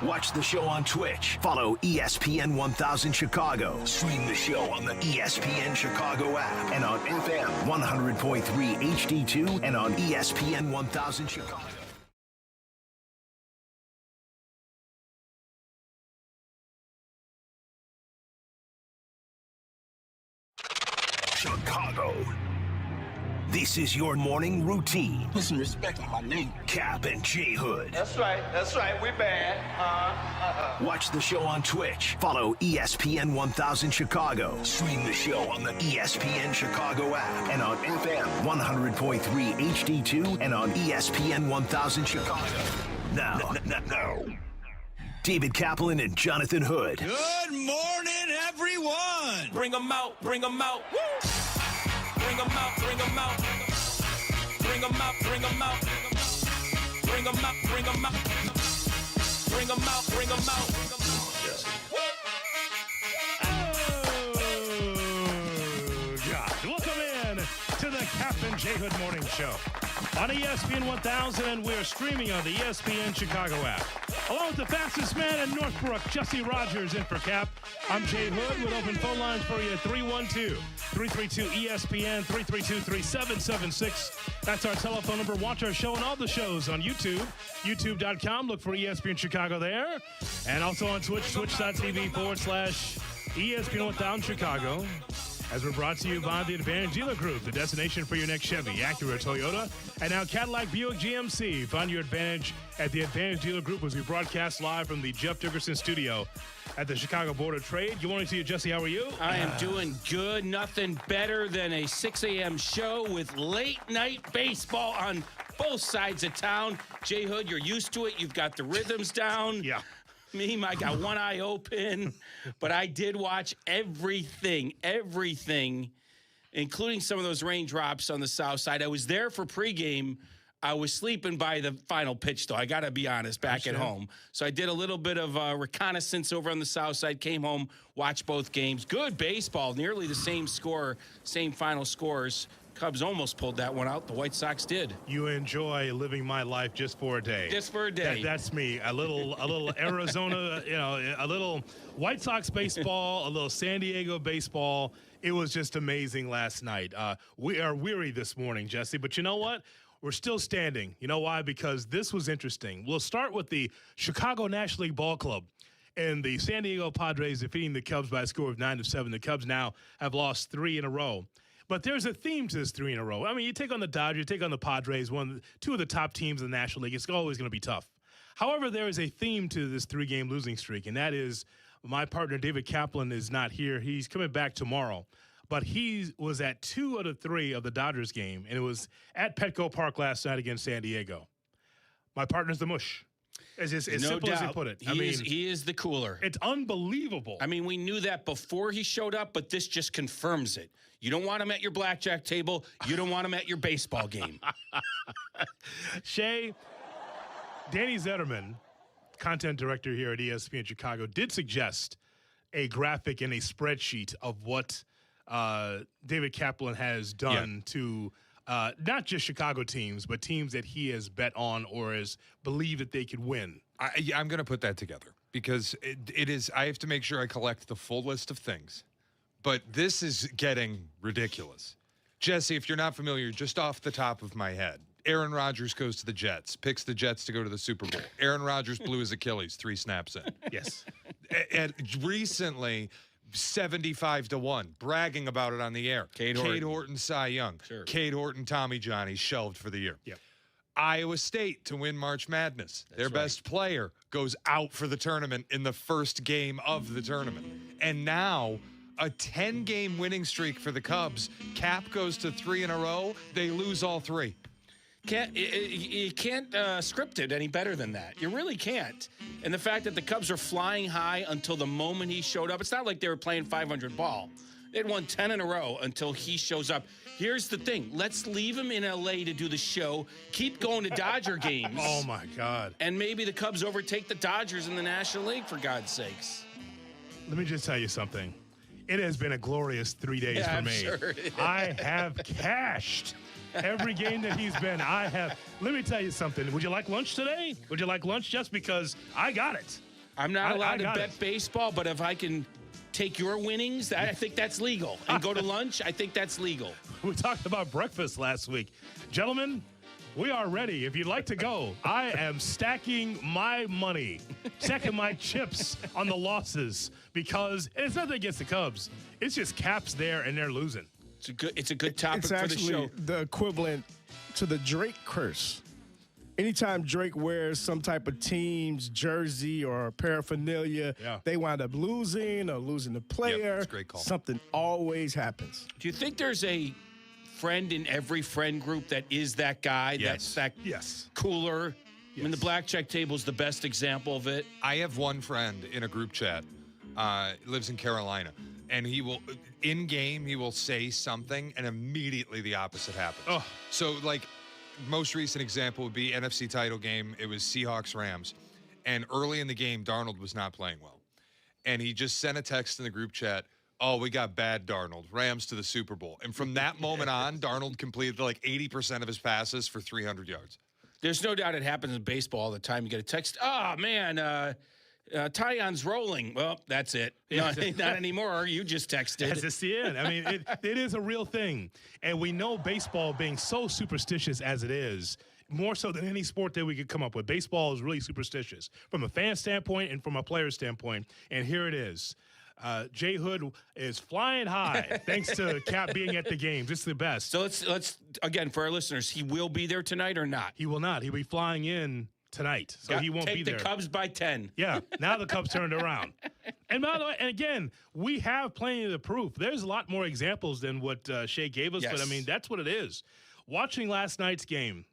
Watch the show on Twitch. Follow ESPN 1000 Chicago. Stream the show on the ESPN Chicago app and on FM 100.3 HD2 and on ESPN 1000 Chicago. Chicago. This is your morning routine. Put some respect on my name. Kap and J Hood. That's right, we bad. Watch the show on Twitch. Follow ESPN 1000 Chicago. Stream the show on the ESPN Chicago app and on FM 100.3 HD2 and on ESPN 1000 Chicago. Now, David Kaplan and Jonathan Hood. Good morning, everyone. Bring 'em out. Woo! Bring 'em out. Bring 'em out. Bring 'em out. Bring 'em out. Bring 'em out. Bring 'em out. Bring 'em out. Bring 'em out. Bring 'em out. Oh, God. Welcome in to the Kap and J Hood Morning Show on ESPN 1000, and we're streaming on the ESPN Chicago app. Along with the fastest man in Northbrook, Jesse Rogers, in for Kap. I'm J Hood with open phone lines for you, 312-332-ESPN, 332-3776. That's our telephone number. Watch our show and all the shows on YouTube, youtube.com. Look for ESPN Chicago there. And also on Twitch, twitch.tv/ESPN 1000 Chicago. As we're brought to you by the Advantage Dealer Group, the destination for your next Chevy, Acura, Toyota, and now Cadillac, Buick, GMC. Find your advantage at the Advantage Dealer Group as we broadcast live from the Jeff Dickerson Studio at the Chicago Board of Trade. Good morning to you, Jesse. How are you? I am doing good. Nothing better than a 6 a.m. show with late-night baseball on both sides of town. J. Hood, you're used to it. You've got the rhythms down. Yeah. Me, I got one eye open, but I did watch everything, including some of those raindrops on the south side. I was there for pregame. I was sleeping by the final pitch, though. I got to be honest, back at home. So I did a little bit of reconnaissance over on the south side, came home, watched both games. Good baseball, nearly the same score, same final scores. Cubs almost pulled that one out. The White Sox did. You enjoy living my life just for a day. Just for a day. That's me. A little Arizona, a little White Sox baseball, a little San Diego baseball. It was just amazing last night. We are weary this morning, Jesse, but you know what? We're still standing. You know why? Because this was interesting. We'll start with the Chicago National League Ball Club and the San Diego Padres defeating the Cubs by a score of 9-7. The Cubs now have lost 3 in a row. But there's a theme to this 3 in a row. I mean, you take on the Dodgers, you take on the Padres, two of the top teams in the National League. It's always going to be tough. However, there is a theme to this 3-game losing streak, and that is my partner David Kaplan is not here. He's coming back tomorrow. But he was at 2 out of 3 of the Dodgers game, and it was at Petco Park last night against San Diego. My partner's the mush. As simple as he put it. He is the cooler. It's unbelievable. I mean, we knew that before he showed up, but this just confirms it. You don't want him at your blackjack table. You don't want him at your baseball game. Shay, Danny Zetterman, content director here at ESPN Chicago, did suggest a graphic and a spreadsheet of what David Kaplan has done to not just Chicago teams, but teams that he has bet on or has believed that they could win. I'm going to put that together because it is. I have to make sure I collect the full list of things. But this is getting ridiculous. Jesse, if you're not familiar, just off the top of my head, Aaron Rodgers goes to the Jets, picks the Jets to go to the Super Bowl. Aaron Rodgers blew his Achilles 3 snaps in. Yes. And recently, 75-1, bragging about it on the air. Cade Horton, Cy Young. Sure. Cade Horton, Tommy John, he's shelved for the year. Yep. Iowa State to win March Madness. Their best player goes out for the tournament in the first game of the tournament. And now, a 10-game winning streak for the Cubs. Kap goes to 3 in a row. They lose all 3. You can't script it any better than that. You really can't. And the fact that the Cubs are flying high until the moment he showed up, it's not like they were playing 500 ball. They'd won 10 in a row until he shows up. Here's the thing. Let's leave him in L.A. to do the show. Keep going to Dodger games. Oh, my God. And maybe the Cubs overtake the Dodgers in the National League, for God's sakes. Let me just tell you something. It has been a glorious 3 days for I'm me. sure. I have cashed every game that he's been. I have. Let me tell you something. Would you like lunch today? Would you like lunch? Just because I got it. I'm not allowed to bet baseball, but if I can take your winnings, I think that's legal. And go to lunch, I think that's legal. We talked about breakfast last week. Gentlemen, we are ready. If you'd like to go, I am stacking my money, checking my chips on the losses because it's nothing against the Cubs. It's just Cap's there and they're losing. It's a good topic for the show. It's actually the equivalent to the Drake curse. Anytime Drake wears some type of team's jersey or paraphernalia, they wind up losing or losing the player. That's a great call. Something always happens. Do you think there's a friend in every friend group that is that guy? Yes. That's that cooler? Yes. I mean, the blackjack table is the best example of it. I have one friend in a group chat, lives in Carolina, and he will, in game, he will say something, and immediately the opposite happens. Oh. So, like, most recent example would be NFC title game. It was Seahawks-Rams. And early in the game, Darnold was not playing well. And he just sent a text in the group chat, "Oh, we got bad Darnold. Rams to the Super Bowl." And from that moment on, Darnold completed like 80% of his passes for 300 yards. There's no doubt it happens in baseball all the time. You get a text, "Oh, man, Tyon's rolling." Well, that's it. Not anymore. You just texted. That's just the end. I mean, it is a real thing. And we know baseball being so superstitious as it is, more so than any sport that we could come up with. Baseball is really superstitious from a fan standpoint and from a player standpoint. And here it is. J Hood is flying high thanks to Kap being at the games. It's the best. So let's again, for our listeners, he will be there tonight or not? He will not. He'll be flying in tonight, so he won't be there. Take the Cubs by 10. Yeah, now the Cubs turned around. And by the way, and again, we have plenty of the proof. There's a lot more examples than what Shea gave us, but I mean, that's what it is. Watching last night's game,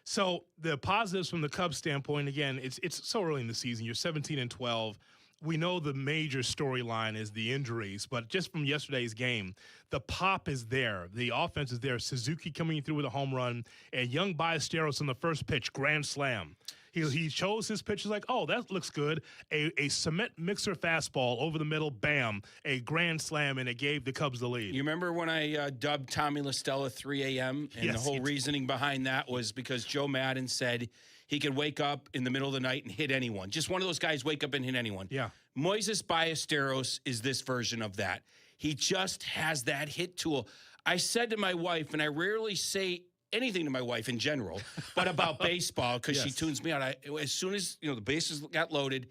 so the positives from the Cubs standpoint, again, it's so early in the season. You're 17-12. We know the major storyline is the injuries, but just from yesterday's game, the pop is there. The offense is there. Suzuki coming through with a home run, and young Ballesteros on the first pitch, grand slam. He chose his pitch. He's like, oh, that looks good. A cement mixer fastball over the middle, bam, a grand slam, and it gave the Cubs the lead. You remember when I dubbed Tommy LaStella 3 a.m.? And the whole reasoning behind that was because Joe Madden said he could wake up in the middle of the night and hit anyone. Just one of those guys wake up and hit anyone. Yeah. Moises Ballesteros is this version of that. He just has that hit tool. I said to my wife, and I rarely say anything to my wife in general, but about baseball because she tunes me out. As soon as the bases got loaded,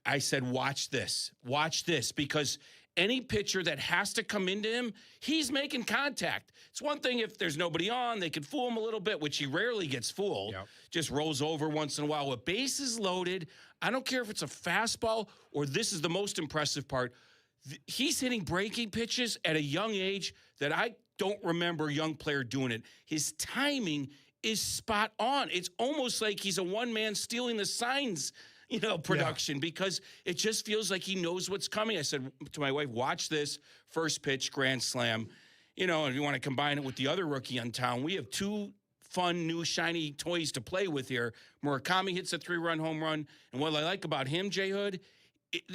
I said, watch this, because any pitcher that has to come into him, he's making contact. It's one thing if there's nobody on, they can fool him a little bit, which he rarely gets fooled. Yep. Just rolls over once in a while. With bases loaded, I don't care if it's a fastball or this is the most impressive part. He's hitting breaking pitches at a young age that I don't remember a young player doing it. His timing is spot on. It's almost like he's a one-man stealing the signs, production because it just feels like he knows what's coming. I said to my wife, watch this first pitch, grand slam. And if you want to combine it with the other rookie in town, we have two fun, new, shiny toys to play with here. Murakami hits a 3-run home run. And what I like about him, J Hood,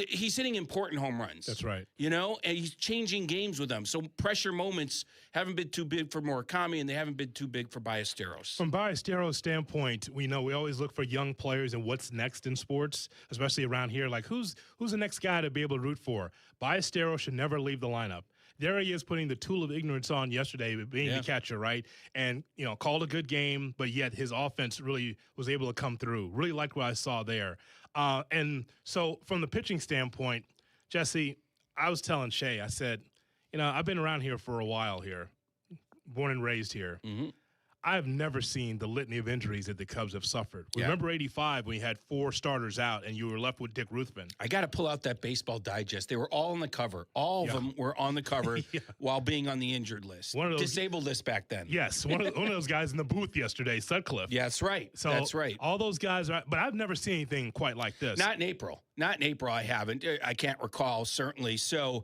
he's hitting important home runs. That's right. And he's changing games with them. So pressure moments haven't been too big for Murakami, and they haven't been too big for Ballesteros. From Ballesteros' standpoint, we always look for young players and what's next in sports, especially around here. Like, who's the next guy to be able to root for? Ballesteros should never leave the lineup. There he is putting the tool of ignorance on yesterday, being the catcher, right? And, called a good game, but yet his offense really was able to come through. Really liked what I saw there. And so from the pitching standpoint, Jesse, I was telling Shay, I said, I've been around here for a while here, born and raised here. Mm-hmm. I've never seen the litany of injuries that the Cubs have suffered. Remember 85 when you had 4 starters out and you were left with Dick Ruthven? I got to pull out that Baseball Digest. They were all on the cover. All of them were on the cover while being on the injured list. One of those, disabled list back then. Yes, one of those guys in the booth yesterday, Sutcliffe. Yeah, that's right. So that's right. All those guys are, but I've never seen anything quite like this. Not in April. I haven't. I can't recall, certainly. So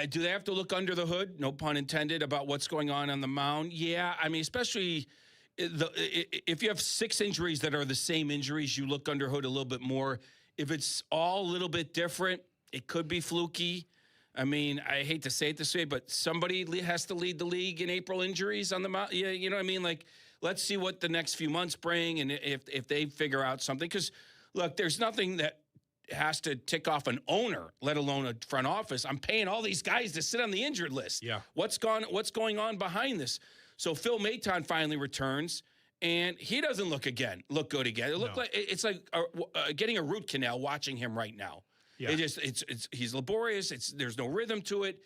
do they have to look under the hood, no pun intended, about what's going on the mound? Yeah, I mean, especially if you have 6 injuries that are the same injuries, you look under hood a little bit more. If it's all a little bit different, it could be fluky. I mean, I hate to say it this way, but somebody has to lead the league in April injuries on the mound. Yeah, you know what I mean? Like, let's see what the next few months bring and if they figure out something. Because, look, there's nothing that has to tick off an owner, let alone a front office. I'm paying all these guys to sit on the injured list. Yeah. What's going on behind this? So Phil Maton finally returns, and he doesn't look good again. It looked like it's like getting a root canal watching him right now. Yeah. He's laborious. There's no rhythm to it.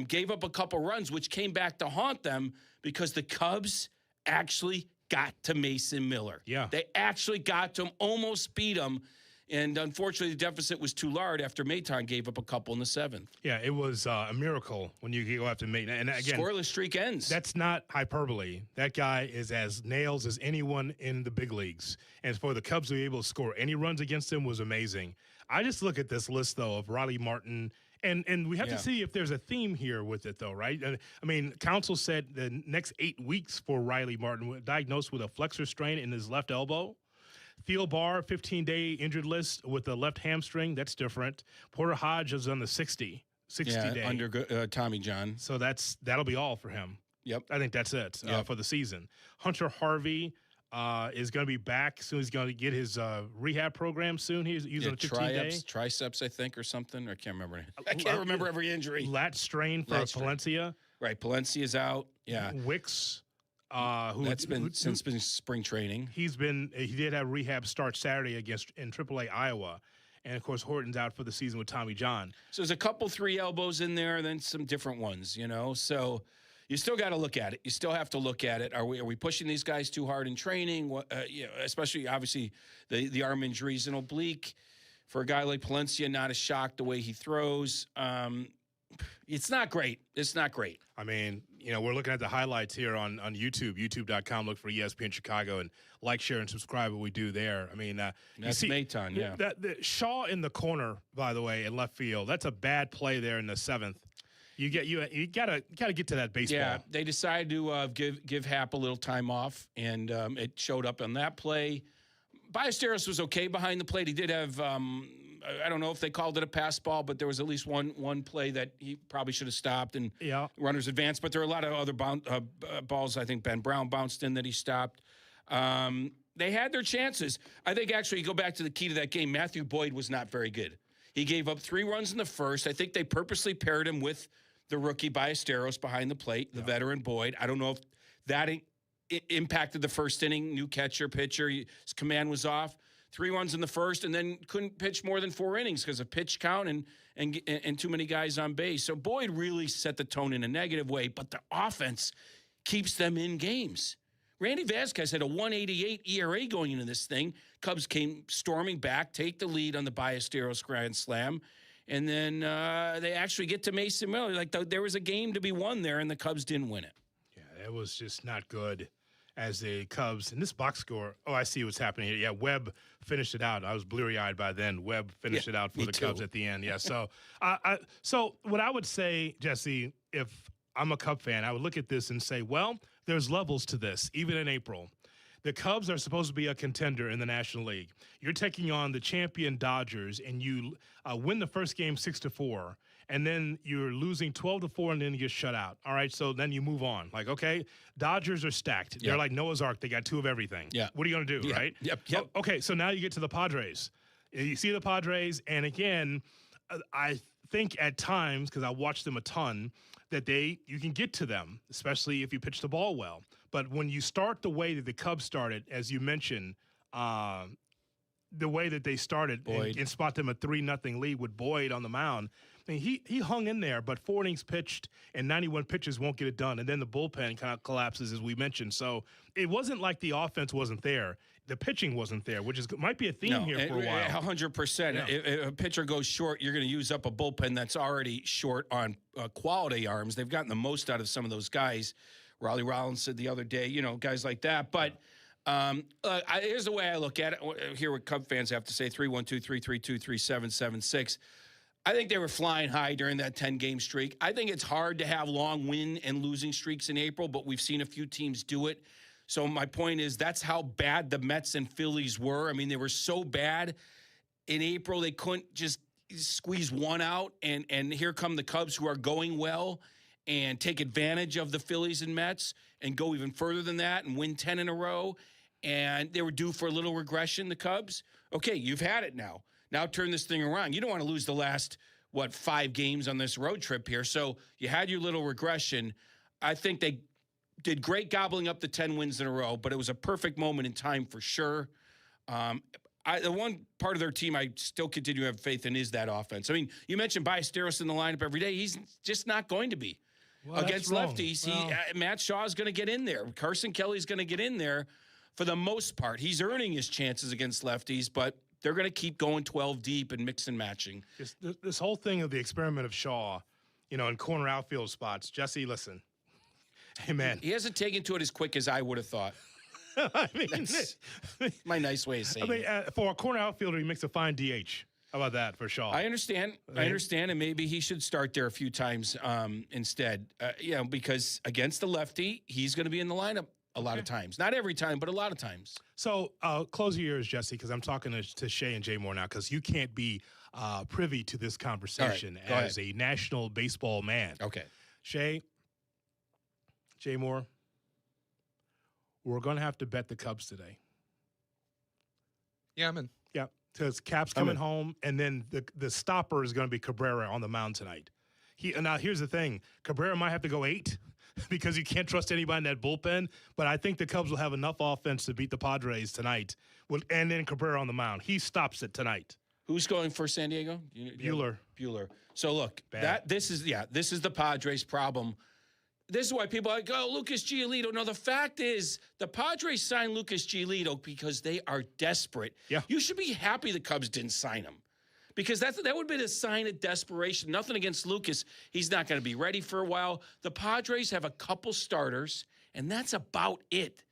Gave up a couple runs, which came back to haunt them because the Cubs actually got to Mason Miller. Yeah. They actually got to him, almost beat him. And unfortunately, the deficit was too large after Maton gave up a couple in the 7th. Yeah, it was a miracle when you go after Maton. And again, scoreless streak ends. That's not hyperbole. That guy is as nails as anyone in the big leagues. And for the Cubs to be able to score any runs against him was amazing. I just look at this list, though, of Riley Martin. And we have to see if there's a theme here with it, though, right? I mean, counsel said the next 8 weeks for Riley Martin, diagnosed with a flexor strain in his left elbow. Thiel Barr, 15-day injured list with the left hamstring. That's different. Porter Hodge is on the 60 day. Under Tommy John. So that'll be all for him. Yep. I think that's it for the season. Hunter Harvey is going to be back soon. He's going to get his rehab program soon. He's on a 15-day. Triceps, I think, or something. I can't remember. I can't remember every injury. Lat strain for Palencia. Right, Palencia's out. Yeah. Wicks. That's been since spring training. He did have rehab start Saturday in AAA Iowa. And, of course, Horton's out for the season with Tommy John. So there's a couple 3 elbows in there, and then some different ones, So you still got to look at it. You still have to look at it. Are we pushing these guys too hard in training? Especially, obviously, the arm injuries and oblique. For a guy like Palencia, not a shock the way he throws. It's not great. It's not great. I mean, we're looking at the highlights here on YouTube, youtube.com. Look for ESPN Chicago and like, share, and subscribe what we do there. I mean, that's Maton, yeah. The Shaw in the corner, by the way, in left field. That's a bad play there in the 7th. You gotta get to that baseball. Yeah, they decided to give Hap a little time off, and it showed up on that play. Ballesteros was okay behind the plate. He did have I don't know if they called it a pass ball, but there was at least one play that he probably should have stopped and runners advanced. But there are a lot of other balls. I think Ben Brown bounced in that he stopped. They had their chances. I think actually, you go back to the key to that game. Matthew Boyd was not very good. He gave up 3 runs in the first. I think they purposely paired him with the rookie Ballesteros behind the plate, the veteran Boyd. I don't know if that impacted the first inning. New catcher, pitcher, his command was off. 3 runs in the first, and then couldn't pitch more than 4 innings because of pitch count and too many guys on base. So Boyd really set the tone in a negative way, but the offense keeps them in games. Randy Vasquez had a 1.88 ERA going into this thing. Cubs came storming back, take the lead on the Ballesteros grand slam, and then they actually get to Mason Miller. Like there was a game to be won there, and the Cubs didn't win it. Yeah, it was just not good. As the Cubs, and this box score, I see what's happening here. Yeah, Webb finished it out. I was bleary-eyed by then. Webb finished it out for the Cubs at the end. Yeah, so so what I would say, Jesse, if I'm a Cub fan, I would look at this and say, well, there's levels to this, even in April. The Cubs are supposed to be a contender in the National League. You're taking on the champion Dodgers, and you win the first game 6-4. And then you're losing 12-4, and then you get shut out. All right, so then you move on. Like, okay, Dodgers are stacked. They're like Noah's Ark. They got 2 of everything. Yeah. What are you going to do, right? Yep. So, okay, so now you get to the Padres. You see the Padres, and again, I think at times, because I watch them a ton, that you can get to them, especially if you pitch the ball well. But when you start the way that the Cubs started, as you mentioned, the way that they started and spot them a 3-0 lead with Boyd on the mound, I mean, he hung in there, but 4 innings pitched and 91 pitches won't get it done. And then the bullpen kind of collapses, as we mentioned. So it wasn't like the offense wasn't there. The pitching wasn't there, which might be a theme here for a while. 100%. Yeah. If a pitcher goes short, you're going to use up a bullpen that's already short on quality arms. They've gotten the most out of some of those guys. Raleigh Rollins said the other day, guys like that. But here's the way I look at it. Hear what Cub fans have to say, 312-332-3776. I think they were flying high during that 10-game streak. I think it's hard to have long win and losing streaks in April, but we've seen a few teams do it. So my point is that's how bad the Mets and Phillies were. I mean, they were so bad in April they couldn't just squeeze one out. And here come the Cubs who are going well and take advantage of the Phillies and Mets and go even further than that and win 10 in a row. And they were due for a little regression, the Cubs. Okay, you've had it now. Now turn this thing around. You don't want to lose the last, 5 games on this road trip here. So you had your little regression. I think they did great gobbling up the 10 wins in a row, but it was a perfect moment in time for sure. The one part of their team I still continue to have faith in is that offense. I mean, you mentioned Ballesteros in the lineup every day. He's just not going to be. Well, against lefties. Matt Shaw's going to get in there. Carson Kelly's going to get in there for the most part. He's earning his chances against lefties, but they're going to keep going 12 deep and mix and matching. This whole thing of the experiment of Shaw, in corner outfield spots. Jesse, listen. Hey, man. He hasn't taken to it as quick as I would have thought. I mean, that's my nice way of saying it. For a corner outfielder, he makes a fine DH. How about that for Shaw? I understand, and maybe he should start there a few times instead. Because against the lefty, he's going to be in the lineup a lot of times. Not every time, but a lot of times. So close your ears, Jesse, because I'm talking to Shay and Jay Moore now, because you can't be privy to this conversation as a national baseball man. Okay. Shay, Jay Moore, we're going to have to bet the Cubs today. Yeah, I'm in. Yeah, because Kap's coming home, and then the stopper is going to be Cabrera on the mound tonight. Now, here's the thing. Cabrera might have to go 8 because you can't trust anybody in that bullpen, but I think the Cubs will have enough offense to beat the Padres tonight, and then Cabrera on the mound. He stops it tonight. Who's going for San Diego? Buehler. So, look, this is the Padres' problem. This is why people are like, oh, Lucas Giolito. No, the fact is the Padres signed Lucas Giolito because they are desperate. Yeah. You should be happy the Cubs didn't sign him because that would have been a sign of desperation. Nothing against Lucas. He's not going to be ready for a while. The Padres have a couple starters, and that's about it.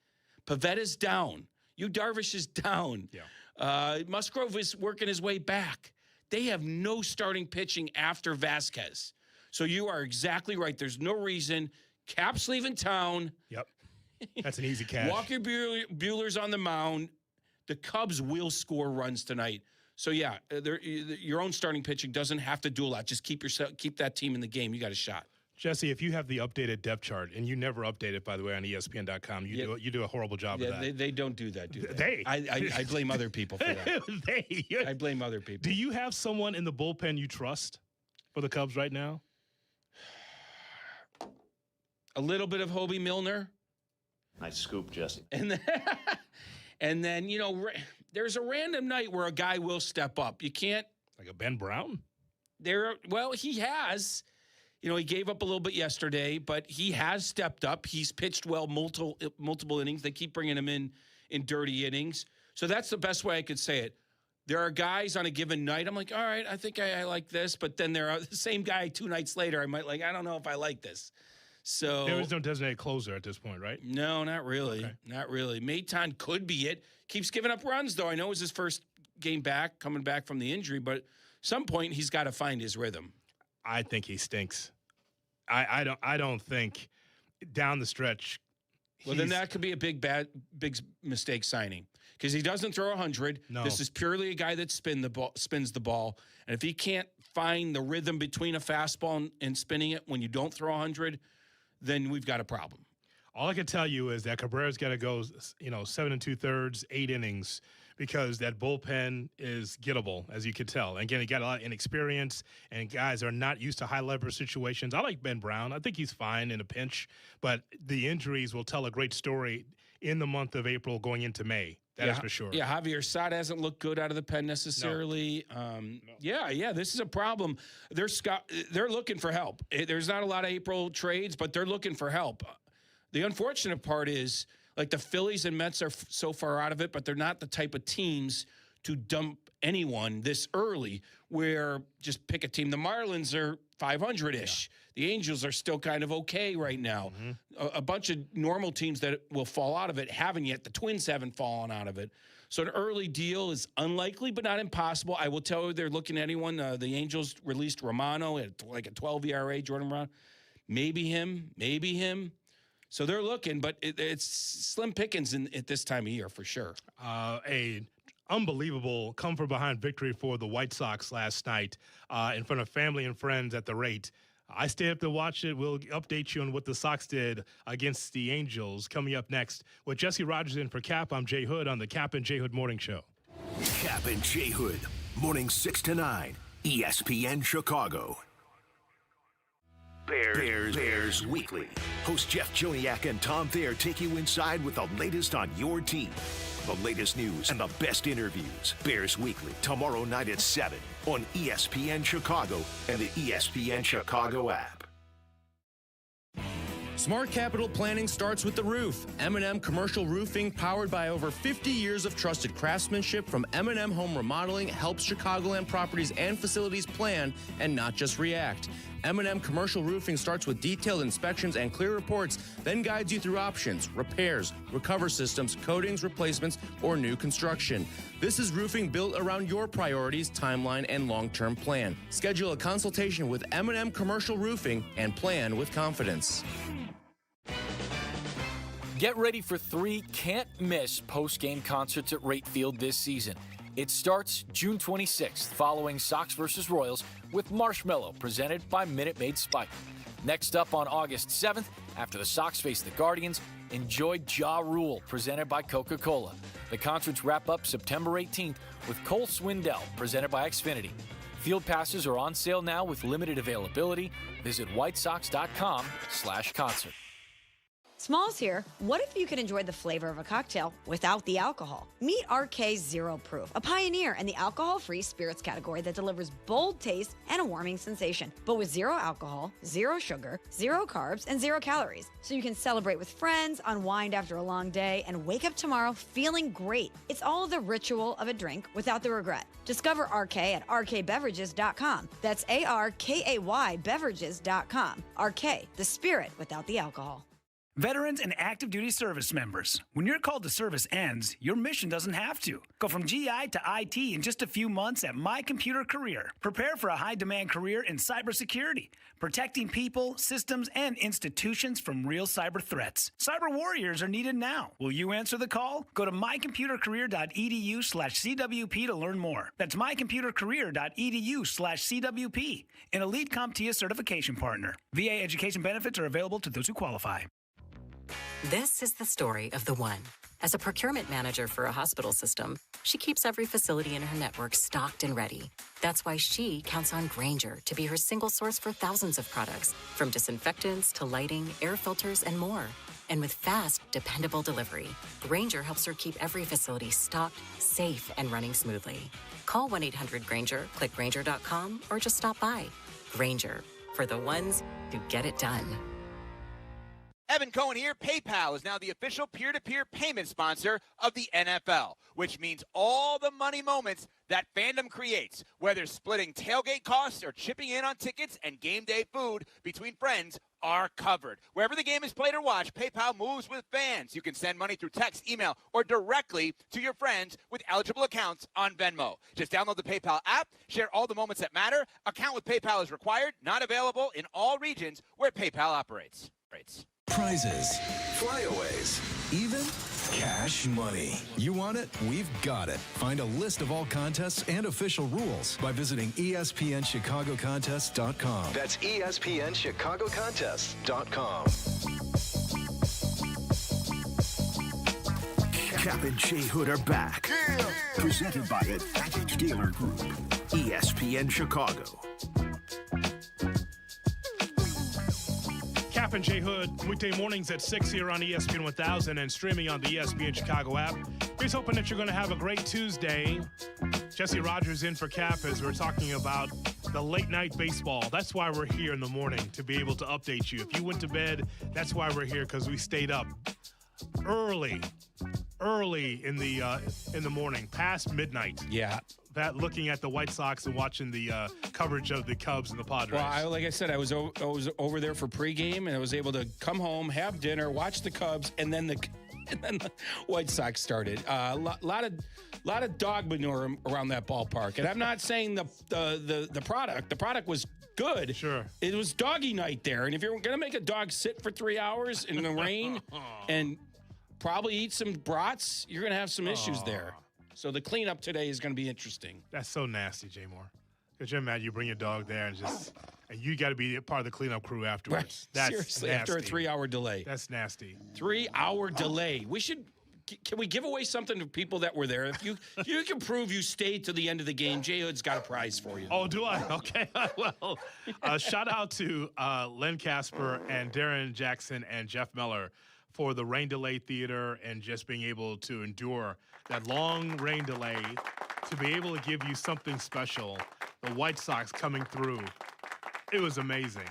Pavetta's down. Yu Darvish is down. Yeah. Musgrove is working his way back. They have no starting pitching after Vasquez. So you are exactly right. There's no reason. Kap's leaving town. Yep. That's an easy catch. Walker Buehler's on the mound. The Cubs will score runs tonight. So, yeah, your own starting pitching doesn't have to do a lot. Just keep that team in the game. You got a shot. Jesse, if you have the updated depth chart, and you never update it, by the way, on ESPN.com, you do a horrible job of that. They don't do that, do they? I blame other people for that. I blame other people. Do you have someone in the bullpen you trust for the Cubs right now? A little bit of Hobie Milner. Nice scoop, Jesse. And then, there's a random night where a guy will step up. You can't. Like a Ben Brown? He has. He gave up a little bit yesterday, but he has stepped up. He's pitched well multiple innings. They keep bringing him in dirty innings. So that's the best way I could say it. There are guys on a given night, I'm like, all right, I think I like this. But then there are the same guy 2 nights later, I might I don't know if I like this. So there is no designated closer at this point, right? No, not really. Okay. Not really. Maton could be it. Keeps giving up runs, though. I know it was his first game back, coming back from the injury, but at some point he's got to find his rhythm. I think he stinks. I don't think down the stretch. Well, then that could be a big mistake signing because he doesn't throw 100. No. This is purely a guy that spins the ball. And if he can't find the rhythm between a fastball and spinning it when you don't throw 100, then we've got a problem. All I can tell you is that Cabrera's got to go, 7 2/3, 8 innings, because that bullpen is gettable, as you can tell. And again, he got a lot of inexperience, and guys are not used to high-leverage situations. I like Ben Brown. I think he's fine in a pinch, but the injuries will tell a great story in the month of April going into May. That is for sure. Yeah, Javier Sada hasn't looked good out of the pen necessarily. No. Yeah, this is a problem. They're looking for help. There's not a lot of April trades, but they're looking for help. The unfortunate part is, the Phillies and Mets are so far out of it, but they're not the type of teams to dump anyone this early, where just pick a team. The Marlins are 500-ish. Yeah. The Angels are still kind of okay right now. Mm-hmm. A bunch of normal teams that will fall out of it haven't yet. The Twins haven't fallen out of it. So an early deal is unlikely, but not impossible. I will tell you, they're looking at anyone. The Angels released Romano at a 12 ERA, Jordan Romano. Maybe him. So they're looking, but it's slim pickings at this time of year for sure. A unbelievable come-from-behind victory for the White Sox last night in front of family and friends at the rate. I stayed up to watch it. We'll update you on what the Sox did against the Angels coming up next. With Jesse Rogers in for Kap, I'm Jay Hood on the Kap and J Hood Morning Show. Kap and J Hood Morning 6 to 9, ESPN Chicago. Bears Weekly. Host Jeff Joniak and Tom Thayer take you inside with the latest on your team. The latest news and the best interviews. Bears Weekly, tomorrow night at 7 on ESPN Chicago and the ESPN Chicago app. Smart capital planning starts with the roof. M&M Commercial Roofing, powered by over 50 years of trusted craftsmanship from M&M Home Remodeling, helps Chicagoland properties and facilities plan and not just react. M&M Commercial Roofing starts with detailed inspections and clear reports, then guides you through options, repairs, recover systems, coatings, replacements, or new construction. This is roofing built around your priorities, timeline, and long-term plan. Schedule a consultation with M&M Commercial Roofing and plan with confidence. Get ready for 3 can't-miss post-game concerts at Rate Field this season. It starts June 26th, following Sox vs. Royals, with Marshmello, presented by Minute Maid Spike. Next up on August 7th, after the Sox face the Guardians, enjoy Ja Rule, presented by Coca-Cola. The concerts wrap up September 18th with Cole Swindell, presented by Xfinity. Field passes are on sale now with limited availability. Visit whitesox.com/concert. Smalls here. What if you could enjoy the flavor of a cocktail without the alcohol? Meet RK Zero Proof, a pioneer in the alcohol-free spirits category that delivers bold taste and a warming sensation, but with 0 alcohol, 0 sugar, 0 carbs, and 0 calories. So you can celebrate with friends, unwind after a long day, and wake up tomorrow feeling great. It's all the ritual of a drink without the regret. Discover RK at rkbeverages.com. That's ARKAY beverages.com. RK, the spirit without the alcohol. Veterans and active duty service members, when your call to service ends, your mission doesn't have to. Go from GI to IT in just a few months at My Computer Career. Prepare for a high-demand career in cybersecurity, protecting people, systems, and institutions from real cyber threats. Cyber warriors are needed now. Will you answer the call? Go to mycomputercareer.edu/CWP to learn more. That's mycomputercareer.edu/CWP, an elite CompTIA certification partner. VA education benefits are available to those who qualify. This is the story of the one. As a procurement manager for a hospital system, she keeps every facility in her network stocked and ready. That's why she counts on Grainger to be her single source for thousands of products, from disinfectants to lighting, air filters, and more. And with fast, dependable delivery, Grainger helps her keep every facility stocked, safe, and running smoothly. Call 1-800-GRAINGER, click Grainger.com, or just stop by. Grainger, for the ones who get it done. Evan Cohen here. PayPal is now the official peer-to-peer payment sponsor of the NFL, which means all the money moments that fandom creates, whether splitting tailgate costs or chipping in on tickets and game day food between friends, are covered. Wherever the game is played or watched, PayPal moves with fans. You can send money through text, email, or directly to your friends with eligible accounts on Venmo. Just download the PayPal app, share all the moments that matter. Account with PayPal is required, not available in all regions where PayPal operates. Prizes, flyaways, even cash money. You want it? We've got it. Find a list of all contests and official rules by visiting ESPNChicagoContests.com. That's ESPNChicagoContests.com. Kap J Hood are back. Yeah. Presented by Advantage Dealer Group. ESPN Chicago. Kap J Hood, weekday mornings at 6 here on ESPN 1000 and streaming on the ESPN Chicago app. Here's hoping that you're going to have a great Tuesday. Jesse Rogers in for Kap as we're talking about the late night baseball. That's why we're here in the morning, to be able to update you. If you went to bed, that's why we're here, because we stayed up early in the morning, past midnight. Yeah. That looking at the White Sox and watching the coverage of the Cubs and the Padres. Well, like I said, I was over there for pregame, and I was able to come home, have dinner, watch the Cubs, and then the White Sox started. A lot of dog manure around that ballpark, and I'm not saying the product. The product was good. Sure. It was doggy night there, and if you're gonna make a dog sit for 3 hours in the rain and probably eat some brats, you're gonna have some issues there. So the cleanup today is going to be interesting. That's so nasty, Jay Moore. Because you're mad you bring your dog there and you got to be a part of the cleanup crew afterwards. Right. That's seriously, nasty. after a 3-hour delay. That's nasty. 3-hour delay. We should can we give away something to people that were there? If you can prove you stayed to the end of the game, J Hood's got a prize for you. Oh, do I? Okay. Well, shout out to Len Casper and Darren Jackson and Jeff Miller for the rain delay theater and just being able to endure that long rain delay to be able to give you something special. The White Sox coming through. It was amazing.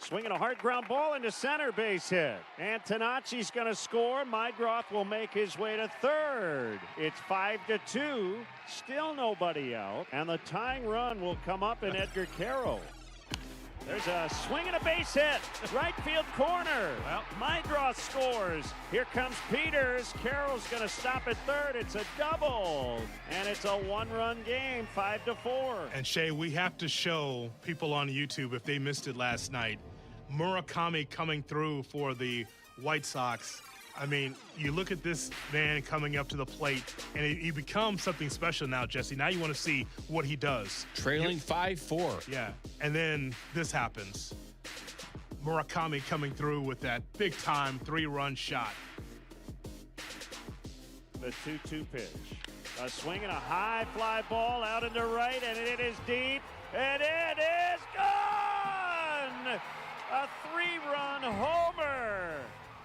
Swinging a hard ground ball into center, base hit. Antonacci's going to score. Mydroth will make his way to third. It's 5-2. Still nobody out. And the tying run will come up in Edgar Carroll. There's a swing and a base hit. Right field corner. Well, Mydroth scores. Here comes Peters. Carroll's going to stop at third. It's a double. And it's a one-run game, 5-4. And Shay, we have to show people on YouTube, if they missed it last night, Murakami coming through for the White Sox. I mean, you look at this man coming up to the plate, and he becomes something special now, Jesse. Now you want to see what he does. Trailing 5-4. Yeah, and then this happens. Murakami coming through with that big-time 3-run shot. The 2-2 pitch. A swing and a high fly ball out into right, and it is deep, and it is gone! A 3-run homer.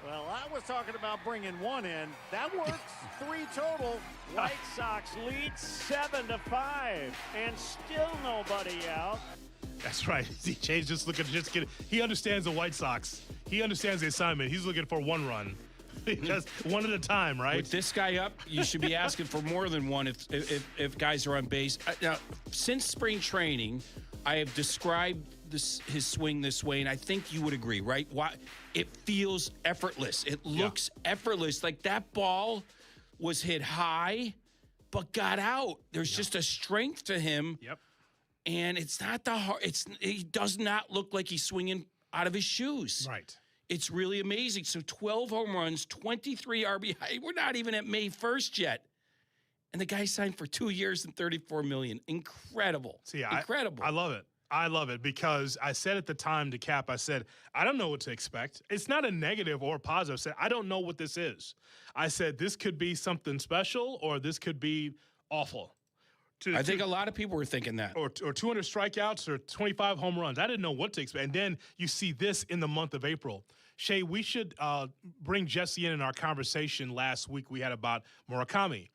Well, I was talking about bringing one in. That works. 3 total. White Sox lead 7-5, and still nobody out. That's right. DJ's just looking to just get it. He understands the White Sox. He understands the assignment. He's looking for 1 run. Just one at a time, right? With this guy up, you should be asking for more than one if guys are on base. Now, since spring training, I have described his swing this way, and I think you would agree, right? Why it feels effortless. It looks effortless. Like that ball was hit high, but got out. There's just a strength to him. Yep. And it's not the hard. He does not look like he's swinging out of his shoes. Right. It's really amazing. So 12 home runs, 23 RBI. We're not even at May 1st yet. And the guy signed for 2 years and $34 million. Incredible. See, incredible. I love it. I love it because I said at the time to Cap, I said, I don't know what to expect. It's not a negative or a positive. I said, I don't know what this is. I said, this could be something special or this could be awful. I think a lot of people were thinking that. Or 200 strikeouts or 25 home runs. I didn't know what to expect. And then you see this in the month of April. Shay, we should bring Jesse in our conversation last week we had about Murakami.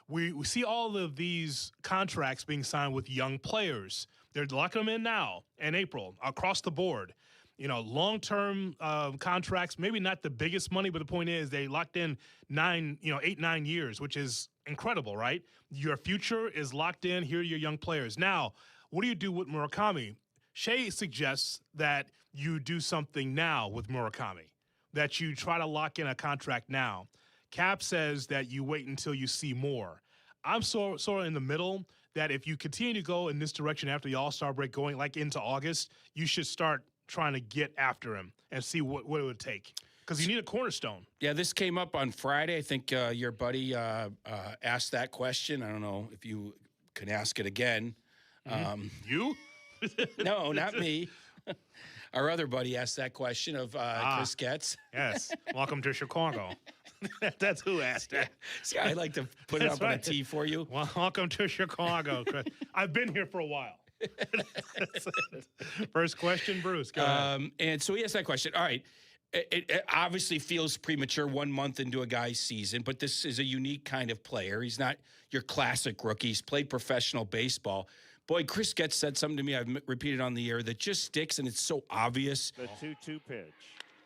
We see all of these contracts being signed with young players. They're locking them in now in April across the board. You know, long-term contracts, maybe not the biggest money, but the point is they locked in 8, 9 years, which is incredible, right? Your future is locked in. Here are your young players. Now, what do you do with Murakami? Shay suggests that you do something now with Murakami, that you try to lock in a contract now. Cap says that you wait until you see more. I'm sort of in the middle, that if you continue to go in this direction after the All-Star break going like into August, you should start trying to get after him and see what it would take. Because you need a cornerstone. Yeah, this came up on Friday. I think your buddy asked that question. I don't know if you can ask it again. You? No, not me. Our other buddy asked that question of Chris Getz. Yes. Welcome to Chicago. That's who asked that. See, I like to put it up on a tee for you. Well, welcome to Chicago, Chris. I've been here for a while. First question, Bruce. Go ahead. And so he asked that question. All right. It obviously feels premature 1 month into a guy's season, but this is a unique kind of player. He's not your classic rookie. He's played professional baseball. Boy, Chris Getz said something to me, I've repeated on the air, that just sticks, and it's so obvious. The 2-2 pitch.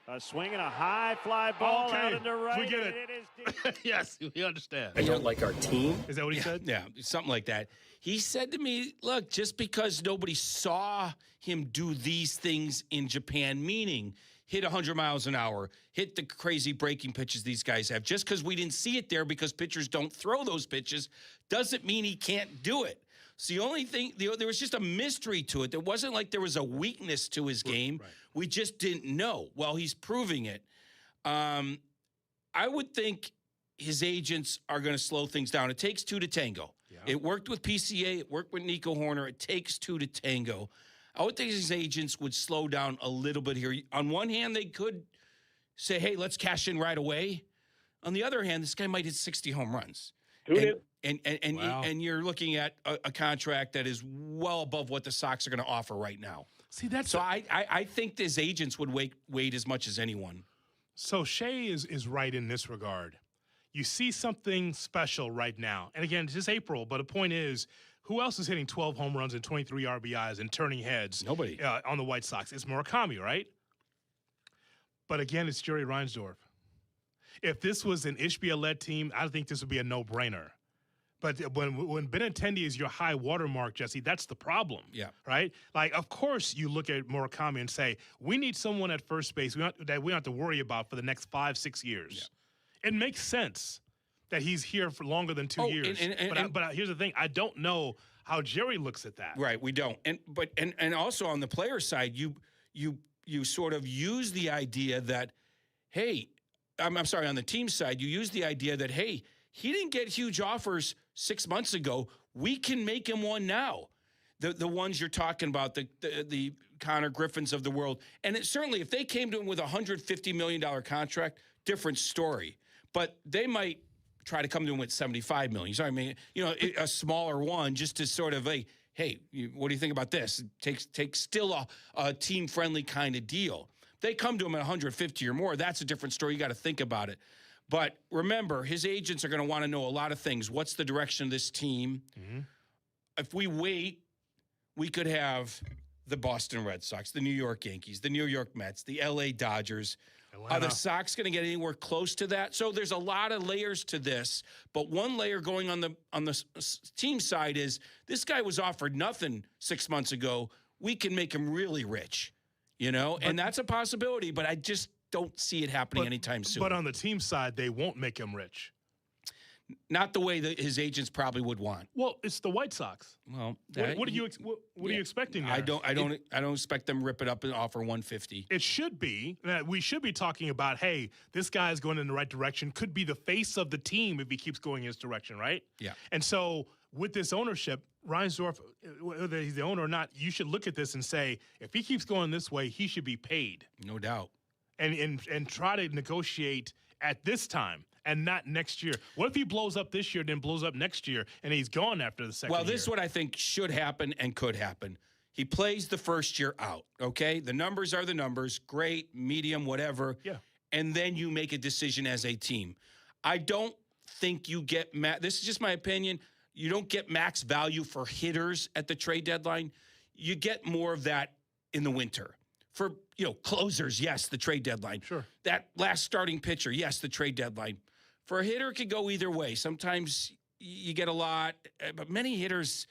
A swing and a high fly ball out into right. We get it. It is deep. Yes, we understand. I don't like our team. Is that what he said? Yeah, something like that. He said to me, look, just because nobody saw him do these things in Japan, meaning hit 100 miles an hour, hit the crazy breaking pitches these guys have, just because we didn't see it there because pitchers don't throw those pitches, doesn't mean he can't do it. So the only thing, there was just a mystery to it. There wasn't like there was a weakness to his game. Right. We just didn't know. Well, he's proving it. I would think his agents are going to slow things down. It takes 2 to tango. Yeah. It worked with PCA. It worked with Nico Horner. It takes 2 to tango. I would think his agents would slow down a little bit here. On one hand, they could say, hey, let's cash in right away. On the other hand, this guy might hit 60 home runs. Wow. And you're looking at a contract that is well above what the Sox are going to offer right now. See, that's so I think his agents would wait as much as anyone. So Shea is right in this regard. You see something special right now. And again, it's just April, but the point is, who else is hitting 12 home runs and 23 RBIs and turning heads? Nobody. On the White Sox. It's Murakami, right? But again, it's Jerry Reinsdorf. If this was an Ishbia-led team, I think this would be a no-brainer. But when Benintendi is your high watermark, Jesse, that's the problem. Yeah. Right? Like, of course, you look at Murakami and say, we need someone at first base that we don't have to worry about for the next 5-6 years. Yeah. It makes sense that he's here for longer than 2 years. But here's the thing. I don't know how Jerry looks at that. Right, we don't. And also on the player side, you sort of use the idea that, hey, I'm sorry, on the team side, you use the idea that, hey, he didn't get huge offers 6 months ago. We can make him one now. The ones you're talking about, the Connor Griffins of the world. And certainly if they came to him with a $150 million contract, different story. But they might try to come to him with $75 million. So I mean, a smaller one just to sort of like, hey, what do you think about this? Take still a team-friendly kind of deal. They come to him at 150 or more, that's a different story. You got to think about it. But remember, his agents are going to want to know a lot of things. What's the direction of this team? Mm-hmm. If we wait, we could have the Boston Red Sox, the New York Yankees, the New York Mets, the LA Dodgers. Are the Sox going to get anywhere close to that? So there's a lot of layers to this. But one layer going on the team side is this guy was offered nothing 6 months ago. We can make him really rich, and that's a possibility. But I just don't see it happening anytime soon. But on the team side, they won't make him rich. Not the way that his agents probably would want. Well, it's the White Sox. Well, what are you expecting there? I don't expect them to rip it up and offer 150. It should be that we should be talking about, hey, this guy is going in the right direction. Could be the face of the team if he keeps going in his direction, right? Yeah. And so with this ownership, Reinsdorf, whether he's the owner or not, you should look at this and say, if he keeps going this way, he should be paid. No doubt. And try to negotiate at this time. And not next year. What if he blows up this year, then blows up next year, and he's gone after the second year? Well, this is what I think should happen and could happen. He plays the first year out, okay? The numbers are the numbers, great, medium, whatever. Yeah. And then you make a decision as a team. I don't think you get this is just my opinion. You don't get max value for hitters at the trade deadline. You get more of that in the winter. For, closers, yes, the trade deadline. Sure. That last starting pitcher, yes, the trade deadline. For a hitter, it could go either way. Sometimes you get a lot, but many hitters,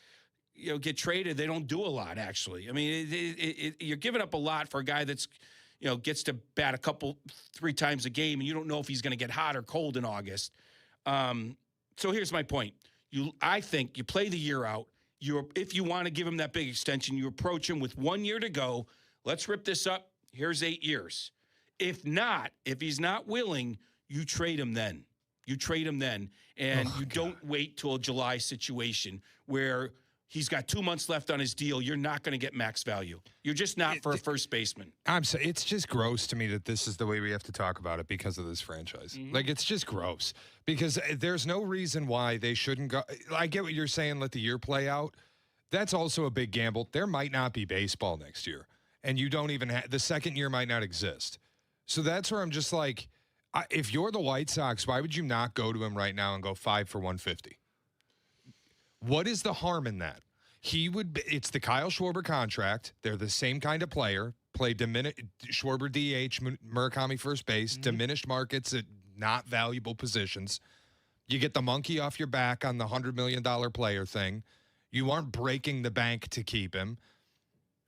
get traded. They don't do a lot, actually. I mean, you're giving up a lot for a guy that's, gets to bat 3 times a game, and you don't know if he's going to get hot or cold in August. So here's my point. I think you play the year out. If you want to give him that big extension, you approach him with 1 year to go. Let's rip this up. Here's 8 years. If he's not willing, you trade him then. And you don't wait till a July situation where he's got 2 months left on his deal. You're not going to get max value. You're just not for a first baseman. It's just gross to me that this is the way we have to talk about it because of this franchise. Mm-hmm. Like, it's just gross because there's no reason why they shouldn't go. I get what you're saying. Let the year play out. That's also a big gamble. There might not be baseball next year, and you don't even the second year might not exist. So that's where I'm just like, if you're the White Sox, why would you not go to him right now and go 5 for 150? What is the harm in that? It's the Kyle Schwarber contract. They're the same kind of player. Play Schwarber DH, Murakami first base, diminished markets at not valuable positions. You get the monkey off your back on the $100 million player thing. You aren't breaking the bank to keep him.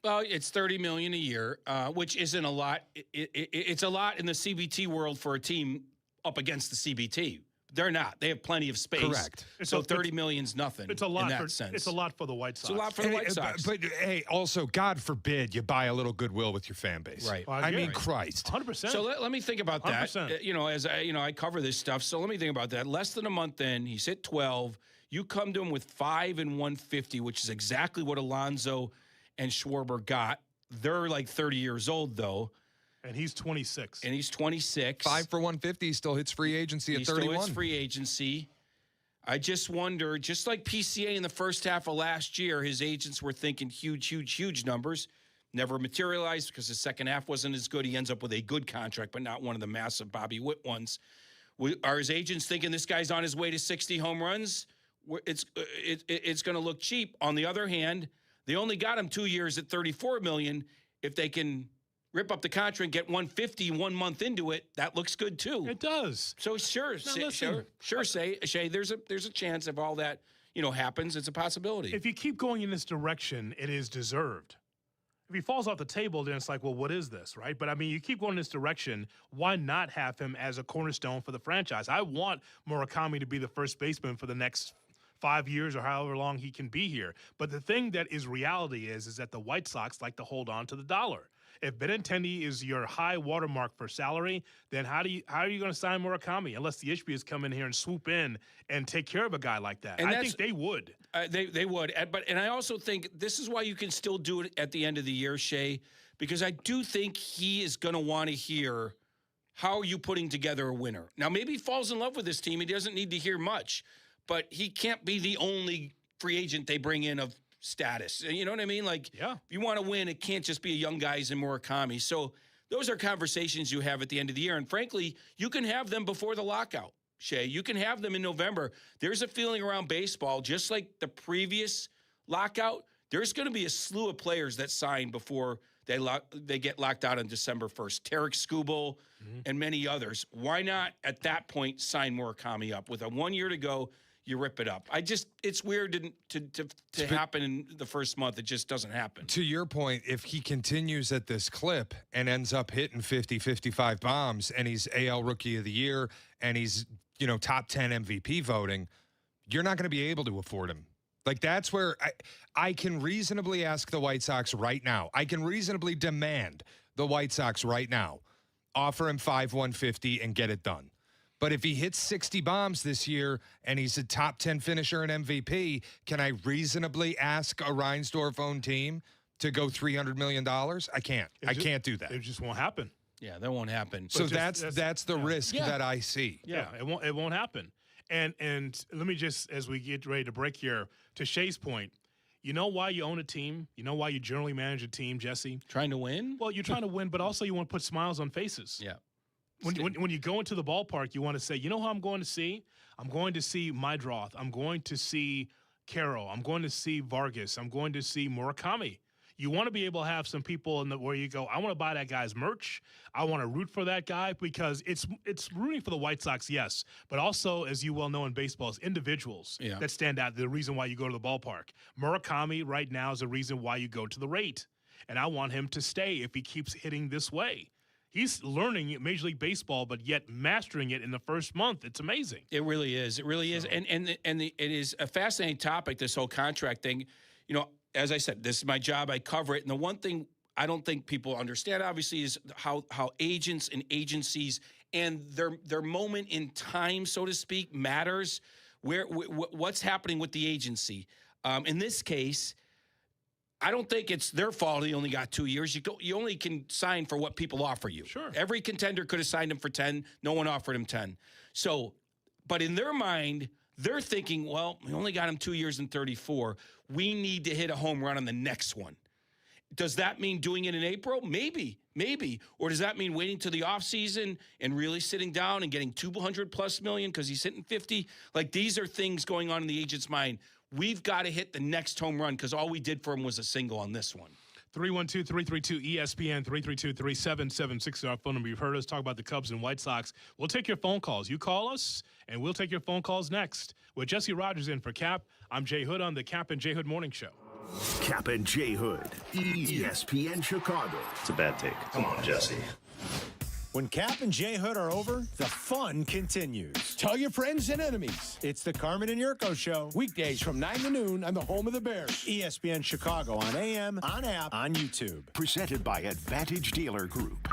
Well, it's $30 million a year, which isn't a lot. It's a lot in the CBT world for a team up against the CBT. They're not. They have plenty of space. Correct. So $30 million's nothing. It's a lot in that sense. It's a lot for the White Sox. It's a lot for the White Sox. But hey, also, God forbid you buy a little goodwill with your fan base. Right. I mean, Christ. 100%. So let me think about that. 100%. As I cover this stuff. So let me think about that. Less than a month in, he's hit 12. You come to him with 5 and 150, which is exactly what Alonso and Schwarber got. They're like 30 years old, though. And he's 26. 5 for 150, still hits free agency at 31. He still hits free agency. I just wonder, just like PCA in the first half of last year, his agents were thinking huge numbers. Never materialized because the second half wasn't as good. He ends up with a good contract, but not one of the massive Bobby Witt ones. Are his agents thinking this guy's on his way to 60 home runs? It's going to look cheap. On the other hand, they only got him 2 years at $34 million. If they can rip up the contract and get 150 1 month into it, that looks good too. It does. So sure, Shay, there's a chance if all that happens, it's a possibility. If you keep going in this direction, it is deserved. If he falls off the table, then it's like, well, what is this, right? But, I mean, you keep going in this direction, why not have him as a cornerstone for the franchise? I want Murakami to be the first baseman for the next 5 years or however long he can be here. But the thing that is reality is that the White Sox like to hold on to the dollar. If Benintendi is your high watermark for salary, then how are you going to sign Murakami unless the Ishbias come in here and swoop in and take care of a guy like that? And I think they would. They would. And I also think this is why you can still do it at the end of the year, Shay, because I do think he is going to want to hear, how are you putting together a winner? Now, maybe he falls in love with this team. He doesn't need to hear much, but he can't be the only free agent they bring in of status. You know what I mean? Like, if you want to win, it can't just be a young guys in Murakami. So those are conversations you have at the end of the year. And frankly, you can have them before the lockout, Shay. You can have them in November. There's a feeling around baseball, just like the previous lockout, there's going to be a slew of players that sign before they get locked out on December 1st. Tarek Skubal and many others. Why not, at that point, sign Murakami up? With 1 year to go, you rip it up. It's weird to happen in the first month. It just doesn't happen. To your point, if he continues at this clip and ends up hitting 50, 55 bombs and he's AL Rookie of the Year and he's, top 10 MVP voting, you're not going to be able to afford him. Like, that's where I can reasonably ask the White Sox right now. I can reasonably demand the White Sox right now offer him 150 and get it done. But if he hits 60 bombs this year and he's a top 10 finisher and MVP, can I reasonably ask a Reinsdorf-owned team to go $300 million? I can't. I can't do that. It just won't happen. Yeah, that won't happen. So that's the risk that I see. Yeah, it won't happen. And let me just, as we get ready to break here, to Shay's point, you know why you own a team? You know why you generally manage a team, Jesse? Trying to win? Well, you're trying to win, but also you want to put smiles on faces. Yeah. When you go into the ballpark, you want to say, you know who I'm going to see? I'm going to see Mydroth. I'm going to see Carroll. I'm going to see Vargas. I'm going to see Murakami. You want to be able to have some people where you go, I want to buy that guy's merch. I want to root for that guy, because it's rooting for the White Sox, yes, but also, as you well know in baseball, it's individuals that stand out. The reason why you go to the ballpark. Murakami right now is the reason why you go to the rate, and I want him to stay if he keeps hitting this way. He's learning Major League Baseball, but yet mastering it in the first month. It's amazing. It really is. It really is. And it is a fascinating topic, this whole contract thing. As I said, this is my job. I cover it. And the one thing I don't think people understand, obviously, is how agents and agencies and their moment in time, so to speak, matters. What's happening with the agency. In this case, I don't think it's their fault he only got 2 years. You only can sign for what people offer you. Sure. Every contender could have signed him for 10. No one offered him 10. So, but in their mind, they're thinking, well, we only got him 2 years and 34. We need to hit a home run on the next one. Does that mean doing it in April? Maybe. Or does that mean waiting to the offseason and really sitting down and getting $200+ million because he's hitting 50? Like, these are things going on in the agent's mind. We've got to hit the next home run because all we did for him was a single on this one. 312-332-ESPN, 332-3776 is our phone number. You've heard us talk about the Cubs and White Sox. We'll take your phone calls. You call us, and we'll take your phone calls next. With Jesse Rogers in for Kap, I'm Jay Hood on the Kap and J Hood Morning Show. Kap and J Hood, ESPN Chicago. It's a bad take. Come on, Jesse. When Kap and J Hood are over, the fun continues. Tell your friends and enemies. It's the Carmen and Jurko Show. Weekdays from 9 to noon on the home of the Bears. ESPN Chicago on AM, on app, on YouTube. Presented by Advantage Dealer Group.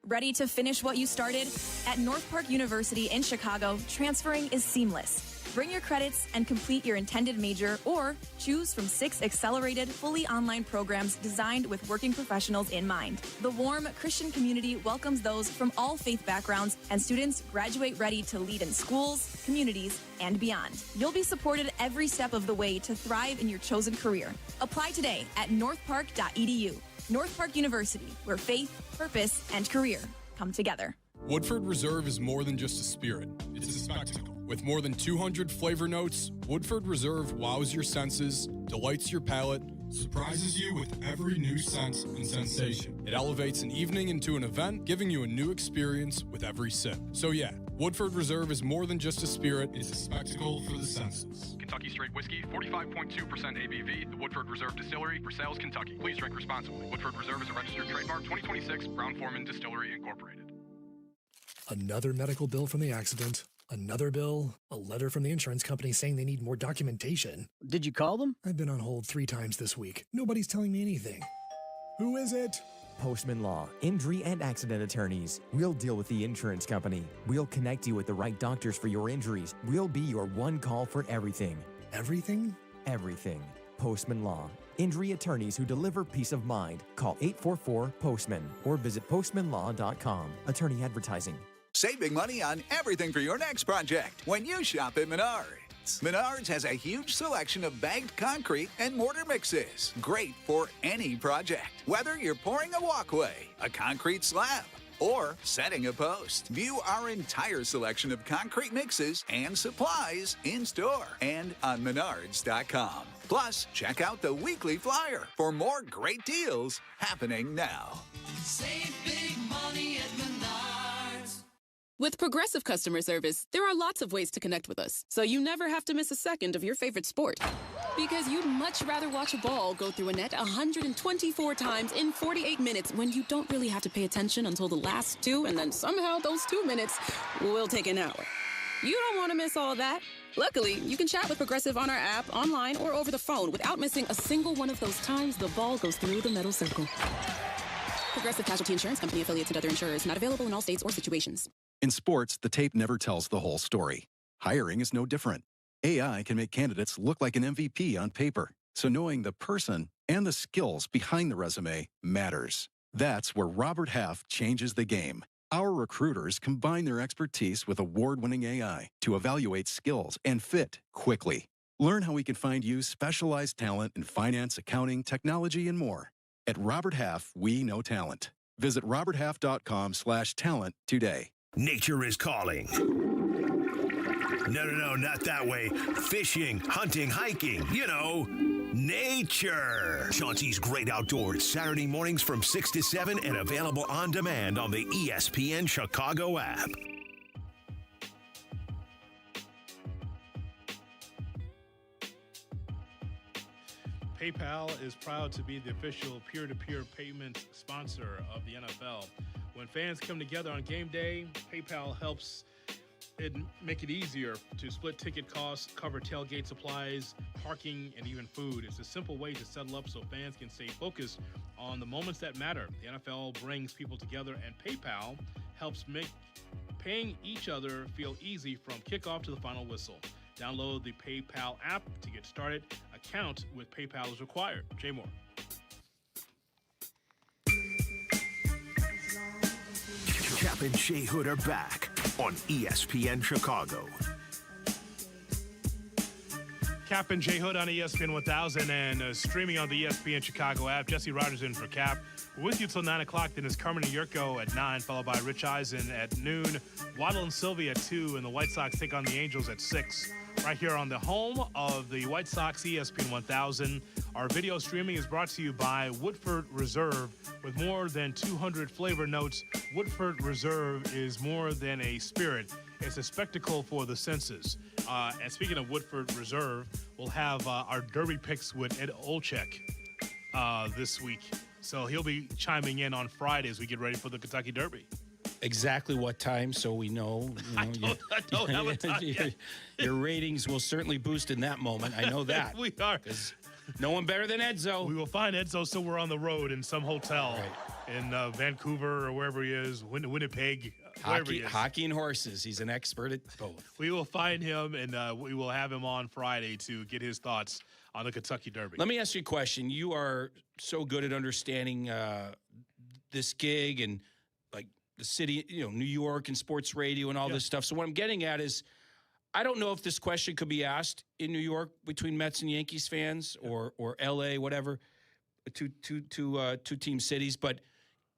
Ready to finish what you started? At North Park University in Chicago, transferring is seamless. Bring your credits and complete your intended major, or choose from 6 accelerated, fully online programs designed with working professionals in mind. The warm Christian community welcomes those from all faith backgrounds, and students graduate ready to lead in schools, communities, and beyond. You'll be supported every step of the way to thrive in your chosen career. Apply today at northpark.edu. North Park University, where faith, purpose, and career come together. Woodford Reserve is more than just a spirit. It's a spectacle. With more than 200 flavor notes, Woodford Reserve wows your senses, delights your palate, surprises you with every new sense and sensation. It elevates an evening into an event, giving you a new experience with every sip. So yeah, Woodford Reserve is more than just a spirit, it's a spectacle for the senses. Kentucky Straight Whiskey, 45.2% ABV, the Woodford Reserve Distillery, Versailles, Kentucky. Please drink responsibly. Woodford Reserve is a registered trademark, 2026, Brown-Forman Distillery, Incorporated. Another medical bill from the accident. Another bill. A letter from the insurance company saying they need more documentation. Did you call them? I've been on hold 3 times this week. Nobody's telling me anything. Who is it? Postman Law, injury and accident attorneys. We'll deal with the insurance company. We'll connect you with the right doctors for your injuries. We'll be your one call for everything. Everything? Everything. Postman Law. Injury attorneys who deliver peace of mind. Call 844-POSTMAN or visit postmanlaw.com. Attorney advertising. Save big money on everything for your next project when you shop at Menards. Menards has a huge selection of bagged concrete and mortar mixes. Great for any project. Whether you're pouring a walkway, a concrete slab, or setting a post. View our entire selection of concrete mixes and supplies in store and on menards.com. Plus, check out the weekly flyer for more great deals happening now. Save big money at Menards. With Progressive Customer Service, there are lots of ways to connect with us, so you never have to miss a second of your favorite sport. Because you'd much rather watch a ball go through a net 124 times in 48 minutes when you don't really have to pay attention until the last 2, and then somehow those 2 minutes will take an hour. You don't want to miss all that. Luckily, you can chat with Progressive on our app, online, or over the phone without missing a single one of those times the ball goes through the metal circle. Progressive Casualty Insurance Company, affiliates and other insurers, not available in all states or situations. In sports, the tape never tells the whole story. Hiring is no different. AI can make candidates look like an MVP on paper, so knowing the person and the skills behind the resume matters. That's where Robert Half changes the game. Our recruiters combine their expertise with award-winning AI to evaluate skills and fit quickly. Learn how we can find you specialized talent in finance, accounting, technology, and more. At Robert Half, we know talent. Visit roberthalf.com/talent today. Nature is calling. No, not that way. Fishing, hunting, hiking, nature. Chauncey's Great Outdoors, Saturday mornings from 6 to 7 and available on demand on the ESPN Chicago app. PayPal is proud to be the official peer-to-peer payment sponsor of the NFL. When fans come together on game day, PayPal helps it make it easier to split ticket costs, cover tailgate supplies, parking, and even food. It's a simple way to settle up so fans can stay focused on the moments that matter. The NFL brings people together, and PayPal helps make paying each other feel easy from kickoff to the final whistle. Download the PayPal app to get started. Account with PayPal is required. Jay Moore. Kap and J Hood are back on ESPN Chicago. Kap and J Hood on ESPN 1000 and streaming on the ESPN Chicago app. Jesse Rogers in for Kap. We're with you till 9 o'clock. Then is Carmen Jurko at 9, followed by Rich Eisen at noon. Waddle Silvy at 2, and the White Sox take on the Angels at 6. Right here on the home of the White Sox, ESPN 1000. Our video streaming is brought to you by Woodford Reserve. With more than 200 flavor notes, Woodford Reserve is more than a spirit. It's a spectacle for the senses. And speaking of Woodford Reserve, we'll have our Derby picks with Ed Olczyk this week. So he'll be chiming in on Friday as we get ready for the Kentucky Derby. Exactly what time, so we know. I don't have a time yet. Your ratings will certainly boost in that moment. I know that. We are. No one better than Edzo. We will find Edzo somewhere on the road in some hotel in Vancouver or wherever he is, Winnipeg. Hockey and horses. He's an expert at both. We will find him, and we will have him on Friday to get his thoughts on the Kentucky Derby. Let me ask you a question. You are so good at understanding this gig and like the city, New York and sports radio and all this stuff. So what I'm getting at is, I don't know if this question could be asked in New York between Mets and Yankees fans or LA, whatever, two team cities. But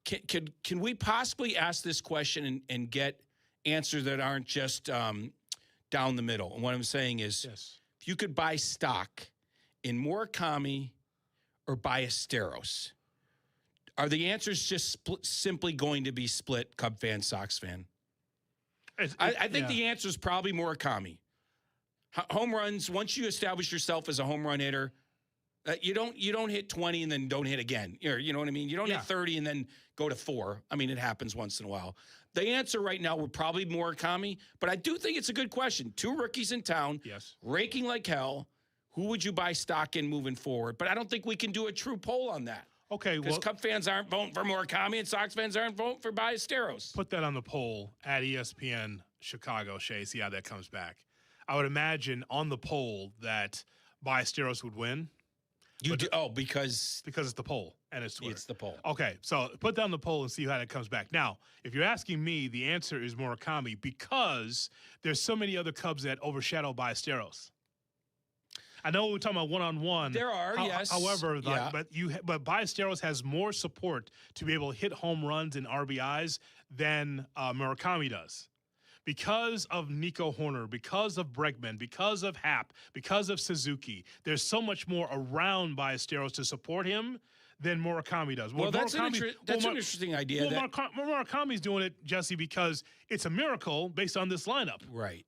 can we possibly ask this question and get answers that aren't just down the middle? And what I'm saying is, if you could buy stock in Murakami or Ballesteros, are the answers just simply going to be split, Cub fan, Sox fan? I think the answer is probably Murakami. Home runs, once you establish yourself as a home run hitter, you don't hit 20 and then don't hit again. You know what I mean? You don't hit 30 and then go to 4. I mean, it happens once in a while. The answer right now would probably be Murakami, but I do think it's a good question. 2 rookies in town, raking like hell. Who would you buy stock in moving forward? But I don't think we can do a true poll on that. Okay, because Cub fans aren't voting for Murakami and Sox fans aren't voting for Ballesteros. Put that on the poll at ESPN Chicago, Shay. See how that comes back. I would imagine on the poll that Ballesteros would win. Because it's the poll and it's Twitter. It's the poll. Okay, so put that on the poll and see how that comes back. Now, if you're asking me, the answer is Murakami because there's so many other Cubs that overshadow Ballesteros. I know we're talking about one-on-one. There are, yes. However, but Ballesteros has more support to be able to hit home runs and RBIs than Murakami does. Because of Nico Horner, because of Bregman, because of Happ, because of Suzuki, there's so much more around Ballesteros to support him than Murakami does. Well, that's an interesting idea. Well, Murakami's doing it, Jesse, because it's a miracle based on this lineup. Right.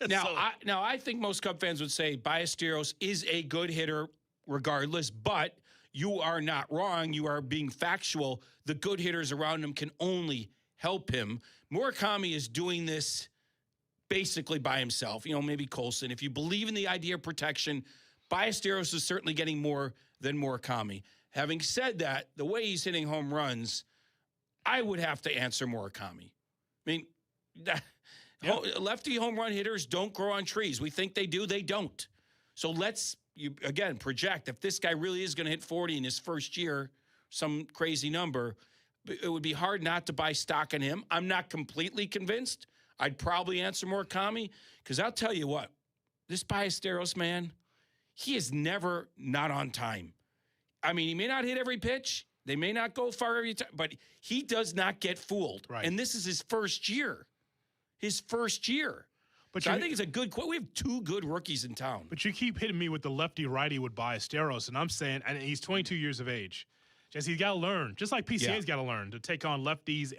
Now, I think most Cub fans would say Ballesteros is a good hitter regardless, but you are not wrong. You are being factual. The good hitters around him can only help him. Murakami is doing this basically by himself. Maybe Colson. If you believe in the idea of protection, Ballesteros is certainly getting more than Murakami. Having said that, the way he's hitting home runs, I would have to answer Murakami. I mean, lefty home run hitters don't grow on trees. We think they do. They don't. So let's, project. If this guy really is going to hit 40 in his first year, some crazy number, it would be hard not to buy stock in him. I'm not completely convinced. I'd probably answer Murakami because I'll tell you what, this Ballesteros, man, he is never not on time. I mean, he may not hit every pitch. They may not go far every time, but he does not get fooled. Right. And this is his first year. But I think it's a good quote. We have 2 good rookies in town. But you keep hitting me with the lefty-righty with Ballesteros, and I'm saying, and he's 22 years of age. Jesse, he's got to learn, just like PCA's got to learn to take on lefties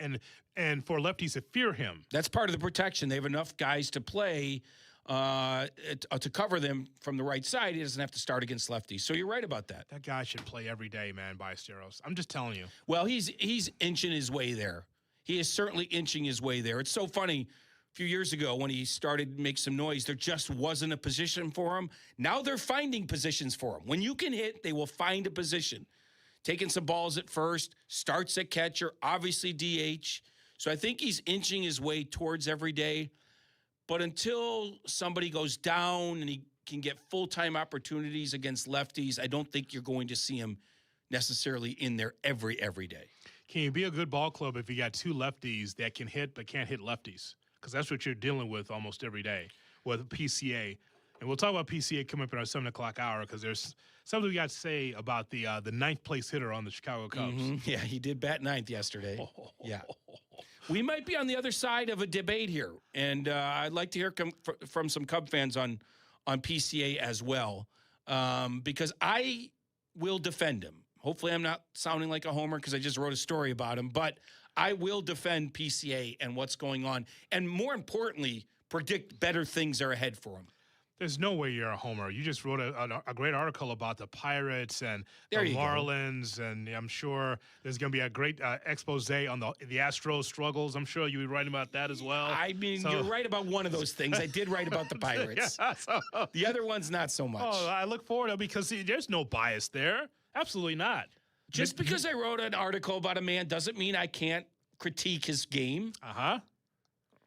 and for lefties to fear him. That's part of the protection. They have enough guys to play to cover them from the right side. He doesn't have to start against lefties. So you're right about that. That guy should play every day, man, Ballesteros. I'm just telling you. Well, he's inching his way there. He is certainly inching his way there. It's so funny. A few years ago when he started to make some noise, there just wasn't a position for him. Now they're finding positions for him. When you can hit, they will find a position. Taking some balls at first, starts at catcher, obviously DH. So I think he's inching his way towards every day. But until somebody goes down and he can get full-time opportunities against lefties, I don't think you're going to see him necessarily in there every day. Can you be a good ball club if you got 2 lefties that can hit but can't hit lefties? Because that's what you're dealing with almost every day with PCA. And we'll talk about PCA coming up in our 7 o'clock hour because there's something we got to say about the 9th place hitter on the Chicago Cubs. Mm-hmm. Yeah, he did bat 9th yesterday. Yeah. We might be on the other side of a debate here, and I'd like to hear from some Cub fans on PCA as well because I will defend him. Hopefully I'm not sounding like a homer because I just wrote a story about him, but I will defend PCA and what's going on, and more importantly, predict better things are ahead for him. There's no way you're a homer. You just wrote a great article about the Pirates and the Marlins, and I'm sure there's going to be a great expose on the Astros struggles. I'm sure you'll be writing about that as well. I mean, you're right about one of those things. I did write about the Pirates. The other one's not so much. Oh, I look forward to it because there's no bias there. Absolutely not. Just because I wrote an article about a man doesn't mean I can't critique his game. Uh-huh.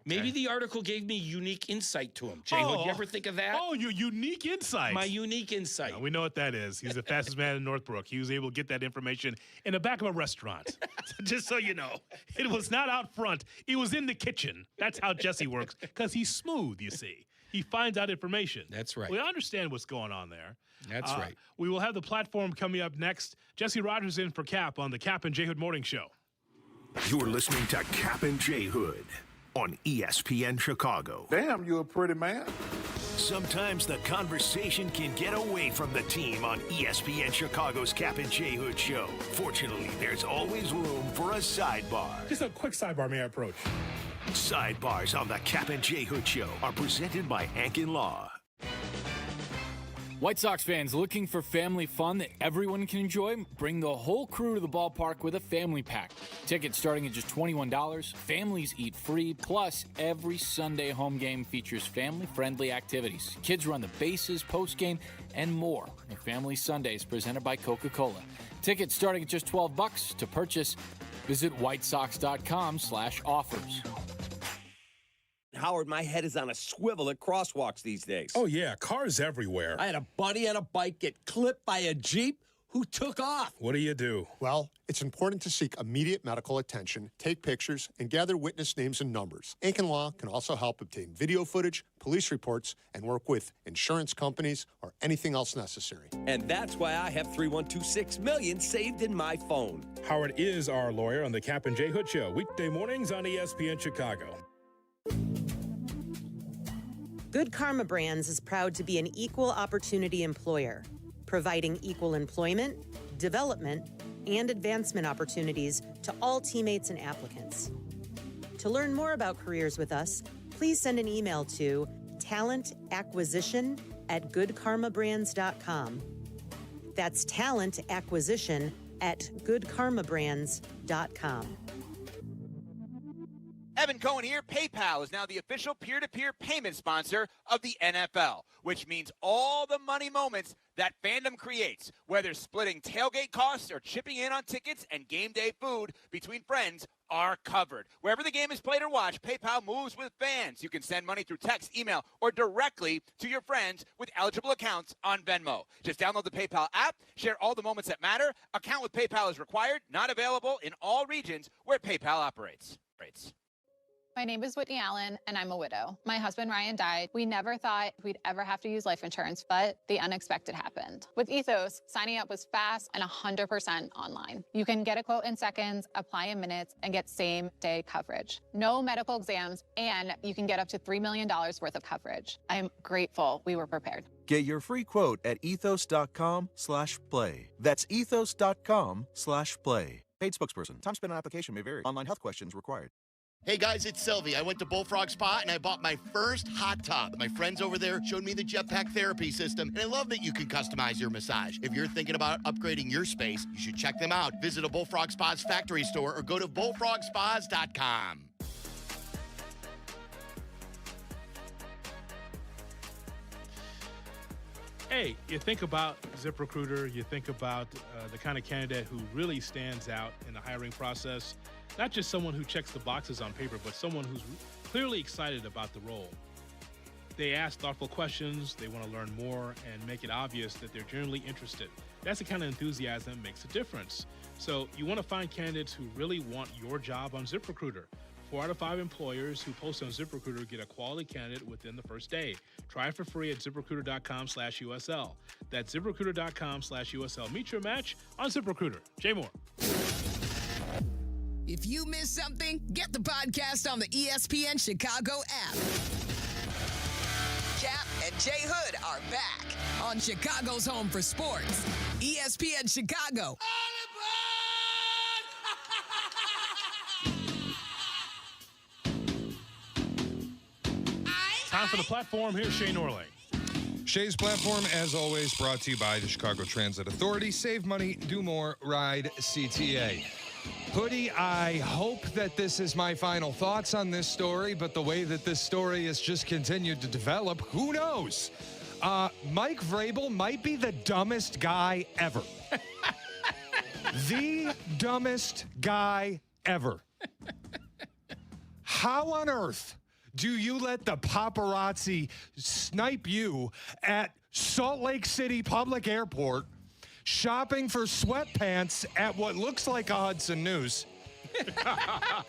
Maybe the article gave me unique insight to him. J Hood, you ever think of that? Oh, your unique insight. My unique insight. Now, we know what that is. He's the fastest man in Northbrook. He was able to get that information in the back of a restaurant. Just so you know, it was not out front. It was in the kitchen. That's how Jesse works, because he's smooth, you see. He finds out information. That's right. We understand what's going on there. That's right. We will have the platform coming up next. Jesse Rogers in for Kap on the Kap and J Hood Morning Show. You're listening to Kap and J Hood on ESPN Chicago. Damn, you're a pretty man. Sometimes the conversation can get away from the team on ESPN Chicago's Kap and J Hood show. Fortunately, there's always room for a sidebar. Just a quick sidebar, may I approach? Sidebars on the Kap and J Hood show are presented by Ankin Law. White Sox fans looking for family fun that everyone can enjoy? Bring the whole crew to the ballpark with a family pack. Tickets starting at just $21. Families eat free. Plus, every Sunday home game features family-friendly activities. Kids run the bases, postgame, and more. The Family Sundays presented by Coca-Cola. Tickets starting at just $12 to purchase. Visit whitesox.com/offers. Howard, my head is on a swivel at crosswalks these days. Oh, yeah, cars everywhere. I had a buddy on a bike get clipped by a Jeep who took off. What do you do? Well, it's important to seek immediate medical attention, take pictures, and gather witness names and numbers. Ankin Law can also help obtain video footage, police reports, and work with insurance companies or anything else necessary. And that's why I have 31226 million saved in my phone. Howard is our lawyer on the Kap and J Hood Show, weekday mornings on ESPN Chicago. Good Karma Brands is proud to be an equal opportunity employer, providing equal employment, development, and advancement opportunities to all teammates and applicants. To learn more about careers with us, please send an email to talentacquisition@goodkarmabrands.com. That's talentacquisition@goodkarmabrands.com. Evan Cohen here. PayPal is now the official peer-to-peer payment sponsor of the NFL, which means all the money moments that fandom creates, whether splitting tailgate costs or chipping in on tickets and game day food between friends, are covered. Wherever the game is played or watched, PayPal moves with fans. You can send money through text, email, or directly to your friends with eligible accounts on Venmo. Just download the PayPal app, share all the moments that matter. Account with PayPal is required, not available in all regions where PayPal operates. My name is Whitney Allen, and I'm a widow. My husband, Ryan, died. We never thought we'd ever have to use life insurance, but the unexpected happened. With Ethos, signing up was fast and 100% online. You can get a quote in seconds, apply in minutes, and get same-day coverage. No medical exams, and you can get up to $3 million worth of coverage. I'm grateful we were prepared. Get your free quote at ethos.com/play. That's ethos.com/play. Paid spokesperson. Time spent on application may vary. Online health questions required. Hey guys, it's Sylvie. I went to Bullfrog Spa and I bought my first hot tub. My friends over there showed me the Jetpack therapy system, and I love that you can customize your massage. If you're thinking about upgrading your space, you should check them out. Visit a Bullfrog Spa's factory store or go to bullfrogspas.com. Hey, you think about ZipRecruiter, you think about the kind of candidate who really stands out in the hiring process. Not just someone who checks the boxes on paper, but someone who's clearly excited about the role. They ask thoughtful questions, they want to learn more, and make it obvious that they're genuinely interested. That's the kind of enthusiasm that makes a difference. So you want to find candidates who really want your job on ZipRecruiter. 4 out of 5 employers who post on ZipRecruiter get a quality candidate within the first day. Try it for free at ZipRecruiter.com/USL. That's ZipRecruiter.com/USL. Meet your match on ZipRecruiter. Jay Moore. If you miss something, get the podcast on the ESPN Chicago app. Kap and J Hood are back on Chicago's home for sports, ESPN Chicago. Time for the platform. Here's Shay Norley. Shay's platform, as always, brought to you by the Chicago Transit Authority. Save money, do more, ride CTA. Hoodie, I hope that this is my final thoughts on this story, but the way that this story has just continued to develop, who knows? Mike Vrabel might be the dumbest guy ever. The dumbest guy ever. How on earth do you let the paparazzi snipe you at Salt Lake City Public Airport shopping for sweatpants at what looks like a Hudson News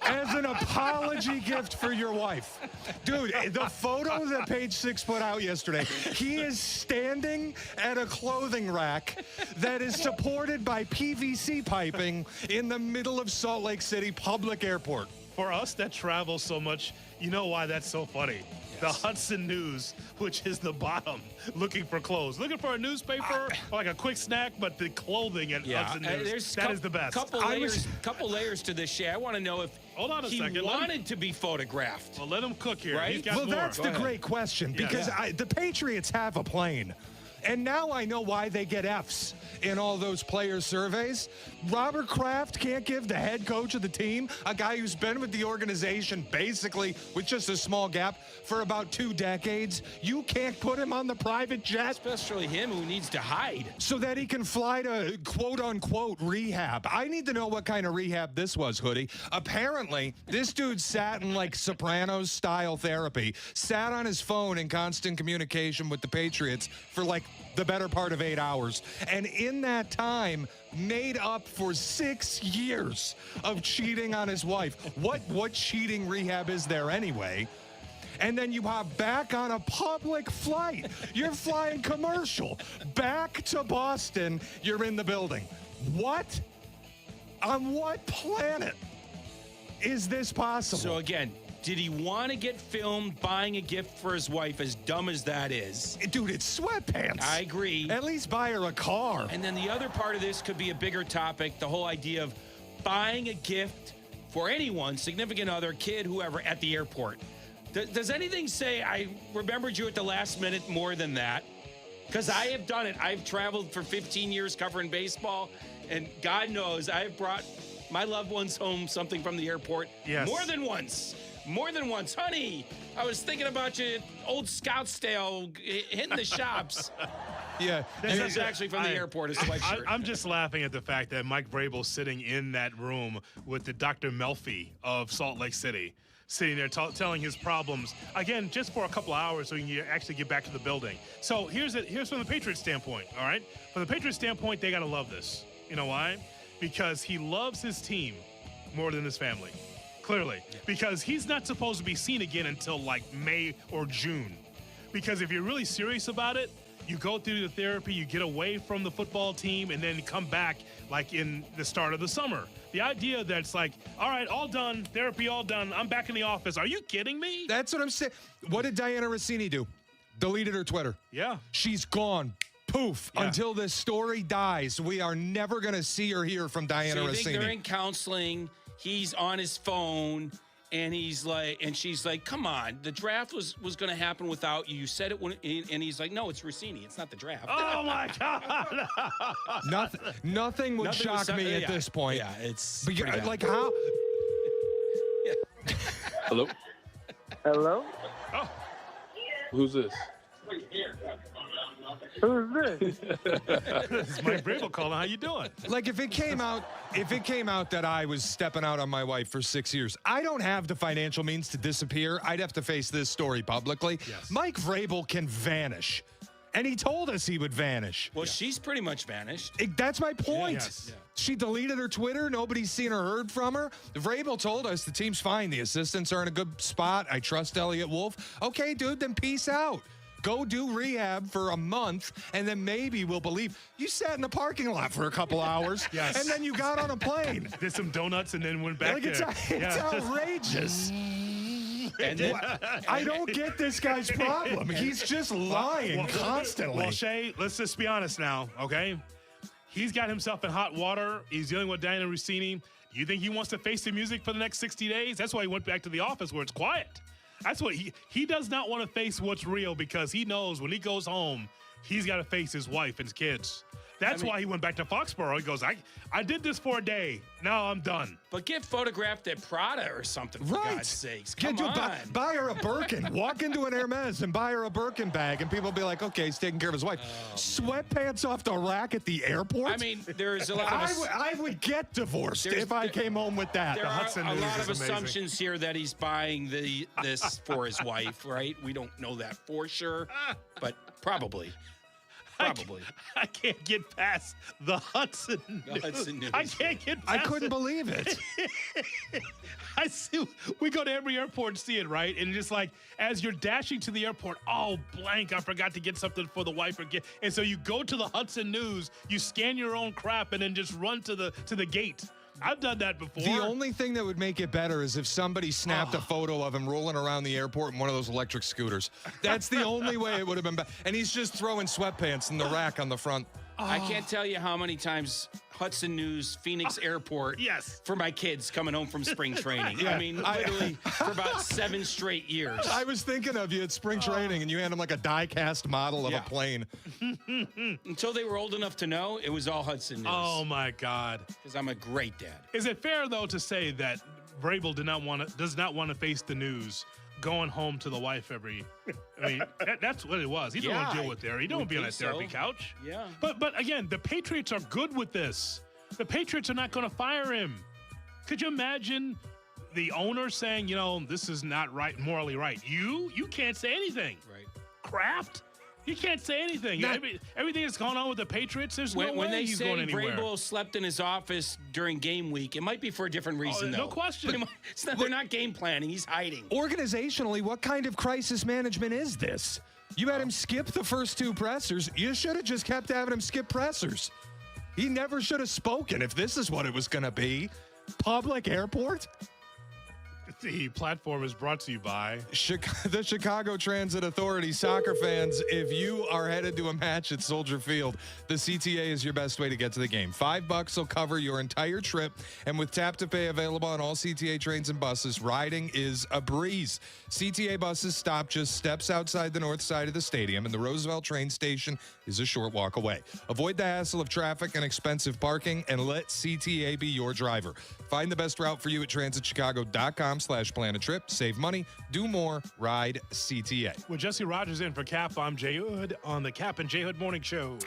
as an apology gift for your wife? Dude, the photo that Page Six put out yesterday, he is standing at a clothing rack that is supported by PVC piping in the middle of Salt Lake City Public Airport. For us that travel so much, you know why that's so funny. The Hudson News, which is the bottom, looking for clothes. Looking for a newspaper or like a quick snack, but the clothing at Hudson News, that is the best. Couple layers to this, Shay. I want to know if he wanted to be photographed. Well, let him cook here. Right? He's got Well, more. that's the great question, because the Patriots have a plane. And now I know why they get Fs in all those player surveys. Robert Kraft can't give the head coach of the team, a guy who's been with the organization basically with just a small gap for about 2 decades. You can't put him on the private jet. Especially him who needs to hide. So that he can fly to quote-unquote rehab. I need to know what kind of rehab this was, Hoodie. Apparently, this dude sat in like Sopranos-style therapy, sat on his phone in constant communication with the Patriots for like the better part of 8 hours. And in that time, made up for 6 years of cheating on his wife. What cheating rehab is there anyway? And then you hop back on a public flight. You're flying commercial. Back to Boston, you're in the building. What? On what planet is this possible? So again, did he want to get filmed buying a gift for his wife, as dumb as that is? Dude, it's sweatpants. I agree. At least buy her a car. And then the other part of this could be a bigger topic, the whole idea of buying a gift for anyone, significant other, kid, whoever, at the airport. Does anything say I remembered you at the last minute more than that? Because I have done it. I've traveled for 15 years covering baseball, and God knows I've brought my loved ones home something from the airport more than once. More than once. Honey, I was thinking about you, old Scottsdale, hitting the shops. Yeah. This is actually from the airport. It's a white shirt. I'm just laughing at the fact that Mike Vrabel's sitting in that room with the Dr. Melfi of Salt Lake City, sitting there telling his problems, again, just for a couple hours so he can actually get back to the building. So here's from the Patriots standpoint, all right? From the Patriots standpoint, they got to love this. You know why? Because he loves his team more than his family. Clearly, because he's not supposed to be seen again until like May or June. Because if you're really serious about it, you go through the therapy, you get away from the football team, and then come back like in the start of the summer. The idea that it's like, all right, all done, therapy all done, I'm back in the office. Are you kidding me? That's what I'm saying. What did Diana Rossini do? Deleted her Twitter. Yeah. She's gone. Poof. Yeah. Until this story dies. We are never going to see or hear from Diana Rossini. So you think they're in counseling, he's on his phone, and he's like, and she's like, come on, the draft was going to happen without you. You said it when, and he's like, no, it's Rossini. It's not the draft. Oh my God. Nothing would shock me at this point. Yeah, it's like how? Hello? Hello? Oh. Who's this? Who's this? This is Mike Vrabel calling. How you doing? Like if it came out that I was stepping out on my wife for 6 years, I don't have the financial means to disappear. I'd have to face this story publicly. Yes. Mike Vrabel can vanish. And he told us he would vanish. Well, she's pretty much vanished. That's my point. Yes. She deleted her Twitter. Nobody's seen or heard from her. Vrabel told us the team's fine. The assistants are in a good spot. I trust Elliott Wolf. Okay, dude, then peace out. Go do rehab for a month, and then maybe we'll believe. You sat in the parking lot for a couple hours, Yes. and then you got on a plane. Did some donuts and then went back Like there. it's outrageous. And then, I don't get this guy's problem. He's just lying constantly. Well, Shay, let's just be honest now, okay? He's got himself in hot water. He's dealing with Diana Rossini. You think he wants to face the music for the next 60 days? That's why he went back to the office where it's quiet. That's what he does not want to face what's real, because he knows when he goes home, he's got to face his wife and his kids. That's why he went back to Foxborough. He goes, I did this for a day. Now I'm done. But get photographed at Prada or something, for God's sakes. Come on. Buy her a Birkin. Walk into an Hermes and buy her a Birkin bag, and people will be like, okay, he's taking care of his wife. Sweatpants off the rack at the airport? I mean, there's a lot of... I would get divorced if I came home with that. There are a lot of assumptions here that he's buying this for his wife, right? We don't know that for sure, but probably. Probably. I can't get past the Hudson News. I can't get past I couldn't believe it. I see. We go to every airport and see it, right? And just like, as you're dashing to the airport, oh, blank, I forgot to get something for the wife. And so you go to the Hudson News, you scan your own crap, and then just run to the gate. I've done that before. The only thing that would make it better is if somebody snapped a photo of him rolling around the airport in one of those electric scooters. That's the only way it would have been better. And he's just throwing sweatpants in the rack on the front. I can't tell you how many times Hudson News, Phoenix Airport, for my kids coming home from spring training. Yeah. I mean, literally for about 7 straight years. I was thinking of you at spring training, and you had him like a die-cast model of a plane. Until they were old enough to know, it was all Hudson News. Oh, my God. Because I'm a great dad. Is it fair, though, to say that Vrabel does not want to face the news going home to the wife every... I mean, that's what it was. He don't want to deal with there. He don't want to be on a therapy couch. Yeah. But again, the Patriots are good with this. The Patriots are not going to fire him. Could you imagine the owner saying, this is not right, morally right? You can't say anything. Right. Kraft? He can't say anything. Everything that's going on with the Patriots, there's no when way he's going anywhere. When they say Vrabel slept in his office during game week, it might be for a different reason, though. No question. They're not game planning. He's hiding. Organizationally, what kind of crisis management is this? You had him skip the first 2 pressers. You should have just kept having him skip pressers. He never should have spoken if this is what it was going to be. Public airport? The platform is brought to you by the Chicago Transit Authority. Soccer fans, if you are headed to a match at Soldier Field, the CTA is your best way to get to the game. $5 will cover your entire trip, and with Tap to Pay available on all CTA trains and buses, riding is a breeze. CTA buses stop just steps outside the north side of the stadium, and the Roosevelt train station is a short walk away. Avoid the hassle of traffic and expensive parking, and let CTA be your driver. Find the best route for you at transitchicago.com/plan a trip. Save money, do more, ride CTA. With Jesse Rogers in for Kap, I'm J Hood on the Kap and J Hood Morning Show.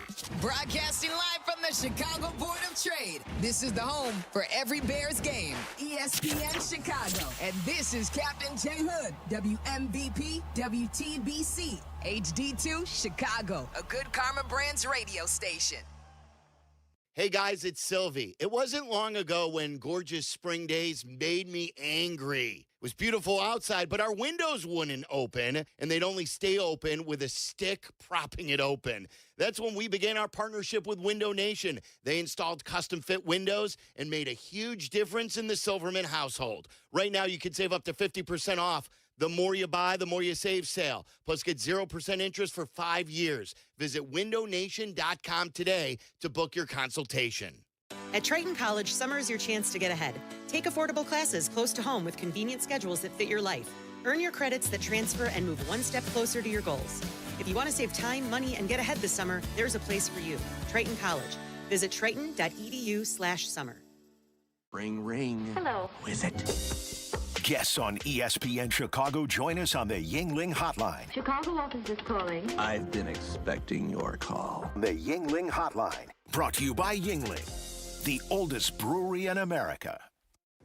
Broadcasting live from the Chicago Board of Trade. This is the home for every Bears game. ESPN Chicago. And this is Captain J Hood, WMVP, WTBC, HD2 Chicago, a good Karma Brands radio station. Hey guys, it's Silvy. It wasn't long ago when gorgeous spring days made me angry. It was beautiful outside, but our windows wouldn't open, and they'd only stay open with a stick propping it open. That's when we began our partnership with Window Nation. They installed custom-fit windows and made a huge difference in the Silverman household. Right now, you can save up to 50% off. The more you buy, the more you save sale. Plus, get 0% interest for 5 years. Visit windownation.com today to book your consultation. At Triton College, summer is your chance to get ahead. Take affordable classes close to home with convenient schedules that fit your life. Earn your credits that transfer and move one step closer to your goals. If you want to save time, money, and get ahead this summer, there's a place for you. Triton College. Visit triton.edu/summer. Ring, ring. Hello. Who is it? Guests on ESPN Chicago join us on the Yingling Hotline. Chicago office is calling. I've been expecting your call. The Yingling Hotline, brought to you by Yingling, the oldest brewery in America.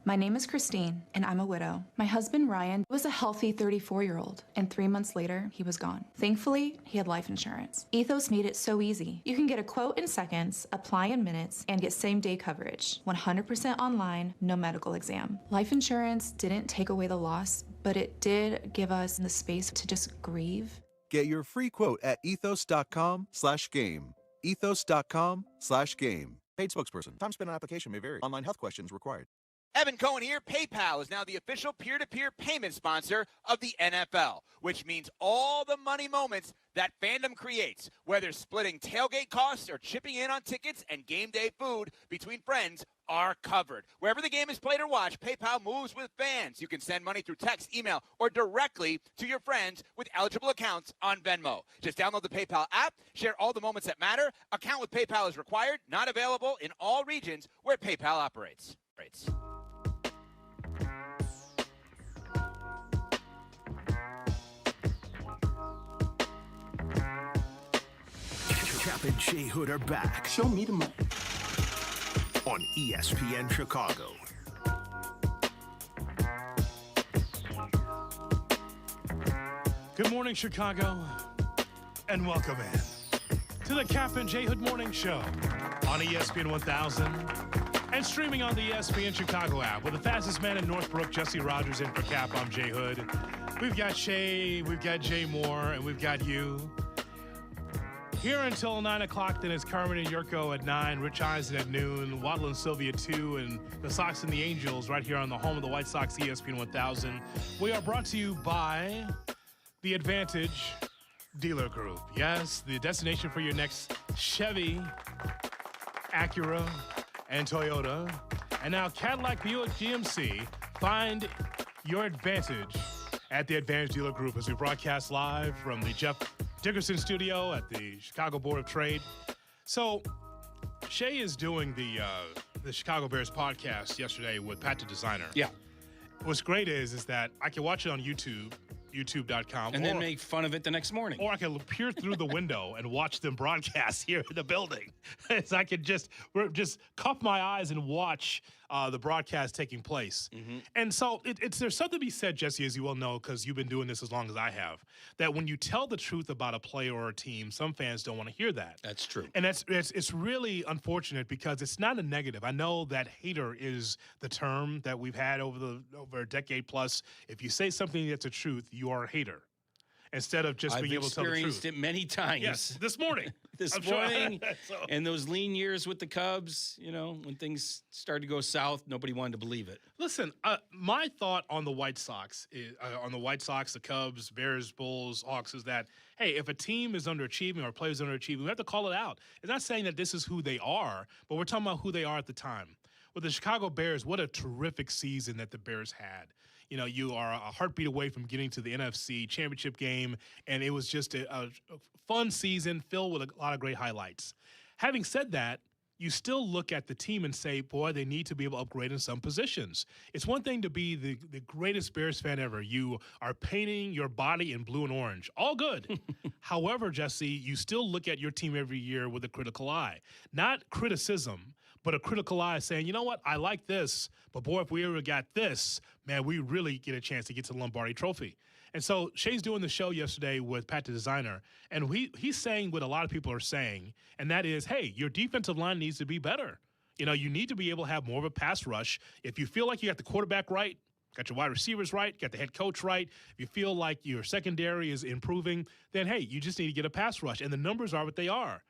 My name is Christine, and I'm a widow. My husband, Ryan, was a healthy 34-year-old, and 3 months later, he was gone. Thankfully, he had life insurance. Ethos made it so easy. You can get a quote in seconds, apply in minutes, and get same-day coverage. 100% online, no medical exam. Life insurance didn't take away the loss, but it did give us the space to just grieve. Get your free quote at ethos.com/game. Ethos.com/game. Paid spokesperson. Time spent on application may vary. Online health questions required. Evan Cohen here. PayPal is now the official peer-to-peer payment sponsor of the NFL, which means all the money moments that fandom creates, whether splitting tailgate costs or chipping in on tickets and game day food between friends, are covered. Wherever the game is played or watched, PayPal moves with fans. You can send money through text, email, or directly to your friends with eligible accounts on Venmo. Just download the PayPal app, share all the moments that matter. Account with PayPal is required, not available in all regions where PayPal operates. Kap and J Hood are back. Show me the money. On ESPN Chicago. Good morning, Chicago, and welcome in to the Kap and J Hood Morning Show on ESPN 1000 and streaming on the ESPN Chicago app with the fastest man in Northbrook, Jesse Rogers, in for Kap. I'm J Hood. We've got Shay, we've got Jay Moore, and we've got you. Here until 9 o'clock, then it's Carmen and Jurko at 9, Rich Eisen at noon, Waddle Silvy at 2, and the Sox and the Angels right here on the home of the White Sox, ESPN 1000. We are brought to you by the Advantage Dealer Group. Yes, the destination for your next Chevy, Acura, and Toyota. And now Cadillac, Buick, GMC. Find your advantage at the Advantage Dealer Group as we broadcast live from the Jeff Dickerson Studio at the Chicago Board of Trade. So Shay is doing the Chicago Bears podcast yesterday with Pat the Designer. Yeah. What's great is that I can watch it on YouTube, youtube.com. And then make fun of it the next morning. Or I can peer through the window and watch them broadcast here in the building. So I could just cup my eyes and watch the broadcast taking place. Mm-hmm. And so there's something to be said, Jesse, as you well know, because you've been doing this as long as I have, that when you tell the truth about a player or a team, some fans don't want to hear that. That's true. And it's really unfortunate because it's not a negative. I know that hater is the term that we've had over a decade plus. If you say something that's a truth, you are a hater. Instead of just being able to tell the truth. I've experienced it many times. Yes, this morning. This morning. And those lean years with the Cubs, when things started to go south, nobody wanted to believe it. Listen, my thought on the White Sox, the Cubs, Bears, Bulls, Hawks, is that, hey, if a team is underachieving or players underachieving, we have to call it out. It's not saying that this is who they are, but we're talking about who they are at the time. With the Chicago Bears, what a terrific season that the Bears had. You are a heartbeat away from getting to the NFC Championship game, and it was just a fun season filled with a lot of great highlights. Having said that, you still look at the team and say, boy, they need to be able to upgrade in some positions. It's one thing to be the greatest Bears fan ever. You are painting your body in blue and orange. All good. However, Jesse, you still look at your team every year with a critical eye. Not criticism, but a critical eye saying, you know what, I like this, but boy, if we ever got this, man, we really get a chance to get to the Lombardi Trophy. And so Shay's doing the show yesterday with Pat the Designer, and he's saying what a lot of people are saying, and that is, hey, your defensive line needs to be better. You need to be able to have more of a pass rush. If you feel like you got the quarterback right, got your wide receivers right, got the head coach right, if you feel like your secondary is improving, then, hey, you just need to get a pass rush, and the numbers are what they are.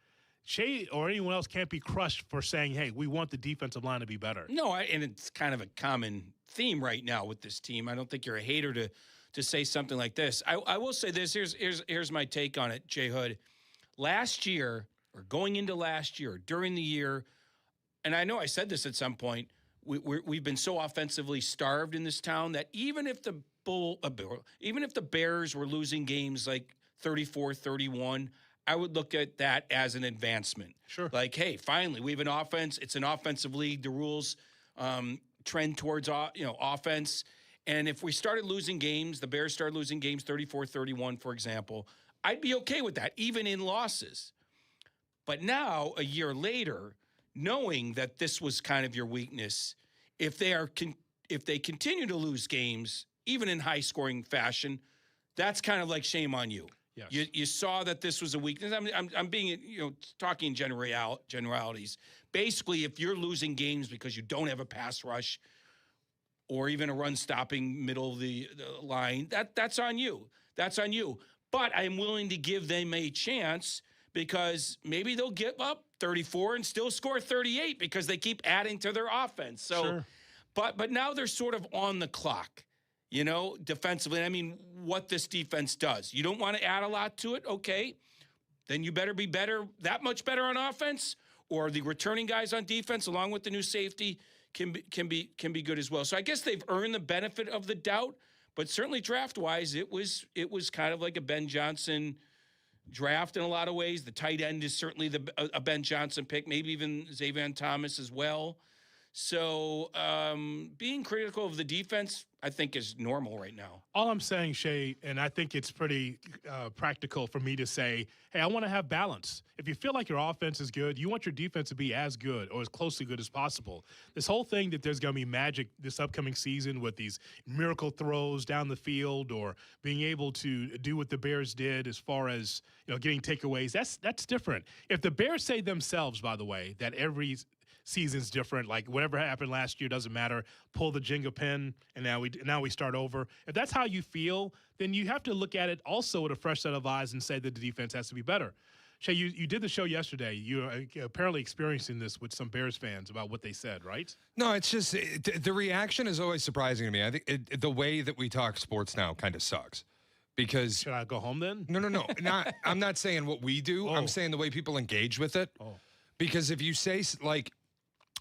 Shay or anyone else can't be crushed for saying, hey, we want the defensive line to be better. No, and it's kind of a common theme right now with this team. I don't think you're a hater to say something like this. I will say this. Here's my take on it, J Hood. Last year, or going into last year, during the year, and I know I said this at some point, we've been so offensively starved in this town that even if the Bears were losing games like 34-31, I would look at that as an advancement. Sure. Like, hey, finally, we have an offense. It's an offensive league. The rules trend towards offense. And if we started losing games, the Bears started losing games 34-31, for example, I'd be okay with that, even in losses. But now, a year later, knowing that this was kind of your weakness, if they continue to lose games, even in high-scoring fashion, that's kind of like shame on you. Yes. You saw that this was a weakness. I'm being, talking generalities. Basically, if you're losing games because you don't have a pass rush or even a run stopping middle of the line, that's on you. That's on you. But I'm willing to give them a chance because maybe they'll give up 34 and still score 38 because they keep adding to their offense. So sure. But now they're sort of on the clock, defensively. I mean, what this defense does. You don't want to add a lot to it, okay? Then you better be that much better on offense, or the returning guys on defense, along with the new safety, can be good as well. So I guess they've earned the benefit of the doubt, but certainly draft-wise, it was kind of like a Ben Johnson draft in a lot of ways. The tight end is certainly a Ben Johnson pick, maybe even Xavier Thomas as well. So being critical of the defense, I think, is normal right now. All I'm saying, Shay, and I think it's pretty practical for me to say, hey, I want to have balance. If you feel like your offense is good, you want your defense to be as good or as close to good as possible. This whole thing that there's going to be magic this upcoming season with these miracle throws down the field or being able to do what the Bears did as far as getting takeaways, that's different. If the Bears say themselves, by the way, that every season's different, like whatever happened last year doesn't matter, pull the Jenga pin, and now we start over. If that's how you feel, then you have to look at it also with a fresh set of eyes and say that the defense has to be better. Shay, you did the show yesterday. You're apparently experiencing this with some Bears fans about what they said, right? No, it's just the reaction is always surprising to me. I think the way that we talk sports now kind of sucks. Because should I go home then? No. I'm not saying what we do. I'm saying the way people engage with it. Because if you say, like,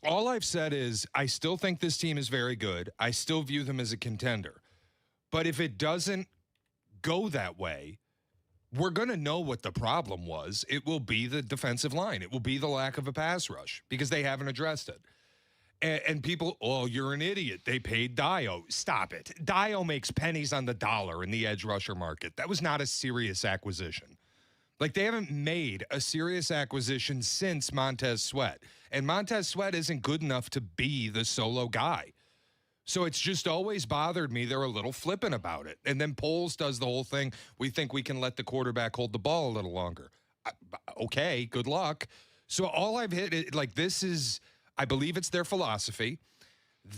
all I've said is I still think this team is very good. I still view them as a contender. But if it doesn't go that way, we're going to know what the problem was. It will be the defensive line. It will be the lack of a pass rush because they haven't addressed it. And people, you're an idiot. They paid Dio. Stop it. Dio makes pennies on the dollar in the edge rusher market. That was not a serious acquisition. Like, they haven't made a serious acquisition since Montez Sweat. And Montez Sweat isn't good enough to be the solo guy. So it's just always bothered me. They're a little flippant about it. And then Poles does the whole thing. We think we can let the quarterback hold the ball a little longer. Okay, good luck. So all I've hit, this is, I believe it's their philosophy.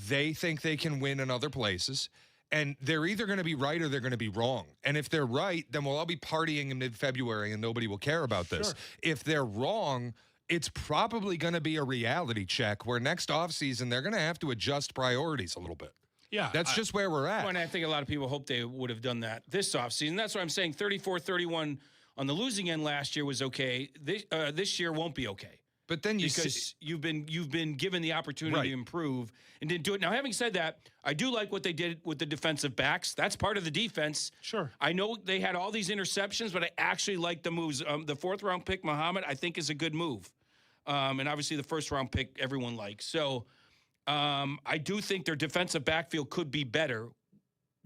They think they can win in other places. And they're either going to be right or they're going to be wrong. And if they're right, then we'll all be partying in mid-February and nobody will care about this. Sure. If they're wrong, it's probably going to be a reality check where next offseason they're going to have to adjust priorities a little bit. Yeah. That's just where we're at. And I think a lot of people hope they would have done that this offseason. That's why I'm saying 34-31 on the losing end last year was okay. This year won't be okay. But then you've been given the opportunity to improve and didn't do it. Now, having said that, I do like what they did with the defensive backs. That's part of the defense. Sure. I know they had all these interceptions, but I actually like the moves. The fourth-round pick, Muhammad, I think is a good move. And obviously the first-round pick, everyone likes. So I do think their defensive backfield could be better.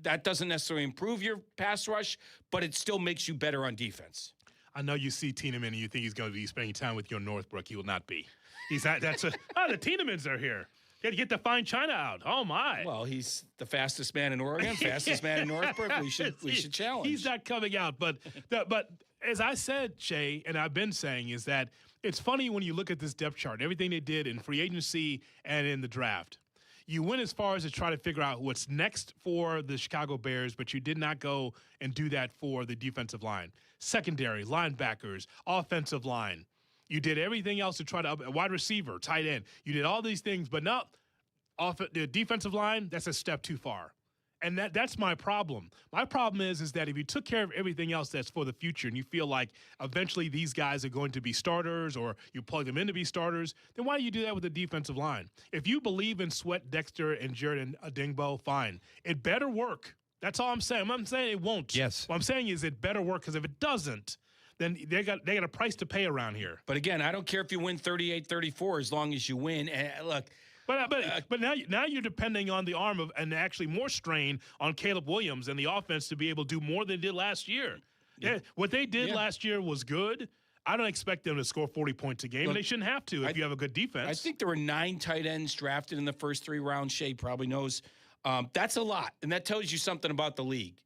That doesn't necessarily improve your pass rush, but it still makes you better on defense. I know you see Tiedemann and you think he's going to be spending time with you in Northbrook. He will not be. The Tiedemans are here. Got to get the fine china out. Oh, my. Well, he's the fastest man in Oregon, fastest man in Northbrook. We should challenge. He's not coming out. But as I said, Shay, and I've been saying, is that it's funny when you look at this depth chart, everything they did in free agency and in the draft. You went as far as to try to figure out what's next for the Chicago Bears, but you did not go and do that for the defensive line. Secondary, linebackers, offensive line. You did everything else to try to wide receiver, tight end. You did all these things, but no, the defensive line, that's a step too far. And that's my problem. My problem is that if you took care of everything else that's for the future and you feel like eventually these guys are going to be starters or you plug them in to be starters, then why do you do that with the defensive line? If you believe in Sweat, Dexter, and Jared Adingbo, fine. It better work. That's all I'm saying. I'm not saying it won't. Yes. What I'm saying is it better work, because if it doesn't, then they got a price to pay around here. But again, I don't care if you win 38-34 as long as you win. And look. But now you're depending on the arm of, and actually more strain on Caleb Williams and the offense to be able to do more than they did last year. Yeah. What they did last year was good. I don't expect them to score 40 points a game, and they shouldn't have to if you have a good defense. I think there were 9 tight ends drafted in the first 3 rounds. Shay probably knows. That's a lot, and that tells you something about the league.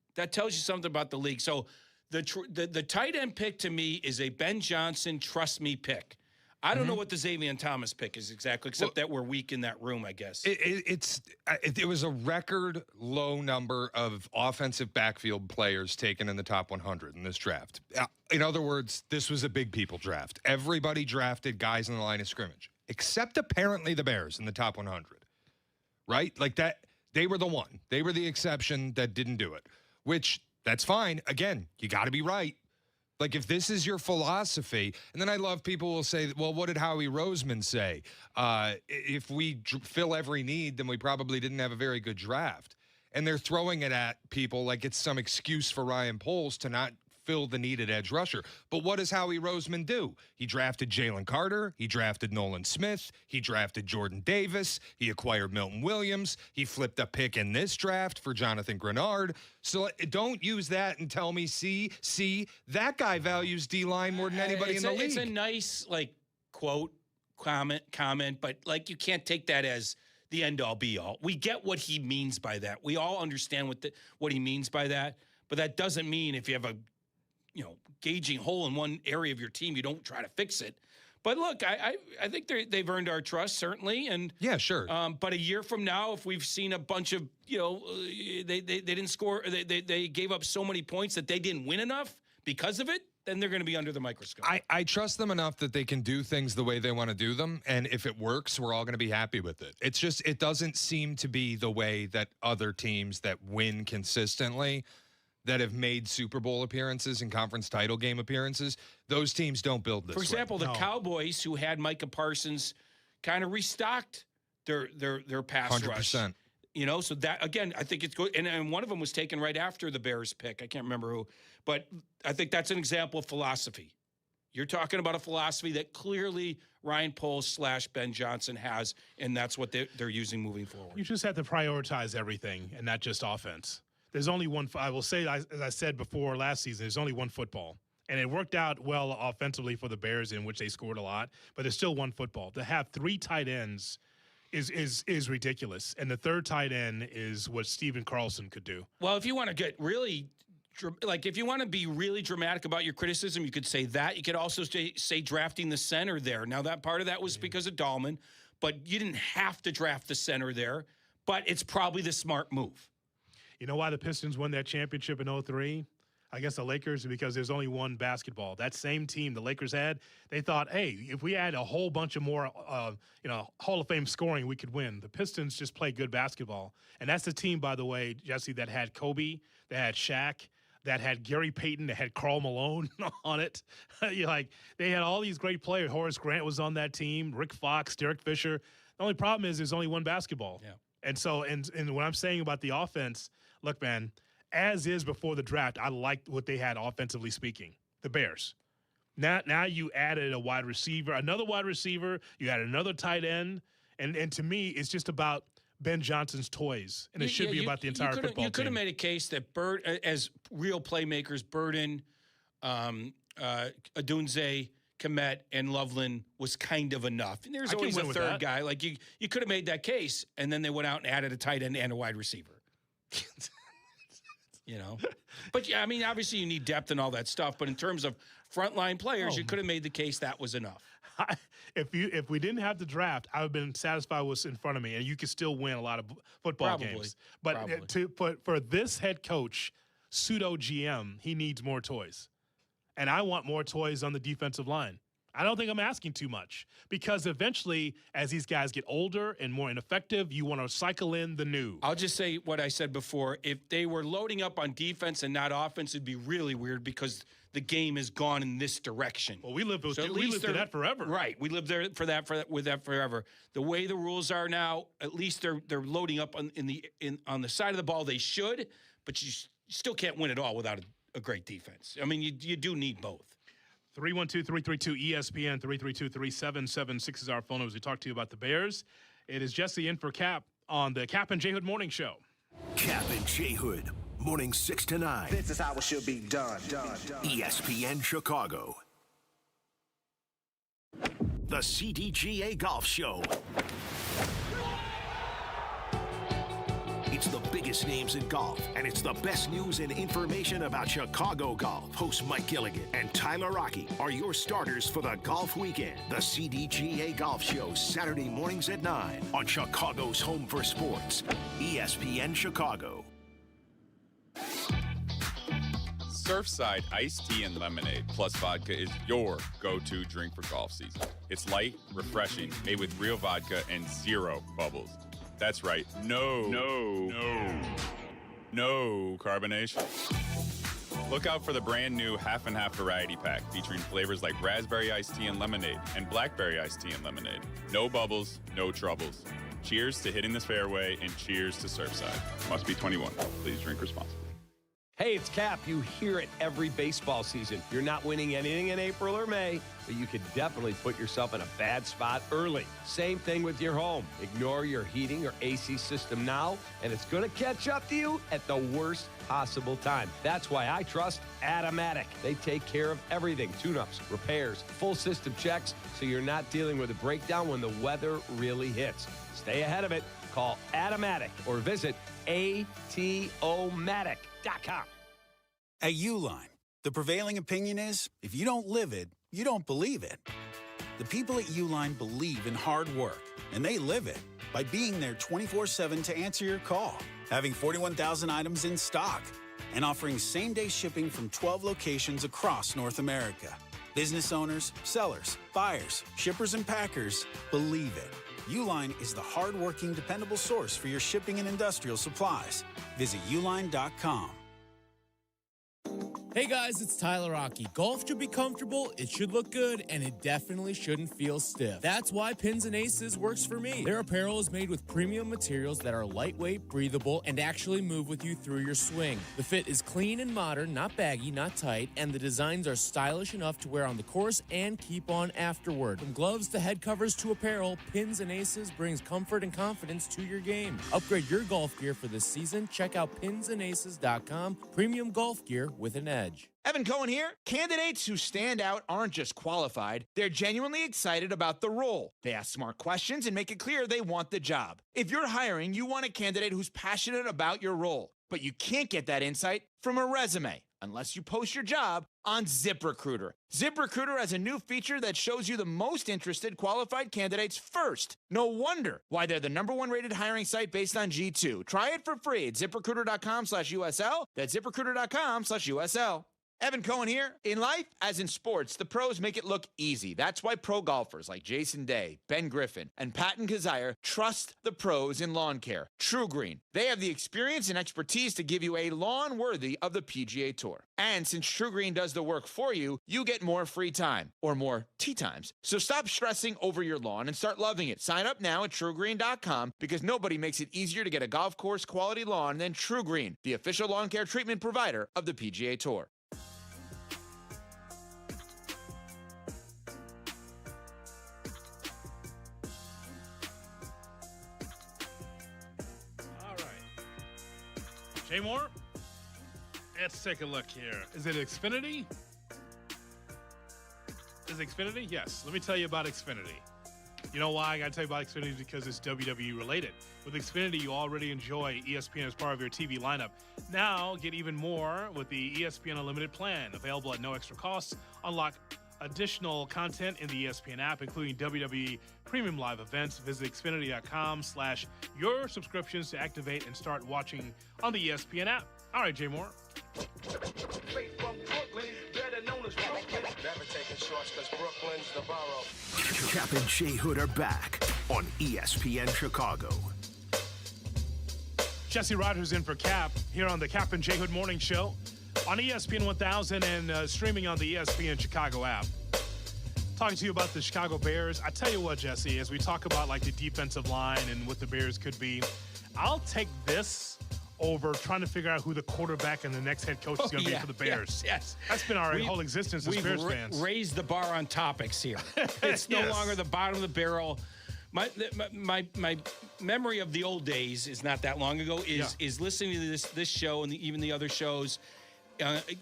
So the tight end pick to me is a Ben Johnson trust me pick. I don't know what the Xavier Thomas pick is exactly, except that we're weak in that room, I guess. It was a record low number of offensive backfield players taken in the top 100 in this draft. In other words, this was a big people draft. Everybody drafted guys in the line of scrimmage, except apparently the Bears in the top 100. right? Like that, they were the one. They were the exception that didn't do it, which that's fine. Again, you got to be right. Like, if this is your philosophy, and then I love people will say, well, what did Howie Roseman say? If we fill every need, then we probably didn't have a very good draft. And they're throwing it at people like it's some excuse for Ryan Poles to not fill the need at edge rusher. But what does Howie Roseman do? He drafted Jalen Carter. He drafted Nolan Smith. He drafted Jordan Davis. He acquired Milton Williams. He flipped a pick in this draft for Jonathan Grenard. So don't use that and tell me, see, that guy values D-line more than anybody in the league. It's a nice, like, quote, comment, but, like, you can't take that as the end-all, be-all. We get what he means by that. We all understand what he means by that, but that doesn't mean if you have a gauging hole in one area of your team, you don't try to fix it. But look, I think they've earned our trust, certainly. And yeah, sure. But a year from now, if we've seen a bunch of, they didn't score, they gave up so many points that they didn't win enough because of it, then they're going to be under the microscope. I trust them enough that they can do things the way they want to do them. And if it works, we're all going to be happy with it. It's just, it doesn't seem to be the way that other teams that win consistently, that have made Super Bowl appearances and conference title game appearances, those teams don't build this. For example, the Cowboys, who had Micah Parsons, kind of restocked their pass 100%. rush. So that, again, I think it's good. And one of them was taken right after the Bears pick. I can't remember who. But I think that's an example of philosophy. You're talking about a philosophy that clearly Ryan Poles / Ben Johnson has, and that's what they're using moving forward. You just have to prioritize everything and not just offense. There's only one. I will say, as I said before last season, there's only one football. And it worked out well offensively for the Bears, in which they scored a lot. But there's still one football. To have three tight ends is ridiculous. And the third tight end is what Steven Carlson could do. Well, if you want to get really, if you want to be really dramatic about your criticism, you could say that. You could also say drafting the center there. Now, that part of that was because of Dahlman. But you didn't have to draft the center there. But it's probably the smart move. You know why the Pistons won that championship in 2003 against the Lakers? Because there's only one basketball. That same team the Lakers had, they thought, hey, if we had a whole bunch of more, Hall of Fame scoring, we could win. The Pistons just play good basketball. And that's the team, by the way, Jesse, that had Kobe, that had Shaq, that had Gary Payton, that had Karl Malone on it. They had all these great players. Horace Grant was on that team, Rick Fox, Derek Fisher. The only problem is there's only one basketball. Yeah. And so, and what I'm saying about the offense, look, man, as is before the draft, I liked what they had offensively speaking, the Bears. Now you added a wide receiver, another wide receiver, you added another tight end, and to me, it's just about Ben Johnson's toys, and it should be about the entire football team. You could have made a case that as real playmakers, Burden, Adunze, Kmet, and Loveland was kind of enough. And there's always a third guy. Like you could have made that case, and then they went out and added a tight end and a wide receiver. But yeah, I mean, obviously you need depth and all that stuff. But in terms of frontline players, you could have made the case that was enough. If we didn't have the draft, I would have been satisfied with what's in front of me, and you could still win a lot of football games. But for this head coach, pseudo GM, he needs more toys. And I want more toys on the defensive line. I don't think I'm asking too much, because eventually, as these guys get older and more ineffective, you want to cycle in the new. I'll just say what I said before. If they were loading up on defense and not offense, it'd be really weird, because the game has gone in this direction. Well, we lived with that forever. Right. We lived there with that forever. The way the rules are now, at least they're loading up on the side of the ball they should, but you still can't win it all without a great defense. I mean, you do need both. 312-332-ESPN, 332-3776 is our phone number as we talk to you about the Bears. It is Jesse in for Kap on the Kap and J Hood Morning Show. Kap and J Hood, morning 6 to 9. This is how it should be done. ESPN Chicago. The CDGA Golf Show. It's the biggest names in golf, and it's the best news and information about Chicago golf. Host Mike Gilligan and Tyler Rocky are your starters for the golf weekend. The CDGA Golf Show, Saturday mornings at 9 on Chicago's home for sports, ESPN Chicago. Surfside iced tea and lemonade plus vodka is your go-to drink for golf season. It's light, refreshing, made with real vodka and zero bubbles. That's right. No carbonation. Look out for the brand new half and half variety pack featuring flavors like raspberry iced tea and lemonade and blackberry iced tea and lemonade. No bubbles, no troubles. Cheers to hitting this fairway and cheers to Surfside. Must be 21. Please drink responsibly. Hey, it's Kap. You hear it every baseball season. You're not winning anything in April or May, but you could definitely put yourself in a bad spot early. Same thing with your home. Ignore your heating or AC system now, and it's going to catch up to you at the worst possible time. That's why I trust Automatic. They take care of everything. Tune-ups, repairs, full system checks, so you're not dealing with a breakdown when the weather really hits. Stay ahead of it. Call Automatic or visit atomatic.com. At Uline, the prevailing opinion is, if you don't live it, you don't believe it. The people at Uline believe in hard work, and they live it by being there 24/7 to answer your call, having 41,000 items in stock, and offering same-day shipping from 12 locations across North America. Business owners, sellers, buyers, shippers, and packers believe it. Uline is the hard-working, dependable source for your shipping and industrial supplies. Visit uline.com. Hey guys, it's Tyler Rocky. Golf should be comfortable, it should look good, and it definitely shouldn't feel stiff. That's why Pins and Aces works for me. Their apparel is made with premium materials that are lightweight, breathable, and actually move with you through your swing. The fit is clean and modern, not baggy, not tight, and the designs are stylish enough to wear on the course and keep on afterward. From gloves to head covers to apparel, Pins and Aces brings comfort and confidence to your game. Upgrade your golf gear for this season. Check out pinsandaces.com. Premium golf gear with an edge. Evan Cohen here. Candidates who stand out aren't just qualified, they're genuinely excited about the role. They ask smart questions and make it clear they want the job. If you're hiring, you want a candidate who's passionate about your role, but you can't get that insight from a resume unless you post your job on ZipRecruiter. ZipRecruiter has a new feature that shows you the most interested qualified candidates first. No wonder why they're the #1 rated hiring site based on G2. Try it for free at ZipRecruiter.com/USL. That's ZipRecruiter.com/USL. Evan Cohen here. In life, as in sports, the pros make it look easy. That's why pro golfers like Jason Day, Ben Griffin, and Patton Kazire trust the pros in lawn care. True Green. They have the experience and expertise to give you a lawn worthy of the PGA Tour. And since True Green does the work for you, you get more free time, or more tee times. So stop stressing over your lawn and start loving it. Sign up now at TrueGreen.com because nobody makes it easier to get a golf course quality lawn than True Green, the official lawn care treatment provider of the PGA Tour. Jay Moore? Let's take a look here. Is it Xfinity? Is it Xfinity? Yes. Let me tell you about Xfinity. You know why I got to tell you about Xfinity? Because it's WWE related. With Xfinity, you already enjoy ESPN as part of your TV lineup. Now, get even more with the ESPN Unlimited plan. Available at no extra cost. Unlock additional content in the ESPN app, including WWE Premium Live events. Visit Xfinity.com/your subscriptions to activate and start watching on the ESPN app. All right, Jay Moore. Kap and J Hood are back on ESPN Chicago. Jesse Rogers in for Kap here on the Kap and J Hood Morning Show on ESPN 1000 and streaming on the ESPN Chicago app. Talking to you about the Chicago Bears. I tell you what, Jesse, as we talk about like the defensive line and what the Bears could be, I'll take this over trying to figure out who the quarterback and the next head coach is going to be for the Bears. Yes. That's been our whole existence as Bears fans. We've raised the bar on topics here. It's no longer the bottom of the barrel. My memory of the old days is not that long ago. Is listening to this show and even the other shows.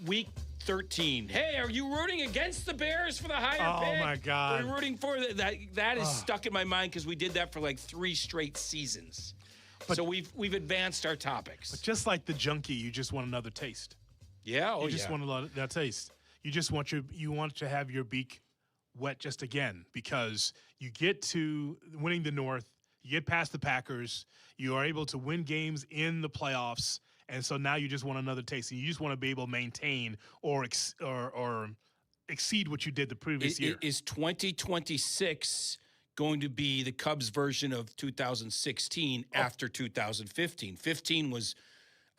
Week 13. Hey, are you rooting against the Bears for the higher pick? Oh my God! We're rooting for that is stuck in my mind because we did that for like 3 straight seasons. But, so we've advanced our topics. But just like the junkie, you just want another taste. Yeah, you just want that taste. You just want to have your beak wet just again because you get to winning the North, you get past the Packers, you are able to win games in the playoffs, and so now you just want another taste, and you just want to be able to maintain or exceed what you did the previous year. Is 2026 going to be the Cubs version of 2016 after 2015. 15 was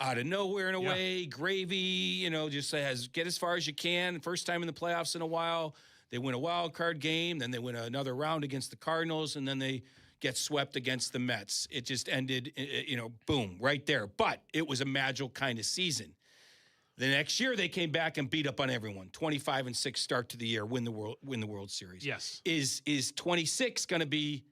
out of nowhere in a way, gravy, just get as far as you can. First time in the playoffs in a while. They win a wild card game, then they win another round against the Cardinals, and then they get swept against the Mets. It just ended, boom, right there. But it was a magical kind of season. The next year, they came back and beat up on everyone. 25-6 start to the year, win the World Series. Yes. Is 26 going to be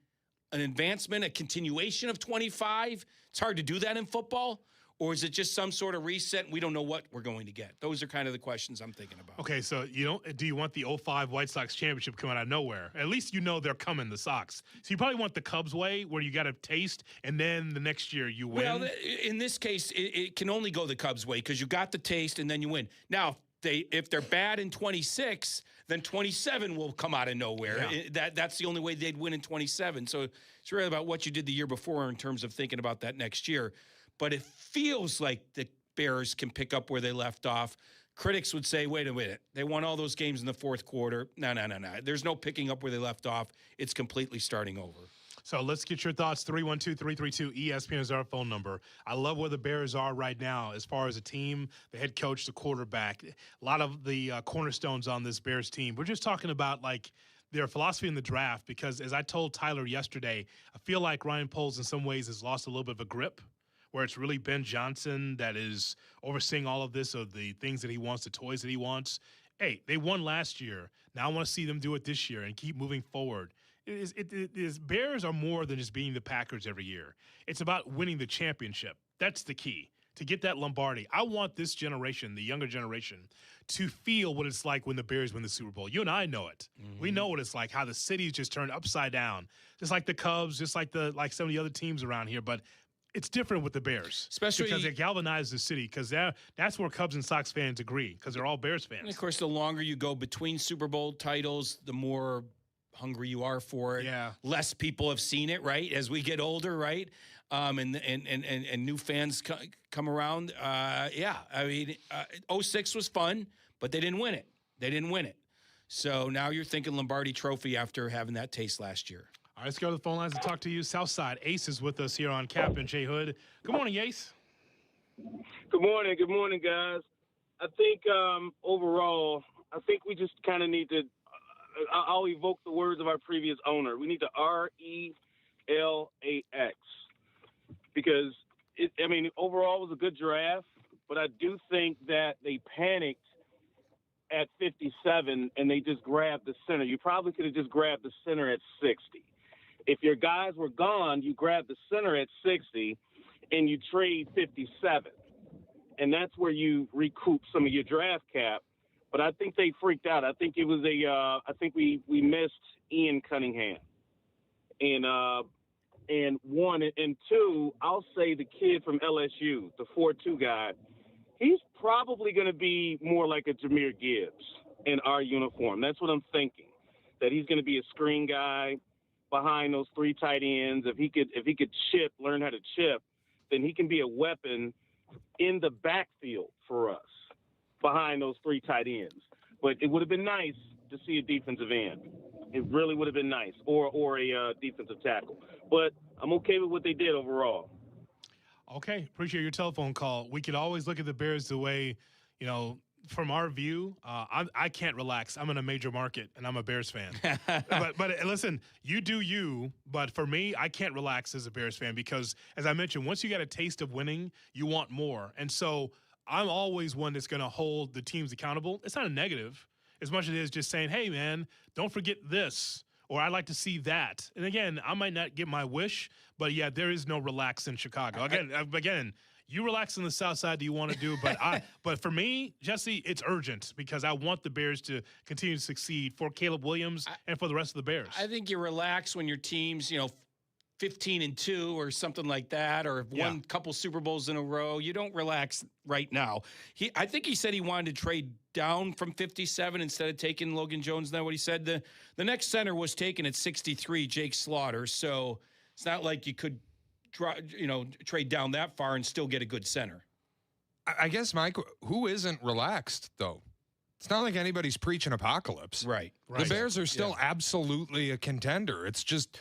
an advancement, a continuation of 25? It's hard to do that in football. Or is it just some sort of reset and we don't know what we're going to get? Those are kind of the questions I'm thinking about. Okay, so do you want the 05 White Sox championship coming out of nowhere? At least they're coming, the Sox. So you probably want the Cubs way, where you got a taste, and then the next year you win? Well, in this case, it can only go the Cubs way because you got the taste and then you win. Now, if they're bad in 26, then 27 will come out of nowhere. Yeah. That's the only way they'd win in 27. So it's really about what you did the year before in terms of thinking about that next year. But it feels like the Bears can pick up where they left off. Critics would say, wait a minute, they won all those games in the fourth quarter. No. There's no picking up where they left off. It's completely starting over. So let's get your thoughts. 312-332-ESPN is our phone number. I love where the Bears are right now as far as a team, the head coach, the quarterback. A lot of the cornerstones on this Bears team. We're just talking about, their philosophy in the draft because, as I told Tyler yesterday, I feel like Ryan Poles in some ways has lost a little bit of a grip, where it's really Ben Johnson that is overseeing all of this, of the things that he wants, the toys that he wants. Hey, they won last year. Now I want to see them do it this year and keep moving forward. Bears are more than just being the Packers every year. It's about winning the championship. That's the key. To get that Lombardi, I want this generation, the younger generation, to feel what it's like when the Bears win the Super Bowl. You and I know it. Mm-hmm. We know what it's like, how the city's just turned upside down, just like the Cubs, just like some of the other teams around here. But it's different with the Bears, especially because they galvanize the city. Because that's where Cubs and Sox fans agree, because they're all Bears fans. And of course, the longer you go between Super Bowl titles, the more hungry you are for it. Yeah. Less people have seen it, right? As we get older, right? And new fans come around. I mean, 06 was fun, but they didn't win it. So now you're thinking Lombardi Trophy after having that taste last year. All right, let's go to the phone lines and talk to you. Southside Ace is with us here on Kap J Hood. Good morning, Ace. Good morning, guys. I think overall, we just kind of need to. I'll evoke the words of our previous owner. We need to RELAX because overall it was a good draft, but I do think that they panicked at 57 and they just grabbed the center. You probably could have just grabbed the center at 60. If your guys were gone, you grab the center at 60 and you trade 57. And that's where you recoup some of your draft cap. But I think they freaked out. I think it was I think we missed Ian Cunningham. And one, and two, I'll say the kid from LSU, the 4-2 guy, he's probably going to be more like a Jahmyr Gibbs in our uniform. That's what I'm thinking, that he's going to be a screen guy behind those three tight ends. If he could learn how to chip, then he can be a weapon in the backfield for us behind those three tight ends. But it would have been nice to see a defensive end. It really would have been nice, or a defensive tackle. But I'm okay with what they did overall. Okay, appreciate your telephone call. We could always look at the Bears the way, from our view, I can't relax. I'm in a major market, and I'm a Bears fan. but listen, you do you. But for me, I can't relax as a Bears fan because, as I mentioned, once you get a taste of winning, you want more. And so I'm always one that's going to hold the teams accountable. It's not a negative as much as it is just saying, hey, man, don't forget this, or I'd like to see that. And, again, I might not get my wish, but, yeah, there is no relax in Chicago. Again, you relax on the South Side, do you want to do? But for me, Jesse, it's urgent because I want the Bears to continue to succeed for Caleb Williams and for the rest of the Bears. I think you relax when your team's, 15-2 or something like that, or won a couple Super Bowls in a row. You don't relax right now. I think he said he wanted to trade down from 57 instead of taking Logan Jones. Isn't that what he said? The next center was taken at 63, Jake Slaughter. So it's not like you could trade down that far and still get a good center. I guess, Mike, who isn't relaxed, though? It's not like anybody's preaching apocalypse. Right. The Bears are still absolutely a contender. It's just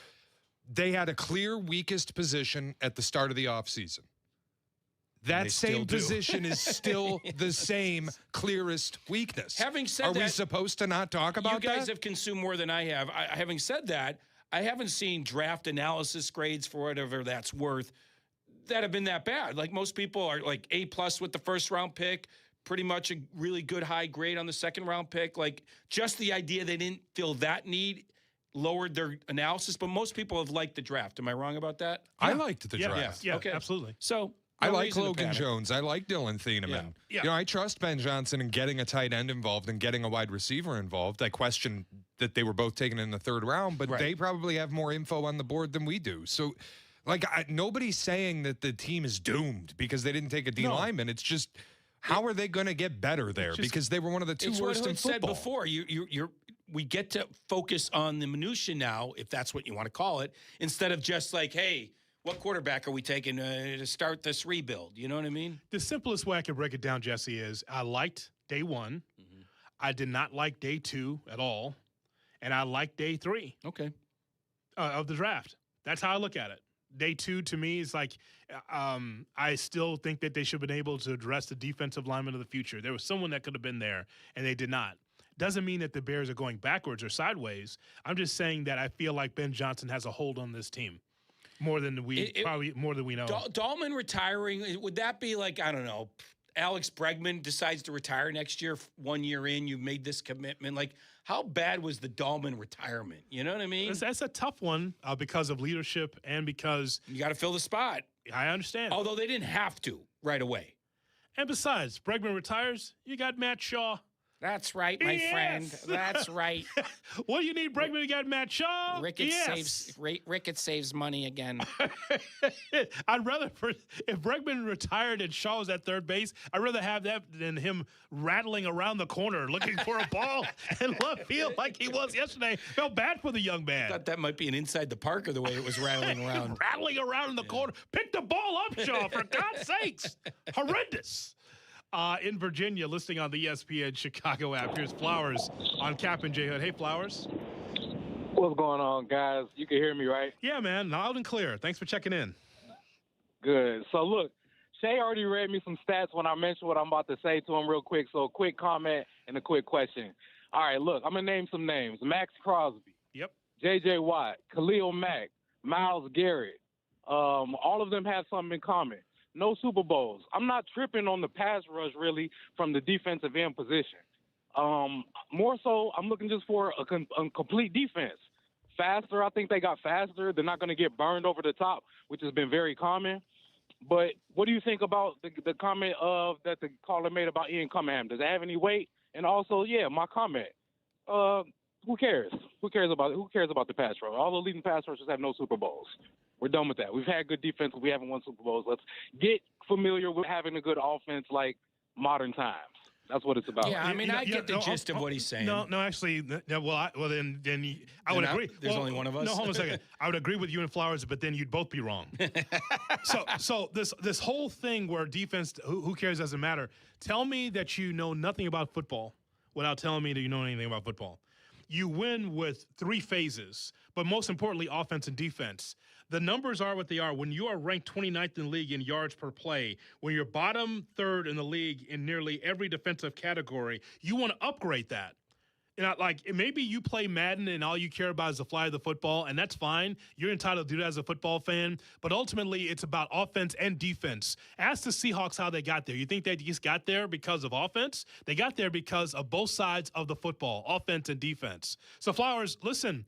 they had a clear weakest position at the start of the offseason. That same position is still the same clearest weakness. Having said are that, we supposed to not talk about that? You guys have consumed more than I have. Having said that, I haven't seen draft analysis grades for whatever that's worth that have been that bad. Like most people are like A+ with the first round pick, pretty much a really good high grade on the second round pick. Like just the idea they didn't feel that need lowered their analysis, but most people have liked the draft. Am I wrong about that? I liked the draft. Yeah, okay. absolutely. So I like Logan Jones. I like Dylan Thieneman. Yeah. You know, I trust Ben Johnson in getting a tight end involved and getting a wide receiver involved. I question that they were both taken in the third round, but they probably have more info on the board than we do. So, like, nobody's saying that the team is doomed because they didn't take a D lineman. It's just, how are they going to get better there? Because they were one of the two worst in football. Said before, we get to focus on the minutia now, if that's what you want to call it, instead of just like, hey, what quarterback are we taking to start this rebuild? You know what I mean? The simplest way I could break it down, Jesse, is I liked day 1. I did not like day 2 at all. And I liked day 3. Okay. Of the draft. That's how I look at it. Day 2 to me is like, I still think that they should have been able to address the defensive lineman of the future. There was someone that could have been there, and they did not. Doesn't mean that the Bears are going backwards or sideways. I'm just saying that I feel like Ben Johnson has a hold on this team. More than we know. Dahlman retiring, would that be like, I don't know, Alex Bregman decides to retire next year, 1 year in, you've made this commitment. Like, how bad was the Dahlman retirement? You know what I mean? That's a tough one because of leadership and because you got to fill the spot. I understand. Although they didn't have to right away. And besides, Bregman retires, you got Matt Shaw. That's right, my friend. That's right. What do you need, Bregman? You got Matt Shaw. Ricketts saves money again. I'd rather, if Bregman retired and Shaw was at third base, I'd rather have that than him rattling around the corner looking for a ball in left field like he was yesterday. Felt bad for the young man. I thought that might be an inside the Parker the way it was rattling around. Rattling around in the corner. Pick the ball up, Shaw, for God's sakes. Horrendous. In Virginia, listening on the ESPN Chicago app. Here's Flowers on Kap J Hood. Hey, Flowers. What's going on, guys? You can hear me, right? Yeah, man. Loud and clear. Thanks for checking in. Good. So, look, Shay already read me some stats when I mentioned what I'm about to say to him real quick. So, a quick comment and a quick question. All right, look, I'm going to name some names. Max Crosby. Yep. J.J. Watt. Khalil Mack. Myles Garrett. All of them have something in common. No Super Bowls. I'm not tripping on the pass rush, really, from the defensive end position. More so, I'm looking just for a complete defense. Faster, I think they got faster. They're not going to get burned over the top, which has been very common. But what do you think about the comment that the caller made about Ian Cunningham? Does it have any weight? And also, my comment. Who cares? Who cares about the pass rush? All the leading pass rushers have no Super Bowls. We're done with that. We've had good defense. We haven't won Super Bowls. Let's get familiar with having a good offense like modern times. That's what it's about. Yeah, I mean, I get the gist of what he's saying. No, actually, then I would agree. There's only one of us. No, hold on a second. I would agree with you and Flowers, but then you'd both be wrong. So this whole thing where defense, who cares, doesn't matter. Tell me that you know nothing about football without telling me that you know anything about football. You win with 3 phases, but most importantly, offense and defense. The numbers are what they are. When you are ranked 29th in the league in yards per play, when you're bottom 3rd in the league in nearly every defensive category, you want to upgrade that. You know, like maybe you play Madden and all you care about is the fly of the football, and that's fine. You're entitled to do that as a football fan. But ultimately, it's about offense and defense. Ask the Seahawks how they got there. You think they just got there because of offense? They got there because of both sides of the football, offense and defense. So, Flowers, listen.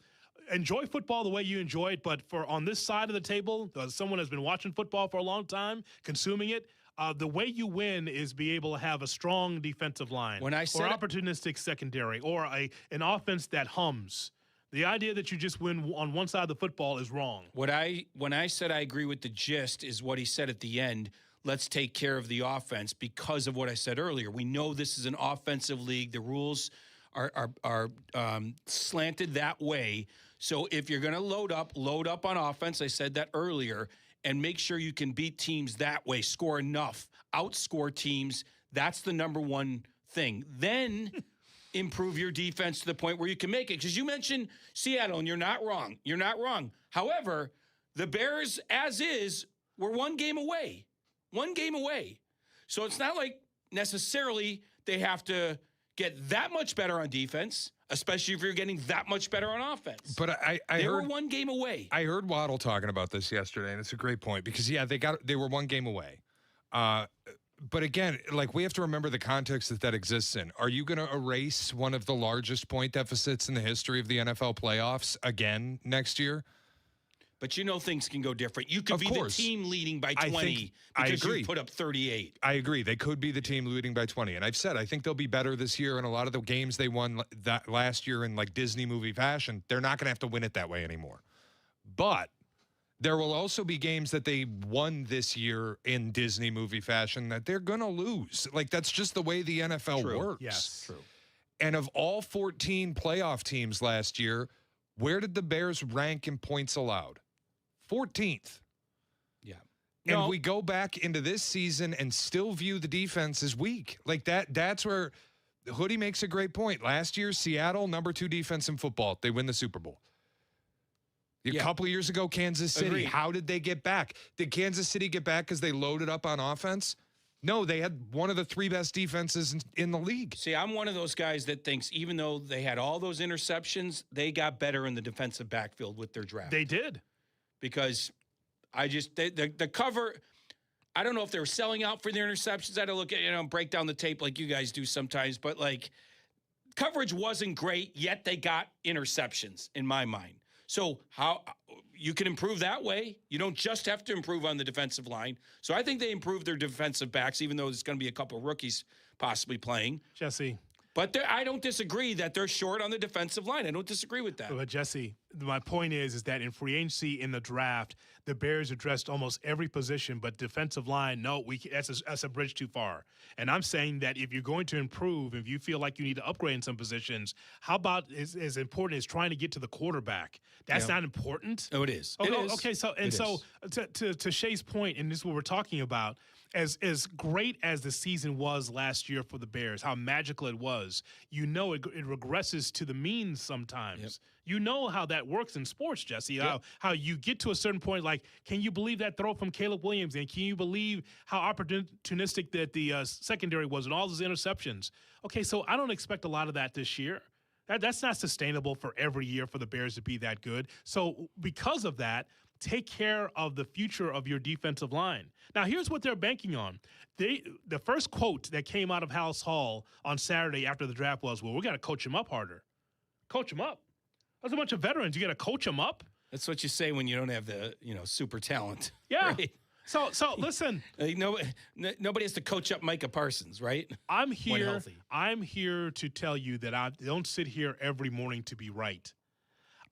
Enjoy football the way you enjoy it, but for on this side of the table, someone has been watching football for a long time, consuming it. The way you win is be able to have a strong defensive line, or opportunistic secondary, or an offense that hums. The idea that you just win on one side of the football is wrong. When I said I agree with the gist is what he said at the end. Let's take care of the offense because of what I said earlier. We know this is an offensive league. The rules are slanted that way. So if you're going to load up on offense, I said that earlier, and make sure you can beat teams that way, score enough, outscore teams. That's the number one thing. Then improve your defense to the point where you can make it. Because you mentioned Seattle, and you're not wrong. You're not wrong. However, the Bears, as is, were 1 game away. 1 game away. So it's not like necessarily they have to get that much better on defense, especially if you're getting that much better on offense. But I they heard, were 1 game away. I heard Waddle talking about this yesterday, and it's a great point because, they were 1 game away. But again, like, we have to remember the context that exists in. Are you going to erase one of the largest point deficits in the history of the NFL playoffs again next year? But things can go different. You could be the team leading by 20 because you put up 38. I agree. They could be the team leading by 20. And I've said I think they'll be better this year. And a lot of the games they won that last year in like Disney movie fashion, they're not going to have to win it that way anymore. But there will also be games that they won this year in Disney movie fashion that they're going to lose. Like, that's just the way the NFL works. Yes, true. And of all 14 playoff teams last year, where did the Bears rank in points allowed? 14th. Yeah. And we go back into this season and still view the defense as weak. Like, that's where Hoodie makes a great point. Last year, Seattle, number 2 defense in football. They win the Super Bowl. A couple of years ago, Kansas City. Agreed. How did they get back? Did Kansas City get back because they loaded up on offense? No, they had one of the 3 best defenses in the league. See, I'm one of those guys that thinks even though they had all those interceptions, they got better in the defensive backfield with their draft. They did. Because the cover, I don't know if they were selling out for their interceptions. I had to look at, break down the tape like you guys do sometimes. But, like, coverage wasn't great, yet they got interceptions in my mind. So how you can improve that way. You don't just have to improve on the defensive line. So I think they improved their defensive backs, even though there's going to be a couple of rookies possibly playing. Jesse. But I don't disagree that they're short on the defensive line. I don't disagree with that. But Jesse, my point is that in free agency in the draft, the Bears addressed almost every position, but defensive line, no, that's a bridge too far. And I'm saying that if you're going to improve, if you feel like you need to upgrade in some positions, how about as important as trying to get to the quarterback? That's not important. Oh, it is. Okay, so to Shay's point, and this is what we're talking about. As great as the season was last year for the Bears, how magical it was, it regresses to the mean sometimes. Yep. You know how that works in sports, Jesse, how you get to a certain point, like, can you believe that throw from Caleb Williams? And can you believe how opportunistic that the secondary was and all those interceptions? Okay, so I don't expect a lot of that this year. That's not sustainable for every year for the Bears to be that good. So because of that, take care of the future of your defensive line. Now, here's what they're banking on. The first quote that came out of House Hall on Saturday after the draft was, well, we got to coach him up harder. Coach him up. There's a bunch of veterans. You got to coach them up. That's what you say when you don't have the, super talent. Yeah. Right? So listen. Nobody has to coach up Micah Parsons, right? I'm here to tell you that I don't sit here every morning to be right.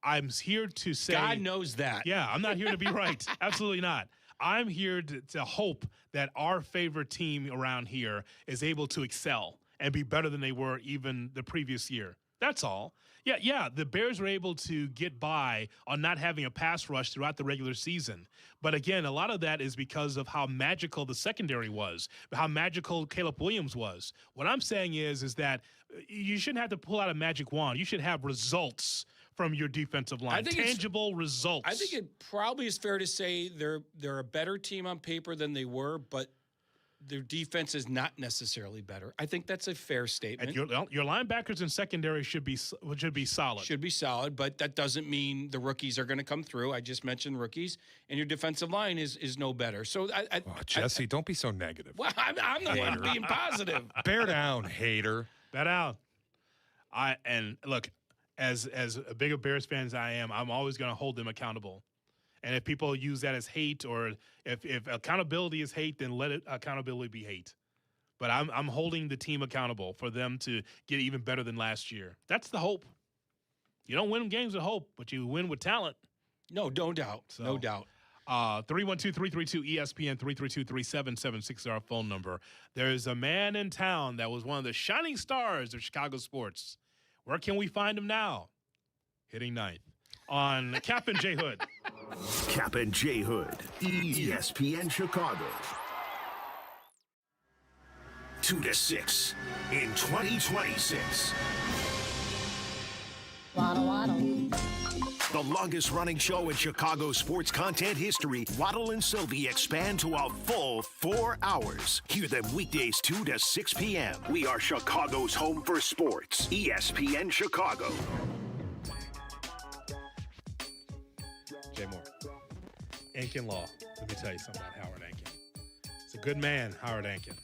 I'm here to say. God knows that. Yeah, I'm not here to be right. Absolutely not. I'm here to hope that our favorite team around here is able to excel and be better than they were even the previous year. That's all. Yeah, the Bears were able to get by on not having a pass rush throughout the regular season. But again, a lot of that is because of how magical the secondary was, how magical Caleb Williams was. What I'm saying is that you shouldn't have to pull out a magic wand. You should have results from your defensive line, tangible results. I think it probably is fair to say they're a better team on paper than they were, but their defense is not necessarily better. I think that's a fair statement. And your linebackers and secondary should be solid. Should be solid, but that doesn't mean the rookies are going to come through. I just mentioned rookies, and your defensive line is no better. So, Jesse, don't be so negative. Well, I'm the one being positive. Bear down, hater. Bear down. And look, as big a Bears fan as I am, I'm always going to hold them accountable. And if people use that as hate, or if accountability is hate, then let accountability be hate. But I'm holding the team accountable for them to get even better than last year. That's the hope. You don't win games with hope, but you win with talent. No doubt. So, no doubt. 312-332-ESPN, 332-3776 is our phone number. There's a man in town that was one of the shining stars of Chicago sports. Where can we find him now? Hitting ninth on Kap J Hood. Kap J Hood, ESPN Chicago. 2 to 6 in 2026. Waddle, waddle. The longest-running show in Chicago sports content history, Waddle and Silvy expand to a full 4 hours. Hear them weekdays 2 to 6 p.m. We are Chicago's home for sports. ESPN Chicago. Jay Moore. Ankin Law. Let me tell you something about Howard Ankin. He's a good man, Howard Ankin.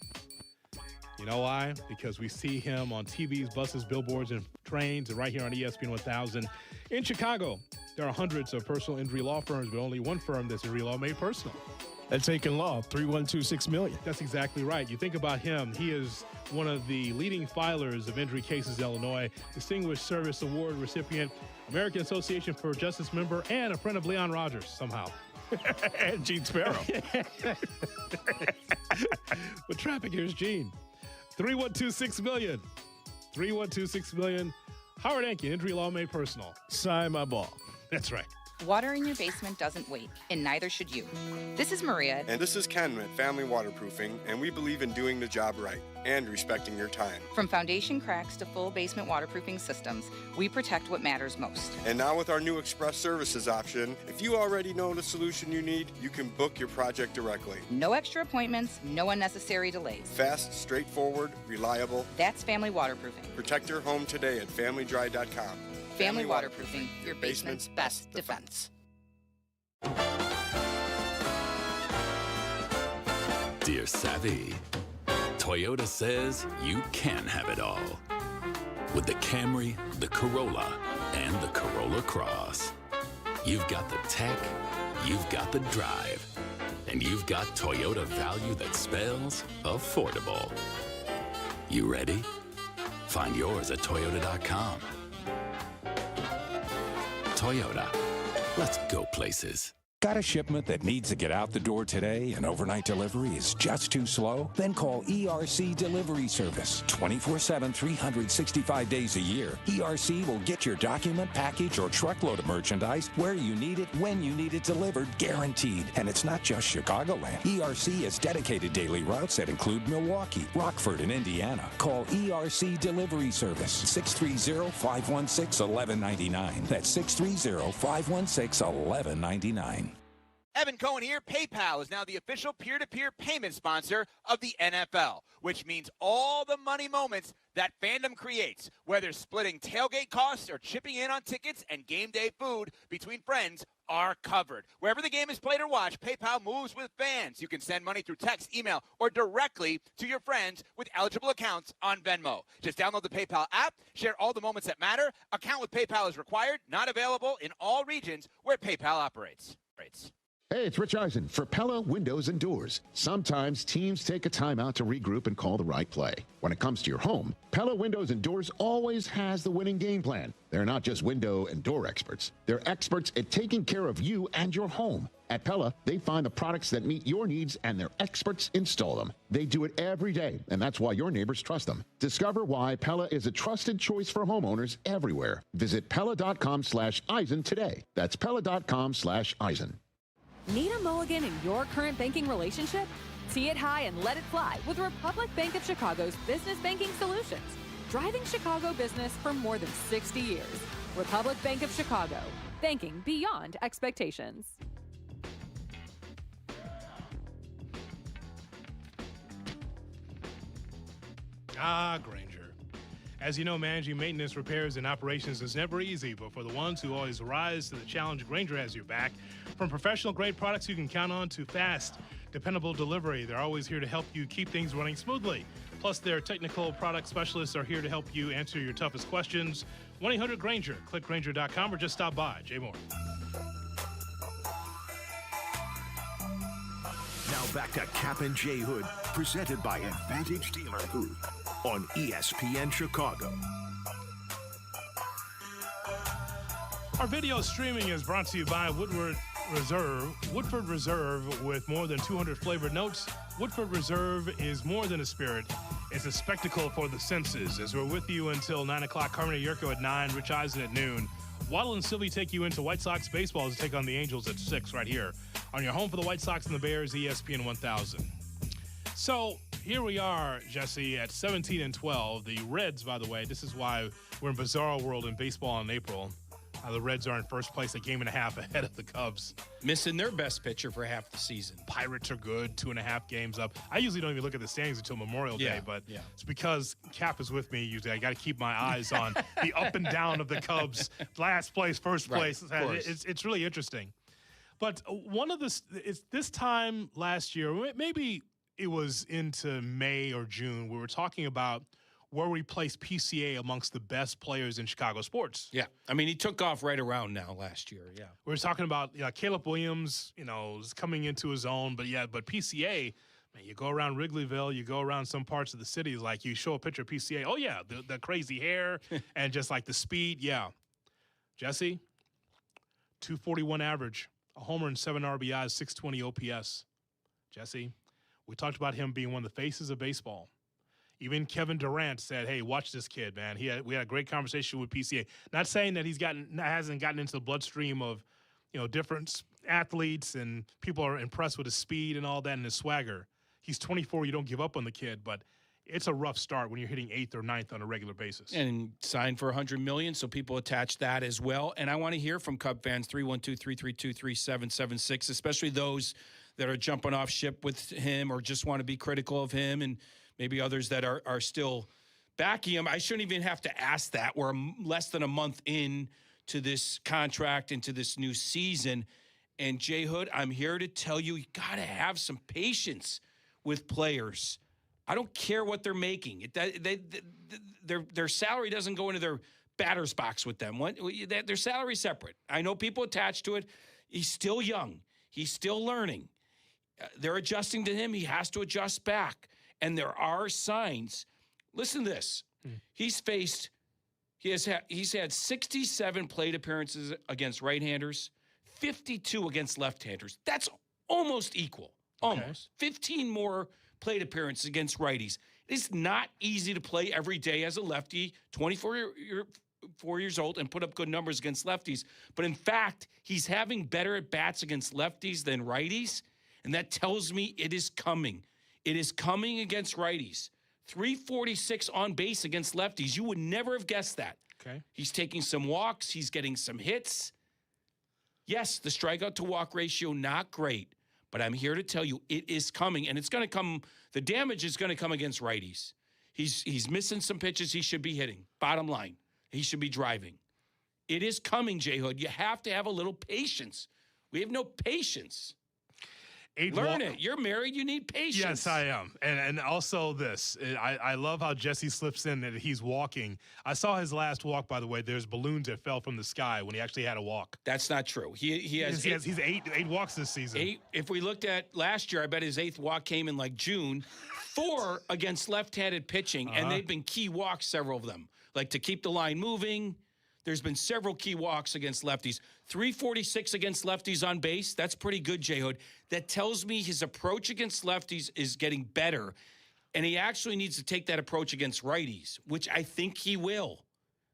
You know why? Because we see him on TVs, buses, billboards, and trains, and right here on ESPN 1000. In Chicago, there are hundreds of personal injury law firms, but only one firm that's injury law made personal. That's Ankin Law, 312-6 million. That's exactly right. You think about him, he is one of the leading filers of injury cases in Illinois, Distinguished Service Award recipient, American Association for Justice member, and a friend of Leon Rogers, somehow. And Gene Sparrow. With traffic, here's Gene. 312-6 million. 312-6 million. Howard Ankin, injury law made personal. Sign my ball. That's right. Water in your basement doesn't wait, and neither should you. This is Maria. And this is Ken at Family Waterproofing, and we believe in doing the job right and respecting your time. From foundation cracks to full basement waterproofing systems, we protect what matters most. And now with our new Express Services option, if you already know the solution you need, you can book your project directly. No extra appointments, no unnecessary delays. Fast, straightforward, reliable. That's Family Waterproofing. Protect your home today at FamilyDry.com. Family Waterproofing, your basement's best defense. Dear Savvy, Toyota says you can have it all. With the Camry, the Corolla, and the Corolla Cross. You've got the tech, you've got the drive, and you've got Toyota value that spells affordable. You ready? Find yours at Toyota.com. Toyota, let's go places. Got a shipment that needs to get out the door today and overnight delivery is just too slow? Then call ERC Delivery Service. 24/7, 365 days a year. ERC will get your document, package, or truckload of merchandise where you need it, when you need it delivered, guaranteed. And it's not just Chicagoland. ERC has dedicated daily routes that include Milwaukee, Rockford, and Indiana. Call ERC Delivery Service. 630-516-1199. That's 630-516-1199. Evan Cohen here. PayPal is now the official peer-to-peer payment sponsor of the NFL, which means all the money moments that fandom creates, whether splitting tailgate costs or chipping in on tickets and game day food between friends, are covered. Wherever the game is played or watched, PayPal moves with fans. You can send money through text, email, or directly to your friends with eligible accounts on Venmo. Just download the PayPal app, share all the moments that matter. Account with PayPal is required, not available in all regions where PayPal operates. Hey, it's Rich Eisen for Pella Windows and Doors. Sometimes teams take a timeout to regroup and call the right play. When it comes to your home, Pella Windows and Doors always has the winning game plan. They're not just window and door experts. They're experts at taking care of you and your home. At Pella, they find the products that meet your needs and their experts install them. They do it every day, and that's why your neighbors trust them. Discover why Pella is a trusted choice for homeowners everywhere. Visit Pella.com/Eisen today. That's Pella.com/Eisen. Need a mulligan in your current banking relationship? Tee it high and let it fly with Republic Bank of Chicago's business banking solutions. Driving Chicago business for more than 60 years. Republic Bank of Chicago. Banking beyond expectations. Granger. As you know, managing maintenance, repairs, and operations is never easy, but for the ones who always rise to the challenge, Granger has your back. From professional-grade products you can count on to fast, dependable delivery, they're always here to help you keep things running smoothly. Plus, their technical product specialists are here to help you answer your toughest questions. 1-800-GRANGER. Click Granger.com or just stop by. Jay Moore. Now back to Kap J Hood, presented by Advantage Dealer Group on ESPN Chicago. Our video streaming is brought to you by Woodford Reserve, with more than 200 flavored notes. Woodford Reserve is more than a spirit. It's a spectacle for the senses. As we're with you until 9 o'clock, Carmen Jurko at 9, Rich Eisen at noon. Waddle and Silvy take you into White Sox baseball to take on the Angels at 6 right here on your home for the White Sox and the Bears, ESPN 1000. So here we are, Jesse, at 17-12. The Reds, by the way, this is why we're in bizarre world in baseball in April. The Reds are in first place, a game and a half ahead of the Cubs. Missing their best pitcher for half the season. Pirates are good, 2.5 games up. I usually don't even look at the standings until Memorial Day, but it's because Kap is with me usually. I got to keep my eyes on the up and down of the Cubs. Last place, first place. Right, it's really interesting. But this time last year, maybe it was into May or June, we were talking about where we place PCA amongst the best players in Chicago sports. Yeah. I mean, he took off right around now last year. Yeah. We were talking about Caleb Williams, is coming into his own. But PCA, man, you go around Wrigleyville, you go around some parts of the city, like you show a picture of PCA. Oh, yeah, the crazy hair and just like the speed. Yeah. Jesse, 241 average, a homer and 7 RBIs, 620 OPS. Jesse, we talked about him being one of the faces of baseball. Even Kevin Durant said, "Hey, watch this kid, man." We had a great conversation with PCA. Not saying that hasn't gotten into the bloodstream of, different athletes and people are impressed with his speed and all that and his swagger. He's 24. You don't give up on the kid, but it's a rough start when you're hitting 8th or 9th on a regular basis. And signed for $100 million, so people attach that as well. And I want to hear from Cub fans, 312-332-3776, especially those that are jumping off ship with him or just want to be critical of him, and maybe others that are still backing him. I shouldn't even have to ask that. We're less than a month in to this contract, into this new season. And J Hood, I'm here to tell you got to have some patience with players. I don't care what they're making. Their salary doesn't go into their batter's box with them. Their salary's separate. I know people attached to it. He's still young. He's still learning. They're adjusting to him. He has to adjust back. And there are signs. Listen to this. He's had 67 plate appearances against right-handers, 52 against left-handers. That's almost equal. Almost. Okay. 15 more plate appearances against righties. It's not easy to play every day as a lefty, 24 years old, and put up good numbers against lefties. But in fact, he's having better at-bats against lefties than righties, and that tells me it is coming. It is coming against righties. 346 on base against lefties. You would never have guessed that. Okay. He's taking some walks. He's getting some hits. Yes, the strikeout to walk ratio, not great. But I'm here to tell you it is coming, and it's going to come. The damage is going to come against righties. He's missing some pitches he should be hitting. Bottom line, he should be driving. It is coming, J Hood. You have to have a little patience. We have no patience. Learn it. You're married. You need patience. Yes, I am. And also this. I love how Jesse slips in that he's walking. I saw his last walk, by the way. There's balloons that fell from the sky when he actually had a walk. That's not true. He's eight walks this season. 8. If we looked at last year, I bet his 8th walk came in like June. 4 against left-handed pitching, and they've been key walks, several of them. Like to keep the line moving. There's been several key walks against lefties. 346 against lefties on base. That's pretty good, J Hood. That tells me his approach against lefties is getting better. And he actually needs to take that approach against righties, which I think he will.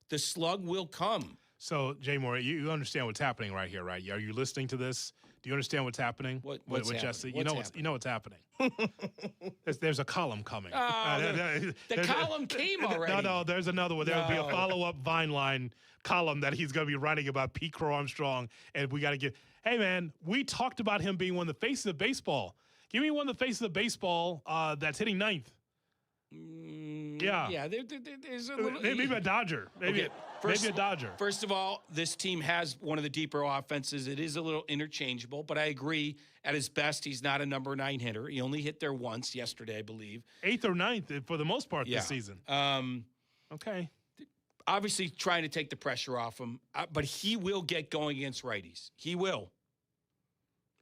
The slug will come. So, Jay Moore, you understand what's happening right here, right? Are you listening to this? Do you understand what's happening? What's with happening? Jesse? You know what's happening. There's a column coming. Oh, the column came already. No, there's another one. There'll be a follow-up Vine line column that he's going to be writing about Pete Crow Armstrong, and we got to get. Hey, man, we talked about him being one of the faces of baseball. Give me one of the faces of baseball that's hitting 9th. Yeah, there's a little. Maybe a Dodger. Maybe a Dodger. First of all, this team has one of the deeper offenses. It is a little interchangeable, but I agree. At his best, he's not a number 9 hitter. He only hit there once yesterday, I believe. 8th or 9th for the most part this season. Okay. Obviously, trying to take the pressure off him, but he will get going against righties. He will.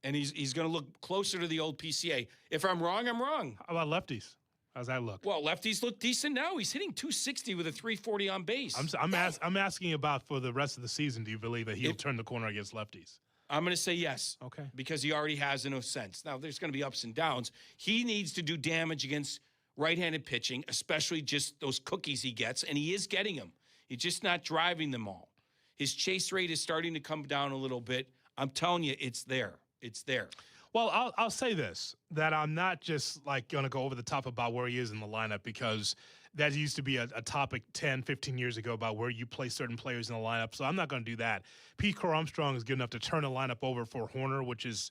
And he's going to look closer to the old PCA. If I'm wrong, I'm wrong. How about lefties? How's that look? Well, lefties look decent now. He's hitting 260 with a 340 on base. I'm asking about for the rest of the season. Do you believe that he'll turn the corner against lefties? I'm going to say yes. Okay. Because he already has in a sense. Now, there's going to be ups and downs. He needs to do damage against right-handed pitching, especially just those cookies he gets, and he is getting them. He's just not driving them all. His chase rate is starting to come down a little bit. I'm telling you, it's there. It's there. Well, I'll say this, that I'm not just like going to go over the top about where he is in the lineup, because that used to be a topic 10, 15 years ago about where you play certain players in the lineup. So I'm not going to do that. Pete Armstrong is good enough to turn the lineup over for Horner, which is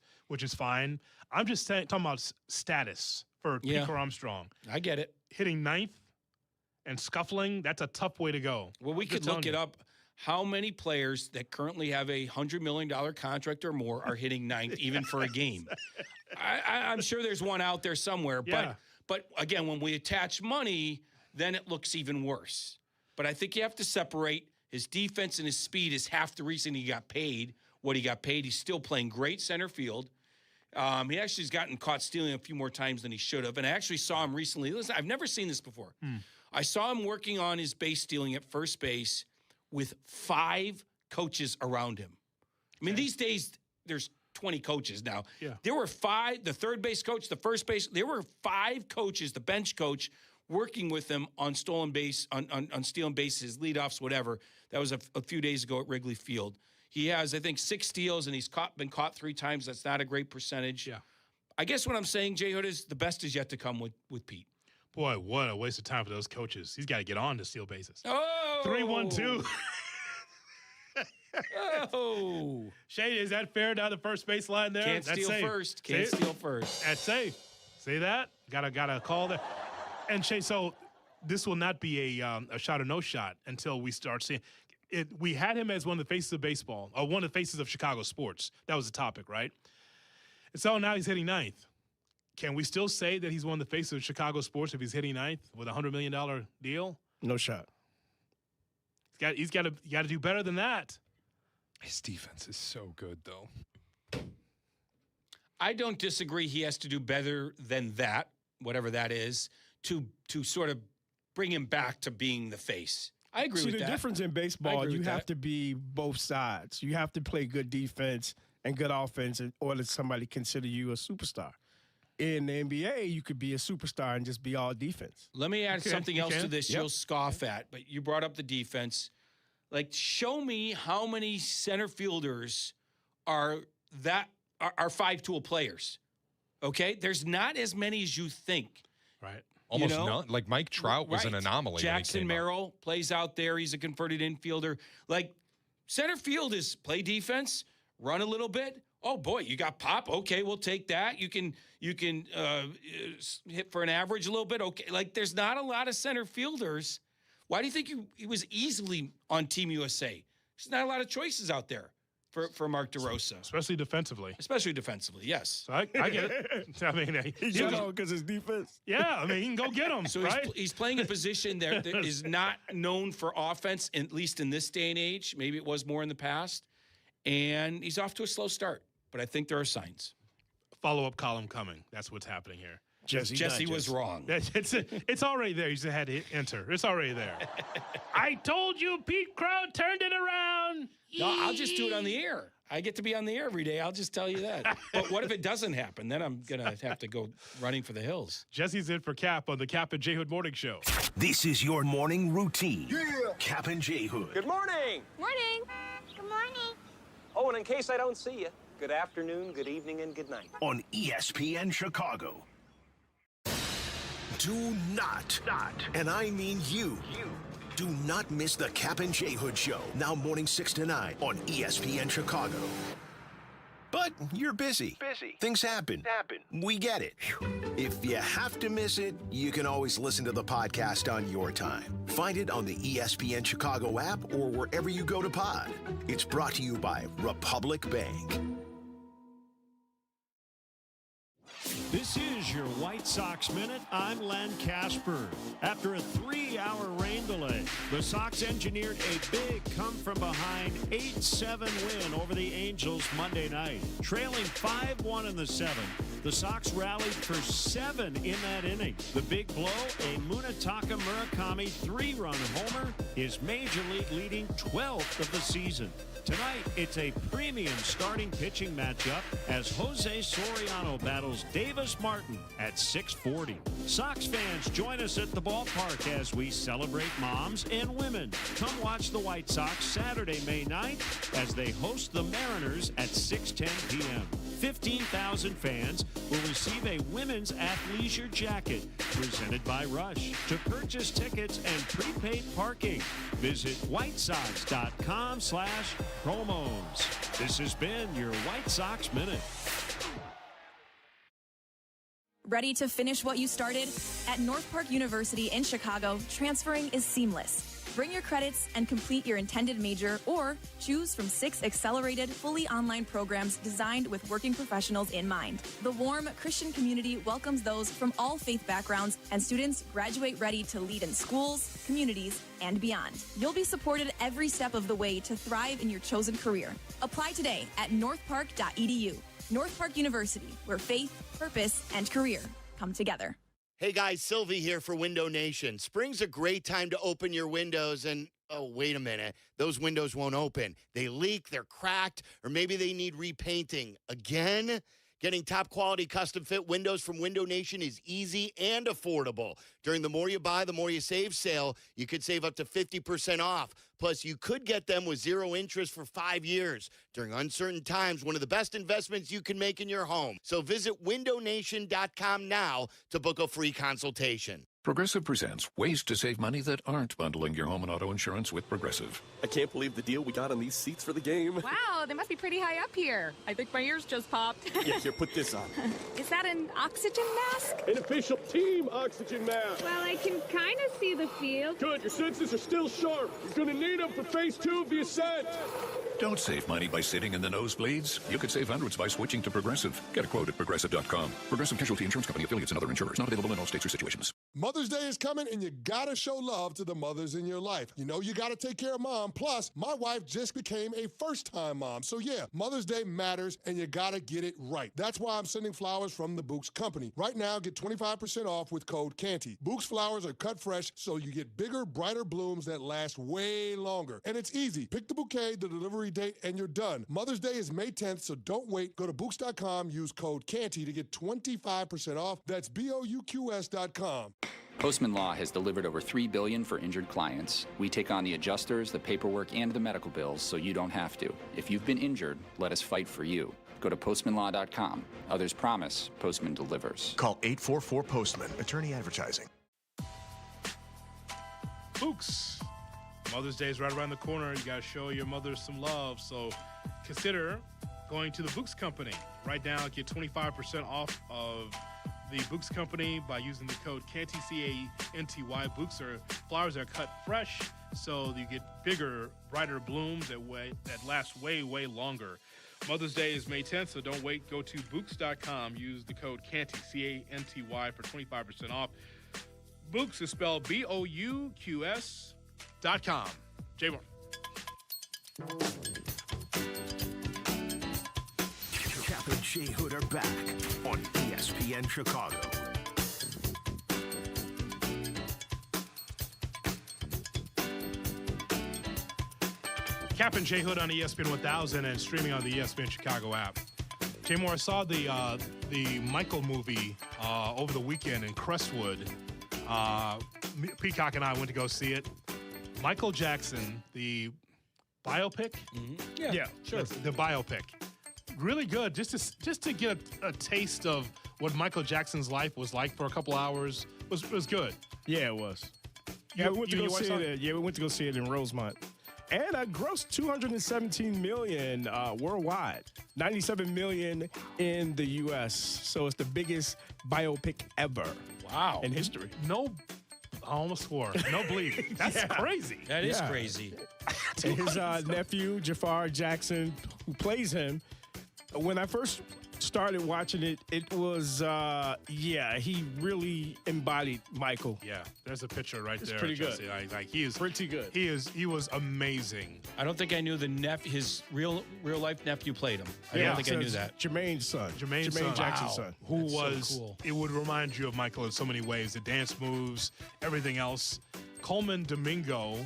fine. I'm just talking about status for Pete Armstrong. I get it. Hitting ninth and scuffling, that's a tough way to go. Well, we could look it up. How many players that currently have a $100 million contract or more are hitting ninth even for a game? I'm sure there's one out there somewhere. Yeah. But again, when we attach money, then it looks even worse. But I think you have to separate his defense and his speed is half the reason he got paid what he got paid. He's still playing great center field. He actually has gotten caught stealing a few more times than he should have. And I actually saw him recently. Listen, I've never seen this before. I saw him working on his base stealing at first base with 5 coaches around him. I mean, these days, there's 20 coaches now. Yeah. There were 5, the third base coach, the first base, there were 5 coaches, the bench coach, working with him on stolen base, on stealing bases, leadoffs, whatever. That was a few days ago at Wrigley Field. He has, I think, 6 steals, and he's been caught 3 times. That's not a great percentage. Yeah. I guess what I'm saying, J. Hood, is the best is yet to come with Pete. Boy, what a waste of time for those coaches. He's got to get on to steal bases. Oh! 3-1-2. Oh. Shane, is that fair down the first baseline there? Can't steal first. Can't steal first. That's safe. See that? Gotta call that. And Shane, so this will not be a shot or no shot until we start seeing it. We had him as one of the faces of baseball, or one of the faces of Chicago sports. That was the topic, right? And so now he's hitting ninth. Can we still say that he's one of the faces of Chicago sports if he's hitting ninth with a $100 million deal? No shot. He's got to do better than that. His defense is so good, though. I don't disagree. He has to do better than that, whatever that is, to sort of bring him back to being the face. I agree with that. See, the difference in baseball, you have to be both sides. You have to play good defense and good offense in order for somebody to consider you a superstar. In the NBA, you could be a superstar and just be all defense. Let me add something else to this you'll scoff at, but you brought up the defense. Like, show me how many center fielders are 5-tool players. Okay? There's not as many as you think. Right. Almost none. Like Mike Trout was an anomaly. Jackson Merrill plays out there. He's a converted infielder. Like, center field is play defense, run a little bit. Oh boy, you got pop. Okay, we'll take that. You can hit for an average a little bit. Okay, like there's not a lot of center fielders. Why do you think he was easily on Team USA? There's not a lot of choices out there for Mark DeRosa, especially defensively. Yes. So I get it. I mean, he's because his defense. Yeah, I mean, he can go get him. So right? he's playing a position that is not known for offense, at least in this day and age. Maybe it was more in the past, and he's off to a slow start. But I think there are signs. Follow-up column coming. That's what's happening here. Jesse was wrong. It's already there. You just had to hit enter. It's already there. I told you Pete Crow turned it around. No, I'll just do it on the air. I get to be on the air every day. I'll just tell you that. But what if it doesn't happen? Then I'm going to have to go running for the hills. Jesse's in for Kap on the Kap J Hood Morning Show. This is your morning routine. Yeah. Kap J Hood. Good morning. Morning. Good morning. Oh, and in case I don't see you, good afternoon, good evening, and good night. On ESPN Chicago. Do not, and I mean you, do not miss the Kap J Hood Show, now morning 6 to 9 on ESPN Chicago. But you're busy. Things happen. We get it. If you have to miss it, you can always listen to the podcast on your time. Find it on the ESPN Chicago app or wherever you go to pod. It's brought to you by Republic Bank. This is your White Sox Minute. I'm Len Casper. After a 3-hour rain delay, the Sox engineered a big come-from-behind 8-7 win over the Angels Monday night. Trailing 5-1 in the 7th, the Sox rallied for 7 in that inning. The big blow, a Munetaka Murakami 3-run homer, his major league leading 12th of the season. Tonight, it's a premium starting pitching matchup as Jose Soriano battles Davis Martin at 6:40. Sox fans, join us at the ballpark as we celebrate moms and women. Come watch the White Sox Saturday, May 9th as they host the Mariners at 6:10 p.m. 15,000 fans will receive a women's athleisure jacket presented by Rush. To purchase tickets and prepaid parking, visit whitesox.com/promos. This has been your White Sox Minute. Ready to finish what you started? At North Park University in Chicago, transferring is seamless. Bring your credits and complete your intended major, or choose from 6 accelerated, fully online programs designed with working professionals in mind. The warm Christian community welcomes those from all faith backgrounds, and students graduate ready to lead in schools, communities, and beyond. You'll be supported every step of the way to thrive in your chosen career. Apply today at northpark.edu. North Park University, where faith, purpose, and career come together. Hey guys, Silvy here for Window Nation. Spring's a great time to open your windows and, oh, wait a minute, those windows won't open. They leak, they're cracked, or maybe they need repainting. Again? Getting top quality custom fit windows from Window Nation is easy and affordable. During the More You Buy, the More You Save sale, you could save up to 50% off. Plus, you could get them with 0 interest for 5 years. During uncertain times, one of the best investments you can make in your home. So visit windownation.com now to book a free consultation. Progressive presents ways to save money that aren't bundling your home and auto insurance with Progressive. I can't believe the deal we got on these seats for the game. Wow, they must be pretty high up here. I think my ears just popped. Yeah, here, put this on. Is that an oxygen mask? An official team oxygen mask. Well, I can kind of see the field. Good, your senses are still sharp. You're going to need them for phase 2 of the ascent. Don't save money by sitting in the nosebleeds. You could save hundreds by switching to Progressive. Get a quote at Progressive.com. Progressive Casualty Insurance Company, affiliates, and other insurers. Not available in all states or situations. Mother's Day is coming, and you gotta show love to the mothers in your life. You know you gotta take care of mom. Plus, my wife just became a first-time mom. So yeah, Mother's Day matters, and you gotta get it right. That's why I'm sending flowers from the Books Company. Right now, get 25% off with code CANTY. Books flowers are cut fresh, so you get bigger, brighter blooms that last way longer. And it's easy. Pick the bouquet, the delivery date, and you're done. Mother's Day is May 10th, so don't wait. Go to Books.com, use code CANTY to get 25% off. That's BOUQS.com. Postman Law has delivered over $3 billion for injured clients. We take on the adjusters, the paperwork, and the medical bills so you don't have to. If you've been injured, let us fight for you. Go to postmanlaw.com. Others promise, Postman delivers. Call 844-POSTMAN. Attorney Advertising. Books. Mother's Day is right around the corner. You got to show your mother some love. So consider going to the Books Company. Right now, get 25% off of the Books Company by using the code CANTY, C-A-N-T-Y. Flowers are cut fresh, so you get bigger, brighter blooms that last way, way longer. Mother's Day is May 10th, so don't wait. Go to Books.com. Use the code CANTY, C-A-N-T-Y, for 25% off. Books is spelled BOUQS.com. J-Moore. Kap J Hood are back on ESPN Chicago. Kap J Hood on ESPN 1000 and streaming on the ESPN Chicago app. Jay Moore, I saw the Michael movie over the weekend in Crestwood. Peacock and I went to go see it. Michael Jackson, the biopic. Mm-hmm. Yeah, sure. The biopic. Really good. Just to get a taste of what Michael Jackson's life was like for a couple hours was good. Yeah, it was. Yeah, we went to go see it in Rosemont. And it grossed $217 million worldwide, $97 million in the U.S. So it's the biggest biopic ever. Wow. In history. I almost swore. No bleed. That's crazy. That is crazy. And his nephew, Jafar Jackson, who plays him, when I first started watching it, it was, he really embodied Michael. Yeah, there's a picture right there. Pretty Jesse. good. Like he is pretty good. He was amazing. I don't think I knew his real life nephew played him. I don't think I knew that. Jermaine's son. Jermaine Jackson's son. Who That's was, so cool. It would remind you of Michael in so many ways. The dance moves, everything else. Coleman Domingo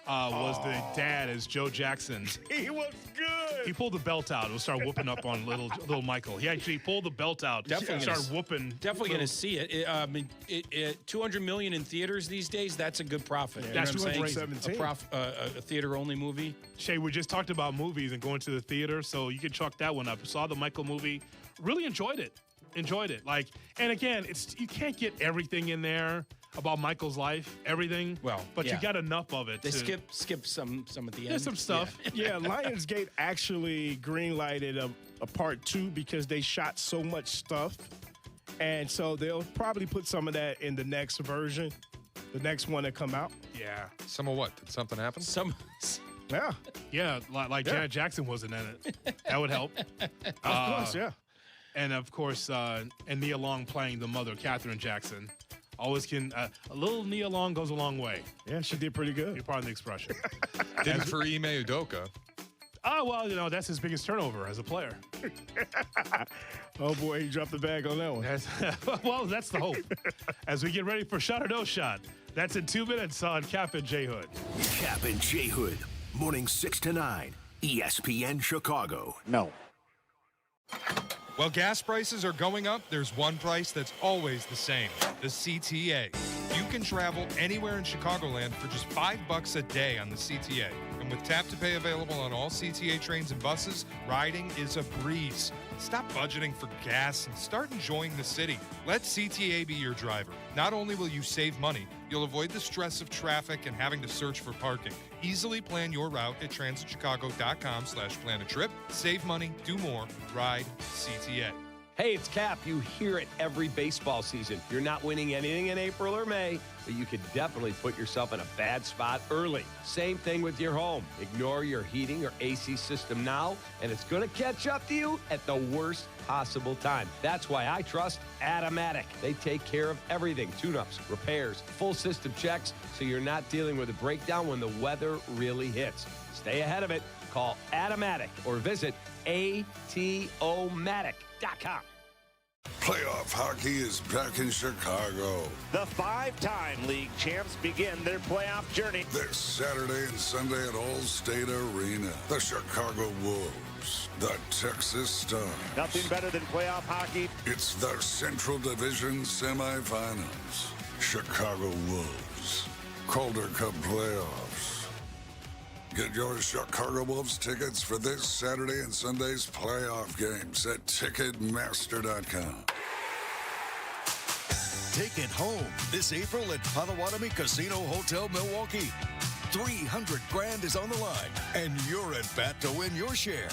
was the dad as Joe Jackson. He was good. He pulled the belt out and started whooping up on little Michael. He actually pulled the belt out and started whooping. Definitely going to see it. 200 million in theaters these days, that's a good profit. That's you know what I'm saying? 217. A theater-only movie. Shay, we just talked about movies and going to the theater, so you can chalk that one up. Saw the Michael movie. Really enjoyed it. Like, and again, you can't get everything in there about Michael's life, everything. But you got enough of it. They skip some at the end. There's some stuff. Yeah, Lionsgate actually greenlighted a part 2 because they shot so much stuff, and so they'll probably put some of that in the next version, the next one that come out. Yeah. Some of what? Did something happen? Yeah. Yeah, like Janet Jackson wasn't in it. That would help. Of course, yeah. And of course, and Nia Long playing the mother, Katherine Jackson. Always can, a little Nia Long goes a long way. Yeah, she did pretty good. You're part of the expression. Didn't for Ime Udoka. Oh, well, that's his biggest turnover as a player. Oh, boy, he dropped the bag on that one. Well, that's the hope. As we get ready for Shot or No Shot, that's in 2 minutes on Kap and J Hood. Kap and J Hood, morning 6 to 9, ESPN Chicago. No. While gas prices are going up, there's one price that's always the same, the CTA. You can travel anywhere in Chicagoland for just $5 a day on the CTA. And with Tap to Pay available on all CTA trains and buses, riding is a breeze. Stop budgeting for gas and start enjoying the city. Let CTA be your driver. Not only will you save money, you'll avoid the stress of traffic and having to search for parking. Easily plan your route at transitchicago.com/plan a trip. Save money, do more, ride CTA. Hey, it's Kap. You hear it every baseball season. You're not winning anything in April or May, but you could definitely put yourself in a bad spot early. Same thing with your home. Ignore your heating or AC system now, and it's going to catch up to you at the worst possible time. That's why I trust Automatic. They take care of everything. Tune-ups, repairs, full system checks, so you're not dealing with a breakdown when the weather really hits. Stay ahead of it. Call Automatic or visit atomatic.com. Playoff hockey is back in Chicago. The 5-time league champs begin their playoff journey This Saturday and Sunday at Allstate Arena. The Chicago Wolves, the Texas Stars. Nothing better than playoff hockey. It's the Central Division semifinals. Chicago Wolves, Calder Cup playoffs. Get your Chicago Wolves tickets for this Saturday and Sunday's playoff games at Ticketmaster.com. Take it home this April at Potawatomi Casino Hotel Milwaukee. $300,000 is on the line, and you're at bat to win your share.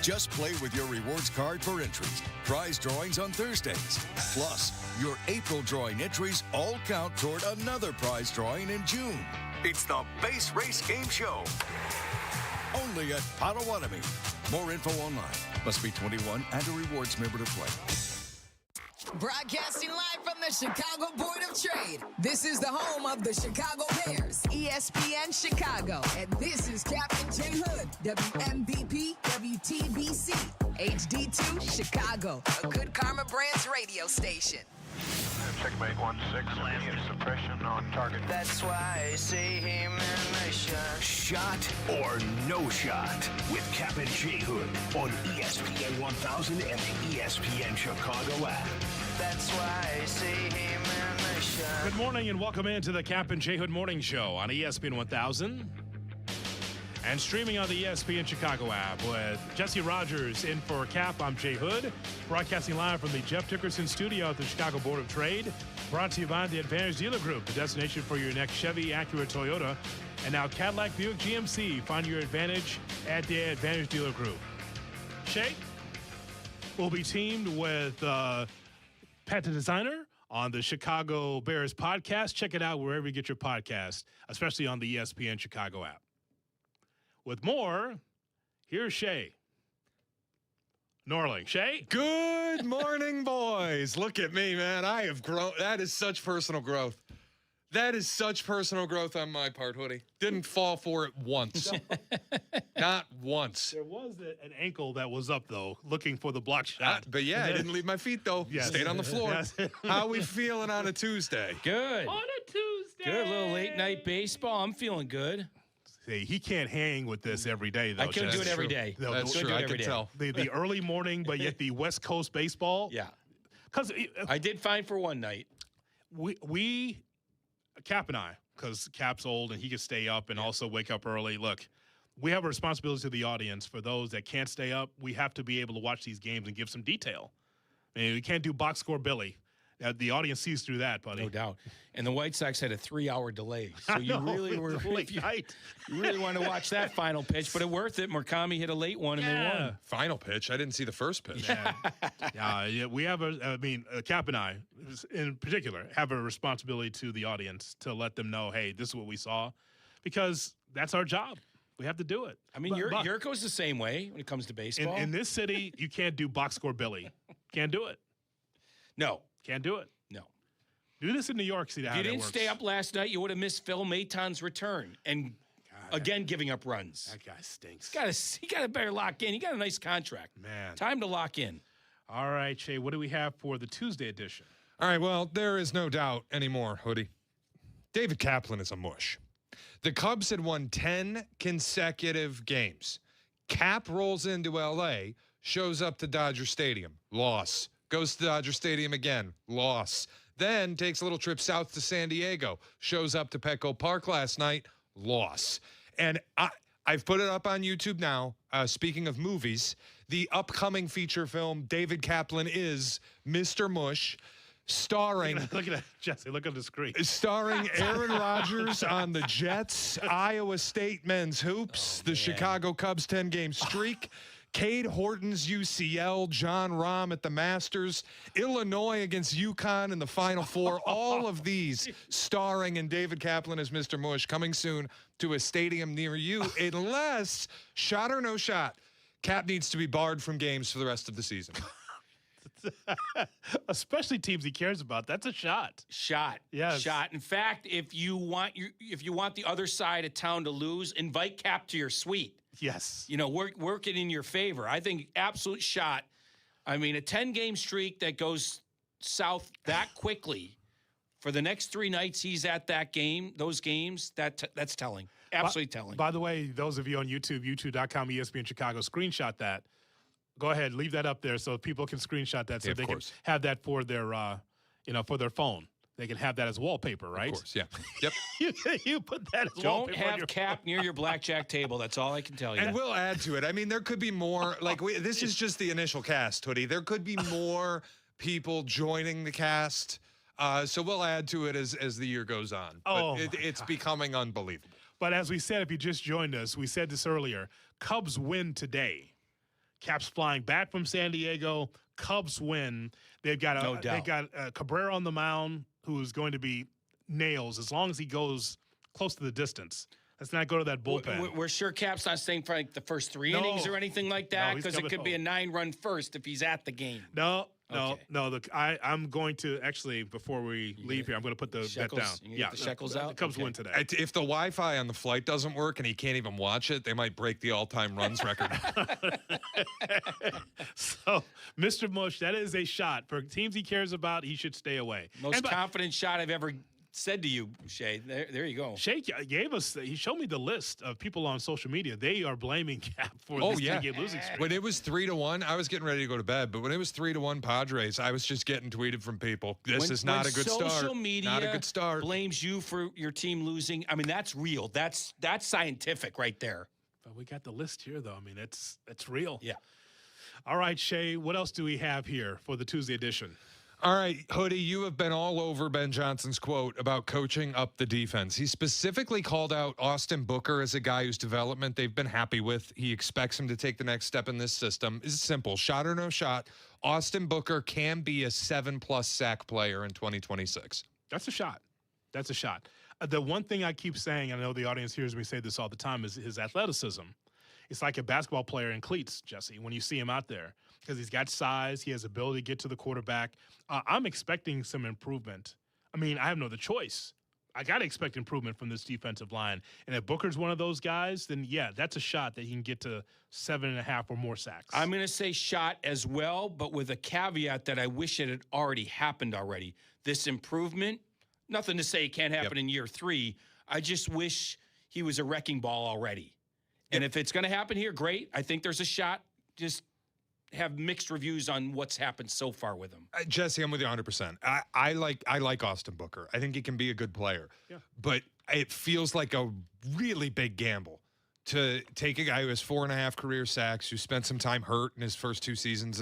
Just play with your rewards card for entries. Prize drawings on Thursdays. Plus, your April drawing entries all count toward another prize drawing in June. It's the Base Race Game Show. Only at Potawatomi. More info online. Must be 21 and a rewards member to play. Broadcasting live from the Chicago Board of Trade. This is the home of the Chicago Bears, ESPN Chicago. And this is Kap J Hood, WMVP, WTBC, HD2, Chicago, a good Karma Brands radio station. Checkmate 1-6, immediate suppression on target. That's why I say him in my shot. Shot or no shot with Kap and J Hood on ESPN 1000 and the ESPN Chicago app. That's why I say him in my shot. Good morning and welcome into the Kap and J Hood Morning Show on ESPN 1000 and streaming on the ESPN Chicago app with Jesse Rogers in for Kap. I'm J Hood, broadcasting live from the Jeff Dickerson Studio at the Chicago Board of Trade. Brought to you by the Advantage Dealer Group, the destination for your next Chevy, Acura, Toyota, and now Cadillac, Buick, GMC. Find your advantage at the Advantage Dealer Group. Shay will be teamed with Pat the Designer on the Chicago Bears podcast. Check it out wherever you get your podcast, especially on the ESPN Chicago app. With more, here's Shay Norling. Shay? Good morning, boys. Look at me, man. I have grown. That is such personal growth. That is such personal growth on my part, Hoodie. Didn't fall for it once. Not once. There was an ankle that was up, though, looking for the block shot. But yeah, I didn't leave my feet, though. Yes. Stayed on the floor. Yes. How we feeling on a Tuesday? Good. On a Tuesday. Good. A little late night baseball. I'm feeling good. See, he can't hang with this every day, though. I couldn't do it every day. That's true. I can tell. The early morning, but yet the West Coast baseball. Yeah. Because I did fine for one night. We Kap and I, because Kap's old and he can stay up and also wake up early. Look, we have a responsibility to the audience. For those that can't stay up, we have to be able to watch these games and give some detail. I mean, we can't do box score Billy. The audience sees through that, buddy. No doubt. And the White Sox had a 3-hour delay. So you really were late night. You really want to watch that final pitch, but it worth it. Murakami hit a late one and they won. Final pitch. I didn't see the first pitch. Yeah, we have Kap and I, in particular, have a responsibility to the audience to let them know, hey, this is what we saw, because that's our job. We have to do it. I mean, Jurko's the same way when it comes to baseball. In this city, you can't do box score Billy. Can't do it. No. Can't do it. No. Do this in New York. See how that works. If you didn't stay up last night, you would have missed Phil Maton's return and again giving up runs. That guy stinks. He got to better lock in. He got a nice contract. Man. Time to lock in. All right, Shay, what do we have for the Tuesday edition? All right, well, there is no doubt anymore, Hoodie. David Kaplan is a mush. The Cubs had won 10 consecutive games. Kap rolls into L.A., shows up to Dodger Stadium, loss. Goes to Dodger Stadium again, loss. Then takes a little trip south to San Diego, shows up to Petco Park last night, loss. And I've put it up on YouTube now. Speaking of movies, the upcoming feature film, David Kaplan is Mr. Mush, starring... Look at that, Jesse. Look at the screen. Starring Aaron Rodgers on the Jets, Iowa State men's hoops, the Chicago Cubs 10-game streak, Cade Horton's UCL, John Rahm at the Masters, Illinois against UConn in the Final Four. All of these starring in David Kaplan as Mr. Mush, coming soon to a stadium near you, unless, shot or no shot, Kap needs to be barred from games for the rest of the season. Especially teams he cares about. That's a shot. Shot. Yes. Shot. In fact, if you want the other side of town to lose, invite Kap to your suite. Yes. You know, work it in your favor. I think absolute shot. I mean, a 10-game streak that goes south that quickly for the next 3 nights he's at that game, those games, that's telling. Absolutely telling. By the way, those of you on YouTube, youtube.com, ESPN Chicago, screenshot that. Go ahead, leave that up there so people can screenshot that so they can have that for their, for their phone. They can have that as wallpaper, right? Of course, yeah. Yep. you put that as Don't wallpaper. Don't have Kap near your blackjack table. That's all I can tell you. And we'll add to it. I mean, there could be more. This is just the initial cast, Hoodie. There could be more people joining the cast. So we'll add to it as the year goes on. But it's becoming unbelievable. But as we said, if you just joined us, we said this earlier. Cubs win today. Kap's flying back from San Diego. Cubs win. They've got Cabrera on the mound, who's going to be nails as long as he goes close to the distance. Let's not go to that bullpen. We're sure Kap's not staying for the first 3 innings or anything like that, because it could be a 9-run first if he's at the game. No. Look, I'm going to actually, before we leave here, I'm going to put the bet down. Yeah, the shekels out. The Cubs win today. If the Wi-Fi on the flight doesn't work and he can't even watch it, they might break the all-time runs record. So, Mr. Mush, that is a shot for teams he cares about. He should stay away. Most confident shot I've ever said to you, Shay. There you go. Shay he showed me the list of people on social media. They are blaming Kap for this 10-game losing streak. When it was 3-1, I was getting ready to go to bed. But when it was 3-1 Padres, I was just getting tweeted from people. This is not a good start. Social media not a good start. Blames you for your team losing. I mean, that's real. That's scientific right there. But we got the list here, though. I mean, it's real. Yeah. All right, Shay, what else do we have here for the Tuesday edition? All right, Hoodie, you have been all over Ben Johnson's quote about coaching up the defense. He specifically called out Austin Booker as a guy whose development they've been happy with. He expects him to take the next step in this system. It's simple. Shot or no shot, Austin Booker can be a 7+ sack player in 2026. That's a shot. That's a shot. The one thing I keep saying, I know the audience hears me say this all the time, is his athleticism. It's like a basketball player in cleats, Jesse, when you see him out there, because he's got size. He has ability to get to the quarterback. I'm expecting some improvement. I mean, I have no other choice. I got to expect improvement from this defensive line. And if Booker's one of those guys, then, yeah, that's a shot that he can get to 7.5 or more sacks. I'm going to say shot as well, but with a caveat that I wish it had already happened already. This improvement, nothing to say it can't happen in year 3. I just wish he was a wrecking ball already. And if it's going to happen here, great. I think there's a shot. Just have mixed reviews on what's happened so far with him. Jesse, I'm with you 100%. I like Austin Booker. I think he can be a good player. Yeah. But it feels like a really big gamble to take a guy who has 4.5 career sacks, who spent some time hurt in his first 2 seasons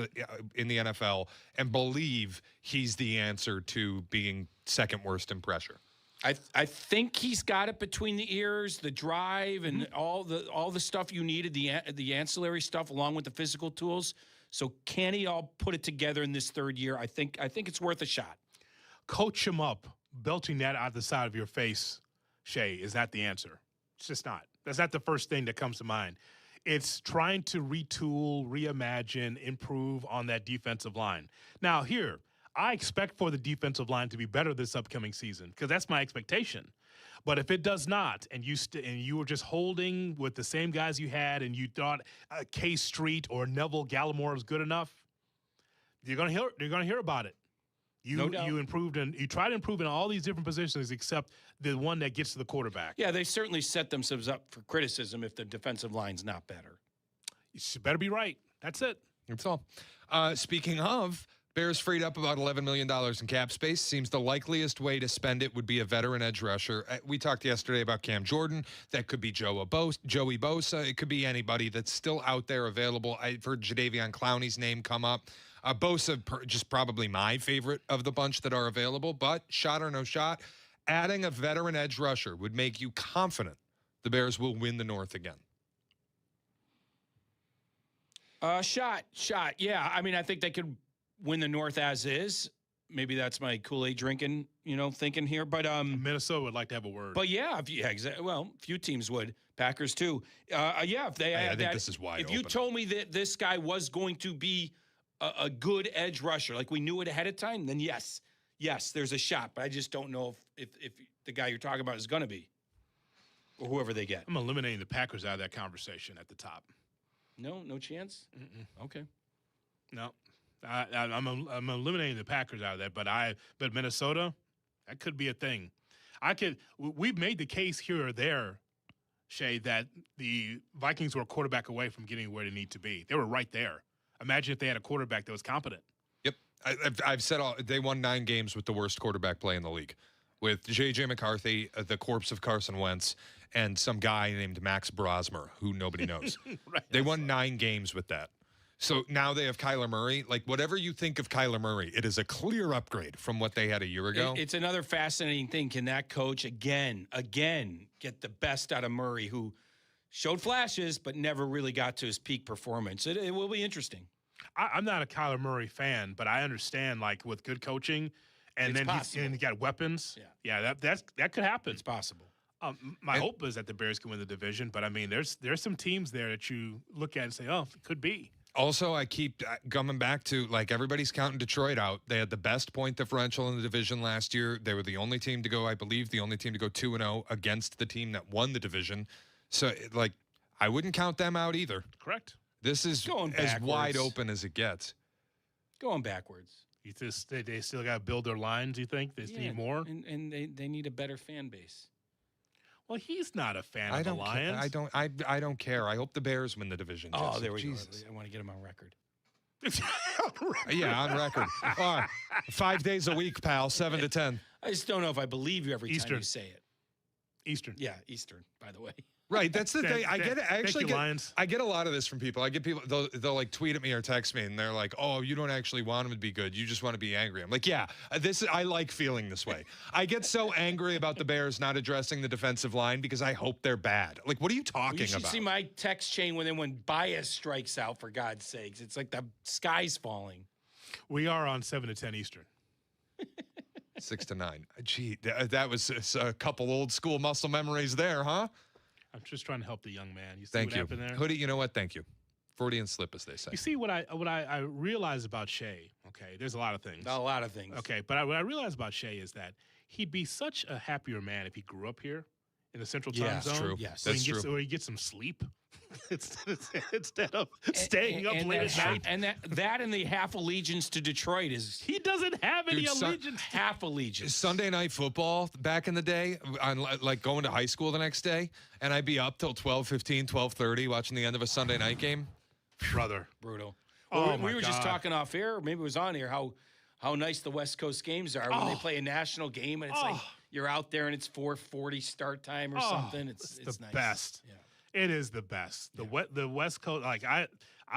in the NFL, and believe he's the answer to being second worst in pressure. I think he's got it between the ears, the drive, and all the stuff you needed, the ancillary stuff, along with the physical tools. So can he all put it together in this third year? I think it's worth a shot. Coach him up. Belching that out the side of your face, Shay, is not the answer. It's just not. That's not the first thing that comes to mind. It's trying to retool, reimagine, improve on that defensive line. Now, here, I expect for the defensive line to be better this upcoming season because that's my expectation. But if it does not, and you were just holding with the same guys you had, and you thought K Street or Neville Gallimore was good enough, you're gonna hear about it. You improved and you try to improve in all these different positions except the one that gets to the quarterback. Yeah, they certainly set themselves up for criticism if the defensive line's not better. You better be right. That's it. That's all. Speaking of, Bears freed up about $11 million in cap space. Seems the likeliest way to spend it would be a veteran edge rusher. We talked yesterday about Cam Jordan. That could be Joey Bosa. It could be anybody that's still out there available. I've heard Jadeveon Clowney's name come up. Bosa, just probably my favorite of the bunch that are available, but shot or no shot, adding a veteran edge rusher would make you confident the Bears will win the North again. Shot. Yeah, I mean, I think they could win the North as is. Maybe that's my Kool-Aid drinking, thinking here. But Minnesota would like to have a word. But yeah, exactly. Well, a few teams would. Packers too. If they, I think this is wide If open. you told me that this guy was going to be a good edge rusher, like we knew it ahead of time, then yes, there's a shot. But I just don't know if the guy you're talking about is going to be, or whoever they get. I'm eliminating the Packers out of that conversation at the top. No chance. Okay. No. I'm eliminating the Packers out of that, but Minnesota, that could be a thing. We've made the case here or there, Shay, that the Vikings were a quarterback away from getting where they need to be. They were right there. Imagine if they had a quarterback that was competent. Yep, I've said they won 9 games with the worst quarterback play in the league, with J.J. McCarthy, the corpse of Carson Wentz, and some guy named Max Brosmer, who nobody knows. Right, they won 9 games with that. So now they have Kyler Murray. Like, whatever you think of Kyler Murray, it is a clear upgrade from what they had a year ago. It's another fascinating thing. Can that coach again get the best out of Murray, who showed flashes but never really got to his peak performance? It will be interesting. I'm not a Kyler Murray fan, but I understand, like, with good coaching, and it's then he got weapons. Yeah, that could happen. It's possible. My hope is that the Bears can win the division, but I mean, there's some teams there that you look at and say, oh, it could be. Also, I keep coming back to, like, everybody's counting Detroit out. They had the best point differential in the division last year. They were the only team to go, I believe, the only team to go 2-0 against the team that won the division. So, like, I wouldn't count them out either. Correct. This is as wide open as it gets. Going backwards. You just, they still got to build their lines, you think? They need more? And they need a better fan base. Well, he's not a fan of the Lions. I don't care. I hope the Bears win the division. Oh, Jesse. there we Jesus. go. I want to get him on record. Yeah, on record. 5 days a week, pal, 7 to 10. I just don't know if I believe you every time you say it. Eastern. Yeah, Eastern, by the way. Right, that's the thing. I get it. I get a lot of this from people. I get people, they'll like tweet at me or text me, and they're like, "Oh, you don't actually want them to be good. You just want to be angry." I'm like, "Yeah, I like feeling this way." I get so angry about the Bears not addressing the defensive line because I hope they're bad. Like, what are you talking You should about? see my text chain when Baez strikes out, for God's sakes. It's like the sky's falling. We are on 7 to 10 Eastern. 6 to 9. Gee, that was a couple old school muscle memories there, huh? I'm just trying to help the young man. You see Thank what you. happened there? Hoodie, you know what? Thank you. Freudian slip, as they say. You see what I realize about Shea, okay, there's a lot of things. A lot of things. Okay, but what I realize about Shea is that he'd be such a happier man if he grew up here in the Central Time Zone. True. Yes, that's true. So he gets some sleep instead of staying up late at night. And that and the half allegiance to Detroit is he doesn't have any allegiance. Half allegiance. Sunday night football back in the day, on like going to high school the next day, and I'd be up till 12:15, 12:30 watching the end of a Sunday night game. Brother, brutal. Oh, we were just talking off air, or maybe it was on air, how nice the West Coast games are when they play a national game and it's like you're out there and it's 4:40 start time or something. It's the nice. best. Yeah. It is the best. The West Coast, like I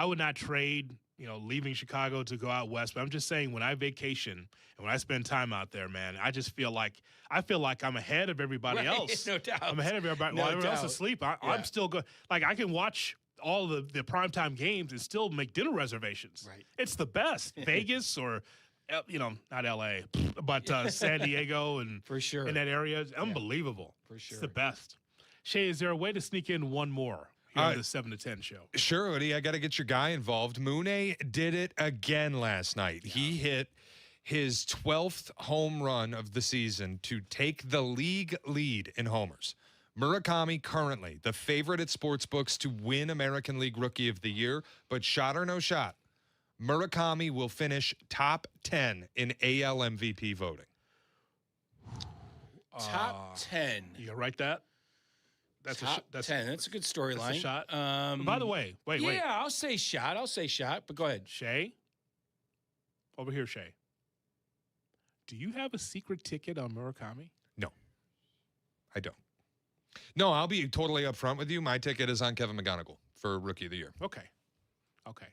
would not trade, leaving Chicago to go out west. But I'm just saying, when I vacation and when I spend time out there, man, I just feel like I'm ahead of everybody else. No doubt. I'm ahead of everybody. While everyone else is asleep, I'm still good. Like I can watch all the primetime games and still make dinner reservations. Right. It's the best. Vegas or not L.A., but San Diego and for sure in that area is unbelievable. For sure, it's the best. Shay, is there a way to sneak in one more here on the 7 to 10 show? Sure, Woody. I got to get your guy involved. Mooney did it again last night. Yeah. He hit his 12th home run of the season to take the league lead in homers. Murakami currently the favorite at sportsbooks to win American League Rookie of the Year, but shot or no shot, Murakami will finish top 10 in AL MVP voting. Top 10. You gonna write that? That's top 10. That's a good storyline. That's a shot. By the way, wait. Yeah, I'll say shot. But go ahead. Shay? Over here, Shay. Do you have a secret ticket on Murakami? No, I don't. No, I'll be totally upfront with you. My ticket is on Kevin McGonigal for Rookie of the Year. Okay.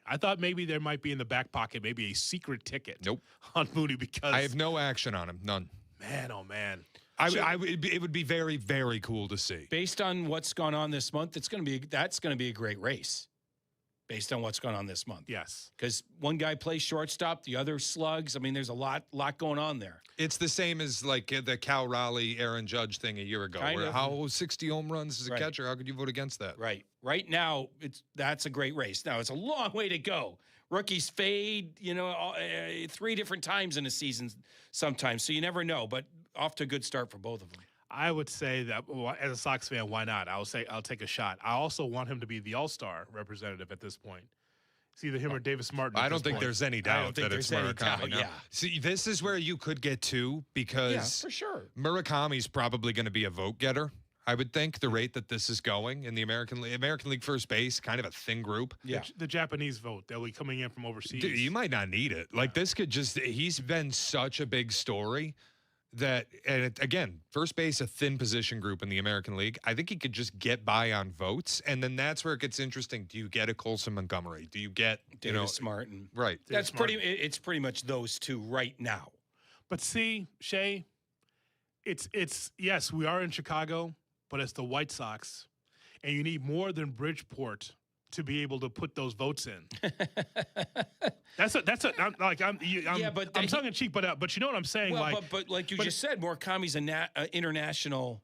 I thought maybe there might be in the back pocket maybe a secret ticket. Nope. On Mooney because I have no action on him. None. Man, oh man. It would be very, very cool to see. Based on what's gone on this month, that's going to be a great race. Based on what's gone on this month. Yes. Because one guy plays shortstop, the other slugs. I mean, there's a lot going on there. It's the same as like the Cal Raleigh, Aaron Judge thing a year ago. How 60 home runs as a catcher? How could you vote against that? Right. Right now, that's a great race. Now, it's a long way to go. Rookies fade, 3 different times in a season sometimes, so you never know. But off to a good start for both of them. I would say that as a Sox fan, why not? I'll take a shot. I also want him to be the All-Star representative at this point. It's either him or Davis Martin. I don't think there's any doubt that it's Murakami. No. Yeah. See, this is where you could get two because for sure. Murakami's probably going to be a vote getter. I would think the rate that this is going in the American League first base, kind of a thin group. Yeah. The Japanese vote, they'll be coming in from overseas. Dude, you might not need it. Like this could he's been such a big story. Again, first base, a thin position group in the American League. I think he could just get by on votes, and then that's where it gets interesting. Do you get a Colson Montgomery? Do you get Davis Martin? Right. That's it's pretty much those two right now. But see, Shay, it's yes, we are in Chicago, but it's the White Sox, and you need more than Bridgeport to be able to put those votes in. I'm tongue in cheek, but you know what I'm saying. Well, but like you just said, Murakami's international.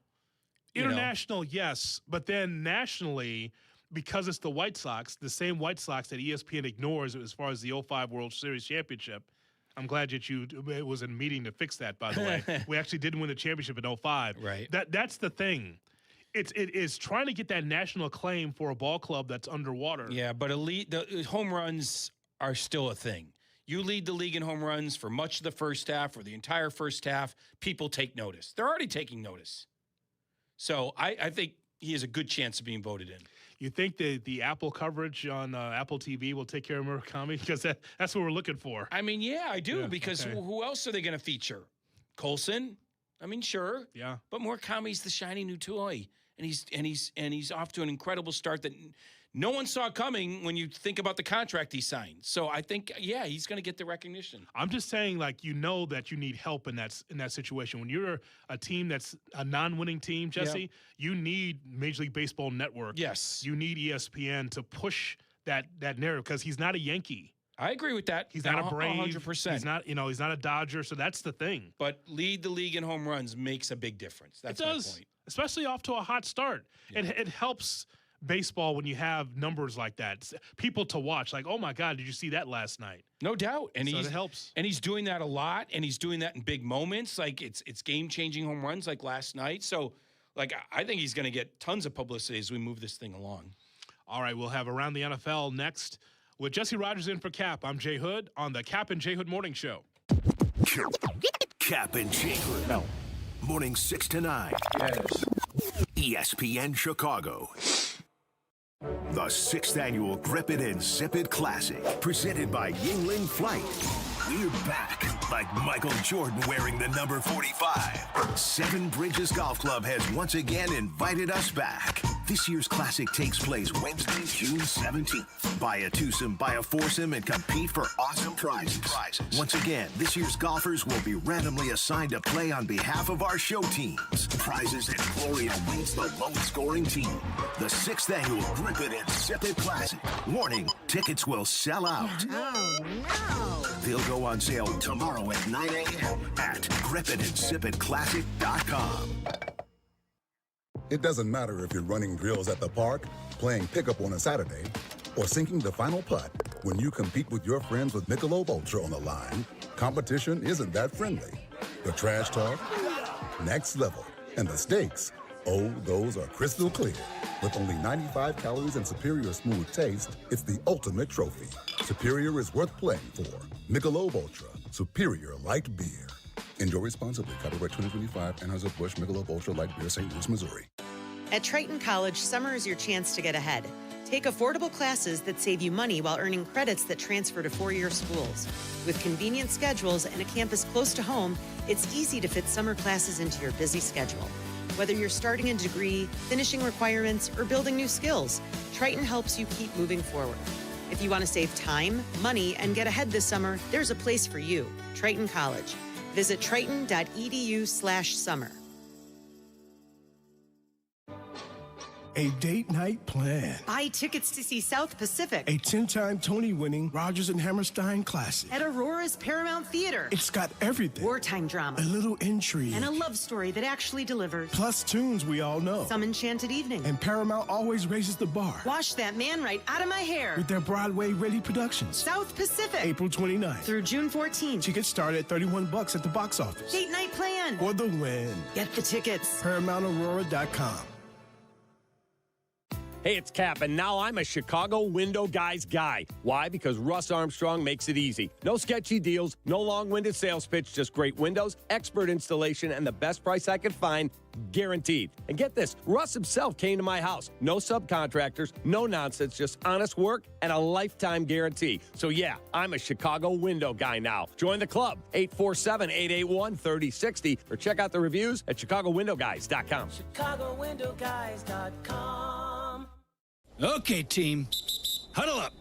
International, yes, but then nationally, because it's the White Sox, the same White Sox that ESPN ignores as far as the 05 World Series championship. I'm glad that it was a meeting to fix that. By the way, we actually did win the championship in 05. Right. That's the thing. It is trying to get that national acclaim for a ball club that's underwater. Yeah, but the home runs are still a thing. You lead the league in home runs for much of the first half or the entire first half. People take notice. They're already taking notice. So I think he has a good chance of being voted in. You think the Apple coverage on Apple TV will take care of Murakami? Because that's what we're looking for. I mean, yeah, I do. Because who else are they going to feature? Colson? I mean, sure. Yeah. But Murakami's the shiny new toy. And he's off to an incredible start that no one saw coming when you think about the contract he signed. So I think, he's going to get the recognition. I'm just saying, that you need help in that situation. When you're a team that's a non-winning team, Jesse, you need Major League Baseball Network. Yes. You need ESPN to push that narrative because he's not a Yankee. I agree with that. He's not a Brave. 100%. He's not a Dodger. So that's the thing. But lead the league in home runs makes a big difference. That's my point. Especially off to a hot start. Yeah. It helps baseball when you have numbers like that. People to watch, like, oh my God, did you see that last night? No doubt. And it helps. And he's doing that a lot, and he's doing that in big moments. Like it's game-changing home runs like last night. So Like, I think he's going to get tons of publicity as we move this thing along. All right, we'll have Around the NFL next with Jesse Rogers in for Kap. I'm Jay Hood on the Kap and J Hood Morning Show. Kap and J Hood. No. Morning 6 to 9. Yes. ESPN Chicago. The 6th annual Grip It and Zip It Classic, presented by Yingling Flight. We're back, like Michael Jordan wearing the number 45. Seven Bridges Golf Club has once again invited us back. This year's classic takes place Wednesday, June 17th. Buy a twosome, buy a foursome, and compete for awesome prizes. Once again, this year's golfers will be randomly assigned to play on behalf of our show teams. Prizes and glory awaits the lowest-scoring team. The 6th annual Grip It and Zip It Classic. Warning, tickets will sell out. Oh, no. They'll go on sale tomorrow at 9 a.m. at gripitandzipitclassic.com. It doesn't matter if you're running drills at the park, playing pickup on a Saturday, or sinking the final putt. When you compete with your friends with Michelob Ultra on the line, competition isn't that friendly. The trash talk, next level. And the stakes, oh, those are crystal clear. With only 95 calories and superior smooth taste, it's the ultimate trophy. Superior is worth playing for. Michelob Ultra, superior light beer. Enjoy responsibly. Copyright 2025, Anheuser-Busch Michelob Ultra Light Beer, St. Louis, Missouri. At Triton College, summer is your chance to get ahead. Take affordable classes that save you money while earning credits that transfer to four-year schools. With convenient schedules and a campus close to home, it's easy to fit summer classes into your busy schedule. Whether you're starting a degree, finishing requirements, or building new skills, Triton helps you keep moving forward. If you want to save time, money, and get ahead this summer, there's a place for you, Triton College. Visit triton.edu/summer. A date night plan. Buy tickets to see South Pacific. A 10-time Tony-winning Rodgers and Hammerstein classic. At Aurora's Paramount Theater. It's got everything. Wartime drama. A little intrigue. And a love story that actually delivers. Plus tunes we all know. Some enchanted evening. And Paramount always raises the bar. Wash that man right out of my hair. With their Broadway-ready productions. South Pacific. April 29th. Through June 14th. Tickets start at $31 at the box office. Date night plan. For the win. Get the tickets. ParamountAurora.com. Hey, it's Kap, and now I'm a Chicago window guy's guy. Why? Because Russ Armstrong makes it easy. No sketchy deals, no long-winded sales pitch, just great windows, expert installation, and the best price I could find, guaranteed. And get this, Russ himself came to my house. No subcontractors, no nonsense, just honest work and a lifetime guarantee. So yeah, I'm a Chicago window guy now. Join the club, 847-881-3060, or check out the reviews at ChicagoWindowGuys.com. ChicagoWindowGuys.com. Okay, team, huddle up.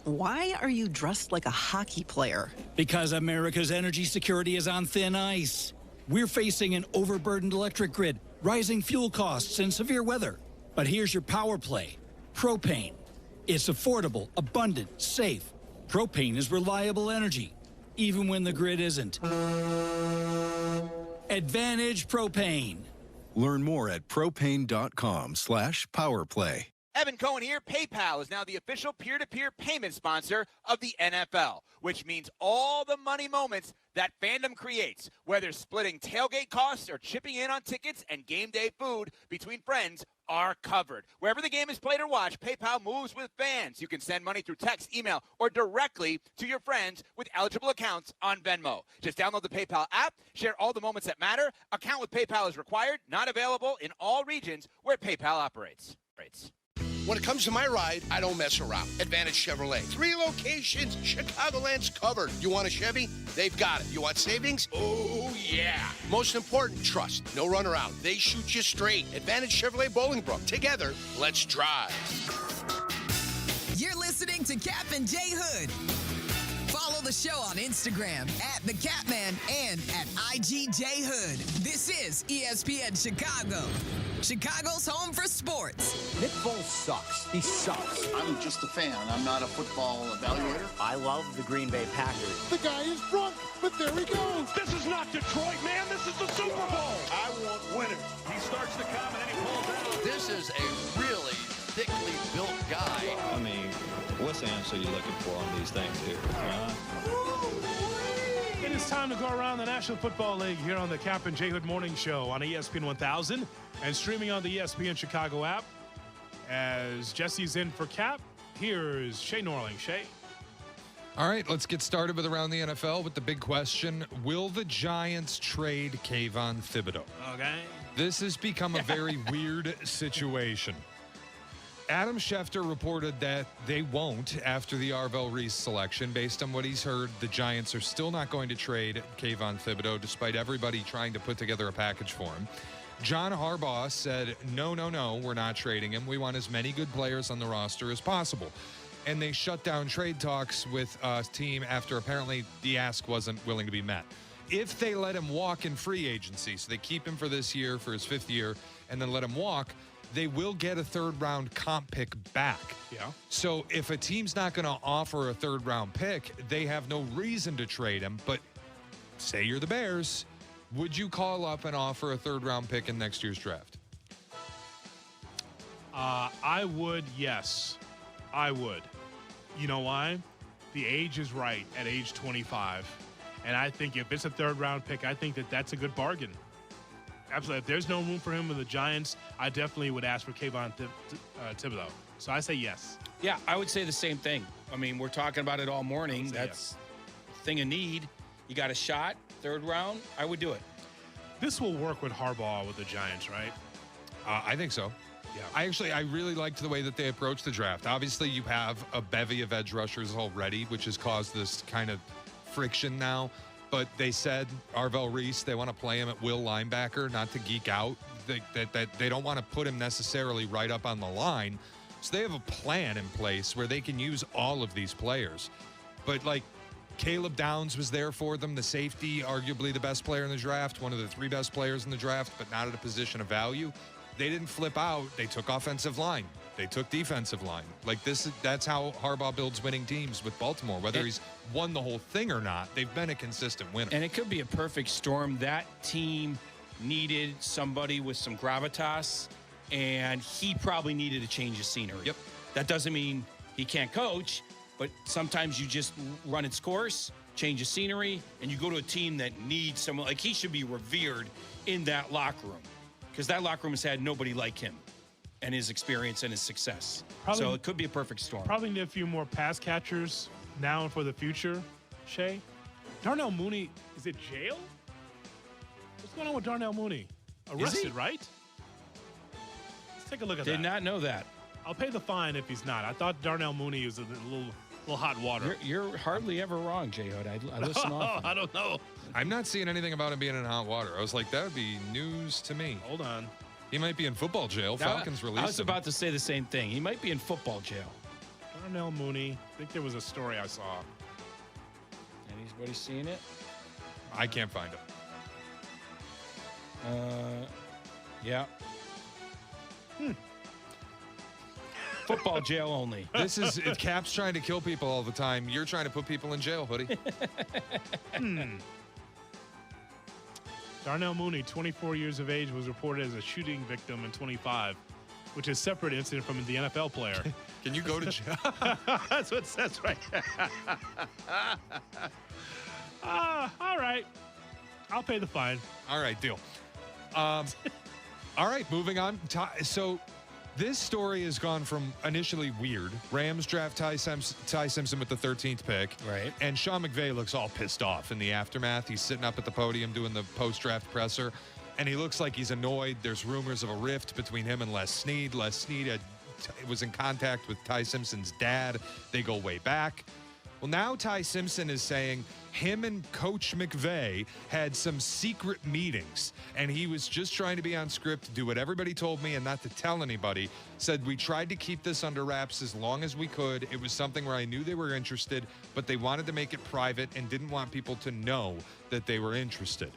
Why are you dressed like a hockey player? Because America's energy security is on thin ice. We're facing an overburdened electric grid, rising fuel costs, and severe weather. But here's your power play. Propane. It's affordable, abundant, safe. Propane is reliable energy, even when the grid isn't. Advantage Propane. Learn more at propane.com/powerplay. Evan Cohen here. PayPal is now the official peer-to-peer payment sponsor of the NFL, which means all the money moments that fandom creates, whether splitting tailgate costs or chipping in on tickets and game day food between friends, are covered. Wherever the game is played or watched, PayPal moves with fans. You can send money through text, email, or directly to your friends with eligible accounts on Venmo. Just download the PayPal app, share all the moments that matter. Account with PayPal is required, not available in all regions where PayPal operates. When it comes to my ride, I don't mess around. Advantage Chevrolet. 3 locations. Chicagoland's covered. You want a Chevy? They've got it. You want savings? Oh, yeah. Most important, trust. No runaround. They shoot you straight. Advantage Chevrolet Bolingbrook. Together, let's drive. You're listening to Kap and J Hood. Follow the show on Instagram at The Kapman and at IGJHood. This is ESPN Chicago, Chicago's home for sports. Nick Foles sucks. He sucks. I'm just a fan. I'm not a football evaluator. I love the Green Bay Packers. The guy is drunk, but there he goes. This is not Detroit, man. This is the Super Bowl. I want winners. He starts to come and then he pulls out. This is a really thickly built guy. I mean, what's the answer you're looking for on these things here? It It's time to go around the National Football League here on the Kap J Hood Morning Show on ESPN 1000 and streaming on the ESPN Chicago app. As Jesse's in for Kap, here's Shay Norling. Shay. All right, let's get started with Around the NFL with the big question. Will the Giants trade Kayvon Thibodeau? Okay. This has become a very weird situation. Adam Schefter reported that they won't after the Arvell Reese selection. Based on what he's heard, the Giants are still not going to trade Kayvon Thibodeau, despite everybody trying to put together a package for him. John Harbaugh said, no, we're not trading him. We want as many good players on the roster as possible. And they shut down trade talks with a team after apparently the ask wasn't willing to be met. If they let him walk in free agency, so they keep him for this year, for his 5th year, and then let him walk, they will get a 3rd-round comp pick back. Yeah. So if a team's not going to offer a 3rd-round pick, they have no reason to trade him. But say you're the Bears, would you call up and offer a 3rd-round pick in next year's draft? I would, yes. I would. You know why? The age is right at age 25. And I think if it's a 3rd-round pick, I think that's a good bargain. Absolutely. If there's no room for him with the Giants, I definitely would ask for Kayvon Thibodeau. So I say yes. Yeah, I would say the same thing. I mean, we're talking about it all morning. That's a thing of need. You got a shot, 3rd round. I would do it. This will work with Harbaugh with the Giants, right? I think so. Yeah. I really liked the way that they approached the draft. Obviously, you have a bevy of edge rushers already, which has caused this kind of friction now. But they said Arvell Reese, they want to play him at will linebacker, not to geek out. They don't want to put him necessarily right up on the line. So they have a plan in place where they can use all of these players. But like Caleb Downs was there for them, the safety, arguably the best player in the draft, one of the 3 best players in the draft, but not at a position of value. They didn't flip out. They took offensive line. They took defensive line. That's how Harbaugh builds winning teams with Baltimore. Whether he's won the whole thing or not, they've been a consistent winner. And it could be a perfect storm. That team needed somebody with some gravitas, and he probably needed a change of scenery. Yep. That doesn't mean he can't coach, but sometimes you just run its course, change of scenery, and you go to a team that needs someone. Like, he should be revered in that locker room, because that locker room has had nobody like him and his experience and his success. So it could be a perfect storm. Probably need a few more pass catchers now and for the future, Shay. Darnell Mooney is it jail? What's going on with Darnell Mooney? Arrested, right? Let's take a look at that. Did not know that. I'll pay the fine if he's not. I thought Darnell Mooney was a little hot water. You're hardly ever wrong, J Hood. I listen often. I don't know. I'm not seeing anything about him being in hot water. I was like, that would be news to me. Hold on. He might be in football jail. Falcons released him. I was about to say the same thing. He might be in football jail. Darnell Mooney. I think there was a story I saw. Anybody seeing it? I can't find it. Yeah. Football jail only. This is Cap's trying to kill people all the time. You're trying to put people in jail, Hoodie. Darnell Mooney, 24 years of age, was reported as a shooting victim in 25, which is a separate incident from the NFL player. Can you go to jail? That's what it says right there. All right. I'll pay the fine. All right, deal. All right, moving on. So this story has gone from initially weird. Rams draft Ty Simpson with the 13th pick. Right. And Sean McVay looks all pissed off in the aftermath. He's sitting up at the podium doing the post-draft presser, and he looks like he's annoyed. There's rumors of a rift between him and Les Snead. Les Snead was in contact with Ty Simpson's dad. They go way back. Well, now Ty Simpson is saying him and Coach McVay had some secret meetings, and he was just trying to be on script, do what everybody told me and not to tell anybody. Said, we tried to keep this under wraps as long as we could. It was something where I knew they were interested, but they wanted to make it private and didn't want people to know that they were interested.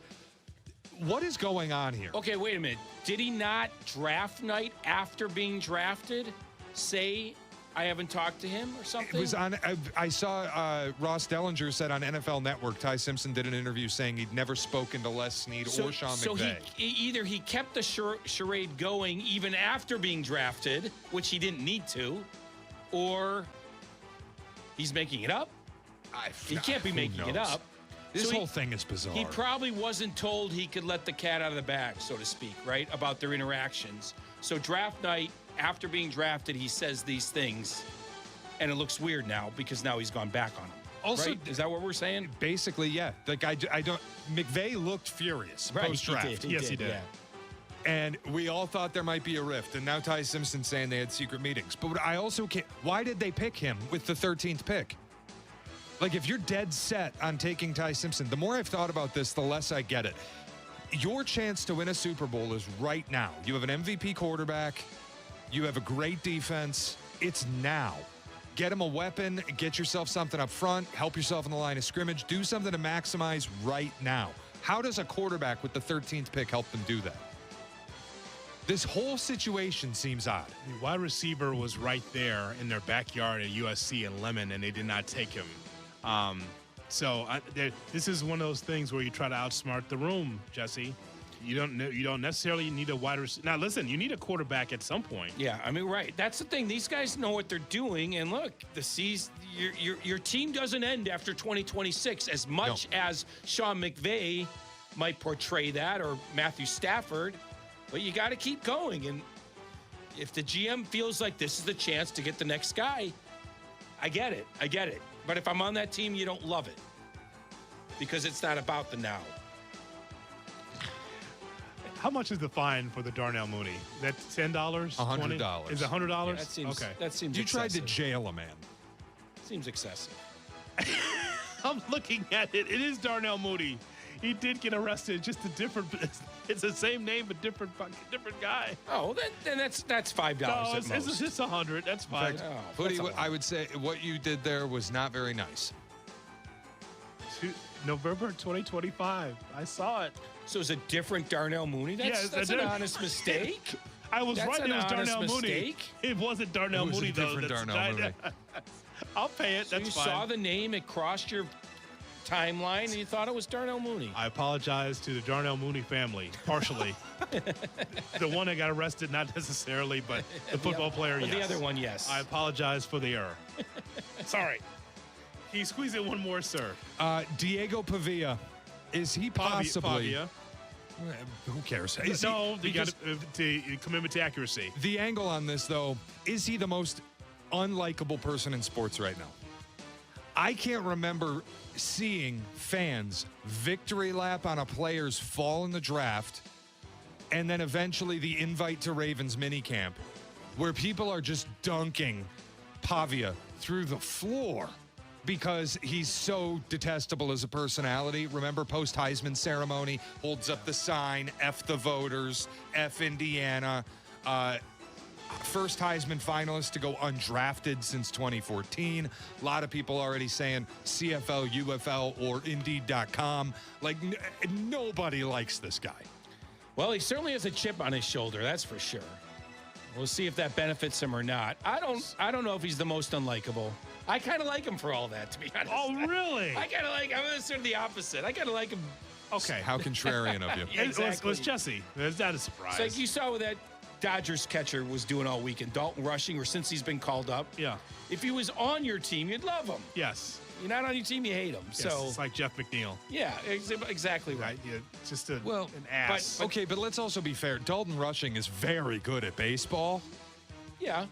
What is going on here? Okay, wait a minute. Did he not draft night after being drafted say I haven't talked to him or something? It was on. I saw Ross Dellinger said on NFL Network, Ty Simpson did an interview saying he'd never spoken to Les Snead or Sean McVay. So either he kept the charade going even after being drafted, which he didn't need to, or he's making it up. He can't be making it up. This whole thing is bizarre. He probably wasn't told he could let the cat out of the bag, so to speak, right, about their interactions. So draft night, after being drafted, he says these things, and it looks weird now because now he's gone back on him. Also, right? Is that what we're saying? Basically, yeah. Like I don't. McVay looked furious post-draft. Yes, he did. Yeah. And we all thought there might be a rift. And now Ty Simpson's saying they had secret meetings. But I also can't. Why did they pick him with the 13th pick? Like, if you're dead set on taking Ty Simpson, the more I've thought about this, the less I get it. Your chance to win a Super Bowl is right now. You have an MVP quarterback. You have a great defense. It's now. Get him a weapon, get yourself something up front, help yourself in the line of scrimmage, do something to maximize right now. How does a quarterback with the 13th pick help them do that? This whole situation seems odd. The wide receiver was right there in their backyard at USC and Lemon, and they did not take him. This is one of those things where you try to outsmart the room, Jesse. You don't necessarily need a wide receiver. Now, listen, you need a quarterback at some point. Yeah, I mean, right. That's the thing. These guys know what they're doing. And look, your team doesn't end after 2026 as much as Sean McVay might portray that, or Matthew Stafford. But you got to keep going. And if the GM feels like this is the chance to get the next guy, I get it. But if I'm on that team, you don't love it because it's not about the now. How much is the fine for the Darnell Mooney? That's $10? $100. Is it $100? Yeah, that seems, okay. That seems You excessive. tried to jail a man. Seems excessive. I'm looking at it. It is Darnell Mooney. He did get arrested. Just a different. It's the same name, but different guy. Oh, then that's $5 No, at it's most. $100. That's fine. Footy, I would say what you did there was not very nice. November 2025. I saw it. So it's a different Darnell Mooney? That's an honest mistake. I was right. It was Darnell Mooney. Mistake. It wasn't Darnell It was Mooney, a though. different Darnell Mooney. I'll pay it. So That's you fine. saw the name, it crossed your timeline, and you thought it was Darnell Mooney. I apologize to the Darnell Mooney family, partially. The one that got arrested, not necessarily, but the football player, yes. The other one, yes. I apologize for the error. Sorry. Can you squeeze in one more, sir? Diego Pavia, is he possibly... Pavia. Who cares? You got to commitment to accuracy. The angle on this, though, is he the most unlikable person in sports right now? I can't remember seeing fans victory lap on a player's fall in the draft and then eventually the invite to Ravens minicamp where people are just dunking Pavia through the floor because he's so detestable as a personality. Remember, post-Heisman ceremony, holds up the sign, F the voters, F Indiana. First Heisman finalist to go undrafted since 2014. A lot of people already saying CFL, UFL, or Indeed.com. Like, nobody likes this guy. Well, he certainly has a chip on his shoulder, that's for sure. We'll see if that benefits him or not. I don't know if he's the most unlikable. I kind of like him for all that, to be honest. Oh, really? I kind of like him. I'm sort of the opposite. I kind of like him. Okay. How contrarian of you. Yeah, exactly. It was Jesse. Is that a surprise? It's like you saw what that Dodgers catcher was doing all weekend. Dalton Rushing, or since he's been called up. Yeah. If he was on your team, you'd love him. Yes. You're not on your team, you hate him. Yes, So it's like Jeff McNeil. yeah, exactly right. Yeah, just an ass. Okay, but let's also be fair. Dalton Rushing is very good at baseball. Yeah.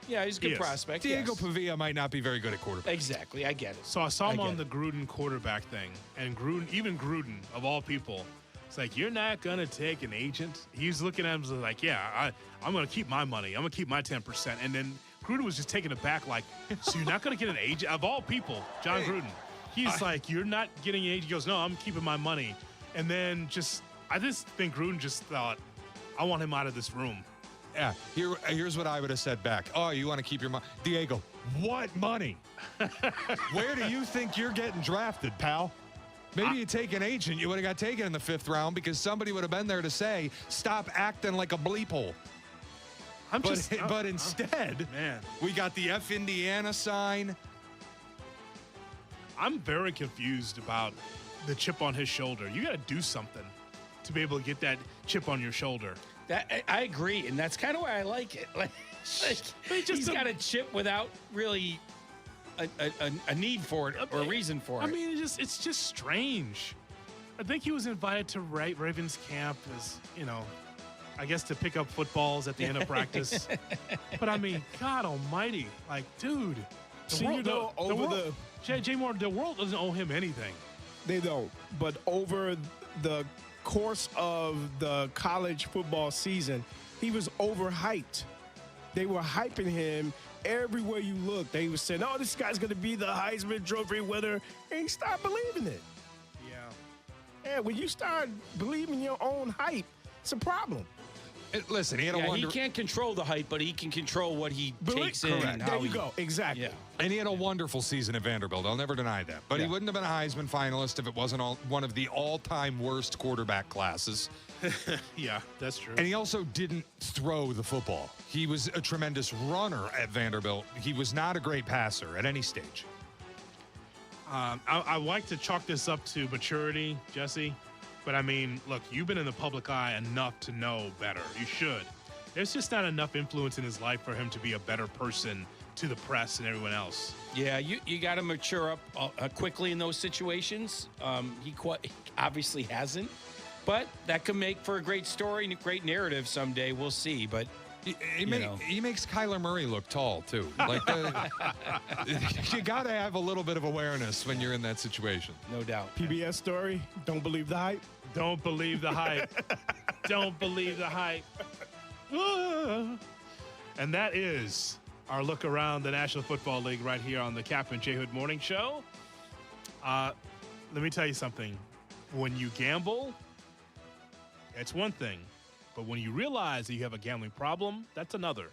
Yeah, he's a good prospect. Diego yes. Pavia might not be very good at quarterback. Exactly, I get it. So I saw him on the Gruden quarterback thing, and even Gruden, of all people, it's like, you're not going to take an agent? He's looking at him like, yeah, I'm going to keep my money. I'm going to keep my 10%. And then Gruden was just taken aback like, so you're not going to get an agent? Of all people, John Gruden. He's like, you're not getting an agent? He goes, no, I'm keeping my money. And then I just think Gruden just thought, I want him out of this room. Yeah, here's what I would have said back. Oh, you want to keep your money? Diego, what money? Where do you think you're getting drafted, pal? Maybe you take an agent. You would have got taken in the 5th round because somebody would have been there to say, stop acting like a bleep hole. But instead, man, we got the F Indiana sign. I'm very confused about the chip on his shoulder. You got to do something to be able to get that chip on your shoulder. I agree, and that's kind of why I like it. Like he's got a chip without really a need for it or a reason for it. I mean, it's just strange. I think he was invited to Ravens camp as, I guess to pick up footballs at the end of practice. But I mean, God almighty, like, dude, the world doesn't owe him anything. They don't. But over the course of the college football season, he was overhyped. They were hyping him everywhere you look. They were saying, "Oh, this guy's going to be the Heisman Trophy winner," and he started believing it. Yeah, when you start believing your own hype, it's a problem. Listen, he had he can't control the hype, but he can control what he takes in. Correct. There you go. Exactly. Yeah. And he had a wonderful season at Vanderbilt. I'll never deny that. But he wouldn't have been a Heisman finalist if it wasn't one of the all-time worst quarterback classes. Yeah, that's true. And he also didn't throw the football. He was a tremendous runner at Vanderbilt. He was not a great passer at any stage. I like to chalk this up to maturity, Jesse. But, I mean, look, you've been in the public eye enough to know better. You should. There's just not enough influence in his life for him to be a better person to the press and everyone else. Yeah, you got to mature up quickly in those situations. He obviously hasn't. But that could make for a great story and a great narrative someday. We'll see. But he makes Kyler Murray look tall, too. Like you got to have a little bit of awareness when you're in that situation. No doubt. PBS story, don't believe the hype. Don't believe the hype. Don't believe the hype. And that is our look around the National Football League right here on the Kap J Hood Morning Show. Let me tell you something. When you gamble, it's one thing. But when you realize that you have a gambling problem, that's another.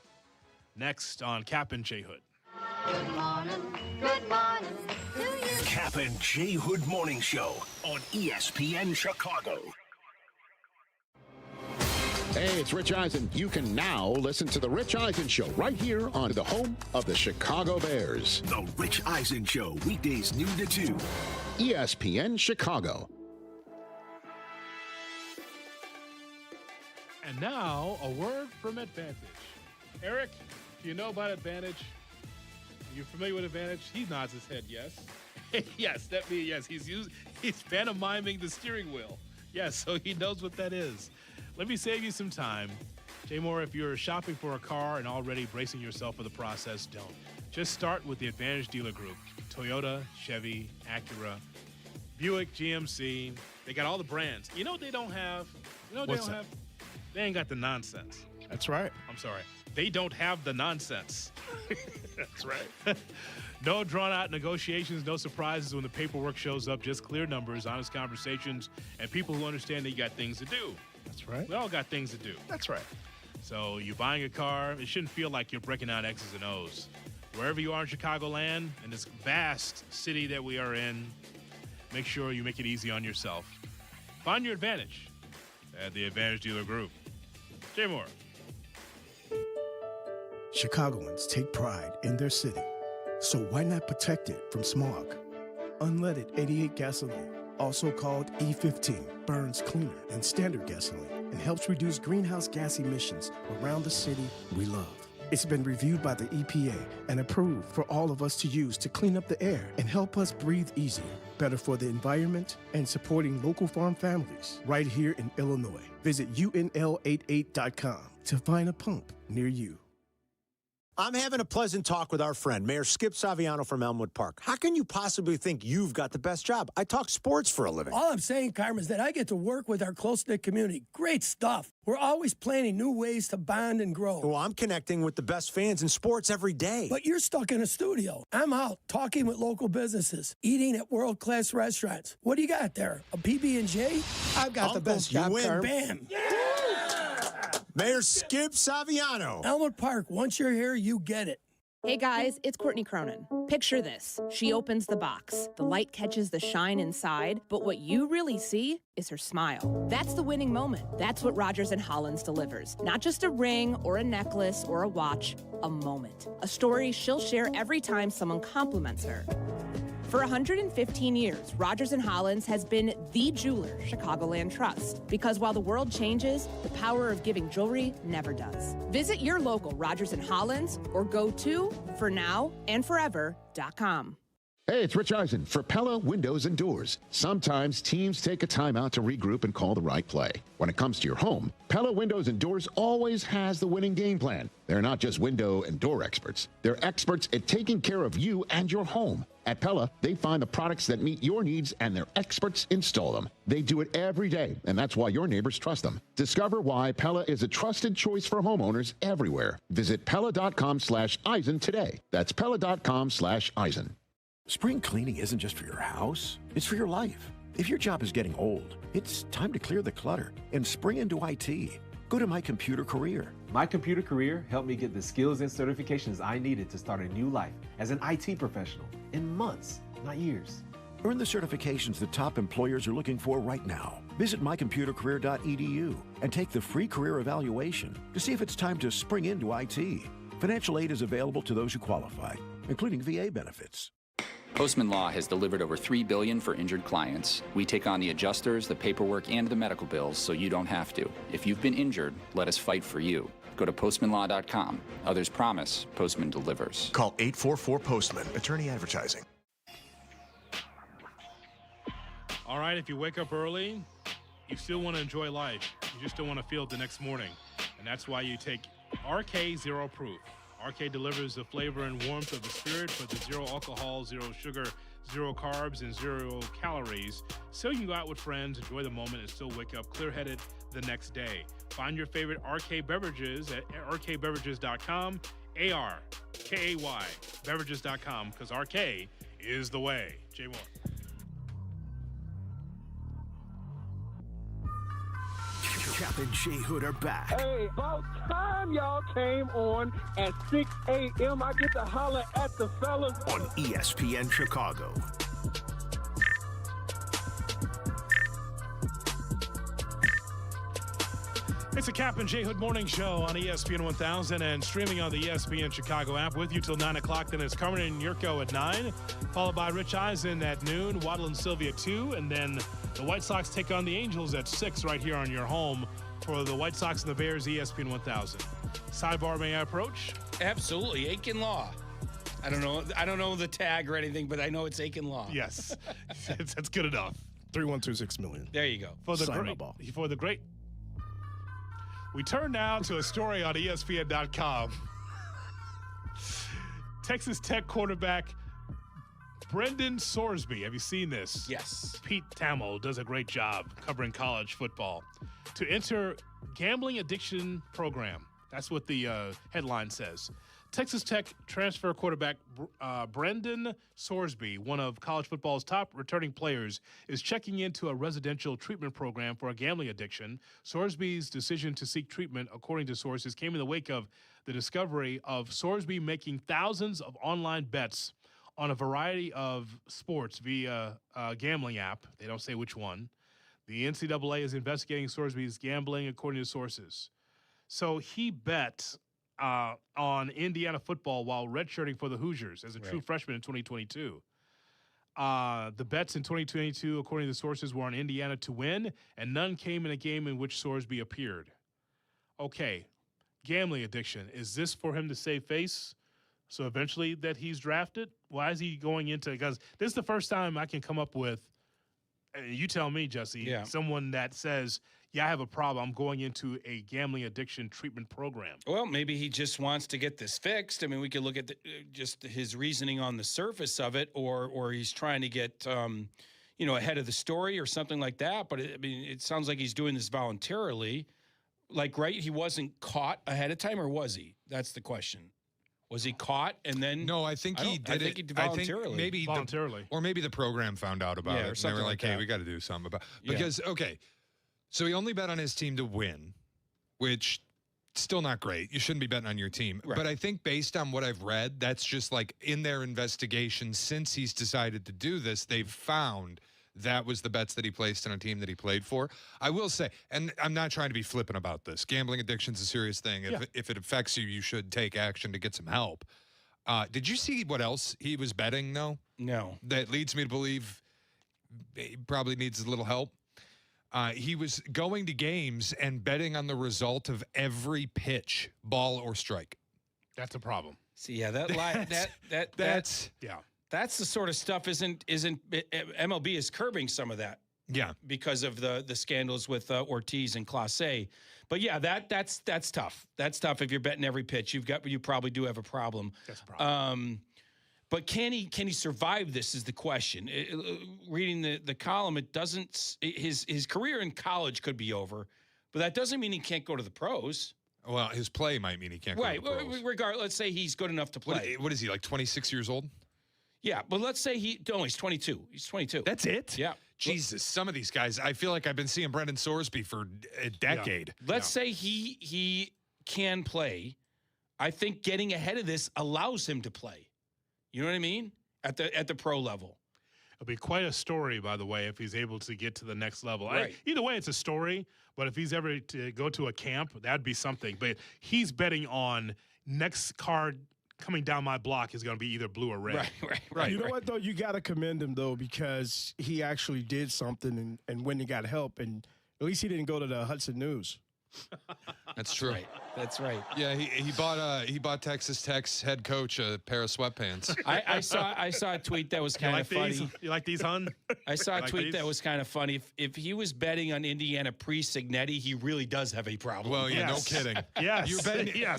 Next on Kap J Hood. Good morning. Good morning. Kap J Hood Morning Show on ESPN Chicago. Hey, it's Rich Eisen. You can now listen to The Rich Eisen Show right here on the home of the Chicago Bears. The Rich Eisen Show, weekdays noon to 2. ESPN Chicago. And now, a word from Advantage. Eric, do you know about Advantage? Are you familiar with Advantage? He nods his head, yes. Yes, that means yes. He's pantomiming the steering wheel. Yes, so he knows what that is. Let me save you some time. Jay Moore, if you're shopping for a car and already bracing yourself for the process, don't. Just start with the Advantage Dealer Group. Toyota, Chevy, Acura, Buick, GMC. They got all the brands. You know what they don't have? You know what What's they don't have? They ain't got the nonsense. That's right. I'm sorry. They don't have the nonsense. That's right. No drawn-out negotiations, no surprises when the paperwork shows up, just clear numbers, honest conversations, and people who understand that you got things to do. That's right. We all got things to do. That's right. So you're buying a car, it shouldn't feel like you're breaking out X's and O's. Wherever you are in Chicagoland, in this vast city that we are in, make sure you make it easy on yourself. Find your advantage at the Advantage Dealer Group. Jay Moore. Chicagoans take pride in their city, so why not protect it from smog? Unleaded 88 gasoline, also called E15, burns cleaner than standard gasoline and helps reduce greenhouse gas emissions around the city we love. It's been reviewed by the EPA and approved for all of us to use to clean up the air and help us breathe easier, better for the environment, and supporting local farm families right here in Illinois. Visit UNL88.com to find a pump near you. I'm having a pleasant talk with our friend, Mayor Skip Saviano from Elmwood Park. How can you possibly think you've got the best job? I talk sports for a living. All I'm saying, Carmen, is that I get to work with our close-knit community. Great stuff. We're always planning new ways to bond and grow. Well, I'm connecting with the best fans in sports every day. But you're stuck in a studio. I'm out talking with local businesses, eating at world-class restaurants. What do you got there? A PB&J? I've got the best job, Carmen. Bam. Yeah! Mayor Skip Saviano. Elmwood Park, once you're here, you get it. Hey guys, it's Courtney Cronin. Picture this. She opens the box. The light catches the shine inside, but what you really see is her smile. That's the winning moment. That's what Rogers & Hollins delivers. Not just a ring or a necklace or a watch, a moment. A story she'll share every time someone compliments her. For 115 years, Rogers & Hollins has been the jeweler Chicagoland trusts. Because while the world changes, the power of giving jewelry never does. Visit your local Rogers & Hollins or go to fornowandforever.com. Hey, it's Rich Eisen for Pella Windows and Doors. Sometimes teams take a timeout to regroup and call the right play. When it comes to your home, Pella Windows and Doors always has the winning game plan. They're not just window and door experts. They're experts at taking care of you and your home. At Pella, they find the products that meet your needs and their experts install them. They do it every day, and that's why your neighbors trust them. Discover why Pella is a trusted choice for homeowners everywhere. Visit Pella.com/Eisen today. That's Pella.com/Eisen. Spring cleaning isn't just for your house, it's for your life. If your job is getting old, it's time to clear the clutter and spring into IT. Go to My Computer Career. My Computer Career helped me get the skills and certifications I needed to start a new life as an IT professional in months, not years. Earn the certifications the top employers are looking for right now. Visit mycomputercareer.edu and take the free career evaluation to see if it's time to spring into IT. Financial aid is available to those who qualify, including VA benefits. Postman Law has delivered over $3 billion for injured clients. We take on the adjusters, the paperwork, and the medical bills so you don't have to. If you've been injured, let us fight for you. Go to postmanlaw.com. Others promise, Postman delivers. Call 844-POSTMAN. Attorney Advertising. All right, if you wake up early, you still want to enjoy life. You just don't want to feel it the next morning. And that's why you take RK Zero Proof. RK delivers the flavor and warmth of the spirit, but the zero alcohol, zero sugar, zero carbs, and zero calories, so you can go out with friends, enjoy the moment, and still wake up clear-headed the next day. Find your favorite RK beverages at rkbeverages.com, ARKAY, beverages.com, because RK is the way. Jay Moore. Kap and J Hood are back. Hey, about time y'all came on at 6 a.m. I get to holler at the fellas. On ESPN Chicago. It's a Kap and J Hood morning show on ESPN 1000 and streaming on the ESPN Chicago app with you till 9 o'clock. Then it's Carmen Jurko at 9, followed by Rich Eisen at noon, Waddle Silvy at 2, and then the White Sox take on the Angels at 6 right here on your home for the White Sox and the Bears, ESPN 1000. Sidebar, may I approach? Absolutely. Aiken Law. I don't know the tag or anything, but I know it's Aiken Law. Yes. That's good enough. 312-6 million. There you go. For the great. We turn now to a story on ESPN.com. Texas Tech quarterback Brendan Sorsby. Have you seen this? Yes. Pete Thamel does a great job covering college football. To enter gambling addiction program. That's what the headline says. Texas Tech transfer quarterback Brendan Sorsby, one of college football's top returning players, is checking into a residential treatment program for a gambling addiction. Sorsby's decision to seek treatment, according to sources, came in the wake of the discovery of Sorsby making thousands of online bets on a variety of sports via a gambling app. They don't say which one. The NCAA is investigating Sorsby's gambling, according to sources. So he bet on Indiana football while redshirting for the Hoosiers as a true freshman in 2022. The bets in 2022, according to the sources, were on Indiana to win, and none came in a game in which Sorsby appeared. Okay, gambling addiction. Is this for him to save face? So eventually that he's drafted? Why is he going into – because this is the first time I can come up with – you tell me, Jesse, someone that says – I have a problem. I'm going into a gambling addiction treatment program. Well, maybe he just wants to get this fixed. I mean, we could look at just his reasoning on the surface of it, or he's trying to get, ahead of the story or something like that. But it sounds like he's doing this voluntarily. Like, right? He wasn't caught ahead of time, or was he? That's the question. Was he caught and then? No, I think he did it. I think voluntarily. I think maybe voluntarily, or maybe the program found out about it. Or something they were like, "Hey, that. we got to do something about." Because okay. So he only bet on his team to win, which still not great. You shouldn't be betting on your team. Right. But I think based on what I've read, that's just like in their investigation since he's decided to do this, they've found that was the bets that he placed on a team that he played for. I will say, and I'm not trying to be flippant about this, gambling addiction's a serious thing. If it affects you, you should take action to get some help. Did you see what else he was betting, though? No. That leads me to believe he probably needs a little help. He was going to games and betting on the result of every pitch, ball or strike. That's a problem. See, yeah, that's the sort of stuff isn't MLB is curbing some of that. Yeah, because of the scandals with Ortiz and Clase. But yeah, that's tough. That's tough if you're betting every pitch. You probably do have a problem. That's a problem. But can he survive this is the question. Reading the column, it doesn't. His career in college could be over, but that doesn't mean he can't go to the pros. Well, his play might mean he can't right. go to the pros. Regardless, let's say he's good enough to play. What is he, like 26 years old? Yeah, but let's say he's 22. He's 22. That's it? Yeah. Jesus, some of these guys, I feel like I've been seeing Brendan Sorsby for a decade. Yeah. Let's say he can play. I think getting ahead of this allows him to play. You know what I mean? At the pro level. It'll be quite a story, by the way, if he's able to get to the next level. Right. Either way, it's a story, but if he's ever to go to a camp, that'd be something. But he's betting on next card coming down my block is going to be either blue or red. Right. You know what, though? You got to commend him, though, because he actually did something and when he got help, and at least he didn't go to the Hudson News. That's true. That's right. Yeah, he bought Texas Tech's head coach a pair of sweatpants. I saw a tweet that was kind of funny. You like these, hun? I saw a tweet that was kind of funny. If he was betting on Indiana pre-Signetti, he really does have a problem. Well, yeah, no kidding. Yes.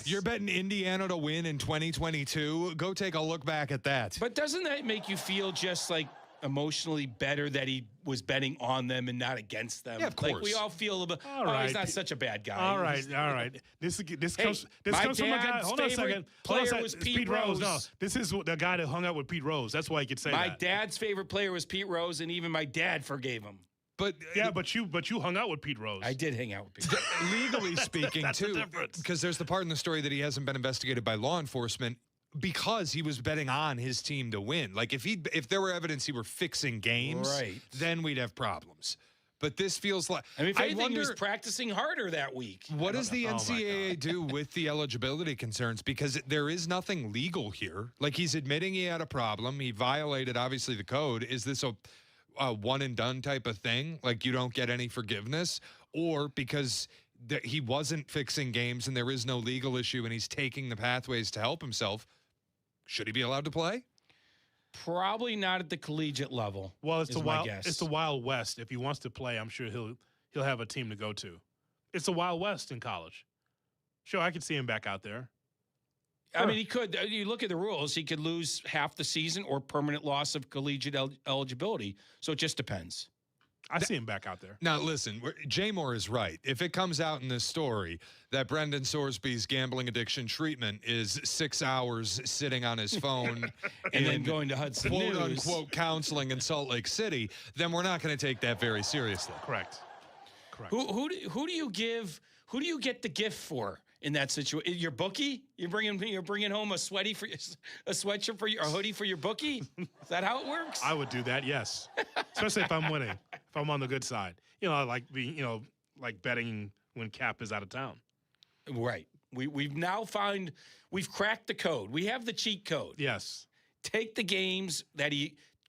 You're betting Indiana to win in 2022. Go take a look back at that. But doesn't that make you feel just like emotionally better that he was betting on them and not against them? Yeah, of course. Like we all feel a little bit. He's not such a bad guy. All right. This comes from a guy. Hold on a second. Player was Pete Rose. No, this is the guy that hung out with Pete Rose. That's why he could say that. My dad's favorite player was Pete Rose, and even my dad forgave him. But you hung out with Pete Rose. I did hang out with Pete Rose. Legally speaking, too, because there's the part in the story that he hasn't been investigated by law enforcement. Because he was betting on his team to win. Like if there were evidence he were fixing games, then we'd have problems. But this feels like if anything, he was practicing harder that week. What does the NCAA do with the eligibility concerns? Because there is nothing legal here. Like he's admitting he had a problem. He violated obviously the code. Is this a one and done type of thing? Like you don't get any forgiveness, or because he wasn't fixing games and there is no legal issue and he's taking the pathways to help himself? Should he be allowed to play? Probably not at the collegiate level. Well, it's the Wild West. If he wants to play, I'm sure he'll have a team to go to. It's the Wild West in college. Sure, I could see him back out there. I mean, he could. You look at the rules. He could lose half the season or permanent loss of collegiate eligibility. So it just depends. I see him back out there. Now, listen, Jay Moore is right. If it comes out in this story that Brendan Sorsby's gambling addiction treatment is 6 hours sitting on his phone and then going to Hudson quote News, unquote counseling in Salt Lake City, then we're not going to take that very seriously. Correct. Who do you give? Who do you get the gift for in that situation? Your bookie? You're bringing home a sweatshirt for a hoodie for your bookie? Is that how it works? I would do that, yes. Especially if I'm winning, if I'm on the good side. Like betting when Kap is out of town. Right. We've cracked the code. We have the cheat code. Yes. Take the games that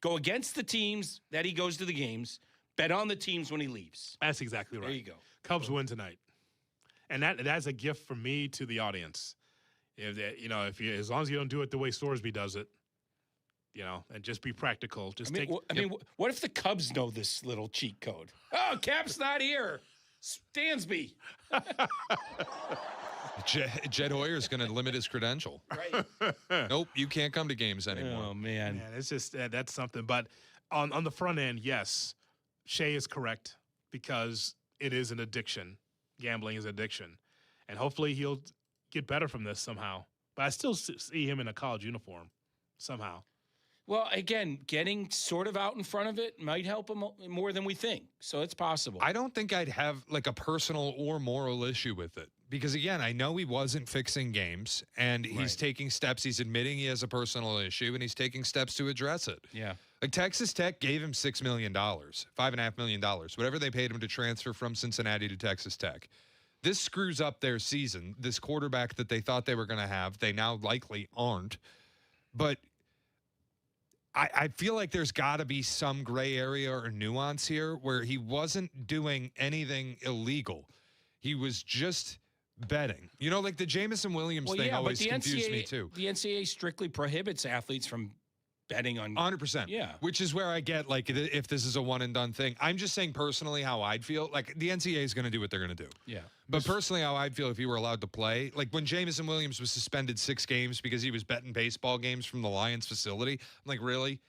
go against the teams that he goes to the games. Bet on the teams when he leaves. That's exactly right. There you go. Cubs win tonight. And that's a gift from me to the audience. As long as you don't do it the way Sorsby does it, and just be practical. What if the Cubs know this little cheat code? Oh, Kap's not here. Stansby. Jed Hoyer's going to limit his credential. Right. Nope, you can't come to games anymore. Oh, man. It's just that's something. But on the front end, yes, Shea is correct because it is an addiction. Gambling is addiction. And hopefully he'll get better from this somehow. But I still see him in a college uniform somehow. Well, again, getting sort of out in front of it might help him more than we think. So it's possible. I don't think I'd have like a personal or moral issue with it. Because, again, I know he wasn't fixing games, and he's taking steps. He's admitting he has a personal issue, and he's taking steps to address it. Yeah. Like Texas Tech gave him $6 million, $5.5 million, whatever they paid him to transfer from Cincinnati to Texas Tech. This screws up their season. This quarterback that they thought they were going to have, they now likely aren't. But I feel like there's got to be some gray area or nuance here where he wasn't doing anything illegal. He was just betting. You know, like the Jamison Williams thing always confused me too. The NCAA strictly prohibits athletes from betting on 100%. Yeah. Which is where I get, like, if this is a one and done thing. I'm just saying personally how I'd feel. Like, the NCAA is going to do what they're going to do. Yeah. But personally, how I'd feel if he were allowed to play, like when Jamison Williams was suspended 6 games because he was betting baseball games from the Lions facility, I'm like, really?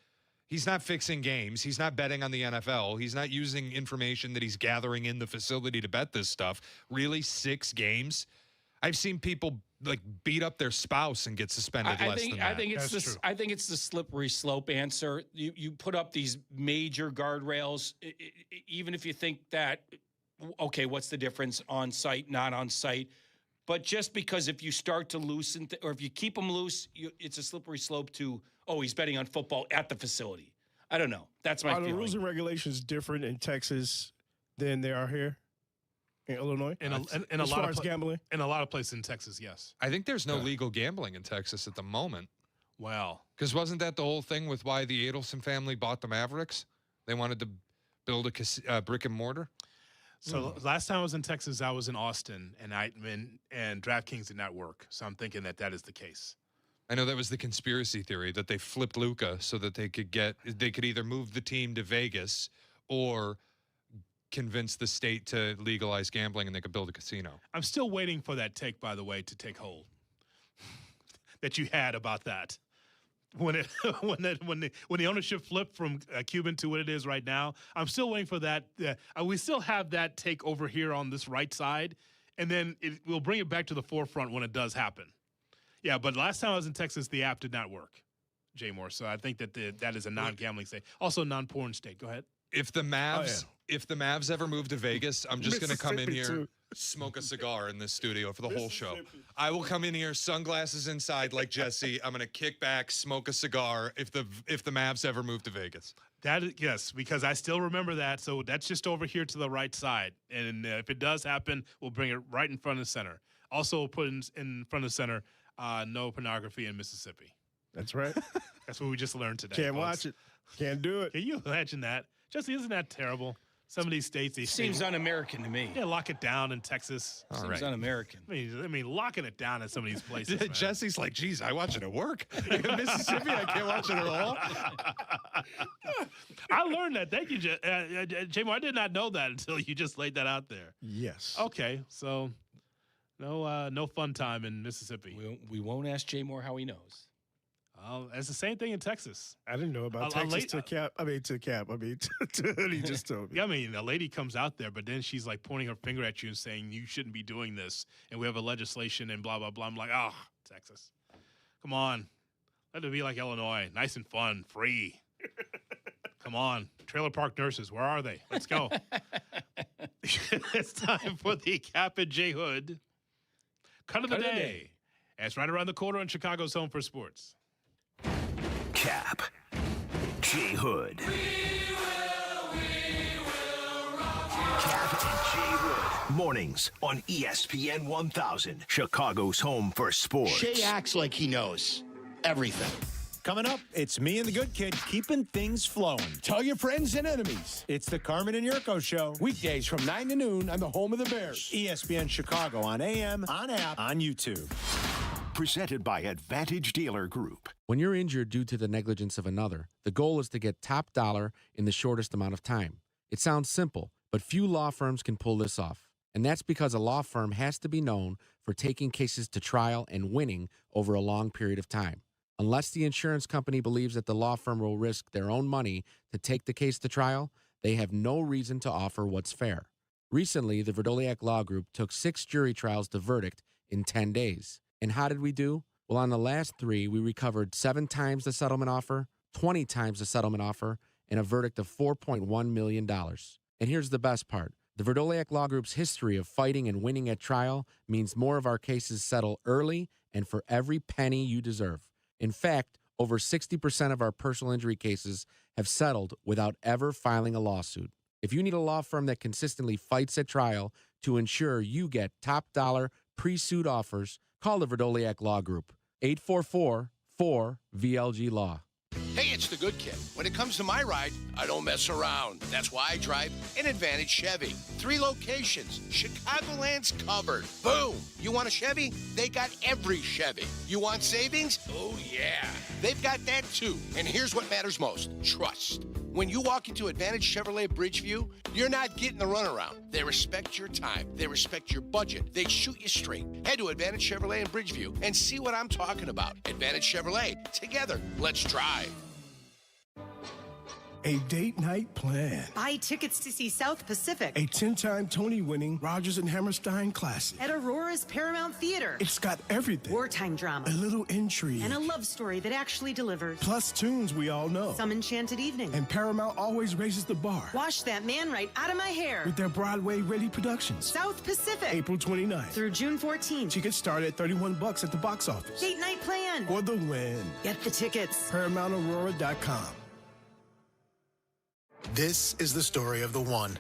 He's not fixing games. He's not betting on the NFL. He's not using information that he's gathering in the facility to bet this stuff. Really, 6 games? I've seen people like beat up their spouse and get suspended less than that. I think it's the slippery slope answer. You put up these major guardrails, even if you think that, okay, what's the difference on site, not on site? But just because if you start to loosen, or if you keep them loose, it's a slippery slope to, oh, he's betting on football at the facility. I don't know. That's my feeling. Are the rules and regulations different in Texas than they are here in Illinois? As far as gambling? In a lot of places in Texas, yes. I think there's no legal gambling in Texas at the moment. Wow. Because wasn't that the whole thing with why the Adelson family bought the Mavericks? They wanted to build a brick and mortar? So last time I was in Texas, I was in Austin, and DraftKings did not work. So I'm thinking that is the case. I know that was the conspiracy theory, that they flipped Luka so that they could either move the team to Vegas or convince the state to legalize gambling and they could build a casino. I'm still waiting for that take, by the way, to take hold that you had about that. When the ownership flipped from Cuban to what it is right now, I'm still waiting for that. We still have that take over here on this right side, and then we'll bring it back to the forefront when it does happen. Yeah, but last time I was in Texas, the app did not work, Jay Moore. So I think that is a non-gambling state, also a non-porn state. Go ahead. If the Mavs ever move to Vegas, I'm just going to come in here, smoke a cigar in this studio for the whole show. I will come in here, sunglasses inside like Jesse. I'm going to kick back, smoke a cigar if the Mavs ever move to Vegas. Yes, because I still remember that. So that's just over here to the right side. And if it does happen, we'll bring it right in front of the center. Also, we'll put in front of the center, no pornography in Mississippi. That's right. That's what we just learned today. Can't watch it. Can't do it. Can you imagine that? Jesse, isn't that terrible? Some of these states, seems un-American to me. Yeah, lock it down in Texas. Seems un-American. I mean, locking it down in some of these places. Jesse's like, geez, I watch it at work. In Mississippi, I can't watch it at all. I learned that. Thank you, J-Mo. I did not know that until you just laid that out there. Yes. Okay, so no fun time in Mississippi. We won't ask Jay Moore how he knows. It's the same thing in Texas. I didn't know about Texas to Kap. I mean, to he just told me. Yeah, I mean, a lady comes out there, but then she's like pointing her finger at you and saying, you shouldn't be doing this. And we have a legislation and blah, blah, blah. I'm like, Texas. Come on. Let it be like Illinois. Nice and fun. Free. Come on. Trailer park nurses. Where are they? Let's go. It's time for the Kap J Hood Cut of the Day. It's right around the corner on Chicago's Home for Sports. Kap J Hood. Kap and J Hood. Mornings on ESPN 1000, Chicago's Home for Sports. Shay acts like he knows everything. Coming up, it's me and the good kid keeping things flowing. Tell your friends and enemies. It's the Carmen and Jurko Show. Weekdays from 9 to noon on the home of the Bears. ESPN Chicago on AM, on app, on YouTube. Presented by Advantage Dealer Group. When you're injured due to the negligence of another, the goal is to get top dollar in the shortest amount of time. It sounds simple, but few law firms can pull this off. And that's because a law firm has to be known for taking cases to trial and winning over a long period of time. Unless the insurance company believes that the law firm will risk their own money to take the case to trial, they have no reason to offer what's fair. Recently, the Vrabel Law Group took 6 jury trials to verdict in 10 days. And how did we do? Well, on the last 3, we recovered 7 times the settlement offer, 20 times the settlement offer, and a verdict of $4.1 million. And here's the best part. The Vrabel Law Group's history of fighting and winning at trial means more of our cases settle early and for every penny you deserve. In fact, over 60% of our personal injury cases have settled without ever filing a lawsuit. If you need a law firm that consistently fights at trial to ensure you get top dollar pre-suit offers, call the Vrabel Law Group, 4. VLG Law. Hey, it's the good kid. When it comes to my ride, I don't mess around. That's why I drive an Advantage Chevy. 3 locations. Chicagoland's covered. Boom. You want a Chevy? They got every Chevy. You want savings? Oh, yeah. They've got that, too. And here's what matters most. Trust. When you walk into Advantage Chevrolet Bridgeview, you're not getting the runaround. They respect your time. They respect your budget. They shoot you straight. Head to Advantage Chevrolet in Bridgeview and see what I'm talking about. Advantage Chevrolet. Together, let's drive. A date night plan. Buy tickets to see South Pacific. A 10-time Tony-winning Rodgers and Hammerstein classic. At Aurora's Paramount Theater. It's got everything. Wartime drama. A little intrigue. And a love story that actually delivers. Plus tunes we all know. Some enchanted evening. And Paramount always raises the bar. Wash that man right out of my hair. With their Broadway-ready productions. South Pacific. April 29th. Through June 14th. Tickets start at $31 at the box office. Date night plan. For the win. Get the tickets. ParamountAurora.com. This is the story of the one.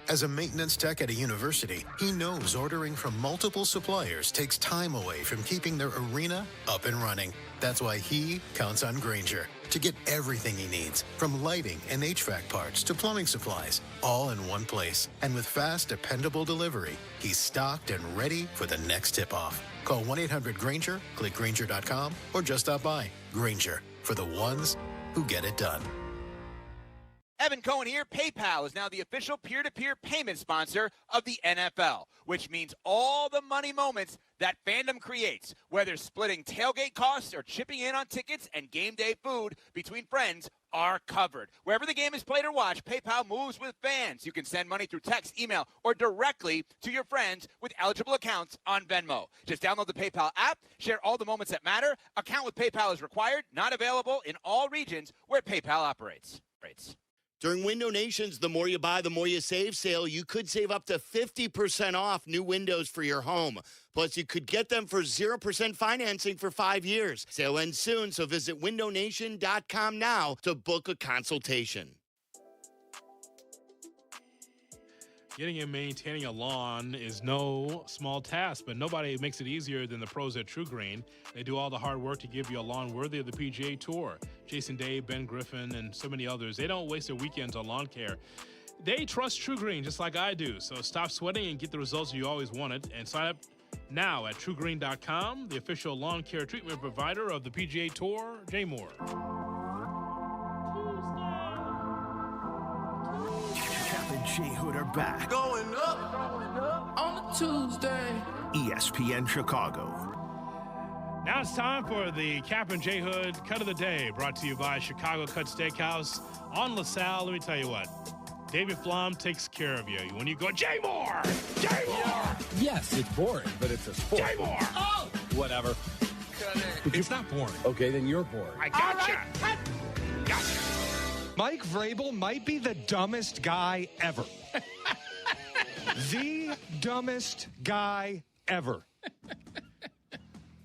As a maintenance tech at a university, he knows ordering from multiple suppliers takes time away from keeping their arena up and running. That's why he counts on Grainger to get everything he needs, from lighting and HVAC parts to plumbing supplies, all in one place. And with fast, dependable delivery, he's stocked and ready for the next tip-off. Call 1-800-GRAINGER, click Grainger.com, or just stop by. Grainger, for the ones who get it done. Evan Cohen here. PayPal is now the official peer-to-peer payment sponsor of the NFL, which means all the money moments that fandom creates, whether splitting tailgate costs or chipping in on tickets and game day food between friends, are covered. Wherever the game is played or watched, PayPal moves with fans. You can send money through text, email, or directly to your friends with eligible accounts on Venmo. Just download the PayPal app, share all the moments that matter. Account with PayPal is required, not available in all regions where PayPal operates. During Window Nation's The More You Buy, The More You Save sale, you could save up to 50% off new windows for your home. Plus, you could get them for 0% financing for 5 years. Sale ends soon, so visit windownation.com now to book a consultation. Getting and maintaining a lawn is no small task, but nobody makes it easier than the pros at True Green. They do all the hard work to give you a lawn worthy of the PGA Tour. Jason Day, Ben Griffin, and so many others. They don't waste their weekends on lawn care. They trust True Green just like I do. So stop sweating and get the results you always wanted. And sign up now at TrueGreen.com, the official lawn care treatment provider of the PGA Tour. Jay Moore. Kap and J Hood are back. Going up on a Tuesday. ESPN Chicago. Now it's time for the Kap and J Hood Cut of the Day, brought to you by Chicago Cut Steakhouse on LaSalle. Let me tell you what, David Flom takes care of you. When you go, Jay Moore! Jay Moore! Yes, it's boring, but it's a sport. Jay Moore! Oh! Whatever. It's not boring. Okay, then you're boring. I gotcha. Gotcha. Mike Vrabel might be the dumbest guy ever. The dumbest guy ever.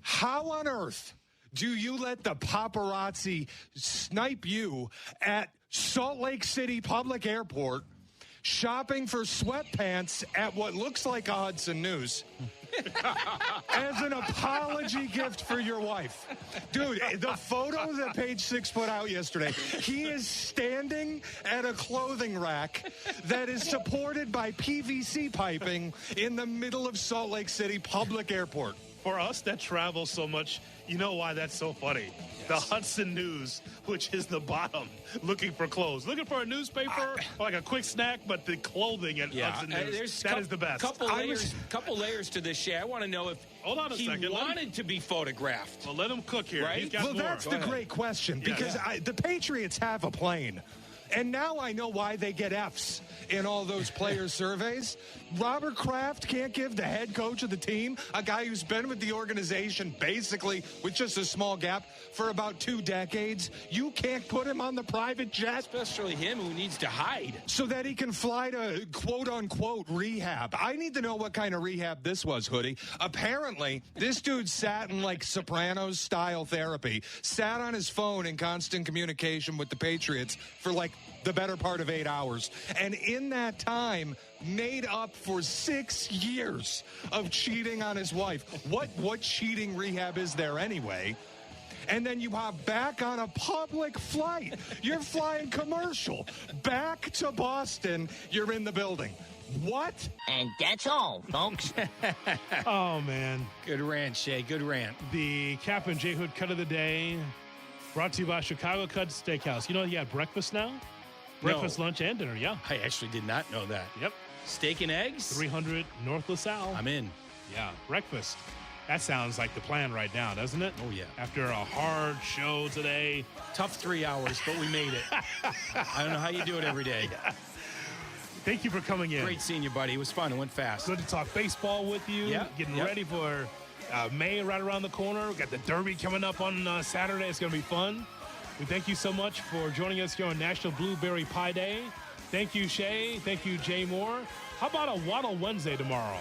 How on earth do you let the paparazzi snipe you at Salt Lake City Public Airport shopping for sweatpants at what looks like a Hudson News as an apology gift for your wife? Dude, the photo that Page Six put out yesterday, he is standing at a clothing rack that is supported by PVC piping in the middle of Salt Lake City Public Airport. For us that travel so much, you know why that's so funny. Yes. The Hudson News, which is the bottom, looking for clothes. Looking for a newspaper, or like a quick snack, but the clothing at Hudson News, that is the best. Couple layers to this, Shay. I want to know if he wanted to be photographed. Well, let him cook here. Right? He's got well, more. that's the great question, because the Patriots have a plane. And now I know why they get Fs in all those player surveys. Robert Kraft can't give the head coach of the team, a guy who's been with the organization basically with just a small gap for about 2 decades. You can't put him on the private jet. Especially him who needs to hide. So that he can fly to quote-unquote rehab. I need to know what kind of rehab this was, Hoodie. Apparently, this dude sat in like Sopranos-style therapy, sat on his phone in constant communication with the Patriots for like the better part of 8 hours. And in that time, made up for 6 years of cheating on his wife. What cheating rehab is there anyway? and then you hop back on a public flight. You're flying commercial back to Boston. You're in the building. What? And that's all, folks. Oh, man. Good rant, Shay. Good rant. The Kap J Hood cut of the day brought to you by Chicago Cut Steakhouse. You know you have breakfast now? Breakfast, lunch, and dinner, yeah. I actually did not know that. Yep. Steak and eggs? 300 North LaSalle. I'm in. Yeah, breakfast. That sounds like the plan right now, doesn't it? Oh, yeah. After a hard show today. Tough 3 hours, but we made it. I don't know how you do it every day. Yeah. Thank you for coming in. Great seeing you, buddy. It was fun. It went fast. Good to talk baseball with you. Yeah. Getting ready for May right around the corner. We got the Derby coming up on Saturday. It's going to be fun. We thank you so much for joining us here on National Blueberry Pie Day. Thank you, Shay. Thank you, Jay Moore. How about a Waddle Wednesday tomorrow?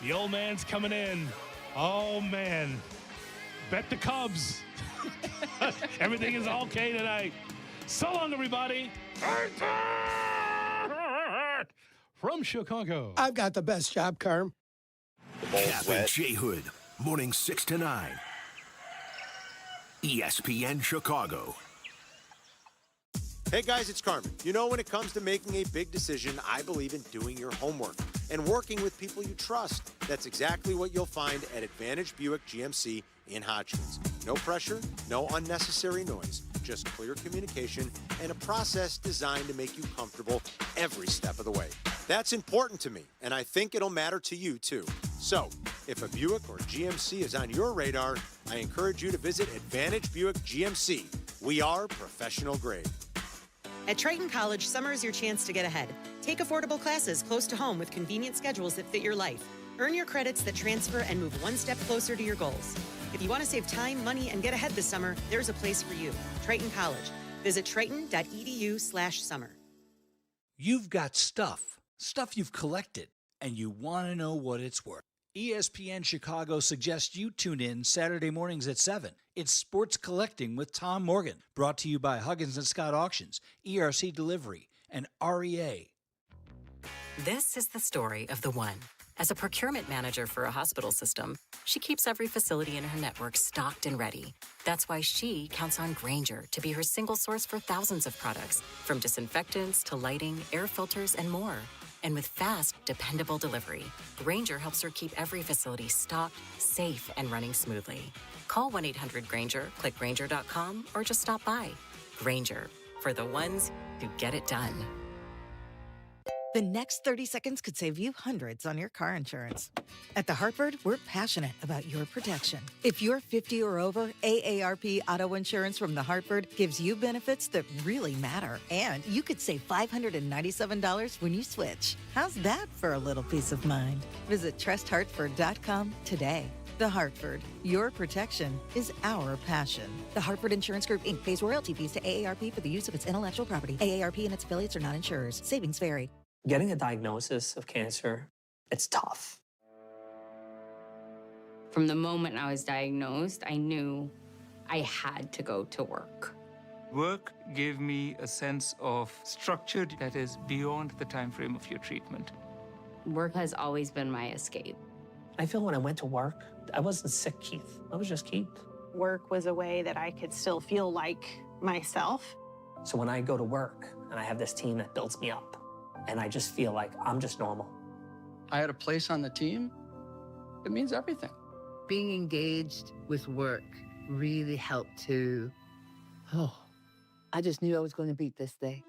The old man's coming in. Oh, man. Bet the Cubs. Everything is okay tonight. So long, everybody. From Chicago. I've got the best job, Carm. Kap J Hood, morning 6 to 9. ESPN Chicago. Hey guys, it's Carmen. You know, when it comes to making a big decision, I believe in doing your homework and working with people you trust. That's exactly what you'll find at Advantage Buick GMC in Hodgkins. No pressure, no unnecessary noise, just clear communication and a process designed to make you comfortable every step of the way. That's important to me, and I think it'll matter to you too. So, if a Buick or GMC is on your radar, I encourage you to visit Advantage Buick GMC. We are professional grade. At Triton College, summer is your chance to get ahead. Take affordable classes close to home with convenient schedules that fit your life. Earn your credits that transfer and move one step closer to your goals. If you want to save time, money, and get ahead this summer, there's a place for you. Triton College. Visit triton.edu/summer. You've got stuff you've collected, and you want to know what it's worth. ESPN Chicago suggests you tune in Saturday mornings at 7. It's Sports Collecting with Tom Morgan, brought to you by Huggins & Scott Auctions, ERC Delivery, and REA. This is the story of the one. As a procurement manager for a hospital system, she keeps every facility in her network stocked and ready. That's why she counts on Grainger to be her single source for thousands of products, from disinfectants to lighting, air filters, and more. And with fast, dependable delivery, Grainger helps her keep every facility stocked, safe, and running smoothly. Call 1-800-GRAINGER, click Grainger.com, or just stop by. Grainger, for the ones who get it done. The next 30 seconds could save you hundreds on your car insurance. At The Hartford, we're passionate about your protection. If you're 50 or over, AARP Auto Insurance from The Hartford gives you benefits that really matter. And you could save $597 when you switch. How's that for a little peace of mind? Visit trusthartford.com today. The Hartford, your protection is our passion. The Hartford Insurance Group, Inc. pays royalty fees to AARP for the use of its intellectual property. AARP and its affiliates are not insurers. Savings vary. Getting a diagnosis of cancer, it's tough. From the moment I was diagnosed, I knew I had to go to work. Work gave me a sense of structure that is beyond the time frame of your treatment. Work has always been my escape. I feel when I went to work, I wasn't sick, Keith. I was just Keith. Work was a way that I could still feel like myself. So when I go to work and I have this team that builds me up, and I just feel like I'm just normal. I had a place on the team. It means everything. Being engaged with work really helped to, I just knew I was going to beat this day.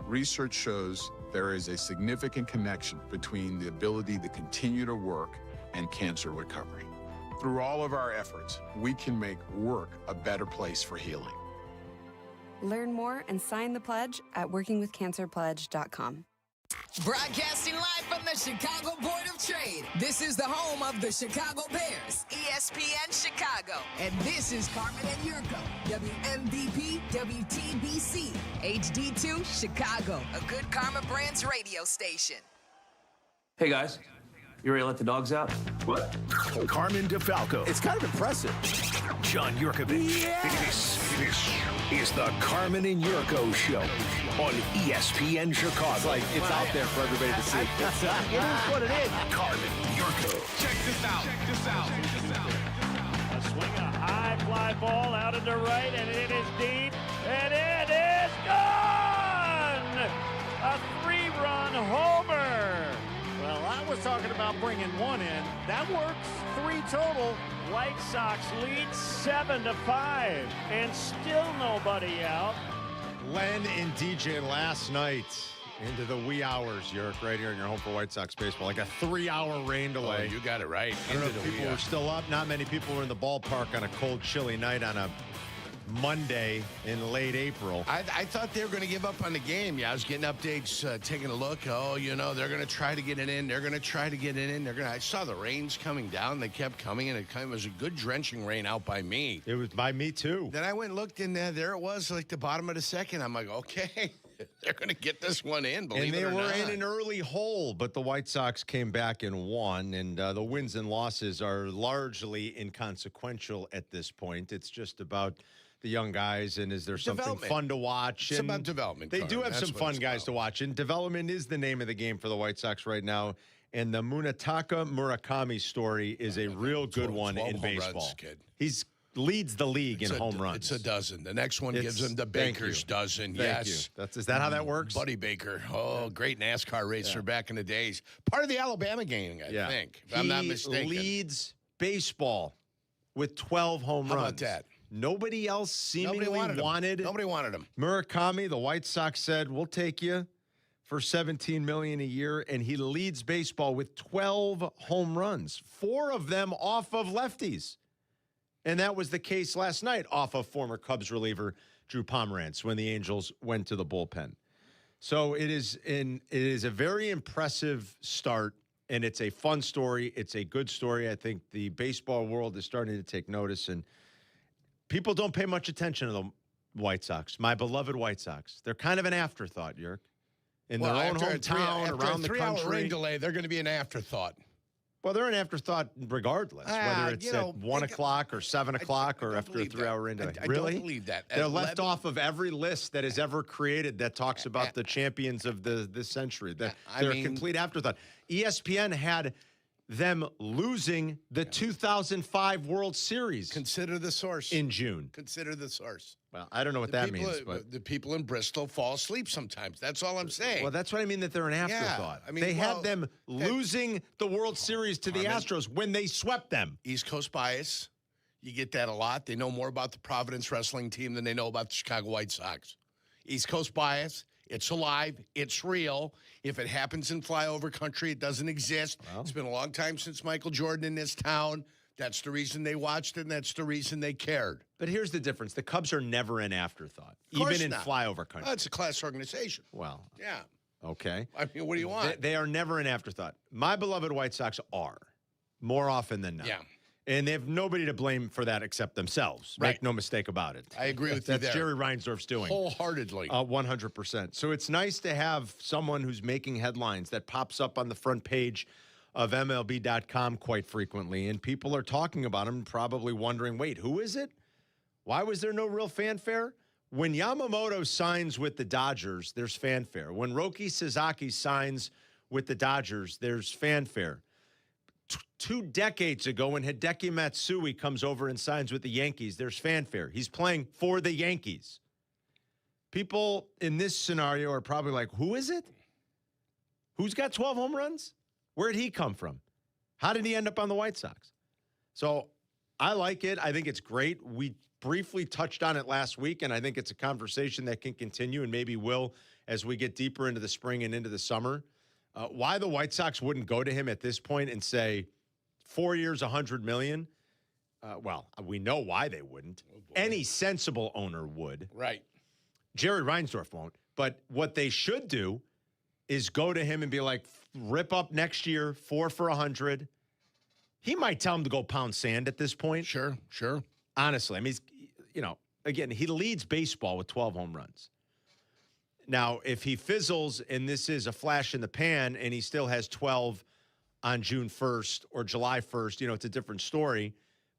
Research shows there is a significant connection between the ability to continue to work and cancer recovery. Through all of our efforts, we can make work a better place for healing. Learn more and sign the pledge at workingwithcancerpledge.com. Broadcasting live from the Chicago Board of Trade. This is the home of the Chicago Bears, ESPN Chicago. And this is Carmen and Jurko, WMVP, WTBC, HD2, Chicago, a Good Karma Brands radio station. Hey, guys. You ready to let the dogs out? What? Carmen DeFalco. It's kind of impressive. John Yurkovich. Yes! This is the Carmen and Jurko Show on ESPN Chicago. It's out there for everybody to see. It is what it is. Carmen Jurko. Check this out. A swing, a high fly ball out into right, and it is deep, and it is gone! A 3-run homer! Well, I was talking about bringing one in. That works. 3 total. White Sox lead 7-5, and still nobody out. Len and DJ last night into the wee hours, Yerk, right here in your home for White Sox baseball. Like a 3-hour rain delay. Oh, you got it right. I don't know if people were still up. Not many people were in the ballpark on a cold, chilly night on a Monday in late April. I thought they were going to give up on the game. Yeah, I was getting updates, taking a look. Oh, they're going to try to get it in. They're going to try to get it in. I saw the rains coming down. They kept coming, and it was a good drenching rain out by me. It was by me, too. Then I went and looked, and there it was, like the bottom of the second. I'm like, okay, they're going to get this one in, believe it or not. And they were in an early hole, but the White Sox came back and won, and the wins and losses are largely inconsequential at this point. It's just about the young guys, and is there something fun to watch? It's about development. They do have some fun guys to watch, and development is the name of the game for the White Sox right now. And the Munetaka Murakami story is a real good one in baseball. He's leads the league in home runs. It's a dozen. The next one gives him the Baker's dozen. Yes. Is that how that works? Buddy Baker. Oh, great NASCAR racer back in the days. Part of the Alabama gang, I think, if I'm not mistaken. He leads baseball with 12 home runs. How about that? Nobody else seemingly wanted Nobody wanted him. Murakami, the White Sox said, we'll take you for $17 million a year, and he leads baseball with 12 home runs, 4 of them off of lefties. And that was the case last night off of former Cubs reliever Drew Pomeranz when the Angels went to the bullpen. So it is a very impressive start, and it's a fun story. It's a good story. I think the baseball world is starting to take notice, and people don't pay much attention to the White Sox, my beloved White Sox. They're kind of an afterthought, Yerk. In their own hometown, around the country. After a 3-hour rain delay, they're going to be an afterthought. Well, they're an afterthought regardless, whether it's at 1 o'clock or 7 o'clock or after a 3-hour rain delay. I don't believe that. They're left off of every list that is ever created that talks about the champions of this century. They're a complete afterthought. ESPN had them losing the 2005 World Series. Consider the source. In June. Consider the source. Well, I don't know what that means, but the people in Bristol fall asleep sometimes. That's all I'm saying. Well, that's what I mean, that they're an afterthought. Yeah, I mean, they had them losing the World Series to the Astros when they swept them. East Coast bias. You get that a lot. They know more about the Providence wrestling team than they know about the Chicago White Sox. East Coast bias. It's alive. It's real. If it happens in flyover country, it doesn't exist. Well, it's been a long time since Michael Jordan in this town. That's the reason they watched it, and that's the reason they cared. But here's the difference. The Cubs are never an afterthought, even in flyover country. Oh, it's a class organization. Well, yeah. Okay. I mean, what do you want? They are never an afterthought. My beloved White Sox are, more often than not. Yeah. And they have nobody to blame for that except themselves. Right. Make no mistake about it. I agree with you there. That's Jerry Reinsdorf's doing. Wholeheartedly. 100%. So it's nice to have someone who's making headlines that pops up on the front page of MLB.com quite frequently. And people are talking about him, probably wondering, wait, who is it? Why was there no real fanfare? When Yamamoto signs with the Dodgers, there's fanfare. When Roki Sasaki signs with the Dodgers, there's fanfare. 2 decades ago, when Hideki Matsui comes over and signs with the Yankees, there's fanfare. He's playing for the Yankees. People in this scenario are probably like, who is it? Who's got 12 home runs? Where'd he come from? How did he end up on the White Sox? So I like it. I think it's great. We briefly touched on it last week, and I think it's a conversation that can continue and maybe will as we get deeper into the spring and into the summer. Why the White Sox wouldn't go to him at this point and say, 4 years, $100 million? Well, we know why they wouldn't. Any sensible owner would. Right. Jerry Reinsdorf won't. But what they should do is go to him and be like, rip up next year, 4 for $100. He might tell him to go pound sand at this point. Sure. Honestly, I mean, again, he leads baseball with 12 home runs. Now, if he fizzles and this is a flash in the pan and he still has 12 on June 1st or July 1st, it's a different story.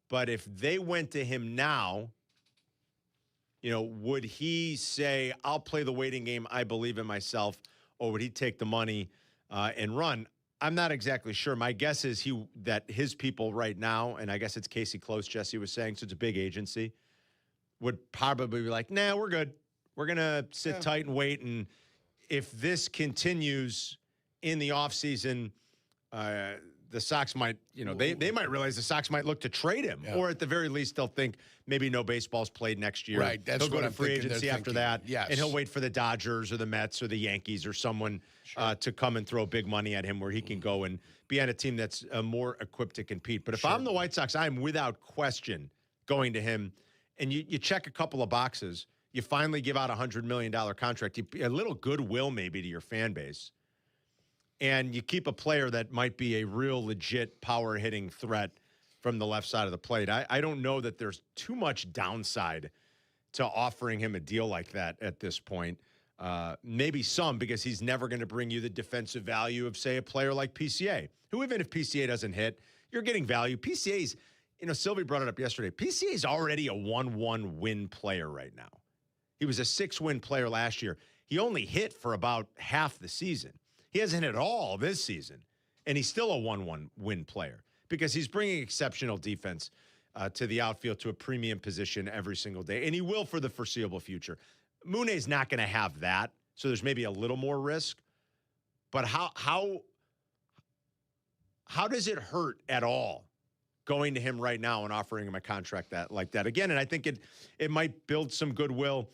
But if they went to him now, would he say, I'll play the waiting game, I believe in myself, or would he take the money and run? I'm not exactly sure. My guess is that his people right now, and I guess it's Casey Close, Jesse was saying, so it's a big agency, would probably be like, nah, we're good. We're going to sit tight and wait. And if this continues in the offseason, the Sox might, they might realize the Sox might look to trade him. Yeah. Or at the very least, they'll think maybe no baseball's played next year. Right. That's he'll go what to I'm free thinking agency after that. Yes. And he'll wait for the Dodgers or the Mets or the Yankees or someone to come and throw big money at him where he can go and be on a team that's more equipped to compete. But if I'm the White Sox, I'm without question going to him. And you check a couple of boxes. You finally give out a $100 million contract. A little goodwill maybe to your fan base. And you keep a player that might be a real legit power-hitting threat from the left side of the plate. I don't know that there's too much downside to offering him a deal like that at this point. Maybe some, because he's never going to bring you the defensive value of, say, a player like PCA, who even if PCA doesn't hit, you're getting value. PCA's, Silvy brought it up yesterday. PCA's already a 1-1 win player right now. He was a 6-win player last year. He only hit for about half the season. He hasn't hit at all this season, and he's still a 1-1 win player because he's bringing exceptional defense to the outfield to a premium position every single day, and he will for the foreseeable future. Mune's not going to have that, so there's maybe a little more risk. But how does it hurt at all going to him right now and offering him a contract like that again? And I think it might build some goodwill.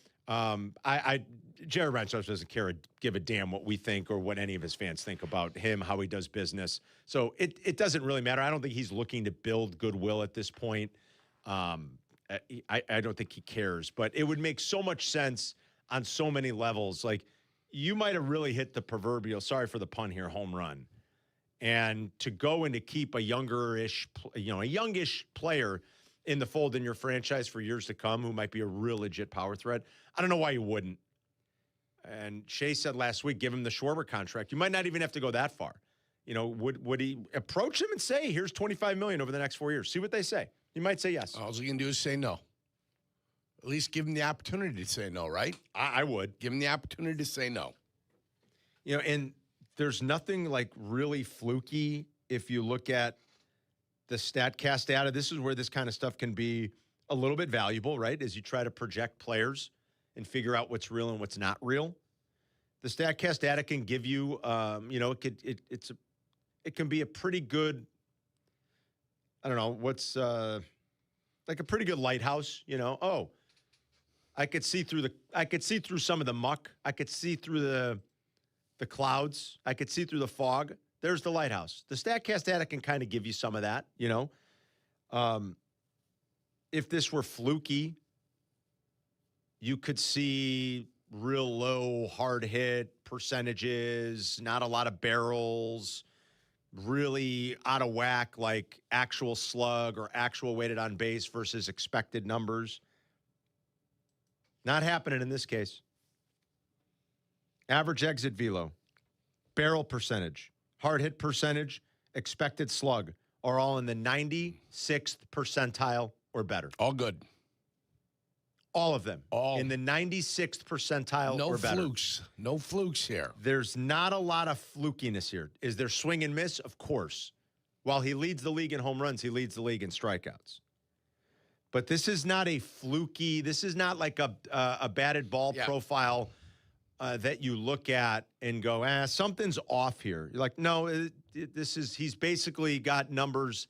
Jared Ranchos doesn't give a damn what we think or what any of his fans think about him, how he does business. So it doesn't really matter. I don't think he's looking to build goodwill at this point. I don't think he cares. But it would make so much sense on so many levels. Like, you might have really hit the proverbial, sorry for the pun here, home run. And to go and to keep a youngish player in the fold in your franchise for years to come who might be a real legit power threat, I don't know why you wouldn't. And Shea said last week, give him the Schwarber contract. You might not even have to go that far. Would he approach him and say, here's $25 million over the next 4 years? See what they say. You might say yes. All he can do is say no. At least give him the opportunity to say no, right? I would. Give him the opportunity to say no. And there's nothing like really fluky if you look at the StatCast data. This is where this kind of stuff can be a little bit valuable, right? As you try to project players and figure out what's real and what's not real. The StatCast data can give you, it can be a pretty good, I don't know, what's like a pretty good lighthouse, I could see through some of the muck. I could see through the clouds. I could see through the fog. There's the lighthouse. The StatCast data can kind of give you some of that, If this were fluky, you could see real low hard hit percentages, not a lot of barrels, really out of whack, like actual slug or actual weighted on base versus expected numbers. Not happening in this case. Average exit velo, barrel percentage, hard hit percentage, expected slug are all in the 96th percentile or better. All good. All of them. All in the 96th percentile or better. No flukes. No flukes here. There's not a lot of flukiness here. Is there swing and miss? Of course. While he leads the league in home runs, he leads the league in strikeouts. But this is not a fluky, this is not like a batted ball profile that you look at and go, something's off here. You're like, no, he's basically got numbers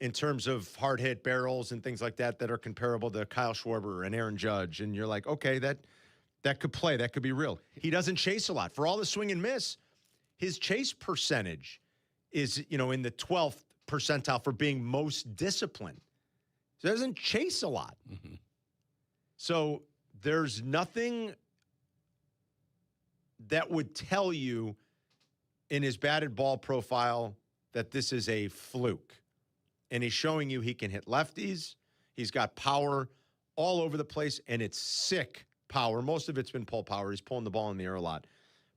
in terms of hard hit barrels and things like that are comparable to Kyle Schwarber and Aaron Judge. And you're like, okay, that could play. That could be real. He doesn't chase a lot. For all the swing and miss, his chase percentage is, in the 12th percentile for being most disciplined. So he doesn't chase a lot. Mm-hmm. So there's nothing that would tell you in his batted ball profile that this is a fluke. And he's showing you he can hit lefties. He's got power all over the place, and it's sick power. Most of it's been pull power. He's pulling the ball in the air a lot.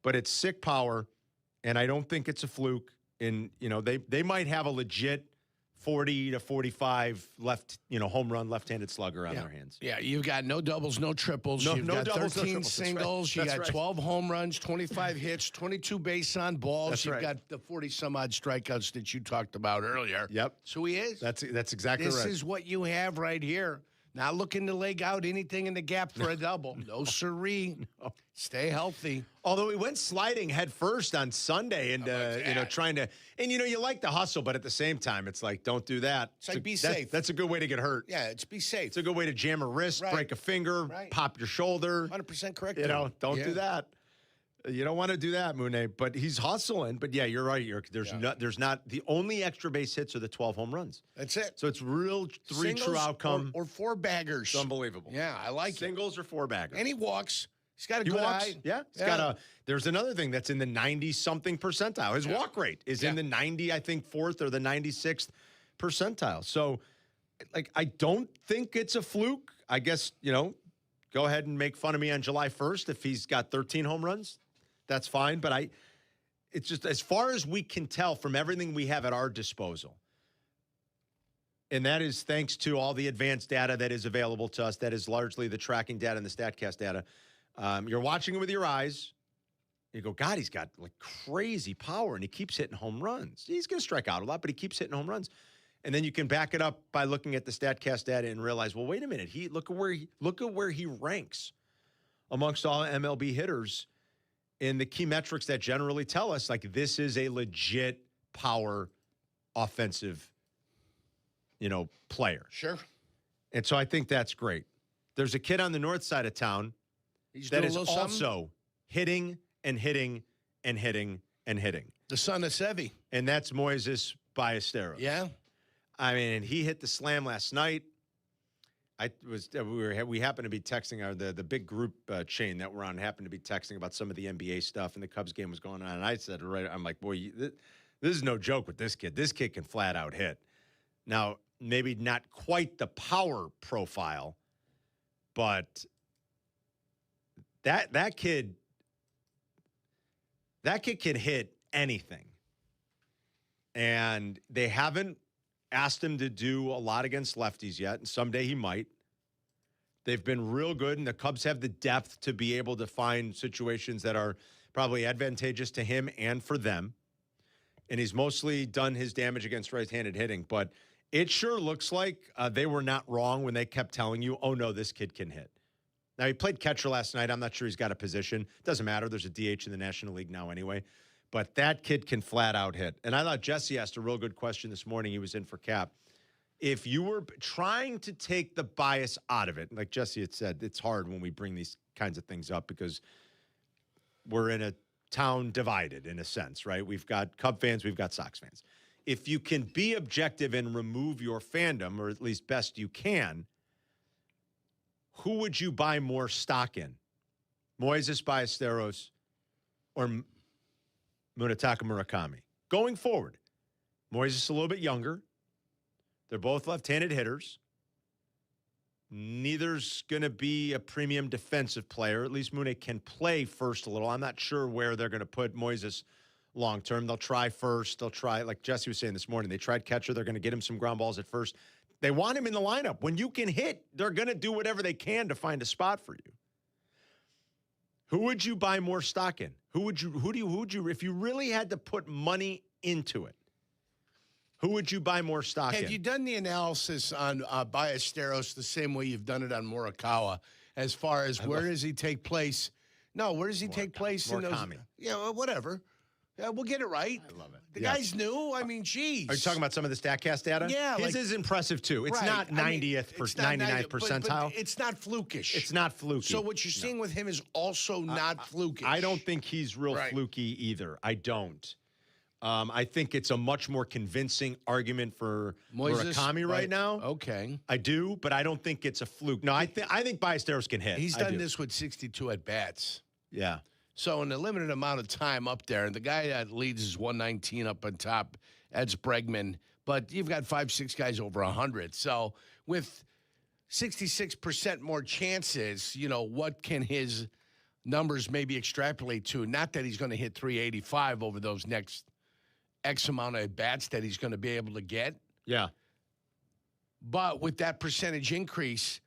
But it's sick power, and I don't think it's a fluke. And, they might have a legit 40 to 45 home run left-handed slugger on their hands. Yeah, you've got no doubles, no triples. No You've got doubles, no 13 triples. singles. You That's got right. 12 home runs, 25 hits, 22 base on balls. That's You've right. got the 40-some-odd strikeouts that you talked about earlier. Yep. So he is. That's exactly right. This is what you have right here. Not looking to leg out anything in the gap for a double. No siree. No. Stay healthy. Although he went sliding head first on Sunday and, trying to – and, you like the hustle, but at the same time, it's like, don't do that. It's like, be safe. That's a good way to get hurt. Yeah, it's be safe. It's a good way to jam a wrist, Right. break a finger, Right. pop your shoulder. 100% correct. Don't Yeah. do that. You don't want to do that, Mooney. But he's hustling. But, yeah, you're right. There's not – the only extra base hits are the 12 home runs. That's it. So it's real three Singles true outcome. Or four baggers. It's unbelievable. Yeah, I like Singles or four baggers. And he walks. He's got a He good walks. eye. Yeah. He's got a. There's another thing that's in the 90-something percentile. His walk rate is in the 90, I think, 4th or the 96th percentile. So, I don't think it's a fluke. I guess, go ahead and make fun of me on July 1st if he's got 13 home runs. That's fine. But it's just as far as we can tell from everything we have at our disposal. And that is thanks to all the advanced data that is available to us. That is largely the tracking data and the StatCast data. You're watching it with your eyes. You go, God, he's got crazy power, and he keeps hitting home runs. He's going to strike out a lot, but he keeps hitting home runs. And then you can back it up by looking at the StatCast data and realize, well, wait a minute. Look at where he ranks amongst all MLB hitters in the key metrics that generally tell us this is a legit power offensive player. Sure. And so I think that's great. There's a kid on the north side of town that is also hitting and hitting and hitting and hitting. The son of Sevy. And that's Moises Ballesteros. Yeah. I mean, he hit the slam last night. We happened to be texting the big group chain that we're on happened to be texting about some of the NBA stuff, and the Cubs game was going on. And I said, I'm like, boy, this is no joke with this kid. This kid can flat out hit. Now, maybe not quite the power profile, but that kid can hit anything. And they haven't asked him to do a lot against lefties yet, and someday he might. They've been real good, and the Cubs have the depth to be able to find situations that are probably advantageous to him and for them. And he's mostly done his damage against right-handed hitting, but it sure looks like they were not wrong when they kept telling you, oh, no, this kid can hit. Now, he played catcher last night. I'm not sure he's got a position. Doesn't matter. There's a DH in the National League now anyway. But that kid can flat out hit. And I thought Jesse asked a real good question this morning. He was in for Kap. If you were trying to take the bias out of it, like Jesse had said, it's hard when we bring these kinds of things up because we're in a town divided in a sense, right? We've got Cub fans, we've got Sox fans. If you can be objective and remove your fandom, or at least best you can, who would you buy more stock in? Moises Ballesteros or Munetaka Murakami? Going forward, Moises a little bit younger. They're both left-handed hitters. Neither's going to be a premium defensive player. At least Mune can play first a little. I'm not sure where they're going to put Moises long-term. They'll try first. They'll try, like Jesse was saying this morning, they tried catcher. They're going to get him some ground balls at first. They want him in the lineup. When you can hit, they're going to do whatever they can to find a spot for you. Who would you buy more stock in? Who would you, if you really had to put money into it, who would you buy more stock in? Have you done the analysis on Ballesteros the same way you've done it on Morikawa as far as where does he take place? No, where does he take place in those? Yeah, well, whatever. Yeah, we'll get it right. I love it. The guy's new. I mean, geez. Are you talking about some of the StatCast data? Yeah. His is impressive, too. It's not 90th, 99th percentile. But it's not flukish. It's not fluky. So what you're seeing with him is also not flukish. I don't think he's real fluky either. I don't. I think it's a much more convincing argument for Murakami right now. Okay. I do, but I don't think it's a fluke. No, I think Ballesteros can hit. He's done this with 62 at-bats. Yeah. So in a limited amount of time up there, and the guy that leads is 119 up on top, Ed's Bregman, but you've got 5-6 guys over 100. So with 66% more chances, what can his numbers maybe extrapolate to? Not that he's going to hit 385 over those next X amount of bats that he's going to be able to get. Yeah. But with that percentage increase,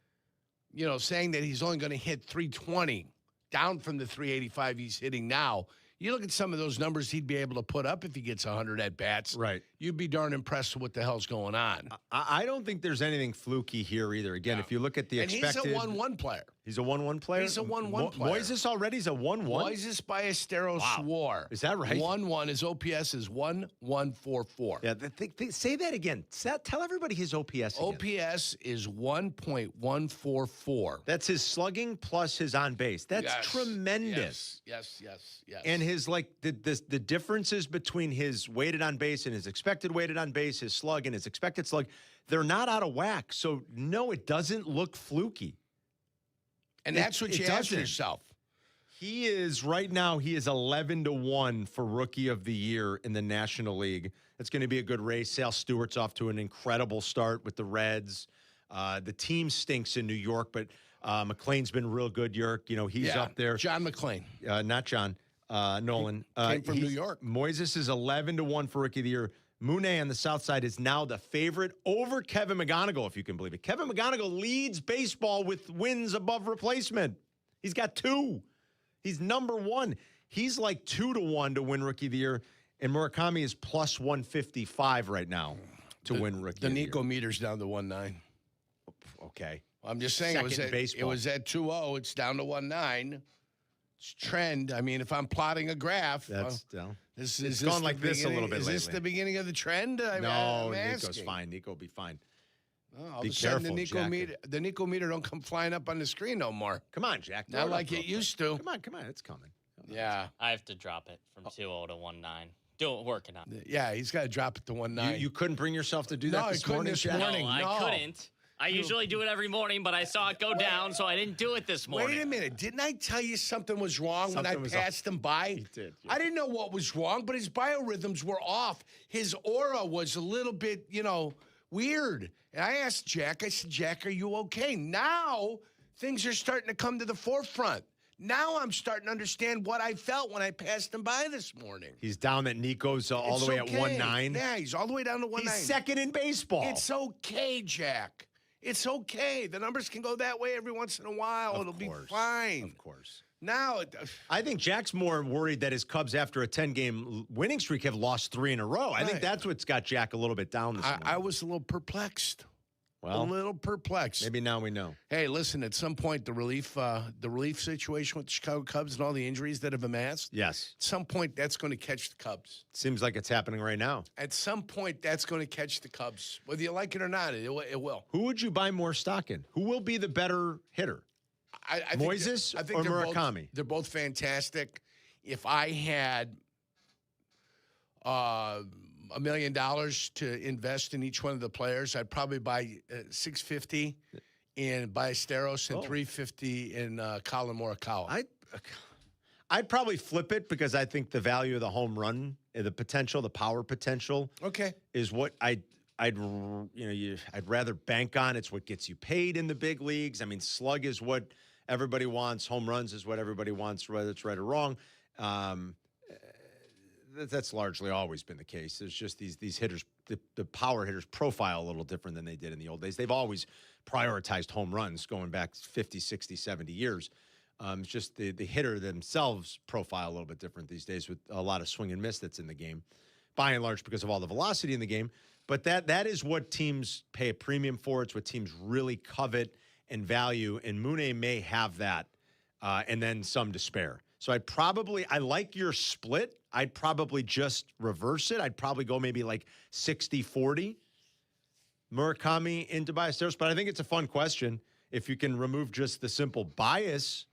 saying that he's only going to hit 320 down from the 385 he's hitting now, you look at some of those numbers he'd be able to put up if he gets 100 at-bats. Right. You'd be darn impressed with what the hell's going on. I don't think there's anything fluky here either. Again, if you look at the expected... he's a 1-1 player. He's a 1-1 player? He's a 1-1 player. Moises already is a 1-1? Moises Ballesteros swore. Is that right? 1-1. His OPS is 1.144. Yeah, say that again. Tell everybody his OPS again. OPS is 1.144. That's his slugging plus his on base. That's tremendous. Yes. And his the differences between his weighted on base and his expected weighted on base, his slug and his expected slug, they're not out of whack. So no, it doesn't look fluky. And that's what you ask yourself. He is right now. He is 11-1 for Rookie of the Year in the National League. That's going to be a good race. Sal Stewart's off to an incredible start with the Reds. The team stinks in New York, but McClain's been real good. Yerk, he's up there. John McClain, not John Nolan. Came from New York. Moises is 11-1 for Rookie of the Year. Mooney on the south side is now the favorite over Kevin McGonigal, if you can believe it. Kevin McGonigal leads baseball with wins above replacement. He's got 2. He's number 1. He's like 2-1 to win Rookie of the Year, and Murakami is plus 155 right now to win Rookie of the Year. The Nico meter's down to 1.9. Okay. I'm just saying it was at 2.0. It's down to 1.9. It's trend. I mean, if I'm plotting a graph, that's it's gone like this a little bit lately. Is this the beginning of the trend? No, Nico's fine. Nico will be fine. Oh, all of a sudden, the Nico meter don't come flying up on the screen no more. Come on, Jack. Not like it used to. Come on. It's coming. Yeah. I have to drop it from 2.0 to 1.9. Working on it. Yeah, he's got to drop it to 1.9. You couldn't bring yourself to do that this morning, Jack? No, I couldn't. I usually do it every morning, but I saw it go down, so I didn't do it this morning. Wait a minute. Didn't I tell you something was wrong when I passed him by? He did. I didn't know what was wrong, but his biorhythms were off. His aura was a little bit, weird. And I asked Jack, Jack, are you okay? Now things are starting to come to the forefront. Now I'm starting to understand what I felt when I passed him by this morning. He's down that Nico's all the way at 1.9. Yeah, he's all the way down to 1.9. He's second in baseball. It's okay, Jack. It's okay. The numbers can go that way every once in a while. It'll be fine. Of course. Now, I think Jack's more worried that his Cubs, after a 10-game winning streak, have lost 3 in a row. I think that's what's got Jack a little bit down this morning. I was a little perplexed. Well, a little perplexed. Maybe now we know. Hey, listen, at some point, the relief situation with the Chicago Cubs and all the injuries that have amassed. Yes. At some point, that's going to catch the Cubs. Seems like it's happening right now. At some point, that's going to catch the Cubs. Whether you like it or not, it will. Who would you buy more stock in? Who will be the better hitter? Moises or Murakami? They're both fantastic. If I had $1 million to invest in each one of the players, I'd probably buy $650 in Ballesteros and $350 in Colin Morikawa. I'd probably flip it because I think the value of the home run, the potential, the power potential, is what I'd rather bank on. It's what gets you paid in the big leagues. I mean, slug is what everybody wants. Home runs is what everybody wants, whether it's right or wrong. That's largely always been the case. There's just these hitters, the power hitters profile a little different than they did in the old days. They've always prioritized home runs going back 50, 60, 70 years. It's just the hitter themselves profile a little bit different these days with a lot of swing and miss that's in the game, by and large because of all the velocity in the game. But that is what teams pay a premium for. It's what teams really covet and value, and Mooney may have that and then some to spare. So I like your split. I'd probably just reverse it. I'd probably go maybe like 60-40 Murakami into Ballesteros. But I think it's a fun question. If you can remove just the simple bias,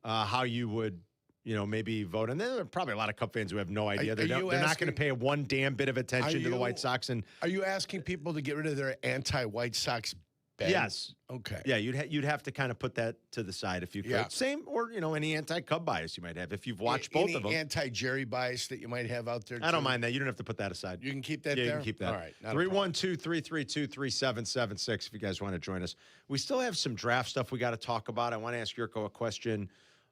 how you would, maybe vote. And there are probably a lot of Cub fans who have no idea. They're not going to pay one damn bit of attention to the White Sox. And are you asking people to get rid of their anti-White Sox bet? Yes. Okay. Yeah, you'd have to kind of put that to the side if you could. Yeah. Same, or any anti-Cub bias you might have if you've watched both of them. Any anti-Jerry bias that you might have out there? I don't mind that. You don't have to put that aside. You can keep that there? Yeah, you can keep that. All right. 312-332-3776 if you guys want to join us. We still have some draft stuff we got to talk about. I want to ask Jurko a question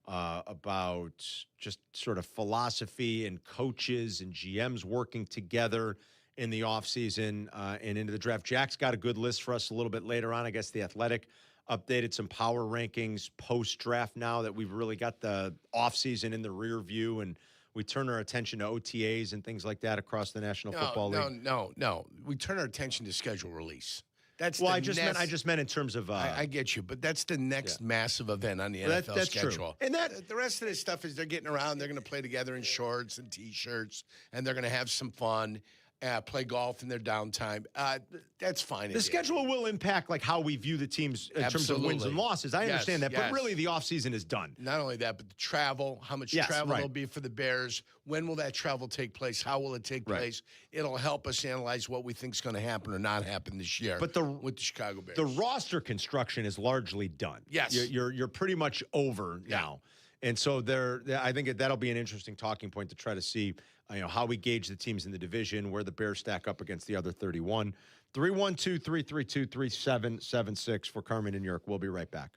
about just sort of philosophy and coaches and GMs working together in the offseason and into the draft. Jack's got a good list for us a little bit later on. I guess The Athletic updated some power rankings post-draft now that we've really got the offseason in the rear view, and we turn our attention to OTAs and things like that across the National Football League. No. We turn our attention to schedule release. That's I just meant in terms of. I get you, but that's the next massive event on the NFL that's schedule. true. And The rest of this stuff is they're getting around. They're going to play together in shorts and T-shirts, and they're going to have some fun. Play golf in their downtime. That's fine. The schedule will impact like how we view the teams in terms of wins and losses. I understand that, but really the offseason is done. Not only that, but the travel, how much travel there'll be for the Bears. When will that travel take place? How will it take place? It'll help us analyze what we think is going to happen or not happen this year with the Chicago Bears. The roster construction is largely done. Yes. You're pretty much over now. And so I think that'll be an interesting talking point to try to see how we gauge the teams in the division, where the Bears stack up against the other 31. 312-332-3776 for Carmen and Jurko. We'll be right back.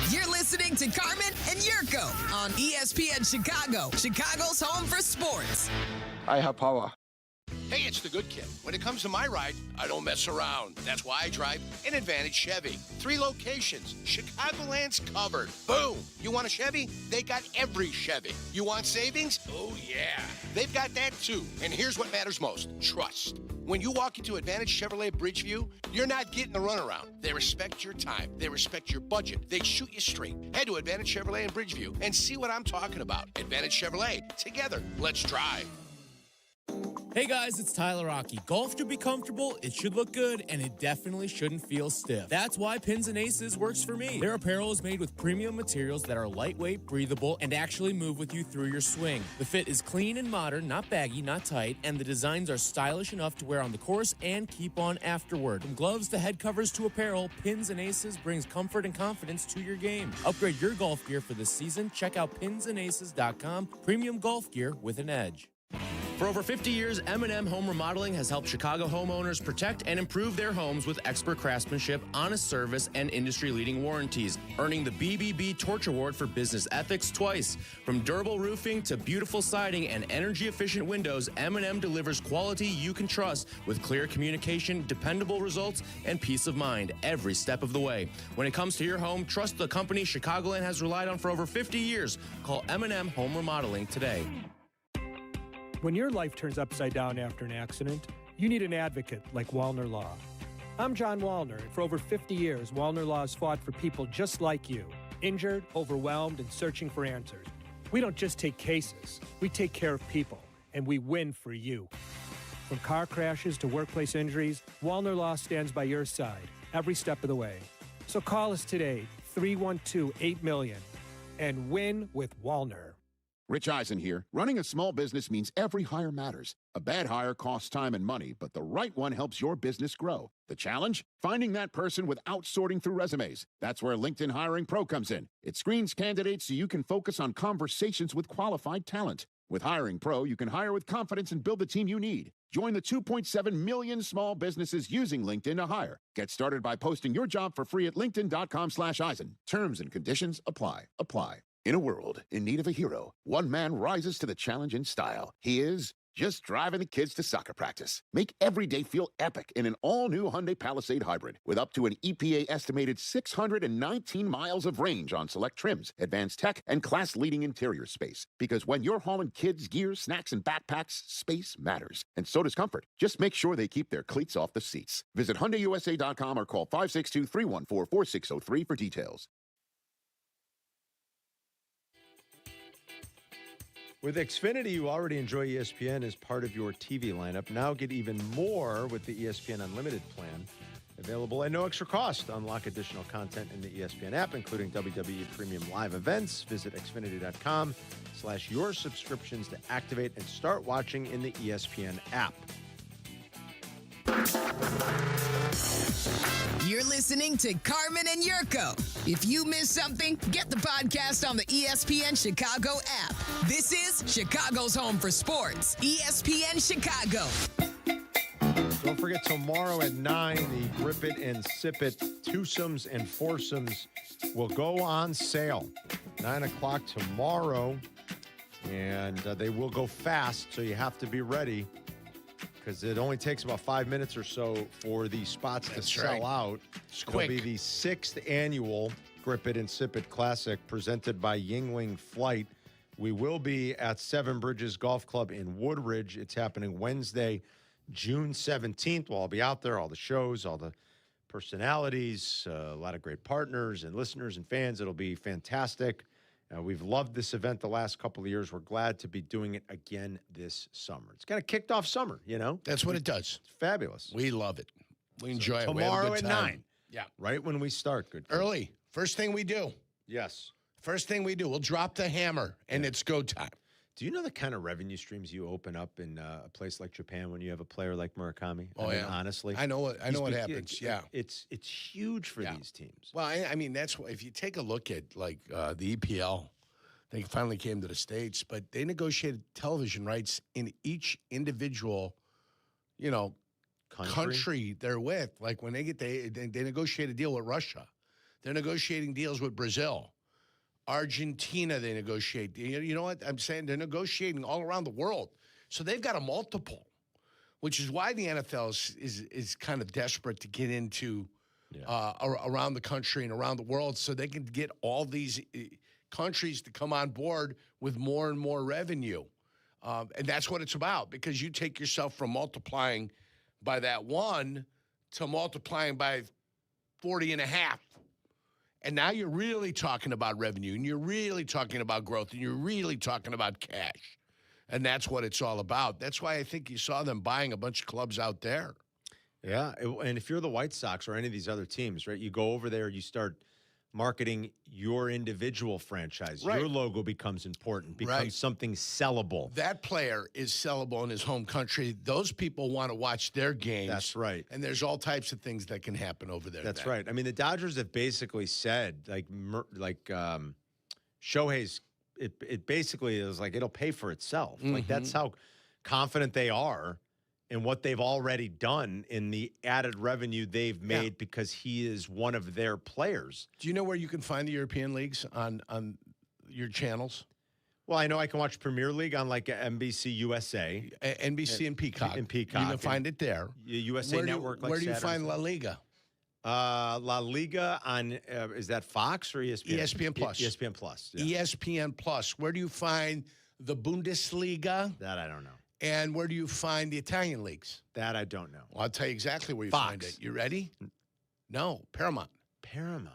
You're listening to Carmen and Jurko on ESPN Chicago, Chicago's home for sports. I have power. Hey, it's the good kid. When it comes to my ride, I don't mess around. That's why I drive an Advantage Chevy. 3 locations. Chicagoland's covered. Boom. You want a Chevy? They got every Chevy. You want savings? Oh, yeah. They've got that, too. And here's what matters most. Trust. When you walk into Advantage Chevrolet Bridgeview, you're not getting the runaround. They respect your time. They respect your budget. They shoot you straight. Head to Advantage Chevrolet in Bridgeview and see what I'm talking about. Advantage Chevrolet. Together, let's drive. Hey guys, it's Tyler Rocky. Golf should be comfortable, it should look good, and it definitely shouldn't feel stiff. That's why Pins and Aces works for me. Their apparel is made with premium materials that are lightweight, breathable, and actually move with you through your swing. The fit is clean and modern, not baggy, not tight, and the designs are stylish enough to wear on the course and keep on afterward. From gloves to head covers to apparel, Pins and Aces brings comfort and confidence to your game. Upgrade your golf gear for this season. Check out pinsandaces.com. Premium golf gear with an edge. For over 50 years, M&M Home Remodeling has helped Chicago homeowners protect and improve their homes with expert craftsmanship, honest service, and industry-leading warranties, earning the BBB Torch Award for business ethics twice. From durable roofing to beautiful siding and energy-efficient windows, M&M delivers quality you can trust with clear communication, dependable results, and peace of mind every step of the way. When it comes to your home, trust the company Chicagoland has relied on for over 50 years. Call M&M Home Remodeling today. When your life turns upside down after an accident, you need an advocate like Wallner Law. I'm John Wallner, and for over 50 years, Wallner Law has fought for people just like you, injured, overwhelmed, and searching for answers. We don't just take cases, we take care of people, and we win for you. From car crashes to workplace injuries, Wallner Law stands by your side every step of the way. So call us today, 312-8-MILLION, and win with Wallner. Rich Eisen here. Running a small business means every hire matters. A bad hire costs time and money, but the right one helps your business grow. The challenge? Finding that person without sorting through resumes. That's where LinkedIn Hiring Pro comes in. It screens candidates so you can focus on conversations with qualified talent. With Hiring Pro, you can hire with confidence and build the team you need. Join the 2.7 million small businesses using LinkedIn to hire. Get started by posting your job for free at linkedin.com/Eisen. Terms and conditions apply. In a world in need of a hero, one man rises to the challenge in style. He is just driving the kids to soccer practice. Make every day feel epic in an all-new Hyundai Palisade Hybrid with up to an EPA-estimated 619 miles of range on select trims, advanced tech, and class-leading interior space. Because when you're hauling kids, gear, snacks, and backpacks, space matters. And so does comfort. Just make sure they keep their cleats off the seats. Visit HyundaiUSA.com or call 562-314-4603 for details. With Xfinity, you already enjoy ESPN as part of your TV lineup. Now get even more with the ESPN Unlimited plan. Available at no extra cost. Unlock additional content in the ESPN app, including WWE Premium Live events. Visit Xfinity.com/your subscriptions to activate and start watching in the ESPN app. You're listening to Carmen and Jurko. If you missed something, get the podcast on the ESPN Chicago app. This is Chicago's home for sports, ESPN Chicago. Don't forget, tomorrow at 9, the Grip It and Sip It twosomes and foursomes will go on sale. 9 o'clock tomorrow, and they will go fast, so you have to be ready. because it only takes about 5 minutes or so for the spots to sell out. It's It'll quick. be the 6th annual Grip It and Sip It Classic presented by Yingling Flight. We will be at Seven Bridges Golf Club in Woodridge. It's happening Wednesday, June 17th. Well, I'll be out there, all the shows, all the personalities, a lot of great partners and listeners and fans. It'll be fantastic. We've loved this event the last couple of years. We're glad to be doing it again this summer. It's kind of kicked off summer, you know? That's what it does. It's fabulous. We love it. We enjoy it. We have a Tomorrow good at time. 9. Yeah. Right when we start. Good. Early. First thing we do. Yes. First thing we do. We'll drop the hammer, and it's go time. Do you know the kind of revenue streams you open up in a place like Japan when you have a player like Murakami? Oh, I mean, yeah. honestly. I know what happens. Yeah. It's huge for these teams. Well, I mean, that's why if you take a look at like the EPL, they finally came to the States, but they negotiated television rights in each individual, country they're with. Like when they negotiate a deal with Russia, they're negotiating deals with Brazil. Argentina, they negotiate. You know what I'm saying? They're negotiating all around the world. So they've got a multiple, which is why the NFL is kind of desperate to get into around the country and around the world so they can get all these countries to come on board with more and more revenue. And that's what it's about, because you take yourself from multiplying by that 1 to multiplying by 40 and a half. And now you're really talking about revenue, and you're really talking about growth, and you're really talking about cash. And that's what it's all about. That's why I think you saw them buying a bunch of clubs out there. Yeah, and if you're the White Sox or any of these other teams, right, you go over there, you start marketing your individual franchise. Right. Your logo becomes important, becomes something sellable. That player is sellable in his home country. Those people want to watch their games. That's right. And there's all types of things that can happen over there. That's right. I mean, the Dodgers have basically said, Shohei's, it basically is like it'll pay for itself. Like that's how confident they are in what they've already done in the added revenue they've made because he is one of their players. Do you know where you can find the European leagues on your channels? Well, I know I can watch Premier League on like NBC USA. NBC and Peacock. And Peacock. You can find it there. USA Network. Where do you find La Liga? La Liga on, is that Fox or ESPN? ESPN Plus. ESPN Plus. Yeah. ESPN Plus. Where do you find the Bundesliga? That I don't know. And where do you find the Italian leagues? That I don't know. Well, I'll tell you exactly where you Fox. find it. You ready? No, Paramount. Paramount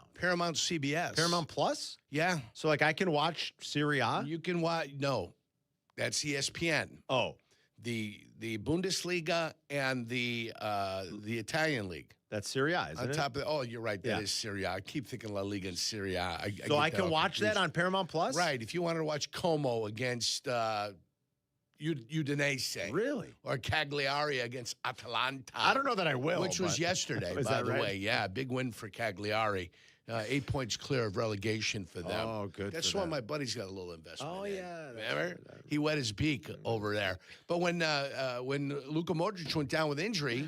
CBS. Paramount Plus? Yeah. So, like, I can watch Serie A? You can watch. No, that's ESPN. Oh. The Bundesliga and the Italian league. That's Serie A, isn't on it? top of oh, you're right. That is Serie A. I keep thinking La Liga and Serie A. So I can watch that on Paramount Plus? Right. If you wanted to watch Como against Udinese. Really? Or Cagliari against Atalanta. I don't know that I will. Which was yesterday, by the way. Yeah, big win for Cagliari. 8 points clear of relegation for them. Oh, good. That's why my buddy's got a little investment. Oh, yeah. Remember? He wet his beak over there. But when Luka Modric went down with injury,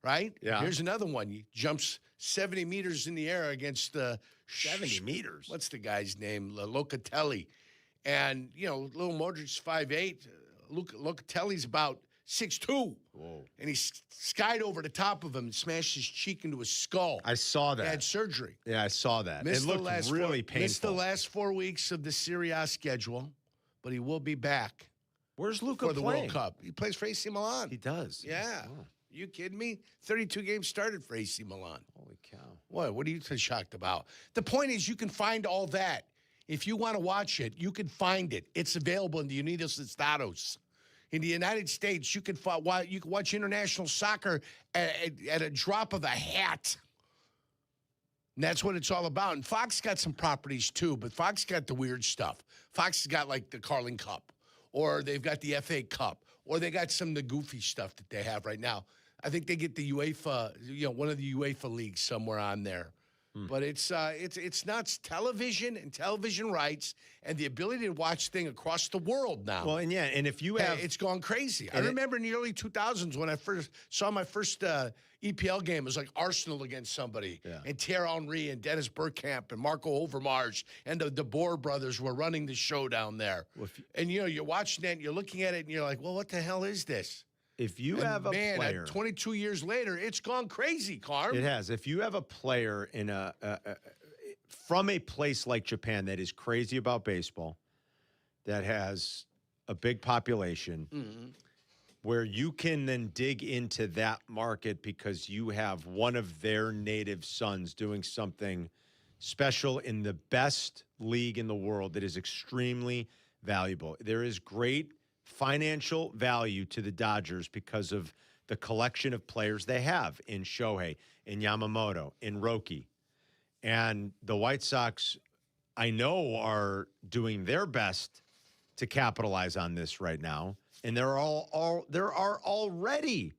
right? Yeah. Here's another one. He jumps 70 meters in the air against 70 meters? What's the guy's name? Locatelli. And, little Modric's 5'8". Locatelli's about 6'2". Whoa. And he skied over the top of him and smashed his cheek into his skull. I saw that. He had surgery. Yeah, I saw that. Missed it looked really painful. Missed the last 4 weeks of the Serie A schedule, but he will be back. Where's Luka for the playing? World Cup? He plays for AC Milan. He does? Yeah. Oh. You kidding me? 32 games started for AC Milan. Holy cow. What are you so shocked about? The point is you can find all that. If you want to watch it, you can find it. It's available in the United States. In the United States, you can watch international soccer at a drop of a hat. And that's what it's all about. And Fox got some properties too, but Fox got the weird stuff. Fox has got like the Carling Cup, or they've got the FA Cup, or they got some of the goofy stuff that they have right now. I think they get the UEFA, one of the UEFA leagues somewhere on there. But it's nuts. Television and television rights and the ability to watch things across the world now. Well, and if you have... It's gone crazy. I remember in the early 2000s when I first saw my first EPL game. It was like Arsenal against somebody. Yeah. And Thierry Henry and Dennis Bergkamp and Marco Overmars and the De Boer brothers were running the show down there. Well, and, you're watching that and you're looking at it and you're like, well, what the hell is this? If you have a player, 22 years later, it's gone crazy, Carm. It has. If you have a player in from a place like Japan that is crazy about baseball, that has a big population, where you can then dig into that market because you have one of their native sons doing something special in the best league in the world that is extremely valuable. There is great financial value to the Dodgers because of the collection of players they have in Shohei, in Yamamoto, in Roki. And the White Sox, I know, are doing their best to capitalize on this right now. And there are already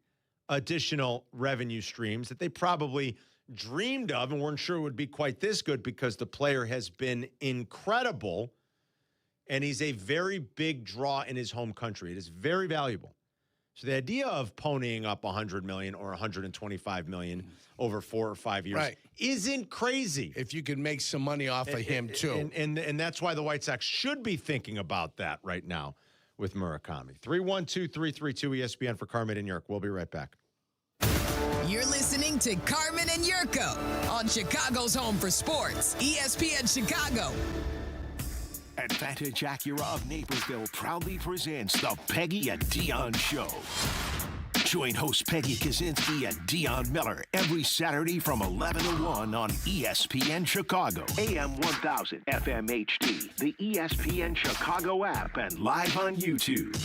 additional revenue streams that they probably dreamed of and weren't sure would be quite this good because the player has been incredible. And he's a very big draw in his home country. It is very valuable. So the idea of ponying up $100 million or $125 million over 4 or 5 years isn't crazy. If you could make some money off of him, too. And that's why the White Sox should be thinking about that right now with Murakami. 312-332-ESPN for Carmen and Jurko. We'll be right back. You're listening to Carmen and Jurko on Chicago's home for sports, ESPN Chicago. Advantage Acura of Naperville proudly presents the Peggy and Dion Show. Join host Peggy Kaczynski and Dion Miller every Saturday from 11 to 1 on ESPN Chicago, AM 1000, FM HD, the ESPN Chicago app, and live on YouTube.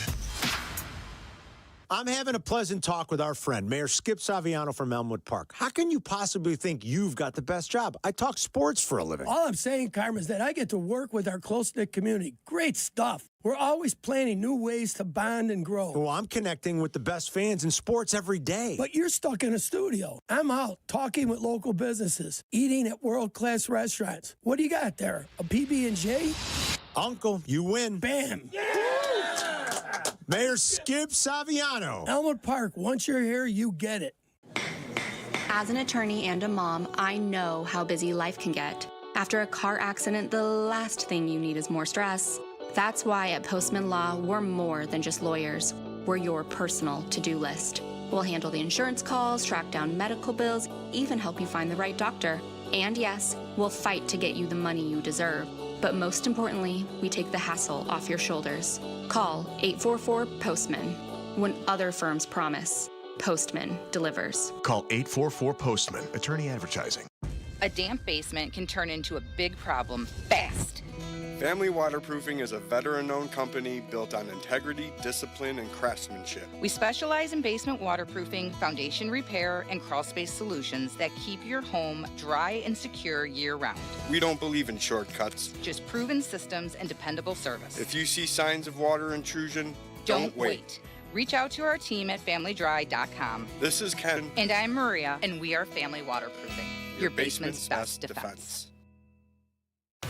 I'm having a pleasant talk with our friend, Mayor Skip Saviano from Elmwood Park. How can you possibly think you've got the best job? I talk sports for a living. All I'm saying, Carmen, is that I get to work with our close-knit community. Great stuff. We're always planning new ways to bond and grow. Well, I'm connecting with the best fans in sports every day. But you're stuck in a studio. I'm out talking with local businesses, eating at world-class restaurants. What do you got there? A PB&J? Uncle, you win. Bam. Yeah! Mayor Skip Saviano. Elmwood Park, once you're here, you get it. As an attorney and a mom, I know how busy life can get. After a car accident, the last thing you need is more stress. That's why at Postman Law, we're more than just lawyers. We're your personal to-do list. We'll handle the insurance calls, track down medical bills, even help you find the right doctor. And yes, we'll fight to get you the money you deserve. But most importantly, we take the hassle off your shoulders. Call 844-POSTMAN. When other firms promise, Postman delivers. Call 844-POSTMAN. Attorney Advertising. A damp basement can turn into a big problem fast. Family Waterproofing is a veteran-owned company built on integrity, discipline, and craftsmanship. We specialize in basement waterproofing, foundation repair, and crawl space solutions that keep your home dry and secure year-round. We don't believe in shortcuts. Just proven systems and dependable service. If you see signs of water intrusion, don't wait. Reach out to our team at familydry.com. This is Ken. And I'm Maria, and we are Family Waterproofing. Your basement's best defense.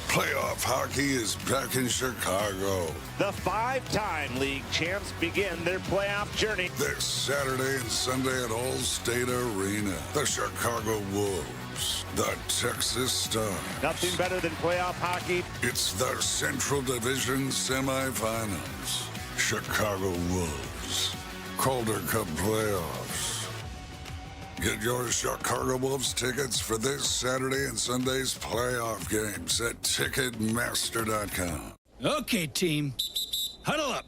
Playoff hockey is back in Chicago. The 5-time league champs begin their playoff journey this Saturday and Sunday at Allstate Arena. The Chicago Wolves, the Texas Stars. Nothing better than playoff hockey. It's the Central Division semifinals. Chicago Wolves, Calder Cup playoffs. Get your Chicago Wolves tickets for this Saturday and Sunday's playoff games at Ticketmaster.com. Okay, team. Huddle up.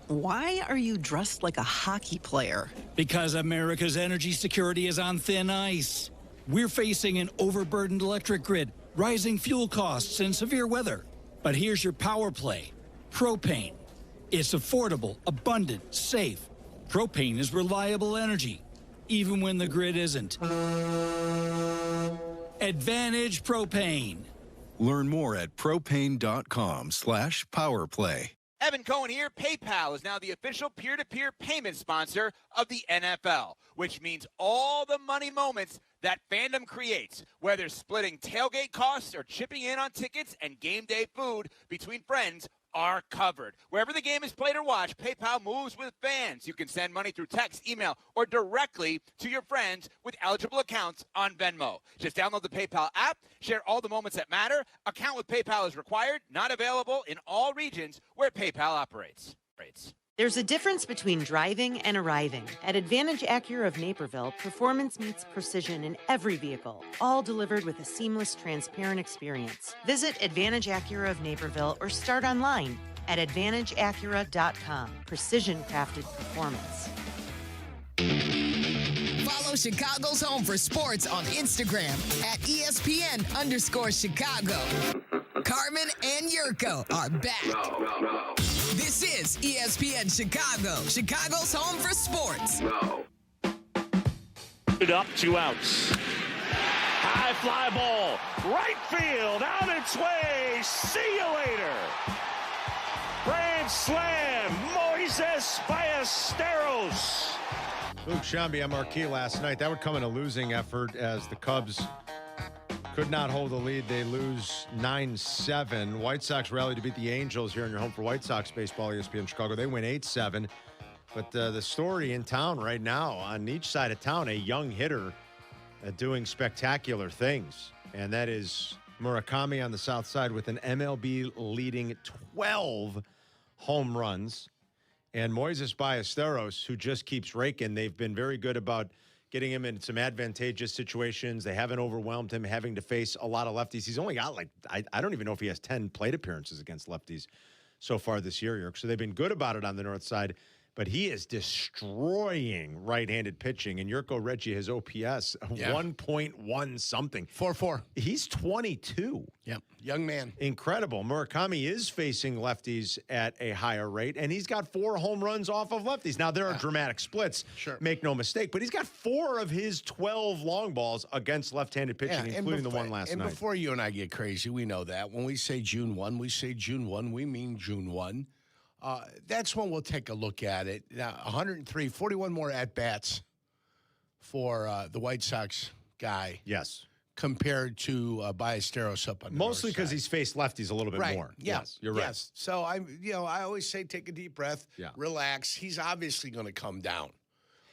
Why are you dressed like a hockey player? Because America's energy security is on thin ice. We're facing an overburdened electric grid, rising fuel costs, and severe weather. But here's your power play. Propane. It's affordable, abundant, safe. Propane is reliable energy, even when the grid isn't. Advantage Propane. Learn more at propane.com/powerplay. Evan Cohen here. PayPal is now the official peer-to-peer payment sponsor of the NFL, which means all the money moments that fandom creates, whether splitting tailgate costs or chipping in on tickets and game day food between friends, are covered. Wherever the game is played or watched, PayPal moves with fans. You can send money through text, email, or directly to your friends with eligible accounts on Venmo. Just download the PayPal app, share all the moments that matter. Account with PayPal is required, not available in all regions where PayPal operates. There's a difference between driving and arriving. At Advantage Acura of Naperville, performance meets precision in every vehicle, all delivered with a seamless, transparent experience. Visit Advantage Acura of Naperville or start online at AdvantageAcura.com. Precision-crafted performance. Follow Chicago's Home for Sports on Instagram at ESPN_Chicago. Carmen and Jurko are back. This is ESPN Chicago, Chicago's Home for Sports. Up, 2 outs. High fly ball, right field, on its way. See you later. Grand slam, Moises Ballesteros. Luke Shambi on marquee last night. That would come in a losing effort as the Cubs could not hold the lead. They lose 9-7. White Sox rally to beat the Angels here in your home for White Sox baseball, ESPN Chicago. They win 8-7. But the story in town right now, on each side of town, a young hitter doing spectacular things. And that is Murakami on the south side with an MLB leading 12 home runs. And Moises Ballesteros, who just keeps raking. They've been very good about getting him in some advantageous situations. They haven't overwhelmed him having to face a lot of lefties. He's only got I don't even know if he has 10 plate appearances against lefties so far this year, York. So they've been good about it on the north side. But he is destroying right-handed pitching. And Jurko Reggie has OPS 1.1 something. 4-4. He's 22. Yep. Young man. Incredible. Murakami is facing lefties at a higher rate, and he's got 4 home runs off of lefties. Now, there are dramatic splits. Sure. Make no mistake. But he's got 4 of his 12 long balls against left-handed pitching, including the one last night. And before you and I get crazy, we know that. When we say June 1, we mean June 1. That's when we'll take a look at it. Now, 103, 41 more at-bats for the White Sox guy. Yes. Compared to Ballesteros up on the Mostly because he's faced lefties a little bit more. Yeah. Yes, you're right. Yes. So, I always say take a deep breath, relax. He's obviously going to come down.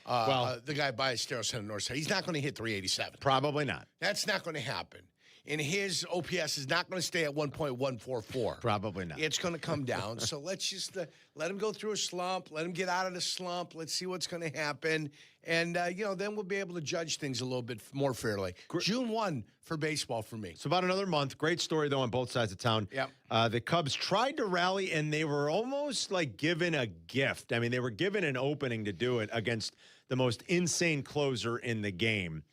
The guy Ballesteros on the north side, he's not going to hit 387. Probably not. That's not going to happen. And his OPS is not going to stay at 1.144. Probably not. It's going to come down. So let's just let him go through a slump. Let him get out of the slump. Let's see what's going to happen. And, then we'll be able to judge things a little bit more fairly. June 1 for baseball for me. So about another month. Great story, though, on both sides of town. Yep. The Cubs tried to rally, and they were almost like given a gift. I mean, they were given an opening to do it against the most insane closer in the game.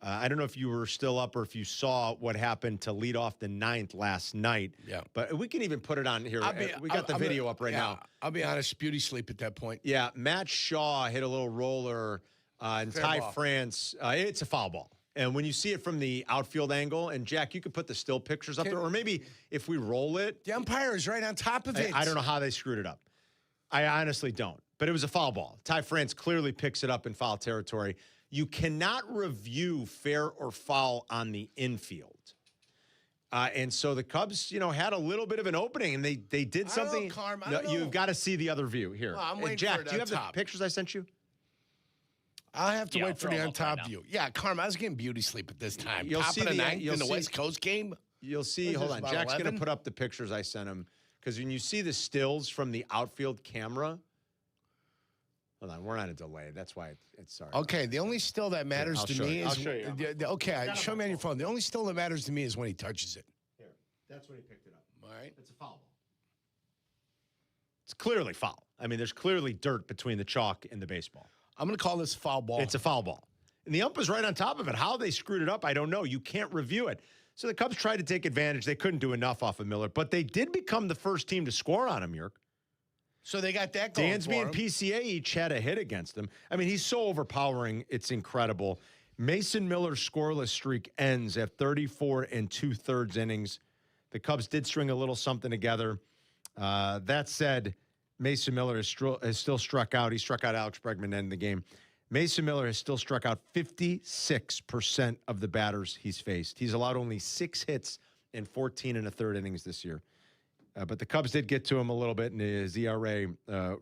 I don't know if you were still up or if you saw what happened to lead off the 9th last night. Yeah. But we can even put it on here. We got the video up right now. I'll be honest, beauty sleep at that point. Yeah, Matt Shaw hit a little roller, and Ty France. It's a foul ball. And when you see it from the outfield angle, and Jack, you could put the still pictures up there, or maybe if we roll it. The umpire is right on top of it. I don't know how they screwed it up. I honestly don't. But it was a foul ball. Ty France clearly picks it up in foul territory. You cannot review fair or foul on the infield. And so the Cubs, had a little bit of an opening, and they did something. You've got to see the other view here. Well, I'm waiting Jack, for it do you on have top. the pictures I sent you? I'll have to wait for the on top view. Yeah, Carm, I was getting beauty sleep at this time. You'll Top see of the the ninth in the West Coast game. You'll see. Hold on. Jack's going to put up the pictures I sent him, because when you see the stills from the outfield camera. Hold on, we're on a delay. That's why it's sorry. Okay, the only still that matters to me is I'll show you. Okay, show me on your phone. The only still that matters to me is when he touches it. Here, that's when he picked it up. All right, it's a foul ball. It's clearly foul. I mean, there's clearly dirt between the chalk and the baseball. I'm going to call this a foul ball. It's a foul ball, and the ump was right on top of it. How they screwed it up, I don't know. You can't review it. So the Cubs tried to take advantage. They couldn't do enough off of Miller, but they did become the first team to score on him, Yerk. So they got that going Dansby and PCA each had a hit against him. I mean, he's so overpowering. It's incredible. Mason Miller's scoreless streak ends at 34 2/3 innings. The Cubs did string a little something together. That said, Mason Miller has still struck out. He struck out Alex Bregman to end the game. Mason Miller has still struck out 56% of the batters he's faced. He's allowed only 6 hits in 14 1/3 innings this year. But the Cubs did get to him a little bit, and his ERA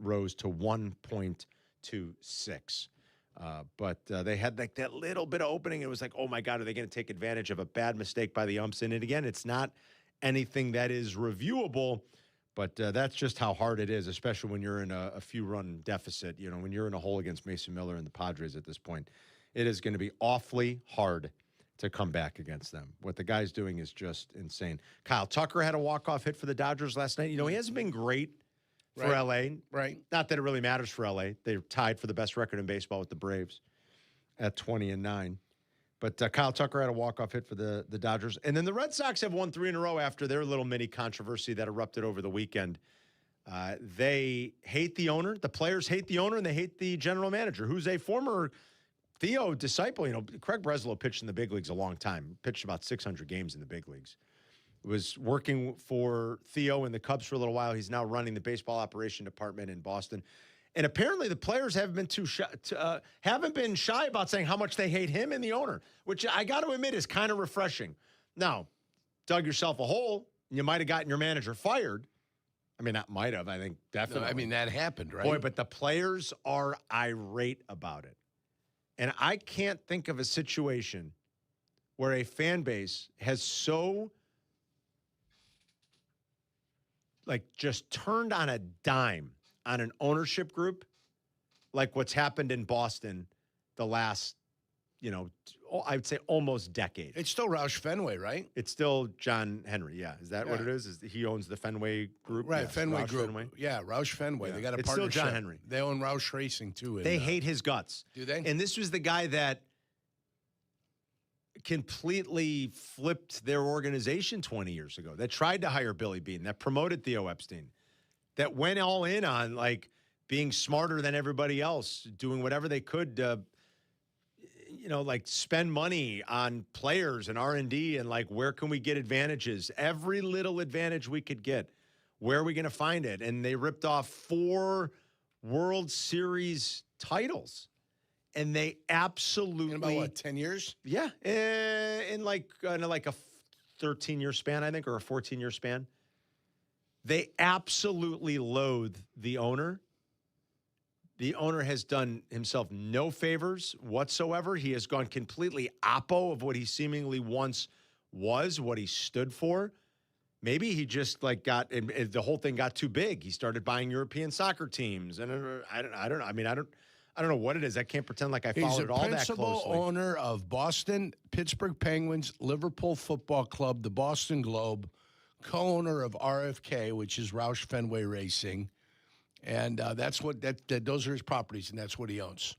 rose to 1.26. But they had like that little bit of opening. It was like, oh, my God, are they going to take advantage of a bad mistake by the umps? And again, it's not anything that is reviewable. But that's just how hard it is, especially when you're in a few-run deficit. You know, when you're in a hole against Mason Miller and the Padres at this point, it is going to be awfully hard to come back against them. What the guy's doing is just insane. Kyle Tucker had a walk-off hit for the Dodgers last night. You know, he hasn't been great for L.A. Right. Not that it really matters for L.A. They're tied for the best record in baseball with the Braves at 20-9. But Kyle Tucker had a walk-off hit for the Dodgers. And then the Red Sox have won 3 in a row after their little mini controversy that erupted over the weekend. They hate the owner. The players hate the owner, and they hate the general manager, who's a former Theo disciple. You know, Craig Breslow pitched in the big leagues a long time. Pitched about 600 games in the big leagues. Was working for Theo and the Cubs for a little while. He's now running the baseball operation department in Boston. And apparently the players haven't been shy about saying how much they hate him and the owner, which I got to admit is kind of refreshing. Now, dug yourself a hole, and you might have gotten your manager fired. I mean, not might have. I think definitely. No, I mean, that happened, right? Boy, but the players are irate about it. And I can't think of a situation where a fan base has so, just turned on a dime on an ownership group like what's happened in Boston the last, I would say almost decade. It's still Roush Fenway, right? It's still John Henry, yeah. Is that what it is? He owns the Fenway Group? Right, Yes, Fenway Roush Group. Fenway. Yeah, Roush Fenway. Yeah. They got a It's partnership. still John Henry. They own Roush Racing, too. They hate his guts. Do they? And this was the guy that completely flipped their organization 20 years ago, that tried to hire Billy Beane, that promoted Theo Epstein, that went all in on, being smarter than everybody else, doing whatever they could to, spend money on players and R&D and, where can we get advantages? Every little advantage we could get. Where are we going to find it? And they ripped off 4 World Series titles. And they absolutely... In about, 10 years? Yeah. In a 13-year span, I think, or a 14-year span. They absolutely loathe the owner. The owner has done himself no favors whatsoever. He has gone completely oppo of what he seemingly once was, what he stood for. Maybe he just the whole thing got too big. He started buying European soccer teams, and I don't know. I mean, I don't know what it is. I can't pretend like I followed it all that closely. He's a principal owner of Boston, Pittsburgh Penguins, Liverpool Football Club, the Boston Globe, co-owner of RFK, which is Roush Fenway Racing. And that's what those are his properties, and that's what he owns.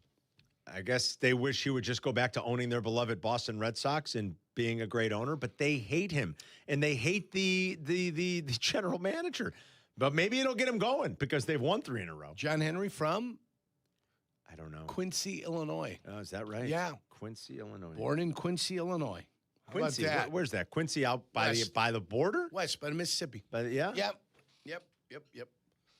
I guess they wish he would just go back to owning their beloved Boston Red Sox and being a great owner, but they hate him, and they hate the general manager. But maybe it'll get him going because they've won 3 in a row. John Henry from? I don't know. Quincy, Illinois. Oh, is that right? Yeah. Quincy, Illinois. Born in Quincy, Illinois. How Quincy, about that? Where's that? Quincy out by the border? West, by the Mississippi. Yeah? Yep.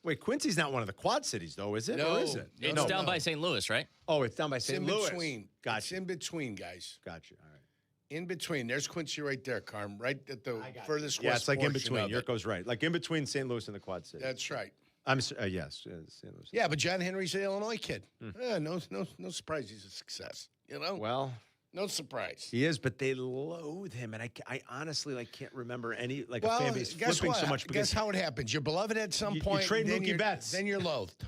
Wait, Quincy's not one of the Quad Cities, though, is it? No. Or is it? It's down by St. Louis, right? Oh, it's down by St. Louis. In between. Gotcha. It's in between, guys. Gotcha. All right. In between. There's Quincy right there, Carm. Right at the furthest west. Yeah, it's like in portion between. of it. Yurko's right. Like in between St. Louis and the Quad Cities. That's right. Yes, St. Louis. Yeah, but John Henry's an Illinois kid. No surprise he's a success. Well, no surprise. He is, but they loathe him, and I honestly can't remember any a fan base flipping so much. Guess how it happens? You're beloved at some point. You trade Mookie Betts. Then you're loathed.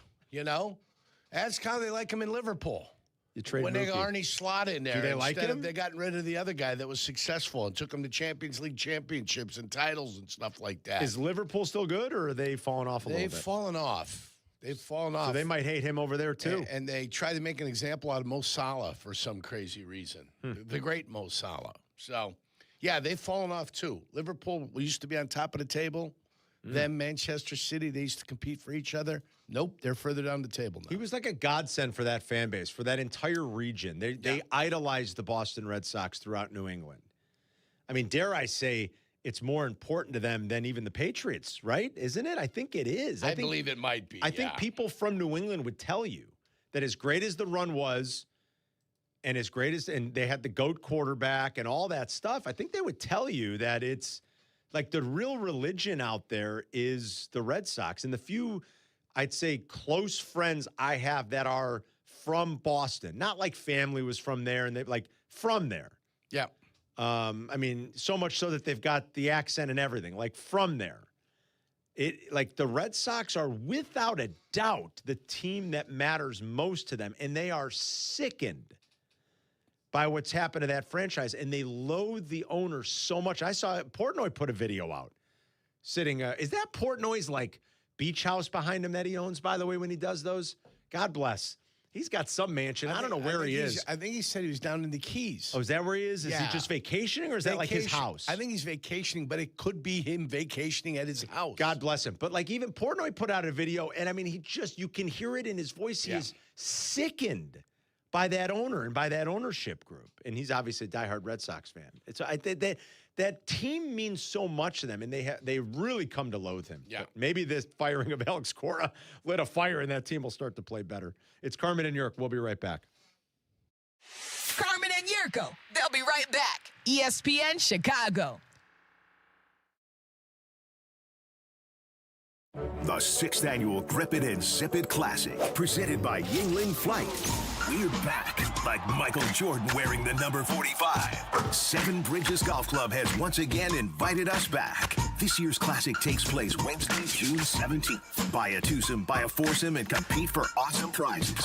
That's how they like him in Liverpool. You trade when Mookie. they got Arnie Slot in there. Do they like him? They got rid of the other guy that was successful and took him to Champions League championships and titles and stuff like that. Is Liverpool still good, or are they fallen off a little bit? They've fallen off. They've fallen off. So they might hate him over there, too. And they tried to make an example out of Mo Salah for some crazy reason. The great Mo Salah. So, yeah, they've fallen off, too. Liverpool used to be on top of the table. Then Manchester City, they used to compete for each other. Nope, they're further down the table now. He was like a godsend for that fan base, for that entire region. They idolized the Boston Red Sox throughout New England. I mean, dare I say, it's more important to them than even the Patriots, right? Isn't it? I think it is. I believe it might be. I think people from New England would tell you that as great as the run was and and they had the GOAT quarterback and all that stuff, I think they would tell you that it's like the real religion out there is the Red Sox. And the few, I'd say, close friends I have that are from Boston, not like family was from there and they from there. Yeah. I mean, so much so that they've got the accent and everything, like from there. The Red Sox are without a doubt the team that matters most to them, and they are sickened by what's happened to that franchise, and they loathe the owner so much. I saw Portnoy put a video out sitting. Is that Portnoy's beach house behind him that he owns, by the way, when he does those? God bless. He's got some mansion. I don't know where he is. I think he said he was down in the Keys. Oh, is that where he is? Is he just vacationing, or is that like his house? I think he's vacationing, but it could be him vacationing at his house. God bless him. But even Portnoy put out a video, and I mean, you can hear it in his voice. He is sickened by that owner and by that ownership group. And he's obviously a diehard Red Sox fan. That team means so much to them, and they really come to loathe him. Yeah. But maybe this firing of Alex Cora lit a fire, and that team will start to play better. It's Carmen and Jurko. We'll be right back. Carmen and Jurko. They'll be right back. ESPN Chicago. The 6th annual Grip It and Sip It Classic, presented by Yingling Flight. We're back, like Michael Jordan wearing the number 45. Seven Bridges Golf Club has once again invited us back. This year's classic takes place Wednesday, June 17th. Buy a twosome, buy a foursome, and compete for awesome prizes.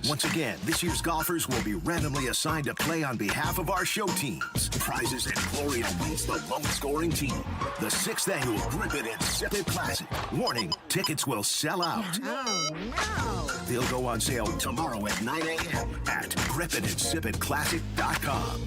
Once again, this year's golfers will be randomly assigned to play on behalf of our show teams. Prizes and glory awaits the lowest scoring team. The 6th annual Grip It and Sip It Classic. Warning, tickets will sell out. Oh, no. They'll go on sale tomorrow at 9 a.m. at gripitandsipittclassic.com.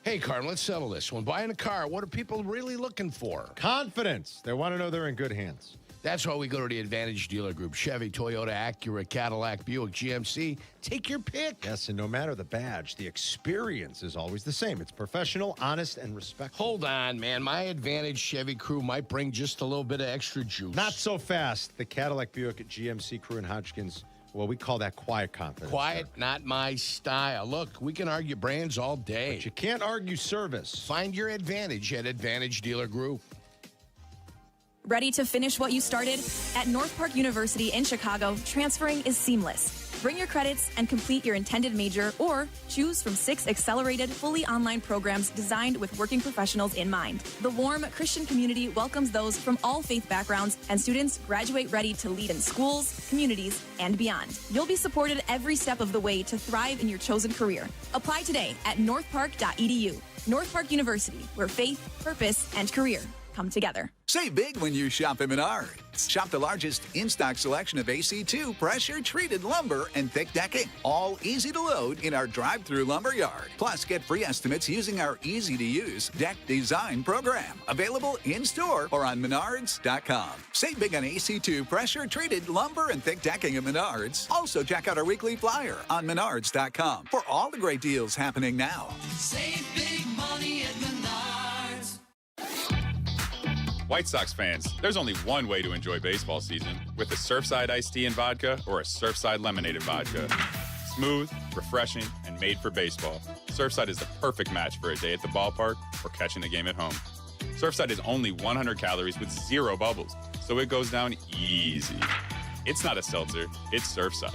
Hey, Carmen, let's settle this. When buying a car, what are people really looking for? Confidence. They want to know they're in good hands. That's why we go to the Advantage Dealer Group. Chevy, Toyota, Acura, Cadillac, Buick, GMC. Take your pick. Yes, and no matter the badge, the experience is always the same. It's professional, honest, and respectful. Hold on, man. My Advantage Chevy crew might bring just a little bit of extra juice. Not so fast. The Cadillac, Buick, GMC crew in Hodgkins, well, we call that quiet confidence. Quiet, not my style. Look, we can argue brands all day. But you can't argue service. Find your advantage at Advantage Dealer Group. Ready to finish what you started? At North Park University in Chicago, transferring is seamless. Bring your credits and complete your intended major, or choose from 6 accelerated, fully online programs designed with working professionals in mind. The warm Christian community welcomes those from all faith backgrounds, and students graduate ready to lead in schools, communities, and beyond. You'll be supported every step of the way to thrive in your chosen career. Apply today at northpark.edu. North Park University, where faith, purpose, and career come together. Save big when you shop at Menards. Shop the largest in-stock selection of AC2 pressure-treated lumber and thick decking. All easy to load in our drive-through lumber yard. Plus, get free estimates using our easy-to-use deck design program. Available in-store or on Menards.com. Save big on AC2 pressure-treated lumber and thick decking at Menards. Also, check out our weekly flyer on Menards.com for all the great deals happening now. Save big money at Menards. White Sox fans, there's only one way to enjoy baseball season, with a Surfside iced tea and vodka or a Surfside lemonade and vodka. Smooth, refreshing, and made for baseball. Surfside is the perfect match for a day at the ballpark or catching the game at home. Surfside is only 100 calories with 0 bubbles, so it goes down easy. It's not a seltzer, it's Surfside.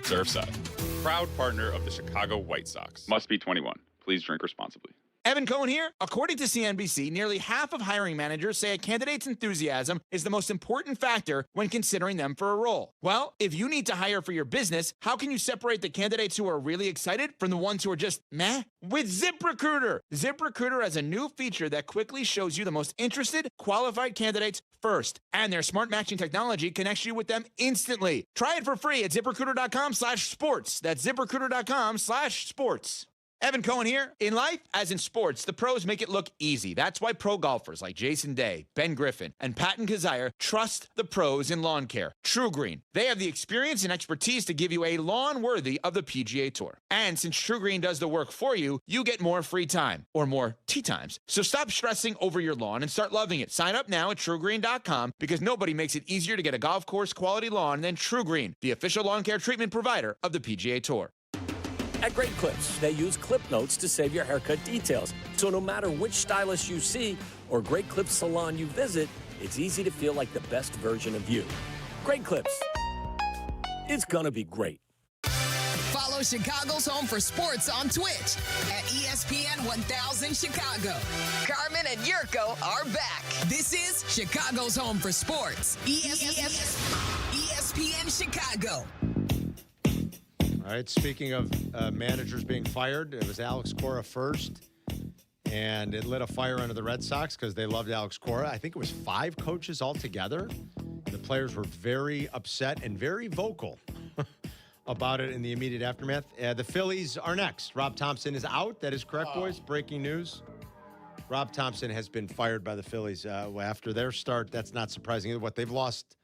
Surfside, proud partner of the Chicago White Sox. Must be 21. Please drink responsibly. Evan Cohen here. According to CNBC, nearly half of hiring managers say a candidate's enthusiasm is the most important factor when considering them for a role. Well, if you need to hire for your business, how can you separate the candidates who are really excited from the ones who are just meh? With ZipRecruiter. ZipRecruiter has a new feature that quickly shows you the most interested, qualified candidates first. And their smart matching technology connects you with them instantly. Try it for free at ZipRecruiter.com/sports. That's ZipRecruiter.com/sports. Evan Cohen here. In life, as in sports, the pros make it look easy. That's why pro golfers like Jason Day, Ben Griffin, and Patton Kazire trust the pros in lawn care. True Green. They have the experience and expertise to give you a lawn worthy of the PGA Tour. And since True Green does the work for you, you get more free time, or more tee times. So stop stressing over your lawn and start loving it. Sign up now at TrueGreen.com, because nobody makes it easier to get a golf course quality lawn than True Green, the official lawn care treatment provider of the PGA Tour. At Great Clips, they use clip notes to save your haircut details. So no matter which stylist you see or Great Clips salon you visit, it's easy to feel like the best version of you. Great Clips. It's gonna be great. Follow Follow Chicago's Home for Sports on Twitch at ESPN 1000 Chicago. Carmen and Jurko are back. This is Chicago's Home for Sports. ESPN Chicago. All right, speaking of managers being fired, it was Alex Cora first, and it lit a fire under the Red Sox because they loved Alex Cora. I think it was 5 coaches altogether. The players were very upset and very vocal about it in the immediate aftermath. The Phillies are next. Rob Thompson is out. That is correct, boys. Breaking news. Rob Thompson has been fired by the Phillies after their start. That's not surprising either. What, they've lost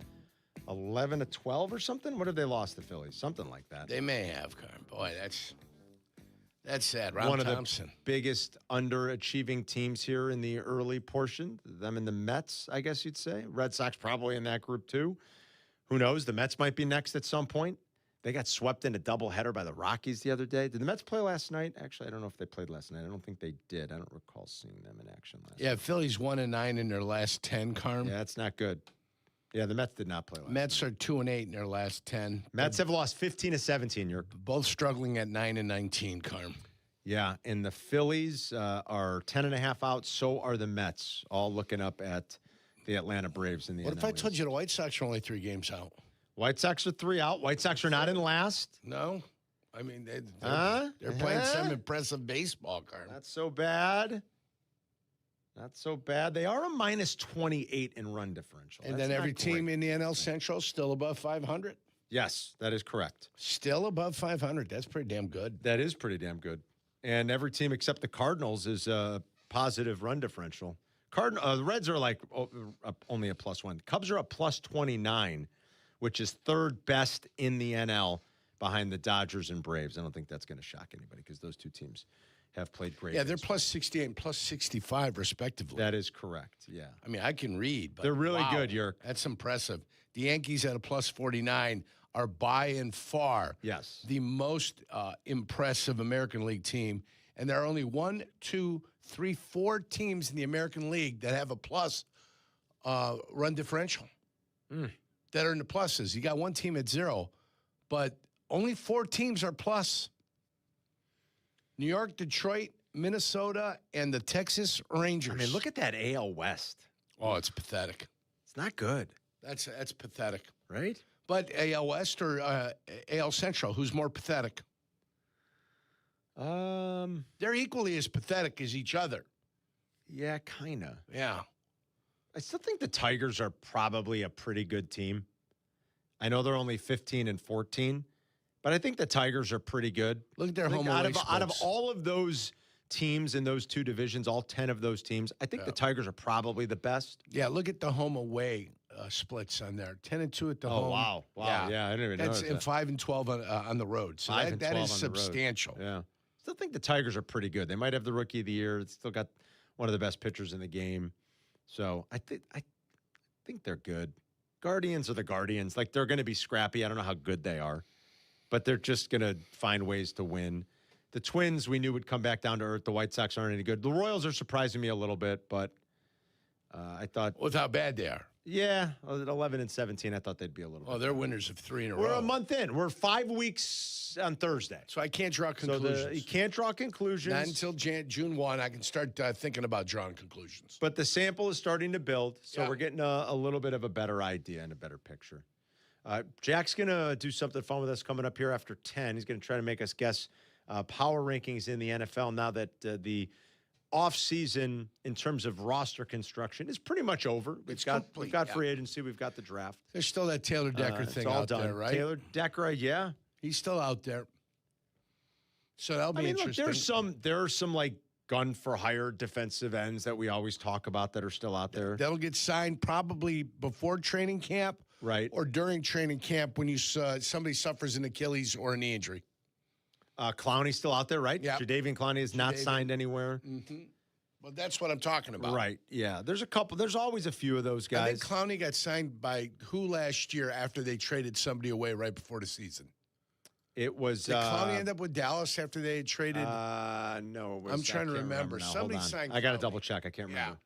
11 to 12 or something? What have they lost, the Phillies? Something like that. They may have, Carm. Boy, that's sad. Rob One Thompson. of the biggest underachieving teams here in the early portion. Them and the Mets, I guess you'd say. Red Sox probably in that group too. Who knows? The Mets might be next at some point. They got swept in a doubleheader by the Rockies the other day. Did the Mets play last night? Actually, I don't know if they played last night. I don't think they did. I don't recall seeing them in action last night. Yeah, Phillies 1-9 in their last 10, Carm. Yeah, that's not good. Yeah, the Mets did not play last Mets night. are 2-8 in their last 10. Mets have lost 15 to 17, Yerk. Both struggling at 9-19, Carm. Yeah, and the Phillies are 10.5 out. So are the Mets, all looking up at the Atlanta Braves in the What if I told you the White Sox are only 3 games out? White Sox are 3 out. White Sox are not in last. No. I mean, they're playing some impressive baseball, Carm. Not so bad. Not so bad. They are a minus 28 in run differential. And That's then every not team great. in the NL Central is still above 500. Yes, that is correct. Still above 500. That's pretty damn good. That is pretty damn good. And every team except the Cardinals is a positive run differential. The Reds are like only a +1. Cubs are a +29, which is 3rd best in the NL behind the Dodgers and Braves. I don't think that's going to shock anybody because those two teams have played great. Yeah, they're +68 and +65 respectively. That is correct, yeah. I mean, I can read, but they're really wow, good, Yerk. That's impressive. The Yankees at a +49 are by and far the most impressive American League team. And there are only 1, 2, 3, 4 teams in the American League that have a plus run differential that are in the pluses. You got one team at 0, but only 4 teams are plus. New York, Detroit, Minnesota, and the Texas Rangers. I mean, look at that AL West. Oh, it's pathetic. It's not good. That's pathetic. Right? But AL West or AL Central, who's more pathetic? They're equally as pathetic as each other. Yeah, kind of. Yeah. I still think the Tigers are probably a pretty good team. I know they're only 15 and 14, but I think the Tigers are pretty good. Look at their home out away of splits. all of those teams in those 2 divisions, all 10 of those teams, I think the Tigers are probably the best. Yeah, look at the home away splits on there. 10-2 at the home. Oh, wow. Yeah, I didn't even That's notice that. 5 and 12 on the road. So 5 and that 12 is on the road. substantial. Yeah. Still think the Tigers are pretty good. They might have the rookie of the year. It's still got one of the best pitchers in the game. So I think they're good. Guardians are the Guardians. Like, they're going to be scrappy. I don't know how good they are, but they're just going to find ways to win. The Twins we knew would come back down to earth. The White Sox aren't any good. The Royals are surprising me a little bit, but I thought with how bad they are. Yeah, at 11 and 17, I thought they'd be a little. Oh, they're winners of 3 in a row. We're a month in. We're 5 weeks on Thursday, so I can't draw conclusions. You can't draw conclusions. Not until June 1. I can start thinking about drawing conclusions. But the sample is starting to build, so we're getting a little bit of a better idea and a better picture. Jack's going to do something fun with us coming up here after 10. He's going to try to make us guess power rankings in the NFL now that the off-season in terms of roster construction is pretty much over. We've got free agency. We've got the draft. There's still that Taylor Decker thing all out done. there, right? Taylor Decker, yeah. He's still out there. So that'll be interesting. Look, there are some like gun-for-hire defensive ends that we always talk about that are still out there. That'll get signed probably before training camp. Right. Or during training camp when somebody suffers an Achilles or a knee injury. Clowney's still out there, right? Yeah. Jadeveon Clowney is not signed anywhere. Mm-hmm. Well, that's what I'm talking about. Right, yeah. There's a couple. There's always a few of those guys. I think Clowney got signed by who last year after they traded somebody away right before the season? It was... Did Clowney end up with Dallas after they had traded? No. I'm trying to remember. Now. Somebody signed I got to Clowney. double check. I can't remember.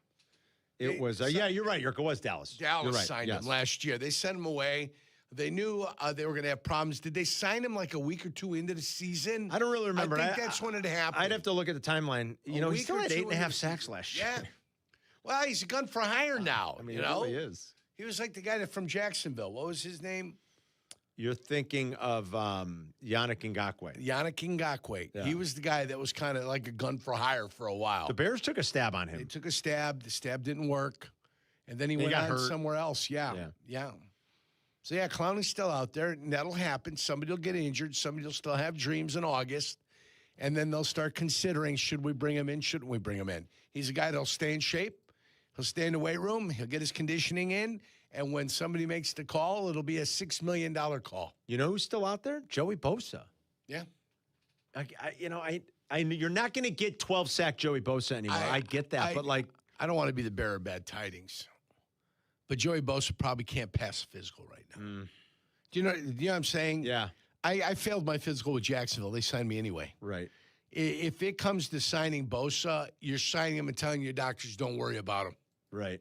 Yeah. It was... yeah, you're right, Yurko. It was Dallas. Dallas You're right. signed him last year. They sent him away. They knew they were going to have problems. Did they sign him like a week or two into the season? I don't really remember. I think that's when it happened. I'd have to look at the timeline. You know, he still had 8.5 sacks last year. Yeah. Well, he's a gun for hire now. I mean, you he know? really is. He was like the guy from Jacksonville. What was his name? You're thinking of Yannick Ngakoue. Yannick Ngakoue. Yeah. He was the guy that was kind of like a gun for hire for a while. The Bears took a stab on him. They took a stab. The stab didn't work. And then he went got on hurt. somewhere else. Yeah. So, yeah, Clowney's still out there, and that'll happen. Somebody will get injured. Somebody will still have dreams in August. And then they'll start considering, should we bring him in? Shouldn't we bring him in? He's a guy that'll stay in shape. He'll stay in the weight room. He'll get his conditioning in. And when somebody makes the call, it'll be a $6 million call. You know who's still out there? Joey Bosa. Yeah. You're not going to get 12-sack Joey Bosa anymore. I get that. But, I don't want to be the bearer of bad tidings. But Joey Bosa probably can't pass a physical right now. Do you know what I'm saying? Yeah. I failed my physical with Jacksonville. They signed me anyway. Right. If it comes to signing Bosa, you're signing him and telling your doctors, don't worry about him. Right.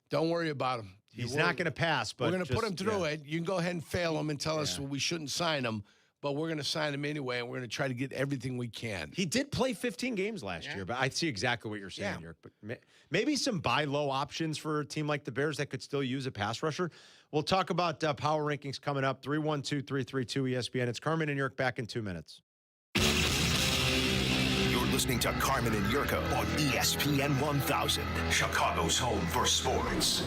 Don't worry about him. He's not going to pass, but we're going to put him through it. You can go ahead and fail him and tell us we shouldn't sign him, but we're going to sign him anyway, and we're going to try to get everything we can. He did play 15 games last year, but I see exactly what you're saying, Yerk. But maybe some buy low options for a team like the Bears that could still use a pass rusher. We'll talk about power rankings coming up. 312-332-ESPN. It's Carmen and Yerk back in 2 minutes. You're listening to Carmen and Jurko on ESPN 1000, Chicago's home for sports.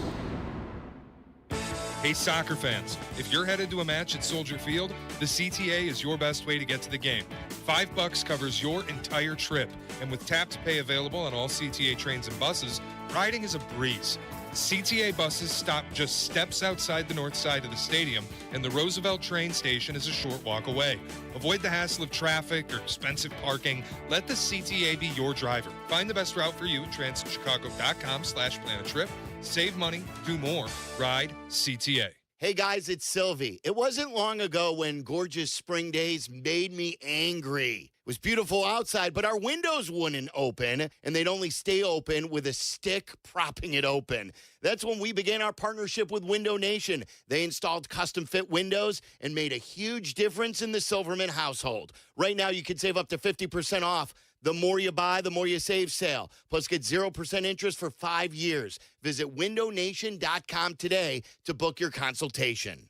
Hey, soccer fans, if you're headed to a match at Soldier Field, the CTA is your best way to get to the game. $5 covers your entire trip, and with tap to pay available on all CTA trains and buses, riding is a breeze. CTA buses stop just steps outside the north side of the stadium, and the Roosevelt train station is a short walk away. Avoid the hassle of traffic or expensive parking. Let the CTA be your driver. Find the best route for you at transitchicago.com/plan-a-trip. Save money, do more, ride CTA. Hey guys, it's Silvy. It wasn't long ago when gorgeous spring days made me angry. It was beautiful outside, but our windows wouldn't open, and they'd only stay open with a stick propping it open. That's when we began our partnership with Window Nation. They installed custom-fit windows and made a huge difference in the Silverman household. Right now, you can save up to 50% off. The more you buy, the more you save sale. Plus, get 0% interest for 5 years. Visit windownation.com today to book your consultation.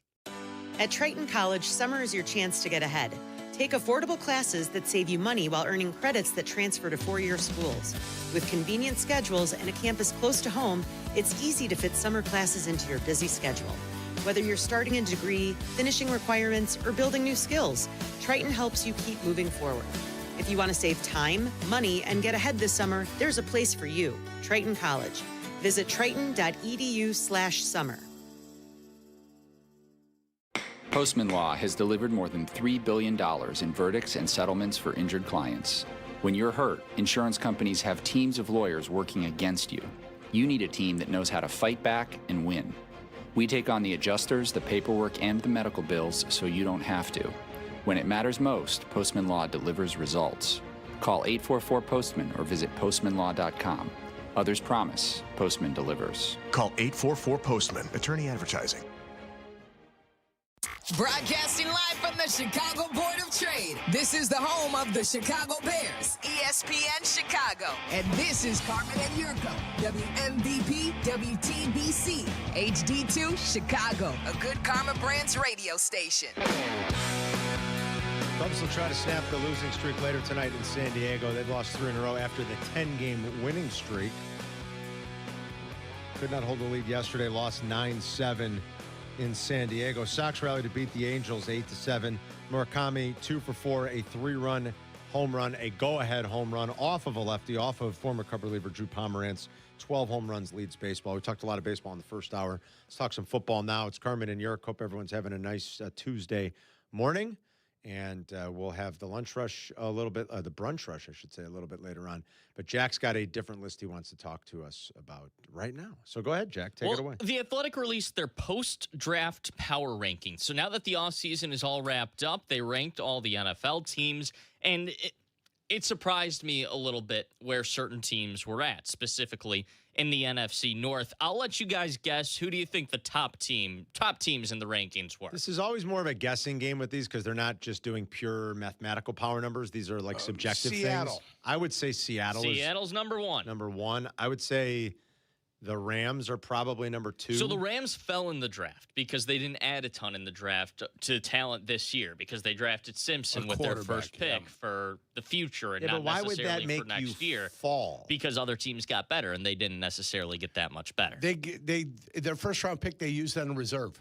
At Triton College, summer is your chance to get ahead. Take affordable classes that save you money while earning credits that transfer to four-year schools. With convenient schedules and a campus close to home, it's easy to fit summer classes into your busy schedule. Whether you're starting a degree, finishing requirements, or building new skills, Triton helps you keep moving forward. If you want to save time, money, and get ahead this summer, there's a place for you, Triton College. Visit triton.edu/summer. Postman Law has delivered more than $3 billion in verdicts and settlements for injured clients. When you're hurt, insurance companies have teams of lawyers working against you. You need a team that knows how to fight back and win. We take on the adjusters, the paperwork, and the medical bills so you don't have to. When it matters most, Postman Law delivers results. Call 844-POSTMAN or visit postmanlaw.com. Others promise, Postman delivers. Call 844-POSTMAN. Attorney Advertising. Broadcasting live from the Chicago Board of Trade. This is the home of the Chicago Bears, ESPN Chicago. And this is Carmen and Jurko, WMVP, WTBC, HD2, Chicago, a good Karma Brands radio station. Cubs will try to snap the losing streak later tonight in San Diego. They've lost 3 in a row after the 10-game winning streak. Could not hold the lead yesterday, lost 9-7 in San Diego. Sox rally to beat the Angels 8-7. Murakami 2 for 4, a 3-run home run, a go-ahead home run off of a lefty, off of former Cub reliever Drew Pomerantz. 12 home runs, leads baseball. We talked a lot of baseball in the first hour. Let's talk some football now. It's Carmen and Yerk. Hope everyone's having a nice Tuesday morning. And we'll have the lunch rush a little bit, the brunch rush, I should say, a little bit later on. But Jack's got a different list he wants to talk to us about right now. So go ahead, Jack, take it away. The Athletic released their post-draft power rankings. So now that the offseason is all wrapped up, they ranked all the NFL teams. And it surprised me a little bit where certain teams were at. Specifically, in the NFC North. I'll let you guys guess. Who do you think the top teams in the rankings were? This is always more of a guessing game with these because they're not just doing pure mathematical power numbers. These are like subjective Seattle. things. I would say Seattle's number one. Number one. I would say the Rams are probably number two. So the Rams fell in the draft because they didn't add a ton in the draft to talent this year because they drafted Simpson with their first pick for the future and not why would necessarily that make for next year. Fall? Because other teams got better and they didn't necessarily get that much better. Their first round pick they used on reserve.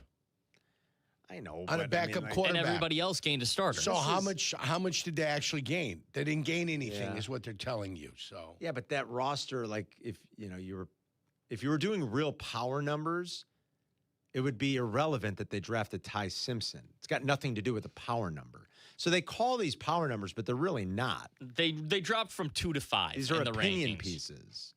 I know. On a backup quarterback. And everybody else gained a starter. So how much did they actually gain? They didn't gain anything, is what they're telling you. So yeah, but that roster, like if you were doing real power numbers, it would be irrelevant that they drafted Ty Simpson. It's got nothing to do with the power number. So they call these power numbers, but they're really not. They dropped from 2 to 5. These are in the opinion rankings. pieces.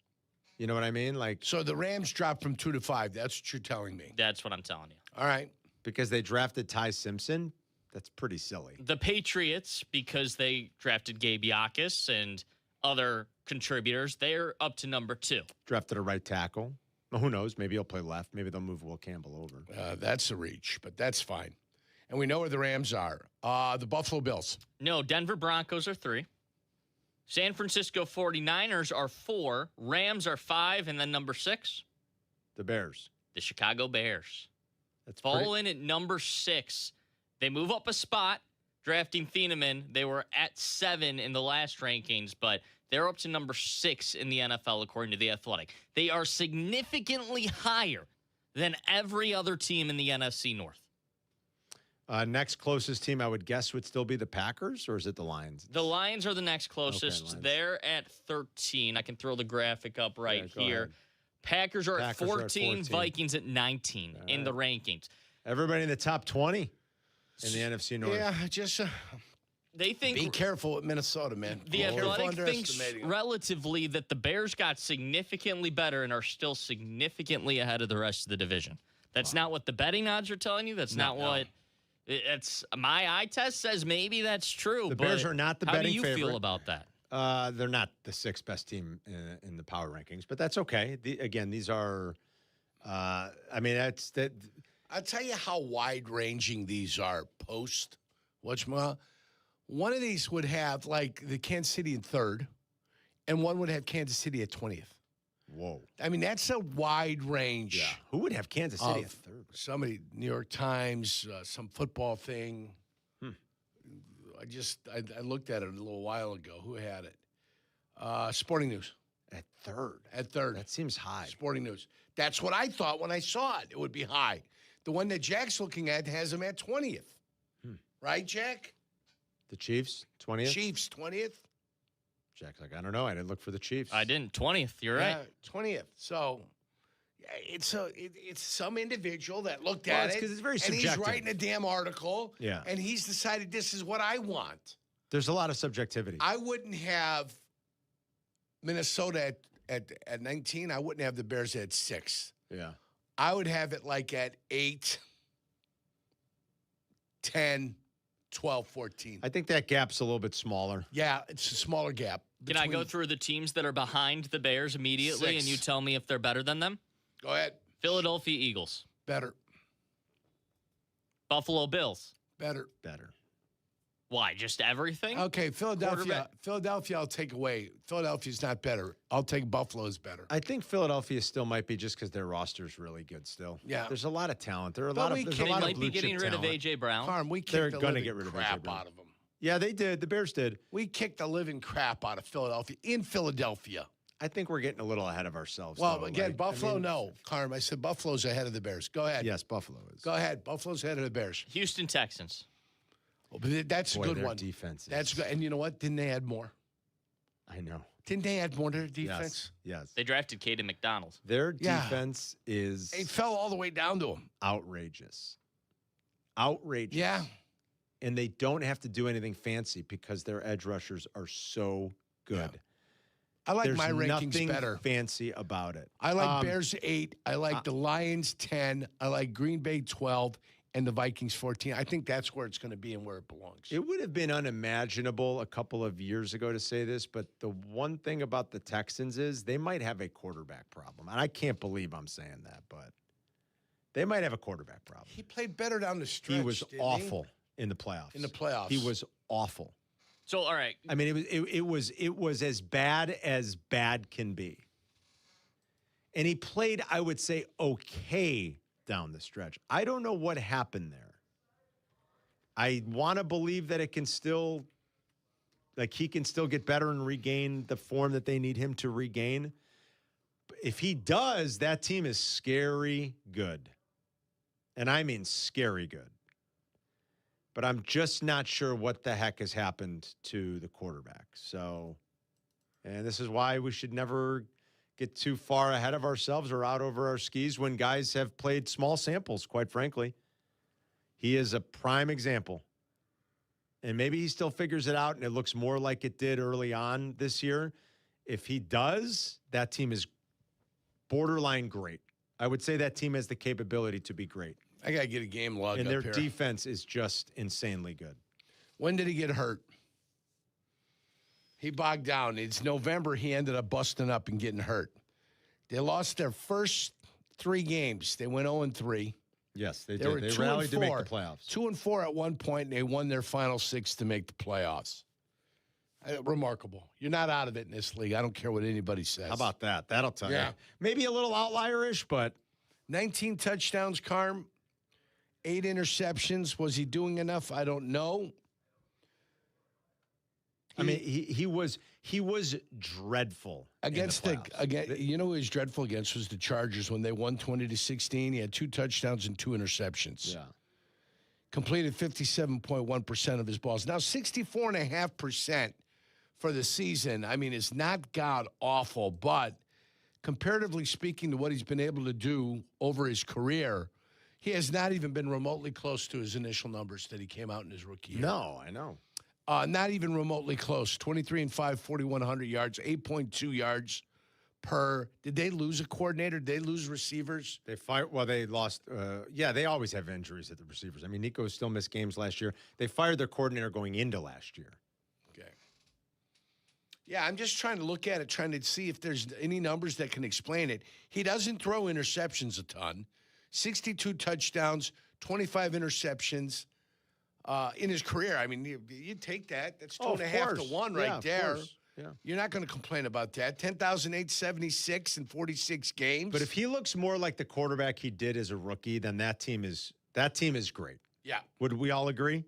You know what I mean? Like, so the Rams dropped from 2 to 5. That's what you're telling me. That's what I'm telling you. All right. Because they drafted Ty Simpson, that's pretty silly. The Patriots, because they drafted Gabe Yakis and other contributors, they're up to number 2. Drafted a right tackle. Well, who knows? Maybe he'll play left. Maybe they'll move Will Campbell over. That's a reach, but that's fine. And we know where the Rams are. The Buffalo Bills. No, Denver Broncos are 3. San Francisco 49ers are 4. Rams are 5. And then number 6? The Bears. The Chicago Bears. That's fall in at number 6. They move up a spot, drafting Thieneman. They were at 7 in the last rankings, but they're up to number 6 in the NFL, according to The Athletic. They are significantly higher than every other team in the NFC North. Next closest team, I would guess, would still be the Packers, or is it the Lions? The Lions are the next closest. Okay, they're at 13. I can throw the graphic up right here. Ahead. Packers are at 14, Vikings at 19 in the rankings. Everybody in the top 20 in the NFC North. Yeah, just they think be careful with Minnesota, man. The Athletic thinks relatively that the Bears got significantly better and are still significantly ahead of the rest of the division. That's not what the betting odds are telling you. That's not what it's. My eye test says maybe that's true. The Bears are not the betting favorite. How do you feel about that? They're not the 6th best team in the power rankings, but that's okay. Again, these are. I mean, that's that. I'll tell you how wide-ranging these are. One of these would have like the Kansas City in 3rd, and one would have Kansas City at 20th. Whoa! I mean, that's a wide range. Yeah. Who would have Kansas City at 3rd? Somebody, New York Times, some football thing. I looked at it a little while ago. Who had it? Sporting News. At 3rd. At 3rd. That seems high. Sporting News. That's what I thought when I saw it. It would be high. The one that Jack's looking at has him at 20th. Right, Jack? The Chiefs, 20th? Chiefs, 20th. Jack's like, I don't know. I didn't look for the Chiefs. I didn't. 20th. You're right. 20th. So it's some individual that looked at it. Because it's very and subjective. he's writing a damn article. Yeah. And he's decided this is what I want. There's a lot of subjectivity. I wouldn't have Minnesota at 19. I wouldn't have the Bears at 6. Yeah. I would have it like at 8, 10, 12, 14. I think that gap's a little bit smaller. Yeah, it's a smaller gap. Can I go through the teams that are behind the Bears immediately, 6. and you tell me if they're better than them? Go ahead. Philadelphia Eagles. Better. Buffalo Bills. Better. Why? Just everything? Okay, Philadelphia, I'll take away. Philadelphia's not better. I'll take Buffalo's better. I think Philadelphia still might be just because their roster's really good still. Yeah. There's a lot of talent. There's a But lot of blue chip might be getting rid of talent. A.J. Brown. Carm, we They're kicked the gonna living get rid of crap A.J. Brown. out of them. Yeah, they did. The Bears did. We kicked the living crap out of Philadelphia in Philadelphia. I think we're getting a little ahead of ourselves. Well, though. again, Like, Buffalo, I mean, no. Carm, I said Buffalo's ahead of the Bears. Go ahead. Yes, Buffalo is. Go ahead. Buffalo's ahead of the Bears. Houston Texans. Oh, but that's Boy, a good their one. defense is- That's good. And you know what? Didn't they add more? I know. Didn't they add more to their defense? Yes. They drafted Caden McDonald. Their Yeah. defense is It fell all the way down to them. outrageous. Outrageous. Yeah. And they don't have to do anything fancy because their edge rushers are so good. I like There's my rankings nothing better. fancy about it. I like Bears 8. I like the Lions 10. I like Green Bay 12. and the Vikings 14. I think that's where it's going to be and where it belongs. It would have been unimaginable a couple of years ago to say this, but the one thing about the Texans is they might have a quarterback problem. And I can't believe I'm saying that, but they might have a quarterback problem. He played better down the stretch. He was awful in the playoffs. In the playoffs. He was awful. So, all right. I mean, it was as bad can be. And he played, I would say, okay down the stretch. I don't know what happened there. I want to believe that it can still, like, he can still get better and regain the form that they need him to regain. If he does, that team is scary good. And I mean scary good. But I'm just not sure what the heck has happened to the quarterback. So, and this is why we should never get too far ahead of ourselves or out over our skis when guys have played small samples, quite frankly. He is a prime example. And maybe he still figures it out and it looks more like it did early on this year. If he does, that team is borderline great. I would say that team has the capability to be great. I got to get a game log and up their here. defense is just insanely good. When did he get hurt? He bogged down. It's November. He ended up busting up and getting hurt. They lost their first 3 games. They went 0-3. Yes, they Were did. They 2 rallied and to make 4. the playoffs. 2-4 at one point, and they won their final 6 to make the playoffs. Remarkable. You're not out of it in this league. I don't care what anybody says. How about that? That'll tell Yeah. you. Maybe a little outlier-ish, but 19 touchdowns, Carm. 8 interceptions. Was he doing enough? I don't know. I mean, he was dreadful Against in the playoffs. you know who he was dreadful against was the Chargers when they won 20-16. He had 2 touchdowns and 2 interceptions. Yeah. Completed 57.1% of his balls. Now 64.5% for the season. I mean, it's not god awful, but comparatively speaking to what he's been able to do over his career, he has not even been remotely close to his initial numbers that he came out in his rookie year. No, I know. Not even remotely close. 23-5, 4,100 yards, 8.2 yards per. Did they lose a coordinator? Did they lose receivers? They fired. Well, they lost. Yeah, they always have injuries at the receivers. I mean, Nico still missed games last year. They fired their coordinator going into last year. Okay. Yeah, I'm just trying to look at it, trying to see if there's any numbers that can explain it. He doesn't throw interceptions a ton. 62 touchdowns, 25 interceptions. In his career, I mean, you take that. That's 2.5 to 1 right there. Yeah. You're not going to complain about that. 10,876 in 46 games. But if he looks more like the quarterback he did as a rookie, then that team is great. Yeah. Would we all agree?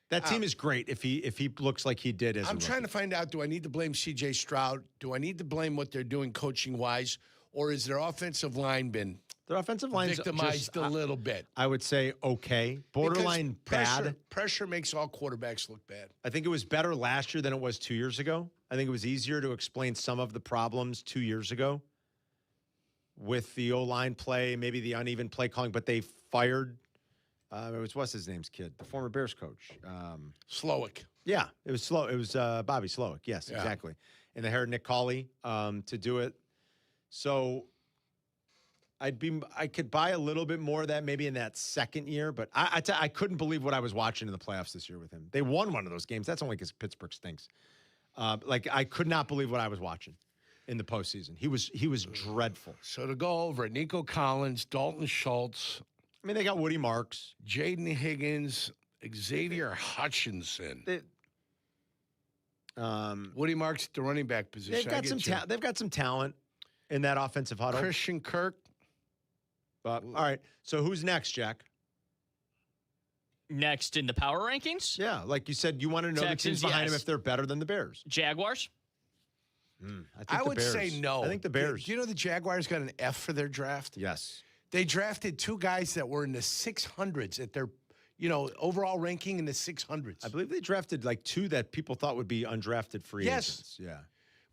That team is great if he looks like he did as a I'm rookie. trying to find out, do I need to blame C.J. Stroud? Do I need to blame what they're doing coaching-wise? Or is their offensive line been Their offensive line's victimized a little bit? I would say okay. Borderline bad. Pressure makes all quarterbacks look bad. I think it was better last year than it was 2 years ago. I think it was easier to explain some of the problems 2 years ago with the O-line play, maybe the uneven play calling, but they fired, what's his name's kid? The former Bears coach. Slowick. Yeah, it was slow. It was Bobby Slowick. Yes, Yeah. exactly. And they hired Nick Cawley to do it. So I could buy a little bit more of that maybe in that second year, but I couldn't believe what I was watching in the playoffs this year with him. They won one of those games. That's only because Pittsburgh stinks. I could not believe what I was watching in the postseason. He was dreadful. So to go over it, Nico Collins, Dalton Schultz. I mean, they got Woody Marks. Jaden Higgins, Xavier Hutchinson. Woody Marks at the running back position. They've got some talent in that offensive huddle. Christian Kirk. All right. So who's next, Jack? Next in the power rankings? Yeah, like you said, you want to know Texans, the teams behind them yes. if they're better than the Bears. Jaguars? I would say no. I think the Bears. Do you know the Jaguars got an F for their draft? Yes. They drafted 2 guys that were in the 600s at their, overall ranking in the 600s. I believe they drafted like 2 that people thought would be undrafted free agents. Yeah.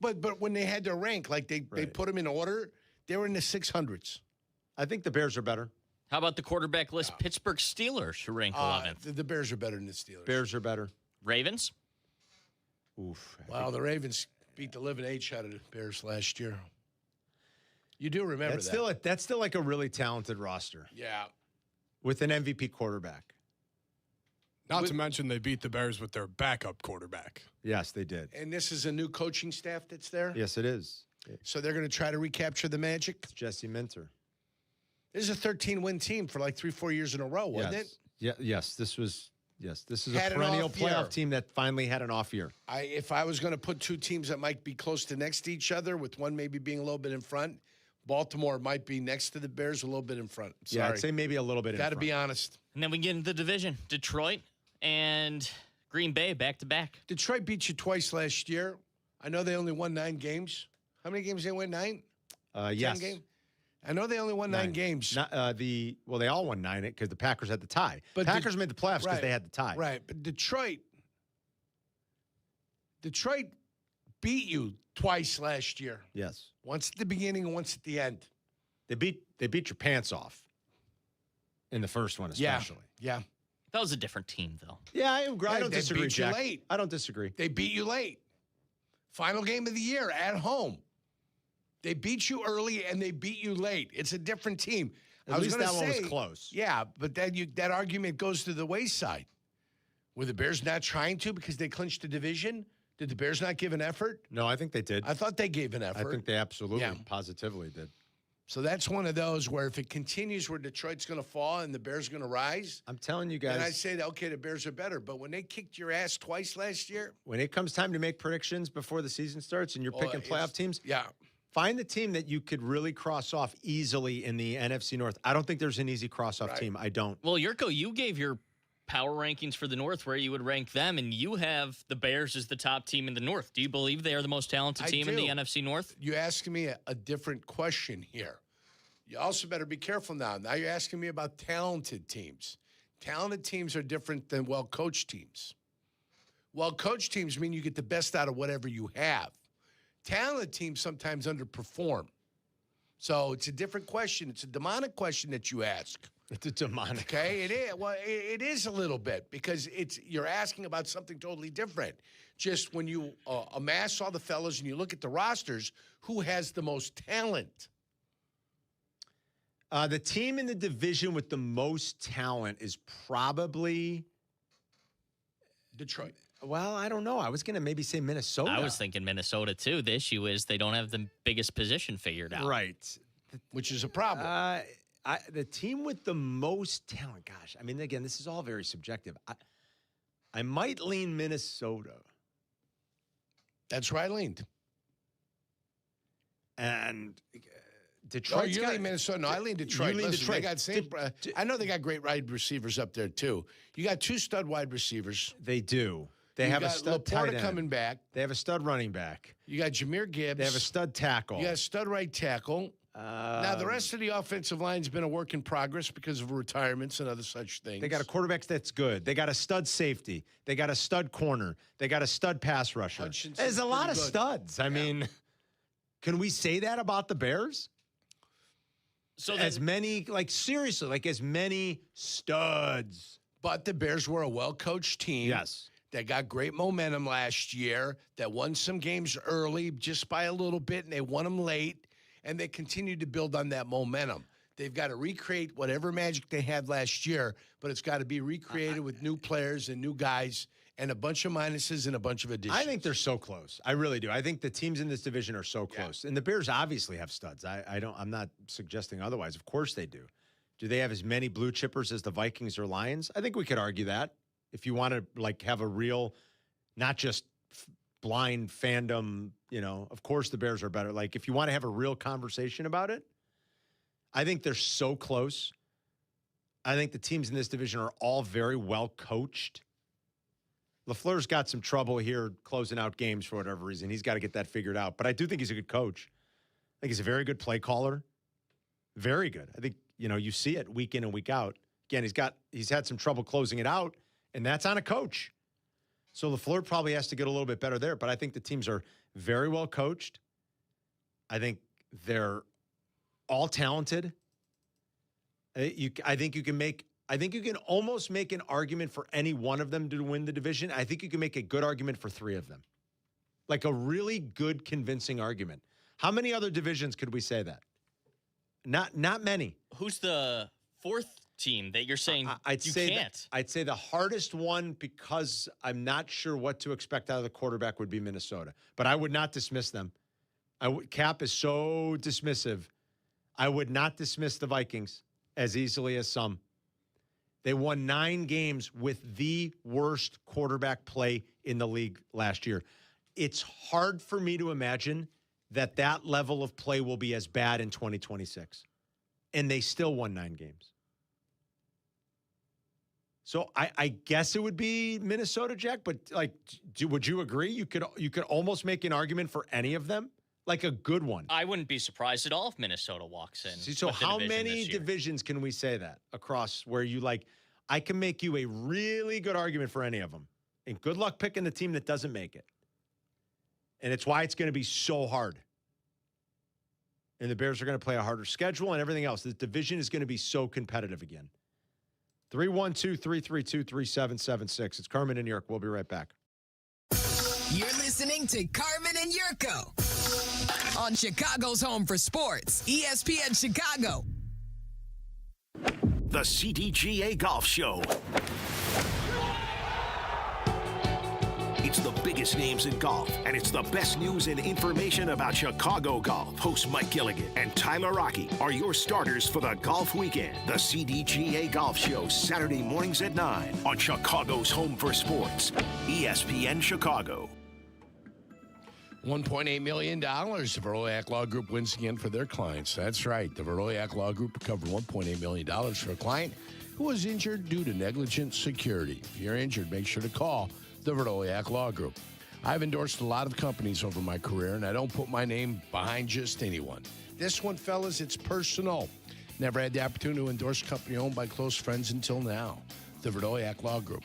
But when they had their rank, like they put them in order, they were in the 600s. I think the Bears are better. How about the quarterback list? Pittsburgh Steelers, who rank 11th. The Bears are better than the Steelers. Bears are better. Ravens? Oof. Wow, the Ravens beat the living H out of the Bears last year. You do remember That's still like a really talented roster. Yeah. with an MVP quarterback. Not to mention they beat the Bears with their backup quarterback. Yes, they did. And this is a new coaching staff that's there? Yes, it is. So they're going to try to recapture the magic? It's Jesse Minter. This is a 13-win team for like 3-4 years in a row, wasn't it? Yeah, yes, this is Had a an perennial off playoff year. team that finally had an off year. If I was going to put two teams that might be close to next to each other, with one maybe being a little bit in front, Baltimore might be next to the Bears a little bit in front. Sorry. Yeah, I'd say maybe a little bit in Got to front. be honest. And then we get into the division. Detroit and Green Bay back-to-back. Detroit beat you twice last year. I know they only won 9 games. How many games they win? 9? Yes. 10 games? I know they only won 9 games. They all won 9 because the Packers had the tie. But Packers made the playoffs because right, they had the tie. Right, but Detroit beat you twice last year. Yes. Once at the beginning and once at the end. They beat your pants off in the first one, especially. Yeah. That was a different team, though. Yeah, I don't They disagree, beat you Jack. late. I don't disagree. They beat you late. Final game of the year at home. They beat you early and they beat you late. It's a different team. At least gonna that one was say, close. Yeah, but then that argument goes to the wayside. Were the Bears not trying to because they clinched the division? Did the Bears not give an effort? No, I think they did. I thought they gave an effort. I think they absolutely, Yeah. positively did. So that's one of those where if it continues where Detroit's going to fall and the Bears are going to rise, I'm telling you guys. then I say that, okay, the Bears are better. But when they kicked your ass twice last year, When it comes time to make predictions before the season starts and you're Oh, picking it's- playoff teams, yeah. find the team that you could really cross off easily in the NFC North. I don't think there's an easy cross-off team. I don't. Well, Yurko, you gave your power rankings for the North where you would rank them, and you have the Bears as the top team in the North. Do you believe they are the most talented team in the do. NFC North? You're asking me a different question here. You also better be careful now. Now you're asking me about talented teams. Talented teams are different than well-coached teams. Well-coached teams mean you get the best out of whatever you have. Talented teams sometimes underperform. So it's a different question. It's a demonic question that you ask. It's a demonic. Okay, it is. Well, it is a little bit because you're asking about something totally different. Just when you amass all the fellas and you look at the rosters, who has the most talent? The team in the division with the most talent is probably Detroit. Well, I don't know. I was going to maybe say Minnesota. I was thinking Minnesota, too. The issue is they don't have the biggest position figured out. Right. Which is a problem. The team with the most talent, gosh, I mean, again, this is all very subjective. I might lean Minnesota. That's where I leaned. And Detroit. Oh, you lean Minnesota. No, I lean Detroit. You lean Listen, Detroit. They got same, I know they got great wide receivers up there, too. You got 2 stud wide receivers. They do. They You have a got stud tight Laporta end. coming back. They have a stud running back. You got Jahmyr Gibbs. They have a stud tackle. You got a stud right tackle. Now, the rest of the offensive line's been a work in progress because of retirements and other such things. They got a quarterback that's good. They got a stud safety. They got a stud corner. They got a stud pass rusher. Hutchinson's There's a lot of pretty good. studs. I mean, can we say that about the Bears? So as many, like seriously, like as many studs. But the Bears were a well-coached team. Yes. That got great momentum last year, that won some games early just by a little bit, and they won them late, and they continued to build on that momentum. They've got to recreate whatever magic they had last year, but it's got to be recreated with new players and new guys and a bunch of minuses and a bunch of additions. I think they're so close. I really do. I think the teams in this division are so close. And the Bears obviously have studs. I'm not suggesting otherwise. Of course they do. Do they have as many blue chippers as the Vikings or Lions? I think we could argue that. If you want to like have a real, not just blind fandom, of course the Bears are better. Like if you want to have a real conversation about it, I think they're so close. I think the teams in this division are all very well coached. Lafleur's got some trouble here closing out games for whatever reason. He's got to get that figured out. But I do think he's a good coach. I think he's a very good play caller. Very good. I think, you see it week in and week out. Again, he's had some trouble closing it out. And that's on a coach. So LaFleur probably has to get a little bit better there. But I think the teams are very well coached. I think they're all talented. I think you can almost make an argument for any one of them to win the division. I think you can make a good argument for 3 of them. Like a really good, convincing argument. How many other divisions could we say that? Not many. Who's the 4th team that you're saying I'd you say can't? I'd say the hardest one, because I'm not sure what to expect out of the quarterback, would be Minnesota. But I would not dismiss them. Kap is so dismissive. I would not dismiss the Vikings as easily as some. They won 9 games with the worst quarterback play in the league last year. It's hard for me to imagine that level of play will be as bad in 2026. And they still won 9 games. So I guess it would be Minnesota, Jack, but would you agree? You could almost make an argument for any of them, like a good one. I wouldn't be surprised at all if Minnesota walks in. See, so how many divisions can we say that across where you I can make you a really good argument for any of them. And good luck picking the team that doesn't make it. And it's why it's going to be so hard. And the Bears are going to play a harder schedule and everything else. This division is going to be so competitive again. 312-332-3776. It's Carmen and Jurko. We'll be right back. You're listening to Carmen and Jurko on Chicago's home for sports, ESPN Chicago. The CDGA Golf Show. It's the biggest names in golf, and it's the best news and information about Chicago golf. Hosts Mike Gilligan and Tyler Rocky are your starters for the golf weekend. The CDGA Golf Show, Saturday mornings at 9 on Chicago's home for sports, ESPN Chicago. $1.8 million. The Vrabel Law Group wins again for their clients. That's right. The Vrabel Law Group recovered $1.8 million for a client who was injured due to negligent security. If you're injured, make sure to call the Vrabel Law Group. I've endorsed a lot of companies over my career, and I don't put my name behind just anyone. This one, fellas, it's personal. Never had the opportunity to endorse a company owned by close friends until now. The Vrabel Law Group.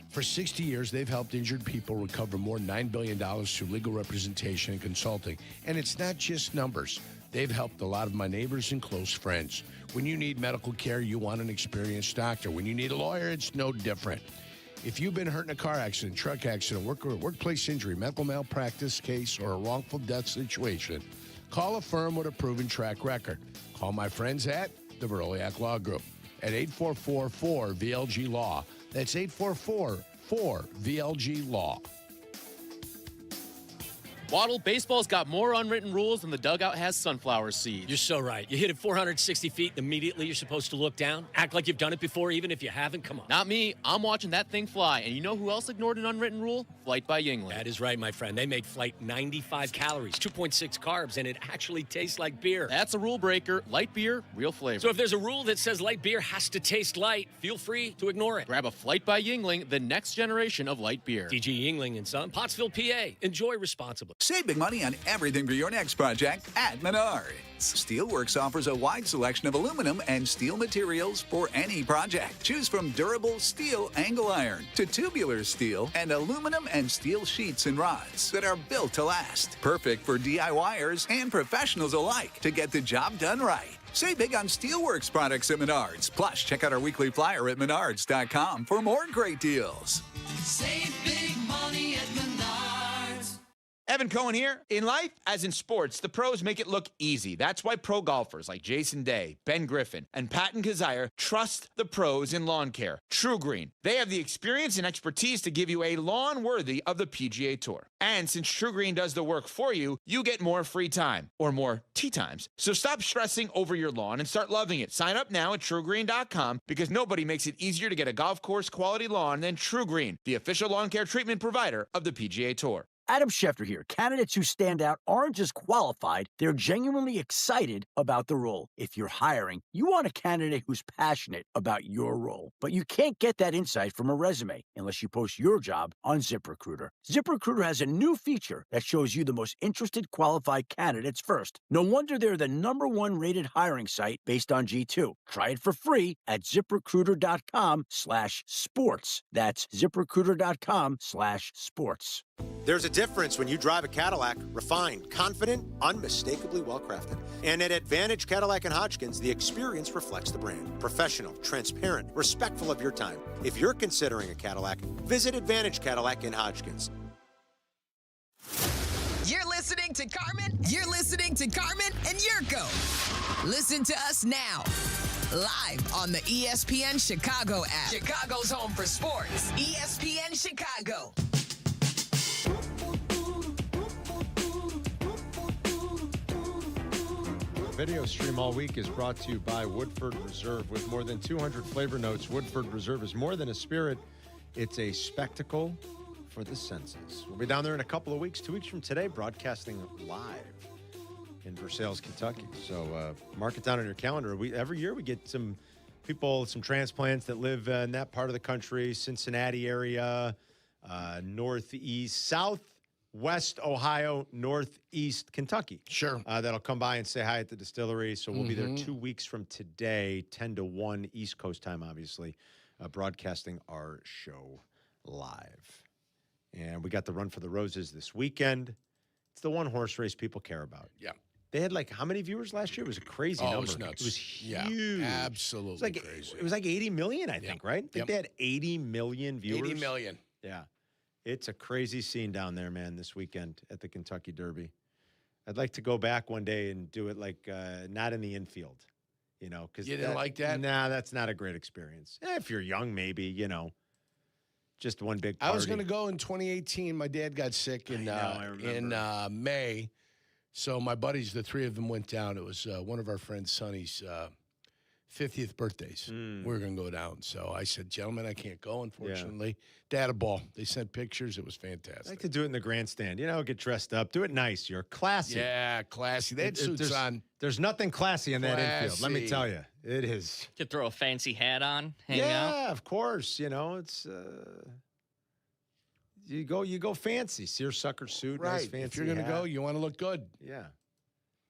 For 60 years, they've helped injured people recover more than $9 billion through legal representation and consulting. And it's not just numbers. They've helped a lot of my neighbors and close friends. When you need medical care, you want an experienced doctor. When you need a lawyer, it's no different. If you've been hurt in a car accident, truck accident, workplace injury, medical malpractice case, or a wrongful death situation, call a firm with a proven track record. Call my friends at the Vrabel Law Group at 844-4-VLG-LAW. That's 844-4-VLG-LAW. Waddle, baseball's got more unwritten rules than the dugout has sunflower seeds. You're so right. You hit it 460 feet, and immediately you're supposed to look down. Act like you've done it before, even if you haven't. Come on. Not me. I'm watching that thing fly. And you know who else ignored an unwritten rule? Flight by Yuengling. That is right, my friend. They made Flight 95 calories, 2.6 carbs, and it actually tastes like beer. That's a rule breaker. Light beer, real flavor. So if there's a rule that says light beer has to taste light, feel free to ignore it. Grab a Flight by Yuengling, the next generation of light beer. DG Yuengling and Son, Pottsville, PA. Enjoy responsibly. Save big money on everything for your next project at Menards. Steelworks offers a wide selection of aluminum and steel materials for any project. Choose from durable steel angle iron to tubular steel and aluminum and steel sheets and rods that are built to last. Perfect for DIYers and professionals alike to get the job done right. Save big on Steelworks products at Menards. Plus, check out our weekly flyer at menards.com for more great deals. Save big money at Menards. Evan Cohen here. In life, as in sports, the pros make it look easy. That's why pro golfers like Jason Day, Ben Griffin, and Patton Kazire trust the pros in lawn care. True Green. They have the experience and expertise to give you a lawn worthy of the PGA Tour. And since True Green does the work for you, you get more free time, or more tee times. So stop stressing over your lawn and start loving it. Sign up now at TrueGreen.com because nobody makes it easier to get a golf course quality lawn than True Green, the official lawn care treatment provider of the PGA Tour. Adam Schefter here. Candidates who stand out aren't just qualified, they're genuinely excited about the role. If you're hiring, you want a candidate who's passionate about your role. But you can't get that insight from a resume unless you post your job on ZipRecruiter. ZipRecruiter has a new feature that shows you the most interested qualified candidates first. No wonder they're the #1 rated hiring site based on G2. Try it for free at ZipRecruiter.com/sports. That's ZipRecruiter.com/sports. There's a difference when you drive a Cadillac, refined, confident, unmistakably well-crafted. And at Advantage Cadillac and Hodgkins, the experience reflects the brand. Professional, transparent, respectful of your time. If you're considering a Cadillac, visit Advantage Cadillac and Hodgkins. You're listening to Carmen. You're listening to Carmen and Jurko. Listen to us now live on the ESPN Chicago app. Chicago's home for sports. ESPN Chicago. Video stream all week is brought to you by Woodford Reserve. With more than 200 flavor notes, Woodford Reserve is more than a spirit. It's a spectacle for the senses. We'll be down there in a couple of weeks, 2 weeks from today, broadcasting live in Versailles, Kentucky. So mark it down on your calendar. Every year we get some people, some transplants that live in that part of the country, Cincinnati area, northeast, southwest Ohio, northeast Kentucky. Sure. That'll come by and say hi at the distillery. So we'll be there 2 weeks from today, 10 to 1 East Coast time, obviously, broadcasting our show live. And we got the Run for the Roses this weekend. It's the one horse race people care about. Yeah. They had how many viewers last year? It was a crazy number. It was nuts. It was huge. Yeah, absolutely crazy. It was like 80 million, I think, right? I think they had 80 million viewers. 80 million. Yeah. It's a crazy scene down there, man, this weekend at the Kentucky Derby. I'd like to go back one day and do it not in the infield, because you didn't like that? Nah, that's not a great experience. If you're young, maybe, just one big party. I was going to go in 2018. My dad got sick in May. So my buddies, the three of them went down. It was one of our friends, Sonny's 50th birthdays. We were going to go down. So I said, gentlemen, I can't go, unfortunately. Dad a ball. They sent pictures. It was fantastic. I like to do it in the grandstand. Get dressed up. Do it nice. You're classy. Yeah, classy. They had suits on. There's nothing classy in that infield. Let me tell you. It is. You could throw a fancy hat on, hang out. Yeah, of course. It's... You go fancy. Seersucker suit, right. Nice fancy If you're going to go, you want to look good. Yeah.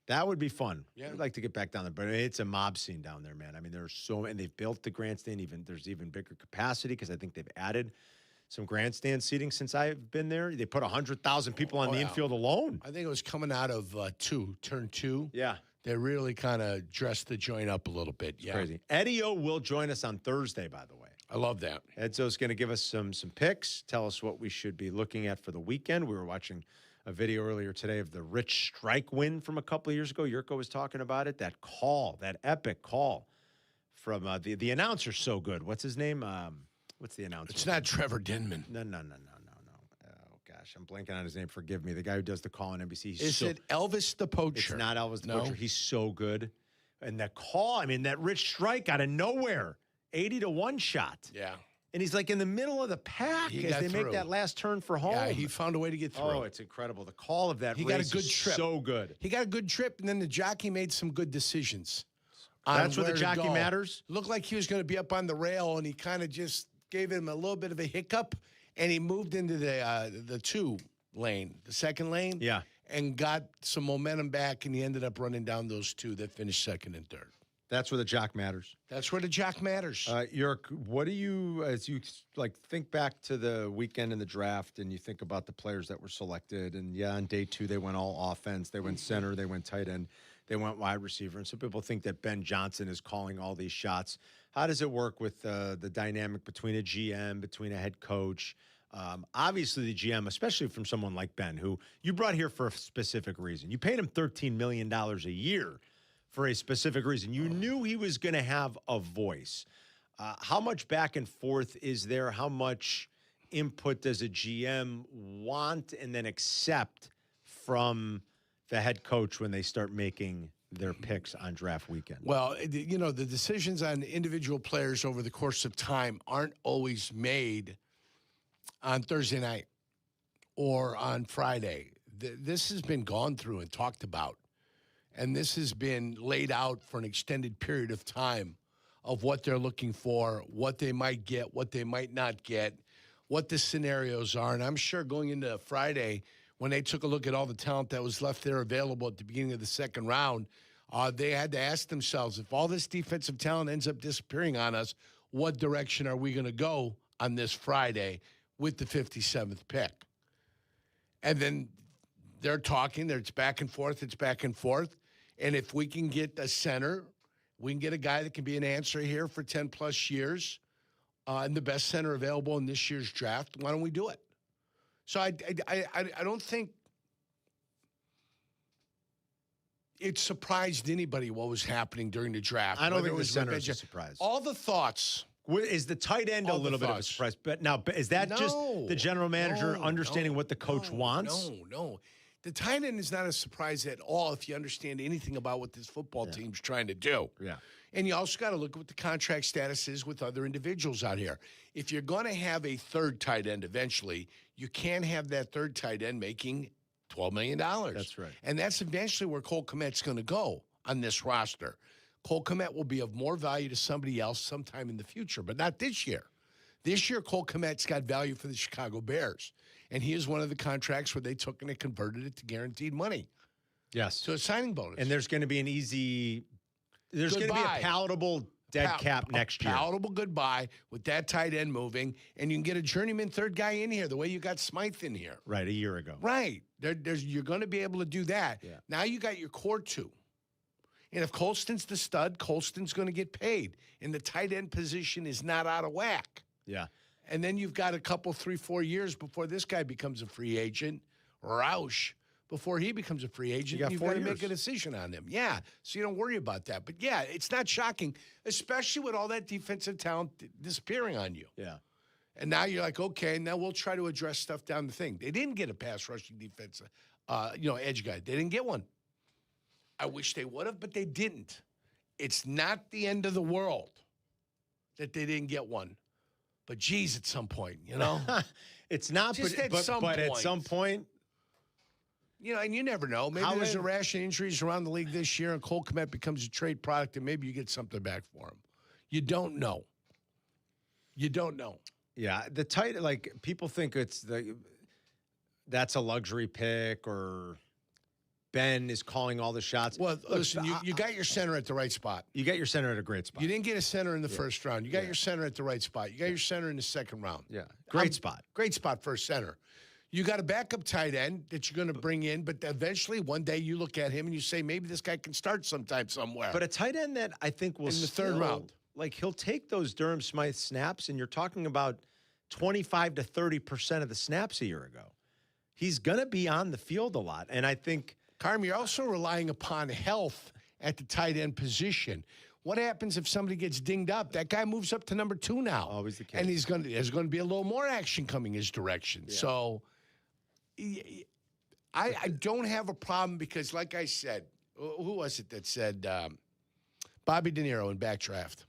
That would be fun. Yeah. I'd like to get back down there, but it's a mob scene down there, man. I mean, there's and they've built the grandstand. There's even bigger capacity because I think they've added some grandstand seating since I've been there. They put 100,000 people on the infield alone. I think it was coming out of turn two. Yeah. They really kind of dressed the joint up a little bit. It's crazy. Eddie O will join us on Thursday, by the way. I love that. Edzo's going to give us some picks, tell us what we should be looking at for the weekend. We were watching a video earlier today of the Rich Strike win from a couple of years ago. Jurko was talking about it. That call, that epic call from the announcer's so good. What's his name? What's the announcer? It's not Trevor Denman. No. Oh, gosh. I'm blanking on his name. Forgive me. The guy who does the call on NBC. Is it Elvis the Poacher? It's not Elvis the Poacher. He's so good. And that call, that Rich Strike out of nowhere. 80 to 1 shot. Yeah. And he's in the middle of the pack as they make that last turn for home. Yeah, he found a way to get through. Oh, it's incredible. The call of that he race got a good is trip. So good. He got a good trip, and then the jockey made some good decisions. That's where the jockey matters? Looked like he was going to be up on the rail, and he kind of just gave him a little bit of a hiccup, and he moved into the 2 lane, the second lane. Yeah. And got some momentum back, and he ended up running down those 2 that finished second and third. That's where the jock matters. That's where the jock matters. Jurk, what do you, as you think back to the weekend in the draft and you think about the players that were selected, and on day 2 they went all offense, they went center, they went tight end, they went wide receiver, and some people think that Ben Johnson is calling all these shots. How does it work with the dynamic between a GM, between a head coach? Obviously the GM, especially from someone like Ben, who you brought here for a specific reason. You paid him $13 million a year for a specific reason. You knew he was going to have a voice. How much back and forth is there? How much input does a GM want and then accept from the head coach when they start making their picks on draft weekend? Well, the decisions on individual players over the course of time aren't always made on Thursday night or on Friday. This has been gone through and talked about. And this has been laid out for an extended period of time of what they're looking for, what they might get, what they might not get, what the scenarios are. And I'm sure going into Friday, when they took a look at all the talent that was left there available at the beginning of the second round, they had to ask themselves, if all this defensive talent ends up disappearing on us, what direction are we going to go on this Friday with the 57th pick? And then they're talking, it's back and forth. And if we can get a center, we can get a guy that can be an answer here for 10-plus years, and the best center available in this year's draft, why don't we do it? So I don't think it surprised anybody what was happening during the draft. I don't whether think it the was center is Rebecca- a surprise. All the thoughts. Is the tight end a All the little bit of a thoughts. surprise? But now, is that just the general manager understanding what the coach wants? No. The tight end is not a surprise at all if you understand anything about what this football team's trying to do. Yeah. And you also got to look at what the contract status is with other individuals out here. If you're going to have a third tight end eventually, you can't have that third tight end making $12 million. That's right. And that's eventually where Cole Kmet's going to go on this roster. Cole Kmet will be of more value to somebody else sometime in the future, but not this year. This year, Cole Kmet's got value for the Chicago Bears. And he is one of the contracts where they took and they converted it to guaranteed money. Yes. To a signing bonus. And there's going to be there's going to be a palatable dead cap next year. Palatable goodbye with that tight end moving, and you can get a journeyman third guy in here the way you got Smythe in here. Right, a year ago. Right. You're going to be able to do that. Yeah. Now you got your core two. And if Colston's the stud, Colston's going to get paid. And the tight end position is not out of whack. Yeah. And then you've got a couple, 3-4 years before this guy becomes a free agent, Roush, before he becomes a free agent. You've got to make a decision on him. Yeah, so you don't worry about that. But, yeah, it's not shocking, especially with all that defensive talent disappearing on you. Yeah. And now you're like, okay, now we'll try to address stuff down the thing. They didn't get a pass rushing defense, edge guy. They didn't get one. I wish they would have, but they didn't. It's not the end of the world that they didn't get one. But geez, at some point, it's not. Just but at some point, and you never know. Maybe there's a rash of injuries around the league this year, and Cole Kmet becomes a trade product, and maybe you get something back for him. You don't know. Yeah, the tight people think that's a luxury pick or. Ben is calling all the shots. Well, listen, you got your center at the right spot. You got your center at a great spot. You didn't get a center in the first round. You got your center at the right spot. You got your center in the second round. Yeah, great spot. Great spot for a center. You got a backup tight end that you're going to bring in, but eventually one day you look at him and you say, maybe this guy can start sometime somewhere. But a tight end that I think will in the third round. He'll take those Durham Smythe snaps, and you're talking about 25 to 30% of the snaps a year ago. He's going to be on the field a lot, and I think – Carm, you're also relying upon health at the tight end position. What happens if somebody gets dinged up? That guy moves up to number 2 now. Always the case. And there's going to be a little more action coming his direction. Yeah. So I don't have a problem because, like I said, who was it that said Bobby De Niro in Backdraft?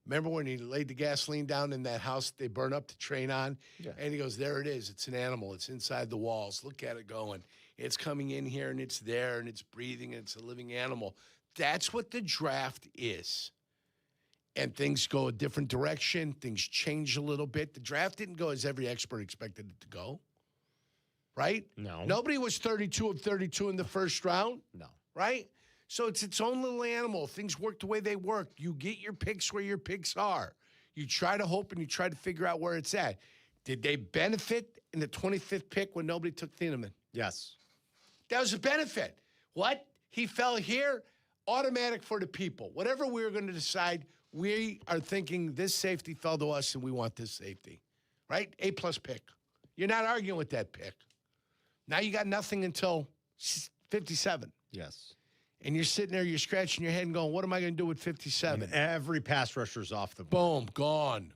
Remember when he laid the gasoline down in that house they burned up the train on? Yeah. And he goes, there it is. It's an animal. It's inside the walls. Look at it going. It's coming in here, and it's there, and it's breathing, and it's a living animal. That's what the draft is. And things go a different direction. Things change a little bit. The draft didn't go as every expert expected it to go, right? No. Nobody was 32 of 32 in the first round. No. Right? So it's its own little animal. Things work the way they work. You get your picks where your picks are. You try to hope, and you try to figure out where it's at. Did they benefit in the 25th pick when nobody took Thieneman? Yes. That was a benefit. What? He fell here? Automatic for the people. Whatever we were going to decide, we are thinking this safety fell to us and we want this safety. Right? A-plus pick. You're not arguing with that pick. Now you got nothing until 57. Yes. And you're sitting there, you're scratching your head and going, what am I going to do with 57? And every pass rusher's off the board. Boom, gone.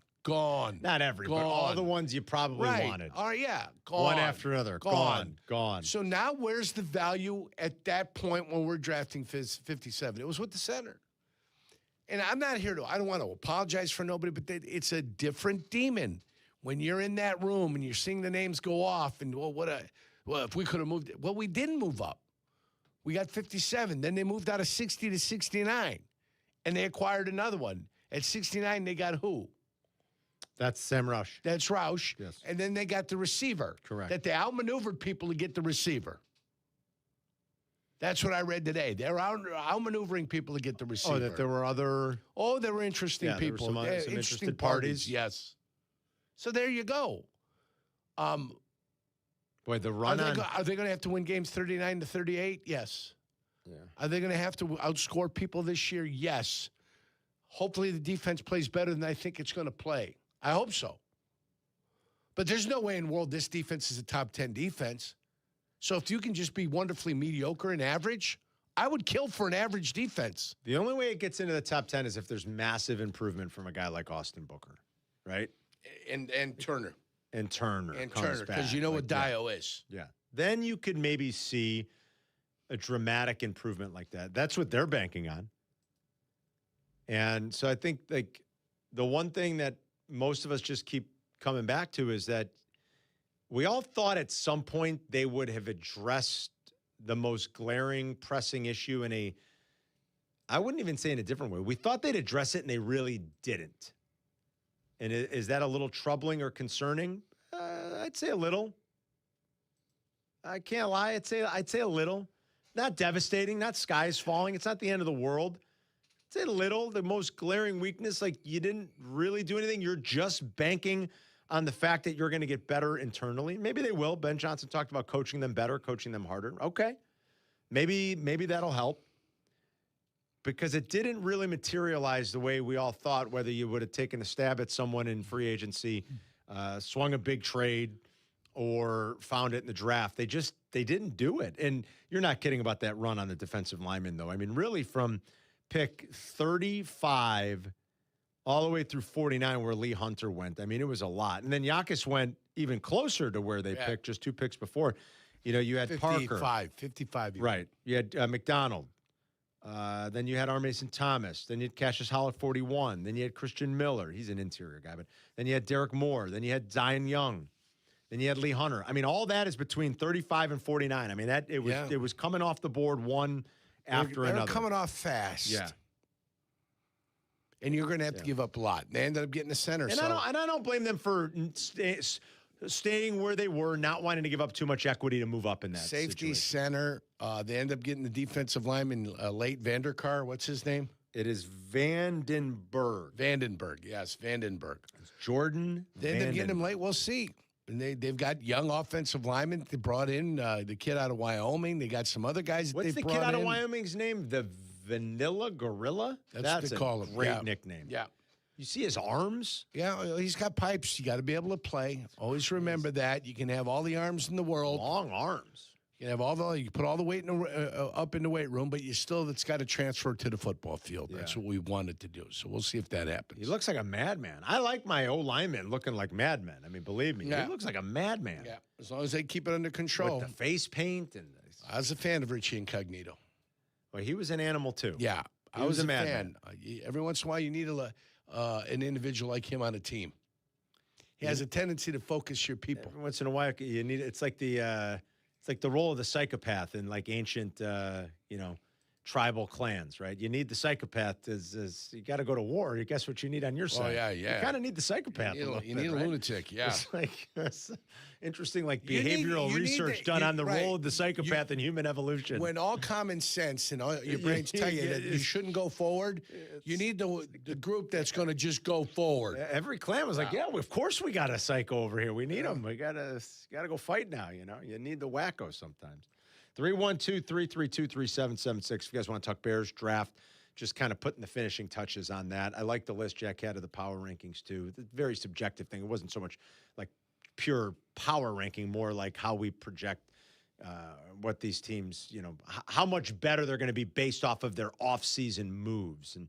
Not every, but all the ones you probably wanted. All right, yeah, gone. One after another. Gone. So now where's the value at that point when we're drafting 57? It was with the center. And I'm not here I don't want to apologize for nobody, but it's a different demon. When you're in that room and you're seeing the names go off and, if we could have moved it. Well, we didn't move up. We got 57. Then they moved out of 60 to 69. And they acquired another one. At 69, they got who? That's Sam Roush. That's Roush. Yes. And then they got the receiver. Correct. That they outmaneuvered people to get the receiver. That's what I read today. They're outmaneuvering people to get the receiver. Oh, that there were other... Oh, there were interesting people. There were some interested parties. Yes. So there you go. Boy, the run Are they going to have to win games 39 to 38? Yes. Yeah. Are they going to have to outscore people this year? Yes. Hopefully the defense plays better than I think it's going to play. I hope so. But there's no way in the world this defense is a top 10 defense. So if you can just be wonderfully mediocre and average, I would kill for an average defense. The only way it gets into the top 10 is if there's massive improvement from a guy like Austin Booker, right? And Turner. And Turner. And Turner, because you know what Dio is. Yeah. Then you could maybe see a dramatic improvement like that. That's what they're banking on. And so I think like the one thing that most of us just keep coming back to is that we all thought at some point they would have addressed the most glaring, pressing issue in a, I wouldn't even say in a different way. We thought they'd address it and they really didn't. And is that a little troubling or concerning? I'd say a little. I can't lie. I'd say a little. Not devastating, not skies falling. It's not the end of the world. I'd say a little. The most glaring weakness, like you didn't really do anything. You're just banking on the fact that you're going to get better internally. Maybe they will. Ben Johnson talked about coaching them better, coaching them harder. Okay. Maybe that'll help. Because it didn't really materialize the way we all thought, whether you would have taken a stab at someone in free agency, swung a big trade, or found it in the draft. They didn't do it. And you're not kidding about that run on the defensive lineman, though. I mean, really from pick 35 all the way through 49 where Lee Hunter went. I mean, it was a lot. And then Yakis went even closer to where they picked just 2 picks before. You know, you had 55. Right. You had McDonald. Then you had R. Mason Thomas. Then you had Cassius Howell at 41. Then you had Christian Miller. He's an interior guy. But then you had Derek Moore. Then you had Zion Young. Then you had Lee Hunter. I mean, all that is between 35 and 49. I mean, it was coming off the board one after another. They're coming off fast. Yeah. And you're going to have to give up a lot. They ended up getting a center. And I don't blame them for staying where they were, not wanting to give up too much equity to move up in that safety situation. center. They end up getting the defensive lineman, late Vanderkar. What's his name? It is Vandenberg. Yes, Vandenberg. It's Jordan. They end up getting him late. We'll see. And they've got young offensive linemen. They brought in the kid out of Wyoming. They got some other guys. What's the kid out of Wyoming's name? The Vanilla Gorilla? That's a call him. Great nickname. Yeah. You see his arms? Yeah, he's got pipes. You got to be able to play. Always remember that. You can have all the arms in the world. Long arms. You can have you can put all the weight up in the weight room, but it's got to transfer to the football field. Yeah. That's what we wanted to do. So we'll see if that happens. He looks like a madman. I like my O-linemen looking like madmen. I mean, believe me, he looks like a madman. Yeah, as long as they keep it under control. With the face paint and. I was a fan of Richie Incognito. Well, he was an animal too. Yeah, I was a madman. Every once in a while, you need an individual like him on a team. He has a tendency to focus your people. Every once in a while, you need. It's like the role of the psychopath in like ancient, tribal clans, right? You need the psychopath as you got to go to war. Guess what you need on your side? Oh, yeah. You kind of need the psychopath. You need a lunatic, yeah. It's like interesting, like behavioral research done on the role of the psychopath in human evolution. When all common sense and all your brains tell you that you shouldn't go forward, you need the group that's going to just go forward. Every clan was like, of course we got a psycho over here. We need him. We gotta go fight now. You know, you need the wacko sometimes. 312-332-3776. If you guys want to talk Bears draft, just kind of putting the finishing touches on that. I like the list Jack had of the power rankings too. It's a very subjective thing. It wasn't so much like pure power ranking, more like how we project what these teams, how much better they're going to be based off of their off-season moves. And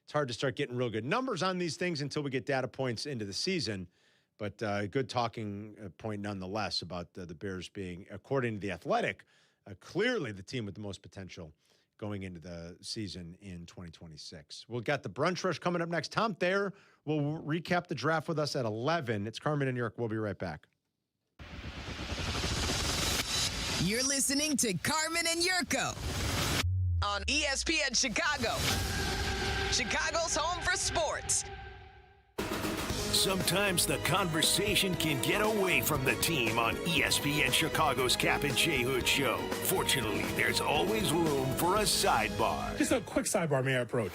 it's hard to start getting real good numbers on these things until we get data points into the season. But good talking point nonetheless about the Bears being, according to The Athletic, clearly the team with the most potential going into the season in 2026. We've got the Brunch Rush coming up next. Tom Thayer will recap the draft with us at 11. It's Carmen and York. We'll be right back. You're listening to Carmen and Yurko on ESPN Chicago, Chicago's home for sports. Sometimes the conversation can get away from the team on ESPN Chicago's Kap J Hood Show. Fortunately, there's always room for a sidebar. Just a quick sidebar, may I approach?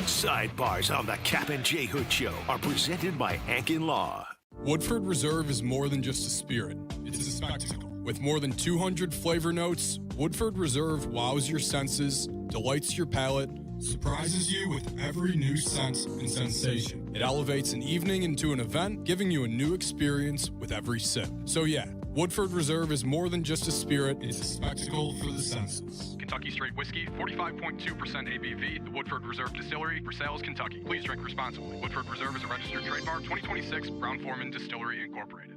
Sidebars on the Kap J Hood Show are presented by Hankin Law. Woodford Reserve is more than just a spirit. It's a spectacle. With more than 200 flavor notes, Woodford Reserve wows your senses, delights your palate, surprises you with every new sense and sensation. It elevates an evening into an event, giving you a new experience with every sip. So yeah, Woodford Reserve is more than just a spirit, it's a spectacle for the senses. Kentucky Straight Whiskey, 45.2% ABV, the Woodford Reserve Distillery, Versailles, Kentucky. Please drink responsibly. Woodford Reserve is a registered trademark, 2026, Brown-Forman Distillery, Incorporated.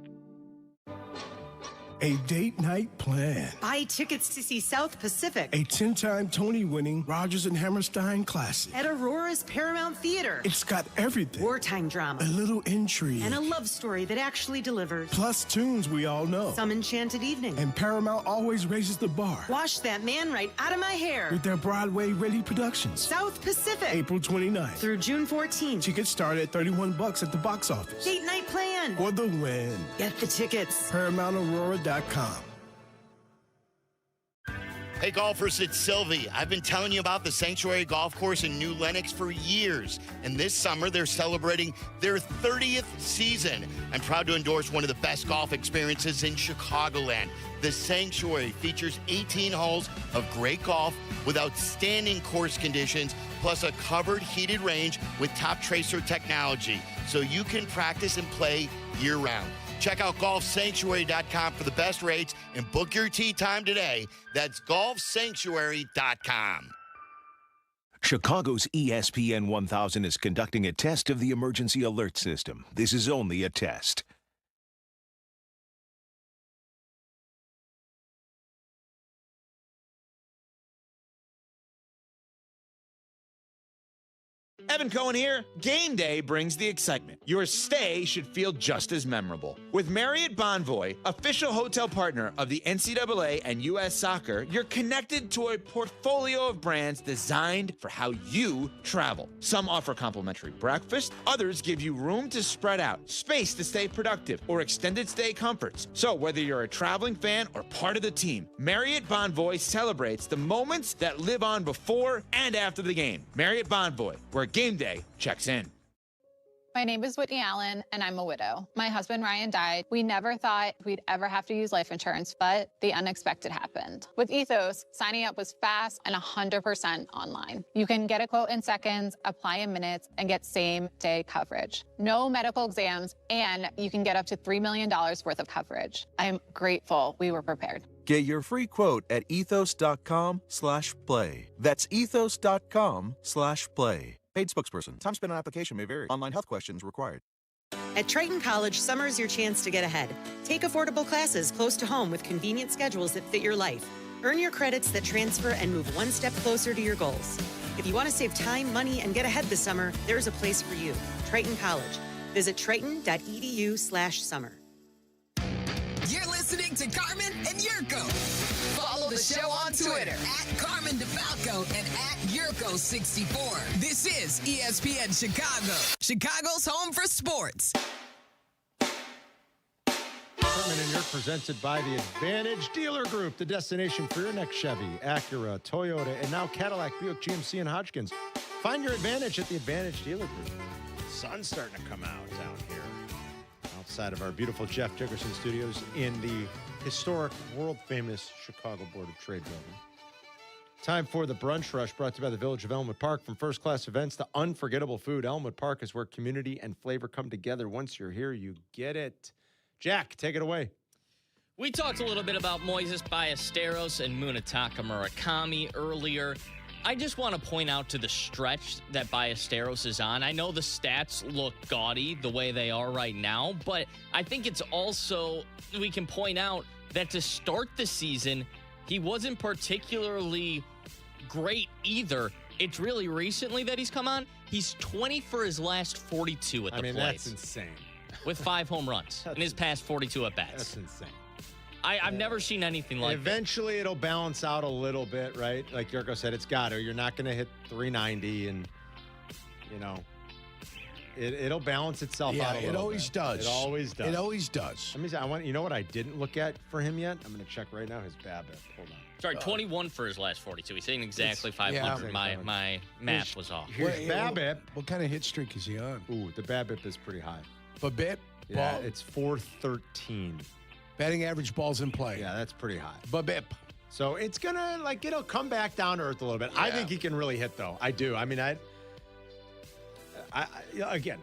A date night plan. Buy tickets to see South Pacific. A 10-time Tony-winning Rodgers and Hammerstein classic. At Aurora's Paramount Theater. It's got everything. Wartime drama. A little intrigue. And a love story that actually delivers. Plus tunes we all know. Some enchanted evening. And Paramount always raises the bar. Wash that man right out of my hair. With their Broadway-ready productions. South Pacific. April 29th. Through June 14th. Tickets start at $31 at the box office. Date night plan. For the win. Get the tickets. ParamountAurora.com. Hey, golfers, it's Silvy. I've been telling you about the Sanctuary Golf Course in New Lenox for years. And this summer, they're celebrating their 30th season. I'm proud to endorse one of the best golf experiences in Chicagoland. The Sanctuary features 18 holes of great golf with outstanding course conditions, plus a covered heated range with top tracer technology, so you can practice and play year-round. Check out golfsanctuary.com for the best rates and book your tee time today. That's golfsanctuary.com. Chicago's ESPN 1000 is conducting a test of the emergency alert system. This is only a test. Evan Cohen here. Game day brings the excitement. Your stay should feel just as memorable. With Marriott Bonvoy, official hotel partner of the NCAA and U.S. Soccer, you're connected to a portfolio of brands designed for how you travel. Some offer complimentary breakfast, others give you room to spread out, space to stay productive, or extended stay comforts. So whether you're a traveling fan or part of the team, Marriott Bonvoy celebrates the moments that live on before and after the game. Marriott Bonvoy, where game day checks in. My name is Whitney Allen, and I'm a widow. My husband, Ryan, died. We never thought we'd ever have to use life insurance, but the unexpected happened. With Ethos, signing up was fast and 100% online. You can get a quote in seconds, apply in minutes, and get same-day coverage. No medical exams, and you can get up to $3 million worth of coverage. I'm grateful we were prepared. Get your free quote at ethos.com/play. That's ethos.com/play. Paid spokesperson. Time spent on application may vary. Online health questions required. At Triton College, summer's your chance to get ahead. Take affordable classes close to home with convenient schedules that fit your life. Earn your credits that transfer and move one step closer to your goals. If you want to save time, money, and get ahead this summer, there's a place for you. Triton College. Visit triton.edu/summer. You're listening to Carmen and Jurko. Follow the show on Twitter at Carmen DeFalco and at Jurko64. This is ESPN Chicago, Chicago's home for sports. Carmen and Jurko presented by the Advantage Dealer Group, the destination for your next Chevy, Acura, Toyota, and now Cadillac, Buick, GMC, and Hodgkins. Find your advantage at the Advantage Dealer Group. The sun's starting to come out down here. Outside of our beautiful Jeff Dickerson Studios in the historic, world-famous Chicago Board of Trade building. Time for the Brunch Rush, brought to you by the Village of Elmwood Park. From first-class events to unforgettable food, Elmwood Park is where community and flavor come together. Once you're here, you get it. Jack, take it away. We talked a little bit about Moises Ballesteros and Munetaka Murakami earlier. I just want to point out to the stretch that Ballesteros is on. I know the stats look gaudy the way they are right now, but I think it's also, we can point out that to start the season, he wasn't particularly great either. It's really recently that he's come on. He's 20 for his last 42 at the plate. That's insane. With 5 home runs in his past 42 at-bats. That's insane. I've never seen anything like that. Eventually, it'll balance out a little bit, right? Like Jurko said, it's got to. You're not going to hit 390, and, you know, it'll balance itself out a little bit. It always does. It always does. It always does. You know what I didn't look at for him yet? I'm going to check right now his BABIP. Hold on. Sorry, 21 for his last 42. He's saying exactly 500. Yeah. My math was off. His BABIP. What kind of hit streak is he on? Ooh, the BABIP is pretty high. BABIP? Yeah, it's 413. Batting average balls in play. Yeah, that's pretty high. BABIP. So it's going to, it'll come back down to earth a little bit. Yeah. I think he can really hit, though. I do. I mean, again,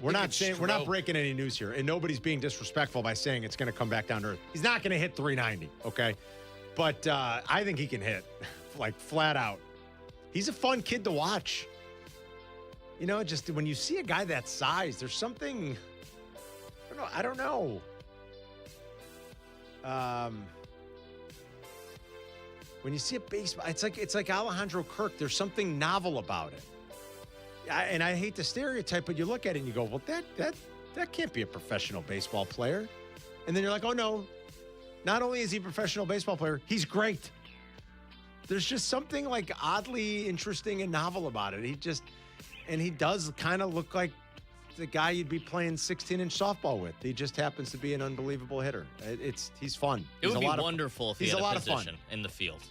We're not breaking any news here, and nobody's being disrespectful by saying it's going to come back down to earth. He's not going to hit 390, okay? But I think he can hit, like, flat out. He's a fun kid to watch. You know, just when you see a guy that size, there's something, I don't know. When you see a baseball, it's like Alejandro Kirk. There's something novel about it. And I hate the stereotype, but you look at it and you go, well, that can't be a professional baseball player. And then you're like, oh, no. Not only is he a professional baseball player, he's great. There's just something like oddly interesting and novel about it. He does kind of look like the guy you'd be playing 16-inch softball with. He just happens to be an unbelievable hitter. He's fun. It would be wonderful if he had a position in the field.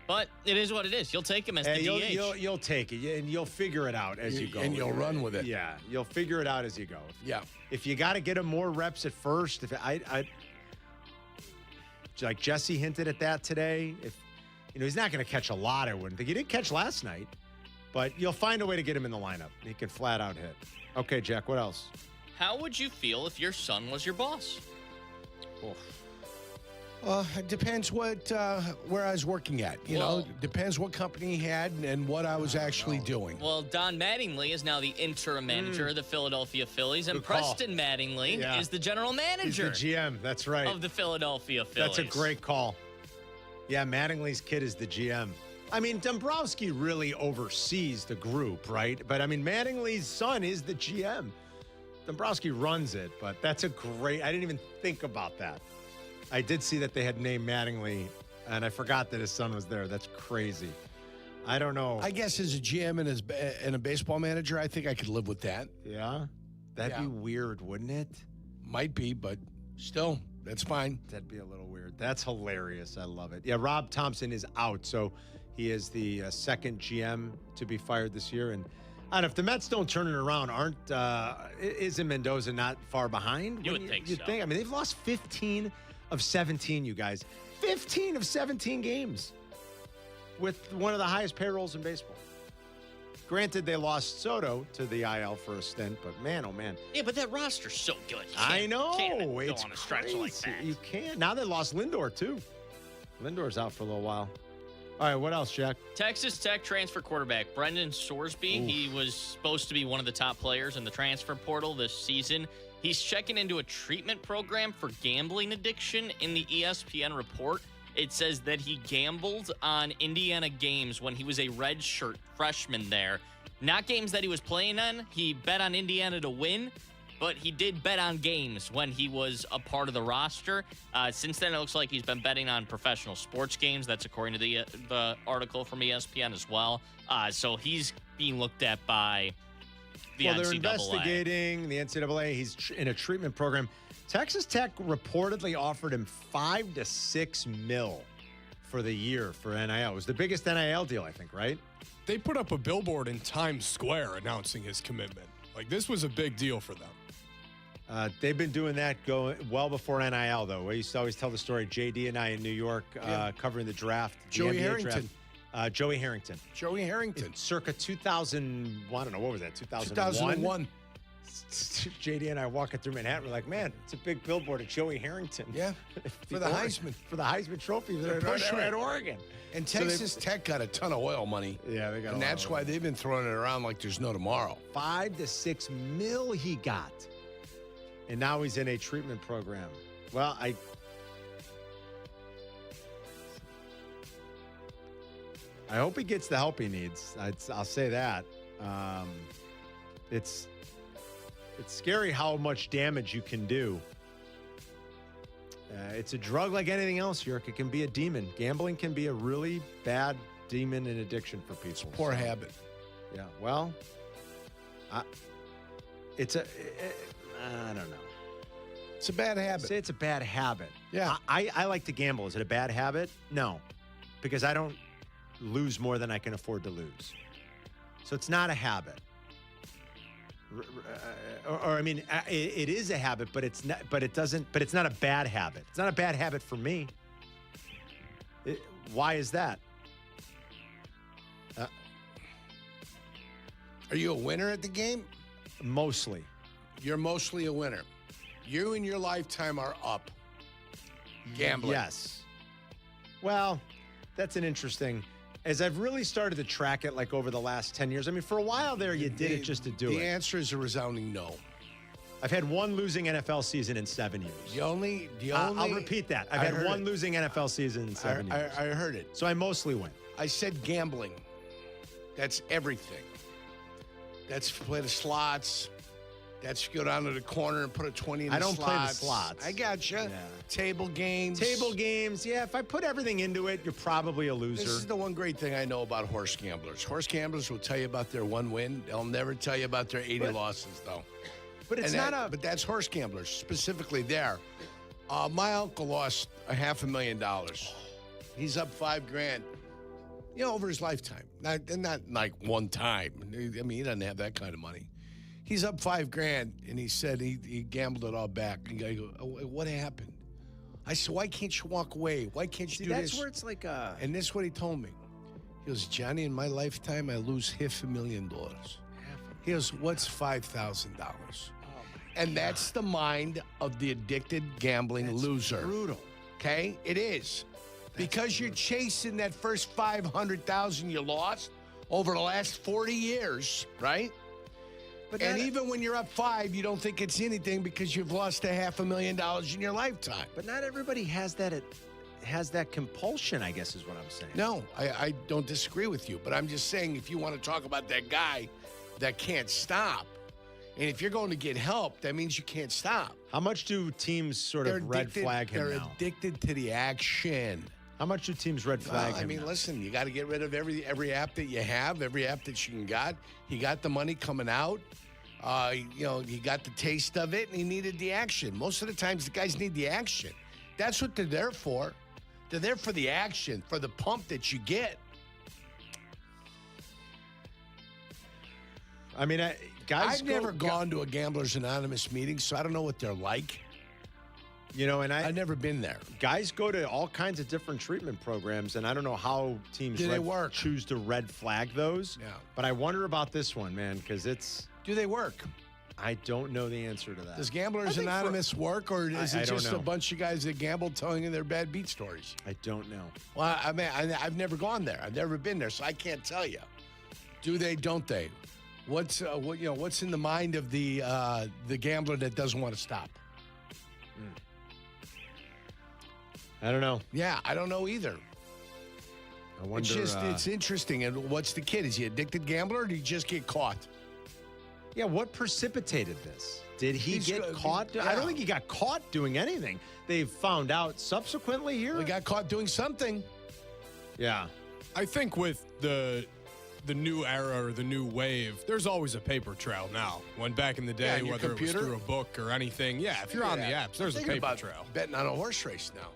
But it is what it is. You'll take him as the DH. You'll take it, and you'll figure it out as you go. And you'll run with it. Yeah, you'll figure it out as you go. Yeah. If you got to get him more reps at first, like Jesse hinted at that today. If he's not going to catch a lot, I wouldn't think. He did catch last night, but you'll find a way to get him in the lineup. He can flat out hit. Okay, Jack, what else? How would you feel if your son was your boss? It depends where I was working at. You know, depends what company he had and what I was actually doing. Well, Don Mattingly is now the interim manager of the Philadelphia Phillies, and Preston Mattingly is the general manager. He's the GM, that's right. Of the Philadelphia Phillies. That's a great call. Yeah, Mattingly's kid is the GM. I mean, Dombrowski really oversees the group, right? But, I mean, Mattingly's son is the GM. Dombrowski runs it, but that's I didn't even think about that. I did see that they had named Mattingly, and I forgot that his son was there. That's crazy. I don't know. I guess as a GM and a baseball manager, I think I could live with that. Yeah? That'd be weird, wouldn't it? Might be, but still, that's fine. That'd be a little weird. That's hilarious. I love it. Yeah, Rob Thompson is out, so he is the second GM to be fired this year. And I don't know, if the Mets don't turn it around, isn't Mendoza not far behind? You would think so. I mean, they've lost 15 of 17, you guys. 15 of 17 games with one of the highest payrolls in baseball. Granted, they lost Soto to the IL for a stint, but man, oh man. Yeah, but that roster's so good. I know. It's go on a stretch like that. You can't. Now they lost Lindor, too. Lindor's out for a little while. All right, what else, Jack? Texas Tech transfer quarterback Brendan Sorsby. Oof. He was supposed to be one of the top players in the transfer portal this season. He's checking into a treatment program for gambling addiction. In the ESPN report, it says that he gambled on Indiana games when he was a redshirt freshman there. Not games that he was playing on. He bet on Indiana to win, but he did bet on games when he was a part of the roster. Since then, it looks like he's been betting on professional sports games. That's according to the article from ESPN as well. So he's being looked at by the NCAA. They're investigating the NCAA. He's in a treatment program. Texas Tech reportedly offered him $5 to $6 million for the year for NIL. It was the biggest NIL deal, I think, right? They put up a billboard in Times Square announcing his commitment. Like, this was a big deal for them. They've been doing that well before NIL, though. We used to always tell the story. JD and I in New York covering the draft. Joey Harrington. Joey Harrington. Joey Harrington. Circa 2000, I don't know, what was that, 2001. JD and I walking through Manhattan, we're like, man, it's a big billboard of Joey Harrington. Yeah, for the Heisman. For the Heisman Trophy. They're pushing at Oregon. And Texas Tech got a ton of oil money. Yeah, they got and that's why they've been throwing it around like there's no tomorrow. $5 to $6 million he got. And now he's in a treatment program. Well, I hope he gets the help he needs. I'll say that. It's scary how much damage you can do. It's a drug like anything else, Yerk. It can be a demon. Gambling can be a really bad demon and addiction for people. It's a poor habit. Yeah. Well, I don't know. It's a bad habit. Say it's a bad habit. Yeah. I like to gamble. Is it a bad habit? No, because I don't lose more than I can afford to lose. So it's not a habit. Or I mean, it is a habit, but it's not. But it doesn't. But it's not a bad habit. It's not a bad habit for me. Why is that? Are you a winner at the game? Mostly. You're mostly a winner. You in your lifetime are up. Gambling. Yes. Well, that's an interesting. As I've really started to track it, like over the last 10 years. I mean, for a while there, you did it just to do it. The answer is a resounding no. I've had one losing NFL season in 7 years. The only. I'll repeat that. I've had one losing NFL season in 7 years. I heard it. So I mostly win. I said gambling. That's everything. That's play the slots. That's go down to the corner and put a 20 in the slots. I don't play the slots. I gotcha. Yeah. Table games. Yeah, if I put everything into it, you're probably a loser. This is the one great thing I know about horse gamblers. Horse gamblers will tell you about their one win. They'll never tell you about their 80 losses, though. But it's But that's horse gamblers, specifically there. My uncle lost $500,000. He's up $5,000. Over his lifetime. Not like one time. I mean, he doesn't have that kind of money. He's up $5,000, and he said he gambled it all back. And I go, oh, what happened? I said, why can't you walk away? Why can't you do this? That's where it's like a... And this is what he told me. He goes, Johnny, in my lifetime, I lose $500,000. He goes, what's $5,000? And that's the mind of the addicted gambling loser. Brutal. Okay? It is. Because you're chasing that first $500,000 you lost over the last 40 years, right? And even when you're up 5, you don't think it's anything because you've lost $500,000 in your lifetime. But not everybody has that compulsion, I guess is what I'm saying. No, I don't disagree with you. But I'm just saying if you want to talk about that guy that can't stop, and if you're going to get help, that means you can't stop. How much do teams sort of red flag him They're now? addicted to the action. How much do teams red flag him? I mean, now? listen, you got to get rid of every app that you have, every app that you can got. He got the money coming out. He got the taste of it, and he needed the action. Most of the times, the guys need the action. That's what they're there for. They're there for the action, for the pump that you get. I mean, guys. I've never gone to a Gamblers Anonymous meeting, so I don't know what they're like. And I've never been there. Guys go to all kinds of different treatment programs, and I don't know how teams choose to red flag those. Yeah. But I wonder about this one, man, because it's. Do they work? I don't know the answer to that. Does Gamblers Anonymous work, or is it just a bunch of guys that gamble telling you their bad beat stories? I don't know. Well, I mean, I've never gone there. I've never been there, so I can't tell you. Do they? Don't they? What's in the mind of the gambler that doesn't want to stop? I don't know. Yeah, I don't know either. I wonder. It's interesting. And what's the kid? Is he addicted gambler, or did he just get caught? Yeah, what precipitated this? Did he get caught? Yeah. I don't think he got caught doing anything. They've found out subsequently here. Well, he got caught doing something. Yeah. I think with the new era or the new wave, there's always a paper trail now. When back in the day, whether it was through a book or anything, if you're on the apps, there's a paper trail. Betting on a horse race now.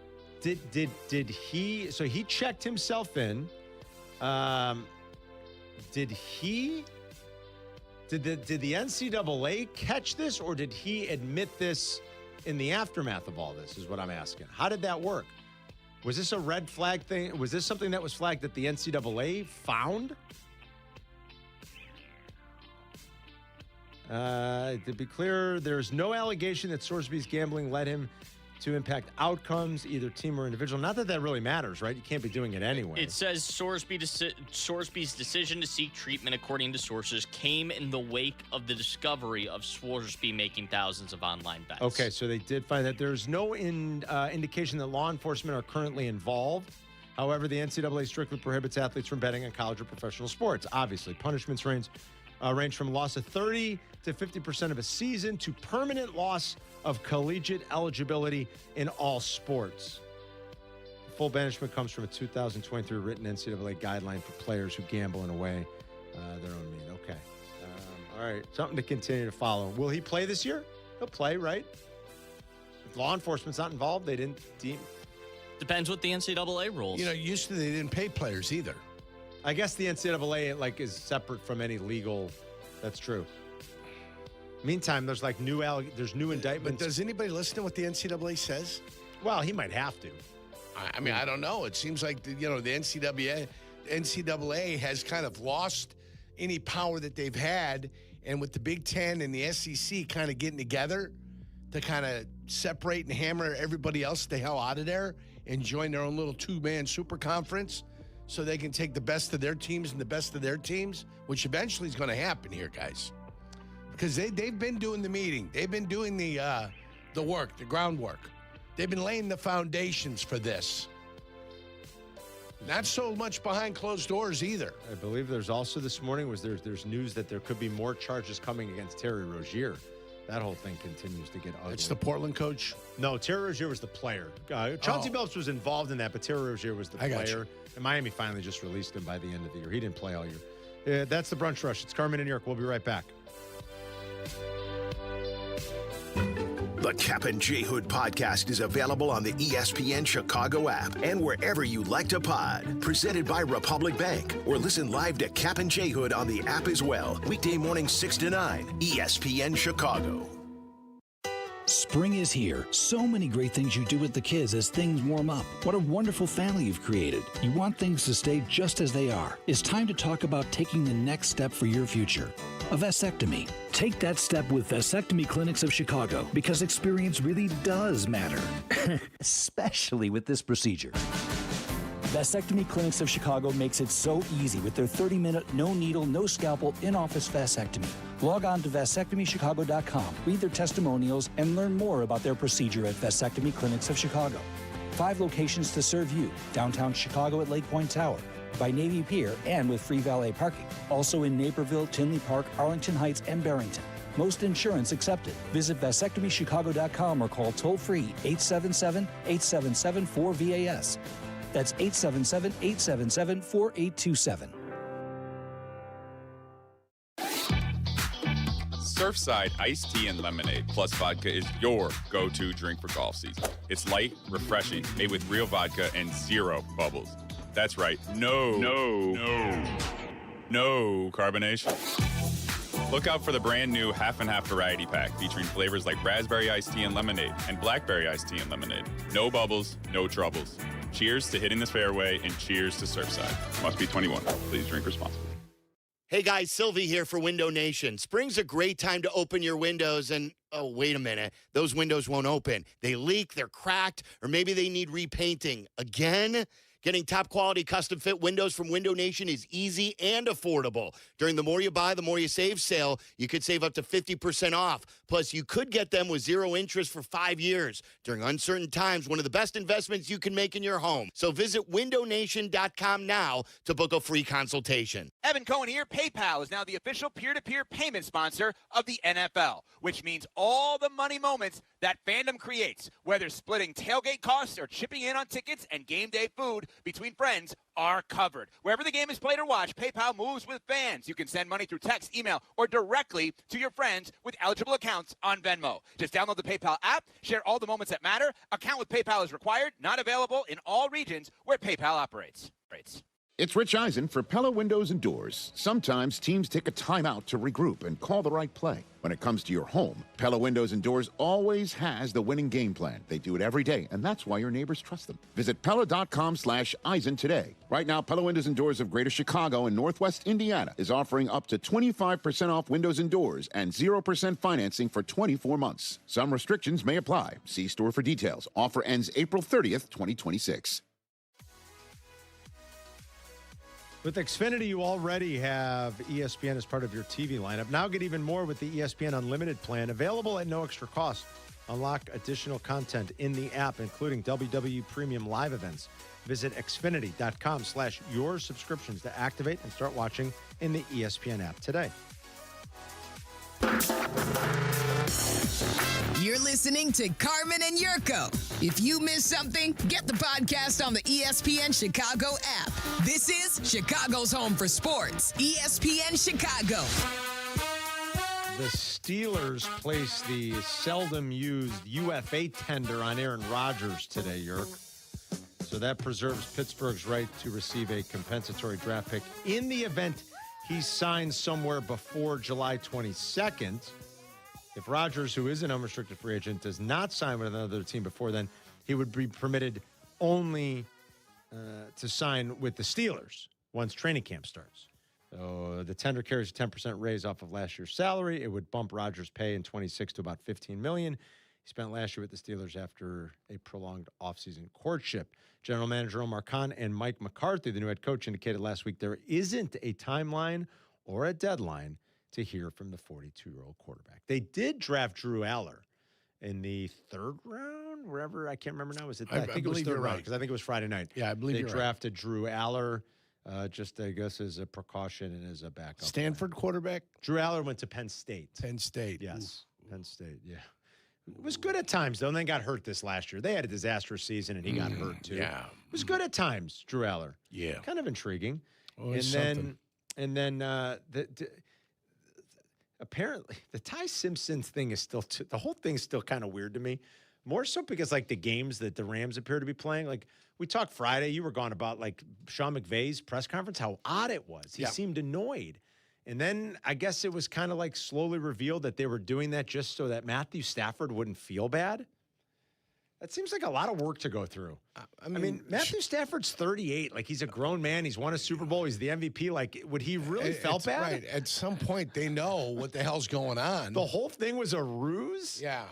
Did he? So he checked himself in. Did the NCAA catch this, or did he admit this in the aftermath of all this? Is what I'm asking. How did that work? Was this a red flag thing? Was this something that was flagged that the NCAA found? To be clear, there's no allegation that Sorsby's gambling led him to impact outcomes, either team or individual. Not that that really matters, right? You can't be doing it anyway. It says Sorsby's decision to seek treatment, according to sources, came in the wake of the discovery of Sorsby making thousands of online bets. Okay, so they did find that there's no indication that law enforcement are currently involved. However, the NCAA strictly prohibits athletes from betting on college or professional sports. Obviously, punishments range from loss of 30 to 50% of a season to permanent loss of collegiate eligibility in all sports. Full banishment comes from a 2023 written NCAA guideline for players who gamble in a way their own mean. Okay. All right. Something to continue to follow. Will he play this year? He'll play, right? If law enforcement's not involved, they didn't deem. Depends what the NCAA rules. Used to they didn't pay players either. I guess the NCAA is separate from any legal. That's true. Meantime, there's new indictments. But does anybody listen to what the NCAA says? Well, he might have to. I mean, I don't know. It seems like the NCAA has kind of lost any power that they've had, And with the Big Ten and the SEC kind of getting together to kind of separate and hammer everybody else the hell out of there and join their own little two-man super conference so they can take the best of their teams and the best of their teams, which eventually is going to happen here, guys. Because they've been doing the meeting. They've been doing the work, the groundwork. They've been laying the foundations for this. Not so much behind closed doors either. I believe there's also this morning there's news that there could be more charges coming against Terry Rozier. That whole thing continues to get ugly. It's the Portland coach? No, Terry Rozier was the player. Chauncey Billups was involved in that, but Terry Rozier was the player. And Miami finally just released him by the end of the year. He didn't play all year. That's the Brunch Rush. It's Carmen and York. We'll be right back. The Kap J Hood podcast is available on the ESPN Chicago app and wherever you like to pod. Presented by Republic Bank. Or listen live to Kap J Hood on the app as well. Weekday mornings 6 to 9, ESPN Chicago. Spring is here. So many great things you do with the kids as things warm up. What a wonderful family you've created. You want things to stay just as they are. It's time to talk about taking the next step for your future. A vasectomy. Take that step with Vasectomy Clinics of Chicago because experience really does matter, especially with this procedure. Vasectomy Clinics of Chicago makes it so easy with their 30-minute, no needle, no scalpel, in-office vasectomy. Log on to vasectomychicago.com, read their testimonials, and learn more about their procedure at Vasectomy Clinics of Chicago. 5 locations to serve you: downtown Chicago at Lake Point Tower, by Navy Pier, and with free valet parking. Also in Naperville, Tinley Park, Arlington Heights, and Barrington. Most insurance accepted. Visit vasectomychicago.com or call toll-free 877-877-4VAS. That's 877-877-4827. Surfside iced tea and lemonade plus vodka is your go-to drink for golf season. It's light, refreshing, made with real vodka and 0 bubbles. That's right. No carbonation. Look out for the brand new half and half variety pack featuring flavors like raspberry iced tea and lemonade and blackberry iced tea and lemonade. No bubbles, no troubles. Cheers to hitting this fairway and cheers to Surfside. Must be 21. Please drink responsibly. Hey guys, Sylvie here for Window Nation. Spring's a great time to open your windows and, oh, wait a minute, those windows won't open. They leak, they're cracked, or maybe they need repainting. Again? Getting top quality custom fit windows from Window Nation is easy and affordable. During the More You Buy, the More You Save sale, you could save up to 50% off. Plus, you could get them with 0 interest for 5 years. During uncertain times, one of the best investments you can make in your home. So visit windownation.com now to book a free consultation. Evan Cohen here. PayPal is now the official peer-to-peer payment sponsor of the NFL, which means all the money moments that fandom creates, whether splitting tailgate costs or chipping in on tickets and game day food between friends, are covered. Wherever the game is played or watched, PayPal moves with fans. You can send money through text, email, or directly to your friends with eligible accounts on Venmo. Just download the PayPal app, share all the moments that matter. Account with PayPal is required, not available in all regions where PayPal operates. It's Rich Eisen for Pella Windows and Doors. Sometimes teams take a timeout to regroup and call the right play. When it comes to your home, Pella Windows and Doors always has the winning game plan. They do it every day, and that's why your neighbors trust them. Visit Pella.com/Eisen today. Right now, Pella Windows and Doors of Greater Chicago and Northwest Indiana is offering up to 25% off windows and doors and 0% financing for 24 months. Some restrictions may apply. See store for details. Offer ends April 30th, 2026. With Xfinity, you already have ESPN as part of your TV lineup. Now get even more with the ESPN Unlimited plan, available at no extra cost. Unlock additional content in the app, including WWE Premium Live events. Visit Xfinity.com/your subscriptions to activate and start watching in the ESPN app today. You're listening to Carmen and Jurko. If you missed something, get the podcast on the ESPN Chicago app. This is Chicago's home for sports, ESPN Chicago. The Steelers placed the seldom used UFA tender on Aaron Rodgers today, Yerk. So that preserves Pittsburgh's right to receive a compensatory draft pick in the event he signs somewhere before July 22nd. If Rodgers, who is an unrestricted free agent, does not sign with another team before then, he would be permitted only to sign with the Steelers once training camp starts. The tender carries a 10% raise off of last year's salary. It would bump Rodgers' pay in 26 to about $15 million. He spent last year with the Steelers after a prolonged offseason courtship. General Manager Omar Khan and Mike McCarthy, the new head coach, indicated last week there isn't a timeline or a deadline to hear from the 42-year-old quarterback. They did draft Drew Aller in the third round, wherever. I can't remember now. Was it? I think it was third round because I think it was Friday night. Yeah, I believe they you're drafted Drew Aller. Just, I guess, as a precaution and as a backup. Stanford quarterback? Drew Aller went to Penn State. Penn State. Yes. Ooh. Penn State, yeah. It was good at times, though, and then got hurt this last year. They had a disastrous season, and he got hurt, too. Yeah. It was good at times, Drew Aller. Yeah. Kind of intriguing. Always and then apparently, the Ty Simpson thing is still, the whole thing's still kind of weird to me. More so because, like, the games that the Rams appear to be playing, like, we talked Friday, you were gone about, like, Sean McVay's press conference, how odd it was. He seemed annoyed. And then I guess it was kind of, like, slowly revealed that they were doing that just so that Matthew Stafford wouldn't feel bad. That seems like a lot of work to go through. I mean Matthew Stafford's 38. Like, he's a grown man. He's won a Super Bowl. He's the MVP. Like, would he really felt bad? Right. At some point, they know what the hell's going on. The whole thing was a ruse? Yeah.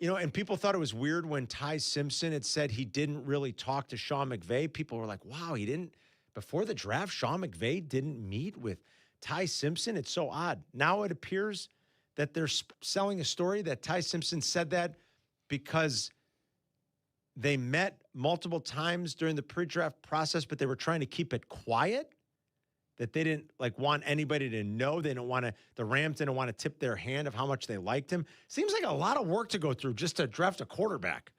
You know, and people thought it was weird when Ty Simpson had said he didn't really talk to Sean McVay. People were like, wow, he didn't, before the draft, Sean McVay didn't meet with Ty Simpson. It's so odd. Now it appears that they're selling a story that Ty Simpson said that because they met multiple times during the pre-draft process, but they were trying to keep it quiet. That they didn't want anybody to know. They didn't want to, the Rams didn't want to tip their hand of how much they liked him. Seems like a lot of work to go through just to draft a quarterback.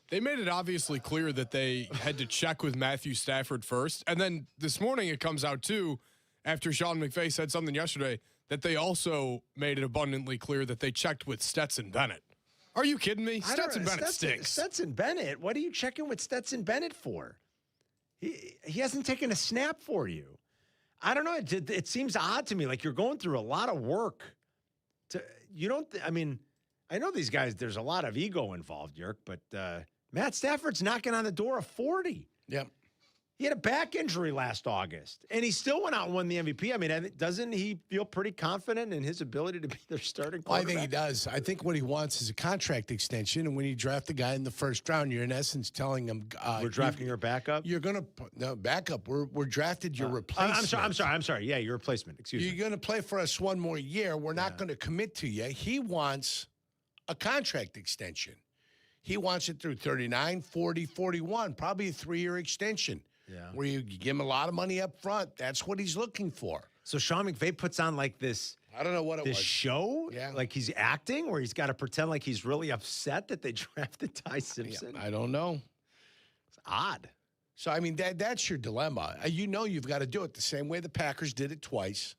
They made it obviously clear that they had to check with Matthew Stafford first. And then this morning it comes out too, after Sean McVay said something yesterday, that they also made it abundantly clear that they checked with Stetson Bennett. Are you kidding me? Stetson Bennett stinks. Stetson Bennett? What are you checking with Stetson Bennett for? He hasn't taken a snap for you. I don't know. It seems odd to me. Like, you're going through a lot of work. I know these guys, there's a lot of ego involved, Yerk, but Matt Stafford's knocking on the door of 40. Yep. He had a back injury last August, and he still went out and won the MVP. I mean, doesn't he feel pretty confident in his ability to be their starting quarterback? I think he does. I think what he wants is a contract extension, and when you draft a guy in the first round, you're in essence telling him, we're drafting your backup? You're going to – no, backup. We're drafted your replacement. I'm sorry. Yeah, your replacement. Excuse me. You're going to play for us one more year. We're not going to commit to you. He wants a contract extension. He wants it through 39, 40, 41, probably a 3-year extension. Yeah. Where you give him a lot of money up front. That's what he's looking for. So Sean McVay puts on like this. I don't know what it was. This show? Yeah. Like he's acting where he's got to pretend like he's really upset that they drafted Ty Simpson. Yeah, I don't know. It's odd. So, I mean, that's your dilemma. You know you've got to do it the same way the Packers did it twice.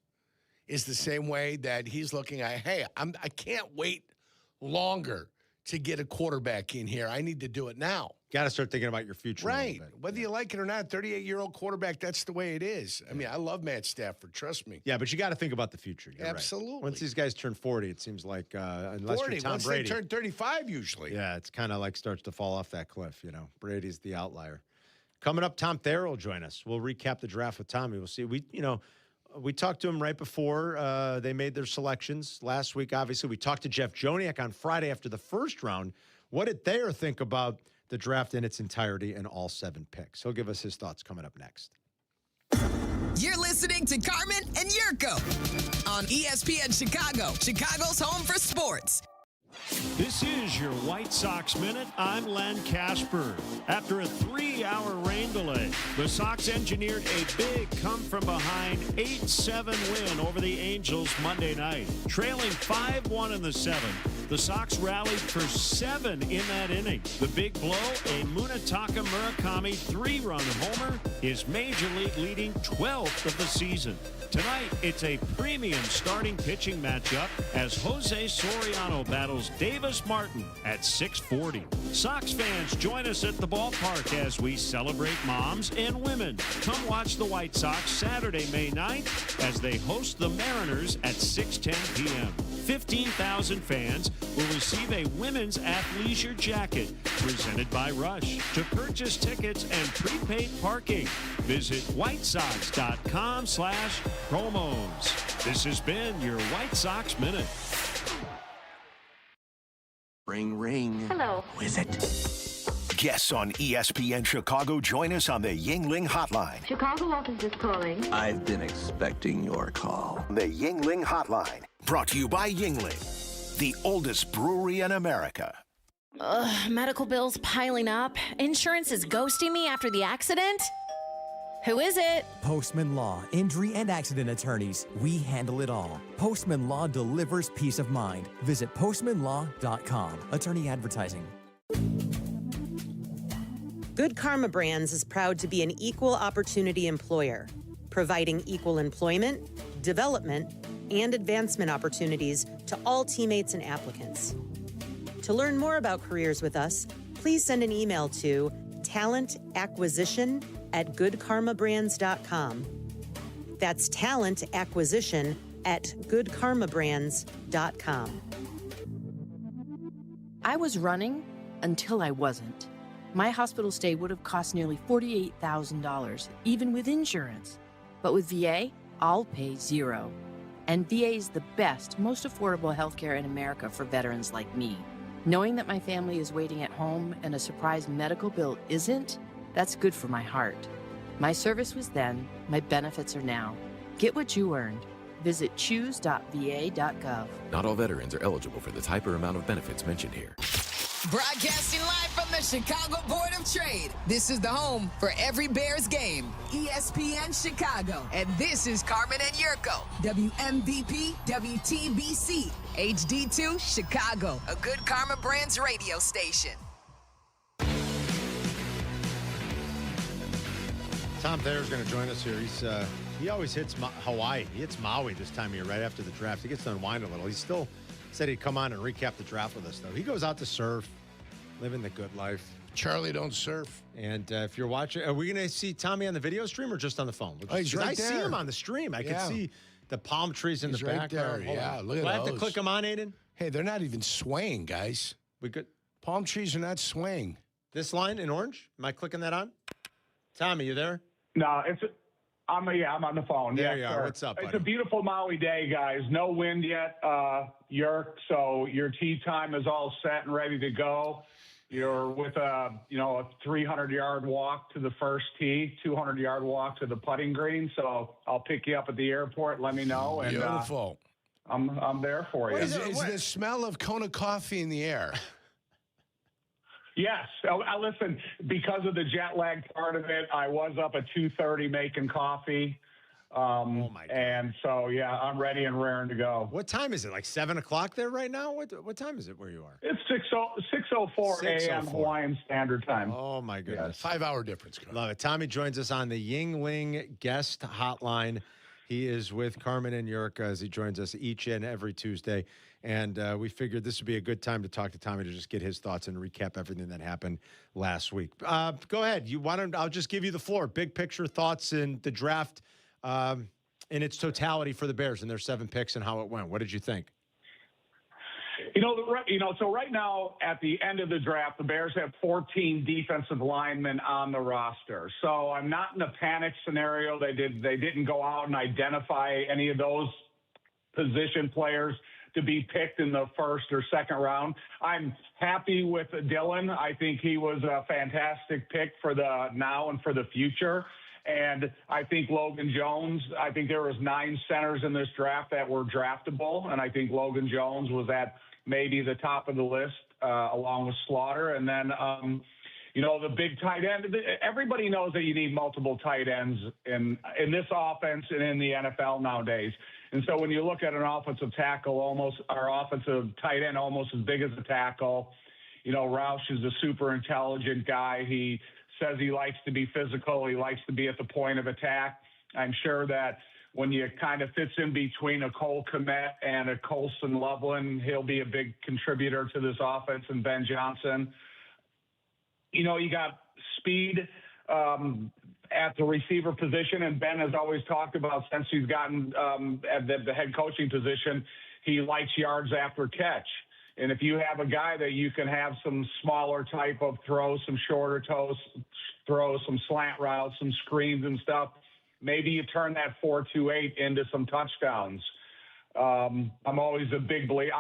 Is the same way that he's looking at, hey, I can't wait longer to get a quarterback in here. I need to do it now. Got to start thinking about your future. Right. Whether you like it or not, 38-year-old quarterback, that's the way it is. I mean, I love Matt Stafford. Trust me. Yeah, but you got to think about the future. You're Absolutely. Right. Once these guys turn 40, it seems like unless 40, you're Tom once Brady. They turn 35 usually. Yeah, it's kind of like starts to fall off that cliff, you know. Brady's the outlier. Coming up, Tom Thayer will join us. We'll recap the draft with Tommy. We'll see. We talked to him right before they made their selections last week. Obviously, we talked to Jeff Joniak on Friday after the first round. What did Thayer think about the draft in its entirety and all 7 picks? He'll give us his thoughts coming up next. You're listening to Carmen and Jurko on ESPN Chicago, Chicago's home for sports. This is your White Sox Minute. I'm Len Casper. After a 3-hour rain delay, the Sox engineered a big come-from-behind 8-7 win over the Angels Monday night. Trailing 5-1 in the 7th, the Sox rallied for 7 in that inning. The big blow, a Munetaka Murakami 3-run homer, his Major League leading 12th of the season. Tonight, it's a premium starting pitching matchup as Jose Soriano battles Davis Martin at 6:40. Sox fans, join us at the ballpark as we celebrate moms and women. Come watch the White Sox Saturday, May 9th as they host the Mariners at 6:10 p.m. 15,000 fans will receive a women's athleisure jacket presented by Rush. To purchase tickets and prepaid parking, visit whitesocks.com/promos. This has been your White Sox Minute. Ring, ring. Hello. Who is it? Guests on ESPN Chicago join us on the Yingling Hotline. Chicago office is calling. I've been expecting your call. The Yingling Hotline, brought to you by Yingling, the oldest brewery in America. Medical bills piling up. Insurance is ghosting me after the accident. Who is it? Postman Law, injury and accident attorneys. We handle it all. Postman Law delivers peace of mind. Visit postmanlaw.com. Attorney advertising. Good Karma Brands is proud to be an equal opportunity employer, providing equal employment, development, and advancement opportunities to all teammates and applicants. To learn more about careers with us, please send an email to talentacquisition@goodkarmabrands.com. That's talentacquisition@goodkarmabrands.com. I was running until I wasn't. My hospital stay would have cost nearly $48,000, even with insurance. But with VA, I'll pay zero. And VA is the best, most affordable healthcare in America for veterans like me. Knowing that my family is waiting at home and a surprise medical bill isn't, that's good for my heart. My service was then, my benefits are now. Get what you earned. Visit choose.va.gov. Not all veterans are eligible for the type or amount of benefits mentioned here. Broadcasting live from the Chicago Board of Trade. This is the home for every Bears game. ESPN Chicago. And this is Carmen and Jurko. WMVP, WTBC, HD2, Chicago. A Good Karma Brands radio station. Tom Thayer's going to join us here. He always hits Hawaii. He hits Maui this time of year right after the draft. He gets to unwind a little. He still said he'd come on and recap the draft with us, though. He goes out to surf, living the good life. Charlie don't surf. And if you're watching, are we going to see Tommy on the video stream or just on the phone? He's right I there. see him on the stream. I can see the palm trees in the right background. there. Yeah, look at Do I those. have to click them on, Aiden? Hey, they're not even swaying, guys. We good? Palm trees are not swaying. This line in orange? Am I clicking that on? Tommy, you there? No, I'm on the phone. There yeah, you are. sir. What's up, It's buddy? a beautiful Maui day, guys. No wind yet, Yerk. So your tee time is all set and ready to go. You're with a 300-yard walk to the first tee, 200-yard walk to the putting green. So I'll pick you up at the airport. Let me know. And, Beautiful. I'm there for you. Is the smell of Kona coffee in the air? Yes. Listen, because of the jet lag part of it, I was up at 2:30 making coffee. Oh my God. And so, yeah, I'm ready and raring to go. What time is it? Like 7 o'clock there right now? What time is it where you are? It's 6:04 a.m. Hawaiian Standard Time. Oh, my goodness. 5-hour difference. Love it. Tommy joins us on the Yingling guest hotline. He is with Carmen and Jurko as he joins us each and every Tuesday. And we figured this would be a good time to talk to Tommy to just get his thoughts and recap everything that happened last week. Go ahead. I'll just give you the floor. Big picture thoughts in the draft in its totality for the Bears and their 7 picks and how it went. What did you think? So right now at the end of the draft, the Bears have 14 defensive linemen on the roster. So I'm not in a panic scenario. They didn't go out and identify any of those position players to be picked in the first or second round. I'm happy with Dylan. I think he was a fantastic pick for the now and for the future. And I think Logan Jones, I think there was 9 centers in this draft that were draftable. And I think Logan Jones was at maybe the top of the list along with Slaughter. And then, the big tight end, everybody knows that you need multiple tight ends in this offense and in the NFL nowadays. And so when you look at an offensive tackle, our offensive tight end almost as big as a tackle, Roush is a super intelligent guy. He says he likes to be physical. He likes to be at the point of attack. I'm sure that when you kind of fits in between a Cole Kmet and a Colson Loveland, he'll be a big contributor to this offense, and Ben Johnson. You got speed. at the receiver position, and Ben has always talked about since he's gotten at the head coaching position, he likes yards after catch. And if you have a guy that you can have some smaller type of throws, some shorter throws, some slant routes, some screens and stuff, maybe you turn that 4-2-8 into some touchdowns. I'm always a big believer.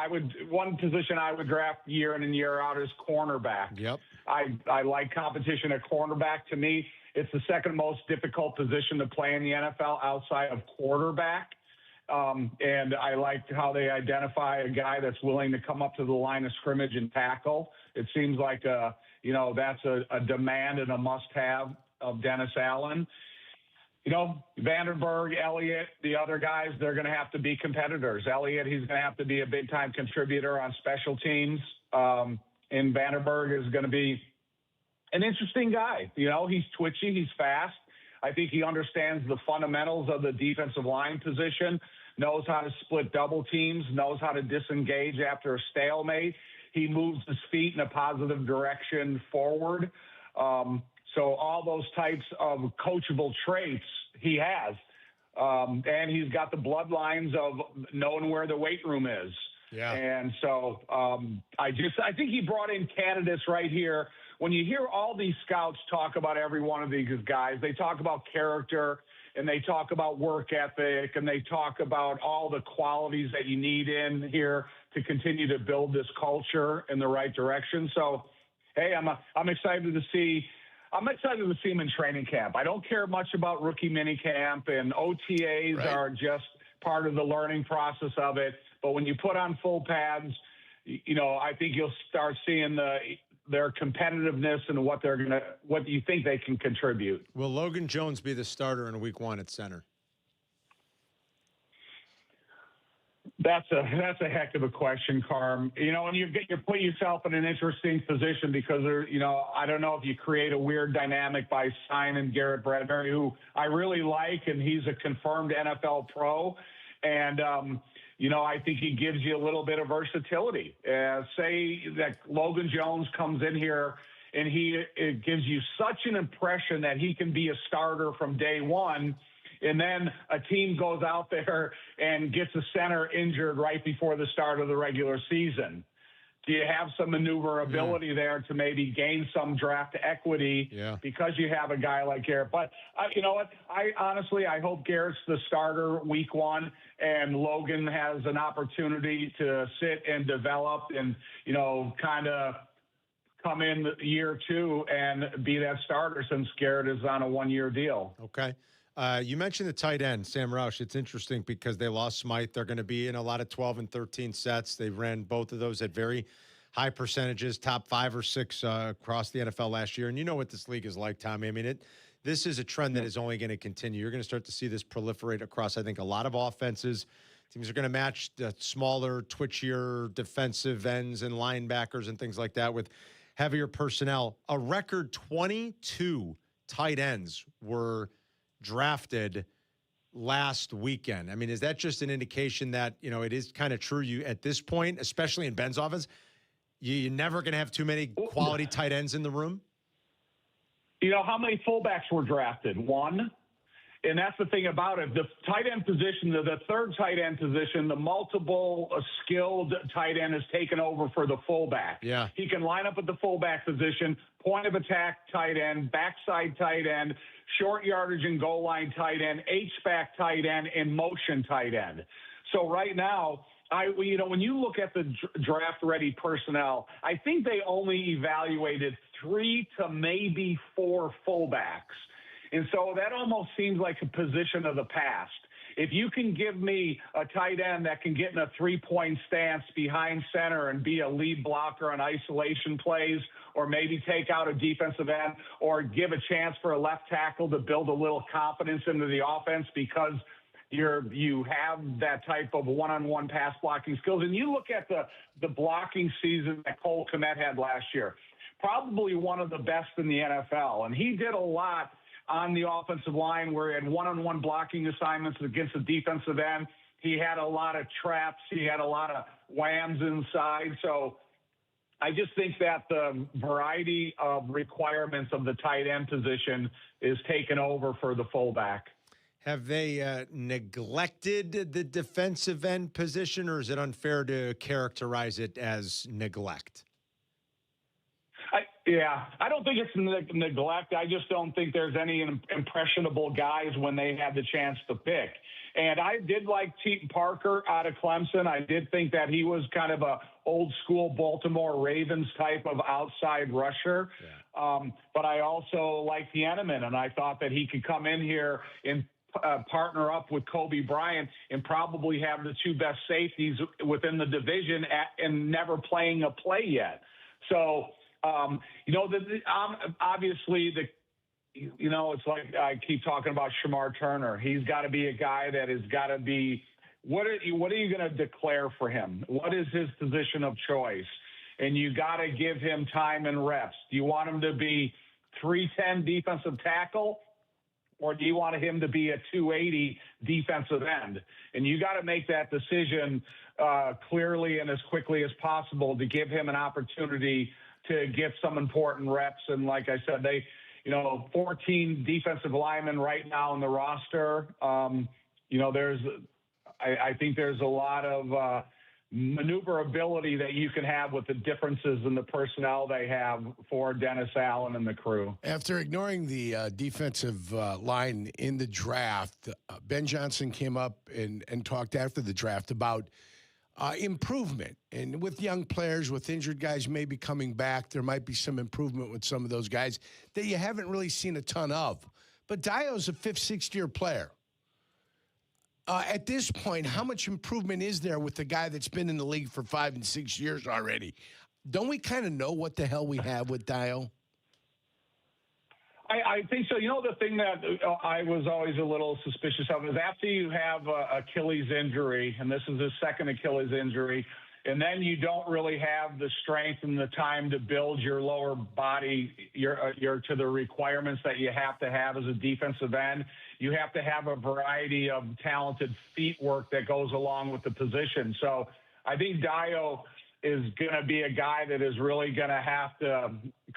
One position I would draft year in and year out is cornerback. Yep. I like competition at cornerback. To me, it's the second most difficult position to play in the NFL outside of quarterback. And I like how they identify a guy that's willing to come up to the line of scrimmage and tackle. It seems like, that's a demand and a must-have of Dennis Allen. Vandenberg, Elliott, the other guys, they're going to have to be competitors. Elliott, he's going to have to be a big-time contributor on special teams. And Vandenberg is going to be an interesting guy. He's twitchy, he's fast. I think he understands the fundamentals of the defensive line position, knows how to split double teams, knows how to disengage after a stalemate. He moves his feet in a positive direction forward. So all those types of coachable traits he has. And he's got the bloodlines of knowing where the weight room is. Yeah. And so I think he brought in candidates right here. When you hear all these scouts talk about every one of these guys, they talk about character and they talk about work ethic and they talk about all the qualities that you need in here to continue to build this culture in the right direction. So, hey, I'm excited to see. I'm excited to see him in training camp. I don't care much about rookie mini camp, and OTAs are just part of the learning process of it. But when you put on full pads, I think you'll start seeing their competitiveness and what you think they can contribute. Will Logan Jones be the starter in week 1 at center? That's a heck of a question, Carm. And you put yourself in an interesting position because I don't know if you create a weird dynamic by signing Garrett Bradbury, who I really like, and he's a confirmed NFL pro. And, I think he gives you a little bit of versatility. Say that Logan Jones comes in here and it gives you such an impression that he can be a starter from day one. And then a team goes out there and gets a center injured right before the start of the regular season. Do you have some maneuverability there to maybe gain some draft equity because you have a guy like Garrett? But you know what? I hope Garrett's the starter week 1 and Logan has an opportunity to sit and develop and, kind of come in year 2 and be that starter since Garrett is on a 1-year deal. Okay. You mentioned the tight end, Sam Roush. It's interesting because they lost Smythe. They're going to be in a lot of 12 and 13 sets. They ran both of those at very high percentages, top 5 or 6 across the NFL last year. And you know what this league is like, Tommy. I mean, this is a trend that is only going to continue. You're going to start to see this proliferate across, I think, a lot of offenses. Teams are going to match the smaller, twitchier defensive ends and linebackers and things like that with heavier personnel. A record 22 tight ends were drafted last weekend. I mean, is that just an indication that, it is kind of true at this point, especially in Ben's offense, you're never going to have too many quality tight ends in the room? How many fullbacks were drafted? 1. And that's the thing about it. The tight end position, the third tight end position, the multiple skilled tight end has taken over for the fullback. Yeah. He can line up at the fullback position, point of attack tight end, backside tight end, short yardage and goal line tight end, H-back tight end, and motion tight end. So right now, when you look at the draft-ready personnel, I think they only evaluated 3 to maybe 4 fullbacks. And so that almost seems like a position of the past. If you can give me a tight end that can get in a 3-point stance behind center and be a lead blocker on isolation plays, or maybe take out a defensive end, or give a chance for a left tackle to build a little confidence into the offense because you have that type of one-on-one pass blocking skills. And you look at the blocking season that Cole Kmet had last year, probably one of the best in the NFL. And he did a lot on the offensive line where he had one-on-one blocking assignments against the defensive end. He had a lot of traps. He had a lot of whams inside. So I just think that the variety of requirements of the tight end position is taken over for the fullback. Have they neglected the defensive end position, or is it unfair to characterize it as neglect? I don't think it's neglect. I just don't think there's any impressionable guys when they had the chance to pick. And I did like Teton Parker out of Clemson. I did think that he was kind of a old school Baltimore Ravens type of outside rusher. Yeah. But I also liked Yeneman, and I thought that he could come in here and partner up with Kobe Bryant and probably have the two best safeties within the division and never playing a play yet. So, obviously it's like I keep talking about Shamar Turner. He's got to be a guy that has got to be, what are you going to declare for him? What is his position of choice? And you got to give him time and reps. Do you want him to be 310 defensive tackle, or do you want him to be a 280 defensive end? And you got to make that decision clearly and as quickly as possible to give him an opportunity to get some important reps. And like I said, 14 defensive linemen right now on the roster. I think there's a lot of maneuverability that you can have with the differences in the personnel they have for Dennis Allen and the crew. After ignoring the defensive line in the draft, Ben Johnson came up and talked after the draft about improvement. And with young players, with injured guys maybe coming back, there might be some improvement with some of those guys that you haven't really seen a ton of. But Dio's a fifth, sixth-year player. At this point, how much improvement is there with the guy that's been in the league for 5 and 6 years already? Don't we kind of know what the hell we have with Dio? I think so. The thing that I was always a little suspicious of is after you have Achilles injury, and this is his second Achilles injury, and then you don't really have the strength and the time to build your lower body your to the requirements that you have to have as a defensive end. You have to have a variety of talented feet work that goes along with the position. So I think Dio is going to be a guy that is really going to have to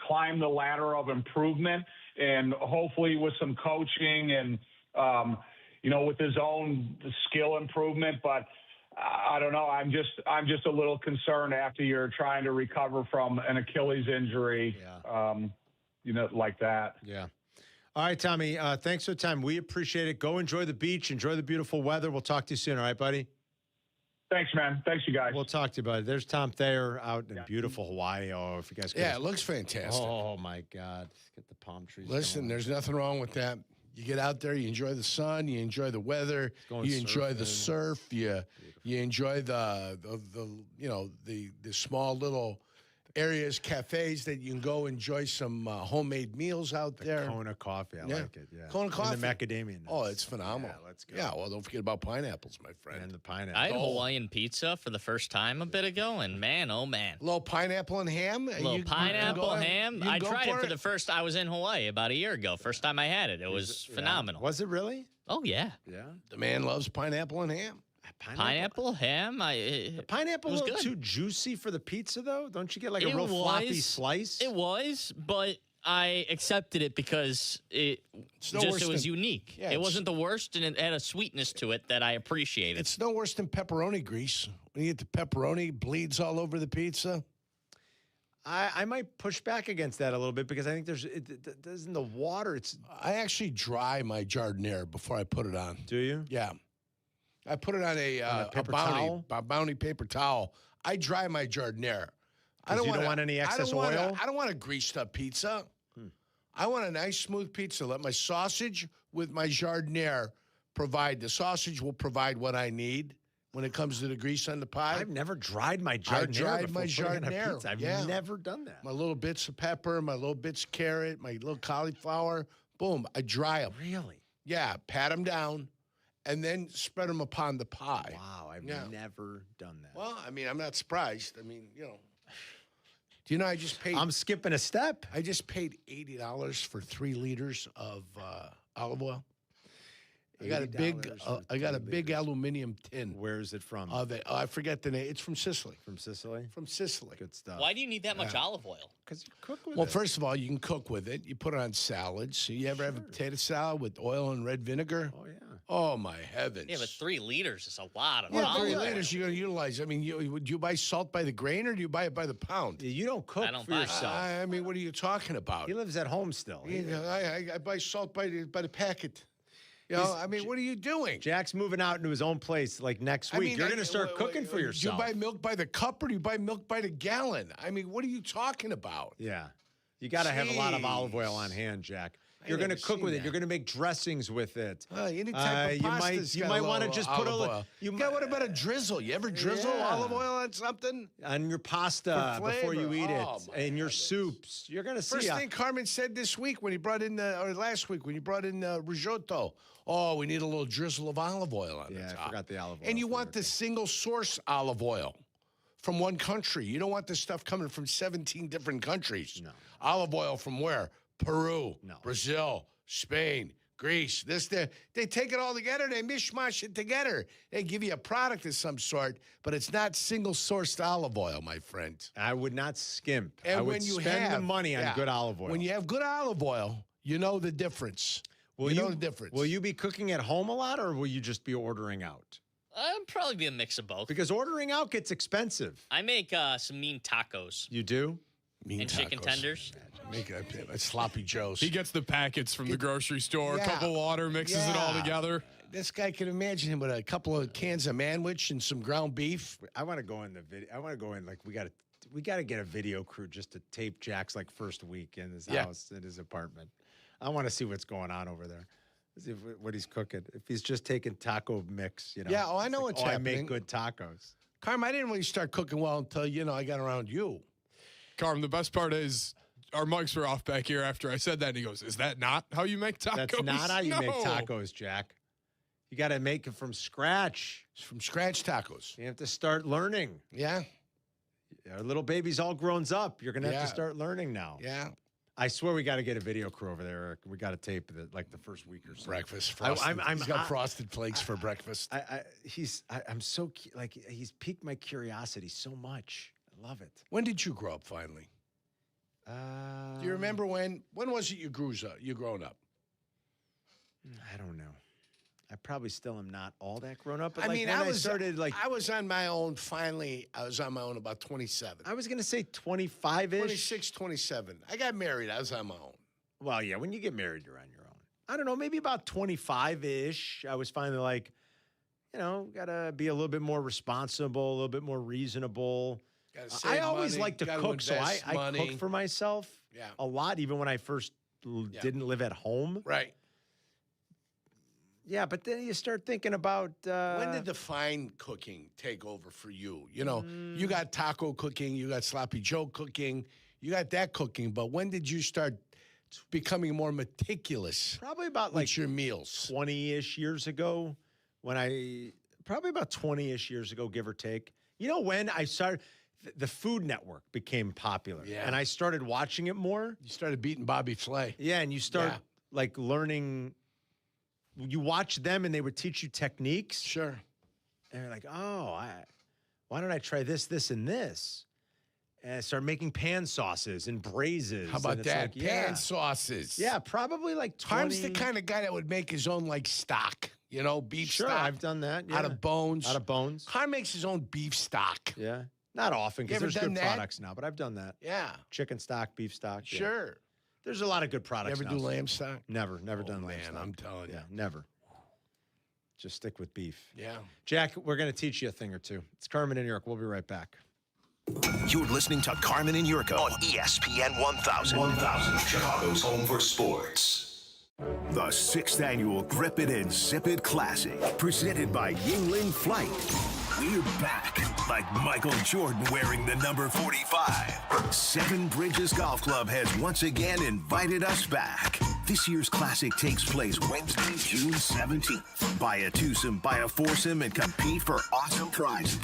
climb the ladder of improvement, and hopefully with some coaching and, with his own skill improvement. But I don't know. I'm just a little concerned after you're trying to recover from an Achilles injury, like that. Yeah. All right, Tommy, thanks for the time. We appreciate it. Go enjoy the beach. Enjoy the beautiful weather. We'll talk to you soon. All right, buddy? Thanks, man. Thanks, you guys. We'll talk to you, buddy. There's Tom Thayer out in beautiful Hawaii. Oh, if you guys it looks fantastic. Oh, my God. Get the palm trees. Listen, going. There's nothing wrong with that. You get out there, you enjoy the sun, you enjoy the weather, you enjoy the surf, you enjoy the small little areas, cafes that you can go enjoy some homemade meals out there. Kona coffee, I like it. Yeah, Kona coffee, and the macadamia nuts. Oh, it's phenomenal. Yeah, let's go. Yeah, well, don't forget about pineapples, my friend. And the pineapple. I had Hawaiian pizza for the first time a bit ago, and man, oh man, little pineapple and ham. Pineapple ham. I tried it for the first. I was in Hawaii about a year ago. First time I had it. It was phenomenal. Was it really? Oh yeah. Yeah. The man loves pineapple and ham. Pineapple ham. The pineapple was good. Too juicy for the pizza, though. Don't you get like a real floppy slice? It was, but I accepted it because it was unique. Yeah, it wasn't the worst, and it had a sweetness to it that I appreciated. It's no worse than pepperoni grease. When you get the pepperoni, bleeds all over the pizza. I might push back against that a little bit because I think there's in the water. I actually dry my jardiniere before I put it on. Do you? Yeah. I put it on a Bounty paper towel. I dry my jardiniere. I don't want any excess oil? I don't want a greased up pizza. I want a nice smooth pizza. Let my sausage with my jardiniere provide. The sausage will provide what I need when it comes to the grease on the pie. I've never dried my jardiniere. I dried my jardiniere. I've never done that. My little bits of pepper, my little bits of carrot, my little cauliflower. Boom. I dry them. Really? Yeah. Pat them down. And then spread them upon the pie. Wow, I've never done that. Well, I mean, I'm not surprised. I mean, Do you know I just paid... I'm skipping a step. I just paid $80 for 3 liters of olive oil. I got a big aluminum tin. Where is it from? I forget the name. It's from Sicily. From Sicily? From Sicily. Good stuff. Why do you need that much olive oil? Because you cook with it. Well, first of all, you can cook with it. You put it on salads. So you ever have a potato salad with oil and red vinegar? Oh, yeah. Oh, my heavens. Yeah, but 3 liters is a lot of Well, olive 3 oil. liters you're going to utilize. I mean, do you buy salt by the grain or do you buy it by the pound? You don't cook I don't for buy yourself. I mean, what are you talking about? He lives at home still. I buy salt by the packet. You know, I mean, what are you doing? Jack's moving out into his own place like next week. You're going to start cooking for yourself. Do you buy milk by the cup or do you buy milk by the gallon? I mean, what are you talking about? Yeah. You got to have a lot of olive oil on hand, Jack. You're going to cook with it. You're going to make dressings with it. Any type of pastas you might want to just put a little. What about a drizzle? You ever drizzle olive oil on something? On your pasta before you eat it. And your soups. You're going to see. First thing Carmen said this week when he brought in, or last week when he brought in risotto. Oh, we need a little drizzle of olive oil on the top. I forgot the olive oil. And you want the single source olive oil from one country. You don't want this stuff coming from 17 different countries. No. Olive oil from where? Peru, Brazil, Spain, Greece. They take it all together. They mishmash it together. They give you a product of some sort, but it's not single-sourced olive oil, my friend. I would not skimp. And I would when you spend the money on good olive oil. When you have good olive oil, you know the difference. You know the difference. Will you be cooking at home a lot, or will you just be ordering out? Probably be a mix of both. Because ordering out gets expensive. I make some mean tacos. You do? And chicken tenders. Make a sloppy joes. He gets the packets from the grocery store, Yeah. a cup of water, mixes it all together. This guy can imagine him with a couple of cans of manwich and some ground beef. I want to go in the video. I want to go in we got to get a video crew just to tape Jack's first week in his house, in his apartment. I want to see what's going on over there. See what he's cooking. If he's just taking taco mix, Yeah, I know what's happening. I make good tacos. Carmen, I didn't really start cooking well until, I got around you. Carmen, the best part is our mics were off back here after I said that, and he goes, "Is that not how you make tacos?" That's not how you make tacos, Jack. You got to make it from scratch. From scratch tacos. You have to start learning. Yeah. Our little baby's all grown up. You're going to have to start learning now. Yeah. I swear we got to get a video crew over there, Eric. We got to tape the first week or so. Breakfast. He's got frosted flakes for breakfast. He's piqued my curiosity so much. I love it. When did you grow up finally? Do you remember when? When was it you grown up? I don't know. I probably still am not all that grown up. But I mean, when I started I was on my own finally. I was on my own about 27. I was going to say 25-ish. 26, 27. I got married. I was on my own. Well, yeah, when you get married, you're on your own. I don't know, maybe about 25-ish. I was finally got to be a little bit more responsible, a little bit more reasonable. I always like to cook, so I cook for myself a lot, even when I first didn't live at home. Right. Yeah, but then you start thinking about... when did the fine cooking take over for you? You got taco cooking, you got sloppy Joe cooking, you got that cooking, but when did you start becoming more meticulous? Probably about your meals. 20-ish years ago, probably about 20-ish years ago, give or take. You know when I started... The Food Network became popular, and I started watching it more. You started beating Bobby Flay. Yeah, and you start learning... You watch them and they would teach you techniques. Sure. And you're like, why don't I try this, and this? And I start making pan sauces and braises. How about that? Pan sauces. Yeah, probably like 20. Harm's the kind of guy that would make his own stock, beef stock. Sure, I've done that. Yeah. Out of bones. Harm makes his own beef stock. Yeah. Not often because there's good products now, but I've done that. Yeah. Chicken stock, beef stock. Sure. Yeah. There's a lot of good products. Never do lamb stock? Never done lamb stock. I'm telling you. Yeah, never. Just stick with beef. Yeah. Jack, we're going to teach you a thing or two. It's Carmen and York. We'll be right back. You're listening to Carmen and Yurko on ESPN 1000. 1000, Chicago's home for sports. The 6th annual Grip It and Zip It Classic, presented by Yingling Flight. We're back, like Michael Jordan wearing the number 45. Seven Bridges Golf Club has once again invited us back. This year's Classic takes place Wednesday, June 17th. Buy a twosome, buy a foursome, and compete for awesome prizes.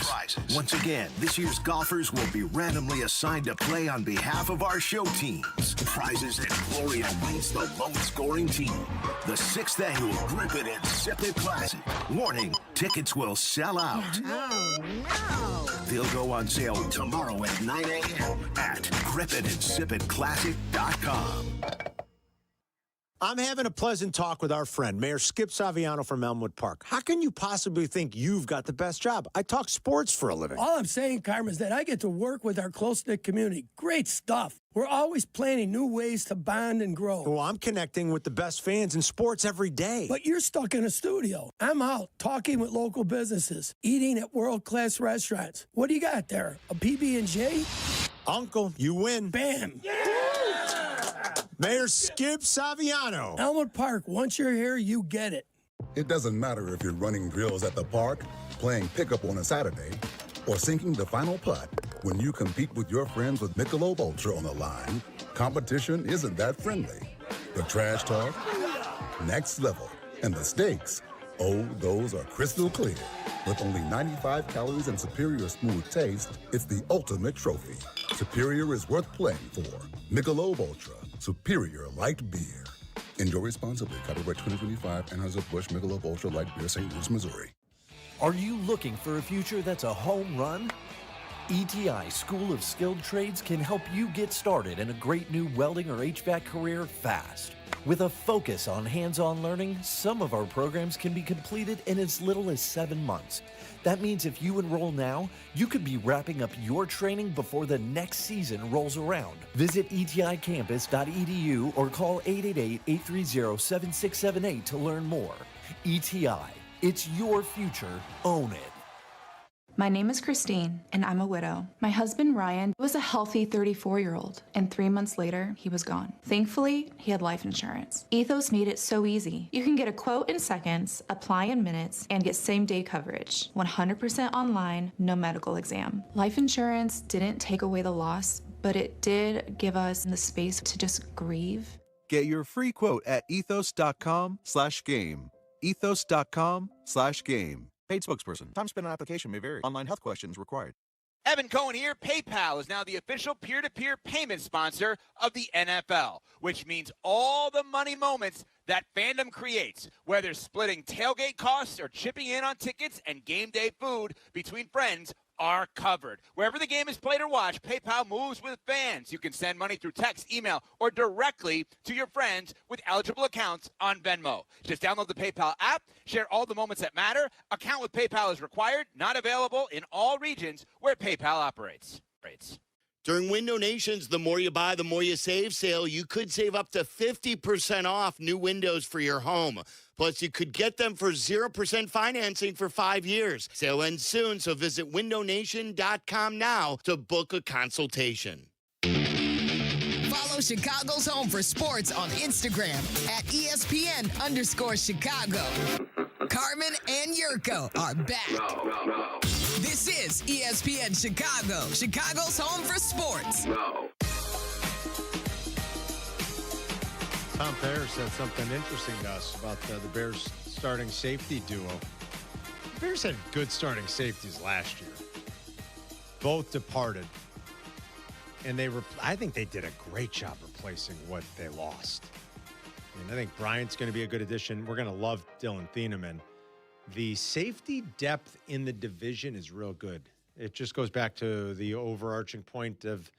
Once again, this year's golfers will be randomly assigned to play on behalf of our show teams. Prizes and Gloria wins the lowest scoring team. The 6th annual Grip It and Sip It Classic. Warning, tickets will sell out. Oh, no. They'll go on sale tomorrow at 9 a.m. at gripitandsipittclassic.com. I'm having a pleasant talk with our friend, Mayor Skip Saviano from Elmwood Park. How can you possibly think you've got the best job? I talk sports for a living. All I'm saying, Carmen, is that I get to work with our close-knit community. Great stuff. We're always planning new ways to bond and grow. Well, I'm connecting with the best fans in sports every day. But you're stuck in a studio. I'm out talking with local businesses, eating at world-class restaurants. What do you got there? A PB&J? Uncle, you win. Bam. Mayor Skip Saviano. Elmwood Park, once you're here, you get it. It doesn't matter if you're running drills at the park, playing pickup on a Saturday, or sinking the final putt. When you compete with your friends with Michelob Ultra on the line, competition isn't that friendly. The trash talk, next level. And the stakes, oh, those are crystal clear. With only 95 calories and superior smooth taste, it's the ultimate trophy. Superior is worth playing for. Michelob Ultra, superior light beer. Enjoy responsibly. Copyright 2025, Anheuser-Busch Michelob Ultra Light Beer, St. Louis, Missouri. Are you looking for a future that's a home run? ETI School of Skilled Trades can help you get started in a great new welding or HVAC career fast. With a focus on hands-on learning, some of our programs can be completed in as little as 7 months. That means if you enroll now, you could be wrapping up your training before the next season rolls around. Visit eticampus.edu or call 888-830-7678 to learn more. ETI, it's your future. Own it. My name is Christine, and I'm a widow. My husband, Ryan, was a healthy 34-year-old, and 3 months later, he was gone. Thankfully, he had life insurance. Ethos made it so easy. You can get a quote in seconds, apply in minutes, and get same-day coverage. 100% online, no medical exam. Life insurance didn't take away the loss, but it did give us the space to just grieve. Get your free quote at ethos.com/game. Ethos.com/game. Paid spokesperson. Time spent on application may vary. Online health questions required. Evan Cohen here. PayPal is now the official peer-to-peer payment sponsor of the NFL, which means all the money moments that fandom creates, whether splitting tailgate costs or chipping in on tickets and game day food between friends, are covered. Wherever the game is played or watched, PayPal moves with fans. You can send money through text, email, or directly to your friends with eligible accounts on Venmo. Just download the PayPal app, share all the moments that matter. Account with PayPal is required, not available in all regions where PayPal operates. During Window Nation's The More You Buy, The More You Save sale, you could save up to 50% off new windows for your home. Plus, you could get them for 0% financing for 5 years. Sale ends soon, so visit windownation.com now to book a consultation. Follow Chicago's Home for Sports on Instagram at ESPN_Chicago. Carmen and Jurko are back. This is ESPN Chicago, Chicago's Home for Sports. Tom Thayer said something interesting to us about the Bears starting safety duo. The Bears had good starting safeties last year. Both departed. And I think they did a great job replacing what they lost. I think Bryant's going to be a good addition. We're going to love Dylan Thieneman. The safety depth in the division is real good. It just goes back to the overarching point of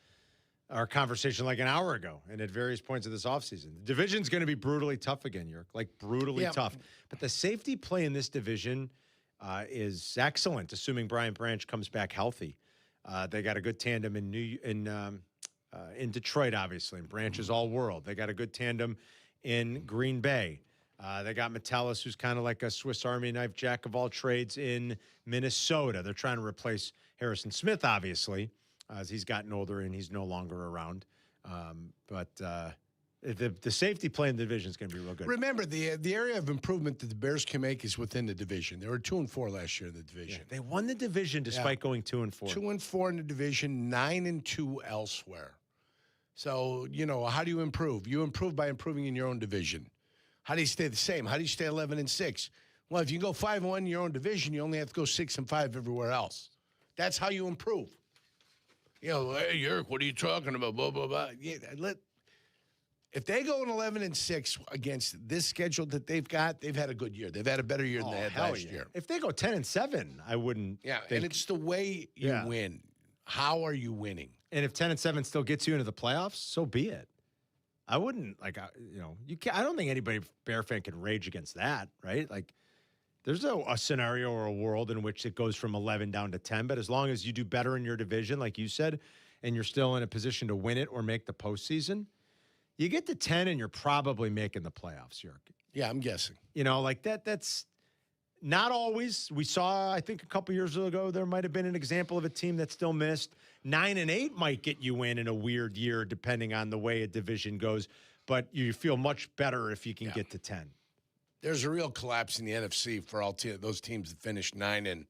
our conversation like an hour ago and at various points of this offseason. The division's going to be brutally tough again, Yerk, like brutally tough. But the safety play in this division is excellent, assuming Brian Branch comes back healthy. They got a good tandem in Detroit, obviously. And Branch is all world. They got a good tandem in Green Bay. They got Metellus, who's kind of like a Swiss Army knife jack of all trades in Minnesota. They're trying to replace Harrison Smith, obviously, as he's gotten older and he's no longer around. But the safety play in the division is going to be real good. Remember, the area of improvement that the Bears can make is within the division. They were 2-4 last year in the division. Yeah, they won the division despite going 2-4. 2-4 in the division, 9-2 elsewhere. So, how do you improve? You improve by improving in your own division. How do you stay the same? How do you stay 11-6? Well, if you go 5-1 in your own division, you only have to go 6-5 everywhere else. That's how you improve. Hey, Yerk, what are you talking about? Blah, blah, blah. Yeah, if they go 11-6 against this schedule that they've got, they've had a good year. They've had a better year than they had last year. If they go 10-7, I wouldn't. Yeah, and it's the way you win. How are you winning? And if 10-7 still gets you into the playoffs, so be it. I wouldn't you can't. I don't think anybody Bear fan can rage against that, right? Like, there's a scenario or a world in which it goes from 11 down to 10, but as long as you do better in your division, like you said, and you're still in a position to win it or make the postseason, you get to 10 and you're probably making the playoffs, Yerk. Yeah, I'm guessing. Like that's not always. We saw, I think a couple years ago, there might have been an example of a team that still missed. 9-8 might get you in a weird year, depending on the way a division goes, but you feel much better if you can get to 10. There's a real collapse in the NFC for all those teams that finished 9-8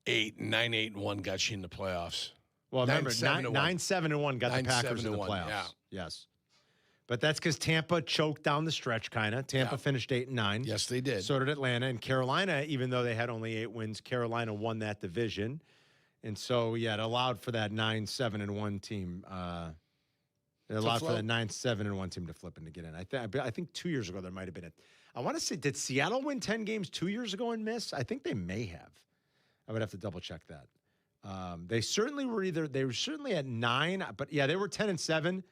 and 9-8-1 got you in the playoffs. Well, remember, 9-7-1 got the Packers in the playoffs. Yeah. Yes. But that's because Tampa choked down the stretch, kind of. Tampa finished 8-9. Yes, they did. So did Atlanta. And Carolina, even though they had only 8 wins, Carolina won that division. And so, it allowed for that 9-7-1 team. It allowed for that 9-7-1 team to flip and to get in. I think 2 years ago there might have been I want to say, did Seattle win 10 games 2 years ago and miss? I think they may have. I would have to double check that. They certainly were certainly at 9, but they were 10-7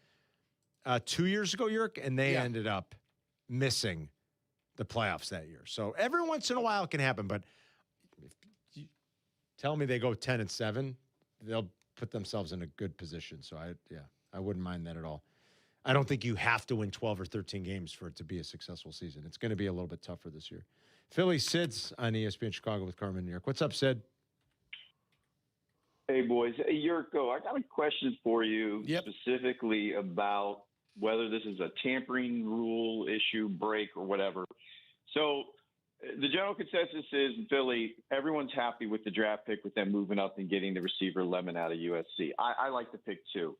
2 years ago, Yerk, and they ended up missing the playoffs that year. So every once in a while it can happen, but if you tell me they go 10-7, they'll put themselves in a good position. So I wouldn't mind that at all. I don't think you have to win 12 or 13 games for it to be a successful season. It's going to be a little bit tougher this year. Philly Sid's on ESPN Chicago with Carmen Jurko. What's up, Sid? Hey, boys. Hey, Jurko, I got a question for you specifically about whether this is a tampering rule issue, break, or whatever. So the general consensus is in Philly, everyone's happy with the draft pick, with them moving up and getting the receiver Lemon out of USC. I like the pick, too.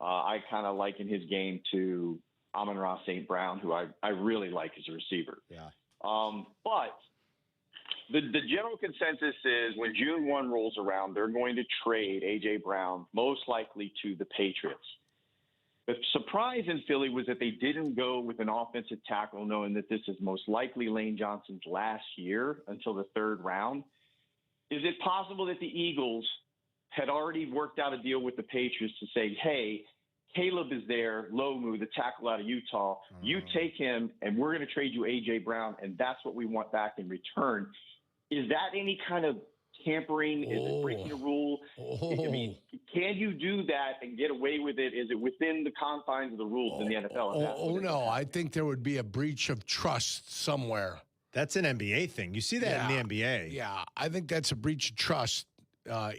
I kind of liken his game to Amon-Ra St. Brown, who I really like as a receiver. Yeah. But the general consensus is when June 1 rolls around, they're going to trade A.J. Brown, most likely to the Patriots. The surprise in Philly was that they didn't go with an offensive tackle, knowing that this is most likely Lane Johnson's last year until the third round. Is it possible that the Eagles had already worked out a deal with the Patriots to say, hey, Caleb is there, Lomu, the tackle out of Utah. You take him, and we're going to trade you A.J. Brown, and that's what we want back in return. Is that any kind of tampering? Is it breaking a rule? I mean, can you do that and get away with it? Is it within the confines of the rules in the NFL? No. I think there would be a breach of trust somewhere. That's an NBA thing. You see that in the NBA. Yeah, I think that's a breach of trust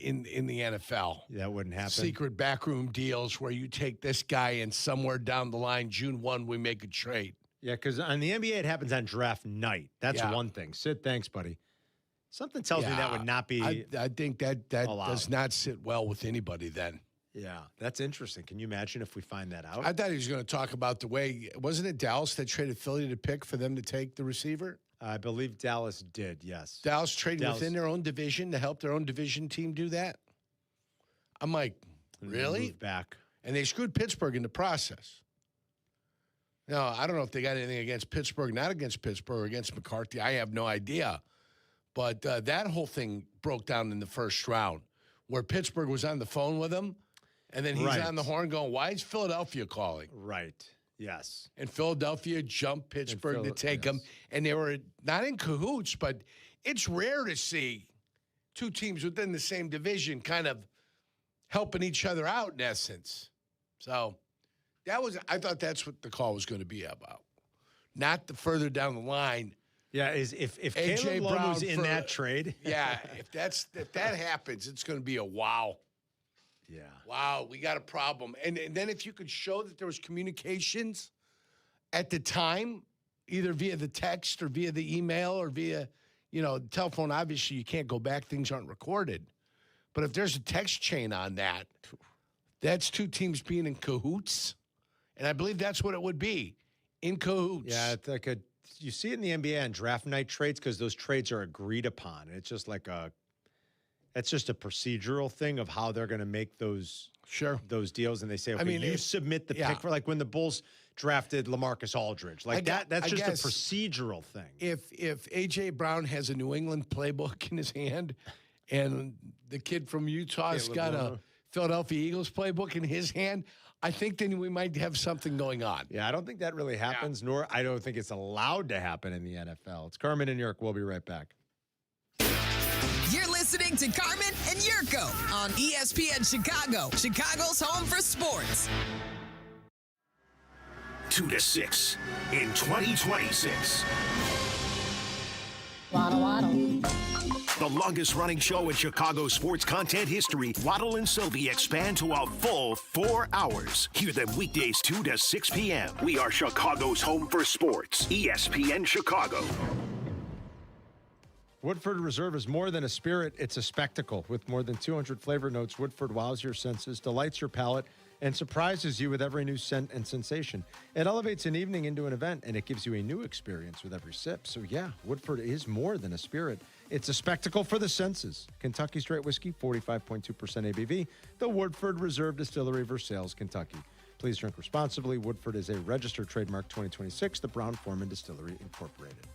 in the NFL. That wouldn't happen. Secret backroom deals where you take this guy and somewhere down the line, June 1, we make a trade. Yeah, because on the NBA, it happens on draft night. That's one thing. Sid, thanks, buddy. Something tells me that would not be I think that does not sit well with anybody then. Yeah, that's interesting. Can you imagine if we find that out? I thought he was going to talk about the way, wasn't it Dallas that traded Philly to pick for them to take the receiver? I believe Dallas did, yes. Dallas traded within their own division to help their own division team do that? I'm like, really? Move back. And they screwed Pittsburgh in the process. Now, I don't know if they got anything against Pittsburgh, not against Pittsburgh, or against McCarthy. I have no idea. But that whole thing broke down in the first round where Pittsburgh was on the phone with him, and then he's on the horn going, why is Philadelphia calling? Right. Yes. And Philadelphia jumped Pittsburgh to take him, and they were not in cahoots, but it's rare to see two teams within the same division kind of helping each other out in essence. So I thought that's what the call was going to be about, not the further down the line. Yeah, if A.J. Caleb Brown's in for, that trade. Yeah, if that happens, it's going to be a wow. Yeah. Wow, we got a problem. And then if you could show that there was communications at the time, either via the text or via the email or via, the telephone, obviously you can't go back. Things aren't recorded. But if there's a text chain on that, That's two teams being in cahoots. And I believe that's what it would be, in cahoots. Yeah, it's like you see it in the NBA on draft night trades because those trades are agreed upon. It's just like it's just a procedural thing of how they're going to make those deals. And they say, okay, you submit the pick for, like when the Bulls drafted LaMarcus Aldridge. Like that's just a procedural thing. If A.J. Brown has a New England playbook in his hand and the kid from Utah's got a Philadelphia Eagles playbook in his hand, I think then we might have something going on. Yeah, I don't think that really happens, nor I don't think it's allowed to happen in the NFL. It's Carmen and Jurko. We'll be right back. You're listening to Carmen and Jurko on ESPN Chicago, Chicago's home for sports. 2 to 6 in 2026. Waddle, waddle. The longest running show in Chicago sports content history, Waddle and Silvy expand to a full 4 hours. Hear them weekdays 2 to 6 p.m. We are Chicago's home for sports. ESPN Chicago. Woodford Reserve is more than a spirit, it's a spectacle. With more than 200 flavor notes, Woodford wows your senses, delights your palate, and surprises you with every new scent and sensation. It elevates an evening into an event, and it gives you a new experience with every sip. So yeah, Woodford is more than a spirit. It's a spectacle for the senses. Kentucky Straight Whiskey, 45.2% ABV. The Woodford Reserve Distillery, Versailles, Kentucky. Please drink responsibly. Woodford is a registered trademark 2026, the Brown-Forman Distillery, Incorporated.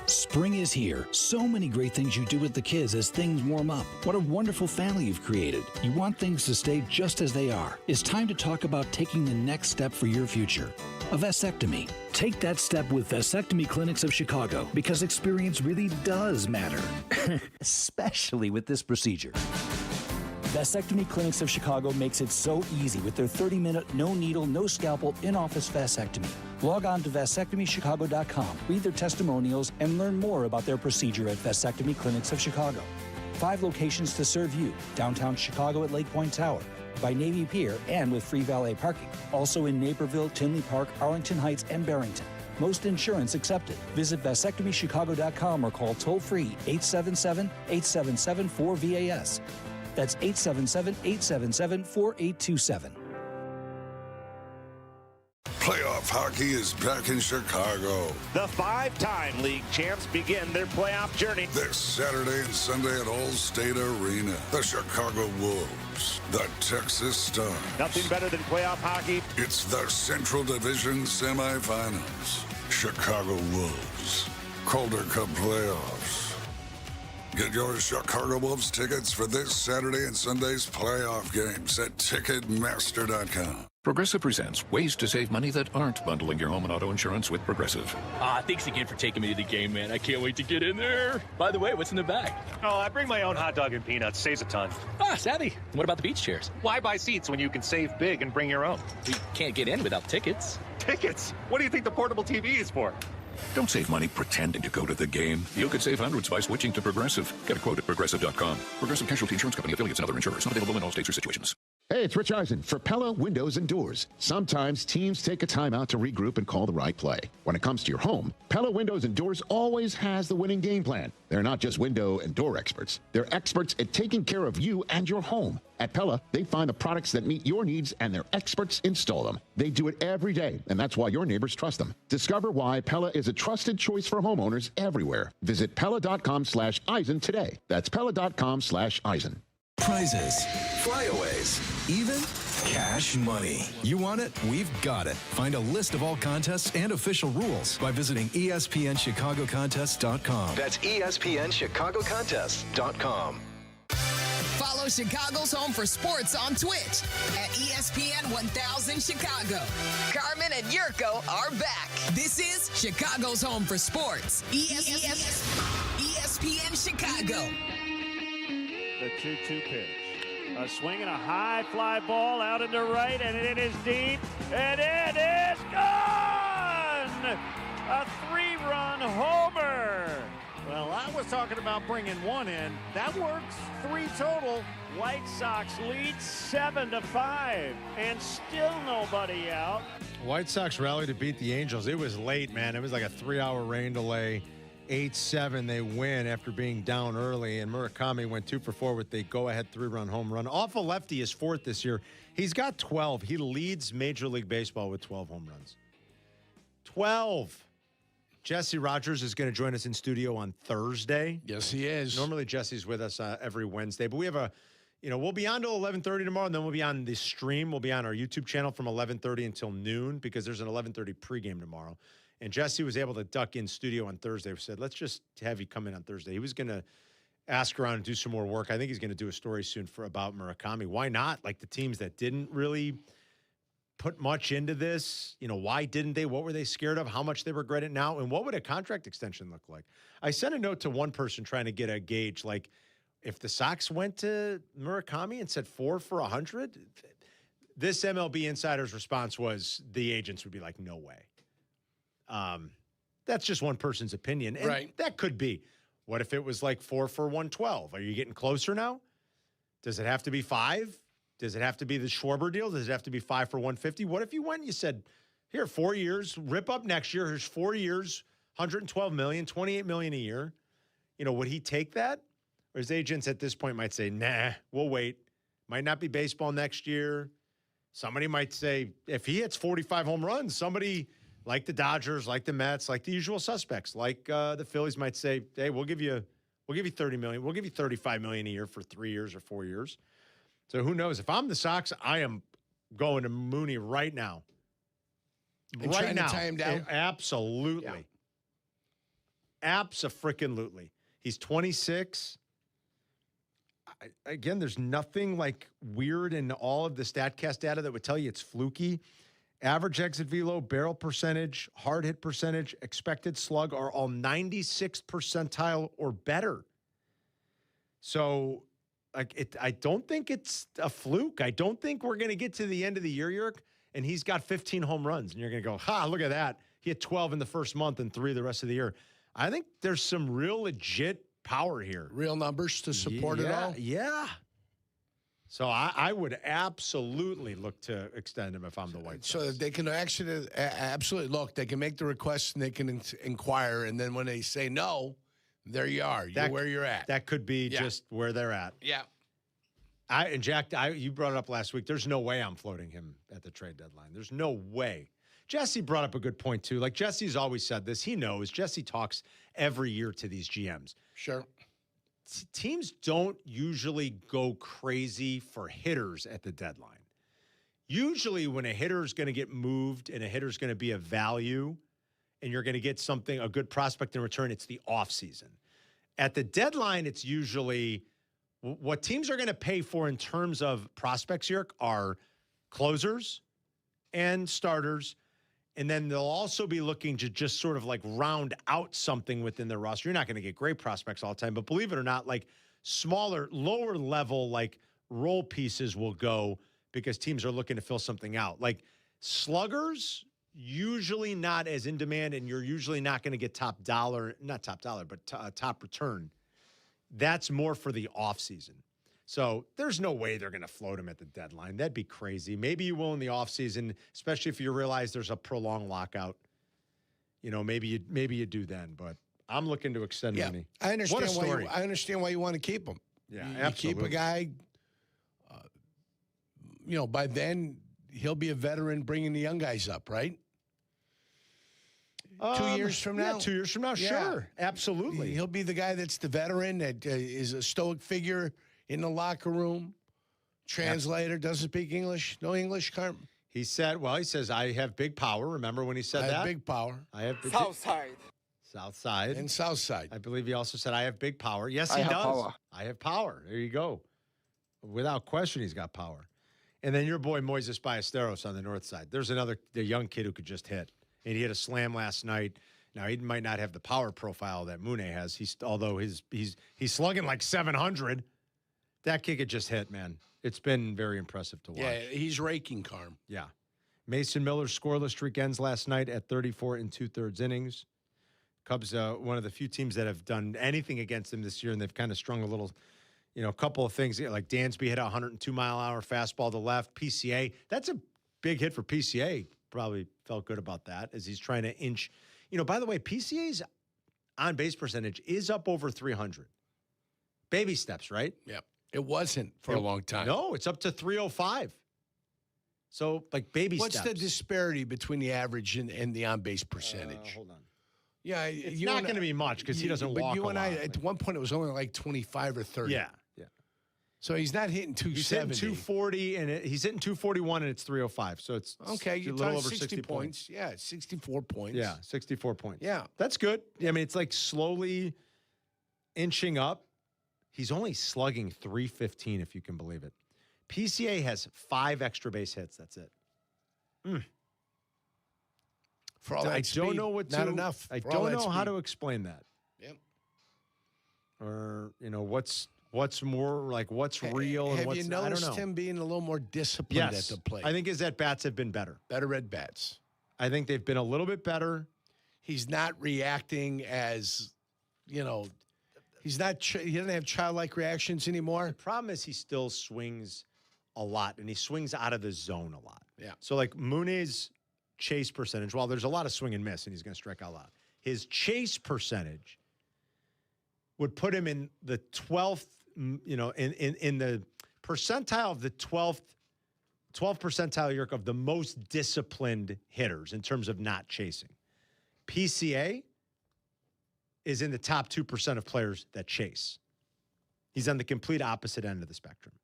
Spring is here. So many great things you do with the kids as things warm up. What a wonderful family you've created. You want things to stay just as they are. It's time to talk about taking the next step for your future. A vasectomy. Take that step with Vasectomy Clinics of Chicago because experience really does matter. Especially with this procedure. Vasectomy Clinics of Chicago makes it so easy with their 30-minute, no needle, no scalpel, in-office vasectomy. Log on to vasectomychicago.com, read their testimonials, and learn more about their procedure at Vasectomy Clinics of Chicago. 5 locations to serve you: downtown Chicago at Lake Point Tower, by Navy Pier, and with free valet parking. Also in Naperville, Tinley Park, Arlington Heights, and Barrington. Most insurance accepted. Visit vasectomychicago.com or call toll-free 877-877-4VAS. That's 877-877-4827. Playoff hockey is back in Chicago. The 5-time league champs begin their playoff journey This Saturday and Sunday at Allstate Arena. The Chicago Wolves, the Texas Stars. Nothing better than playoff hockey. It's the Central Division semifinals. Chicago Wolves, Calder Cup playoffs. Get your Chicago Wolves tickets for this Saturday and Sunday's playoff games at Ticketmaster.com. Progressive presents ways to save money that aren't bundling your home and auto insurance with Progressive. Thanks again for taking me to the game, man. I can't wait to get in there. By the way, what's in the bag? Oh, I bring my own hot dog and peanuts. Saves a ton. Savvy. What about the beach chairs? Why buy seats when you can save big and bring your own? We can't get in without tickets. Tickets? What do you think the portable TV is for? Don't save money pretending to go to the game. You could save hundreds by switching to Progressive. Get a quote at Progressive.com. Progressive Casualty Insurance Company, affiliates, and other insurers. Not available in all states or situations. Hey, it's Rich Eisen for Pella Windows and Doors. Sometimes teams take a time out to regroup and call the right play. When it comes to your home, Pella Windows and Doors always has the winning game plan. They're not just window and door experts. They're experts at taking care of you and your home. At Pella, they find the products that meet your needs and their experts install them. They do it every day, and that's why your neighbors trust them. Discover why Pella is a trusted choice for homeowners everywhere. Visit Pella.com/Eisen today. That's Pella.com/Eisen. Prizes, flyaways, even cash money. You want it? We've got it. Find a list of all contests and official rules by visiting ESPNChicagoContests.com. That's ESPNChicagoContests.com. Follow Chicago's home for sports on Twitch at ESPN 1000 Chicago. Carmen and Jurko are back. This is Chicago's home for sports. ESPN Chicago. The 2-2 pitch. A swing and a high fly ball out into right, and it is deep, and it is gone! A 3-run homer. Well, I was talking about bringing one in. That works. 3 total. White Sox lead 7-5, and still nobody out. White Sox rally to beat the Angels. It was late, man. It was like a 3-hour rain delay. 8-7, they win after being down early, and Murakami went 2 for 4 with the go-ahead 3-run home run. Off a lefty is 4th this year. He's got 12. He leads Major League Baseball with 12 home runs. 12. Jesse Rogers is going to join us in studio on Thursday. Yes, he is. Normally, Jesse's with us every Wednesday, but we have we'll be on till 11:30 tomorrow, and then we'll be on the stream. We'll be on our YouTube channel from 11:30 until noon because there's an 11:30 pregame tomorrow. And Jesse was able to duck in studio on Thursday. We said, let's just have you come in on Thursday. He was going to ask around and do some more work. I think he's going to do a story soon about Murakami. Why not? Like the teams that didn't really put much into this, why didn't they? What were they scared of? How much they regret it now? And what would a contract extension look like? I sent a note to one person trying to get a gauge, like if the Sox went to Murakami and said 4 for $100, this MLB insider's response was the agents would be like, no way. That's just one person's opinion. And right. That could be. What if it was like 4 for $112? Are you getting closer now? Does it have to be 5? Does it have to be the Schwarber deal? Does it have to be 5 for $150? What if you went and you said, here, 4 years, rip up next year. Here's 4 years, $112 million, $28 million a year. Would he take that? Or his agents at this point might say, nah, we'll wait. Might not be baseball next year. Somebody might say, if he hits 45 home runs, somebody like the Dodgers, like the Mets, like the usual suspects, like the Phillies might say, hey, we'll give you $30 million. We'll give you $35 million a year for 3 years or 4 years. So who knows? If I'm the Sox, I am going to Mooney right now. And right now. To tie him down? Absolutely. Yeah. Abso-freaking-lutely. He's 26. Again, there's nothing like weird in all of the StatCast data that would tell you it's fluky. Average exit velo, barrel percentage, hard hit percentage, expected slug are all 96th percentile or better. So I don't think it's a fluke. I don't think we're going to get to the end of the year, Yerk, and he's got 15 home runs, and you're going to go, look at that. He had 12 in the first month and 3 the rest of the year. I think there's some real legit power here. Real numbers to support it all? Yeah. So I would absolutely look to extend him if I'm the White Sox. So they can actually absolutely look. They can make the request and they can inquire, and then when they say no, there you are. You're where you're at. That could be just where they're at. Yeah. And Jack, you brought it up last week. There's no way I'm floating him at the trade deadline. There's no way. Jesse brought up a good point, too. Like, Jesse's always said this. He knows. Jesse talks every year to these GMs. Sure. Teams don't usually go crazy for hitters at the deadline. Usually when a hitter is going to get moved and a hitter is going to be of value and you're going to get a good prospect in return, it's the offseason. At the deadline, it's usually what teams are going to pay for in terms of prospects, Yerk, are closers and starters. And then they'll also be looking to just sort of like round out something within their roster. You're not going to get great prospects all the time, but believe it or not, like smaller, lower level, like role pieces will go because teams are looking to fill something out. Like sluggers, usually not as in demand, and you're usually not going to get top return. That's more for the offseason. So there's no way they're going to float him at the deadline. That'd be crazy. Maybe you will in the offseason, especially if you realize there's a prolonged lockout. Maybe you do then. But I'm looking to extend money. I understand I understand why you want to keep him. Yeah, you absolutely. keep a guy. By then he'll be a veteran, bringing the young guys up, right? 2 years from now? Yeah, 2 years from now, sure. Absolutely. He'll be the guy that's the veteran that is a stoic figure in the locker room, translator, doesn't speak English. No English, Carmen? He says, I have big power. Remember when he said that? I have big power. I have big Southside. And Southside. I believe he also said, I have big power. Yes, he does. Power. I have power. There you go. Without question, he's got power. And then your boy Moises Ballesteros on the north side. There's the young kid who could just hit. And he hit a slam last night. Now, he might not have the power profile that Mooney has. Although he's slugging like 700. That kid could just hit, man. It's been very impressive to watch. Yeah, he's raking, Carm. Yeah. Mason Miller's scoreless streak ends last night at 34 2/3 innings. Cubs, one of the few teams that have done anything against him this year, and they've kind of strung a little, a couple of things. Like Dansby hit a 102-mile-an-hour fastball to left. PCA, that's a big hit for PCA. Probably felt good about that as he's trying to inch. By the way, PCA's on-base percentage is up over 300. Baby steps, right? Yep. It wasn't for a long time. No, it's up to 305. So, like, baby What's steps. the disparity between the average and the on-base percentage? Hold on. Yeah, It's not going to be much because he doesn't but walk you a and lot. I, at one point, it was only like 25 or 30. Yeah. So he's not hitting He's hitting 270. 240, and he's hitting 241, and it's 305. So it's Okay, a you're little talking over 60 points. Yeah, 64 points. Yeah, 64 points. Yeah. That's good. I mean, it's like slowly inching up. He's only slugging 315, if you can believe it. PCA has 5 extra base hits. That's it. For all that I speed, don't know what not to, enough. I for all don't that know how speed. to explain that. Yep. Or, what's more, like, what's real and Have what's you I don't noticed know. him being a little more disciplined Yes. at the plate? I think his at-bats have been better. Better at bats. I think they've been a little bit better. He's not reacting as, he doesn't have childlike reactions anymore. The problem is he still swings a lot, and he swings out of the zone a lot. Yeah. So, like, Mooney's chase percentage, while there's a lot of swing and miss, and he's going to strike out a lot, his chase percentage would put him in the 12th, in the percentile of the 12th percentile, Yerk, of the most disciplined hitters in terms of not chasing. PCA is in the top 2% of players that chase. He's on the complete opposite end of the spectrum.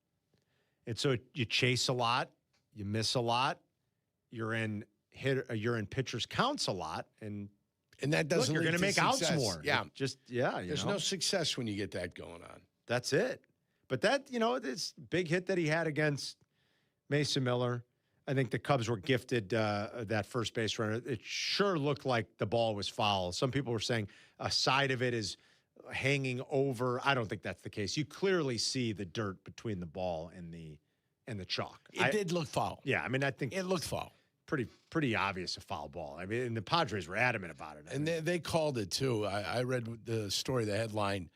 And so you chase a lot, you miss a lot, you're in pitchers counts a lot, and that doesn't you're lead going to make success. outs more. Yeah. There's no success when you get that going on. That's it. But that, this big hit that he had against Mason Miller, I think the Cubs were gifted that first base runner. It sure looked like the ball was foul. Some people were saying a side of it is hanging over. I don't think that's the case. You clearly see the dirt between the ball and the chalk. It did look foul. Yeah, I mean, I think it looked foul. Pretty obvious a foul ball. I mean, and the Padres were adamant about it. And they called it, too. I read the story, the headline.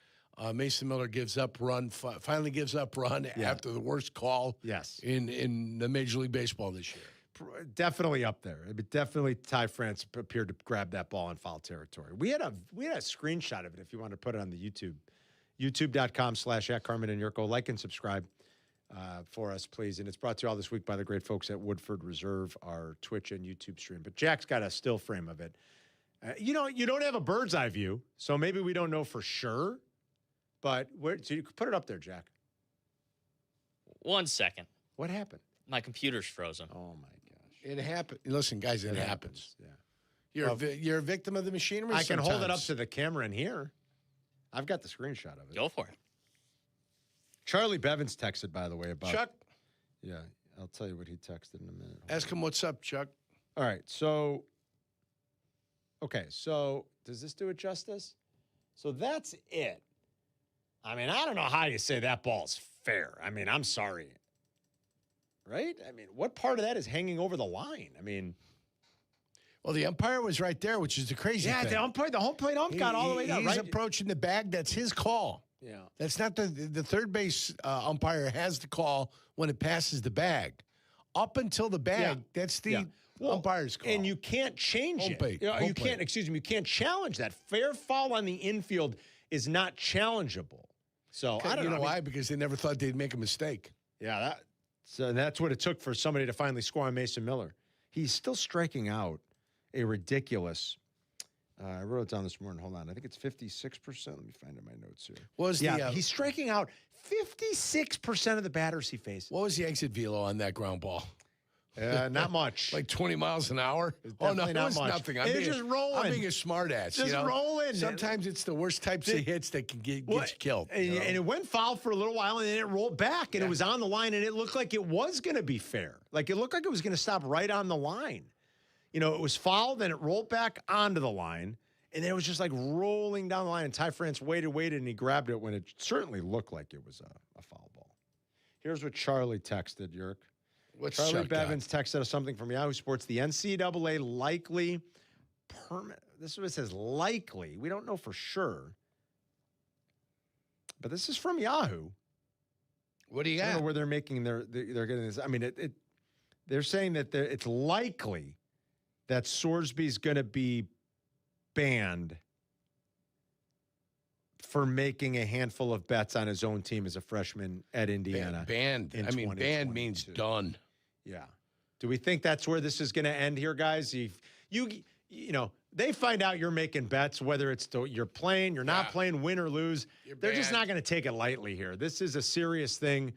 Mason Miller gives up run, finally gives up run after the worst call in the Major League Baseball this year. Definitely up there. I mean, definitely Ty France appeared to grab that ball in foul territory. We had a screenshot of it if you want to put it on the YouTube. YouTube.com/@Carmen and Jurko. Like and subscribe for us, please. And it's brought to you all this week by the great folks at Woodford Reserve, our Twitch and YouTube stream. But Jack's got a still frame of it. You don't have a bird's eye view, so maybe we don't know for sure. But so you could put it up there, Jack. 1 second. What happened? My computer's frozen. Oh my gosh! It happened. Listen, guys, it happens. Yeah. You're a victim of the machinery. I can hold it up sometimes. to the camera in here. I've got the screenshot of it. Go for it. Charlie Bevins texted, by the way, about Chuck. Yeah, I'll tell you what he texted in a minute. Ask him what's up, Chuck. All right, so does this do it justice? So that's it. I mean, I don't know how you say that ball's fair. I mean, I'm sorry. Right? I mean, what part of that is hanging over the line? I mean, well, the umpire was right there, which is the crazy thing. Yeah, the home plate ump got all the way down. He's Right? approaching the bag. That's his call. Yeah. That's not the third base umpire has the call when it passes the bag. Up until the bag, that's the umpire's call. And you can't change it. You can't challenge that. Fair foul on the infield is not challengeable. So I don't know. You know why? Because they never thought they'd make a mistake. Yeah, that's what it took for somebody to finally score on Mason Miller. He's still striking out a ridiculous. I wrote it down this morning. Hold on. I think it's 56%. Let me find in my notes here. He's striking out 56% of the batters he faces. What was the exit velo on that ground ball? Not much. Like 20 miles an hour? Oh, no, it was much. nothing. It was just rolling. I'm being a smartass. Just rolling. Sometimes it's the worst types of hits that can get you killed. And it went foul for a little while, and then it rolled back, and it was on the line, and it looked like it was going to be fair. Like, it looked like it was going to stop right on the line. It was foul, then it rolled back onto the line, and then it was just like rolling down the line, and Ty France waited, and he grabbed it when it certainly looked like it was a foul ball. Here's what Charlie texted, Yerk. What's Charlie Chuck Bevins texted us something from Yahoo Sports. The NCAA likely permit. This is what it says, likely. We don't know for sure. But this is from Yahoo. What do you got? I don't know where they're making they're getting this. I mean, they're saying that it's likely that Sorsby's going to be banned for making a handful of bets on his own team as a freshman at Indiana. Banned. Banned means done. Yeah. Do we think that's where this is going to end here, guys? You know, they find out you're making bets, whether it's you're playing, you're not playing, win or lose. They're just not going to take it lightly here. This is a serious thing.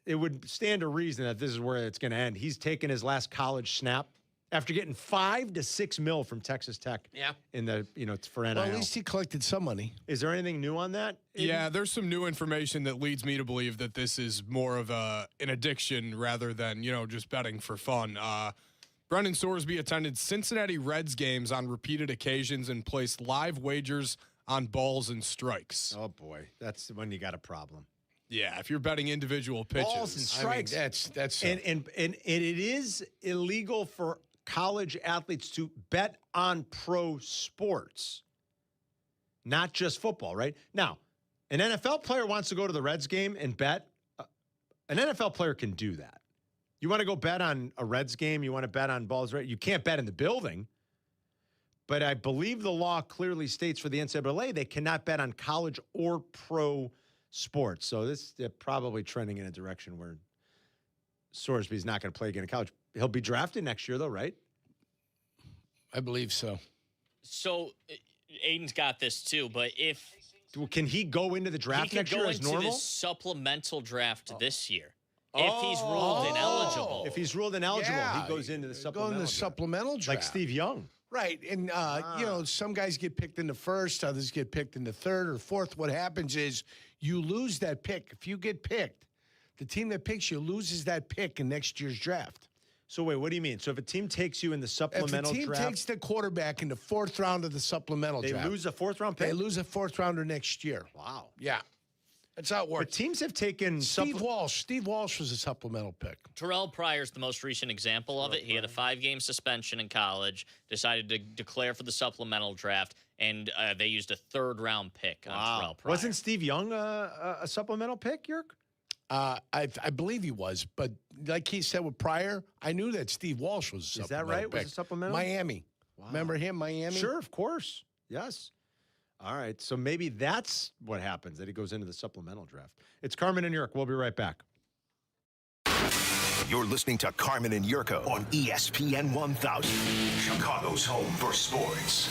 It would stand to reason that this is where it's going to end. He's taken his last college snap after getting $5 to $6 million from Texas Tech. Yeah. In the, it's for NIL. Well, at least he collected some money. Is there anything new on that? Yeah, there's some new information that leads me to believe that this is more of an addiction rather than, just betting for fun. Brendan Sorsby attended Cincinnati Reds games on repeated occasions and placed live wagers on balls and strikes. Oh, boy. That's when you got a problem. Yeah, if you're betting individual pitches. Balls and strikes. That's and it is illegal for college athletes to bet on pro sports, not just football, right? Now, an NFL player wants to go to the Reds game and bet. An NFL player can do that. You want to go bet on a Reds game, you want to bet on balls, right? You can't bet in the building. But I believe the law clearly states for the NCAA they cannot bet on college or pro sports. So they're probably trending in a direction where Sorsby's not going to play again in college. He'll be drafted next year, though, right? I believe so. So Aiden's got this too, but can he go into the draft next year as normal? He can go into the supplemental draft this year. If he's ruled ineligible. If he's ruled ineligible, he goes into the supplemental. Go in the supplemental draft. Like Steve Young. Right. And, some guys get picked in the first, others get picked in the third or fourth. What happens is you lose that pick. If you get picked, the team that picks you loses that pick in next year's draft. So, wait, what do you mean? So, if a team takes you in the supplemental draft. If a team takes the quarterback in the fourth round of the supplemental draft. They lose a fourth-round pick? They lose a fourth-rounder next year. Wow. Yeah. That's how it works. But teams have taken Steve Walsh. Steve Walsh was a supplemental pick. Terrell Pryor's the most recent example of it. He had a 5-game suspension in college, decided to declare for the supplemental draft, and they used a third-round pick on Terrell Pryor. Wasn't Steve Young a supplemental pick, Yerk? I believe he was, but like he said with Pryor, I knew that Steve Walsh was a supplemental Is that right? pick. Was a supplemental? Miami. Wow. Remember him, Miami? Sure, of course. Yes. All right, so maybe that's what happens, that he goes into the supplemental draft. It's Carmen and Yurko. We'll be right back. You're listening to Carmen and Yurko on ESPN 1000, Chicago's home for sports.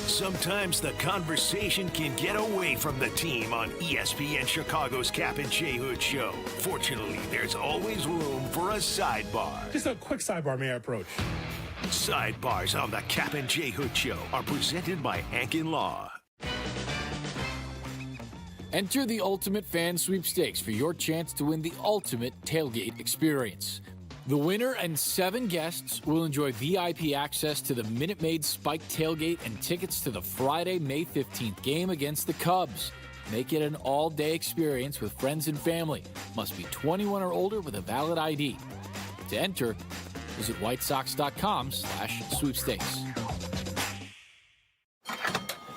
Sometimes the conversation can get away from the team on ESPN Chicago's Kap J Hood show. Fortunately, there's always room for a sidebar. Just a quick sidebar, may I approach? Sidebars on the Kap J Hood show are presented by Ankin Law. Enter the Ultimate Fan Sweepstakes for your chance to win the ultimate tailgate experience. The winner and 7 guests will enjoy VIP access to the Minute Maid Spike Tailgate and tickets to the Friday, May 15th game against the Cubs. Make it an all-day experience with friends and family. Must be 21 or older with a valid ID. To enter, visit whitesox.com/sweepstakes.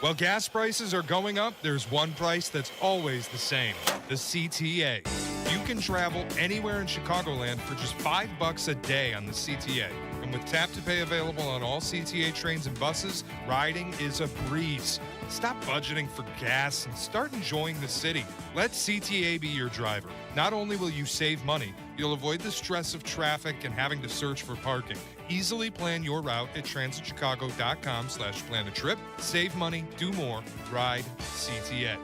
While gas prices are going up, there's one price that's always the same, the CTA. You can travel anywhere in Chicagoland for just $5 a day on the CTA. And with Tap to Pay available on all CTA trains and buses, riding is a breeze. Stop budgeting for gas and start enjoying the city. Let CTA be your driver. Not only will you save money, you'll avoid the stress of traffic and having to search for parking. Easily plan your route at transitchicago.com/plan a trip. Save money, do more, ride CTA.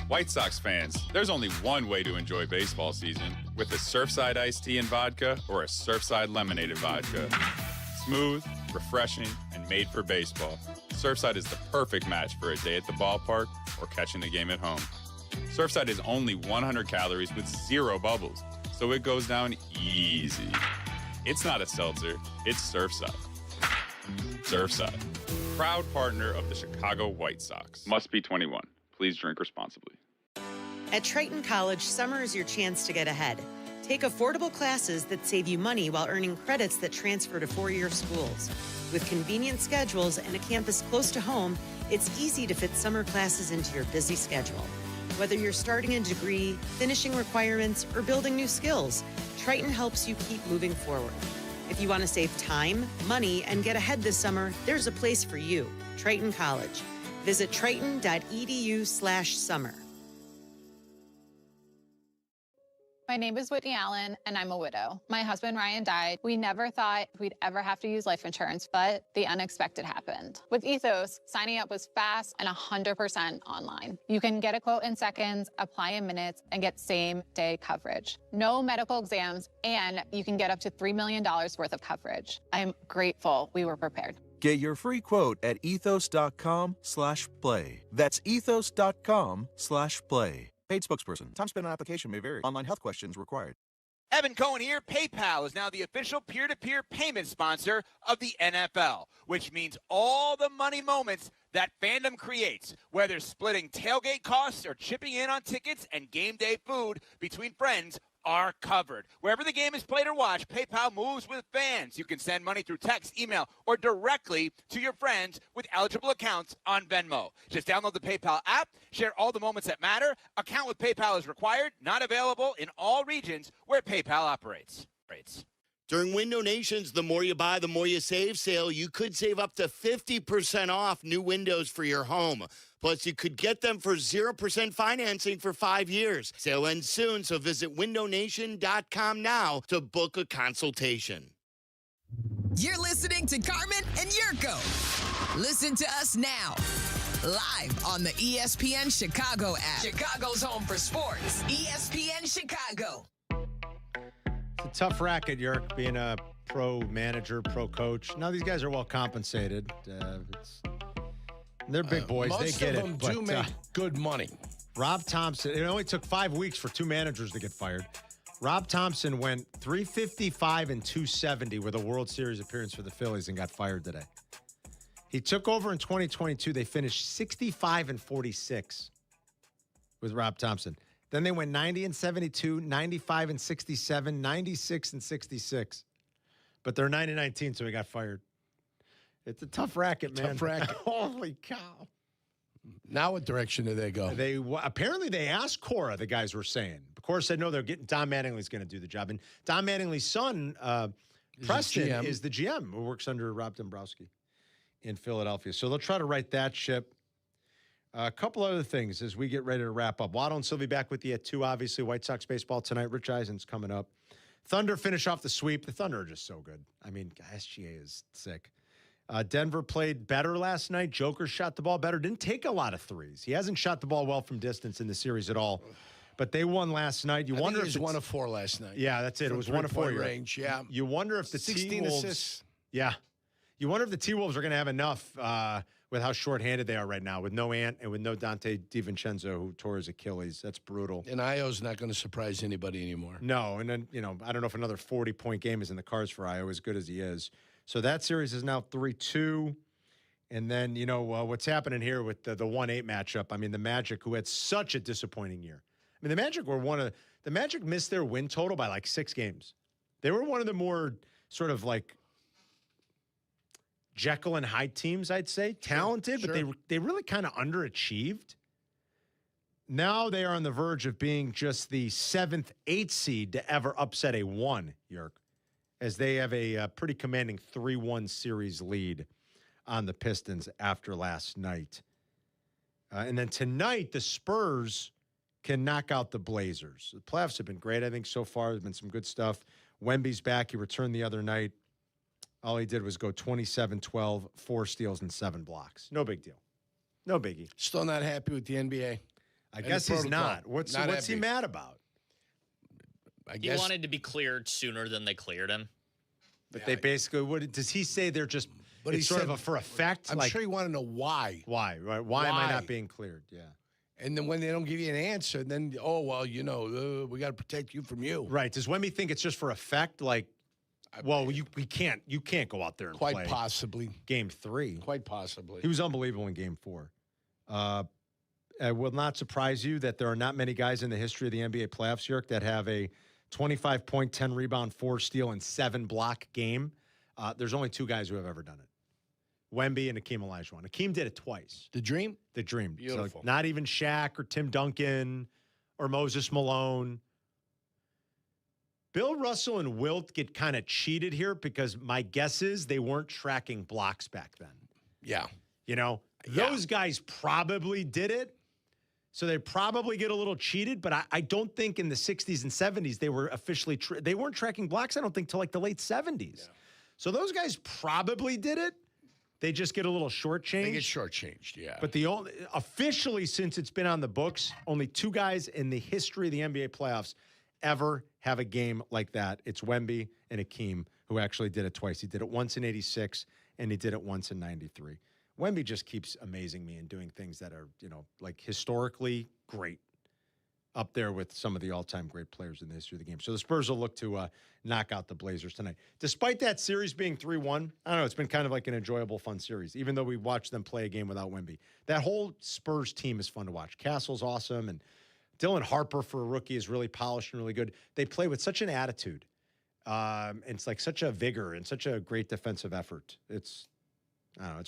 White Sox fans, there's only one way to enjoy baseball season, with a Surfside iced tea and vodka or a Surfside lemonade and vodka. Smooth, refreshing, and made for baseball. Surfside is the perfect match for a day at the ballpark or catching the game at home. Surfside is only 100 calories with 0 bubbles, so it goes down easy. It's not a seltzer, it's Surfside. Surfside, proud partner of the Chicago White Sox. Must be 21. Please drink responsibly. At Triton College, summer is your chance to get ahead. Take affordable classes that save you money while earning credits that transfer to 4-year schools. With convenient schedules and a campus close to home, it's easy to fit summer classes into your busy schedule. Whether you're starting a degree, finishing requirements, or building new skills, Triton helps you keep moving forward. If you want to save time, money, and get ahead this summer, there's a place for you, Triton College. Visit triton.edu/summer. My name is Whitney Allen, and I'm a widow. My husband, Ryan, died. We never thought we'd ever have to use life insurance, but the unexpected happened. With Ethos, signing up was fast and 100% online. You can get a quote in seconds, apply in minutes, and get same-day coverage. No medical exams, and you can get up to $3 million worth of coverage. I'm grateful we were prepared. Get your free quote at ethos.com/play. That's ethos.com/play. Paid spokesperson. Time spent on application may vary. Online health questions required. Evan Cohen here. PayPal is now the official peer-to-peer payment sponsor of the NFL, which means all the money moments that fandom creates, whether splitting tailgate costs or chipping in on tickets and game day food between friends, are covered. Wherever the game is played or watched, PayPal moves with fans. You can send money through text, email, or directly to your friends with eligible accounts on Venmo. Just download the PayPal app, share all the moments that matter. Account with PayPal is required, not available in all regions where PayPal operates. During Window Nation's The More You Buy, The More You Save sale, you could save up to 50% off new windows for your home. Plus, you could get them for 0% financing for 5 years. Sale ends soon, so visit windownation.com now to book a consultation. You're listening to Carmen and Jurko. Listen to us now, live on the ESPN Chicago app. Chicago's home for sports. ESPN Chicago. It's a tough racket, Yerk, being a pro manager, pro coach. Now these guys are well compensated. They're big boys. Most they get of them it. do make good money. Rob Thompson, it only took 5 weeks for 2 managers to get fired. Rob Thompson went 355 and 270 with a World Series appearance for the Phillies and got fired today. He took over in 2022. They finished 65 and 46 with Rob Thompson. Then they went 90 and 72, 95 and 67, 96 and 66. But they're 90-19, so he got fired. It's a tough racket, man. Tough racket. Holy cow. Now what direction do they go? Apparently they asked Cora, the guys were saying. Cora said, no, they're getting Don Mattingly's going to do the job. And Don Mattingly's son, Preston, is the GM who works under Rob Dombrowski in Philadelphia. So they'll try to right that ship. A couple other things as we get ready to wrap up. Waddle and Silvy back with you at 2, obviously. White Sox baseball tonight. Rich Eisen's coming up. Thunder finish off the sweep. The Thunder are just so good. I mean, SGA is sick. Denver played better last night. Joker shot the ball better. Didn't take a lot of threes. He hasn't shot the ball well from distance in the series at all. But they won last night. You wonder if it was 1 of 4 last night. Yeah, that's it. It was 1 of 4 range. Yeah. You wonder if the 16 T-Wolves, assists. Yeah. You wonder if the T-Wolves are going to have enough with how shorthanded they are right now, with no Ant and with no Dante DiVincenzo, who tore his Achilles. That's brutal. And Io's not going to surprise anybody anymore. No, and then, I don't know if another 40-point game is in the cards for Io, as good as he is. So that series is now 3-2. And then, what's happening here with the 1-8 matchup. I mean, the Magic, who had such a disappointing year. I mean, the Magic the Magic missed their win total by like 6 games. They were one of the more sort of like Jekyll and Hyde teams, I'd say. Talented, but they really kind of underachieved. Now they are on the verge of being just the 7th, 8th seed to ever upset a 1, Yerk, as they have a pretty commanding 3-1 series lead on the Pistons after last night. And then tonight, the Spurs can knock out the Blazers. The playoffs have been great, I think, so far. There's been some good stuff. Wemby's back. He returned the other night. All he did was go 27-12, 4 steals, and 7 blocks. No big deal. No biggie. Still not happy with the NBA? I guess he's not. What's he mad about? He wanted to be cleared sooner than they cleared him. But they basically, does he say they're just, but it's sort of for effect? I'm sure you want to know why. Why, right? Why am I not being cleared? Yeah. And then when they don't give you an answer, then, we got to protect you from you. Right. Does Wemby think it's just for effect? Like, you can't go out there and play. Quite possibly. Game 3. Quite possibly. He was unbelievable in Game 4. It will not surprise you that there are not many guys in the history of the NBA playoffs, Yerk, that have a 25-point, 10-rebound, 4-steal, and 7-block game. There's only 2 guys who have ever done it. Wemby and Hakeem Olajuwon. Hakeem did it twice. The Dream? The Dream. Beautiful. So not even Shaq or Tim Duncan or Moses Malone. Bill Russell and Wilt get kind of cheated here because my guess is they weren't tracking blocks back then. Yeah. Those guys probably did it. So they probably get a little cheated, but I don't think in the 60s and 70s they were officially they weren't tracking blocks, I don't think, till like the late 70s. Yeah. So those guys probably did it. They just get a little shortchanged. They get shortchanged, yeah. But officially, since it's been on the books, only 2 guys in the history of the NBA playoffs ever have a game like that. It's Wemby and Hakeem, who actually did it twice. He did it once in 86, and he did it once in 93. Wemby just keeps amazing me and doing things that are, like historically great, up there with some of the all-time great players in the history of the game. So the Spurs will look to knock out the Blazers tonight. Despite that series being 3-1, I don't know, it's been kind of like an enjoyable, fun series, even though we watched them play a game without Wemby. That whole Spurs team is fun to watch. Castle's awesome, and Dylan Harper for a rookie is really polished and really good. They play with such an attitude. And it's like such a vigor and such a great defensive effort. It's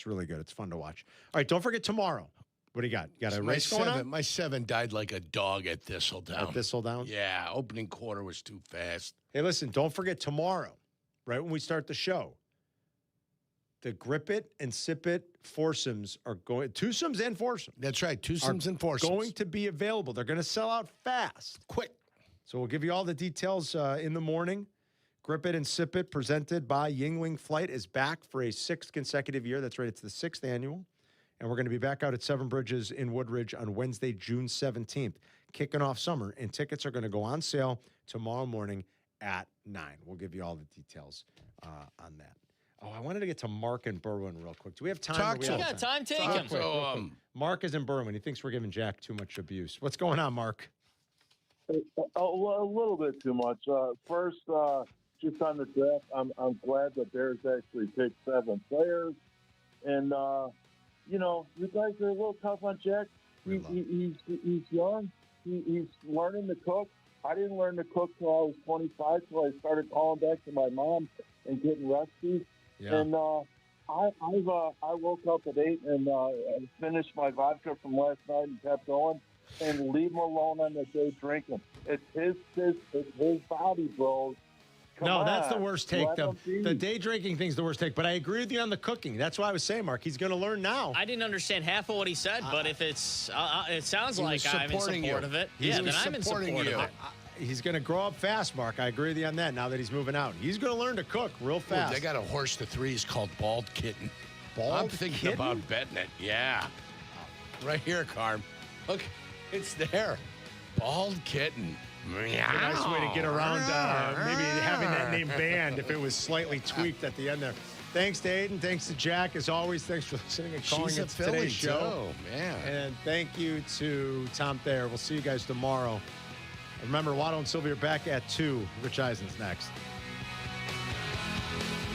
really good. It's fun to watch. All right, don't forget tomorrow. What do you got? You got a race going on? My 7 died like a dog at Thistledown. At Thistledown? Yeah, opening quarter was too fast. Hey, listen, don't forget tomorrow, right when we start the show, the Grip It and Sip It foursomes are going, twosomes and foursomes. That's right, twosomes and foursomes. Going to be available. They're going to sell out fast. Quick. So we'll give you all the details in the morning. Grip It and Sip It, presented by Yingling Flight, is back for a 6th consecutive year. That's right, it's the 6th annual. And we're going to be back out at Seven Bridges in Woodridge on Wednesday, June 17th, kicking off summer. And tickets are going to go on sale tomorrow morning at 9. We'll give you all the details on that. Oh, I wanted to get to Mark and Berwyn real quick. Do we have time? We got time. Take him. So, Mark is in Berwyn. He thinks we're giving Jack too much abuse. What's going on, Mark? A little bit too much. First, just on the draft, I'm glad that Bears actually picked 7 players. And, you guys are a little tough on Jack. He's young. He's learning to cook. I didn't learn to cook till I was 25, till I started calling back to my mom and getting recipes. Yeah. And I woke up at 8 and finished my vodka from last night and kept going. And leave him alone on the day drinking. It's his body, bro. No, that's the worst take. The day drinking thing's the worst take. But I agree with you on the cooking. That's why I was saying, Mark, he's going to learn now. I didn't understand half of what he said, but if it's, it sounds like I'm in support of it. Yeah, then I'm in support of it. He's going to grow up fast, Mark. I agree with you on that now that he's moving out. He's going to learn to cook real fast. They got a horse to 3s called Bald Kitten. I'm thinking about betting it. Yeah. Right here, Carm. Look, it's there. Bald Kitten. A nice way to get around maybe having that name banned if it was slightly tweaked at the end there. Thanks to Aiden. Thanks to Jack. As always, thanks for listening and calling into today's show. Man. And thank you to Tom Thayer. We'll see you guys tomorrow. And remember, Waddle and Silvy are back at 2. Rich Eisen's next.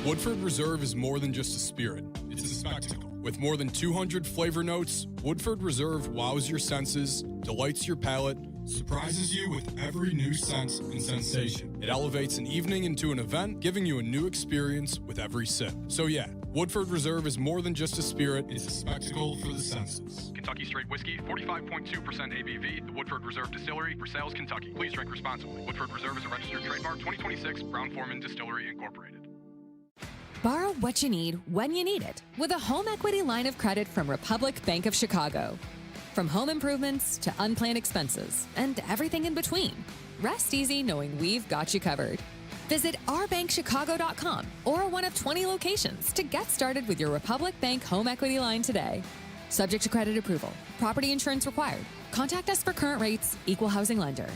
Woodford Reserve is more than just a spirit. It's a spectacle. With more than 200 flavor notes, Woodford Reserve wows your senses, delights your palate, surprises you with every new sense and sensation. It elevates an evening into an event, giving you a new experience with every sip. So yeah, Woodford Reserve is more than just a spirit, it's a spectacle for the senses. Kentucky Straight Whiskey, 45.2% ABV, the Woodford Reserve Distillery, Versailles, Kentucky. Please drink responsibly. Woodford Reserve is a registered trademark, 2026, Brown-Forman Distillery, Incorporated. Borrow what you need when you need it with a home equity line of credit from Republic Bank of Chicago. From home improvements to unplanned expenses and everything in between, rest easy knowing we've got you covered. Visit ourbankchicago.com or one of 20 locations to get started with your Republic Bank home equity line today. Subject to credit approval. Property insurance required. Contact us for current rates. Equal housing lender.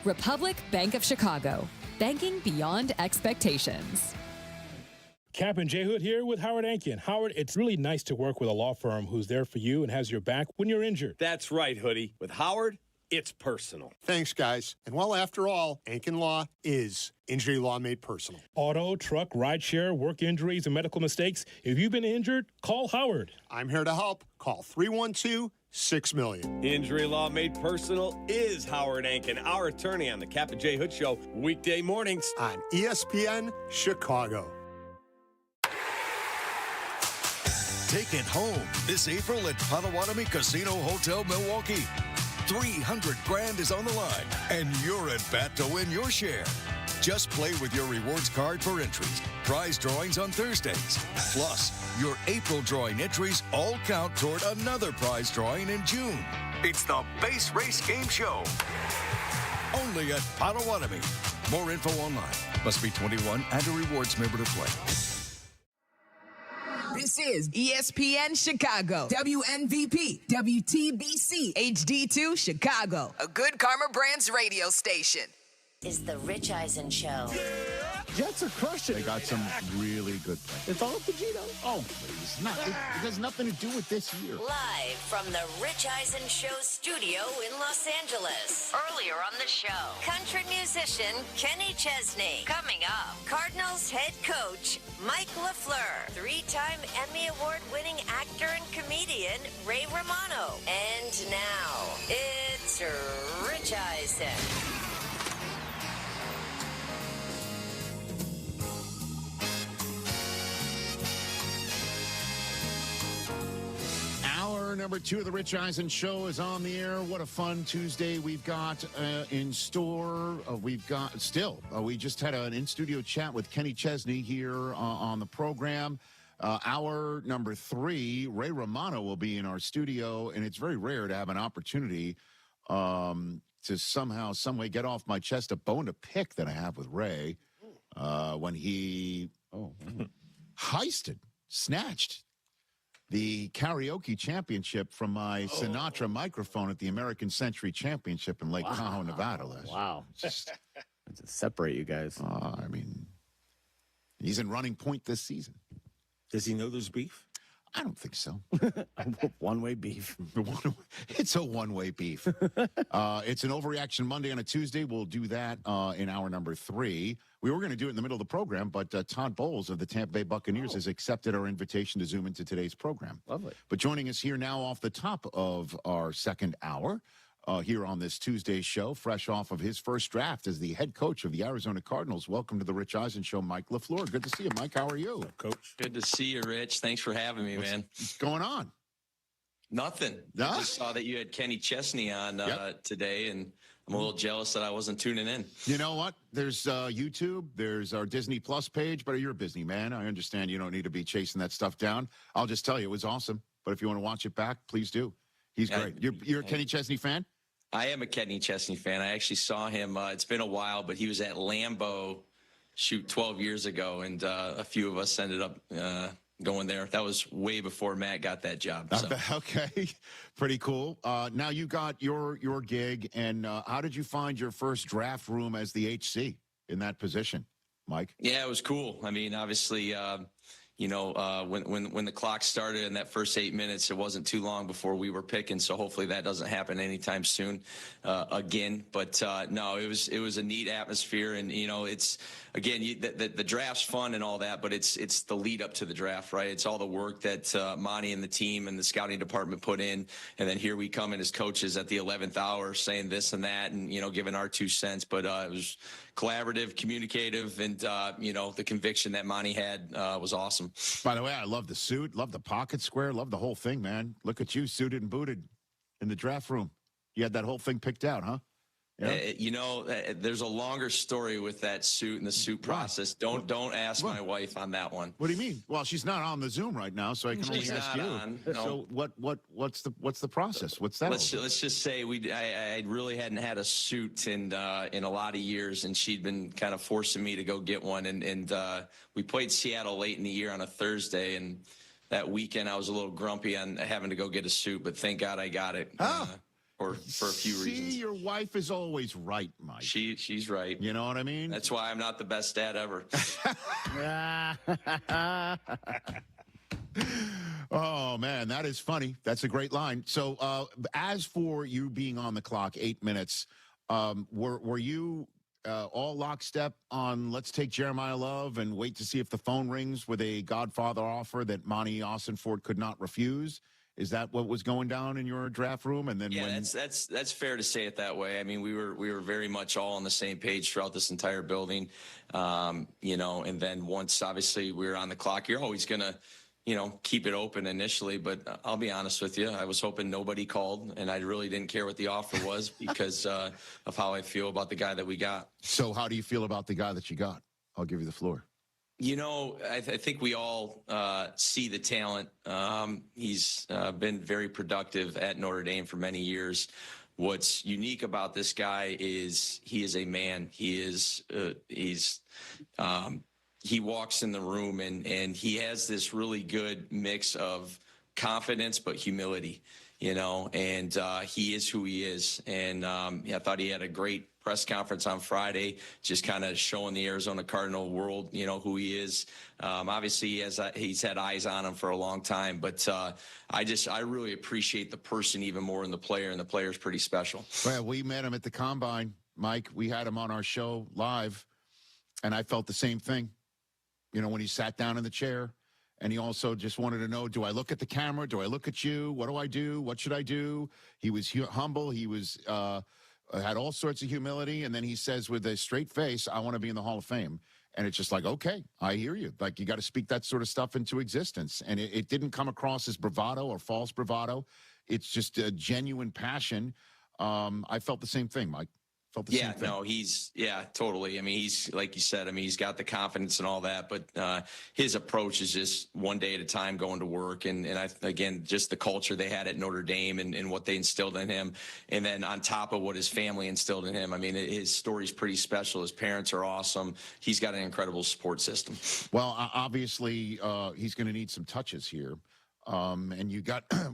Republic Bank of Chicago. Banking beyond expectations. Kap J Hood here with Howard Ankin. Howard, it's really nice to work with a law firm who's there for you and has your back when you're injured. That's right, Hoodie. With Howard, it's personal. Thanks, guys. And well, after all, Ankin Law is injury law made personal. Auto, truck, rideshare, work injuries, and medical mistakes. If you've been injured, call Howard. I'm here to help. Call 312-6-million. Injury law made personal is Howard Ankin, our attorney on the Kap J Hood Show, weekday mornings on ESPN Chicago. Take it home this April at Potawatomi Casino Hotel Milwaukee. $300,000 is on the line, and you're at bat to win your share. Just play with your rewards card for entries, prize drawings on Thursdays. Plus, your April drawing entries all count toward another prize drawing in June. It's the Base Race Game Show. Only at Potawatomi. More info online. Must be 21 and a rewards member to play. This is ESPN Chicago, WNVP, WTBC, HD2 Chicago, a good Karma Brands radio station. Is the Rich Eisen Show. Jets are crushing. They got some really good players. It's all Pagino. Oh, please. It has nothing to do with this year. Live from the Rich Eisen Show studio in Los Angeles. Earlier on the show, country musician Kenny Chesney. Coming up, Cardinals head coach Mike Laflur. 3-time Emmy Award-winning actor and comedian Ray Romano. And now, it's Rich Eisen. Hour number 2 of the Rich Eisen Show is on the air. What a fun Tuesday we've got in store. We just had an in-studio chat with Kenny Chesney here on the program. Hour number 3, Ray Romano will be in our studio, and it's very rare to have an opportunity to somehow, some way get off my chest a bone to pick that I have with Ray when he snatched the karaoke championship from my Sinatra microphone at the American Century Championship in Lake Tahoe, Nevada last year. Wow. Just to separate you guys. I mean, he's in running point this season. Does he know there's beef? I don't think so. One-way beef. It's a one-way beef. It's an Overreaction Monday on a Tuesday. We'll do that in hour number 3. We were going to do it in the middle of the program, but Todd Bowles of the Tampa Bay Buccaneers has accepted our invitation to zoom into today's program. Lovely. But joining us here now off the top of our second hour, here on this Tuesday show, fresh off of his first draft as the head coach of the Arizona Cardinals. Welcome to the Rich Eisen Show, Mike Laflur. Good to see you, Mike. How are you? Coach. Good to see you, Rich. Thanks for having me, man. What's going on? Nothing. I just saw that you had Kenny Chesney on today, and I'm a little jealous that I wasn't tuning in. You know what? There's YouTube. There's our Disney Plus page, but you're a busy man. I understand you don't need to be chasing that stuff down. I'll just tell you, it was awesome. But if you want to watch it back, please do. He's great. You're a Kenny Chesney fan? I am a Kenny Chesney fan. I actually saw him. It's been a while, but he was at Lambeau, 12 years ago, and a few of us ended up going there. That was way before Matt got that job. So. Okay, pretty cool. Now you got your gig, and how did you find your first draft room as the HC in that position, Mike? Yeah, it was cool. I mean, obviously, when the clock started in that first 8 minutes, it wasn't too long before we were picking. So hopefully that doesn't happen anytime soon again. But no, it was a neat atmosphere, and it's again the draft's fun and all that, but it's the lead up to the draft, right? It's all the work that Monty and the team and the scouting department put in, and then here we come in as coaches at the 11th hour saying this and that, and giving our 2 cents. But it was collaborative, communicative, and the conviction that Monty had was awesome. By the way, I love the suit, love the pocket square, love the whole thing, man. Look at you, suited and booted in the draft room. You had that whole thing picked out, huh? Yeah. There's a longer story with that suit and the suit process. Don't ask my wife on that one. What do you mean? Well, she's not on the Zoom right now, so I can only ask you. No. So what's the process? What's that? Let's just say I really hadn't had a suit in a lot of years, and she'd been kind of forcing me to go get one. And we played Seattle late in the year on a Thursday, and that weekend I was a little grumpy on having to go get a suit, but thank God I got it. For a few reasons. Your wife is always right, Mike. She's right. You know what I mean? That's why I'm not the best dad ever. Oh, man, that is funny. That's a great line. So as for you being on the clock, 8 minutes, were you all lockstep on let's take Jeremiah Love and wait to see if the phone rings with a Godfather offer that Monty Austinford could not refuse? Is that what was going down in your draft room? And then that's fair to say it that way. I mean, we were very much all on the same page throughout this entire building, and then once obviously we were on the clock, you're always gonna keep it open initially, but I'll be honest with you. I was hoping nobody called, and I really didn't care what the offer was because of how I feel about the guy that we got. So how do you feel about the guy that you got? I'll give you the floor. I think we all see the talent. He's been very productive at Notre Dame for many years. What's unique about this guy is he is a man. He walks in the room and he has this really good mix of confidence but humility, and he is who he is. And I thought he had a great press conference on Friday, just kind of showing the Arizona Cardinal world, who he is. Obviously, he's had eyes on him for a long time, but I really appreciate the person even more than the player, and the player's pretty special. Well, we met him at the Combine, Mike. We had him on our show live, and I felt the same thing. When he sat down in the chair, and he also just wanted to know, do I look at the camera? Do I look at you? What do I do? What should I do? He was humble. He was had all sorts of humility, and then he says with a straight face, I want to be in the Hall of Fame. And it's just like, okay, I hear you. Like, you got to speak that sort of stuff into existence. And it didn't come across as bravado or false bravado. It's just a genuine passion. I felt the same thing, Mike. Felt the same thing. No, totally. I mean, he's, like you said, he's got the confidence and all that, but his approach is just one day at a time going to work. And again, just the culture they had at Notre Dame and what they instilled in him. And then on top of what his family instilled in him, his story's pretty special. His parents are awesome. He's got an incredible support system. Well, obviously, he's going to need some touches here. And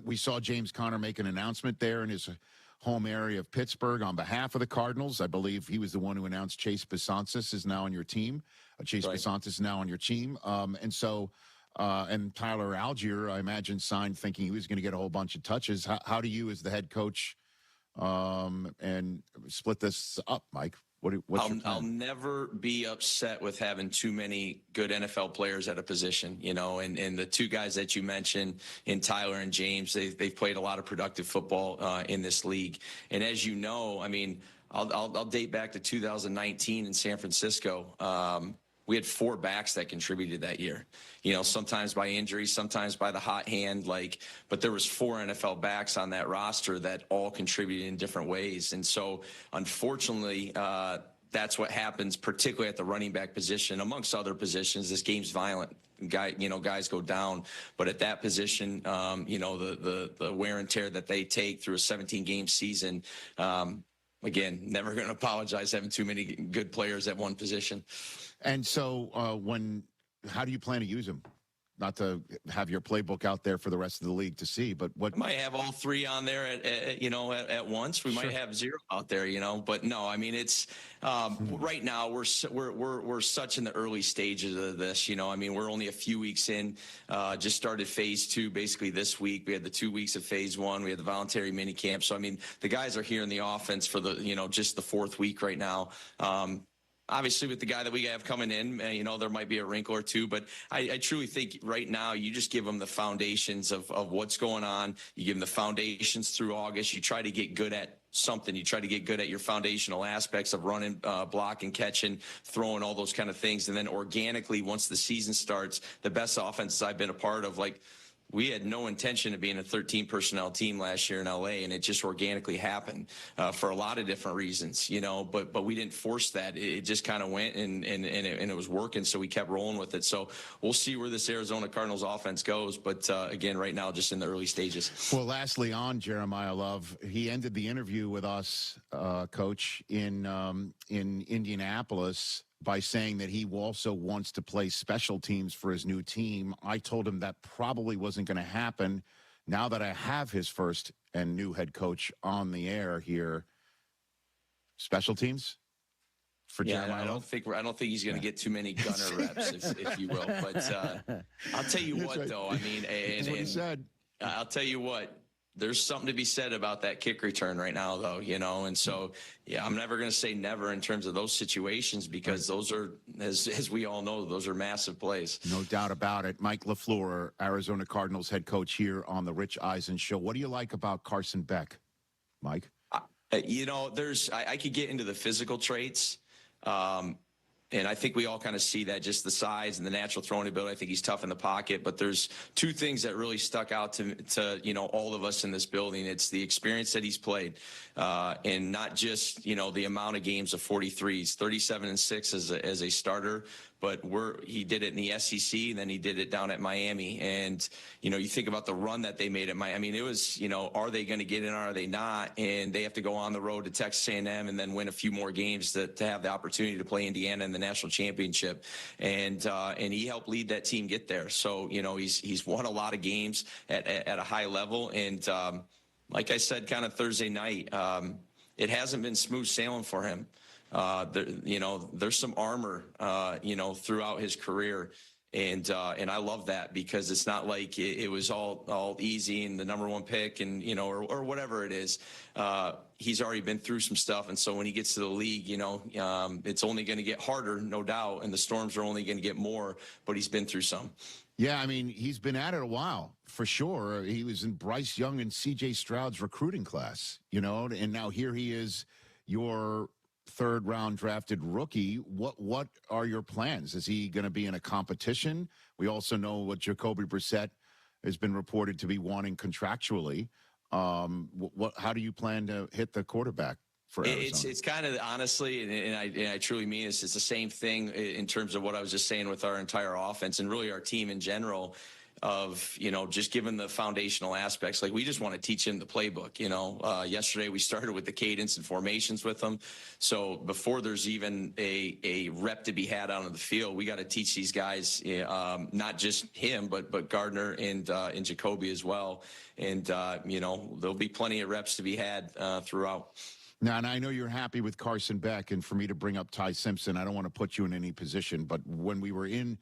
we saw James Conner make an announcement there in his home area of Pittsburgh on behalf of the Cardinals. I believe he was the one who announced Chase Bisonsis is now on your team. Bisonsis is now on your team. And Tyler Algier, I imagine, signed thinking he was going to get a whole bunch of touches. How do you, as the head coach, and split this up, Mike? I'll never be upset with having too many good NFL players at a position, and the two guys that you mentioned in Tyler and James, they've played a lot of productive football in this league. And as you know, I'll date back to 2019 in San Francisco. We had 4 backs that contributed that year, sometimes by injury, sometimes by the hot hand, but there was 4 NFL backs on that roster that all contributed in different ways. And so unfortunately, that's what happens, particularly at the running back position. Amongst other positions, this game's violent. Guys go down, but at that position, the wear and tear that they take through a 17-game season, again, never going to apologize having too many good players at one position. And so how do you plan to use them? Not to have your playbook out there for the rest of the league to see, but what might have all 3 on there at once. We might have 0 out there, but no, it's right now we're such in the early stages of this, we're only a few weeks in, just started phase 2 basically this week. We had the 2 weeks of phase 1. We had the voluntary mini camp. So, the guys are here in the offense for the, just the 4th week right now. Obviously, with the guy that we have coming in, there might be a wrinkle or two, but I truly think right now you just give them the foundations of what's going on. You give them the foundations through August. You try to get good at something. You try to get good at your foundational aspects of running, blocking, catching, throwing, all those kind of things. And then organically, once the season starts, the best offenses I've been a part of, we had no intention of being a 13-personnel team last year in LA, and it just organically happened for a lot of different reasons, but we didn't force that. It just kind of went and it was working, so we kept rolling with it. So we'll see where this Arizona Cardinals offense goes, but again, right now, just in the early stages. Well, lastly, on Jeremiah Love, he ended the interview with us, Coach, in Indianapolis, by saying that he also wants to play special teams for his new team. I told him that probably wasn't going to happen. Now that I have his first and new head coach on the air here, special teams for Jeremiah. I don't think he's going to get too many gunner reps, if you will. But I'll tell you what, though. That's what he said. I'll tell you what. There's something to be said about that kick return right now, though, and so, I'm never going to say never in terms of those situations, because those are, as we all know, those are massive plays. No doubt about it. Mike Laflur, Arizona Cardinals head coach, here on the Rich Eisen Show. What do you like about Carson Beck, Mike? I could get into the physical traits. And I think we all kind of see that, just the size and the natural throwing ability. I think he's tough in the pocket, but there's two things that really stuck out to all of us in this building. It's the experience that he's played, and not just, the amount of games of 43s, 37-6 as a starter, but he did it in the SEC, and then he did it down at Miami. And, you think about the run that they made at Miami. I mean, it was, are they going to get in or are they not? And they have to go on the road to Texas A&M and then win a few more games to have the opportunity to play Indiana in the national championship. And he helped lead that team get there. So, he's won a lot of games at a high level. And like I said, kind of Thursday night, it hasn't been smooth sailing for him. There's some armor, throughout his career. And I love that, because it's not like it was all easy and the number one pick and, or whatever it is. He's already been through some stuff. And so when he gets to the league, it's only going to get harder, no doubt. And the storms are only going to get more, but he's been through some. Yeah, I mean, he's been at it a while, for sure. He was in Bryce Young and C.J. Stroud's recruiting class, and now here he is, your third-round drafted rookie. What are your plans? Is he going to be in a competition? We also know what Jacoby Brissett has been reported to be wanting contractually. How do you plan to hit the quarterback for Arizona? It's kind of, honestly, and I truly mean this, it's the same thing in terms of what I was just saying with our entire offense and really our team in general, of, just given the foundational aspects. Like, we just want to teach him the playbook. Yesterday we started with the cadence and formations with him. So before there's even a rep to be had out on the field, we got to teach these guys, not just him, but Gardner and Jacoby as well. And, there'll be plenty of reps to be had throughout. Now, and I know you're happy with Carson Beck, and for me to bring up Ty Simpson, I don't want to put you in any position, but when we were in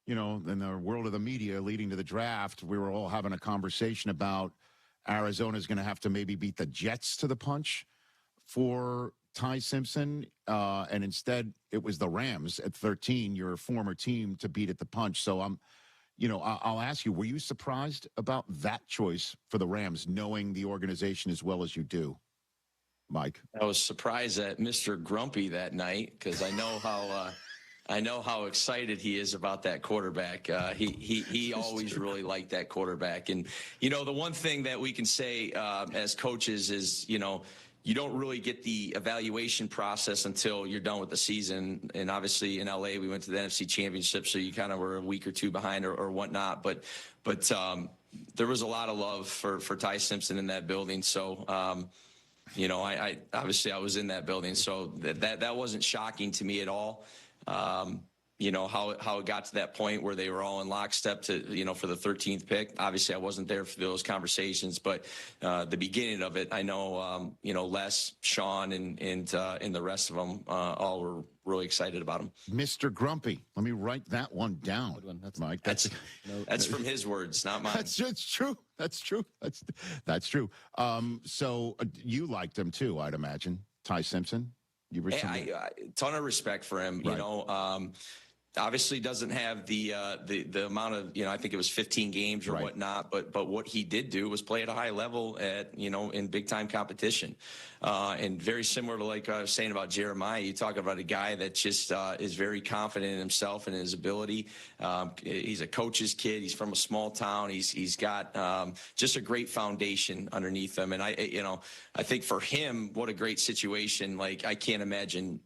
the world of the media leading to the draft, we were all having a conversation about Arizona's going to have to maybe beat the Jets to the punch for Ty Simpson. And instead, it was the Rams at 13, your former team, to beat at the punch. So I'll ask you, were you surprised about that choice for the Rams, knowing the organization as well as you do, Mike? I was surprised at Mr. Grumpy that night, because I know how excited he is about that quarterback. He always really liked that quarterback. And, the one thing that we can say as coaches is, you don't really get the evaluation process until you're done with the season. And obviously in LA, we went to the NFC Championship, so you kind of were a week or two behind or whatnot. But there was a lot of love for Ty Simpson in that building. So, I obviously I was in that building, so that wasn't shocking to me at all. How it got to that point where they were all in lockstep to, for the 13th pick. Obviously I wasn't there for those conversations, but the beginning of it, I know, Les, Sean, and the rest of them all were really excited about him. Mr. Grumpy. Let me write that one down. Good one. That's Mike. That's from his words, not mine. That's true. That's true. That's true. So you liked him too, I'd imagine. Ty Simpson. You were a ton of respect for him. Right. Obviously doesn't have the amount of, I think it was 15 games or whatnot, but what he did do was play at a high level at, in big time competition. And very similar to, like I was saying about Jeremiah, you talk about a guy that just is very confident in himself and his ability. He's a coach's kid. He's from a small town. He's got just a great foundation underneath him. And I think for him, what a great situation. Like, I can't imagine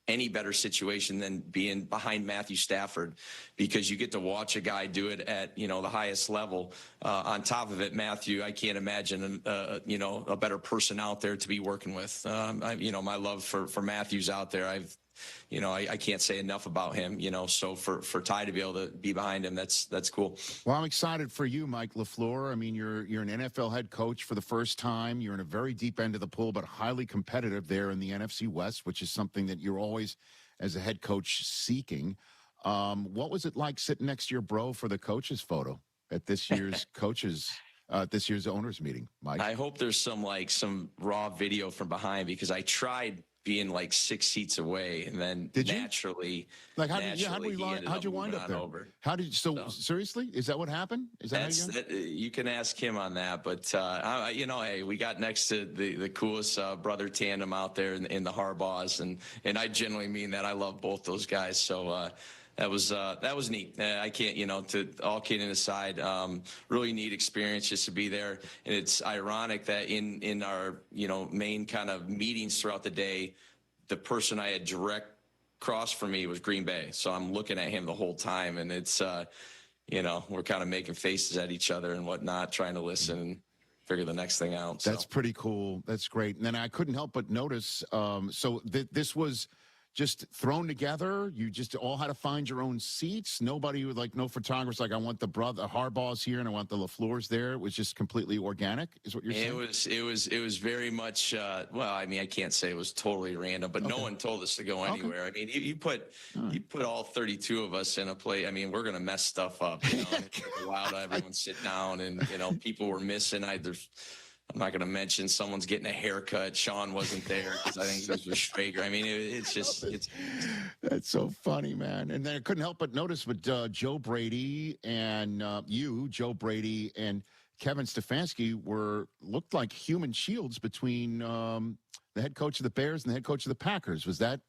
any better situation than being behind Matthew Stafford, because you get to watch a guy do it at, the highest level. On top of it, Matthew, I can't imagine, a better person out there to be working with. My love for Matthew's out there. I can't say enough about him, so for Ty to be able to be behind him, that's cool. Well, I'm excited for you, Mike Laflur. I mean, you're an NFL head coach for the first time. You're in a very deep end of the pool, but highly competitive there in the NFC West, which is something that you're always, as a head coach, seeking. What was it like sitting next to your bro for the coaches photo at this year's this year's owners meeting, Mike? I hope there's some raw video from behind, because I tried being like 6 seats away, and then naturally, how'd you wind up there? Over. Seriously, is that what happened? Is that you can ask him on that, but hey, we got next to the coolest brother tandem out there in the Harbaughs, and I genuinely mean that. I love both those guys, so. That was neat. I can't, to all kidding aside, really neat experience just to be there. And it's ironic that in our, main kind of meetings throughout the day, the person I had direct across from me was Green Bay. So I'm looking at him the whole time, and it's, we're kind of making faces at each other and whatnot, trying to listen and figure the next thing out. That's pretty cool. That's great. And then I couldn't help but notice, this was just thrown together. You just all had to find your own seats. Nobody would no photographers I want the Harbaughs here and I want the Lafleurs there. It was just completely organic, is what you're saying? It was very much. I can't say it was totally random, but no one told us to go anywhere. I mean, you put all 32 of us in a play. I mean, we're gonna mess stuff up. It took a while to everyone sit down, and people were missing. I'm not going to mention someone's getting a haircut. Sean wasn't there because I think this was Schrager. I mean, it's that's so funny, man. And then I couldn't help but notice, but Joe Brady and Joe Brady and Kevin Stefanski looked like human shields between the head coach of the Bears and the head coach of the Packers. Was that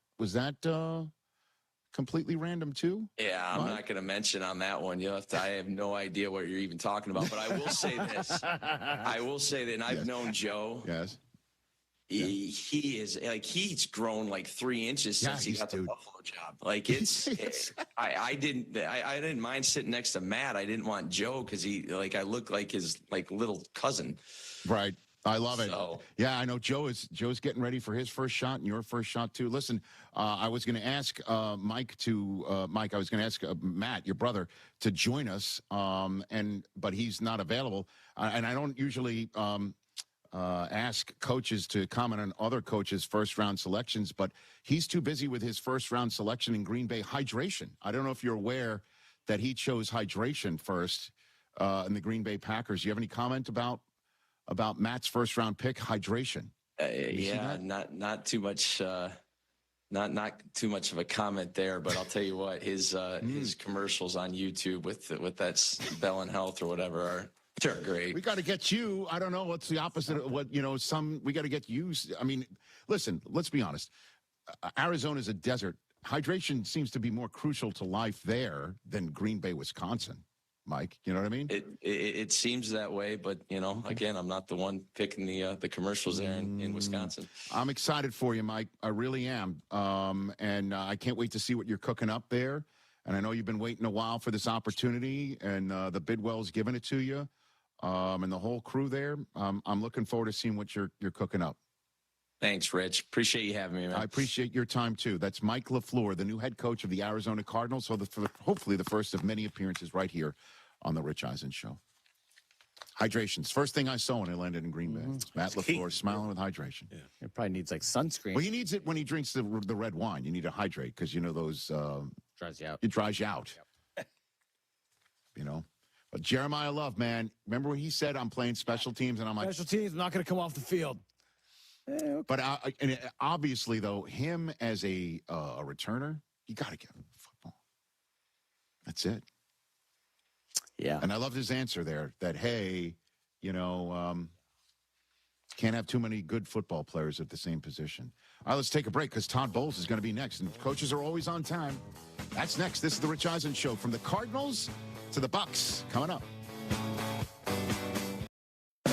completely random too? Yeah, I'm not going to mention on that one. I have no idea what you're even talking about. But I will say this. I will say that, and I've known Joe. Yes. He is he's grown 3 inches since he got the Buffalo job. I didn't mind sitting next to Matt. I didn't want Joe because I look like his little cousin. Right. I love it. Yeah, I know Joe's getting ready for his first shot and your first shot too. Listen, I was going to ask Mike. I was going to ask Matt, your brother, to join us, but he's not available. And I don't usually ask coaches to comment on other coaches' first-round selections, but he's too busy with his first-round selection in Green Bay, hydration. I don't know if you're aware that he chose hydration first in the Green Bay Packers. Do you have any comment about Matt's first-round pick, hydration? Not too much. Not too much of a comment there, but I'll tell you what, his commercials on YouTube with that Bell and Health or whatever they're great. We got to get you. I don't know what's the opposite of what we got to get you. I mean, listen. Let's be honest. Arizona's a desert. Hydration seems to be more crucial to life there than Green Bay, Wisconsin. Mike, you know what I mean? It seems that way, but again, I'm not the one picking the commercials there in Wisconsin. I'm excited for you, Mike. I really am, and I can't wait to see what you're cooking up there. And I know you've been waiting a while for this opportunity, and the Bidwell's giving it to you, and the whole crew there. I'm looking forward to seeing what you're cooking up. Thanks, Rich. Appreciate you having me, man. I appreciate your time, too. That's Mike Laflur, the new head coach of the Arizona Cardinals. So hopefully the first of many appearances right here on the Rich Eisen Show. Hydration's first thing I saw when I landed in Green Bay. Matt Lafleur smiling with hydration. Yeah. It probably needs sunscreen. Well, he needs it when he drinks the red wine. You need to hydrate because those dries you out. It dries you out. Yep. But Jeremiah Love, man, remember when he said I'm playing special teams and I'm like special teams, I'm not going to come off the field. But obviously, though, him as a returner, you got to give him football. That's it. Yeah. And I loved his answer there that, hey, can't have too many good football players at the same position. All right, let's take a break because Todd Bowles is going to be next. And coaches are always on time. That's next. This is the Rich Eisen Show from the Cardinals to the Bucks coming up.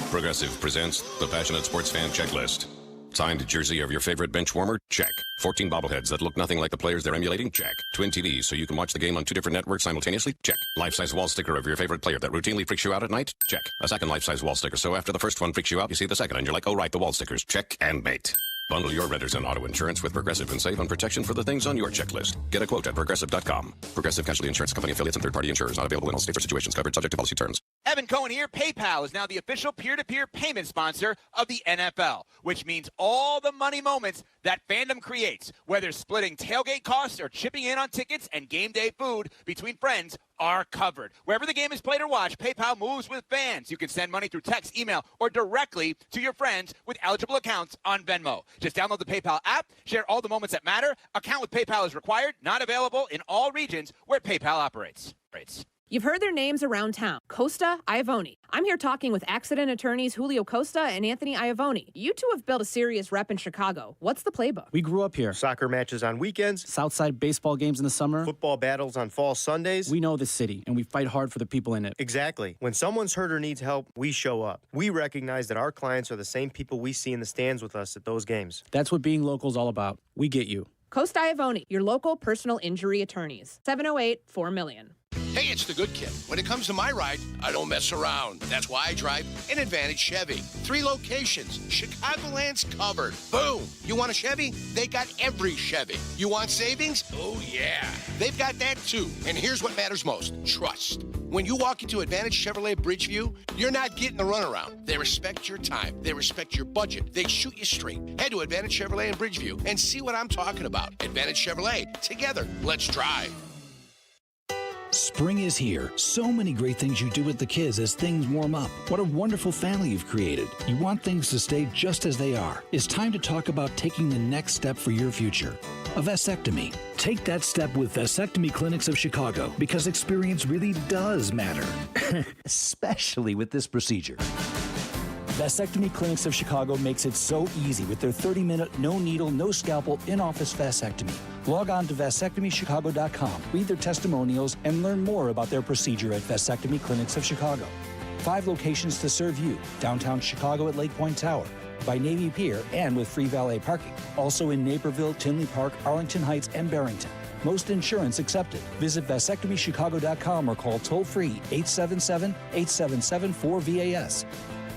Progressive presents the Passionate Sports Fan Checklist. Signed jersey of your favorite bench warmer? Check. 14 bobbleheads that look nothing like the players they're emulating? Check. Twin TVs so you can watch the game on 2 different networks simultaneously? Check. Life-size wall sticker of your favorite player that routinely freaks you out at night? Check. A second life-size wall sticker so after the first one freaks you out, you see the second and you're like, oh right, the wall stickers. Check and mate. Bundle your renters and auto insurance with Progressive and save on protection for the things on your checklist. Get a quote at Progressive.com. Progressive Casualty Insurance Company affiliates and third-party insurers not available in all states or situations. Covered subject to policy terms. Evan Cohen here. PayPal is now the official peer-to-peer payment sponsor of the NFL, which means all the money moments that fandom creates, whether splitting tailgate costs or chipping in on tickets and game day food between friends, are covered. Wherever the game is played or watched, PayPal moves with fans. You can send money through text, email, or directly to your friends with eligible accounts on Venmo. Just download the PayPal app, share all the moments that matter. Account with PayPal is required, not available in all regions where PayPal operates. You've heard their names around town. Costa, Iavoni. I'm here talking with accident attorneys Julio Costa and Anthony Iavoni. You two have built a serious rep in Chicago. What's the playbook? We grew up here. Soccer matches on weekends. Southside baseball games in the summer. Football battles on fall Sundays. We know the city, and we fight hard for the people in it. Exactly. When someone's hurt or needs help, we show up. We recognize that our clients are the same people we see in the stands with us at those games. That's what being local is all about. We get you. Costa Iavoni, your local personal injury attorneys. 708-4-million. Hey, it's the good kid. When it comes to my ride, I don't mess around. That's why I drive an Advantage Chevy. 3 locations. Chicagoland's covered. Boom. You want a Chevy? They got every Chevy. You want savings? Oh, yeah. They've got that, too. And here's what matters most. Trust. When you walk into Advantage Chevrolet Bridgeview, you're not getting the runaround. They respect your time. They respect your budget. They shoot you straight. Head to Advantage Chevrolet in Bridgeview and see what I'm talking about. Advantage Chevrolet. Together, let's drive. Spring is here. So many great things you do with the kids as things warm up. What a wonderful family you've created. You want things to stay just as they are. It's time to talk about taking the next step for your future. A vasectomy. Take that step with Vasectomy Clinics of Chicago, because experience really does matter. Especially with this procedure. Vasectomy Clinics of Chicago makes it so easy with their 30-minute, no needle, no scalpel, in-office vasectomy. Log on to vasectomychicago.com, read their testimonials, and learn more about their procedure at Vasectomy Clinics of Chicago. 5 locations to serve you: downtown Chicago at Lake Point Tower, by Navy Pier, and with free valet parking. Also in Naperville, Tinley Park, Arlington Heights, and Barrington. Most insurance accepted. Visit vasectomychicago.com or call toll-free 877-877-4VAS.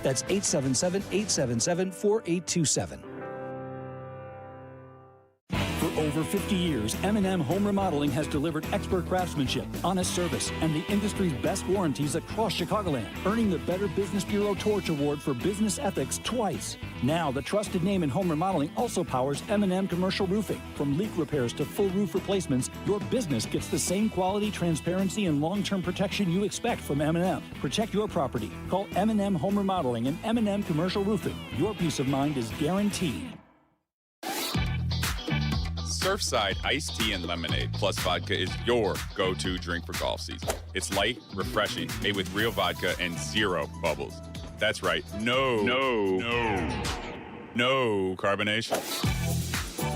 That's 877-877-4827. For over 50 years, M&M Home Remodeling has delivered expert craftsmanship, honest service, and the industry's best warranties across Chicagoland, earning the Better Business Bureau Torch Award for business ethics twice. Now, the trusted name in home remodeling also powers M&M Commercial Roofing. From leak repairs to full roof replacements, your business gets the same quality, transparency, and long-term protection you expect from M&M. Protect your property. Call M&M Home Remodeling and M&M Commercial Roofing. Your peace of mind is guaranteed. Surfside iced tea and lemonade plus vodka is your go-to drink for golf season. It's light, refreshing, made with real vodka and 0 bubbles. That's right, no carbonation.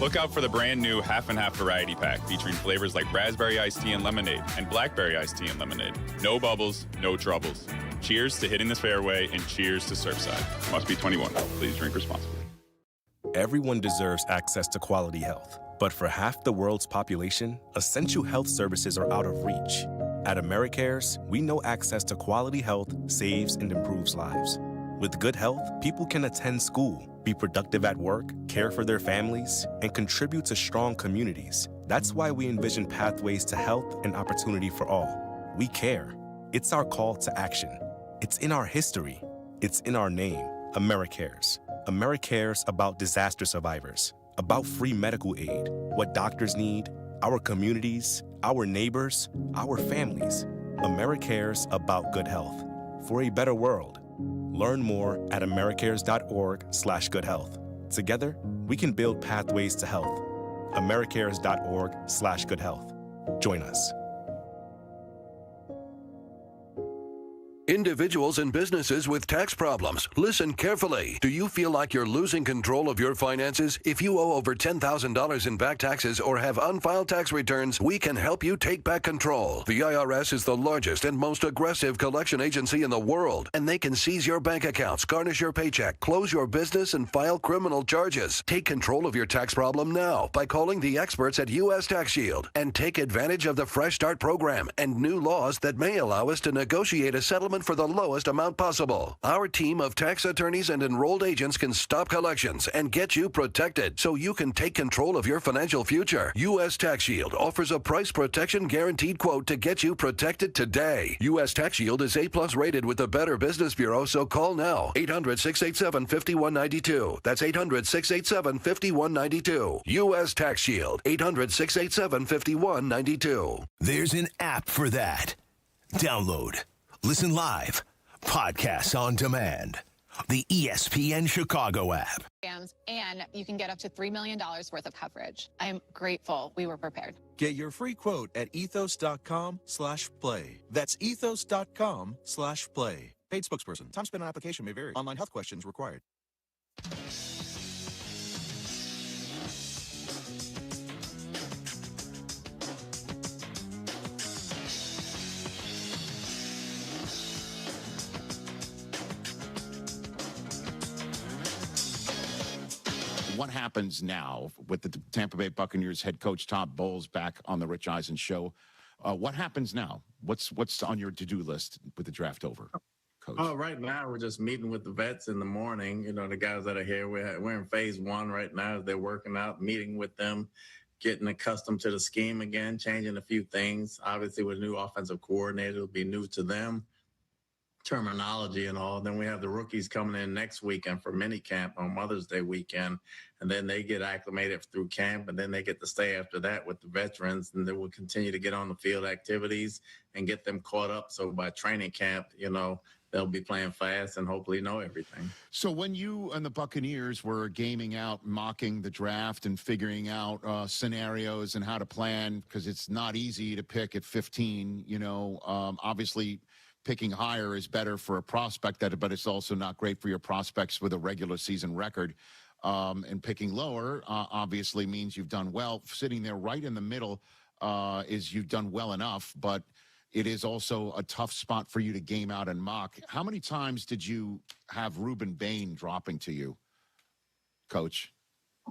Look out for the brand new half and half variety pack featuring flavors like raspberry iced tea and lemonade and blackberry iced tea and lemonade. No bubbles, no troubles. Cheers to hitting this fairway and cheers to Surfside. Must be 21. Please drink responsibly. Everyone deserves access to quality health. But for half the world's population, essential health services are out of reach. At AmeriCares, we know access to quality health saves and improves lives. With good health, people can attend school, be productive at work, care for their families, and contribute to strong communities. That's why we envision pathways to health and opportunity for all. We care. It's our call to action. It's in our history. It's in our name, AmeriCares. AmeriCares about disaster survivors, about free medical aid, what doctors need, our communities, our neighbors, our families. AmeriCares about good health. For a better world. Learn more at americares.org/goodhealth. Together, we can build pathways to health. americares.org/goodhealth. Join us. Individuals and businesses with tax problems, listen carefully. Do you feel like you're losing control of your finances? If you owe over $10,000 in back taxes or have unfiled tax returns, we can help you take back control. The IRS is the largest and most aggressive collection agency in the world, and they can seize your bank accounts, garnish your paycheck, close your business, and file criminal charges. Take control of your tax problem now by calling the experts at U.S. Tax Shield and take advantage of the Fresh Start program and new laws that may allow us to negotiate a settlement settlement for the lowest amount possible. Our team of tax attorneys and enrolled agents can stop collections and get you protected so you can take control of your financial future. U.S. Tax Shield offers a price protection guaranteed quote to get you protected today. U.S. Tax Shield is A+ rated with the Better Business Bureau, so call now. 800-687-5192. That's 800-687-5192. U.S. Tax Shield. 800-687-5192. There's an app for that. Download, listen live, podcasts on demand. The ESPN Chicago app. And you can get up to $3 million worth of coverage. I'm grateful we were prepared. Get your free quote at ethos.com/play. That's ethos.com/play. Paid spokesperson. Time spent on application may vary. Online health questions required. What happens now with the Tampa Bay Buccaneers head coach Todd Bowles back on the Rich Eisen Show? What happens now? What's on your to-do list with the draft over, Coach? Oh, right now we're just meeting with the vets in the morning. You know, the guys that are here. We're in phase one right now. They're working out, meeting with them, getting accustomed to the scheme again, changing a few things. Obviously, with a new offensive coordinator, it'll be new to them. Terminology and all. Then we have the rookies coming in next weekend for mini camp on Mother's Day weekend, and then they get acclimated through camp, and then they get to stay after that with the veterans, and then we'll continue to get on the field activities and get them caught up. So by training camp, you know, they'll be playing fast and hopefully know everything. So when you and the Buccaneers were gaming out, mocking the draft and figuring out scenarios and how to plan, because it's not easy to pick at 15, you know, obviously picking higher is better for a prospect, but it's also not great for your prospects with a regular season record. And picking lower obviously means you've done well. Sitting there right in the middle is you've done well enough, but it is also a tough spot for you to game out and mock. How many times did you have Ruben Bain dropping to you, Coach?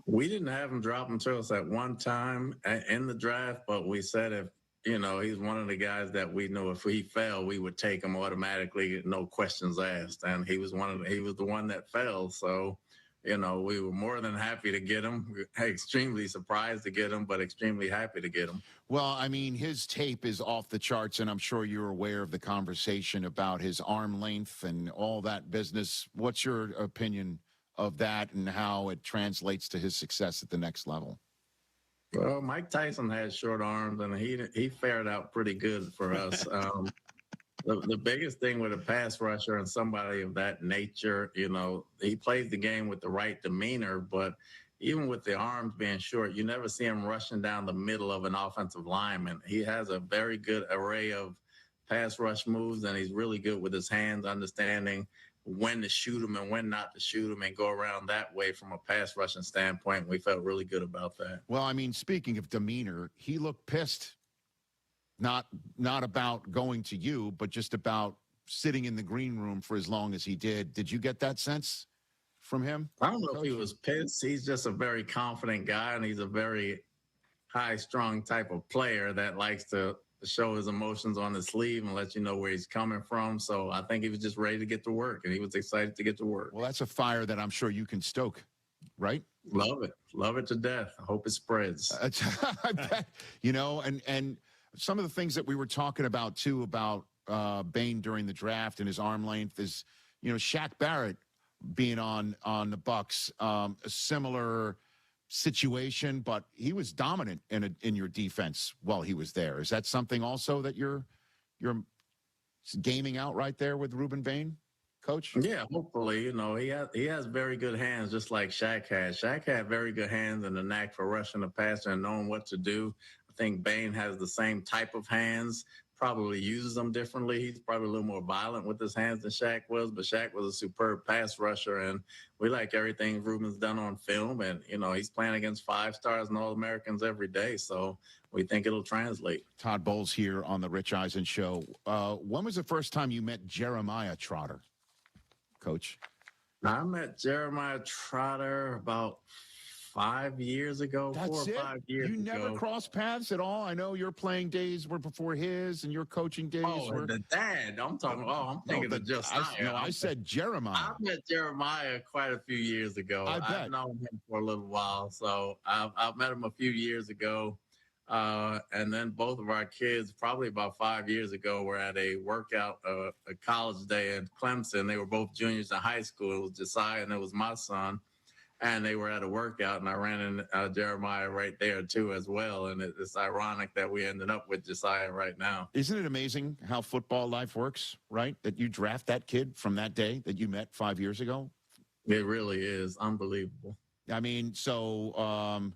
We didn't have him dropping to us at one time in the draft, but we said if, you know, he's one of the guys that we knew if he fell, we would take him automatically, no questions asked. And he was the one that fell. So, you know, we were more than happy to get him. We were extremely surprised to get him, but extremely happy to get him. Well, I mean, his tape is off the charts, and I'm sure you're aware of the conversation about his arm length and all that business. What's your opinion of that and how it translates to his success at the next level? Well, Mike Tyson has short arms, and he fared out pretty good for us. The biggest thing with a pass rusher and somebody of that nature, you know, he plays the game with the right demeanor, but even with the arms being short, you never see him rushing down the middle of an offensive lineman. He has a very good array of pass rush moves, and he's really good with his hands, understanding when to shoot him and when not to shoot him and go around that way from a pass rushing standpoint. We felt really good about that. Well, I mean, speaking of demeanor, he looked pissed, not about going to you, but just about sitting in the green room for as long as he did. Did you get that sense from him? I don't know if he was pissed. He's just a very confident guy, and he's a very high-strung type of player that likes to show his emotions on his sleeve and let you know where he's coming from. So I think he was just ready to get to work, and he was excited to get to work. Well, that's a fire that I'm sure you can stoke, right? Love it to death. I hope it spreads. I bet, you know, and some of the things that we were talking about too about Bain during the draft and his arm length is, you know, Shaq Barrett being on the Bucs, a similar situation, but he was dominant in your defense while he was there. Is that something also that you're gaming out right there with Ruben Bain, Coach? Yeah, hopefully. You know, he has very good hands, just like Shaq has. Shaq had very good hands and the knack for rushing the passer and knowing what to do. I think Bain has the same type of hands, probably uses them differently. He's probably a little more violent with his hands than Shaq was, but Shaq was a superb pass rusher, and we like everything Ruben's done on film. And, you know, he's playing against 5-stars and All-Americans every day, so we think it'll translate. Todd Bowles here on the Rich Eisen Show. When was the first time you met Jeremiah Trotter, Coach? I met Jeremiah Trotter about 5 years ago, That's 4 or it? 5 years You never ago. crossed paths at all? I know your playing days were before his and your coaching days were. The dad. I'm thinking of Josiah. I said Jeremiah. I met Jeremiah quite a few years ago. I bet. I've known him for a little while. So I've met him a few years ago. And then both of our kids, probably about 5 years ago, were at a workout, a college day in Clemson. They were both juniors in high school. It was Josiah and it was my son. And they were at a workout, and I ran into Jeremiah right there, too, as well. And it's ironic that we ended up with Josiah right now. Isn't it amazing how football life works, right? That you draft that kid from that day that you met 5 years ago? It really is unbelievable. I mean, so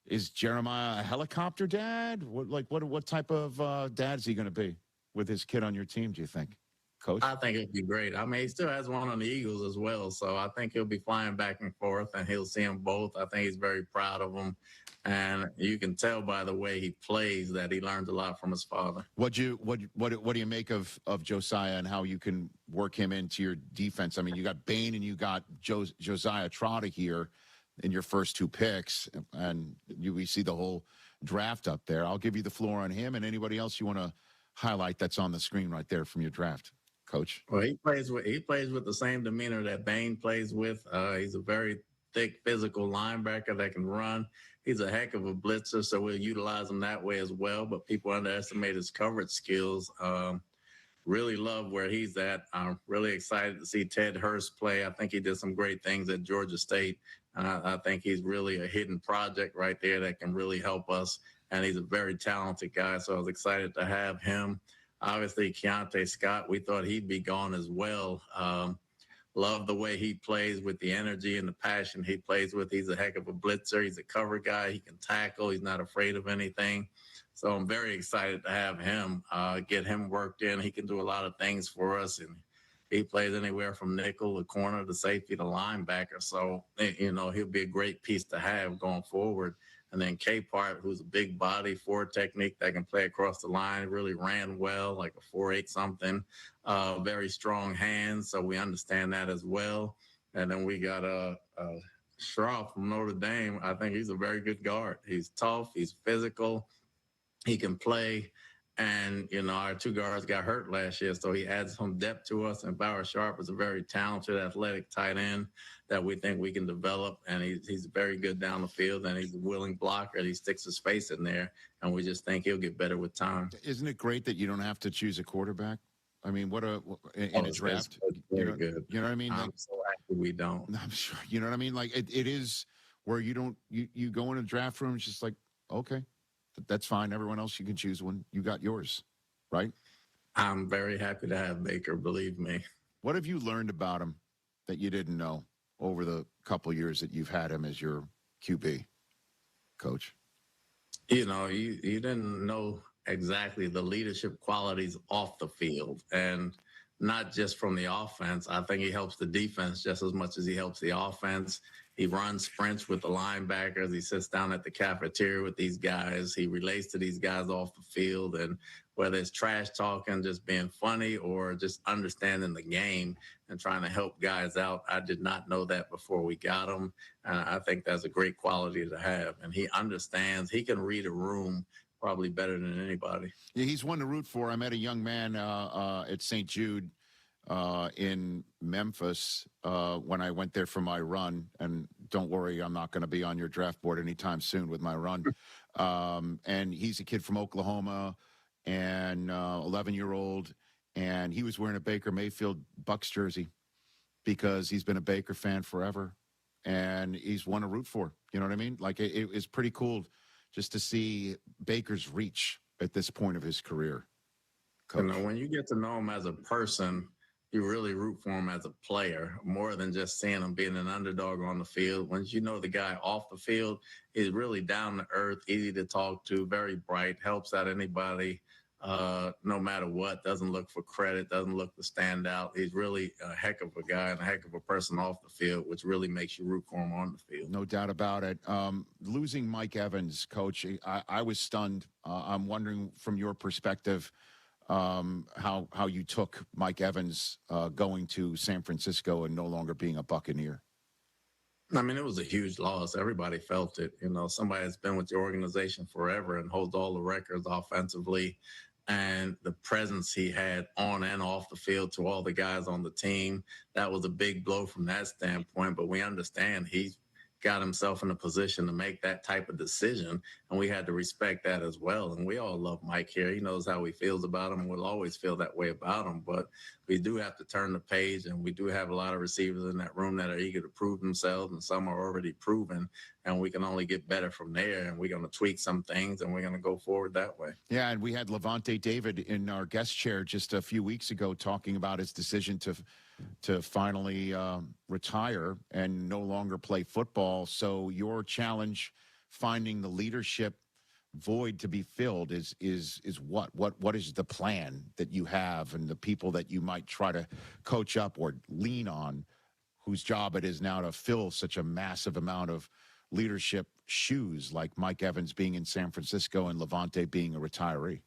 is Jeremiah a helicopter dad? What type of dad is he going to be with his kid on your team, do you think? Coach? I think it'd be great. I mean, he still has one on the Eagles as well, so I think he'll be flying back and forth, and he'll see them both. I think he's very proud of them, and you can tell by the way he plays that he learns a lot from his father. What do you make of Josiah and how you can work him into your defense? I mean, you got Bain and you got Josiah Trotta here in your first two picks, and we see the whole draft up there. I'll give you the floor on him and anybody else you want to highlight that's on the screen right there from your draft. Coach? Well, he plays with the same demeanor that Bain plays with. He's a very thick, physical linebacker that can run. He's a heck of a blitzer, so we'll utilize him that way as well. But people underestimate his coverage skills. Really love where he's at. I'm really excited to see Ted Hurst play. I think he did some great things at Georgia State. I think he's really a hidden project right there that can really help us. And he's a very talented guy, so I was excited to have him. Obviously, Keontae Scott, we thought he'd be gone as well. Love the way he plays with the energy and the passion he plays with. He's a heck of a blitzer. He's a cover guy. He can tackle. He's not afraid of anything. So I'm very excited to have him, get him worked in. He can do a lot of things for us. And he plays anywhere from nickel to corner to safety to linebacker. So, he'll be a great piece to have going forward. And then K-Part, who's a big body, forward technique that can play across the line, really ran well, like a 4.8 something, very strong hands. So we understand that as well. And then we got Schroff from Notre Dame. I think he's a very good guard. He's tough. He's physical. He can play. And, our two guards got hurt last year, so he adds some depth to us. And Bauer Sharp is a very talented, athletic tight end that we think we can develop. And he's very good down the field, and he's a willing blocker. He sticks his face in there, and we just think he'll get better with time. Isn't it great that you don't have to choose a quarterback? I mean, in a draft? Very good. You know what I mean? I'm so happy we don't. I'm sure. You know what I mean? Like, it is where you go in a draft room, it's just like, okay. That's fine. Everyone else, you can choose one. You got yours, right? I'm very happy to have Baker, believe me. What have you learned about him that you didn't know over the couple years that you've had him as your QB, Coach? You didn't know exactly the leadership qualities off the field, and not just from the offense. I think he helps the defense just as much as he helps the offense. He runs sprints with the linebackers. He sits down at the cafeteria with these guys. He relates to these guys off the field. And whether it's trash talking, just being funny, or just understanding the game and trying to help guys out, I did not know that before we got him. And I think that's a great quality to have. And he understands. He can read a room probably better than anybody. Yeah, he's one to root for. I met a young man at St. Jude in Memphis when I went there for my run. And don't worry, I'm not going to be on your draft board anytime soon with my run. And he's a kid from Oklahoma, and 11-year-old. And he was wearing a Baker Mayfield Bucks jersey because he's been a Baker fan forever. And he's one to root for. You know what I mean? Like, it is pretty cool just to see Baker's reach at this point of his career. When you get to know him as a person, you really root for him as a player more than just seeing him being an underdog on the field. Once you know the guy off the field, he's really down to earth, easy to talk to, very bright, helps out anybody, no matter what, doesn't look for credit, doesn't look to stand out. He's really a heck of a guy and a heck of a person off the field, which really makes you root for him on the field. No doubt about it. Losing Mike Evans, Coach, I was stunned. I'm wondering from your perspective, how you took Mike Evans going to San Francisco and no longer being a Buccaneer. I mean, it was a huge loss. Everybody felt it. You know, somebody that's been with the organization forever and holds all the records offensively, and the presence he had on and off the field to all the guys on the team. That was a big blow from that standpoint, but we understand he got himself in a position to make that type of decision, and we had to respect that as well. And we all love Mike here. He knows how he feels about him, and we'll always feel that way about him. But we do have to turn the page, and we do have a lot of receivers in that room that are eager to prove themselves, and some are already proven, and we can only get better from there. And we're going to tweak some things, and we're going to go forward that way. Yeah, and we had Levante David in our guest chair just a few weeks ago talking about his decision to finally retire and no longer play football. So your challenge, finding the leadership void to be filled, is what? What is the plan that you have, and the people that you might try to coach up or lean on, whose job it is now to fill such a massive amount of leadership shoes, like Mike Evans being in San Francisco and Levante being a retiree?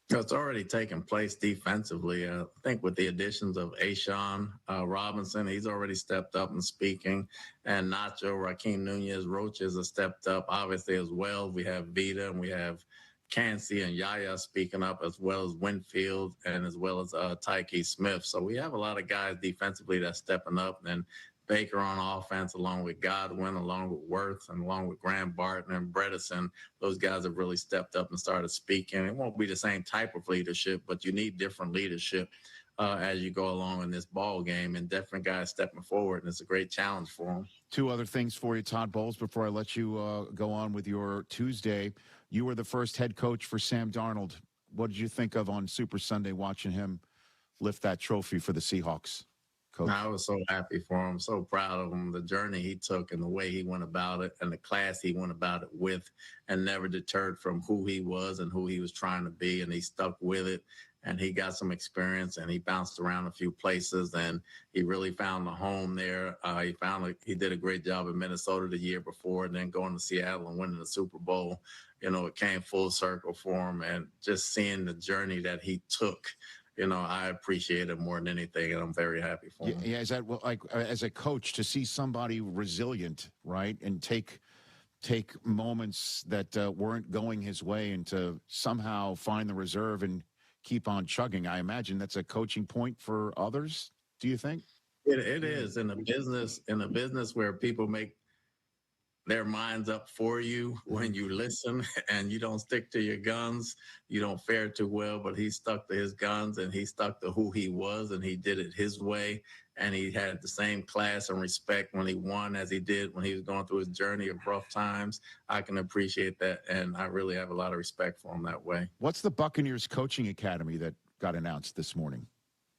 It's already taken place defensively. I think with the additions of Ashawn Robinson, he's already stepped up and speaking. And Nacho, Raheem Nunez, Roaches have stepped up, obviously, as well. We have Vita, and we have Cansey and Yaya speaking up, as well as Winfield, and as well as Tyke Smith. So we have a lot of guys defensively that's stepping up. And Baker on offense, along with Godwin, along with Wirth, and along with Graham Barton and Bredesen. Those guys have really stepped up and started speaking. It won't be the same type of leadership, but you need different leadership as you go along in this ball game, and different guys stepping forward, and it's a great challenge for them. Two other things for you, Todd Bowles, before I let you go on with your Tuesday. You were the first head coach for Sam Darnold. What did you think of on Super Sunday watching him lift that trophy for the Seahawks? Coach. I was so happy for him, so proud of him, the journey he took and the way he went about it and the class he went about it with, and never deterred from who he was and who he was trying to be, and he stuck with it, and he got some experience, and he bounced around a few places, and he really found a home there. He did a great job in Minnesota the year before, and then going to Seattle and winning the Super Bowl. You know, it came full circle for him, and just seeing the journey that he took, you know, I appreciate it more than anything, and I'm very happy for him. Yeah, is that like as a coach to see somebody resilient, right, and take moments that weren't going his way and to somehow find the reserve and keep on chugging? I imagine that's a coaching point for others. Do you think? It is in a business where people make their minds up for you when you listen and you don't stick to your guns. You don't fare too well, but he stuck to his guns, and he stuck to who he was, and he did it his way. And he had the same class and respect when he won as he did when he was going through his journey of rough times. I can appreciate that, and I really have a lot of respect for him that way. What's the Buccaneers Coaching Academy that got announced this morning?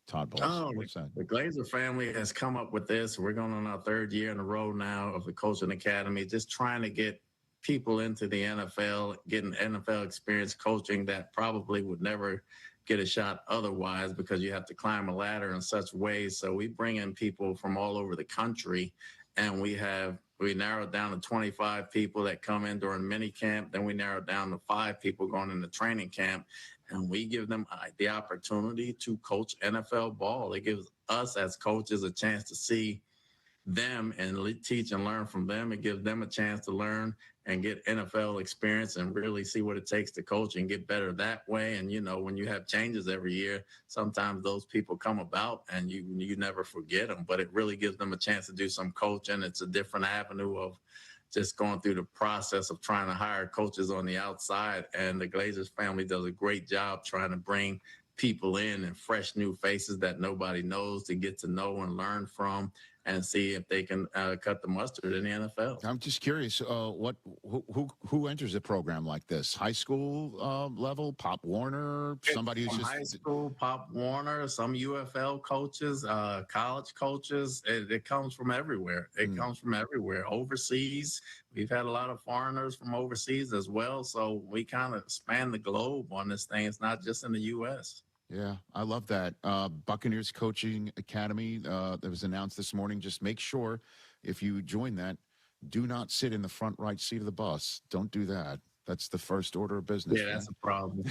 Todd Bowles. Oh, the Glazer family has come up with this. We're going on our third year in a row now of the Coaching Academy, just trying to get people into the NFL, getting NFL experience coaching that probably would never get a shot otherwise, because you have to climb a ladder in such ways. So we bring in people from all over the country, and we narrowed down to 25 people that come in during mini camp. Then we narrowed down to 5 people going into training camp. And we give them the opportunity to coach NFL ball. It gives us as coaches a chance to see them and teach and learn from them. It gives them a chance to learn and get NFL experience and really see what it takes to coach and get better that way. And, you know, when you have changes every year, sometimes those people come about and you never forget them. But it really gives them a chance to do some coaching. It's a different avenue of just going through the process of trying to hire coaches on the outside. And the Glazers family does a great job trying to bring people in and fresh new faces that nobody knows to get to know and learn from and see if they can cut the mustard in the NFL. I'm just curious, who enters a program like this? High school level, Pop Warner, somebody who's just high school, Pop Warner, some UFL coaches, college coaches. It comes from everywhere. It comes from everywhere. Overseas, we've had a lot of foreigners from overseas as well. So we kind of span the globe on this thing. It's not just in the U.S. Yeah, I love that. Buccaneers Coaching Academy that was announced this morning. Just make sure if you join that, do not sit in the front right seat of the bus. Don't do that. That's the first order of business. Yeah, that's a problem.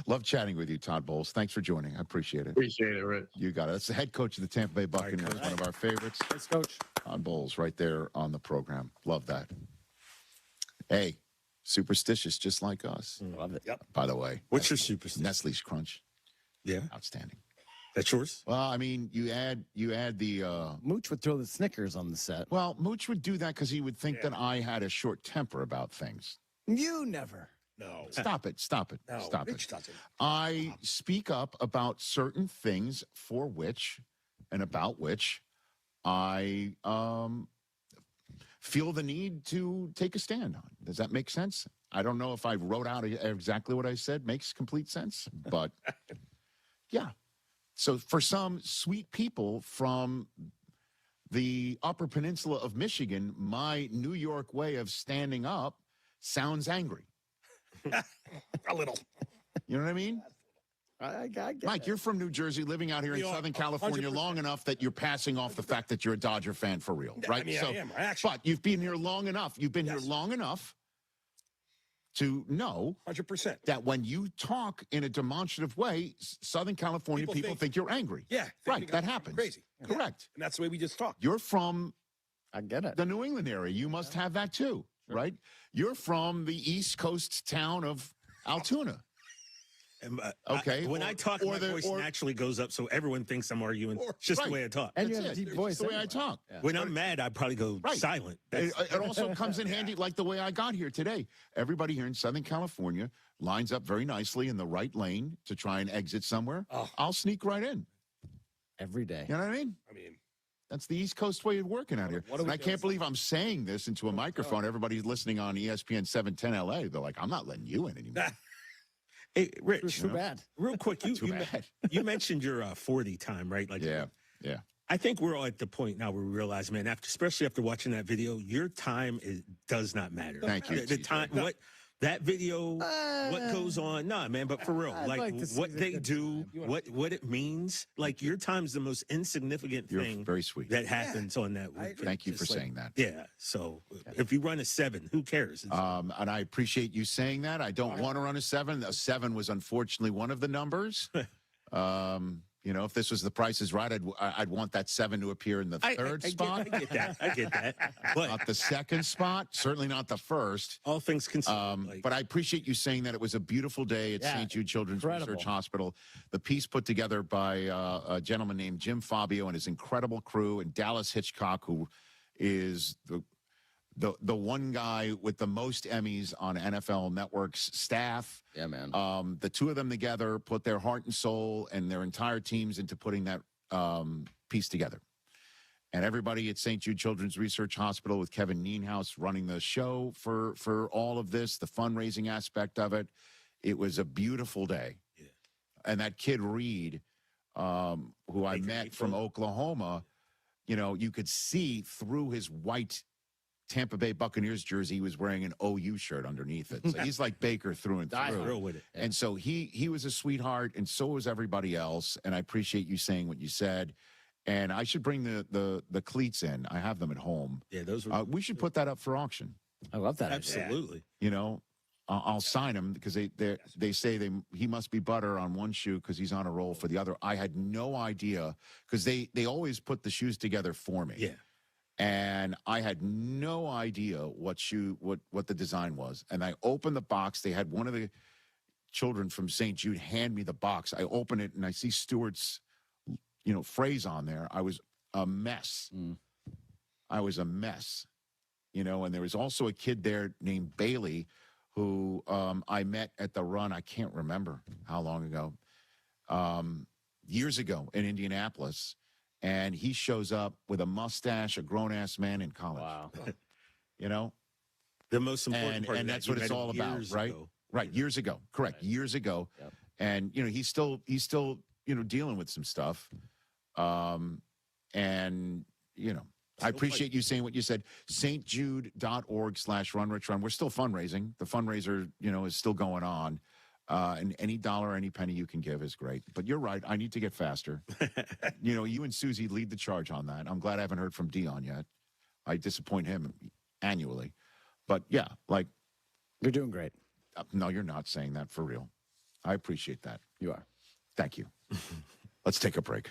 Love chatting with you, Todd Bowles. Thanks for joining. I appreciate it. Appreciate it, Rich. You got it. That's the head coach of the Tampa Bay Buccaneers, one of our favorites. Thanks, Coach. Todd Bowles right there on the program. Love that. Hey, superstitious just like us. Love it. Yep. By the way. What's your superstition? Nestle's Crunch. Yeah. Outstanding. That's yours? Well, I mean, you add the Mooch would throw the Snickers on the set. Well, Mooch would do that because he would think that I had a short temper about things. You never. No. Stop it. No, Stop Rich it. doesn't. I speak up about certain things for which and about which I feel the need to take a stand on. Does that make sense? I don't know if I wrote out exactly what I said. Makes complete sense. But yeah. So for some sweet people from the Upper Peninsula of Michigan, my New York way of standing up sounds angry. A little. You know what I mean? I get Mike, it. you're from New Jersey, living out here in Southern California 100%. long enough that you're passing off the fact that you're a Dodger fan for real, right? I mean, I am. But you've been here long enough. You've been here long enough to know 100%. that when you talk in a demonstrative way, Southern California people think you're angry. Yeah. Right, that happens. Crazy. Correct. And that's the way we just talk. You're from I get it. the New England area. You must have that too, right? You're from the East Coast town of Altoona. Okay. When I talk, my voice naturally goes up, so everyone thinks I'm arguing. It's just the way I talk. And you have a deep voice. It's the way I talk. When I'm mad, I probably go silent. It also comes in handy like the way I got here today. Everybody here in Southern California lines up very nicely in the right lane to try and exit somewhere. I'll sneak right in. Every day. You know what I mean? That's the East Coast way of working out here. And I can't believe I'm saying this into a microphone. Everybody's listening on ESPN 710 LA. They're like, I'm not letting you in anymore. Hey, Rich. Too bad. Real quick, you mentioned your 40 time, right? Like, yeah. I think we're all at the point now where we realize, man, especially after watching that video, your time does not matter. Thank you. The time, that video, what goes on? Nah, man, but for real, like what they do, what it means, like your time's the most insignificant thing very sweet. that happens on that. Thank you for saying that. Yeah. So if you run a 7, who cares? And I appreciate you saying that. I don't want to run a 7. A 7 was unfortunately one of the numbers. You know, if this was The Price is Right, I'd want that 7 to appear in the third spot. I get that. But not the second spot, certainly not the first. All things considered. But I appreciate you saying that it was a beautiful day at St. Jude Children's Research Hospital. The piece put together by a gentleman named Jim Fabio and his incredible crew, and Dallas Hitchcock, who is the one guy with the most Emmys on NFL Network's staff. Yeah, man. The two of them together put their heart and soul and their entire teams into putting that piece together. And everybody at St. Jude Children's Research Hospital with Kevin Nienhaus running the show for all of this, the fundraising aspect of it. It was a beautiful day. Yeah. And that kid Reed, who I met from Oklahoma, you know, you could see through his white Tampa Bay Buccaneers jersey, he was wearing an OU shirt underneath it. So he's like Baker through and through. Real with it. And so he was a sweetheart, and so was everybody else. And I appreciate you saying what you said. And I should bring the cleats in. I have them at home. Yeah, those were. We should put that up for auction. I love that. Absolutely. You know, I'll sign him because they say he must be butter on one shoe because he's on a roll for the other. I had no idea because they always put the shoes together for me. Yeah. And I had no idea what the design was. And I opened the box. They had one of the children from St. Jude hand me the box. I open it and I see Stewart's, phrase on there. I was a mess. I was a mess, and there was also a kid there named Bailey who I met at the run. I can't remember how long ago, years ago in Indianapolis. And he shows up with a mustache, a grown-ass man in college. Wow. The most important part and that's what it's all about, right? Ago. Right, years ago. Correct, years ago. Yep. And, he's still dealing with some stuff. I appreciate you saying what you said. stjude.org/runrichrun. We're still fundraising. The fundraiser, is still going on. And any dollar, any penny you can give is great. But you're right. I need to get faster. You and Susie lead the charge on that. I'm glad I haven't heard from Dion yet. I disappoint him annually. But yeah, like you're doing great. No, you're not saying that for real. I appreciate that. You are. Thank you. Let's take a break.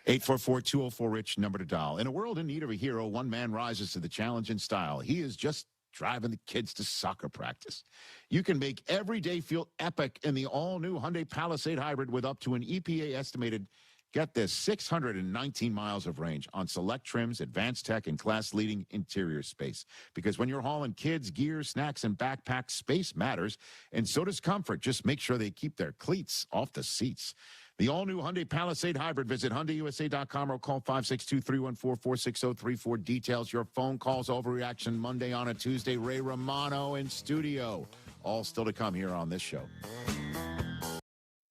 844-204-RICH, number to dial. In a world in need of a hero, one man rises to the challenge in style. He is just driving the kids to soccer practice. You can make every day feel epic in the all-new Hyundai Palisade Hybrid with up to an EPA estimated, get this, 619 miles of range on select trims, advanced tech, and class-leading interior space. Because when you're hauling kids, gear, snacks, and backpacks, space matters, and so does comfort. Just make sure they keep their cleats off the seats. The all-new Hyundai Palisade Hybrid. Visit HyundaiUSA.com or call 562-314-46034. Details. Your phone calls, overreaction Monday on a Tuesday. Ray Romano in studio. All still to come here on this show.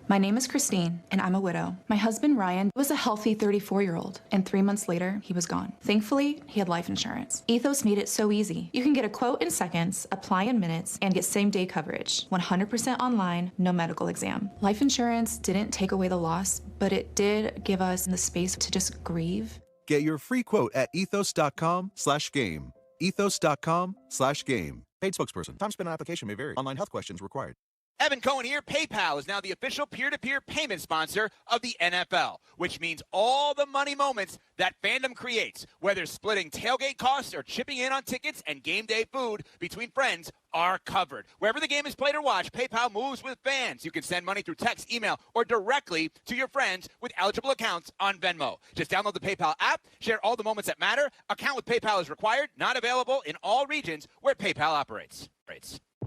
My name is Christine, and I'm a widow. My husband, Ryan, was a healthy 34-year-old, and 3 months later, he was gone. Thankfully, he had life insurance. Ethos made it so easy. You can get a quote in seconds, apply in minutes, and get same-day coverage. 100% online, no medical exam. Life insurance didn't take away the loss, but it did give us the space to just grieve. Get your free quote at ethos.com/game. Ethos.com/game. Paid spokesperson. Time spent on application may vary. Online health questions required. Evan Cohen here. PayPal is now the official peer-to-peer payment sponsor of the NFL, which means all the money moments that fandom creates, whether splitting tailgate costs or chipping in on tickets and game day food between friends, are covered. Wherever the game is played or watched, PayPal moves with fans. You can send money through text, email, or directly to your friends with eligible accounts on Venmo. Just download the PayPal app, share all the moments that matter. Account with PayPal is required, not available in all regions where PayPal operates.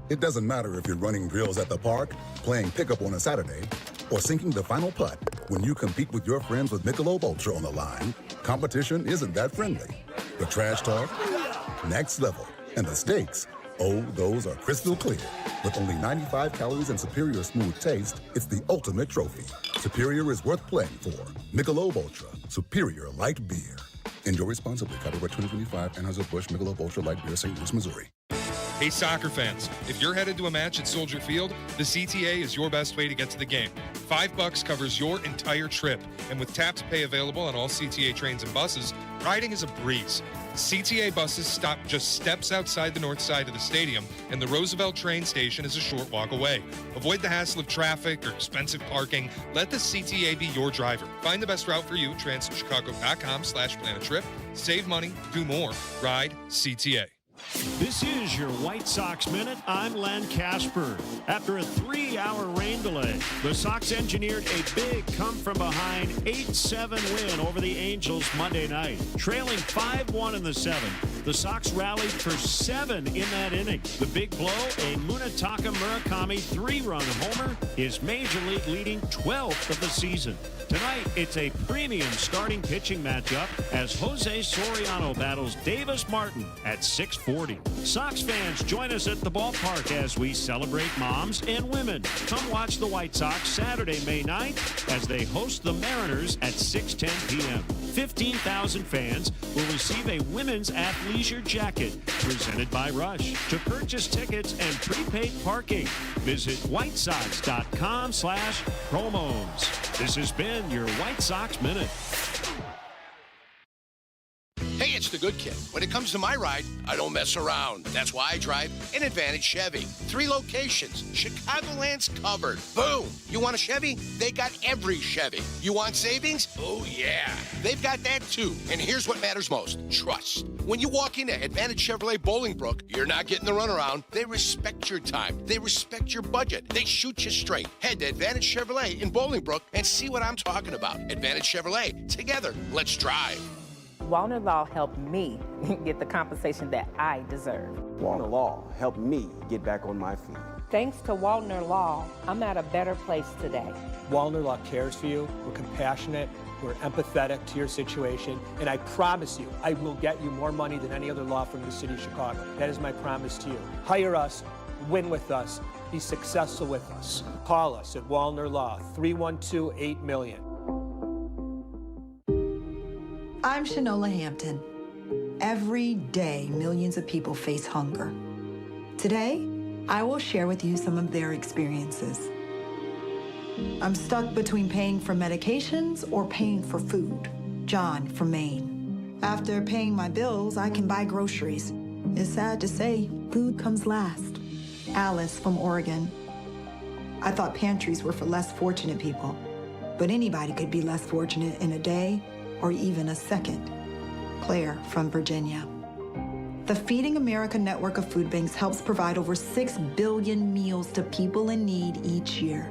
It doesn't matter if you're running drills at the park, playing pickup on a Saturday, or sinking the final putt. When you compete with your friends with Michelob Ultra on the line, competition isn't that friendly. The trash talk, next level. And the stakes, oh, those are crystal clear. With only 95 calories and superior smooth taste, it's the ultimate trophy. Superior is worth playing for. Michelob Ultra, superior light beer. Enjoy responsibly. Copyright 2025, Anheuser-Busch Michelob Ultra Light Beer, St. Louis, Missouri. Hey soccer fans, if you're headed to a match at Soldier Field, the CTA is your best way to get to the game. $5 covers your entire trip, and with tap to pay available on all CTA trains and buses, riding is a breeze. CTA buses stop just steps outside the north side of the stadium, and the Roosevelt train station is a short walk away. Avoid the hassle of traffic or expensive parking. Let the CTA be your driver. Find the best route for you at transitchicago.com/plan a trip. Save money, do more, ride CTA. This is your White Sox Minute. I'm Len Casper. After a 3-hour rain delay, the Sox engineered a big come-from-behind 8-7 win over the Angels Monday night. Trailing 5-1 in the 7th, the Sox rallied for 7 in that inning. The big blow, a Murakami 3-run homer, is Major League leading 12th of the season. Tonight, it's a premium starting pitching matchup as Jose Soriano battles Davis Martin at 6:40. Sox fans, join us at the ballpark as we celebrate moms and women. Come watch the White Sox Saturday, May 9th, as they host the Mariners at 6:10 p.m. 15,000 fans will receive a women's athleisure jacket presented by Rush. To purchase tickets and prepaid parking, visit whitesocks.com/promos. This has been your White Sox Minute. Hey, it's the good kid. When it comes to my ride, I don't mess around. That's why I drive an Advantage Chevy. 3 locations. Chicagoland's covered. Boom. You want a Chevy? They got every Chevy. You want savings? Oh, yeah. They've got that, too. And here's what matters most. Trust. When you walk into Advantage Chevrolet Bolingbrook, you're not getting the runaround. They respect your time. They respect your budget. They shoot you straight. Head to Advantage Chevrolet in Bolingbrook and see what I'm talking about. Advantage Chevrolet. Together, let's drive. Wallner Law helped me get the compensation that I deserve. Wallner Law helped me get back on my feet. Thanks to Wallner Law, I'm at a better place today. Wallner Law cares for you. We're compassionate. We're empathetic to your situation. And I promise you, I will get you more money than any other law firm in the city of Chicago. That is my promise to you. Hire us, win with us, be successful with us. Call us at Wallner Law, 312-8-million. I'm Shanola Hampton. Every day, millions of people face hunger. Today, I will share with you some of their experiences. I'm stuck between paying for medications or paying for food. John from Maine. After paying my bills, I can buy groceries. It's sad to say, food comes last. Alice from Oregon. I thought pantries were for less fortunate people, but anybody could be less fortunate in a day or even a second. Claire from Virginia. The Feeding America network of food banks helps provide over 6 billion meals to people in need each year.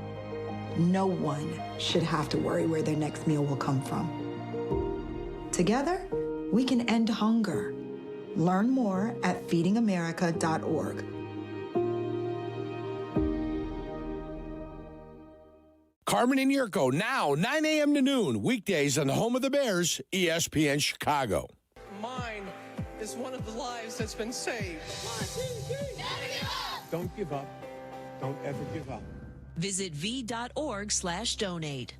No one should have to worry where their next meal will come from. Together, we can end hunger. Learn more at feedingamerica.org. Carmen and Jurko, now 9 a.m. to noon, weekdays on the home of the Bears, ESPN Chicago. Mine is one of the lives that's been saved. 1, 2, 3. Never give up. Don't give up. Don't ever give up. Visit v.org/donate.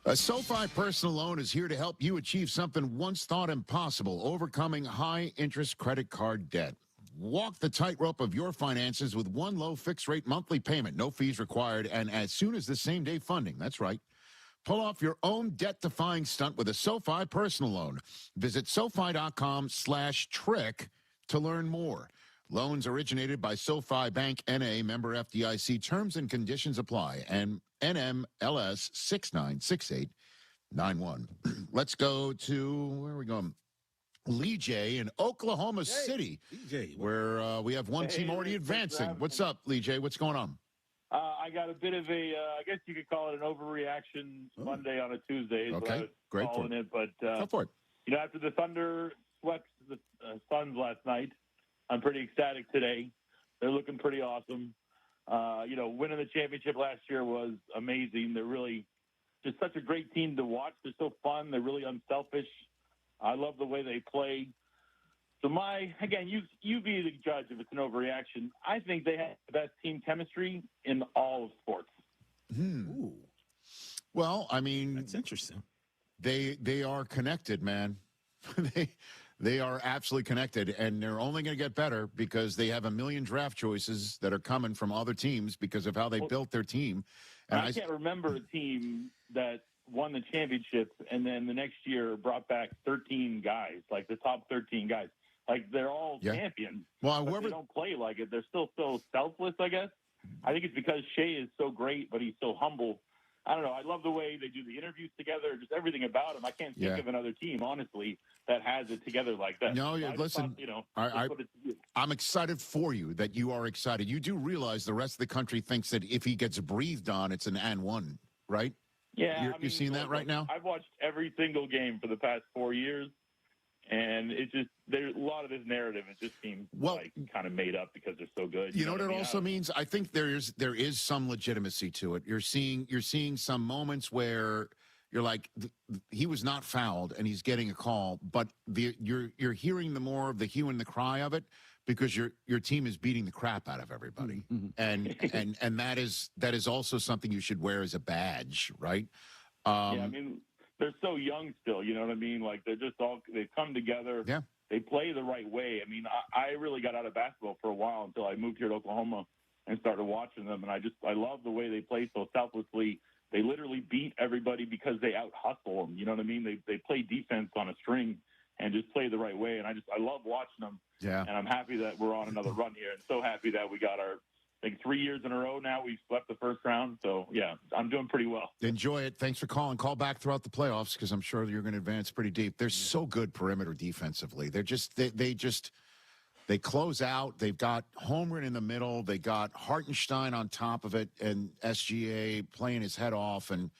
A SoFi personal loan is here to help you achieve something once thought impossible, overcoming high-interest credit card debt. Walk the tightrope of your finances with one low fixed-rate monthly payment, no fees required, and as soon as the same-day funding. That's right. Pull off your own debt-defying stunt with a SoFi personal loan. Visit SoFi.com/trick to learn more. Loans originated by SoFi Bank N.A., member FDIC. Terms and conditions apply. And NMLS 696891. Let's go to, where are we going? Lee J in Oklahoma City, where we have one team already advancing. What's up, Lee J? What's going on? I got a bit of a, I guess you could call it an overreaction Monday on a Tuesday. Okay, great for it. But, go for it. You know, after the Thunder swept the Suns last night, I'm pretty ecstatic today. They're looking pretty awesome. You know, winning the championship last year was amazing. They're really just such a great team to watch. They're so fun. They're really unselfish. I love the way they play. So again, you be the judge if it's an overreaction. I think they have the best team chemistry in all of sports. Ooh. Well, I mean, that's interesting. They are connected, man. They are absolutely connected, and they're only going to get better because they have a million draft choices that are coming from other teams because of how they built their team. And I can't remember a team that won the championship and then the next year brought back 13 guys, like the top 13 guys. Like, they're all champions. Well, but they don't play like it. They're still so selfless, I guess. I think it's because Shea is so great, but he's so humble. I don't know. I love the way they do the interviews together, just everything about him. I can't think of another team, honestly, that has it together like that. No, so listen, I'm excited for you that you are excited. You do realize the rest of the country thinks that if he gets breathed on, it's an and one, right? Yeah. You're seeing that right now? I've watched every single game for the past 4 years, and it just, there's a lot of this narrative, it just seems like kind of made up because they're so good. You know what it also means? I think there is some legitimacy to it. You're seeing some moments where you're like, he was not fouled and he's getting a call, but you're hearing the more of the hue and the cry of it because your team is beating the crap out of everybody. And that is also something you should wear as a badge, right? Yeah, I mean, they're so young still, you know what I mean? Like, they've come together. Yeah. They play the right way. I mean, I really got out of basketball for a while until I moved here to Oklahoma and started watching them. And I love the way they play so selflessly. They literally beat everybody because they out-hustle them. You know what I mean? They play defense on a string and just play the right way. And I love watching them. Yeah. And I'm happy that we're on another run here and so happy that we got our, I think 3 years in a row now we've swept the first round. So, yeah, I'm doing pretty well. Enjoy it. Thanks for calling. Call back throughout the playoffs because I'm sure you're going to advance pretty deep. They're so good perimeter defensively. They're just they close out. They've got Holmgren in the middle. They got Hartenstein on top of it and SGA playing his head off and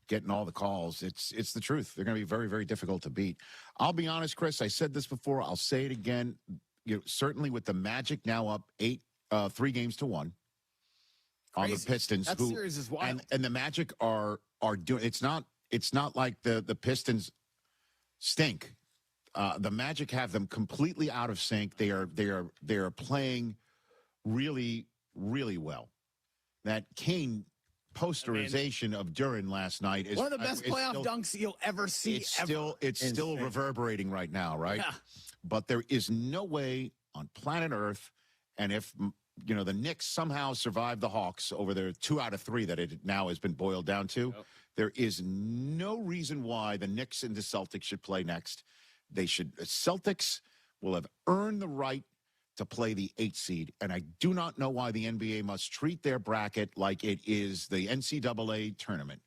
getting all the calls. It's the truth. They're going to be very, very difficult to beat. I'll be honest, Chris. I said this before. I'll say it again. Certainly with the Magic now up 3-1 on the Pistons. That series is wild. And the Magic are doing. It's not like the Pistons stink. The Magic have them completely out of sync. They are playing really, really well. That Kane posterization of Duran last night is one of the best playoff dunks you'll ever see. It's still reverberating right now, right? Yeah. but there is no way on planet Earth, and if the Knicks somehow survive the Hawks over their 2 out of 3 that it now has been boiled down to, there is no reason why the Knicks and the Celtics should play next. Celtics will have earned the right to play the 8th seed, and I do not know why the NBA must treat their bracket like it is the NCAA tournament.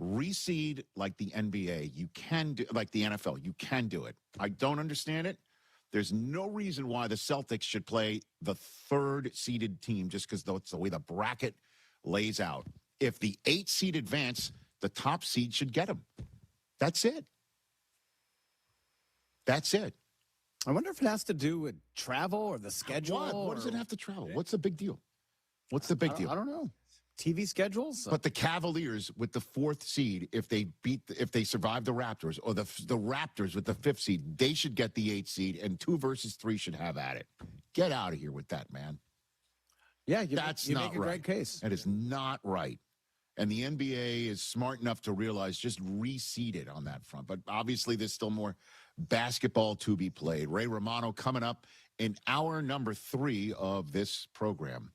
Reseed like the NBA. You can do like the NFL. You can do it. I don't understand it. There's no reason why the Celtics should play the 3rd seeded team just because that's the way the bracket lays out. If the 8th seed advance, the top seed should get them. That's it. That's it. I wonder if it has to do with travel or the schedule. What does it have to travel? What's the big deal? What's the big deal? I don't know. TV schedules? But the Cavaliers with the 4th seed, if they survive the Raptors, or the Raptors with the 5th seed, they should get the 8th seed, and 2 versus 3 should have at it. Get out of here with that, man. Yeah, that's you not make a right. great case. That is not right. And the NBA is smart enough to realize just reseed it on that front. But obviously, there's still more basketball to be played. Ray Romano coming up in hour number 3 of this program.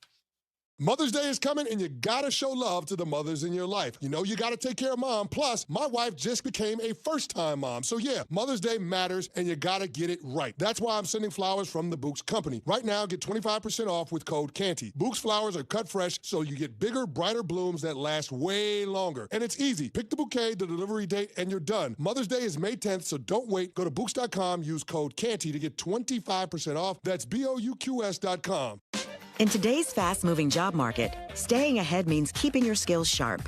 Mother's Day is coming, and you gotta show love to the mothers in your life. You know you gotta take care of mom. Plus, my wife just became a first-time mom. So yeah, Mother's Day matters, and you gotta get it right. That's why I'm sending flowers from the Books Company. Right now, get 25% off with code CANTY. Books flowers are cut fresh, so you get bigger, brighter blooms that last way longer. And it's easy. Pick the bouquet, the delivery date, and you're done. Mother's Day is May 10th, so don't wait. Go to Books.com, use code CANTY to get 25% off. That's BOUQS.com. In today's fast-moving job market, staying ahead means keeping your skills sharp.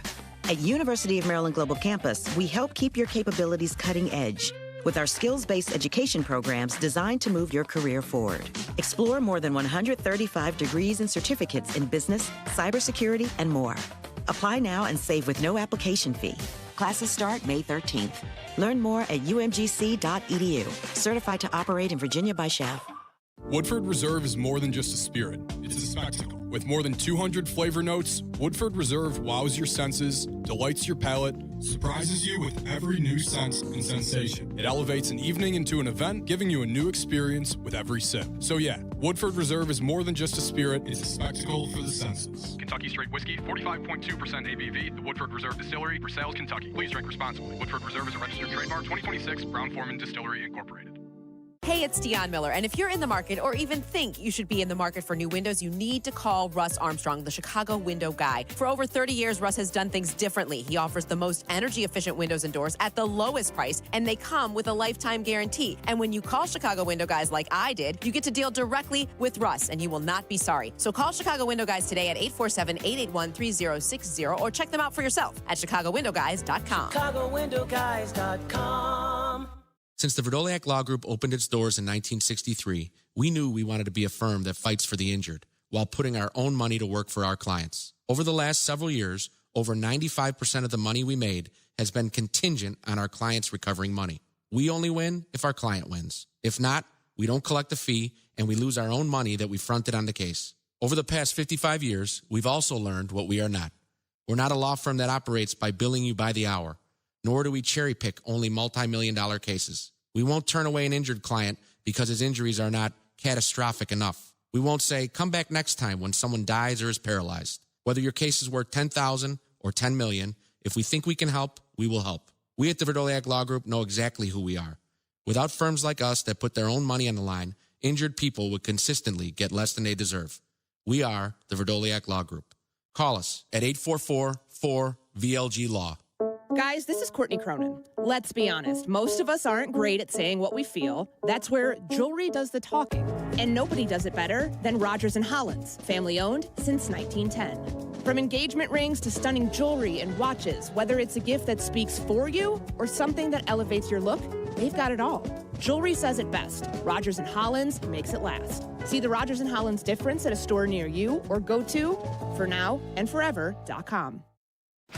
At University of Maryland Global Campus, we help keep your capabilities cutting edge with our skills-based education programs designed to move your career forward. Explore more than 135 degrees and certificates in business, cybersecurity, and more. Apply now and save with no application fee. Classes start May 13th. Learn more at umgc.edu. Certified to operate in Virginia by SCHEV. Woodford Reserve is more than just a spirit. It's a spectacle. With more than 200 flavor notes, Woodford Reserve wows your senses, delights your palate, surprises you with every new sense and sensation. It elevates an evening into an event, giving you a new experience with every sip. So yeah, Woodford Reserve is more than just a spirit, it's a spectacle for the senses. Kentucky Straight Whiskey, 45.2% ABV, the Woodford Reserve Distillery, Versailles, Kentucky. Please drink responsibly. Woodford Reserve is a registered trademark, 2026, Brown-Forman Distillery, Incorporated. Hey, it's Dionne Miller, and if you're in the market or even think you should be in the market for new windows, you need to call Russ Armstrong, the Chicago window guy. For over 30 years, Russ has done things differently. He offers the most energy-efficient windows and doors at the lowest price, and they come with a lifetime guarantee. And when you call Chicago window guys like I did, you get to deal directly with Russ, and you will not be sorry. So call Chicago window guys today at 847-881-3060 or check them out for yourself at ChicagoWindowGuys.com. ChicagoWindowGuys.com. Since the Verdoliak Law Group opened its doors in 1963, we knew we wanted to be a firm that fights for the injured while putting our own money to work for our clients. Over the last several years, over 95% of the money we made has been contingent on our clients recovering money. We only win if our client wins. If not, we don't collect a fee and we lose our own money that we fronted on the case. Over the past 55 years, we've also learned what we are not. We're not a law firm that operates by billing you by the hour, nor do we cherry pick only multi-million-dollar cases. We won't turn away an injured client because his injuries are not catastrophic enough. We won't say, come back next time when someone dies or is paralyzed. Whether your case is worth $10,000 or $10 million, if we think we can help, we will help. We at the Verdoliak Law Group know exactly who we are. Without firms like us that put their own money on the line, injured people would consistently get less than they deserve. We are the Verdoliak Law Group. Call us at 844-4VLG-LAW. Guys, this is Courtney Cronin. Let's be honest, most of us aren't great at saying what we feel. That's where jewelry does the talking. And nobody does it better than Rogers & Hollins, family owned since 1910. From engagement rings to stunning jewelry and watches, whether it's a gift that speaks for you or something that elevates your look, they've got it all. Jewelry says it best. Rogers & Hollins makes it last. See the Rogers & Hollins difference at a store near you or go to fornowandforever.com.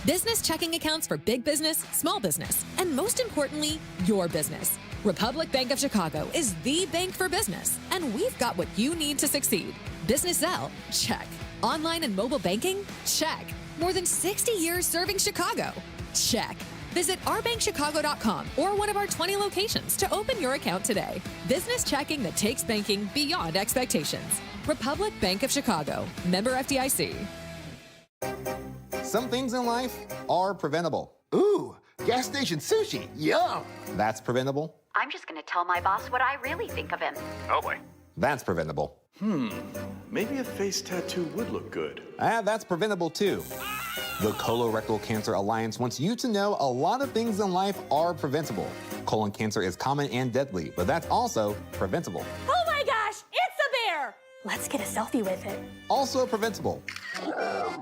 Business checking accounts for big business, small business, and most importantly, your business. Republic Bank of Chicago is the bank for business, and we've got what you need to succeed. Business Zelle? Check. Online and mobile banking? Check. More than 60 years serving Chicago? Check. Visit ourbankchicago.com or one of our 20 locations to open your account today. Business checking that takes banking beyond expectations. Republic Bank of Chicago. Member FDIC. Some things in life are preventable. Ooh, gas station sushi. Yum. That's preventable. I'm just going to tell my boss what I really think of him. Oh, boy. That's preventable. Maybe a face tattoo would look good. That's preventable too. The Colorectal Cancer Alliance wants you to know a lot of things in life are preventable. Colon cancer is common and deadly, but that's also preventable. Oh my gosh, it's a bear! Let's get a selfie with it. Also preventable.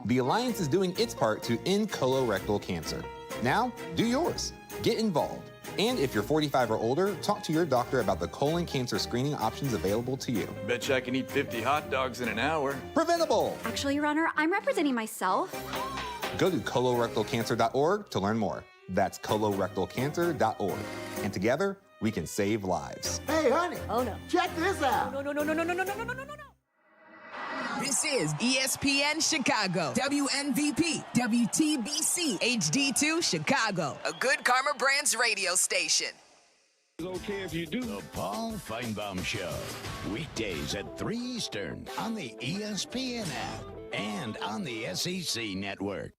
The Alliance is doing its part to end colorectal cancer. Now, do yours. Get involved. And if you're 45 or older, talk to your doctor about the colon cancer screening options available to you. Betcha I can eat 50 hot dogs in an hour. Preventable! Actually, Your Honor, I'm representing myself. Go to colorectalcancer.org to learn more. That's colorectalcancer.org. And together, we can save lives. Hey, honey. Oh, no. Check this out. No. This is ESPN Chicago, WNVP, WTBC, HD2 Chicago, a good Karma Brands radio station. It's okay if you do. The Paul Feinbaum Show, weekdays at 3 Eastern on the ESPN app and on the SEC network.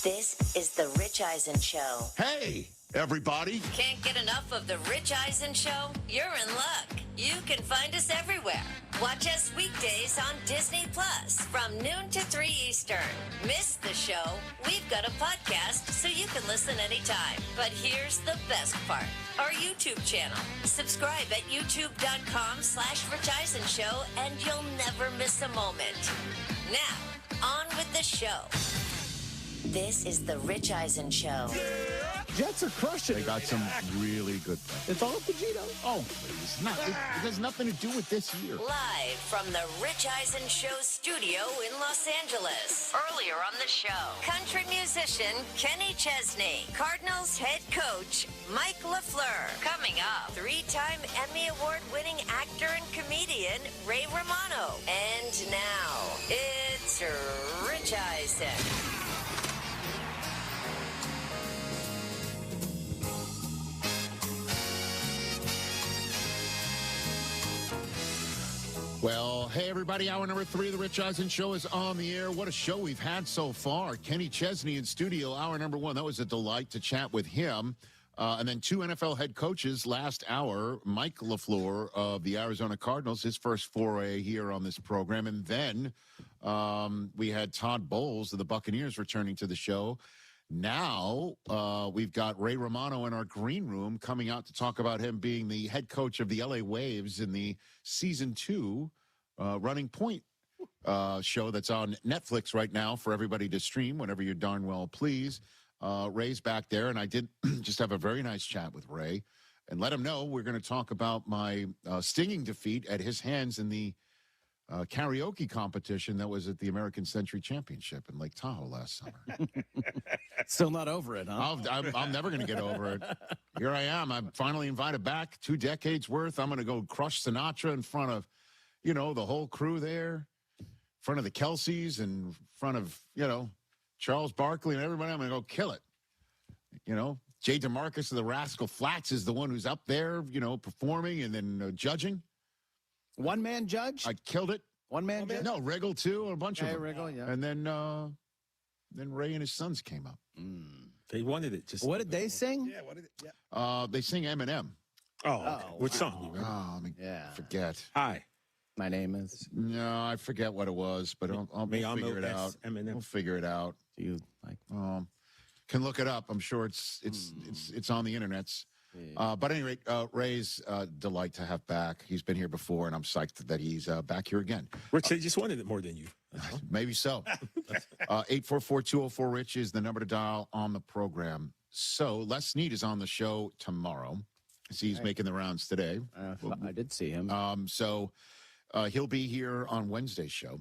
This is the Rich Eisen Show. Hey, everybody. Can't get enough of the Rich Eisen Show? You're in luck. You can find us everywhere. Watch us weekdays on Disney Plus from noon to 3 Eastern. Miss the show? We've got a podcast so you can listen anytime. But here's the best part. Our YouTube channel. Subscribe at youtube.com/Rich Eisen Show and you'll never miss a moment. Now, on with the show. This is the Rich Eisen Show. Jets are crushing. They got some really good players. It's all Pagino. Oh, please. It has nothing to do with this year. Live from the Rich Eisen Show studio in Los Angeles. Earlier on the show, country musician Kenny Chesney, Cardinals head coach Mike Laflur. Coming up, 3-time Emmy Award-winning actor and comedian Ray Romano. And now, it's Rich Eisen. Well, hey, everybody. Hour number 3 of the Rich Eisen Show is on the air. What a show we've had so far. Kenny Chesney in studio, hour number 1. That was a delight to chat with him. And then 2 NFL head coaches last hour. Mike Laflur of the Arizona Cardinals, his first foray here on this program. And then we had Todd Bowles of the Buccaneers returning to the show. Now we've got Ray Romano in our green room coming out to talk about him being the head coach of the LA Waves in the season 2 Running Point show that's on Netflix right now for everybody to stream whenever you darn well please. Ray's back there, and I did just have a very nice chat with Ray and let him know we're going to talk about my stinging defeat at his hands in the karaoke competition that was at the American Century Championship in Lake Tahoe last summer. Still not over it, huh? I'm never going to get over it. Here I am. I'm finally invited back, 2 decades worth. I'm going to go crush Sinatra in front of, the whole crew there, in front of the Kelseys, and in front of, Charles Barkley and everybody. I'm going to go kill it. Jay DeMarcus of the Rascal Flats is the one who's up there, performing and then judging. One-man judge? I killed it. One-man judge? No, Riggle, too, a bunch of them. Riggle, yeah. And then Ray and his sons came up. They wanted it. What did they sing? Yeah, what did it? Yeah. They sing Eminem. Which song? Let me forget. Hi. My name is. No, I forget what it was, but I'll figure it out. Eminem. We'll figure it out. Do you like? Can look it up. I'm sure it's on the internets. But at any rate, Ray's delight to have back. He's been here before, and I'm psyched that he's back here again. Rich, they just wanted it more than you. Maybe so. 844-204-RICH is the number to dial on the program. So Les Snead is on the show tomorrow. I see he's making the rounds today. I did see him. So he'll be here on Wednesday's show.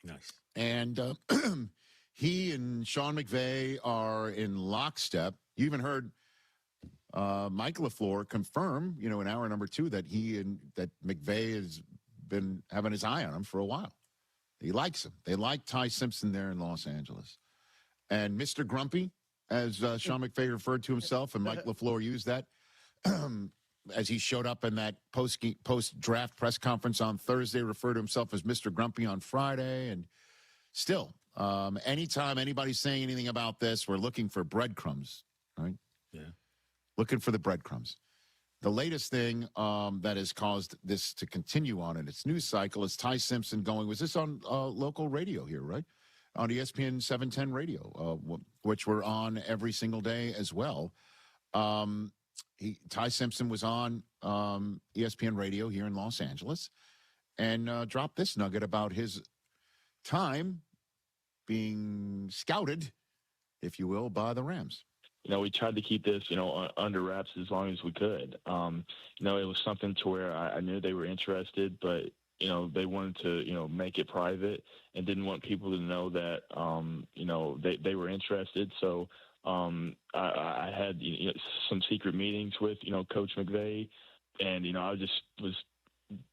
Nice. And he and Sean McVay are in lockstep. You even heard Mike Laflur confirmed, in hour number 2 that that McVay has been having his eye on him for a while. He likes him. They like Ty Simpson there in Los Angeles. And Mr. Grumpy, as Sean McVay referred to himself, and Mike Lafleur used that, as he showed up in that post-draft press conference on Thursday, referred to himself as Mr. Grumpy on Friday. And still, anytime anybody's saying anything about this, we're looking for breadcrumbs, right? Yeah. Looking for the breadcrumbs. The latest thing that has caused this to continue on in its news cycle is Ty Simpson going, was this on local radio here, right? On ESPN 710 radio, which we're on every single day as well. Ty Simpson was on ESPN radio here in Los Angeles and dropped this nugget about his time being scouted, if you will, by the Rams. We tried to keep this, under wraps as long as we could. It was something to where I knew they were interested, but, they wanted to, make it private and didn't want people to know that, they were interested. So I had some secret meetings with, Coach McVay, and, I just was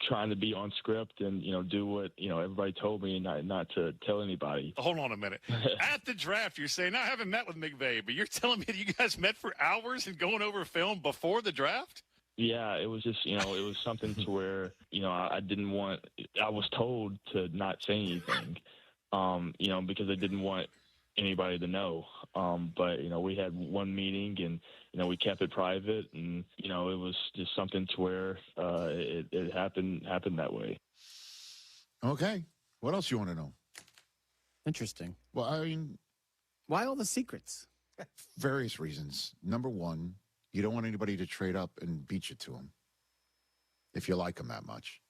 trying to be on script and, do what, everybody told me and not to tell anybody. Hold on a minute. At the draft, you're saying, I haven't met with McVay, but you're telling me that you guys met for hours and going over film before the draft? Yeah, it was just, it was something to where, I was told to not say anything, because I didn't want anybody to know. But, we had one meeting and, we kept it private and, it was just something to where it happened that way. Okay. What else you want to know? Interesting. Well, I mean, why all the secrets? Various reasons. Number one, you don't want anybody to trade up and beat you to them if you like them that much.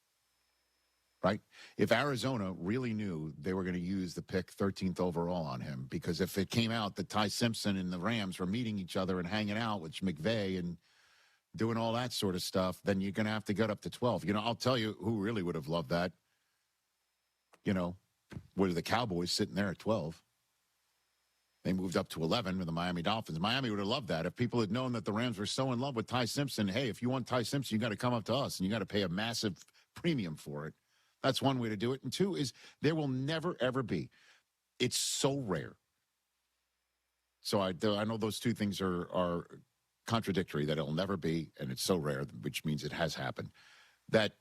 Right? If Arizona really knew they were going to use the pick 13th overall on him, because if it came out that Ty Simpson and the Rams were meeting each other and hanging out with McVay and doing all that sort of stuff, then you're going to have to get up to 12. I'll tell you who really would have loved that. Were the Cowboys sitting there at 12. They moved up to 11 with the Miami Dolphins. Miami would have loved that. If people had known that the Rams were so in love with Ty Simpson, hey, if you want Ty Simpson, you got to come up to us and you got to pay a massive premium for it. That's one way to do it. And two is there will never, ever be. It's so rare. So I know those two things are contradictory, that it'll never be, and it's so rare, which means it has happened, that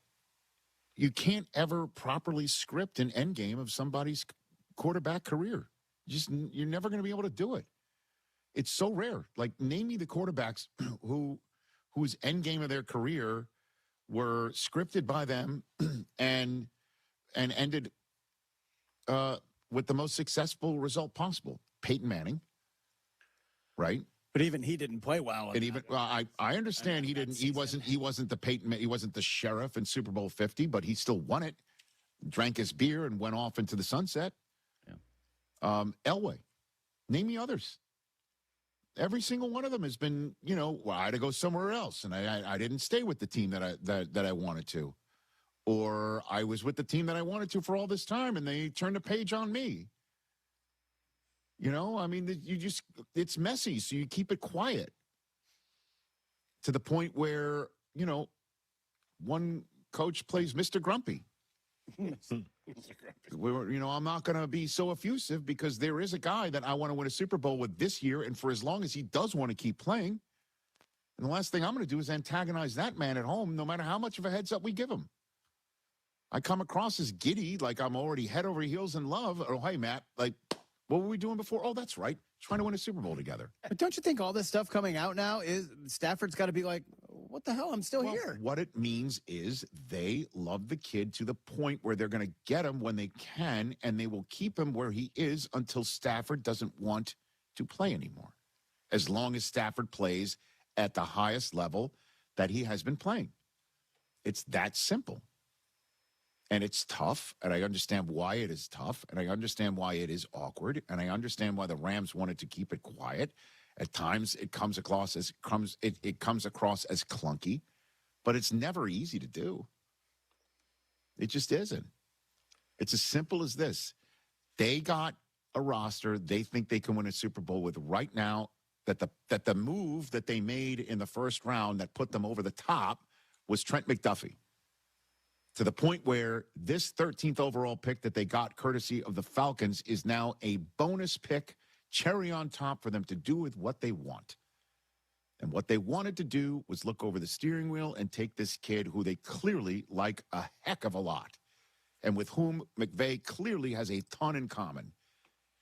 you can't ever properly script an end game of somebody's quarterback career. You're never going to be able to do it. It's so rare. Like, name me the quarterbacks whose end game of their career were scripted by them and ended with the most successful result possible. Peyton Manning, right? But even he didn't play well. And even I understand he didn't. He wasn't the Peyton. He wasn't the sheriff in Super Bowl 50, but he still won it. Drank his beer and went off into the sunset. Yeah. Elway, name me others. Every single one of them has been, I had to go somewhere else, and I didn't stay with the team that I wanted to, or I was with the team that I wanted to for all this time, and they turned the page on me. It's messy, so you keep it quiet to the point where, one coach plays Mr. Grumpy. I'm not going to be so effusive because there is a guy that I want to win a Super Bowl with this year, and for as long as he does want to keep playing, and the last thing I'm going to do is antagonize that man at home, no matter how much of a heads up we give him. I come across as giddy, like I'm already head over heels in love. Oh, hey, Matt, like, what were we doing before? Oh, that's right, trying to win a Super Bowl together. But don't you think all this stuff coming out now is Stafford's got to be like, what the hell? I'm still here. What it means is they love the kid to the point where they're going to get him when they can, and they will keep him where he is until Stafford doesn't want to play anymore. As long as Stafford plays at the highest level that he has been playing. It's that simple. And it's tough, and I understand why it is tough, and I understand why it is awkward, and I understand why the Rams wanted to keep it quiet. At times, it comes across as clunky, but it's never easy to do. It just isn't. It's as simple as this. They got a roster they think they can win a Super Bowl with right now that the move that they made in the first round that put them over the top was Trent McDuffie. To the point where this 13th overall pick that they got courtesy of the Falcons is now a bonus pick, cherry on top for them to do with what they want. And what they wanted to do was look over the steering wheel and take this kid who they clearly like a heck of a lot, and with whom McVay clearly has a ton in common,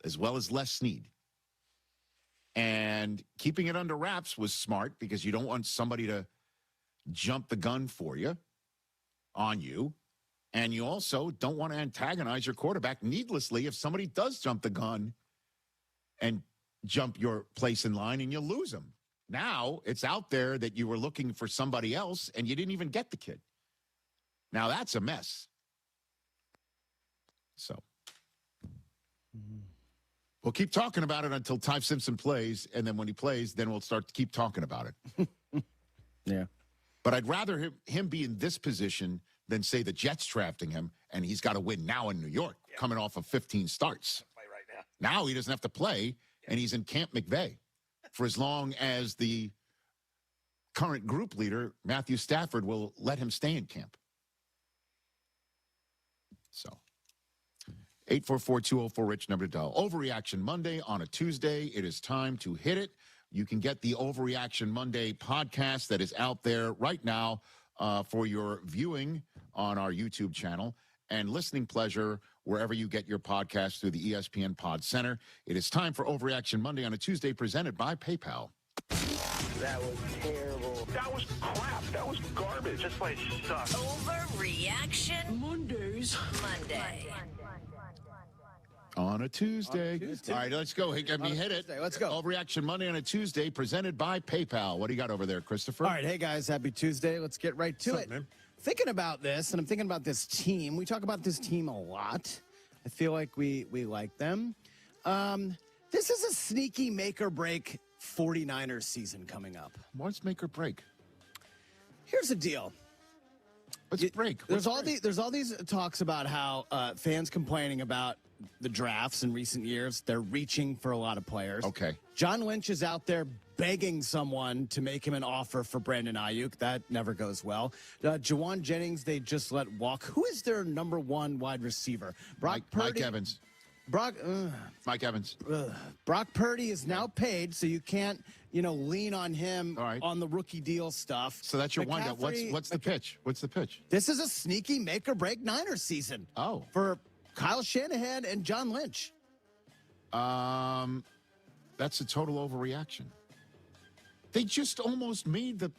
as well as Les Snead. And keeping it under wraps was smart because you don't want somebody to jump the gun for you, on you. And you also don't want to antagonize your quarterback needlessly if somebody does jump the gun and jump your place in line and you lose them. Now it's out there that you were looking for somebody else and you didn't even get the kid. Now that's a mess. So we'll keep talking about it until Ty Simpson plays, and then when he plays, then we'll start to keep talking about it. Yeah. But I'd rather him be in this position than, say, the Jets drafting him, and he's got to win now in New York, coming off of 15 starts. Play right now. Now he doesn't have to play, and he's in Camp McVay for as long as the current group leader, Matthew Stafford, will let him stay in camp. So 844-204-RICH, number to dial. Overreaction Monday on a Tuesday. It is time to hit it. You can get the Overreaction Monday podcast that is out there right now for your viewing on our YouTube channel and listening pleasure wherever you get your podcast through the ESPN Pod Center. It is time for Overreaction Monday on a Tuesday, presented by PayPal. That was terrible. That was crap. That was garbage. This place sucks. Overreaction Mondays. Monday. On a Tuesday. All right, let's go. Hit it. Let's go. Overreaction Monday on a Tuesday, presented by PayPal. What do you got over there, Christopher? All right, hey guys, happy Tuesday. Let's get right to it. Man? Thinking about this, and I'm thinking about this team. We talk about this team a lot. I feel like we like them. This is a sneaky make or break 49ers season coming up. What's make or break? Here's the deal. What's break? There's all these talks about how fans complaining about the drafts in recent years. They're reaching for a lot of players. Okay. John Lynch is out there begging someone to make him an offer for Brandon Ayuk. That never goes well. Jawan Jennings, they just let walk. Who is their number one wide receiver? Mike Evans. Mike Evans. Brock Purdy is now paid, so you can't, lean on him on the rookie deal stuff. So that's your windup. What's the pitch? What's the pitch? This is a sneaky make or break Niners season. Oh. For Kyle Shanahan and John Lynch. That's a total overreaction. They just almost made the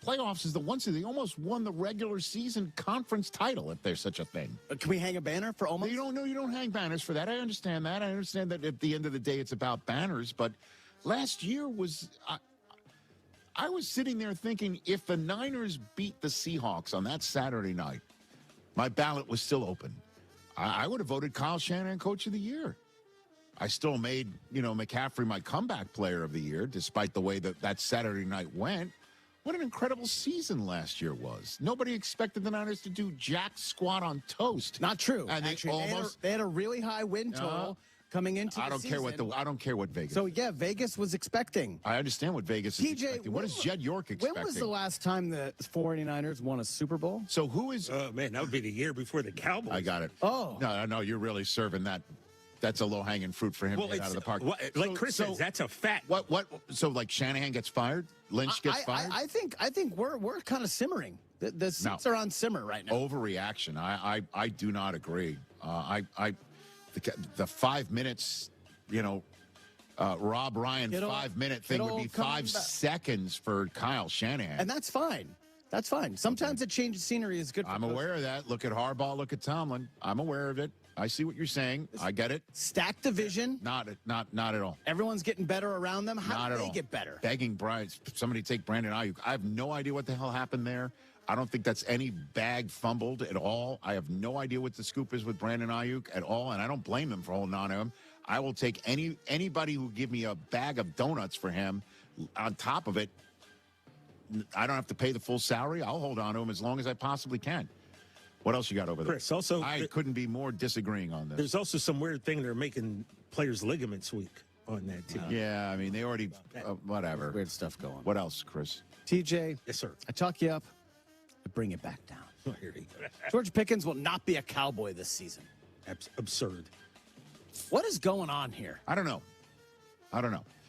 playoffs as the one seed. They almost won the regular season conference title, if there's such a thing. Can we hang a banner for almost? You don't hang banners for that. I understand that. I understand that at the end of the day, it's about banners. But last year was, I was sitting there thinking, if the Niners beat the Seahawks on that Saturday night, my ballot was still open. I would have voted Kyle Shanahan Coach of the Year. I still made, McCaffrey my comeback player of the year, despite the way that Saturday night went. What an incredible season last year was. Nobody expected the Niners to do jack squat on toast. Not true. And they had a really high win total coming into the season. I don't care what Vegas. So yeah, Vegas was expecting. I understand what Vegas is expecting. What is Jed York expecting? When was the last time the 49ers won a Super Bowl? So who is? Oh man, that would be the year before the Cowboys. I got it. Oh no, you're really serving that. That's a low-hanging fruit for him to get out of the park. Like Chris says, that's a fact. What? So like Shanahan gets fired, Lynch gets fired. I think we're kind of simmering. The seats are on simmer right now. Overreaction. I do not agree. The 5 minutes, Rob Ryan 5-minute thing would be 5 seconds for Kyle Shanahan, and that's fine. That's fine. Sometimes a change of scenery is good. I'm aware of that. Look at Harbaugh. Look at Tomlin. I'm aware of it. I see what you're saying. I get it. Stacked division. Not at all. Everyone's getting better around them. How do they get better? Begging somebody take Brandon Ayuk. I have no idea what the hell happened there. I don't think that's any bag fumbled at all. I have no idea what the scoop is with Brandon Ayuk at all, and I don't blame him for holding on to him. I will take anybody who give me a bag of donuts for him. On top of it, I don't have to pay the full salary. I'll hold on to him as long as I possibly can. What else you got over there? Chris, also, I couldn't be more disagreeing on this. There's also some weird thing they're making players' ligaments weak. on that team. Yeah, I mean, they already, whatever. Weird stuff going. What else, Chris? TJ. Yes, sir. I talk you up. I bring it back down. Oh, here you go. George Pickens will not be a Cowboy this season. Absurd. What is going on here? I don't know.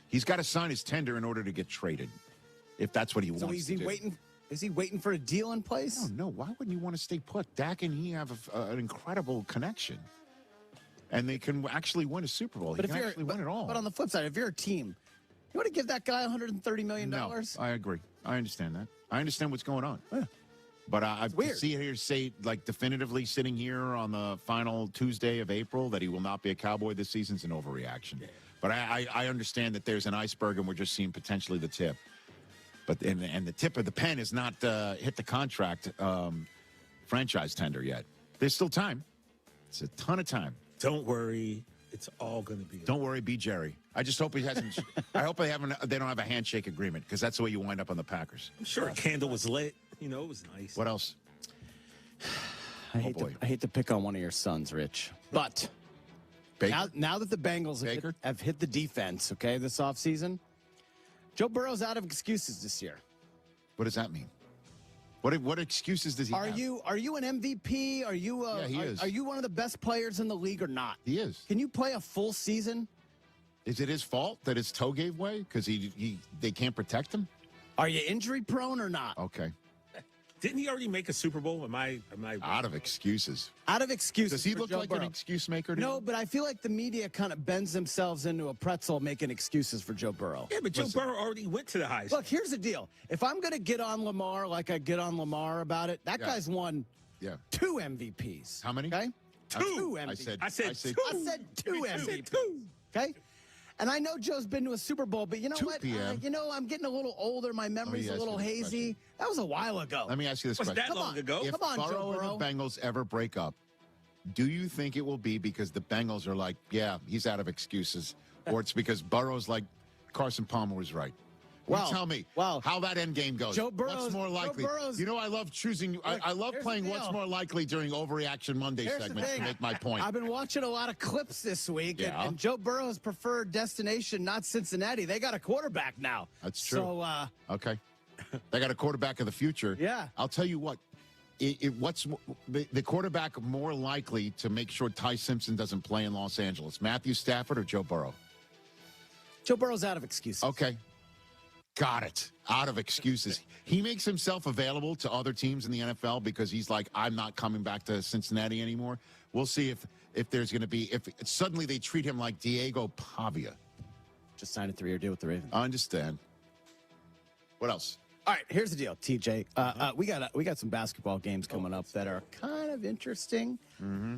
He's got to sign his tender in order to get traded, if that's what he wants So is he to do. waiting? Is he waiting for a deal in place? No. Why wouldn't you want to stay put? Dak and he have an incredible connection, and they can actually win a Super Bowl. But he can actually win it all. But on the flip side, if you're a team, you want to give that guy $130 million? No, I agree. I understand that. I understand what's going on. Yeah. But I weird. see here say, like, definitively sitting here on the final Tuesday of April that he will not be a Cowboy this season's an overreaction. Yeah. But I understand that there's an iceberg and we're just seeing potentially the tip. But and the tip of the pen has not hit the contract franchise tender yet. There's still time. It's a ton of time. Don't worry. It's all going to be. Don't worry, be Jerry. I just hope he hasn't. I hope they don't have a handshake agreement, because that's the way you wind up on the Packers. I'm sure a candle was lit. You know, it was nice. What else? I hate to pick on one of your sons, Rich, but now that the Bengals have hit the defense, okay, this offseason, Joe Burrow's out of excuses this year. What does that mean? What excuses does he have? Are you an MVP? Are you he is. Are you one of the best players in the league or not? He is. Can you play a full season? Is it his fault that his toe gave way because they can't protect him? Are you injury prone or not? Okay. Didn't he already make a Super Bowl? Am I out of excuses? Out of excuses. Does he for look Joe like Burrow. an excuse maker? No, but I feel like the media kind of bends themselves into a pretzel making excuses for Joe Burrow. Yeah, but Joe Burrow already went to the highest. Look, here's the deal. If I'm going to get on Lamar like I get on Lamar about it, that guy's won 2 MVPs. How many? Okay? 2 MVPs. I said 2. I said 2 MVPs. Okay? And I know Joe's been to a Super Bowl, but you know what? I'm getting a little older. My memory's a little hazy. That was a while ago. Let me ask you this question. That long ago? If Come on, Joe Burrow and the Bengals ever break up, do you think it will be because the Bengals are like, yeah, he's out of excuses, or it's because Burrow's like Carson Palmer was right? Well, tell me how that end game goes. Joe Burrow's, what's more likely? You know, I love choosing. I love playing what's more likely during Overreaction Monday segments to make my point. I've been watching a lot of clips this week, and Joe Burrow's preferred destination, not Cincinnati. They got a quarterback now. That's true. So, okay. They got a quarterback of the future. Yeah. I'll tell you what. What's the quarterback more likely to make sure Ty Simpson doesn't play in Los Angeles? Matthew Stafford or Joe Burrow? Joe Burrow's out of excuses. Okay. Got it. Out of excuses. He makes himself available to other teams in the NFL because he's like, I'm not coming back to Cincinnati anymore. We'll see if there's going to be, if suddenly they treat him like Diego Pavia. Just signed a 3-year deal with the Ravens. I understand. What else? All right, here's the deal, TJ. We got some basketball games coming up that are kind of interesting. Mm-hmm.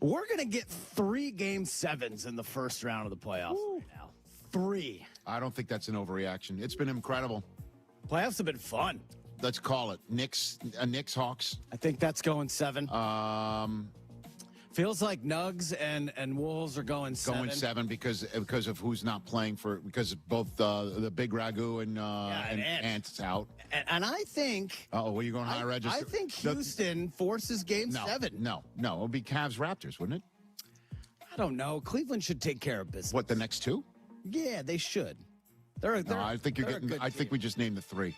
We're going to get 3 Game 7s in the first round of the playoffs right now. 3. I don't think that's an overreaction. It's been incredible. Playoffs have been fun. Let's call it Knicks Hawks. I think that's going 7. Feels like Nugs and Wolves are going 7. Going 7 because of who's not playing because of both the Big Ragu and Ant's out. And I think. Oh, were you going high register? I think Houston forces Game 7. No, it'll be Cavs Raptors, wouldn't it? I don't know. Cleveland should take care of business. What, the next 2? Yeah, they should. I think you're getting. I think we just named the 3.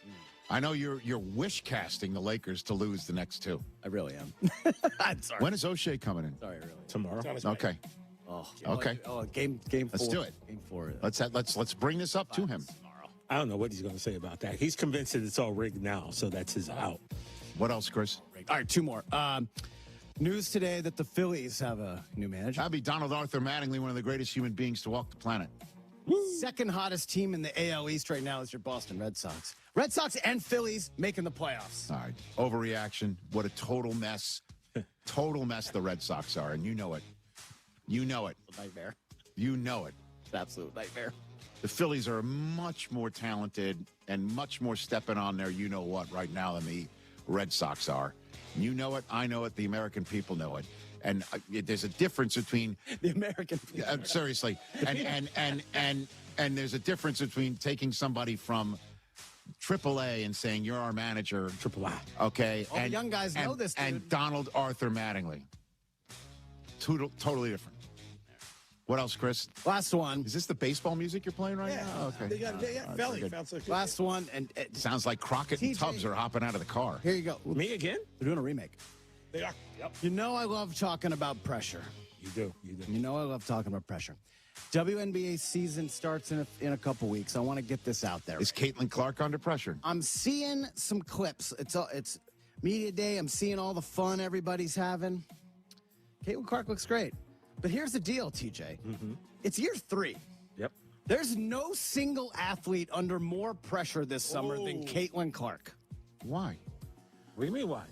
I know you're wish casting the Lakers to lose the next 2. I really am. I'm sorry. When is O'Shea coming in? Sorry, really. Tomorrow. Okay. Okay. Game 4. Let's do it. Game 4. Let's bring this up to him. I don't know what he's going to say about that. He's convinced that it's all rigged now, so that's his out. What else, Chris? All right, 2 more. News today that the Phillies have a new manager. That'd be Donald Arthur Mattingly, one of the greatest human beings to walk the planet. Second hottest team in the AL East right now is your Boston Red Sox. Red Sox and Phillies making the playoffs. All right. Overreaction. What a total mess. Total mess the Red Sox are, and you know it. You know it. Nightmare. You know it. It's an absolute nightmare. The Phillies are much more talented and much more stepping on their you-know-what right now than the Red Sox are. You know it. I know it. The American people know it. And there's a difference between the American people. Seriously, and there's a difference between taking somebody from AAA and saying you're our manager, AAA. Okay, all the young guys know this, dude. And Donald Arthur Mattingly, totally different. What else, Chris? Last one. Is this the baseball music you're playing right now? Okay. They got Valley. Last one. And sounds like Crockett and Tubbs are hopping out of the car. Here you go. Me again? They're doing a remake. They are. Yep. You know I love talking about pressure. You do. You know I love talking about pressure. WNBA season starts in a couple weeks. I want to get this out there. Is Caitlin Clark under pressure? I'm seeing some clips. It's media day. I'm seeing all the fun everybody's having. Caitlin Clark looks great. But here's the deal, TJ. Mm-hmm. It's year 3. Yep. There's no single athlete under more pressure this summer than Caitlin Clark. Why? What do you mean why?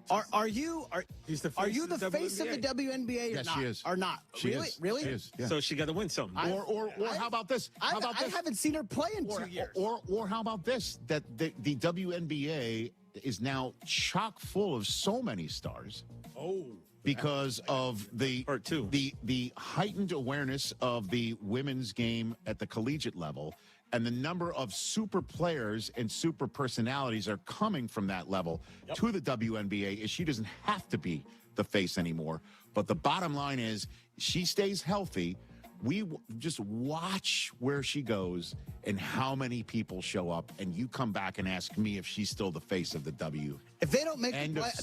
Are you the face of the WNBA or yes, not? she is. Or not? She really? is. Really? She is. Yeah. So she got to win something. Or how about this? How about this? I haven't seen her play in 2 years. Or how about this? That the WNBA is now chock full of so many stars. Oh. Because of the heightened awareness of the women's game at the collegiate level, and the number of super players and super personalities are coming from that level to the WNBA, is she doesn't have to be the face anymore. But the bottom line is, she stays healthy. We just watch where she goes and how many people show up, and you come back and ask me if she's still the face of the W. If they don't make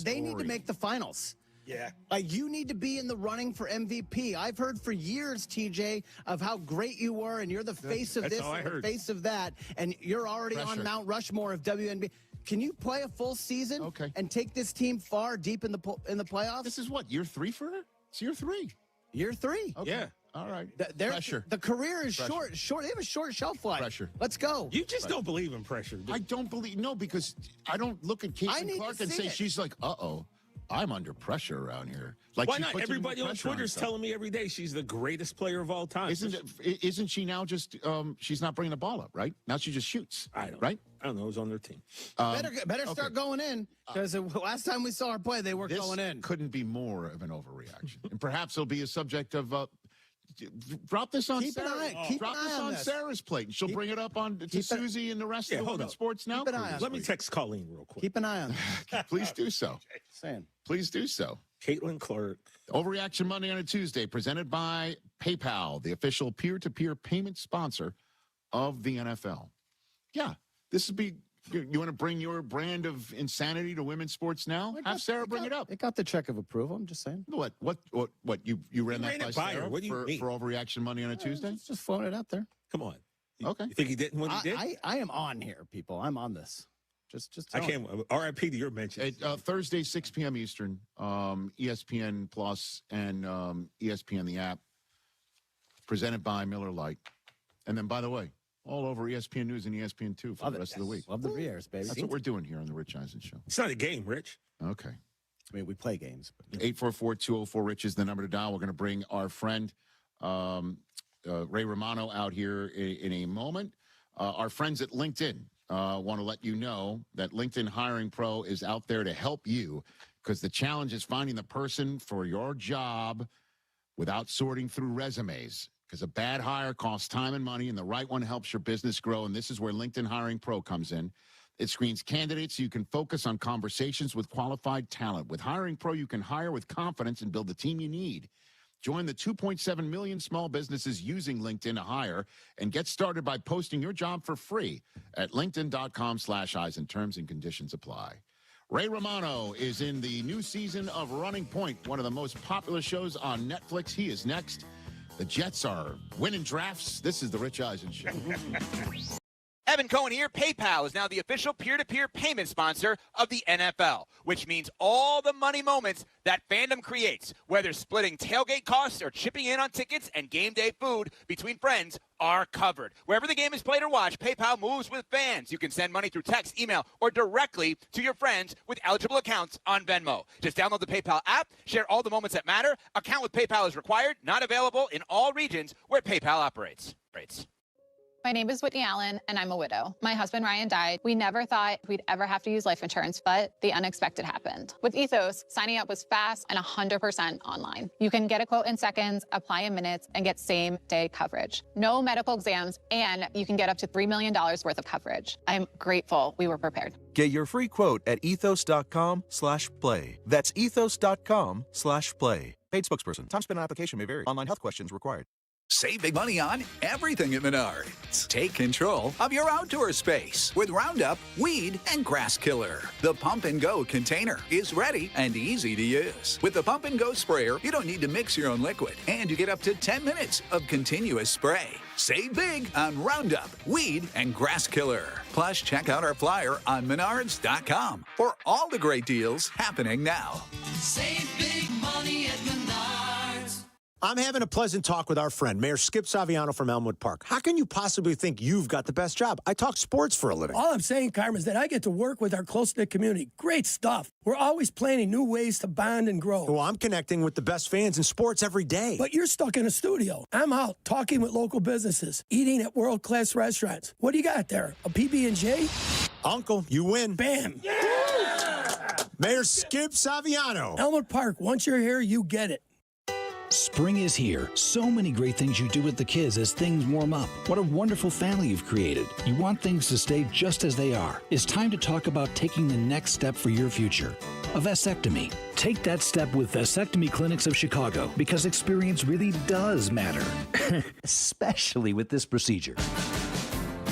they need to make the finals. Yeah. Like, you need to be in the running for MVP. I've heard for years, TJ, of how great you were, and you're the face of this and the face of that, and you're already on Mount Rushmore of WNBA. Can you play a full season and take this team far deep in the playoffs? This is what, year 3 for her? It's year 3. Year 3. Okay. Yeah. All right. Pressure. The career is short. They have a short shelf life. Pressure. Let's go. You just don't believe in pressure. I don't believe, no, because I don't look at Caitlin Clark and say she's like, uh-oh, I'm under pressure around here. Like, why not? Everybody on Twitter is telling me every day she's the greatest player of all time. Isn't she now just, she's not bringing the ball up, right? Now she just shoots. I don't know. Who's on their team? Better start going in, because last time we saw her play, they were going in. Couldn't be more of an overreaction. And perhaps it'll be a subject of, drop this on Sarah. Drop this on Sarah's plate, and she'll bring it up to Susie and the rest of the women's sports now. Let me text Colleen real quick. Keep an eye on that. Please do so. Please do so. Caitlin Clark. Overreaction Monday on a Tuesday, presented by PayPal, the official peer-to-peer payment sponsor of the NFL. Yeah, this would be. You want to bring your brand of insanity to women's sports now? Have Sarah bring it up. It got the check of approval. I'm just saying. What? You ran that by Sarah what do you mean? for Overreaction Monday on a Tuesday? Just floating it out there. Come on. Okay. You think he didn't when he did? I am on here, people. I'm on this. Just I can't. RIP to your mention. Thursday, 6 p.m. Eastern, ESPN Plus and ESPN the app, presented by Miller Lite. And then, by the way, all over ESPN News and ESPN2 for the rest of the week. Love the re-airs, baby. That's what we're doing here on the Rich Eisen Show. It's not a game, Rich. Okay. I mean, we play games. 844-204-RICH is the number to dial. We're going to bring our friend Ray Romano out here in a moment. Our friends at LinkedIn want to let you know that LinkedIn Hiring Pro is out there to help you, because the challenge is finding the person for your job without sorting through resumes. Because a bad hire costs time and money, and the right one helps your business grow. And this is where LinkedIn Hiring Pro comes in. It screens candidates so you can focus on conversations with qualified talent. With Hiring Pro, you can hire with confidence and build the team you need. Join the 2.7 million small businesses using LinkedIn to hire, and get started by posting your job for free at linkedin.com/Eisen. Terms and conditions apply. Ray Romano is in the new season of Running Point, one of the most popular shows on Netflix. He is next. The Jets are winning drafts. This is the Rich Eisen Show. Evan Cohen here. PayPal is now the official peer-to-peer payment sponsor of the NFL, which means all the money moments that fandom creates, whether splitting tailgate costs or chipping in on tickets and game day food between friends, are covered. Wherever the game is played or watched, PayPal moves with fans. You can send money through text, email, or directly to your friends with eligible accounts on Venmo. Just download the PayPal app, share all the moments that matter. Account with PayPal is required, not available in all regions where PayPal operates. My name is Whitney Allen, and I'm a widow. My husband, Ryan, died. We never thought we'd ever have to use life insurance, but the unexpected happened. With Ethos, signing up was fast and 100% online. You can get a quote in seconds, apply in minutes, and get same-day coverage. No medical exams, and you can get up to $3 million worth of coverage. I'm grateful we were prepared. Get your free quote at ethos.com/play. That's ethos.com/play. Paid spokesperson. Time spent on application may vary. Online health questions required. Save big money on everything at Menards. Take control of your outdoor space with Roundup, Weed, and Grass Killer. The Pump and Go container is ready and easy to use. With the Pump and Go sprayer, you don't need to mix your own liquid, and you get up to 10 minutes of continuous spray. Save big on Roundup, Weed, and Grass Killer. Plus, check out our flyer on Menards.com for all the great deals happening now. Save big money at Menards. I'm having a pleasant talk with our friend, Mayor Skip Saviano from Elmwood Park. How can you possibly think you've got the best job? I talk sports for a living. All I'm saying, Carmen, is that I get to work with our close-knit community. Great stuff. We're always planning new ways to bond and grow. Well, I'm connecting with the best fans in sports every day. But you're stuck in a studio. I'm out talking with local businesses, eating at world-class restaurants. What do you got there? A PB&J? Uncle, you win. Bam. Yeah! Mayor Skip Saviano. Elmwood Park, once you're here, you get it. Spring is here. So many great things you do with the kids as things warm up. What a wonderful family you've created. You want things to stay just as they are. It's time to talk about taking the next step for your future. A vasectomy. Take that step with Vasectomy Clinics of Chicago because experience really does matter. Especially with this procedure.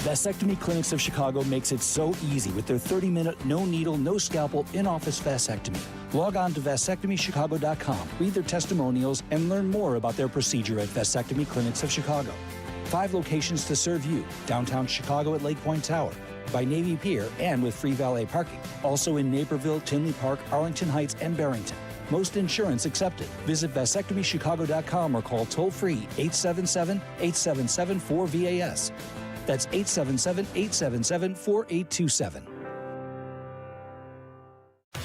Vasectomy Clinics of Chicago makes it so easy with their 30-minute, no-needle, no-scalpel, in-office vasectomy. Log on to vasectomychicago.com, read their testimonials, and learn more about their procedure at Vasectomy Clinics of Chicago. 5 locations to serve you. Downtown Chicago at Lake Point Tower, by Navy Pier, and with free valet parking. Also in Naperville, Tinley Park, Arlington Heights, and Barrington. Most insurance accepted. Visit vasectomychicago.com or call toll-free 877-877-4VAS. That's 877-877-4827.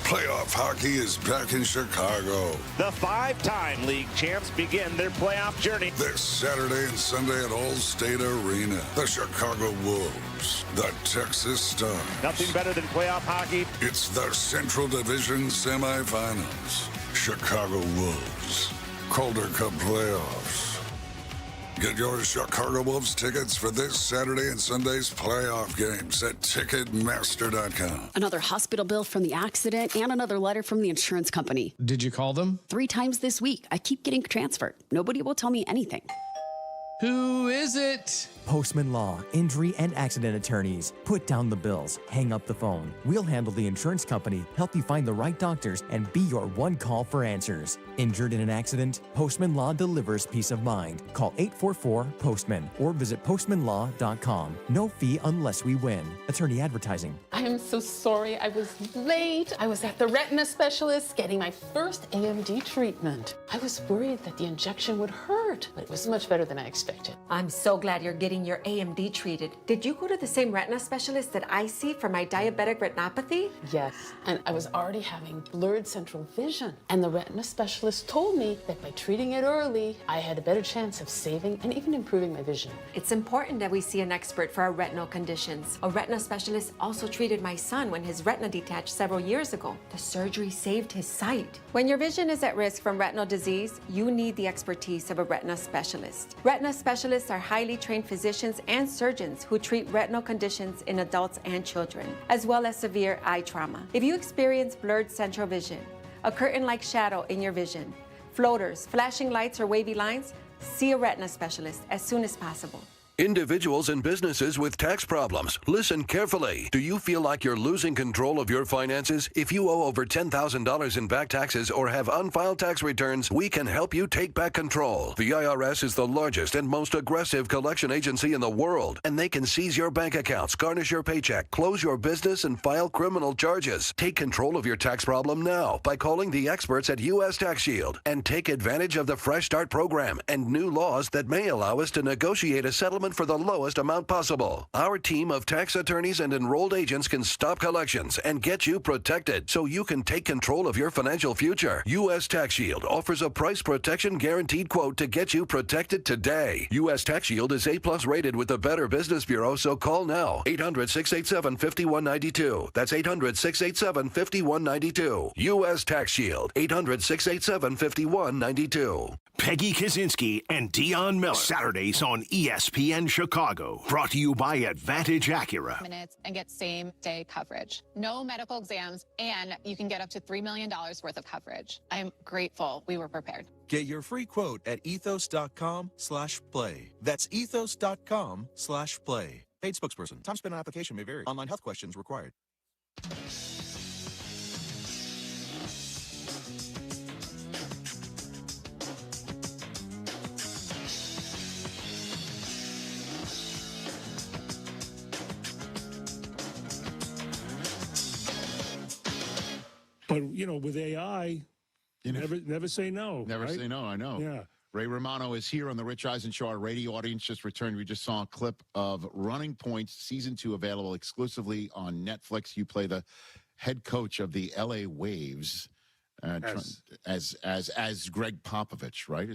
Playoff hockey is back in Chicago. The 5-time league champs begin their playoff journey this Saturday and Sunday at Allstate Arena. The Chicago Wolves, the Texas Stars. Nothing better than playoff hockey. It's the Central Division semifinals. Chicago Wolves, Calder Cup playoffs. Get your Chicago Wolves tickets for this Saturday and Sunday's playoff games at Ticketmaster.com. Another hospital bill from the accident and another letter from the insurance company. Did you call them? 3 times this week. I keep getting transferred. Nobody will tell me anything. Who is it? Postman Law, injury and accident attorneys. Put down the bills, hang up the phone. We'll handle the insurance company, help you find the right doctors, and be your one call for answers. Injured in an accident? Postman Law delivers peace of mind. Call 844-POSTMAN or visit postmanlaw.com. No fee unless we win. Attorney advertising. I am so sorry I was late. I was at the retina specialist getting my first AMD treatment. I was worried that the injection would hurt, but it was much better than I expected. I'm so glad you're getting your AMD treated. Did you go to the same retina specialist that I see for my diabetic retinopathy? Yes, and I was already having blurred central vision. And the retina specialist told me that by treating it early, I had a better chance of saving and even improving my vision. It's important that we see an expert for our retinal conditions. A retina specialist also treated my son when his retina detached several years ago. The surgery saved his sight. When your vision is at risk from retinal disease, you need the expertise of a retina specialist. Retina specialists are highly trained physicians and surgeons who treat retinal conditions in adults and children, as well as severe eye trauma. If you experience blurred central vision, a curtain-like shadow in your vision, floaters, flashing lights, or wavy lines, see a retina specialist as soon as possible. Individuals and businesses with tax problems, listen carefully. Do you feel like you're losing control of your finances? If you owe over $10,000 in back taxes or have unfiled tax returns, we can help you take back control. The IRS is the largest and most aggressive collection agency in the world, and they can seize your bank accounts, garnish your paycheck, close your business, and file criminal charges. Take control of your tax problem now by calling the experts at U.S. Tax Shield and take advantage of the Fresh Start program and new laws that may allow us to negotiate a settlement for the lowest amount possible. Our team of tax attorneys and enrolled agents can stop collections and get you protected so you can take control of your financial future. U.S. Tax Shield offers a price protection guaranteed quote to get you protected today. U.S. Tax Shield is A+ rated with the Better Business Bureau, so call now. 800-687-5192. That's 800-687-5192. U.S. Tax Shield. 800-687-5192. Peggy Kaczynski and Dion Miller. Saturdays on ESPN Chicago. Brought to you by Advantage Acura. Minutes and get same-day coverage. No medical exams, and you can get up to $3 million worth of coverage. I'm grateful we were prepared. Get your free quote at ethos.com/play. That's ethos.com/play. Paid spokesperson. Time spent on application may vary. Online health questions required. But, with AI, never say no. Never right? say no, I know. Yeah. Ray Romano is here on the Rich Eisen Show. Our radio audience just returned. We just saw a clip of Running Points Season 2 available exclusively on Netflix. You play the head coach of the LA Waves as Greg Popovich, right?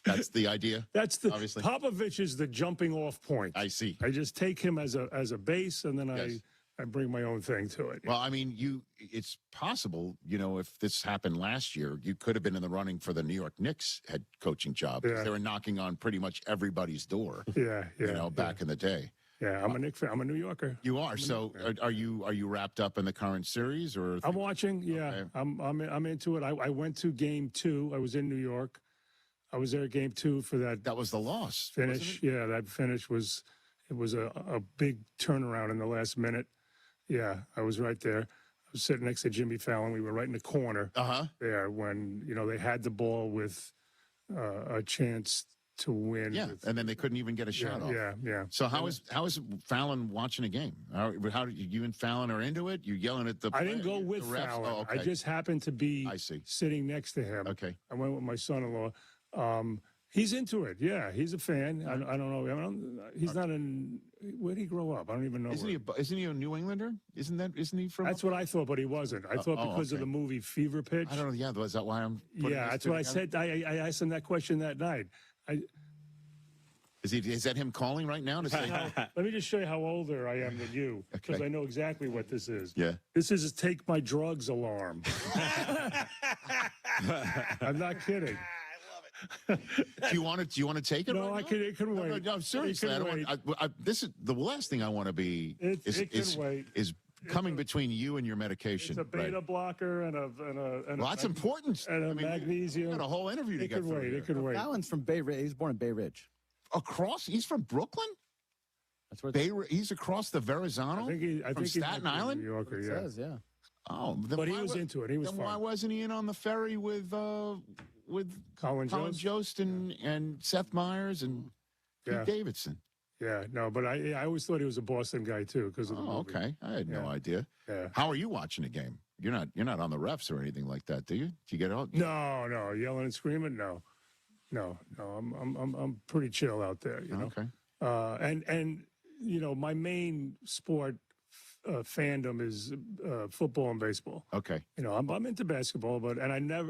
That's the idea. That's the obviously. Popovich is the jumping off point. I see. I just take him as a base, and then I bring my own thing to it. Well, I mean, it's possible, if this happened last year, you could have been in the running for the New York Knicks head coaching job because they were knocking on pretty much everybody's door. Back in the day. Yeah, I'm a Knicks fan. I'm a New Yorker. You are. So are you wrapped up in the current series or? I'm watching. Yeah, okay. I'm into it. I went to Game 2. I was in New York. I was there at Game 2 for that. That was the loss finish. Yeah, that finish was a big turnaround in the last minute. Yeah, I was right there. I was sitting next to Jimmy Fallon. We were right in the corner there when, they had the ball with a chance to win. Yeah, and then they couldn't even get a shot off. Yeah. So how is Fallon watching a game? How you and Fallon are into it? You yelling at the I didn't go with Fallon. Oh, okay. I just happened to be sitting next to him. Okay. I went with my son-in-law. He's into it. Yeah, he's a fan. I don't know. He's not in. Where did he grow up? I don't even know. Isn't he a New Englander? Isn't he from? That's what I thought, but he wasn't. I thought because of the movie Fever Pitch. I don't know. Yeah, was that why I'm? Yeah, that's what I said. I asked him that question that night. Is that him calling right now to say? Let me just show you how older I am than you, because I know exactly what this is. Yeah. This is a take my drugs alarm. I'm not kidding. Do you want to take it? No, right it can wait. No, seriously, this is the last thing I want to be. Is coming between you and your medication. It's a beta blocker and a. Well, that's important. And magnesium. We got a whole interview to get through. It can wait. Fallon's from Bay Ridge. He's born in Bay Ridge. He's from Brooklyn. That's where he's across the Verrazano. I think Staten Island. New Yorker, yeah. Says, yeah. Oh, but he was into it. He was then fun. Why wasn't he in on the ferry with Colin Jost and Seth Meyers and Pete Davidson? Yeah, no, but I always thought he was a Boston guy too because of the movie. Okay, I had no idea. Yeah. How are you watching the game? You're not on the refs or anything like that, do you? Do you get out? No, yelling and screaming. No. I'm pretty chill out there. You know. Okay. And my main sport fandom is football and baseball. Okay. I'm into basketball,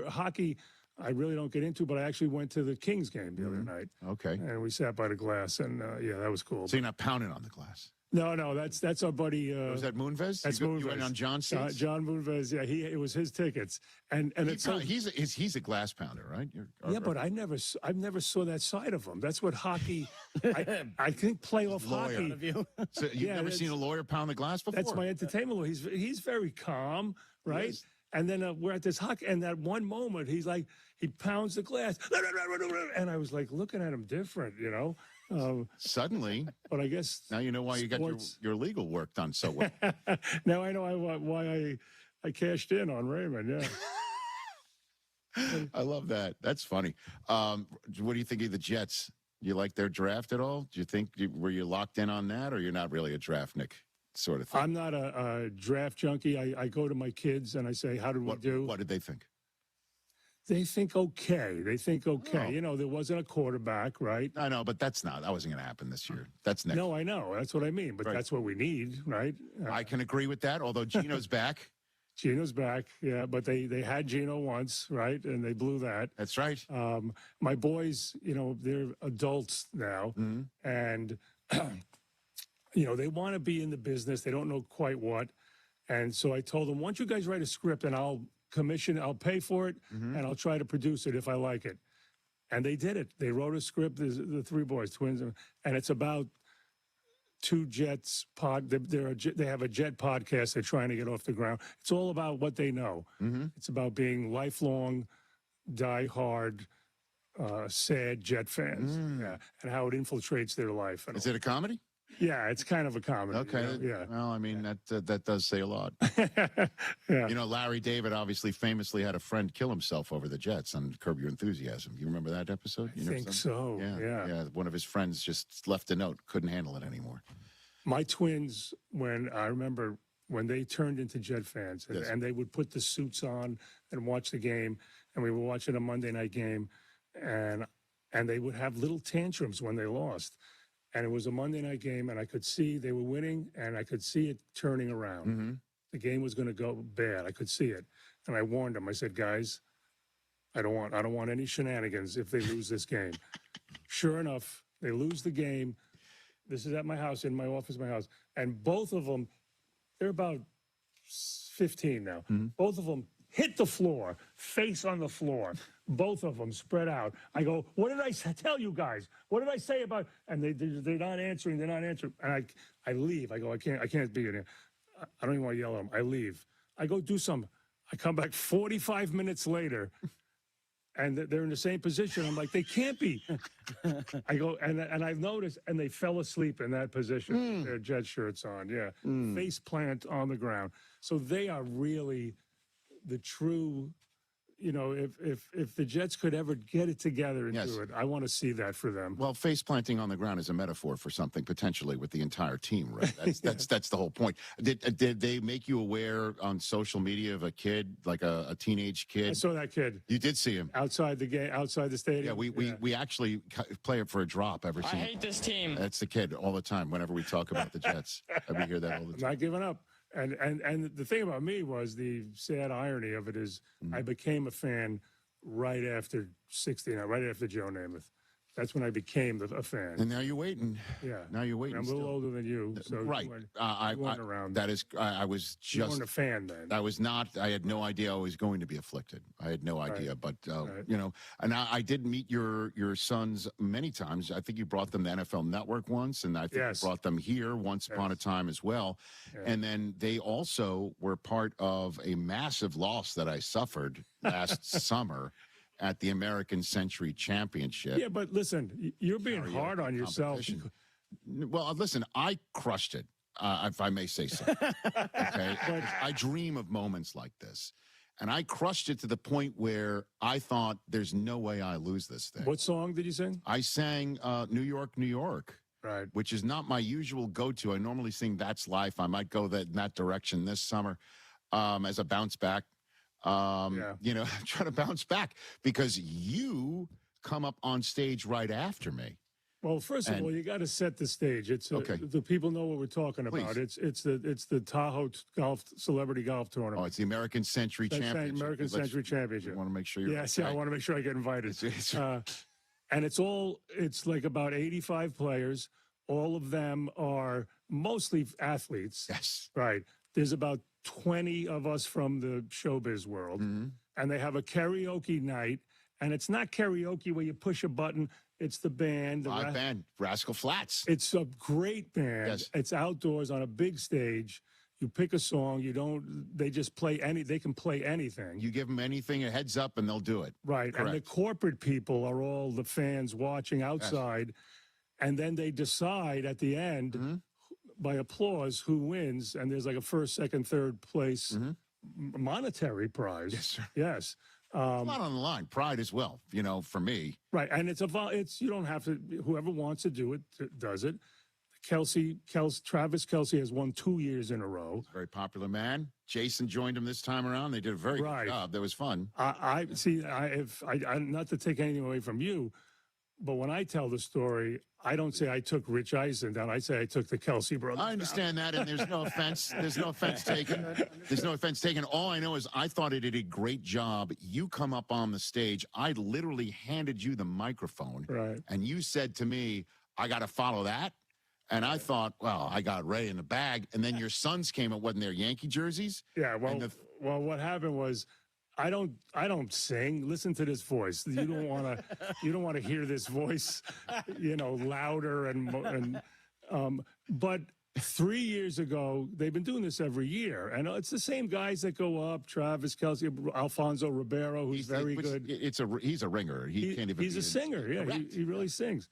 hockey. I really don't get into, but I actually went to the Kings game the other night. Okay. And we sat by the glass, and that was cool. So you're not pounding on the glass? No, that's our buddy. Was that Moonves? That's Moonves. You went on John's seats? John Moonves, yeah. It was his tickets, and he's a glass pounder, right? But I never saw that side of him. That's what hockey. I think playoff hockey. So you've never seen a lawyer pound the glass before? That's my entertainment law. He's very calm, right? Yes. And then we're at this hockey, and that one moment he pounds the glass, and I was like looking at him different, Suddenly, but I guess now you know why you got your legal work done so well. Now I know why I cashed in on Raymond. Yeah, I love that. That's funny. What do you think of the Jets? You like their draft at all? Do you think were you locked in on that, or you're not really a draftnik sort of thing? I'm not a draft junkie. I go to my kids and I say, "How did we do?" What did they think? They think okay. Oh. There wasn't a quarterback, right? I know, but that wasn't going to happen this year. That's next. No, I know. That's what I mean. But that's what we need, right? I can agree with that, although Gino's back. Gino's back, yeah. But they had Gino once, right? And they blew that. That's right. My boys, they're adults now. Mm-hmm. And, they want to be in the business. They don't know quite what. And so I told them, why don't you guys write a script and I'll commission. I'll pay for it, and I'll try to produce it if I like it. And they did it. They wrote a script. The three boys, twins, and it's about two Jets they have a Jet podcast they're trying to get off the ground. It's all about what they know. It's about being lifelong, die-hard, sad Jet fans, and how it infiltrates their life. Is it a comedy? Yeah, it's kind of a comedy. Okay. Yeah. Well, I mean, that does say a lot. Yeah. You know, Larry David obviously famously had a friend kill himself over the Jets on Curb Your Enthusiasm. You remember that episode? I think so. Yeah. One of his friends just left a note, couldn't handle it anymore. My twins, I remember when they turned into Jet fans, and they would put the suits on and watch the game, and we were watching a Monday night game, and they would have little tantrums when they lost. And it was a Monday night game, and I could see they were winning, and I could see it turning around. The game was going to go bad. I could see it, and I warned them. I said, "Guys, I don't want any shenanigans if they lose this game." Sure enough, they lose the game. This is at my house, in my office, my house, and both of them, they're about 15 now. Both of them hit the floor, face on the floor. Both of them spread out. I go, "What did I tell you guys? What did I say about?" And they're not answering. They're not answering. And I leave. I go, I can't be in here. I don't even want to yell at them. I leave. I go do something. I come back 45 minutes later, and they're in the same position. I'm like, they can't be. I go, and I've noticed, and they fell asleep in that position. Their Jet shirts on, face plant on the ground. So they are really the true. You know, if the Jets could ever get it together and do it, I want to see that for them. Well, face planting on the ground is a metaphor for something potentially with the entire team, right? That's the whole point. Did they make you aware on social media of a kid, like a teenage kid? I saw that kid. You did see him outside the game, outside the stadium. Yeah, we actually play it for a drop every single. I hate this team. That's the kid all the time. Whenever we talk about the Jets, we hear that all the time. I'm not giving up. And the thing about me was the sad irony of it is I became a fan right after 69, right after Joe Namath. That's when I became a fan. And now you're waiting. Yeah. Now you're waiting. I'm a little older than you. So right. You weren't around. That is, I was just. You weren't a fan then. I was not. I had no idea I was going to be afflicted. I had no idea. But, you know, and I did meet your sons many times. I think you brought them to NFL Network once, and I think you brought them here once upon a time as well. And then they also were part of a massive loss that I suffered last summer at the American Century Championship. Yeah, but listen, you're being hard on yourself. Well, listen, I crushed it, if I may say so. Okay? But I dream of moments like this. And I crushed it to the point where I thought there's no way I lose this thing. What song did you sing? I sang New York, New York. Right. Which is not my usual go-to. I normally sing That's Life. I might go in that direction this summer as a bounce back. You know, trying to bounce back because you come up on stage right after me. Well, first of all, you got to set the stage. It's the people know what we're talking about. It's the Tahoe Celebrity Golf Tournament. Oh, it's the American Century Championship. American Century Championship. I want to make sure you're Yes, I want to make sure I get invited. And it's like about 85 players. All of them are mostly athletes. Yes. Right. There's about 20 of us from the showbiz world, and they have a karaoke night, and it's not karaoke where you push a button. It's the band. Live band, Rascal Flatts. It's a great band. Yes. It's outdoors on a big stage. You pick a song. They just play they can play anything. You give them anything, a heads up, and they'll do it. Right. Correct. And the corporate people are all the fans watching outside, and then they decide at the end, by applause, who wins, and there's like a first, second, third place monetary prize. Yes, sir. Yes. A lot on the line. Pride as well, you know, for me. Right, and it's you don't have to. Whoever wants to do it does it. Travis Kelce has won 2 years in a row. Very popular man. Jason joined him this time around. They did a very good job. That was fun. I see. I not to take anything away from you, but when I tell the story, I don't say I took Rich Eisen down. I say I took the Kelce brothers. I understand that, and there's no offense. There's no offense taken. There's no offense taken. All I know is I thought it did a great job. You come up on the stage. I literally handed you the microphone, and you said to me, "I got to follow that." And I thought, well, I got Ray in the bag. And then your sons came up, wasn't their Yankee jerseys? Yeah, well, what happened was I don't sing. Listen to this voice. You don't want to hear this voice, louder but 3 years ago, they've been doing this every year, and it's the same guys that go up: Travis Kelce, Alfonso Ribeiro, who's very good. He's a ringer. He's a singer. Yeah, he really sings.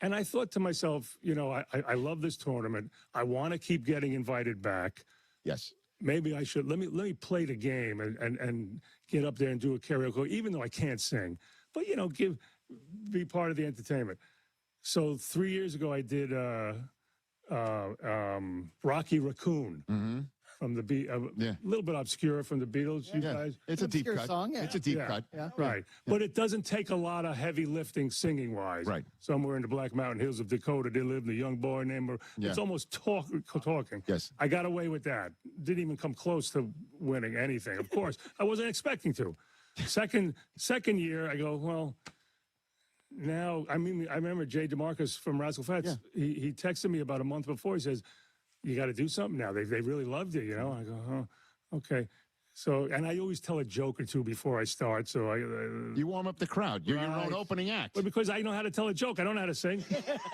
And I thought to myself, I love this tournament. I want to keep getting invited back. Yes. Maybe I should let me play the game and get up there and do a karaoke, even though I can't sing. But be part of the entertainment. So 3 years ago, I did Rocky Raccoon from the a little bit obscure from the Beatles. You guys, it's a deep cut song. Yeah. It's a deep cut. Yeah. Right. Yeah. But it doesn't take a lot of heavy lifting singing wise. Right. Somewhere in the Black Mountain Hills of Dakota, there lived a young boy named. It's almost talking. Yes. I got away with that. Didn't even come close to winning anything. Of course, I wasn't expecting to. Second year, I go, well. Now, I remember Jay DeMarcus from Rascal Flatts. Yeah. He texted me about a month before. He says, "You got to do something now. They really loved you." I go, "Oh, okay." So, and I always tell a joke or two before I start. So you warm up the crowd. You're your own opening act. But because I know how to tell a joke, I don't know how to sing.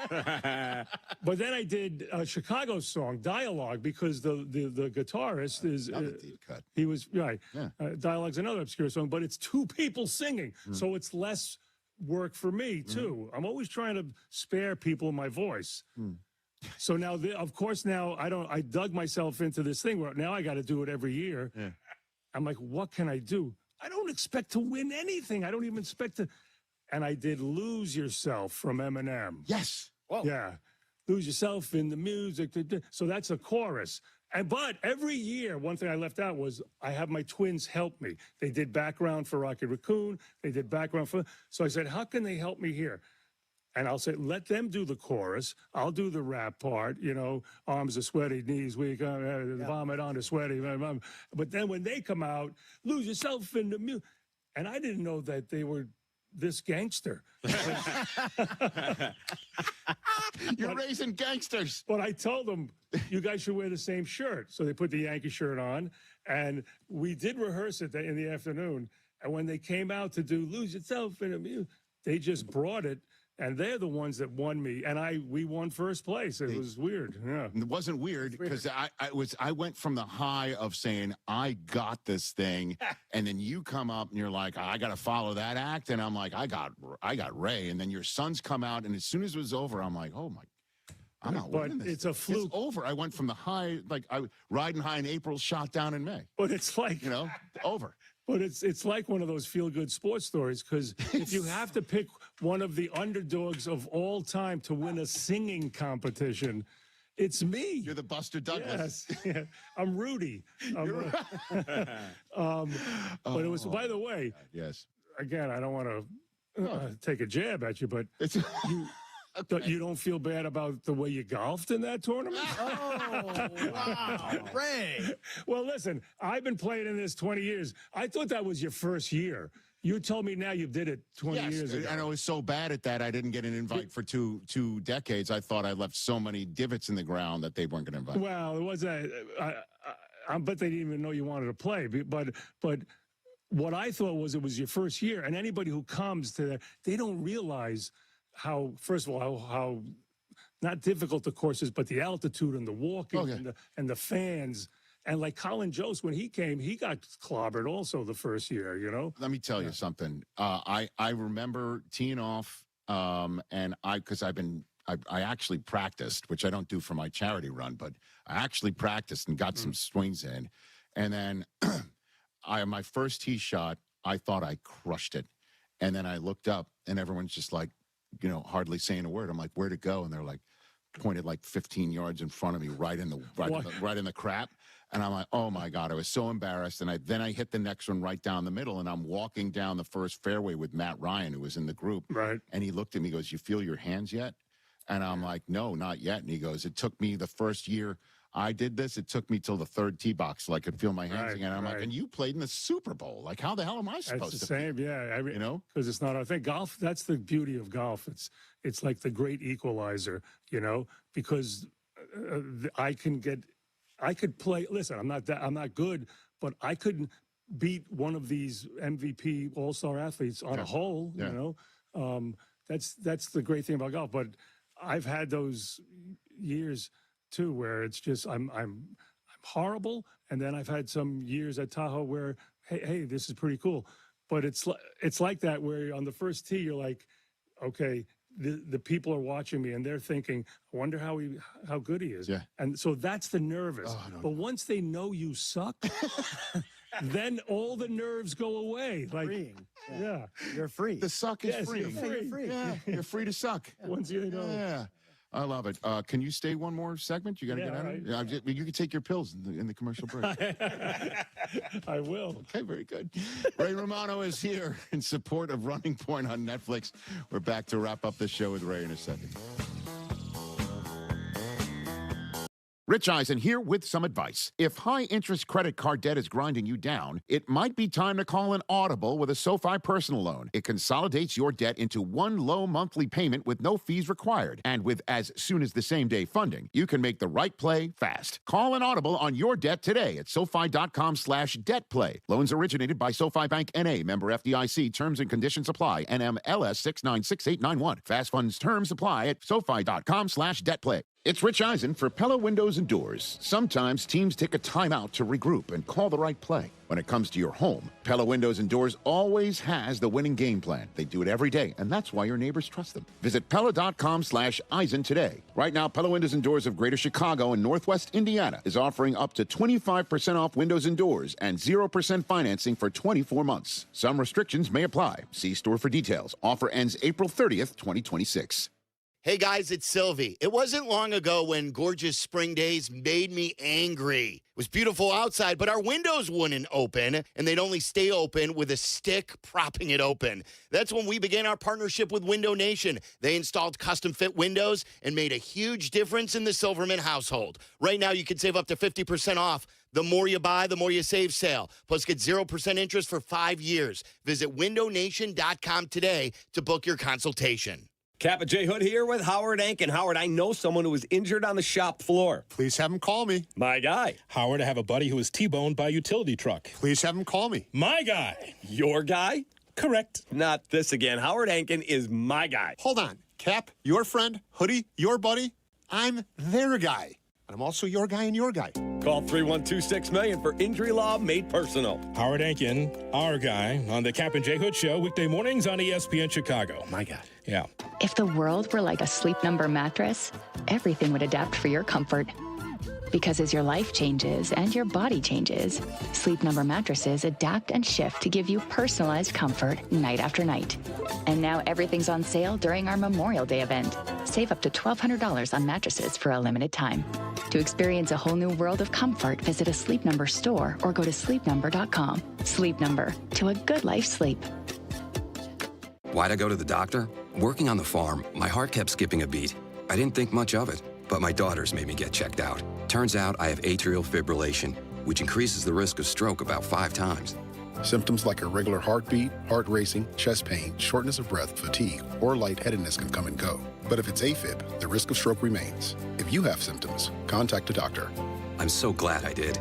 But then I did a Chicago song, Dialogue, because the guitarist is deep cut. He was right. Yeah. Dialogue's another obscure song, but it's two people singing, so it's less work for me too. I'm always trying to spare people my voice. So now, of course, I dug myself into this thing where now I got to do it every year. Yeah. I'm like, what can I do? I don't expect to win anything. I don't even expect to. And I did Lose Yourself from Eminem. Yes. Whoa. Yeah. Lose yourself in the music. So that's a chorus. But every year, one thing I left out was I have my twins help me. They did background for Rocky Raccoon. They did background for. So I said, how can they help me here? And I'll say, let them do the chorus. I'll do the rap part, arms are sweaty, knees weak, vomit on the sweaty. But then when they come out, lose yourself in the music. And I didn't know that they were this gangster. You're raising gangsters. But I told them, you guys should wear the same shirt. So they put the Yankee shirt on. And we did rehearse it in the afternoon. And when they came out to do Lose Yourself in the music, they just brought it. And they're the ones that won me, and we won first place. It was weird. Yeah, it wasn't weird because I went from the high of saying I got this thing, and then you come up and you're like, I got to follow that act, and I'm like, I got Ray, and then your sons come out, and as soon as it was over, I'm like, oh my, I'm not winning this. It's a fluke. It's over. I went from the high, like riding high in April, shot down in May. But it's like over. But it's like one of those feel-good sports stories because if you have to pick one of the underdogs of all time to win a singing competition, it's me. You're the Buster Douglas. Yes. Yeah. I'm Rudy. But it was, by the way, yes. Again, I don't want to take a jab at you, but you don't feel bad about the way you golfed in that tournament? Oh, wow. Ray. Well, listen, I've been playing in this 20 years. I thought that was your first year. You told me now you did it 20 years ago. And I was so bad at that, I didn't get an invite for two decades. I thought I left so many divots in the ground that they weren't going to invite me. Well, it was I bet they didn't even know you wanted to play. But what I thought was it was your first year. And anybody who comes to that, they don't realize how, first of all, how not difficult the course is, but the altitude and the walking and the fans. And like Colin Jost, when he came, he got clobbered also the first year, Let me tell you something. I remember teeing off, and because I actually practiced, which I don't do for my charity run, but I actually practiced and got some swings in. And then my first tee shot, I thought I crushed it. And then I looked up and everyone's just like, hardly saying a word. I'm like, where'd it go? And they're like, pointed like 15 yards in front of me, right in the crap. And I'm like, oh my God, I was so embarrassed. And then I hit the next one right down the middle, and I'm walking down the first fairway with Matt Ryan, who was in the group. Right. And he looked at me, he goes, you feel your hands yet? And I'm like, no, not yet. And he goes, it took me the first year I did this, it took me till the third tee box so I could feel my hands again. I'm like, and you played in the Super Bowl. Like, how the hell am I supposed to? It's the same, yeah. Because it's not our thing. Golf, that's the beauty of golf. It's like the great equalizer, because I could play. Listen, I'm not good, but I could beat one of these MVP All-Star athletes on a hole. Yeah. You know, that's the great thing about golf. But I've had those years too where it's just I'm horrible, and then I've had some years at Tahoe where hey, this is pretty cool. But it's like that where on the first tee you're like, okay, the people are watching me and they're thinking, I wonder how good he is. Yeah. And so that's the nervous. But once they know you suck, then all the nerves go away. Like, yeah, you're free. The suck is free. You're free. You're free. Yeah, you're free to suck. Once you know. Yeah. I love it. Can you stay one more segment? You got to get out of it? Yeah, you can take your pills in the commercial break. I will. Okay, very good. Ray Romano is here in support of Running Point on Netflix. We're back to wrap up the show with Ray in a second. Rich Eisen here with some advice. If high-interest credit card debt is grinding you down, it might be time to call an Audible with a SoFi personal loan. It consolidates your debt into one low monthly payment with no fees required. And with as soon as the same day funding, you can make the right play fast. Call an Audible on your debt today at SoFi.com/debtplay. Loans originated by SoFi Bank N.A. Member FDIC. Terms and conditions apply. NMLS 696891. Fast funds terms apply at SoFi.com/debtplay. It's Rich Eisen for Pella Windows and Doors. Sometimes teams take a timeout to regroup and call the right play. When it comes to your home, Pella Windows and Doors always has the winning game plan. They do it every day, and that's why your neighbors trust them. Visit Pella.com/Eisen today. Right now, Pella Windows and Doors of Greater Chicago and Northwest Indiana is offering up to 25% off windows and doors and 0% financing for 24 months. Some restrictions may apply. See store for details. Offer ends April 30th, 2026. Hey guys, it's Silvy. It wasn't long ago when gorgeous spring days made me angry. It was beautiful outside, but our windows wouldn't open, and they'd only stay open with a stick propping it open. That's when we began our partnership with Window Nation. They installed custom-fit windows and made a huge difference in the Silverman household. Right now, you can save up to 50% off. The more you buy, the more you save sale. Plus, get 0% interest for 5 years. Visit windownation.com today to book your consultation. Kap J Hood here with Howard Ank. And Howard, I know someone who was injured on the shop floor. Please have him call me. My guy. Howard, I have a buddy who was T-boned by a utility truck. Please have him call me. My guy. Your guy? Correct. Not this again. Howard Ankin is my guy. Hold on. Kap, your friend, Hoodie, your buddy. I'm their guy. And I'm also your guy and your guy. Call 312-6million for injury law made personal. Howard Ankin, our guy, on the Kap and J Hood Show, weekday mornings on ESPN Chicago. My God. Yeah. If the world were like a Sleep Number mattress, everything would adapt for your comfort. Because as your life changes and your body changes, Sleep Number mattresses adapt and shift to give you personalized comfort night after night. And now everything's on sale during our Memorial Day event. Save up to $1,200 on mattresses for a limited time. To experience a whole new world of comfort, visit a Sleep Number store or go to sleepnumber.com. Sleep Number, to a good life's sleep. Why'd I go to the doctor? Working on the farm, my heart kept skipping a beat. I didn't think much of it, but my daughters made me get checked out. Turns out I have atrial fibrillation, which increases the risk of stroke about 5 times. Symptoms like irregular heartbeat, heart racing, chest pain, shortness of breath, fatigue, or lightheadedness can come and go. But if it's AFib, the risk of stroke remains. If you have symptoms, contact a doctor. I'm so glad I did.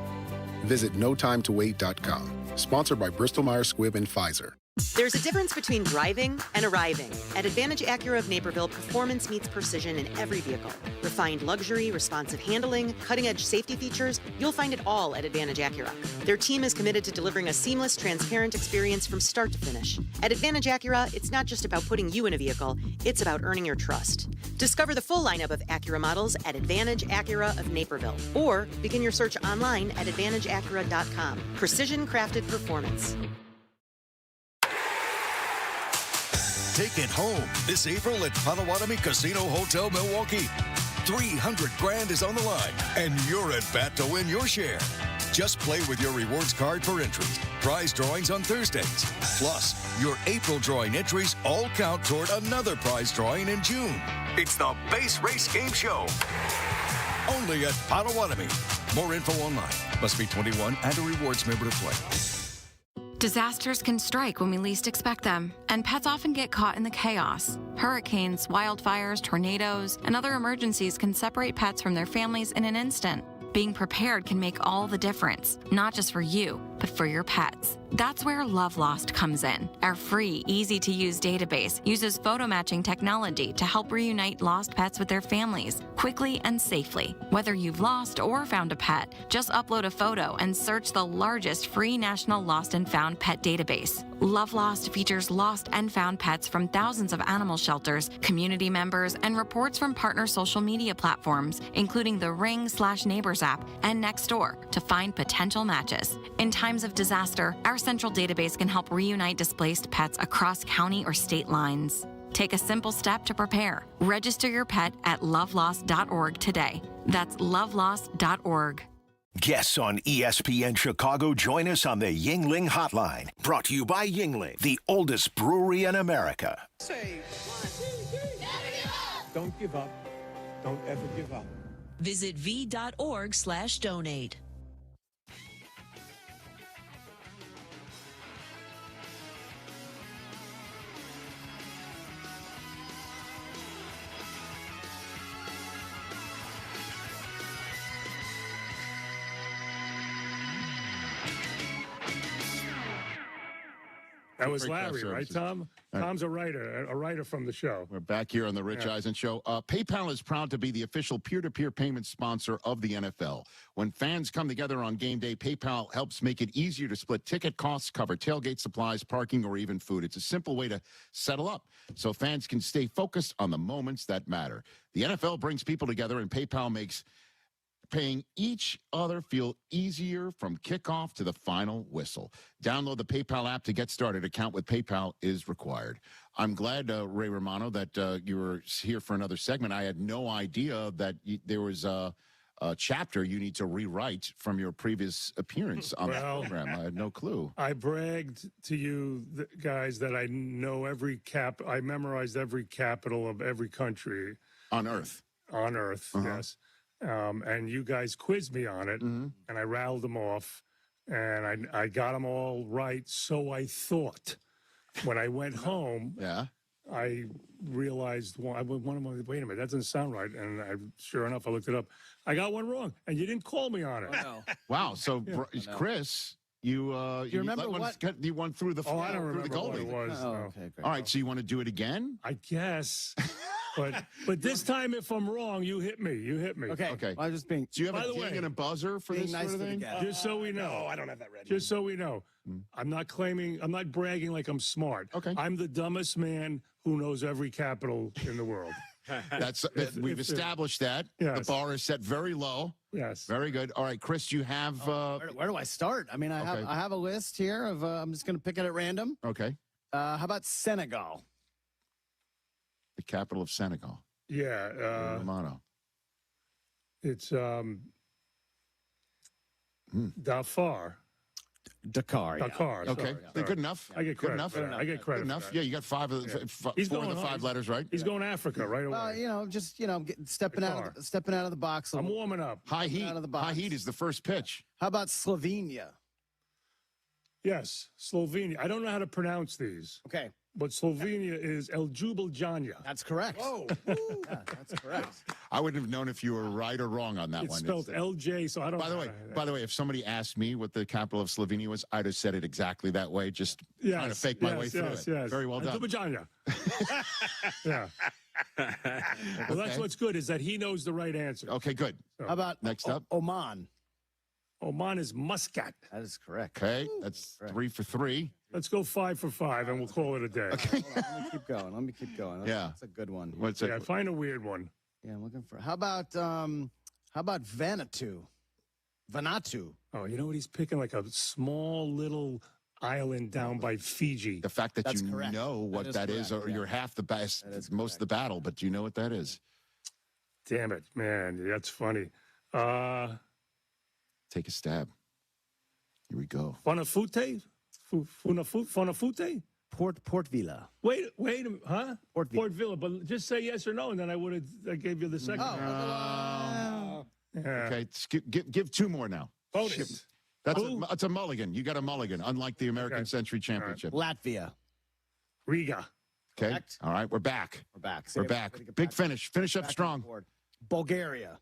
Visit notimetowait.com. Sponsored by Bristol-Myers Squibb and Pfizer. There's a difference between driving and arriving. At Advantage Acura of Naperville, performance meets precision in every vehicle. Refined luxury, responsive handling, cutting-edge safety features, you'll find it all at Advantage Acura. Their team is committed to delivering a seamless, transparent experience from start to finish. At Advantage Acura, it's not just about putting you in a vehicle, it's about earning your trust. Discover the full lineup of Acura models at Advantage Acura of Naperville, or begin your search online at AdvantageAcura.com. Precision-crafted performance. Take it home this April at Potawatomi Casino Hotel Milwaukee. $300,000 is on the line, and you're at bat to win your share. Just play with your rewards card for entries. Prize drawings on Thursdays. Plus, your April drawing entries all count toward another prize drawing in June. It's the Base Race Game Show. Only at Potawatomi. More info online. Must be 21 and a rewards member to play. Disasters can strike when we least expect them, and pets often get caught in the chaos. Hurricanes, wildfires, tornadoes, and other emergencies can separate pets from their families in an instant. Being prepared can make all the difference, not just for you, but for your pets. That's where Love Lost comes in. Our free, easy-to-use database uses photo matching technology to help reunite lost pets with their families quickly and safely. Whether you've lost or found a pet, just upload a photo and search the largest free national lost and found pet database. Love Lost features lost and found pets from thousands of animal shelters, community members, and reports from partner social media platforms, including the Ring/Neighbors app and Nextdoor, to find potential matches. In times of disaster, our central database can help reunite displaced pets across county or state lines. Take a simple step to prepare. Register your pet at lovelost.org today. That's lovelost.org. Guests on ESPN Chicago join us on the Yingling Hotline. Brought to you by Yingling, the oldest brewery in America. Say, 1, 2, 3. Never give up. Don't give up. Don't ever give up. Visit v.org/donate. That was Larry, right, Tom? Tom's a writer from the show. We're back here on the Rich Eisen Show. PayPal is proud to be the official peer-to-peer payment sponsor of the NFL. When fans come together on game day, PayPal helps make it easier to split ticket costs, cover tailgate supplies, parking, or even food. It's a simple way to settle up so fans can stay focused on the moments that matter. The NFL brings people together, and PayPal makes paying each other feel easier from kickoff to the final whistle. Download the PayPal app to get started. Account with PayPal is required. I'm glad, Ray Romano, that you were here for another segment. I had no idea that there was a chapter you need to rewrite from your previous appearance on that program. I had no clue. I bragged to you guys that I know I memorized every capital of every country. On Earth. On Earth, yes. And you guys quizzed me on it, and I rattled them off, and I got them all right, so I thought. When I went home, I realized, wait a minute, that doesn't sound right. And sure enough, I looked it up. I got one wrong, and you didn't call me on it. Oh, no. Wow, so Chris, you remember what? You won through the I don't remember what it was. Oh, okay, great. All right, so you want to do it again? I guess. But this time, if I'm wrong, you hit me. Okay. Well, I was just being. Do you have a ding and a buzzer for this nice sort of thing? Just so we know. No, I don't have that ready. Just so we know. I'm not bragging like I'm smart. Okay. I'm the dumbest man who knows every capital in the world. We've established that. Yes. The bar is set very low. Yes. Very good. All right, Chris, you have... Where do I start? I mean, I have a list here of... I'm just going to pick it at random. Okay. How about Senegal? The capital of Senegal. Yeah. Romano. It's Dakar. Dakar. Okay. Sorry. Good enough. I get credit. I get credit. Good enough. Yeah, you got four of the five letters, right? He's going to Africa right away. Well, stepping out of the box. I'm warming up. High heat. High heat is the first pitch. How about Slovenia? Yes, Slovenia. I don't know how to pronounce these. Okay. But Slovenia is El Jubiljanja. That's correct. Oh, yeah, that's correct. I wouldn't have known if you were right or wrong on that it's one. Spelled LJ, so I don't. By the way, if somebody asked me what the capital of Slovenia was, I'd have said it exactly that way. Just trying to fake my way through it. Yes. Very well done. Jubiljanja. Yeah. Well, that's what's good is that he knows the right answer. Okay, good. So, how about next up? Oman. Oman is Muscat. That is correct. Okay, that's 3 for 3. Let's go 5 for 5, and we'll call it a day. Okay. Let me keep going. That's a good one. What's it? Yeah, find a weird one. Yeah, I'm looking for. How about Vanuatu? Vanuatu. Oh, you know what he's picking? Like a small little island down by Fiji. The fact that you know what that is, or you're half the best, most of the battle, but do you know what that is? Damn it, man. That's funny. Take a stab. Here we go. Funafute? Funafute? Port Vila. Wait a minute, huh? Port Vila, but just say yes or no, and then I gave you the second. Oh. Okay, give 2 more now. Bonus. That's a mulligan. You got a mulligan, unlike the American Century Championship. Latvia. Riga. Okay. Correct. All right, we're back. We're back. Big finish. Finish up strong. Bulgaria.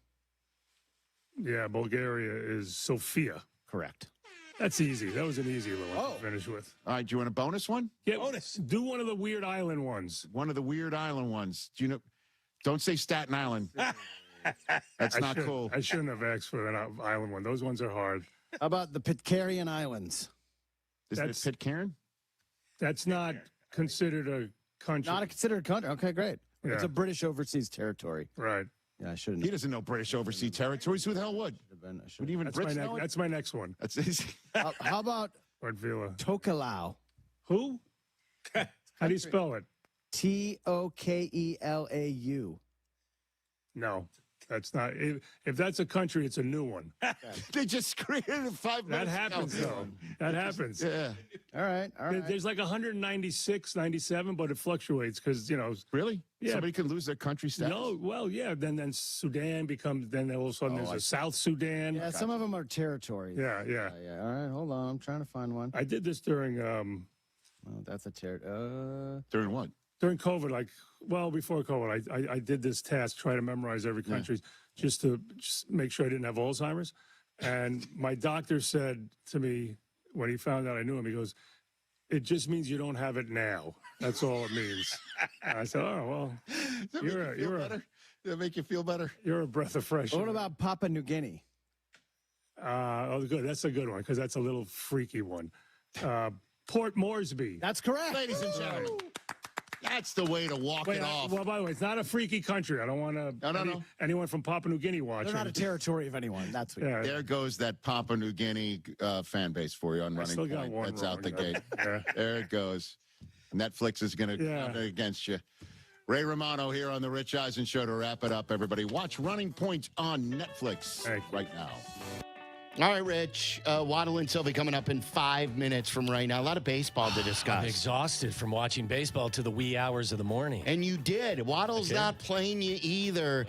Yeah, Bulgaria is Sofia. Correct. That's easy. That was an easy one to finish with. All right, do you want a bonus one? Yeah, bonus. Do one of the weird island ones. One of the weird island ones. Do you know? Don't say Staten Island. That's not cool. I shouldn't have asked for an island one. Those ones are hard. How about the Pitcairn Islands? Is it Pitcairn? That's not considered a country. Not considered a country. Okay, great. Yeah. It's a British overseas territory. Right. Yeah, I shouldn't. He doesn't know British overseas territories. Who the hell would? Would even Brits know it? That's my next one. That's easy. How about Port Vila? Tokelau? Who? How do you spell it? Tokelau. No, that's not. If that's a country, it's a new one. They just created it 5 minutes That happens, ago. though. That happens. Yeah. All right. There's like 196, 97, but it fluctuates because, Really? Yeah. Somebody can lose their country status? No, well, yeah. Then Sudan becomes, then all of a sudden there's a South Sudan. Yeah, some of them are territories. Yeah. All right, hold on. I'm trying to find one. I did this during, Well, that's a During what? during COVID, before COVID, I did this task, try to memorize every country just to make sure I didn't have Alzheimer's. And my doctor said to me when he found out I knew him, he goes, "It just means you don't have it now. That's all it means." And I said, "Oh, well, Does that make you feel better? You're a breath of fresh air." What about Papua New Guinea? Good. That's a good one because that's a little freaky one. Port Moresby. That's correct. Ladies and gentlemen. That's the way to walk it off. Well, by the way, it's not a freaky country. I don't want anyone from Papua New Guinea watching. They're not a territory of anyone. That's what. Yeah. There goes that Papua New Guinea fan base for you on Running still got Point. one That's wrong, out the though. gate. Yeah. There it goes. Netflix is going to count it against you. Ray Romano here on the Rich Eisen Show to wrap it up, everybody. Watch Running Point on Netflix right now. All right, Rich. Waddle and Silvy coming up in 5 minutes from right now. A lot of baseball to discuss. I'm exhausted from watching baseball to the wee hours of the morning. And you did. Waddle's not playing you either.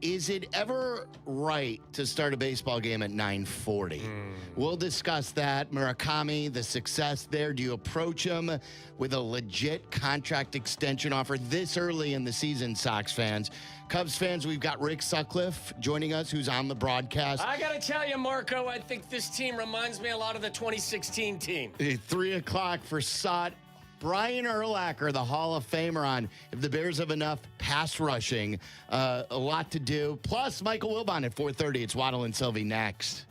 Is it ever right to start a baseball game at 9:40? We'll discuss that. Murakami, the success there. Do you approach him with a legit contract extension offer this early in the season, Sox fans? Cubs fans, we've got Rick Sutcliffe joining us, who's on the broadcast. I got to tell you, Marco, I think this team reminds me a lot of the 2016 team. 3 o'clock for Sot. Brian Urlacher, the Hall of Famer, on if the Bears have enough pass rushing. A lot to do. Plus, Michael Wilbon at 4:30. It's Waddle and Silvy next.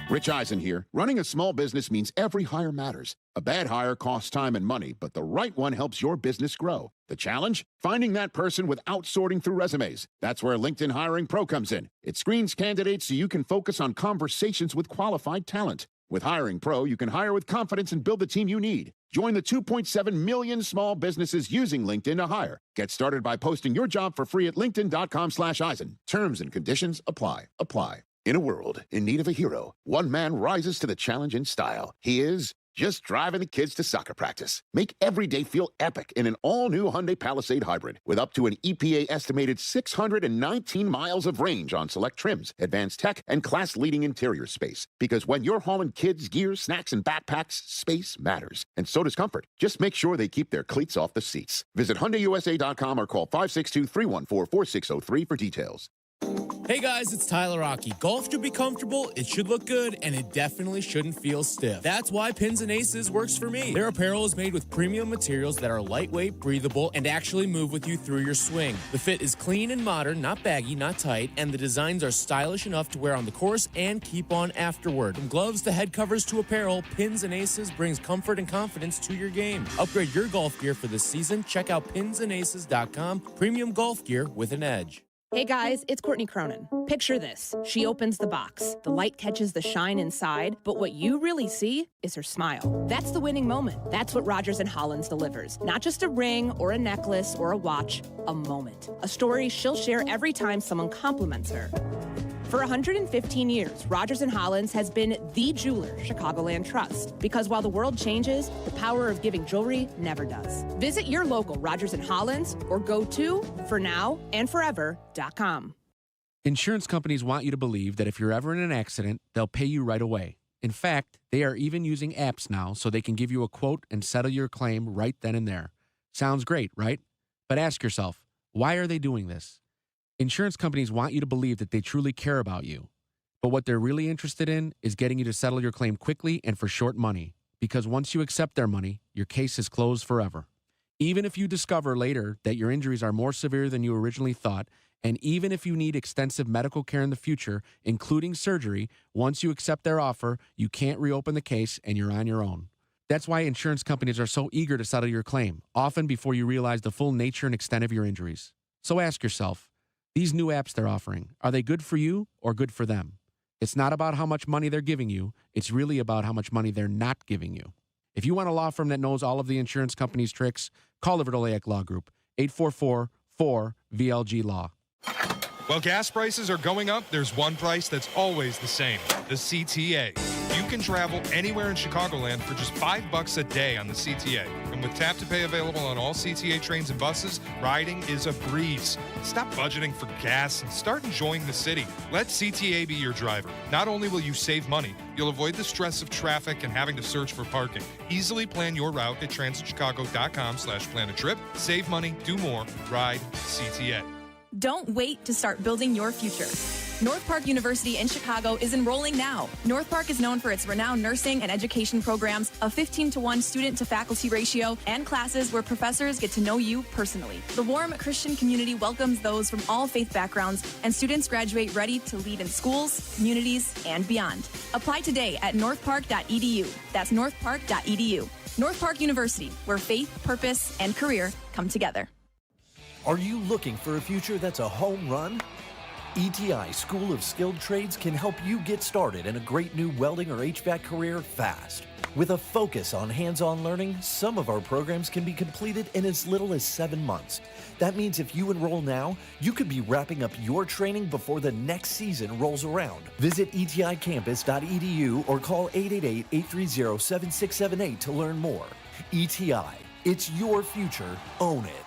Rich Eisen here. Running a small business means every hire matters. A bad hire costs time and money, but the right one helps your business grow. The challenge? Finding that person without sorting through resumes. That's where LinkedIn Hiring Pro comes in. It screens candidates so you can focus on conversations with qualified talent. With Hiring Pro, you can hire with confidence and build the team you need. Join the 2.7 million small businesses using LinkedIn to hire. Get started by posting your job for free at linkedin.com/Eisen. Terms and conditions apply. In a world in need of a hero, one man rises to the challenge in style. He is just driving the kids to soccer practice. Make every day feel epic in an all-new Hyundai Palisade Hybrid with up to an EPA-estimated 619 miles of range on select trims, advanced tech, and class-leading interior space. Because when you're hauling kids, gear, snacks, and backpacks, space matters. And so does comfort. Just make sure they keep their cleats off the seats. Visit HyundaiUSA.com or call 562-314-4603 for details. Hey guys, it's Tyler Rocky. Golf should be comfortable, it should look good, and it definitely shouldn't feel stiff. That's why Pins and Aces works for me. Their apparel is made with premium materials that are lightweight, breathable, and actually move with you through your swing. The fit is clean and modern, not baggy, not tight, and the designs are stylish enough to wear on the course and keep on afterward. From gloves to head covers to apparel, Pins and Aces brings comfort and confidence to your game. Upgrade your golf gear for this season. Check out pinsandaces.com. Premium golf gear with an edge. Hey guys, it's Courtney Cronin. Picture this. She opens the box. The light catches the shine inside, but what you really see is her smile. That's the winning moment. That's what Rogers & Hollins delivers. Not just a ring or a necklace or a watch, a moment. A story she'll share every time someone compliments her. For 115 years, Rogers & Hollins has been the jeweler Chicagoland trusts. Because while the world changes, the power of giving jewelry never does. Visit your local Rogers & Hollins or go to fornowandforever.com. Insurance companies want you to believe that if you're ever in an accident, they'll pay you right away. In fact, they are even using apps now so they can give you a quote and settle your claim right then and there. Sounds great, right? But ask yourself, why are they doing this? Insurance companies want you to believe that they truly care about you. But what they're really interested in is getting you to settle your claim quickly and for short money. Because once you accept their money, your case is closed forever. Even if you discover later that your injuries are more severe than you originally thought, and even if you need extensive medical care in the future, including surgery, once you accept their offer, you can't reopen the case and you're on your own. That's why insurance companies are so eager to settle your claim, often before you realize the full nature and extent of your injuries. So ask yourself, these new apps they're offering, are they good for you or good for them? It's not about how much money they're giving you. It's really about how much money they're not giving you. If you want a law firm that knows all of the insurance company's tricks, call the Vrabel Law Group, 844-4VLG-LAW. While gas prices are going up, there's one price that's always the same, the CTA. You can travel anywhere in Chicagoland for just $5 a day on the CTA. And with Tap to Pay available on all CTA trains and buses, riding is a breeze. Stop budgeting for gas and start enjoying the city. Let CTA be your driver. Not only will you save money, you'll avoid the stress of traffic and having to search for parking. Easily plan your route at transitchicago.com/plan-a-trip. Save money, do more, ride CTA. Don't wait to start building your future. North Park University in Chicago is enrolling now. North Park is known for its renowned nursing and education programs, a 15-to-1 student-to-faculty ratio, and classes where professors get to know you personally. The warm Christian community welcomes those from all faith backgrounds, and students graduate ready to lead in schools, communities, and beyond. Apply today at northpark.edu. That's northpark.edu. North Park University, where faith, purpose, and career come together. Are you looking for a future that's a home run? ETI School of Skilled Trades can help you get started in a great new welding or HVAC career fast. With a focus on hands-on learning, some of our programs can be completed in as little as 7 months. That means if you enroll now, you could be wrapping up your training before the next season rolls around. Visit eticampus.edu or call 888-830-7678 to learn more. ETI, it's your future. Own it.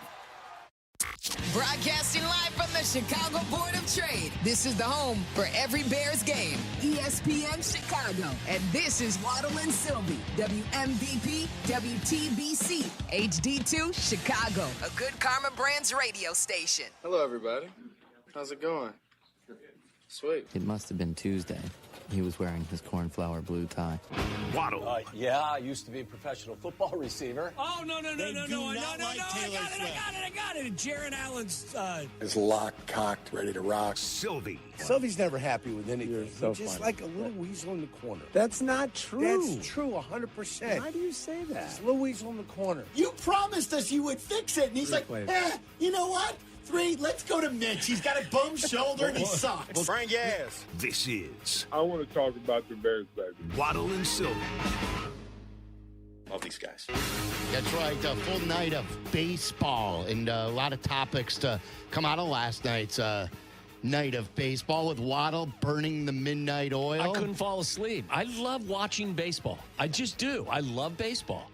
Broadcasting live from the Chicago Board of Trade. This is the home for every Bears game. ESPN Chicago. And this is Waddle and Silvy. WMVP, WTBC, HD2, Chicago. A good Karma Brands radio station. Hello, everybody. How's it going? Sweet. It must have been Tuesday. He was wearing his cornflower blue tie. Waddle. Yeah, I used to be a professional football receiver. Oh, no. I got it. Jaron Allen's... Is locked, cocked, ready to rock. Silvy. Silvy's never happy with anything. So He's just funny. like a little weasel in the corner. That's not true. That's true, 100%. Why do you say that? He's a little weasel in the corner. You promised us you would fix it. And he's like, you know what? 3, let's go to Mitch. He's got a bum shoulder and he sucks. Frank Ass. This is I want to talk about the Bears, baby. Waddle and Silvy. Love these guys. That's right. A full night of baseball and a lot of topics to come out of last night's night of baseball with Waddle burning the midnight oil. I couldn't fall asleep. I love watching baseball. I just do. I love baseball.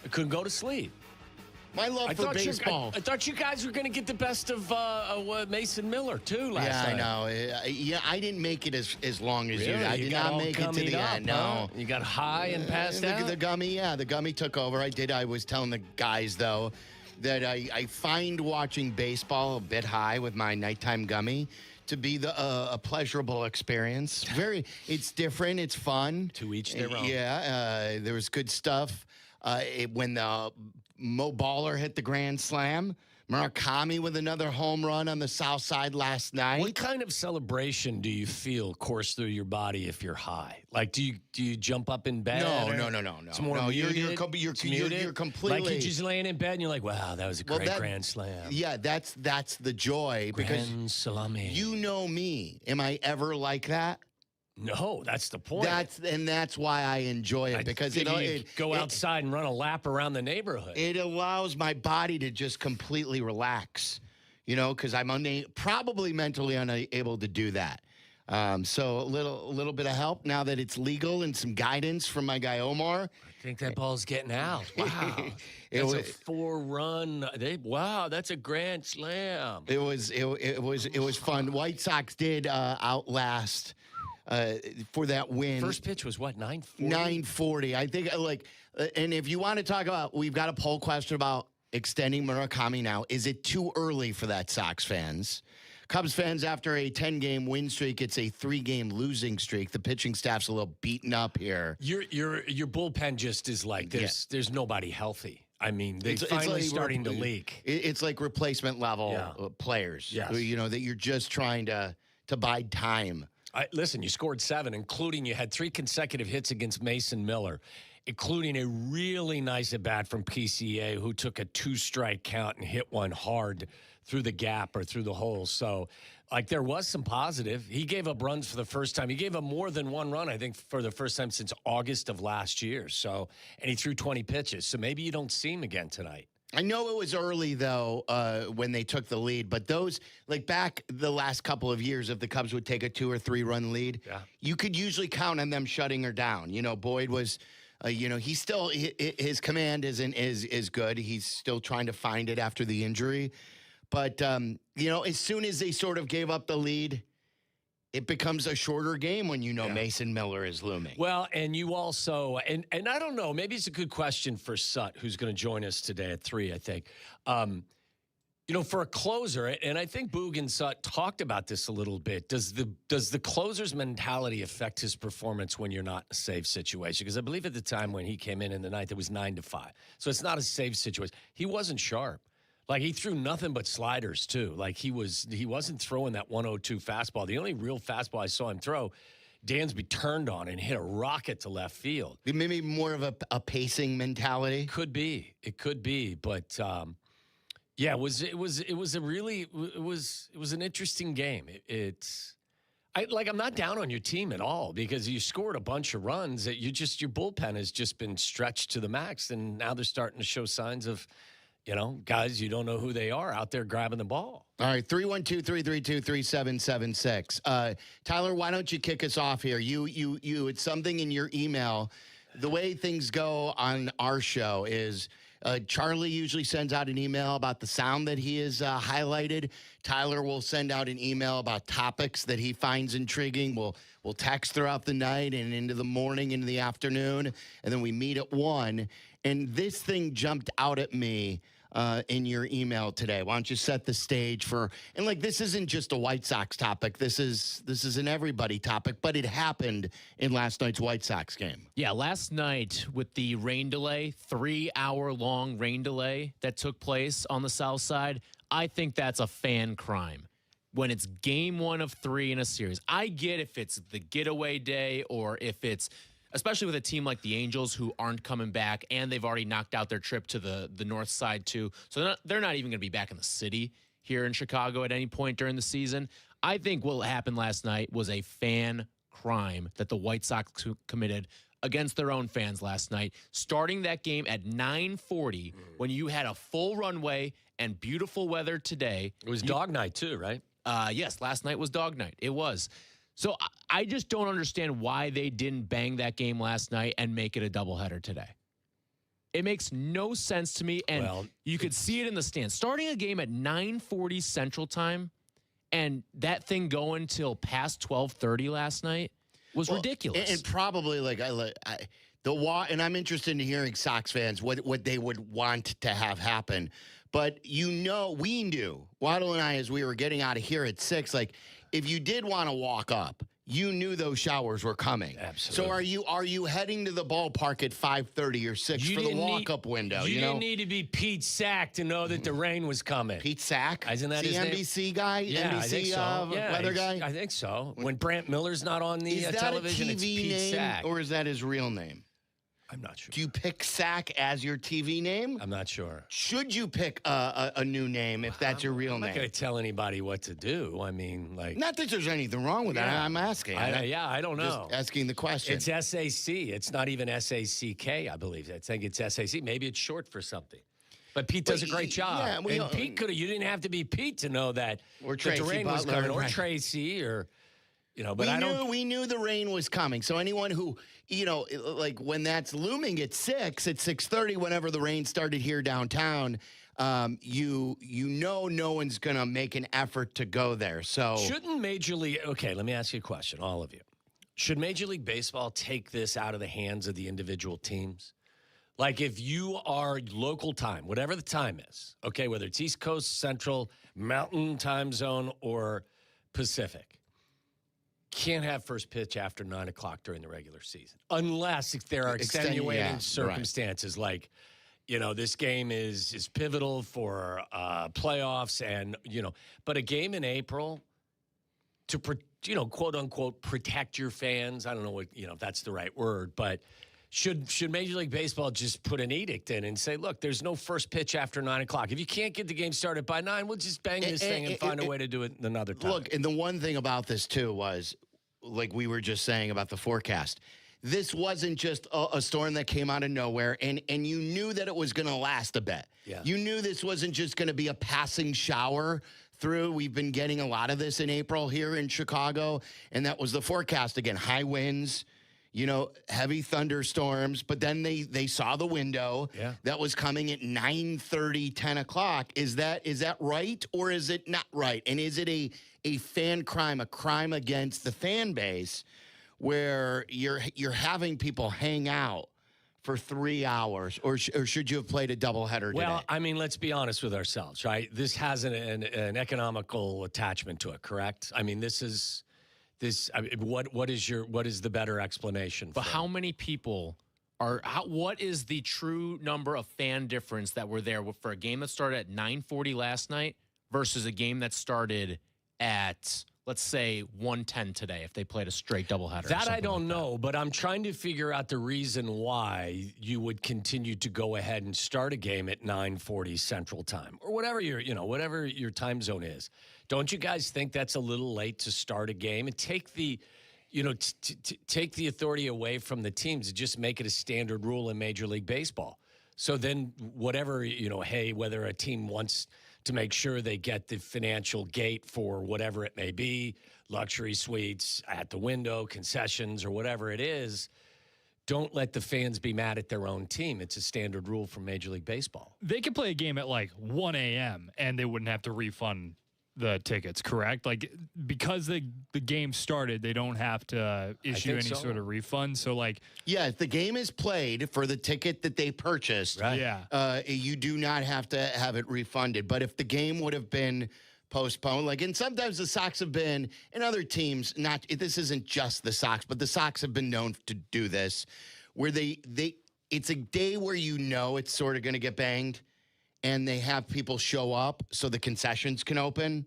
I couldn't go to sleep. My love for baseball. I thought you guys were going to get the best of Mason Miller, too, last night. I know. I didn't make it as long as you. Really? I did not make it to the end. No. You got high and passed out? The gummy took over. I was telling the guys, though, that I find watching baseball a bit high with my nighttime gummy to be a pleasurable experience. It's different. It's fun. To each their own. Yeah. There was good stuff. When the Mo Baller hit the grand slam, Murakami with another home run on the south side last night. What kind of celebration do you feel course through your body if you're high? Like, do you jump up in bed? No. It's more muted? You're completely like you're just laying in bed and you're like, wow, that was a great grand slam. Yeah, that's the joy Grand salami. You know me. Am I ever like that? No, that's the point. That's why I enjoy it because you go outside and run a lap around the neighborhood. It allows my body to just completely relax, because I'm probably mentally unable to do that. So a little bit of help now that it's legal and some guidance from my guy Omar. I think that ball's getting out. Wow, that's a 4-run. Wow, that's a grand slam. It was fun. White Sox did outlast. For that win. First pitch was what, 9:40? 9:40. I think, and if you want to talk about, we've got a poll question about extending Murakami now. Is it too early for that, Sox fans? Cubs fans, after a 10-game win streak, it's a 3-game losing streak. The pitching staff's a little beaten up here. Your bullpen just is like there's nobody healthy. I mean, they're finally like starting to leak. It's like replacement level players, Yes. who, that you're just trying to bide time. Listen, you scored 7, including you had 3 consecutive hits against Mason Miller, including a really nice at-bat from PCA, who took a 2-strike count and hit one hard through the gap or through the hole. So, there was some positive. He gave up runs for the first time. He gave up more than 1 run, I think, for the first time since August of last year. So, and he threw 20 pitches. So maybe you don't see him again tonight. I know it was early, though, when they took the lead, but those, back the last couple of years, if the Cubs would take a 2 or 3 run lead, you could usually count on them shutting her down. Boyd was, he's still, his command is good. He's still trying to find it after the injury. But, as soon as they sort of gave up the lead, it becomes a shorter game when Mason Miller is looming. Well, and you also, and I don't know, maybe it's a good question for Sut, who's going to join us today at 3, I think. For a closer, and I think Boog and Sut talked about this a little bit, does the closer's mentality affect his performance when you're not in a save situation? Because I believe at the time when he came in the ninth, it was 9-5. So it's not a save situation. He wasn't sharp. He threw nothing but sliders, too. He wasn't throwing that 102 fastball. The only real fastball I saw him throw, Dansby turned on and hit a rocket to left field. Maybe more of a pacing mentality? It could be. But, it was an interesting game. I'm not down on your team at all because you scored a bunch of runs. Your bullpen has just been stretched to the max, and now they're starting to show signs of, guys, you don't know who they are out there grabbing the ball. All right, 312-332-3776. Tyler, why don't you kick us off here? You it's something in your email. The way things go on our show is Charlie usually sends out an email about the sound that he has highlighted. Tyler will send out an email about topics that he finds intriguing. We'll text throughout the night and into the morning, into the afternoon, and then we meet at 1. And this thing jumped out at me in your email today. Why don't you set the stage for, and this isn't just a White Sox topic. This is an everybody topic, but it happened in last night's White Sox game. Yeah, last night with the rain delay, 3-hour-long rain delay that took place on the south side, I think that's a fan crime. When it's game 1 of 3 in a series. I get if it's the getaway day or if it's, especially with a team like the Angels who aren't coming back and they've already knocked out their trip to the north side too. So they're not even going to be back in the city here in Chicago at any point during the season. I think what happened last night was a fan crime that the White Sox committed against their own fans last night, starting that game at 9:40 when you had a full runway and beautiful weather today. It was dog night too, right? Yes, last night was dog night. It was. So I just don't understand why they didn't bang that game last night and make it a doubleheader today. It makes no sense to me, and you could see it in the stands. Starting a game at 9:40 Central Time and that thing going till past 12:30 last night was ridiculous. And probably and I'm interested in hearing Sox fans what they would want to have happen. But we knew, Waddle and I, as we were getting out of here at 6, if you did want to walk up, you knew those showers were coming. Absolutely. So are you heading to the ballpark at 5:30 or 6 for the walk-up window? You didn't need to be Pete Sack to know that the rain was coming. Pete Sack? Isn't that his NBC name? guy? Yeah, NBC I think so. weather guy? I think so. When Brant Miller's not on the is that television, a TV it's Pete name, Sack. or is that his real name? I'm not sure. Do you pick Sack as your TV name? I'm not sure. Should you pick a new name if that's your real name? I'm not going to tell anybody what to do. I mean, not that there's anything wrong with that. I'm asking. I don't know. Just asking the question. It's SAC. It's not even SACK, I believe. I think it's SAC. Maybe it's short for something. But Pete does a great job. Yeah, and Pete could have. You didn't have to be Pete to know that or the rain was coming, or Tracy, or but we knew the rain was coming. So anyone who, when that's looming at 6:30, whenever the rain started here downtown, no one's going to make an effort to go there. So shouldn't Major League? Okay, let me ask you a question, all of you. Should Major League Baseball take this out of the hands of the individual teams? Like if you are local time, whatever the time is, okay, whether it's East Coast, Central, Mountain time zone, or Pacific, can't have first pitch after 9 o'clock during the regular season, unless if there are extenuating circumstances like, this game is pivotal for playoffs and, but a game in April to, quote unquote, protect your fans. I don't know what, if that's the right word, but should Major League Baseball just put an edict in and say, look, there's no first pitch after 9 o'clock. If you can't get the game started by 9, we'll just bang this thing and find a way to do it another time. Look, and the one thing about this, too, was, like we were just saying about the forecast, this wasn't just a storm that came out of nowhere, and you knew that it was going to last a bit. Yeah. You knew this wasn't just going to be a passing shower through. We've been getting a lot of this in April here in Chicago, and that was the forecast. Again, high winds, heavy thunderstorms, but then they saw the window that was coming at 9:30, 10 o'clock. Is that right, or is it not right? And is it a fan crime, a crime against the fan base, where you're having people hang out for 3 hours, or should you have played a doubleheader today? Well, I mean, let's be honest with ourselves, right? This has an economical attachment to it, correct? I mean, what is the better explanation? But how many people what is the true number of fan difference that were there for a game that started at 9:40 last night versus a game that started at, let's say, 1:10 today if they played a straight doubleheader? That I don't know, but I'm trying to figure out the reason why you would continue to go ahead and start a game at 9:40 Central Time or whatever your time zone is. Don't you guys think that's a little late to start a game and take the take the authority away from the teams and just make it a standard rule in Major League Baseball? So then whatever, whether a team wants to make sure they get the financial gate for whatever it may be, luxury suites, at the window, concessions, or whatever it is, don't let the fans be mad at their own team. It's a standard rule from Major League Baseball. They could play a game at like 1 a.m. and they wouldn't have to refund the tickets, correct? Like, because the game started, they don't have to issue any sort of refund. So, like, yeah, if the game is played for the ticket that they purchased, right. You do not have to have it refunded. But if the game would have been postponed, and sometimes the Sox have been, and other teams, this isn't just the Sox, but the Sox have been known to do this, where it's a day where it's sort of going to get banged, and they have people show up so the concessions can open,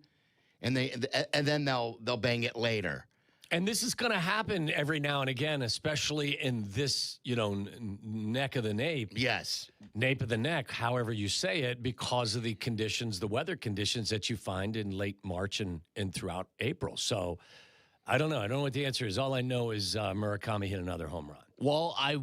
and then they'll bang it later. And this is going to happen every now and again, especially in this, neck of the nape. Yes. Nape of the neck, however you say it, because of the conditions, the weather conditions that you find in late March and throughout April. So I don't know. I don't know what the answer is. All I know is Murakami hit another home run. Well, I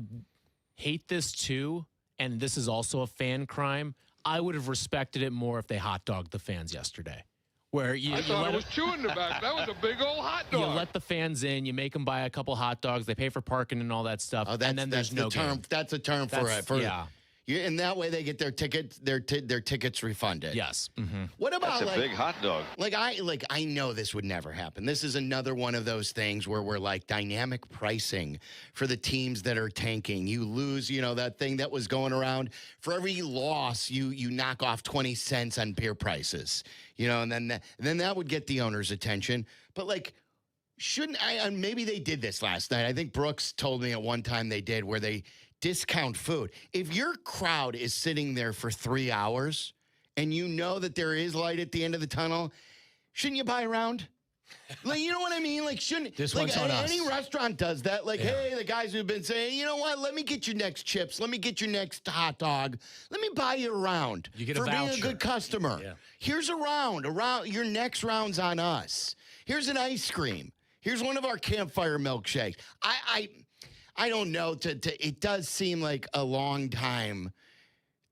hate this too, and this is also a fan crime. I would have respected it more if they hot dogged the fans yesterday. Where I thought it was two in the back. That was a big old hot dog. You let the fans in. You make them buy a couple hot dogs. They pay for parking and all that stuff. Oh, and then there's no term. game. That's a term for it. Yeah. And that way they get their tickets, their tickets refunded. Yes. Mm-hmm. What about that's a big hot dog? I know this would never happen. This is another one of those things where we're like dynamic pricing for the teams that are tanking. You lose, that thing that was going around. For every loss, you knock off 20 cents on beer prices. And then that would get the owner's attention. But shouldn't I? Maybe they did this last night. I think Brooks told me at one time they did, where they discount food. If your crowd is sitting there for 3 hours and you know that there is light at the end of the tunnel, shouldn't you buy a round? You know what I mean? Shouldn't this one's on us. Any restaurant does that? Hey, the guys who've been saying, you know what? Let me get your next chips. Let me get your next hot dog. Let me buy you a round. You get for a voucher. being a good customer. Yeah. Here's a round. Your next round's on us. Here's an ice cream. Here's one of our campfire milkshakes. I don't know. It does seem like a long time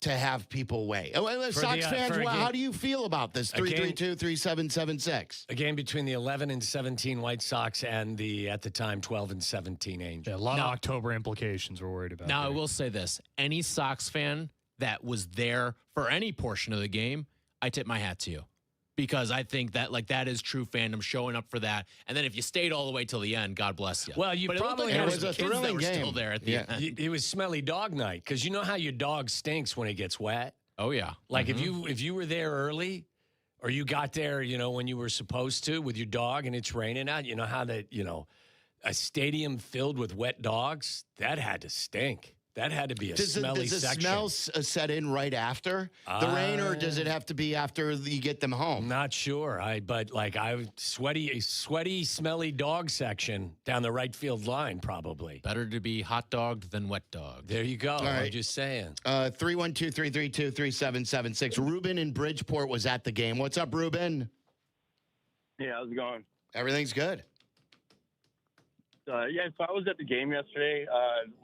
to have people wait. Sox fans, how do you feel about this? 332-3776. A game between the 11 and 17 White Sox and the, at the time, 12 and 17 Angels. Yeah, a lot of October implications we're worried about. Now, I will say this. Any Sox fan that was there for any portion of the game, I tip my hat to you. because I think that that is true fandom, showing up for that. And then if you stayed all the way till the end, God bless you. Well, you but probably it had was some a kids thrilling that were game. still there at the end. It was smelly dog night because you know how your dog stinks when it gets wet. Oh yeah. Like if you were there early, or you got there, when you were supposed to with your dog, and it's raining out. You know how that a stadium filled with wet dogs, that had to stink. That had to be a smelly section. section. Does the smell set in right after the rain, or does it have to be after you get them home? Not sure. But sweaty, smelly dog section down the right field line, probably. Better to be hot dogged than wet dogged. There you go. All right. I'm just saying. 312-332-3776. Ruben in Bridgeport was at the game. What's up, Ruben? Yeah, how's it going? Everything's good. Yeah, so I was at the game yesterday.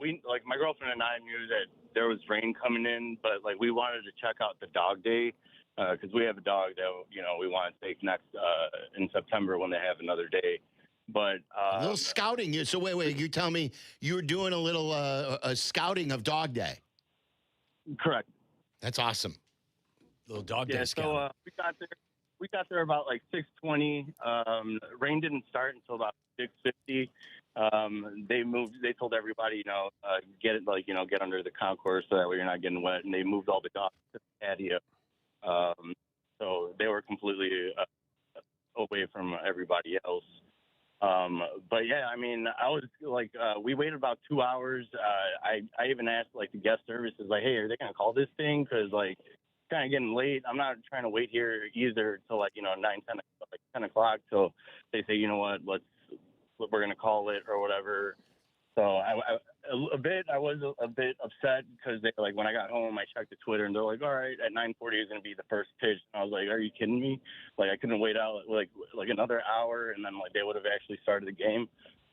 My girlfriend and I knew that there was rain coming in, but we wanted to check out the dog day because we have a dog that we want to take next in September when they have another day. But a little scouting. So wait. You tell me you were doing a little scouting of dog day. Correct. That's awesome. Little dog day. Yeah. So we got there about 6:20. Rain didn't start until about 6:50. They told everybody, get it, get under the concourse so that way you're not getting wet. And they moved all the dogs to the patio. So they were completely away from everybody else. But yeah, I mean, I was we waited about 2 hours. I even asked the guest services, hey, are they going to call this thing? Cause it's kind of getting late. I'm not trying to wait here either till 9, 10 o'clock. So they say, you know what, we're going to call it or whatever. So I was a bit upset because when I got home, I checked the Twitter and they're all right, at 9:40 is going to be the first pitch. And I was like, are you kidding me? I couldn't wait out another hour and then they would have actually started the game.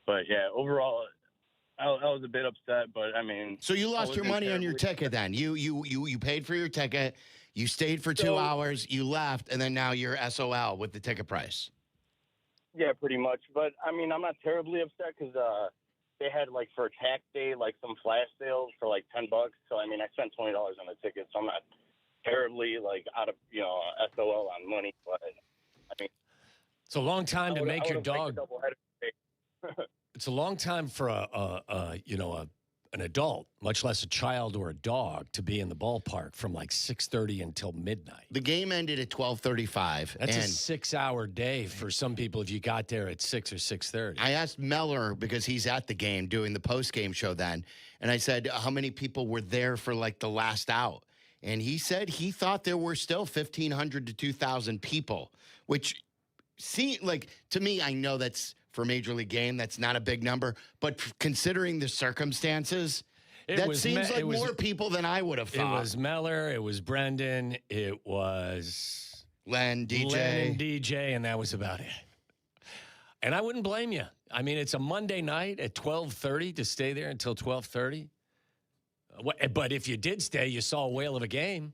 But yeah, overall, I was a bit upset, but I mean. So you lost your money on your ticket then? You paid for your ticket, you stayed for 2 hours, you left, and then now you're SOL with the ticket price. Yeah, pretty much. But I mean, I'm not terribly upset because they had for tax day some flash sales for $10. So I mean, I spent $20 on the ticket, so I'm not terribly out of SOL on money. But I mean, it's a long time to make your dog. It's a long time for an adult, much less a child or a dog, to be in the ballpark from 6:30 until midnight. The game ended at 12:35. That's a 6-hour day for some people if you got there at 6 or 6:30. I asked Meller because he's at the game doing the post-game show then, and I said, how many people were there for the last out? And he said he thought there were still 1,500 to 2,000 people, which to me, I know that's for Major League game, that's not a big number. But considering the circumstances, that seems more people than I would have thought. It was Meller. It was Brendan. It was Len, DJ. And that was about it. And I wouldn't blame you. I mean, it's a Monday night at 12:30 to stay there until 12:30. But if you did stay, you saw a whale of a game.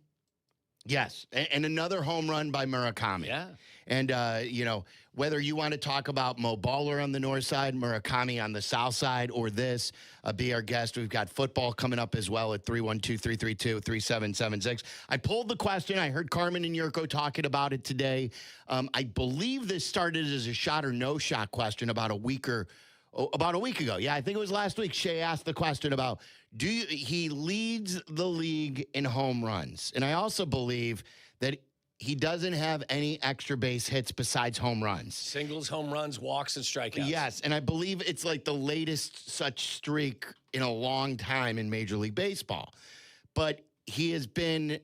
Yes, and another home run by Murakami. Yeah. And, whether you want to talk about Mo Baller on the north side, Murakami on the south side, or this, be our guest. We've got football coming up as well at 312-332-3776. I pulled the question. I heard Carmen and Jurko talking about it today. I believe this started as a shot or no shot question about a week ago. Yeah, I think it was last week. Shay asked the question about, he leads the league in home runs. And I also believe that he doesn't have any extra base hits besides home runs. Singles, home runs, walks, and strikeouts. Yes, and I believe it's the latest such streak in a long time in Major League Baseball. But he has been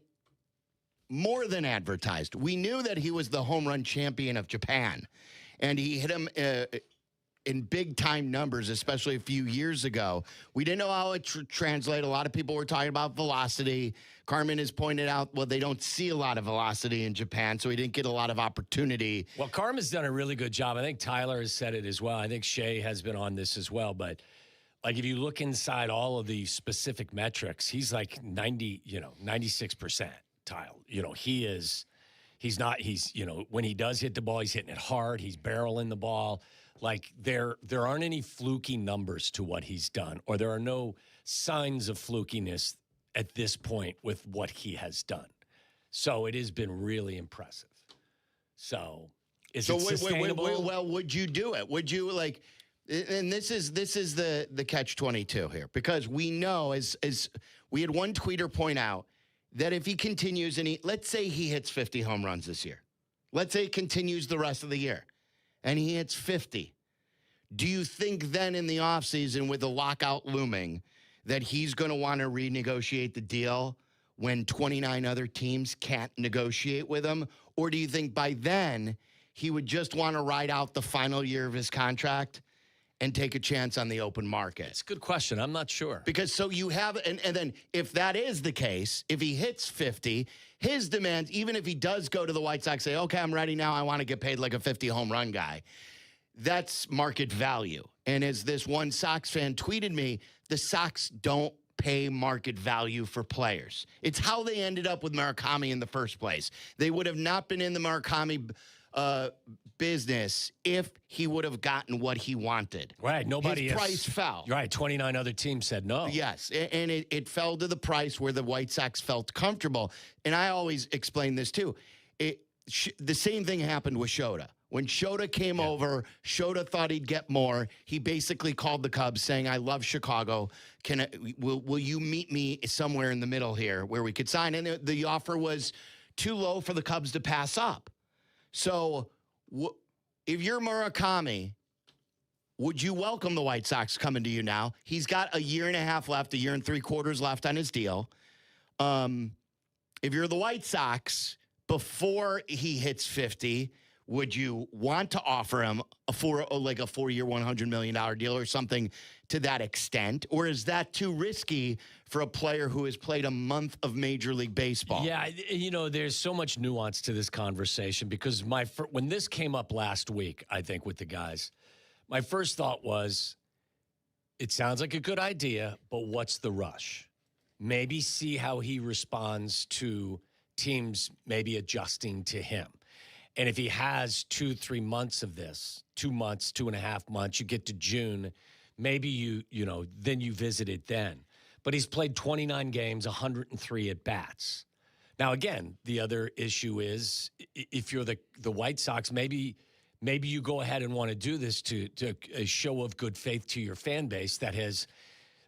more than advertised. We knew that he was the home run champion of Japan, and he hit him in big-time numbers, especially a few years ago. We didn't know how it translated. A lot of people were talking about velocity. Carmen has pointed out, they don't see a lot of velocity in Japan, so he didn't get a lot of opportunity. Well, Carmen's done a really good job. I think Tyler has said it as well. I think Shay has been on this as well. But, if you look inside all of the specific metrics, he's 96%, Tyler. When he does hit the ball, he's hitting it hard. He's barreling the ball. There aren't any fluky numbers to what he's done, or there are no signs of flukiness at this point with what he has done. So it has been really impressive. So is it sustainable? Well, would you do it? Would you like? And this is the catch-22 here, because we know as we had one tweeter point out that if he continues and let's say he hits 50 home runs this year, let's say he continues the rest of the year, and he hits 50. Do you think then in the offseason with the lockout looming that he's going to want to renegotiate the deal when 29 other teams can't negotiate with him? Or do you think by then he would just want to ride out the final year of his contract and take a chance on the open market? It's a good question. I'm not sure. Because so you have, and then if that is the case, if he hits 50, his demands, even if he does go to the White Sox, say, okay, I'm ready now, I want to get paid like a 50 home run guy, that's market value. And as this one Sox fan tweeted me, the Sox don't pay market value for players. It's how they ended up with Murakami in the first place. They would have not been in the Murakami business if he would have gotten what he wanted. Right. His price fell. Right. 29 other teams said no. Yes. And it fell to the price where the White Sox felt comfortable. And I always explain this too. The same thing happened with Shota. When Shota came over, Shota thought he'd get more. He basically called the Cubs saying, I love Chicago. Will you meet me somewhere in the middle here where we could sign? And the offer was too low for the Cubs to pass up. So if you're Murakami, would you welcome the White Sox coming to you now? He's got a year and a half left, 1 3/4 years left on his deal. If you're the White Sox, before he hits 50, would you want to offer him a 4-year, $100 million deal or something to that extent? Or is that too risky for a player who has played a month of Major League Baseball? Yeah, there's so much nuance to this conversation because when this came up last week, I think with the guys, my first thought was, it sounds like a good idea, but what's the rush? Maybe see how he responds to teams maybe adjusting to him. And if he has 2-3 months of this, 2 months, 2.5 months, you get to June, maybe then you visit it then. But he's played 29 games, 103 at bats. Now, again, the other issue is if you're the White Sox, maybe you go ahead and want to do this to a show of good faith to your fan base that has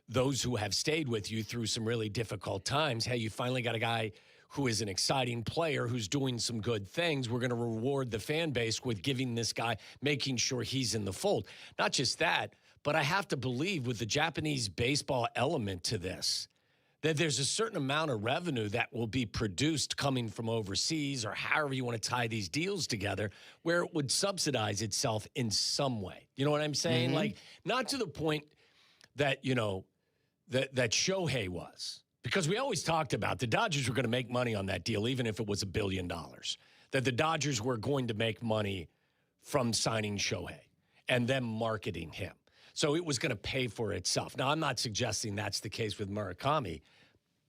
those who have stayed with you through some really difficult times. Hey, you finally got a guy who is an exciting player, who's doing some good things. We're going to reward the fan base with giving this guy, making sure he's in the fold. Not just that, but I have to believe with the Japanese baseball element to this, that there's a certain amount of revenue that will be produced coming from overseas or however you want to tie these deals together where it would subsidize itself in some way. You know what I'm saying? Mm-hmm. Like, not to the point that, that Shohei was. Because we always talked about the Dodgers were going to make money on that deal, even if it was $1 billion. That the Dodgers were going to make money from signing Shohei and them marketing him. So it was going to pay for itself. Now, I'm not suggesting that's the case with Murakami,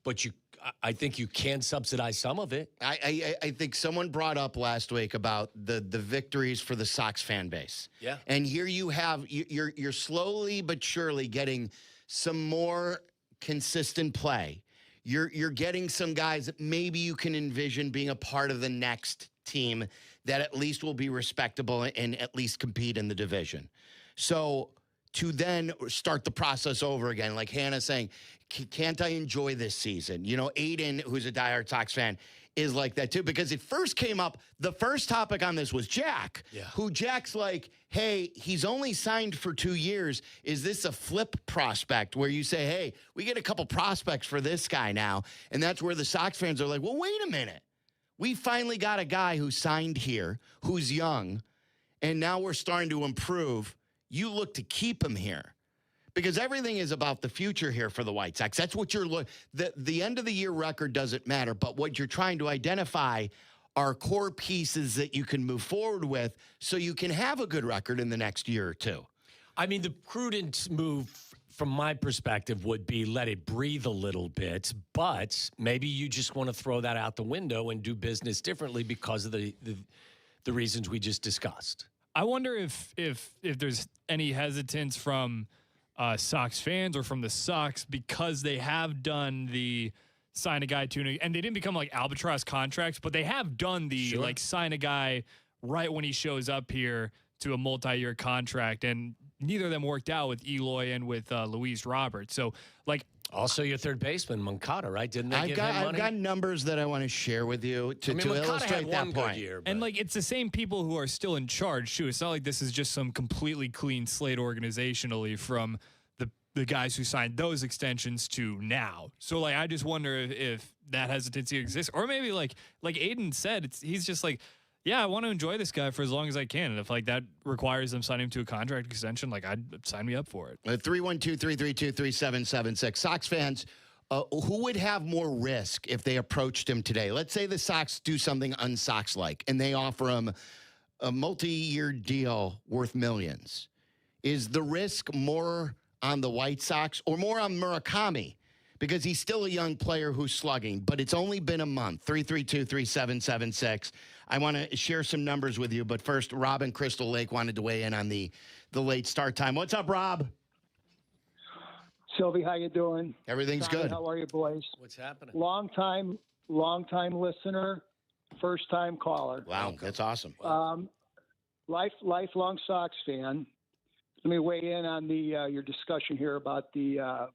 but I think you can subsidize some of it. I think someone brought up last week about the victories for the Sox fan base. Yeah. And here you have, you're slowly but surely getting some more consistent play. You're getting some guys that maybe you can envision being a part of the next team that at least will be respectable and at least compete in the division. So to then start the process over again, like Hannah saying, can't I enjoy this season? Aiden, who's a diehard Sox fan, is like that too, because it first came up, the first topic on this was Jack, who Jack's like, hey, he's only signed for 2 years. Is this a flip prospect where you say, hey, we get a couple prospects for this guy now? And that's where the Sox fans are like, well, wait a minute. We finally got a guy who signed here, who's young, and now we're starting to improve. You look to keep him here. Because everything is about the future here for the White Sox. That's what the end of the year record doesn't matter, but what you're trying to identify are core pieces that you can move forward with so you can have a good record in the next year or two. I mean, the prudent move from my perspective would be let it breathe a little bit, but maybe you just want to throw that out the window and do business differently because of the reasons we just discussed. I wonder if there's any hesitance from Sox fans or from the Sox because they have done the sign a guy to, and they didn't become like albatross contracts, but they have done the like sign a guy right when he shows up here to a multi-year contract, and neither of them worked out with Eloy and with Luis Roberts. So, like, also your third baseman Moncada, right? Didn't they give him money? I've got numbers that I want to share with you to illustrate that point. Year, and like, it's the same people who are still in charge too. It's not like this is just some completely clean slate organizationally from the guys who signed those extensions to now. So like, I just wonder if that hesitancy exists, or maybe like Aiden said, he's just like, yeah, I want to enjoy this guy for as long as I can. And if like that requires them signing him to a contract extension, like, I'd sign me up for it. 312-332-3776. Sox fans, who would have more risk if they approached him today? Let's say the Sox do something un-Sox-like and they offer him a multi-year deal worth millions. Is the risk more on the White Sox or more on Murakami? Because he's still a young player who's slugging, but it's only been a month. 332-3776. I want to share some numbers with you, but first, Rob in Crystal Lake wanted to weigh in on the late start time. What's up, Rob? Silvy, how you doing? Everything's Tommy, good. How are you, boys? What's happening? Long time listener, first time caller. Wow, that's awesome. Lifelong Sox fan. Let me weigh in on your discussion here about the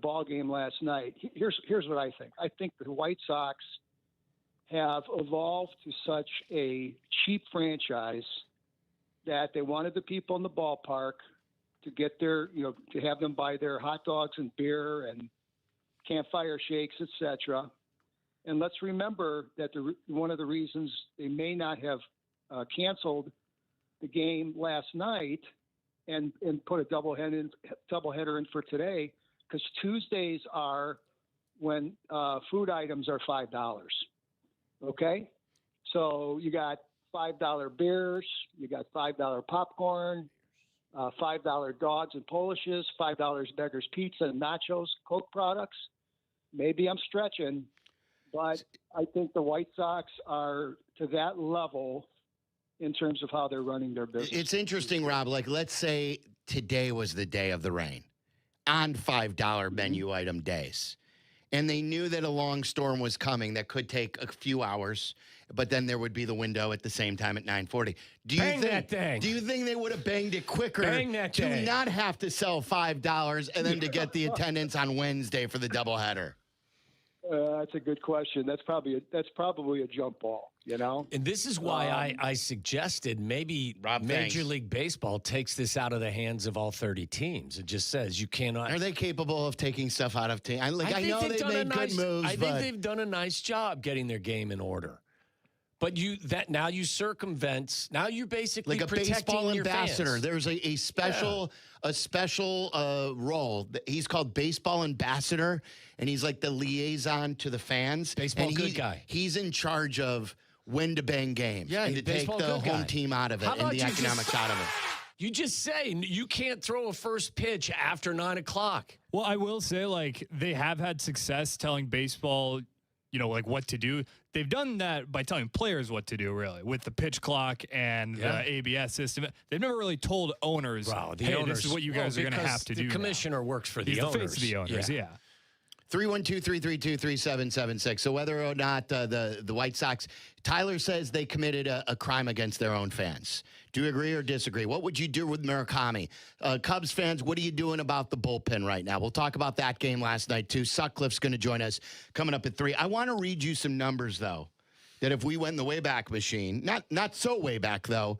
ball game last night. Here's what I think. I think the White Sox have evolved to such a cheap franchise that they wanted the people in the ballpark to get their, to have them buy their hot dogs and beer and campfire shakes, etc. And let's remember that one of the reasons they may not have canceled the game last night and put a doubleheader in for today, because Tuesdays are when food items are $5. Okay, so you got $5 beers, you got $5 popcorn, $5 dogs and Polishes, $5 Beggar's Pizza and nachos, Coke products. Maybe I'm stretching, but I think the White Sox are to that level in terms of how they're running their business. It's interesting, Rob. Like, let's say today was the day of the rain on $5 menu item days. And they knew that a long storm was coming that could take a few hours, but then there would be the window at the same time at 9:40. Do you think they would have banged it quicker to not have to sell $5 and then to get the attendance on Wednesday for the doubleheader? That's a good question. That's probably a jump ball, And this is why I suggested maybe Major League Baseball takes this out of the hands of all 30 teams. It just says you cannot. Are they capable of taking stuff out of teams? I know they've made good moves. I think they've done a nice job getting their game in order. But now you circumvent. Now you're basically like a protecting baseball your ambassador. fans. There's a special role. He's called baseball ambassador, and he's like the liaison to the fans. Baseball good guy. He's in charge of when to bang games and to take the home team out of it and the economics out of it. You just say you can't throw a first pitch after 9 o'clock. Well, I will say, like, they have had success telling baseball, like what to do. They've done that by telling players what to do, really, with the pitch clock and the ABS system. They've never really told owners, hey, this is what you guys are going to have to do. The commissioner works for the owners. owners. He's the face of the owners, yeah. 312-332-3776. So whether or not the White Sox, Tyler says they committed a crime against their own fans. Do you agree or disagree? What would you do with Murakami? Cubs fans, what are you doing about the bullpen right now? We'll talk about that game last night, too. Sutcliffe's going to join us coming up at 3. I want to read you some numbers, though, that if we went in the Wayback Machine, not so way back, though,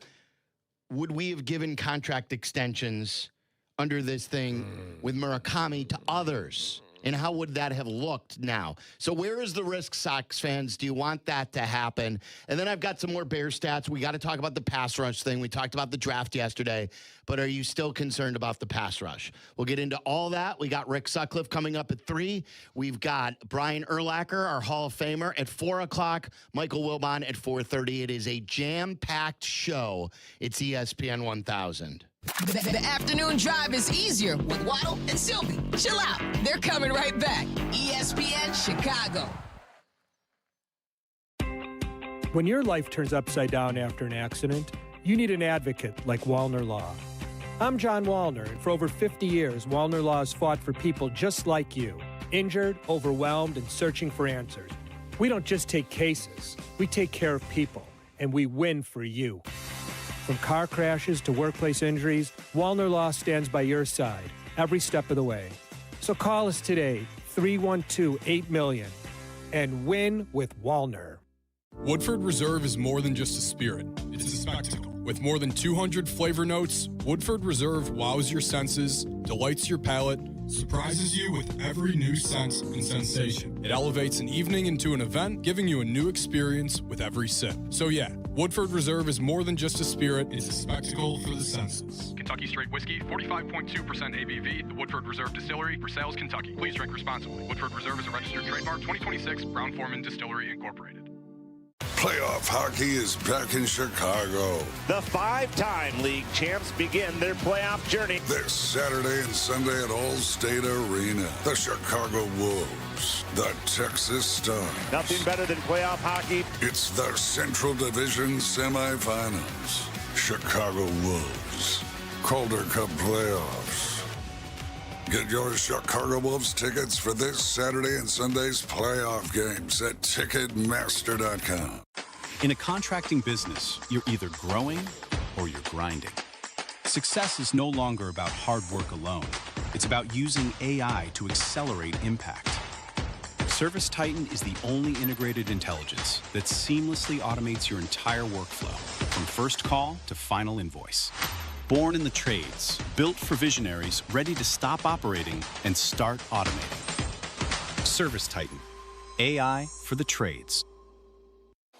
would we have given contract extensions under this thing with Murakami to others? And how would that have looked now? So where is the risk, Sox fans? Do you want that to happen? And then I've got some more Bears stats. We got to talk about the pass rush thing. We talked about the draft yesterday. But are you still concerned about the pass rush? We'll get into all that. We got Rick Sutcliffe coming up at 3. We've got Brian Urlacher, our Hall of Famer, at 4 o'clock. Michael Wilbon at 4:30. It is a jam-packed show. It's ESPN 1000. The afternoon drive is easier with Waddle and Silvy. Chill out. They're coming right back. ESPN Chicago. When your life turns upside down after an accident, you need an advocate like Wallner Law. I'm John Wallner, and for over 50 years, Wallner Law has fought for people just like you, injured, overwhelmed, and searching for answers. We don't just take cases, we take care of people. and we win for you. From car crashes to workplace injuries, Wallner Law stands by your side every step of the way. So call us today, 312-8-million, and win with Wallner. Woodford Reserve is more than just a spirit. It's a spectacle. With more than 200 flavor notes, Woodford Reserve wows your senses, delights your palate, surprises you with every new sense and sensation. It elevates an evening into an event, giving you a new experience with every sip. So yeah, Woodford Reserve is more than just a spirit, it's a spectacle for the senses. Kentucky Straight Whiskey, 45.2% ABV, the Woodford Reserve Distillery, Versailles, Kentucky. Please drink responsibly. Woodford Reserve is a registered trademark, 2026, Brown-Forman Distillery, Incorporated. Playoff hockey is back in Chicago. The five-time league champs begin their playoff journey This Saturday and Sunday at Allstate Arena. The Chicago Wolves, the Texas Stars. Nothing better than playoff hockey. It's the Central Division semifinals. Chicago Wolves, Calder Cup playoffs. Get your Chicago Wolves tickets for this Saturday and Sunday's playoff games at Ticketmaster.com. In a contracting business, you're either growing or you're grinding. Success is no longer about hard work alone. It's about using AI to accelerate impact. Service Titan is the only integrated intelligence that seamlessly automates your entire workflow, from first call to final invoice. Born in the trades, built for visionaries ready to stop operating and start automating. Service Titan, AI for the trades.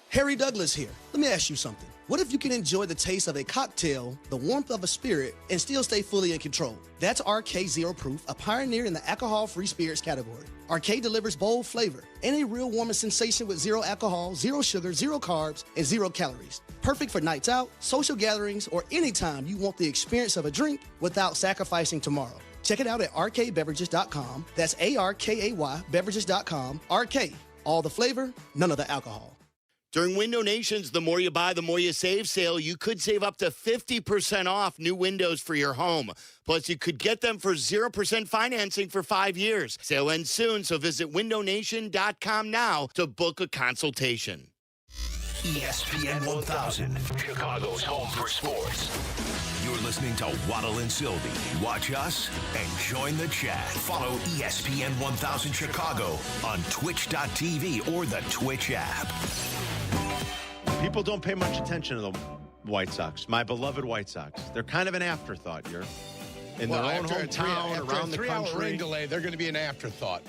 Harry Douglas here. Let me ask you something. What if you can enjoy the taste of a cocktail, the warmth of a spirit, and still stay fully in control? That's RK Zero Proof, a pioneer in the alcohol-free spirits category. RK delivers bold flavor and a real warming sensation with zero alcohol, zero sugar, zero carbs, and zero calories. Perfect for nights out, social gatherings, or anytime you want the experience of a drink without sacrificing tomorrow. Check it out at rkbeverages.com. That's ARKAY beverages.com. RK, all the flavor, none of the alcohol. During Window Nation's The More You Buy, The More You Save sale, you could save up to 50% off new windows for your home. Plus, you could get them for 0% financing for 5 years. Sale ends soon, so visit windownation.com now to book a consultation. ESPN 1000, Chicago's home for sports. You're listening to Waddle and Silvy. Watch us and join the chat. Follow ESPN 1000 Chicago on twitch.tv or the Twitch app. People don't pay much attention to the White Sox, my beloved White Sox. They're kind of an afterthought here. In their own hometown, around the country. After a 3-hour rain delay, they're going to be an afterthought.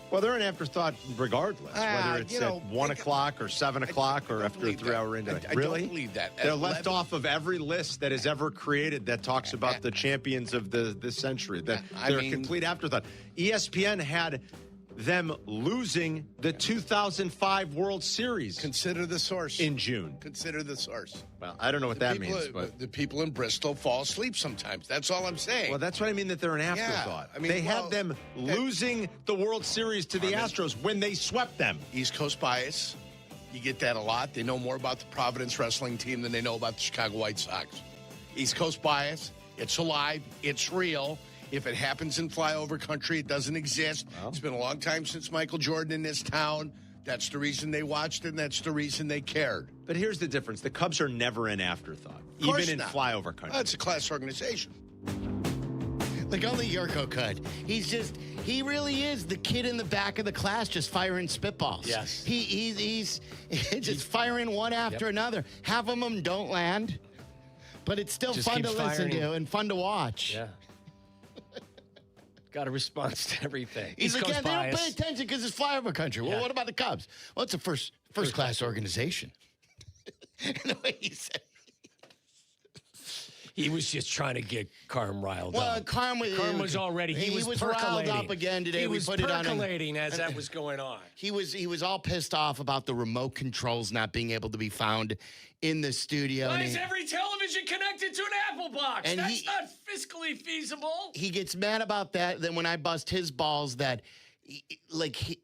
Well, they're an afterthought regardless, whether it's at 1 o'clock or 7 o'clock or after a 3-hour rain delay. I Really? don't believe that. They're left off of every list that is ever created that talks about the champions of this century. They're a complete afterthought. ESPN had them losing the 2005 World Series. Consider the source. In June. Consider the source. Well, I don't know what that means, but the people in Bristol fall asleep sometimes. That's all I'm saying. Well, that's what I mean, that they're an afterthought. Yeah, they had them losing the World Series to the Astros when they swept them. East Coast bias. You get that a lot. They know more about the Providence wrestling team than they know about the Chicago White Sox. East Coast bias. It's alive. It's real. If it happens in flyover country, it doesn't exist. Well, it's been a long time since Michael Jordan in this town. That's the reason they watched it, and that's the reason they cared. But here's the difference. The Cubs are never an afterthought, even in flyover country. It's a class organization. Like only Jurko could. He really is the kid in the back of the class just firing spitballs. Yes. He's just firing one after another. Half of them don't land, but it's still Just fun to keep listen firing. to and fun to watch. Yeah. Got a response to everything. He's East like, Coast they don't bias. pay attention because it's flyover country. Well, what about the Cubs? Well, it's a first class organization. The way he said He was just trying to get Carm riled up. Well, Carm was already. He was riled percolating. up again today. He We was put it on him. percolating as that was going on. He was all pissed off about the remote controls not being able to be found in the studio. Why and is every television connected to an Apple box? And That's not fiscally feasible. He gets mad about that. Then when I bust his balls, that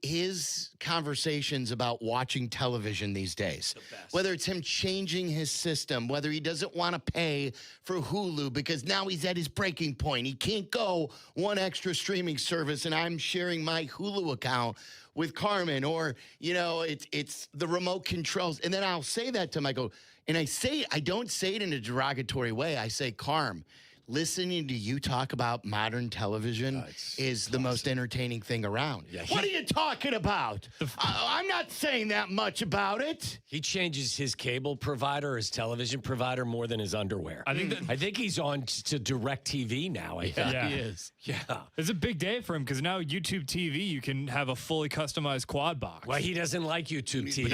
his conversations about watching television these days, whether it's him changing his system, whether he doesn't want to pay for Hulu because now he's at his breaking point. He can't go one extra streaming service, and I'm sharing my Hulu account with Carmen, or, it's the remote controls. And then I'll say that to him. I go, and I don't say it in a derogatory way. I say, Carm, listening to you talk about modern television is the most entertaining thing around. Yeah, what are you talking about? I'm not saying that much about it. He changes his cable provider, his television provider, more than his underwear. I think he's on to DirecTV now. I think he is. Yeah. It's a big day for him because now YouTube TV, you can have a fully customized quad box. Well, he doesn't like YouTube TV.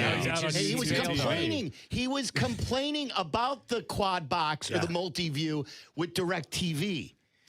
He was complaining. He was complaining about the quad box or the multi-view with DirecTV.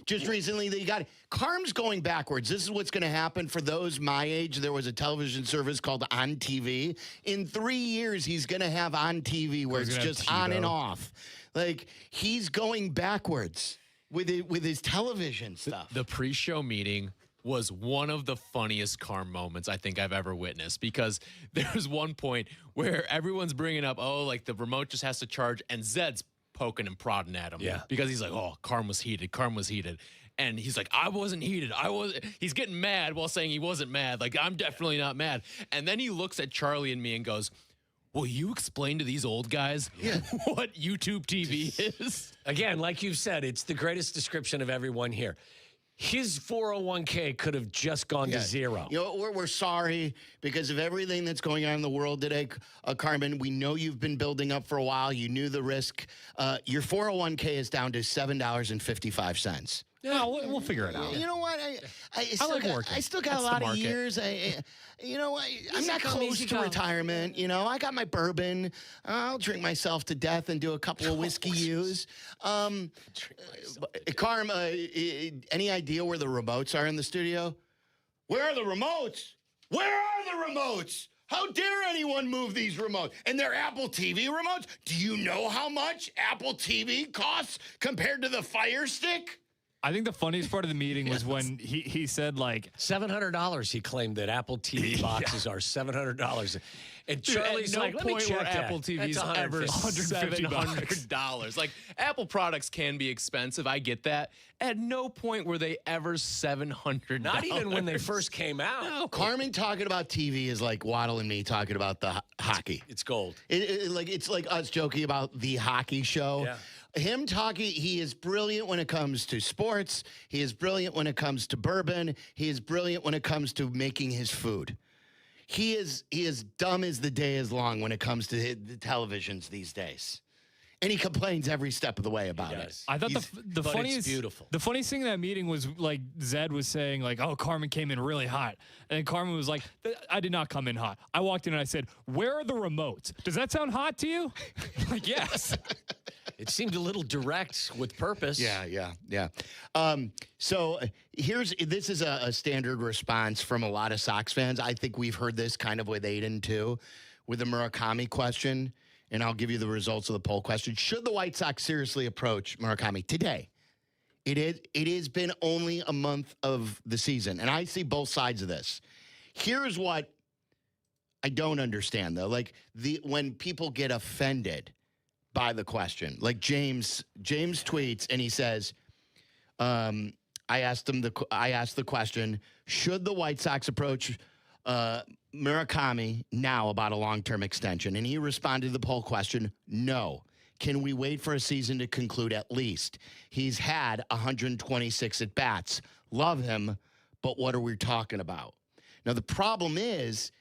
Just recently they got it. Carm's going backwards. This is what's going to happen for those my age. There was a television service called On TV. In 3 years, he's going to have On TV where it's just on and off. Like, he's going backwards with his television stuff. The pre-show meeting was one of the funniest Carm moments I think I've ever witnessed, because there was one point where everyone's bringing up, the remote just has to charge, and Zed's poking and prodding at him. Yeah. Because he's like, Carm was heated. And he's like, I wasn't heated. He's getting mad while saying he wasn't mad. Like, I'm definitely not mad. And then he looks at Charlie and me and goes, will you explain to these old guys what YouTube TV is? Again, like you've said, it's the greatest description of everyone here. His 401k could have just gone to zero. We're sorry because of everything that's going on in the world today, Carmen. We know you've been building up for a while. You knew the risk. Your 401k is down to $7.55. Yeah, we'll figure it out. You know what? I still got a lot of years. I'm not close to retirement. I got my bourbon. I'll drink myself to death and do a couple of whiskey U's. Carm, any idea where the remotes are in the studio? Where are the remotes? Where are the remotes? How dare anyone move these remotes? And they're Apple TV remotes? Do you know how much Apple TV costs compared to the Fire Stick? I think the funniest part of the meeting was when he said, like, $700. He claimed that Apple TV boxes are $700. And Charlie's at no like, point let me where check Apple that. TV's ever $700. Like, Apple products can be expensive. I get that. At no point were they ever $700. Not even when they first came out. No. Carmen talking about TV is like Waddle and me talking about the hockey. It's gold. It's like us joking about the hockey show. Yeah. Him talking, he is brilliant when it comes to sports. He is brilliant when it comes to bourbon. He is brilliant when it comes to making his food. He is dumb as the day is long when it comes to the televisions these days. And he complains every step of the way about it. I thought the funniest, beautiful. The funniest thing in that meeting was, like, Zed was saying, like, oh, Carmen came in really hot. And then Carmen was like, I did not come in hot. I walked in and I said, where are the remotes? Does that sound hot to you? Like, yes. It seemed a little direct with purpose. Yeah. So this is a standard response from a lot of Sox fans. I think we've heard this kind of with Aiden too, with the Murakami question. And I'll give you the results of the poll question. Should the White Sox seriously approach Murakami today? It has been only a month of the season, and I see both sides of this. Here's what I don't understand, though. Like, when people get offended by the question, like James tweets and he says, I asked the question, should the White Sox approach Murakami now about a long-term extension? And he responded to the poll question, no. Can we wait for a season to conclude at least? He's had 126 at-bats. Love him, but what are we talking about? Now, the problem is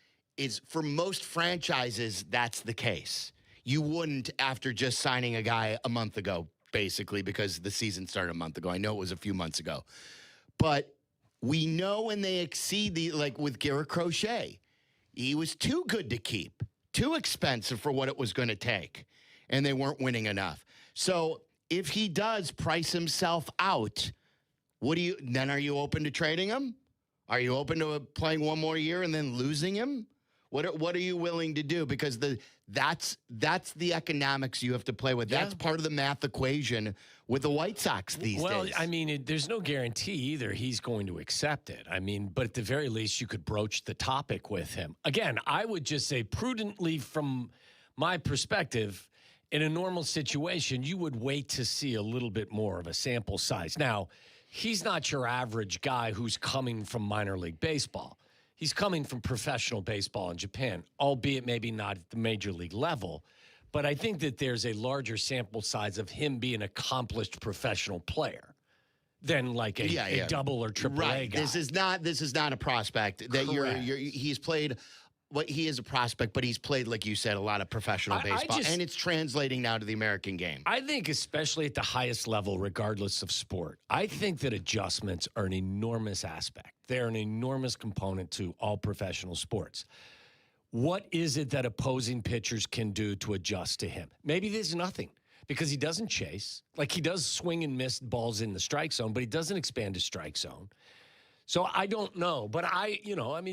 for most franchises, that's the case. You wouldn't, after just signing a guy a month ago, basically, because the season started a month ago. I know it was a few months ago. But we know when they exceed like with Garrett Crochet, he was too good to keep, too expensive for what it was going to take, and they weren't winning enough. So if he does price himself out, are you open to trading him? Are you open to playing one more year and then losing him? What are you willing to do? Because that's the economics you have to play with. Yeah. That's part of the math equation with the White Sox these days. Well, I mean, there's no guarantee either he's going to accept it. I mean, but at the very least, you could broach the topic with him. Again, I would just say prudently from my perspective, in a normal situation, you would wait to see a little bit more of a sample size. Now, he's not your average guy who's coming from minor league baseball. He's coming from professional baseball in Japan, albeit maybe not at the major league level. But I think that there's a larger sample size of him being an accomplished professional player than like a double or triple A guy. This is not a prospect that he's played. Well, he is a prospect, but he's played, like you said, a lot of professional baseball, and it's translating now to the American game. I think, especially at the highest level, regardless of sport, I think that adjustments are an enormous aspect. They're an enormous component to all professional sports. What is it that opposing pitchers can do to adjust to him? Maybe there's nothing because he doesn't chase. Like, he does swing and miss balls in the strike zone, but he doesn't expand his strike zone. So I don't know, but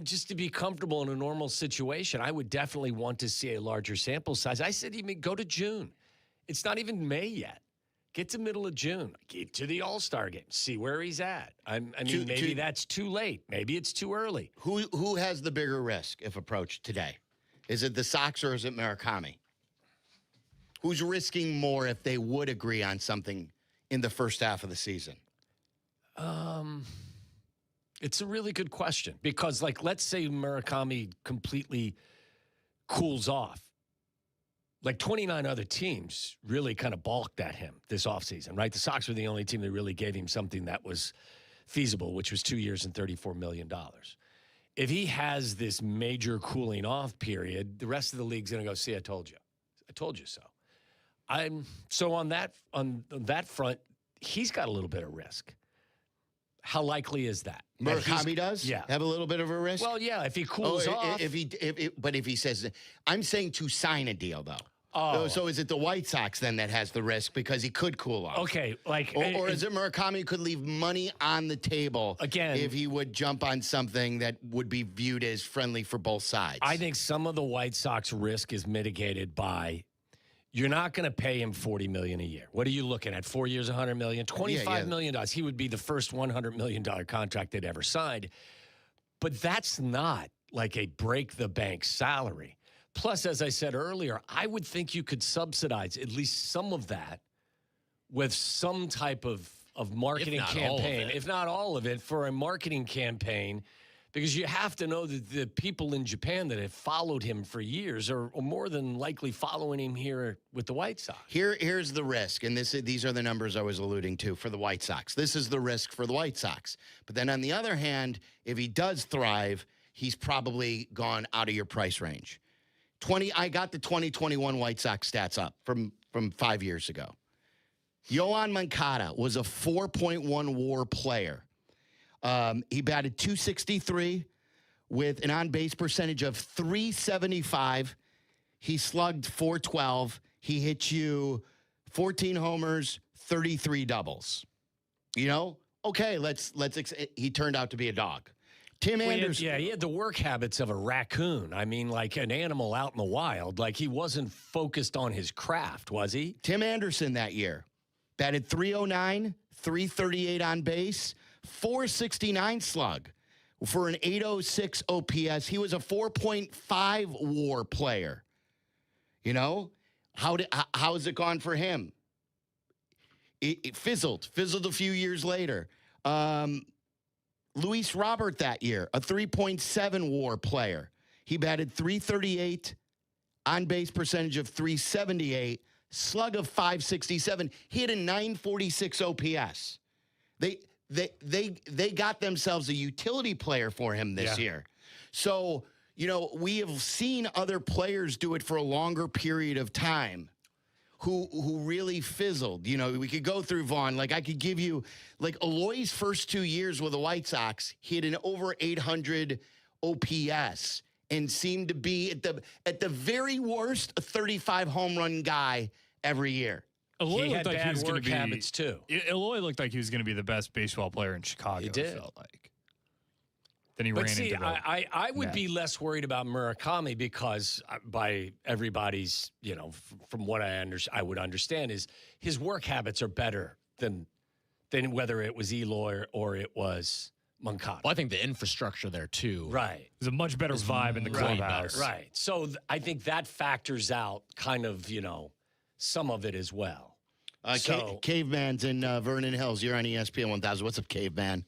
just to be comfortable in a normal situation, I would definitely want to see a larger sample size. I said even go to June. It's not even May yet. Get to middle of June. Get to the All-Star game. See where he's at. Maybe that's too late. Maybe it's too early. Who has the bigger risk if approached today? Is it the Sox or is it Murakami? Who's risking more if they would agree on something in the first half of the season? It's a really good question because, like, let's say Murakami completely cools off. Like 29 other teams really kind of balked at him this offseason, right? The Sox were the only team that really gave him something that was feasible, which was 2 years and $34 million. If he has this major cooling off period, the rest of the league's going to go, see, I told you. I told you so. On that front, he's got a little bit of risk. How likely is that? Murakami does? Yeah. Have a little bit of a risk? Well, yeah, if he cools off. But if he says, I'm saying to sign a deal, though. Oh. So is it the White Sox then that has the risk because he could cool off? Okay. Or is it Murakami could leave money on the table again if he would jump on something that would be viewed as friendly for both sides? I think some of the White Sox risk is mitigated by you're not going to pay him $40 million a year. What are you looking at? 4 years, $100 million, $25 million. He would be the first $100 million contract they'd ever signed. But that's not like a break-the-bank salary. Plus, as I said earlier, I would think you could subsidize at least some of that with some type of marketing campaign, if not all of it, for a marketing campaign. Because you have to know that the people in Japan that have followed him for years are more than likely following him here with the White Sox. Here's the risk, and these are the numbers I was alluding to for the White Sox. This is the risk for the White Sox. But then on the other hand, if he does thrive, he's probably gone out of your price range. I got the 2021 White Sox stats up from 5 years ago. Yohan Moncada was a 4.1 WAR player. He batted .263 with an on-base percentage of .375. He slugged .412. He hit you 14 homers, 33 doubles. Okay, he turned out to be a dog. Tim Anderson. He had the work habits of a raccoon. I mean, like an animal out in the wild. Like, he wasn't focused on his craft, was he? Tim Anderson that year batted .309, .338 on base, .469 slug for an .806 OPS. He was a 4.5 WAR player. How has it gone for him? It fizzled a few years later. Luis Robert that year, a 3.7 WAR player. He batted .338, on base percentage of .378, slug of .567. He had a .946 OPS. They got themselves a utility player for him this year. So, we have seen other players do it for a longer period of time who really fizzled. We could go through Vaughn. Like, I could give you, like, Eloy's first 2 years with the White Sox, he had an over 800 OPS and seemed to be at the very worst a 35 home run guy every year. Eloy looked like he was going to be habits too. Eloy looked like he was going to be the best baseball player in Chicago. He did. It felt like. Then he ran into the I would be less worried about Murakami because by everybody's, from what I would understand is his work habits are better than whether it was Eloy or it was Moncada. Well, I think the infrastructure there too. Right. There's a much better vibe in the clubhouse. Right. So I think that factors out kind of, some of it as well. Caveman's in Vernon Hills. You're on ESPN 1000. What's up, Caveman?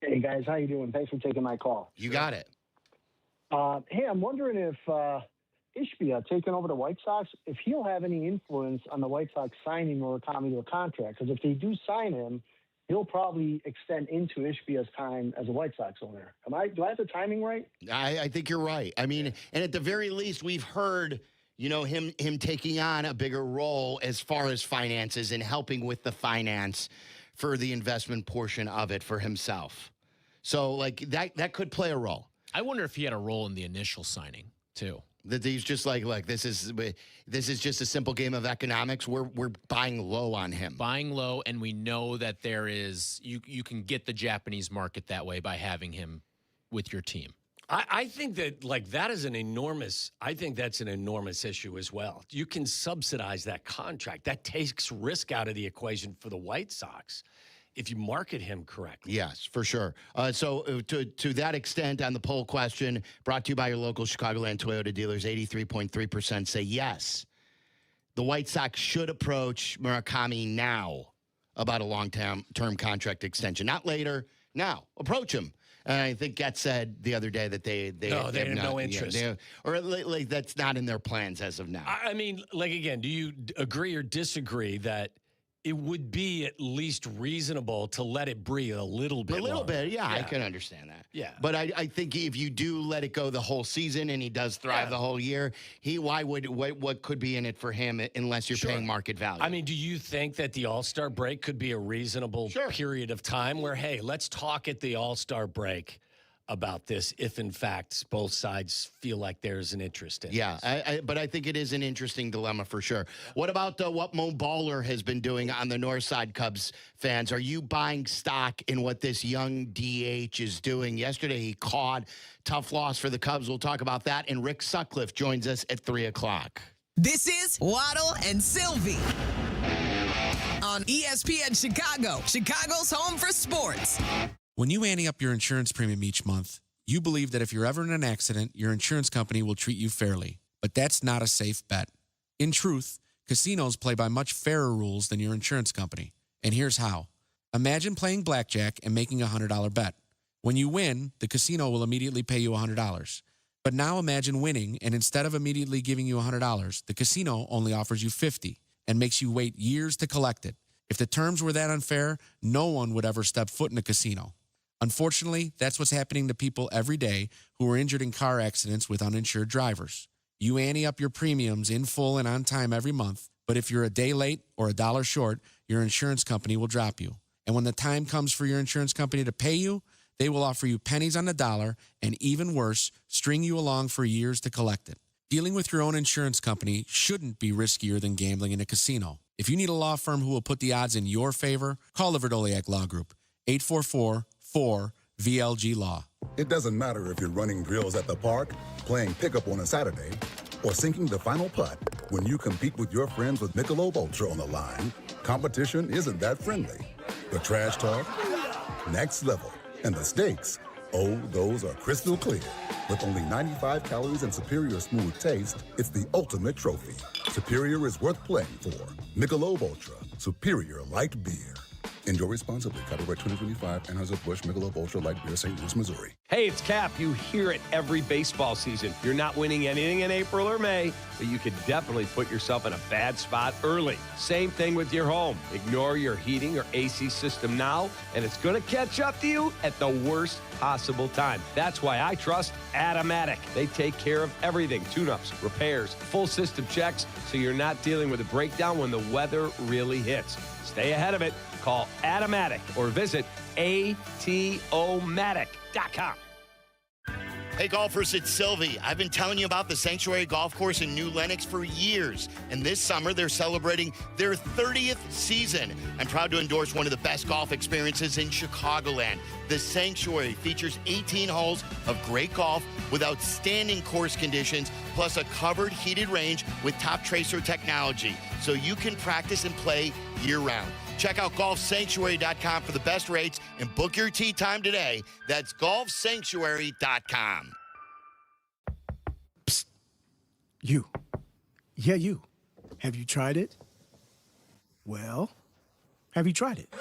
Hey, guys. How you doing? Thanks for taking my call. You got it. Hey, I'm wondering if Ishbia taking over the White Sox, if he'll have any influence on the White Sox signing Murakami to a contract. Because if they do sign him, he'll probably extend into Ishbia's time as a White Sox owner. Do I have the timing right? I think you're right. I mean, and at the very least, we've heard, him taking on a bigger role as far as finances and helping with the finance for the investment portion of it for himself. So, that could play a role. I wonder if he had a role in the initial signing, too. That he's just like, this is just a simple game of economics. We're buying low on him. Buying low, and we know that there is you can get the Japanese market that way by having him with your team. I think that that's an enormous issue as well. You can subsidize that contract. That takes risk out of the equation for the White Sox if you market him correctly. Yes, for sure. So to that extent, on the poll question, brought to you by your local Chicagoland Toyota dealers, 83.3% say yes. The White Sox should approach Murakami now about a long-term contract extension. Not later, now. Approach him. And I think Getz said the other day that they have no interest. Or that's not in their plans as of now. I mean, again, do you agree or disagree that it would be at least reasonable to let it breathe a little bit. Yeah, I can understand that. Yeah. But I think if you do let it go the whole season and he does thrive the whole year, what could be in it for him unless you're paying market value? I mean, do you think that the All-Star break could be a reasonable period of time where, hey, let's talk at the All-Star break about this if, in fact, both sides feel like there's an interest in this. But I think it is an interesting dilemma for sure. What about what Mo Baller has been doing on the North Side, Cubs fans? Are you buying stock in what this young DH is doing? Yesterday, he caught. Tough loss for the Cubs. We'll talk about that. And Rick Sutcliffe joins us at 3 o'clock. This is Waddle and Silvy on ESPN Chicago, Chicago's home for sports. When you ante up your insurance premium each month, you believe that if you're ever in an accident, your insurance company will treat you fairly. But that's not a safe bet. In truth, casinos play by much fairer rules than your insurance company. And here's how. Imagine playing blackjack and making a $100 bet. When you win, the casino will immediately pay you $100. But now imagine winning, and instead of immediately giving you $100, the casino only offers you $50 and makes you wait years to collect it. If the terms were that unfair, no one would ever step foot in a casino. Unfortunately, that's what's happening to people every day who are injured in car accidents with uninsured drivers. You ante up your premiums in full and on time every month, but if you're a day late or a dollar short, your insurance company will drop you. And when the time comes for your insurance company to pay you, they will offer you pennies on the dollar and, even worse, string you along for years to collect it. Dealing with your own insurance company shouldn't be riskier than gambling in a casino. If you need a law firm who will put the odds in your favor, call the Verdoliak Law Group, 844-4VLG Law. It doesn't matter if you're running drills at the park, playing pickup on a Saturday, or sinking the final putt. When you compete with your friends with Michelob Ultra on the line, competition isn't that friendly. The trash talk, next level, and the stakes, oh, those are crystal clear. With only 95 calories and superior smooth taste, it's the ultimate trophy. Superior is worth playing for. Michelob Ultra, superior light beer. Enjoy responsibly. Copyright 2025, Anheuser-Busch Michelob Ultra Light Beer, St. Louis, Missouri. Hey, it's Kap. You hear it every baseball season. You're not winning anything in April or May, but you could definitely put yourself in a bad spot early. Same thing with your home. Ignore your heating or AC system now, and it's going to catch up to you at the worst possible time. That's why I trust Automatic. They take care of everything. Tune-ups, repairs, full system checks, so you're not dealing with a breakdown when the weather really hits. Stay ahead of it. Call Automatic or visit atomatic.com. Hey, golfers, it's Silvy. I've been telling you about the Sanctuary Golf Course in New Lenox for years. And this summer, they're celebrating their 30th season. I'm proud to endorse one of the best golf experiences in Chicagoland. The Sanctuary features 18 holes of great golf with outstanding course conditions, plus a covered heated range with top tracer technology, so you can practice and play year-round. Check out golfsanctuary.com for the best rates and book your tee time today. That's golfsanctuary.com. Psst. You. Yeah, you. Have you tried it? Well, have you tried it?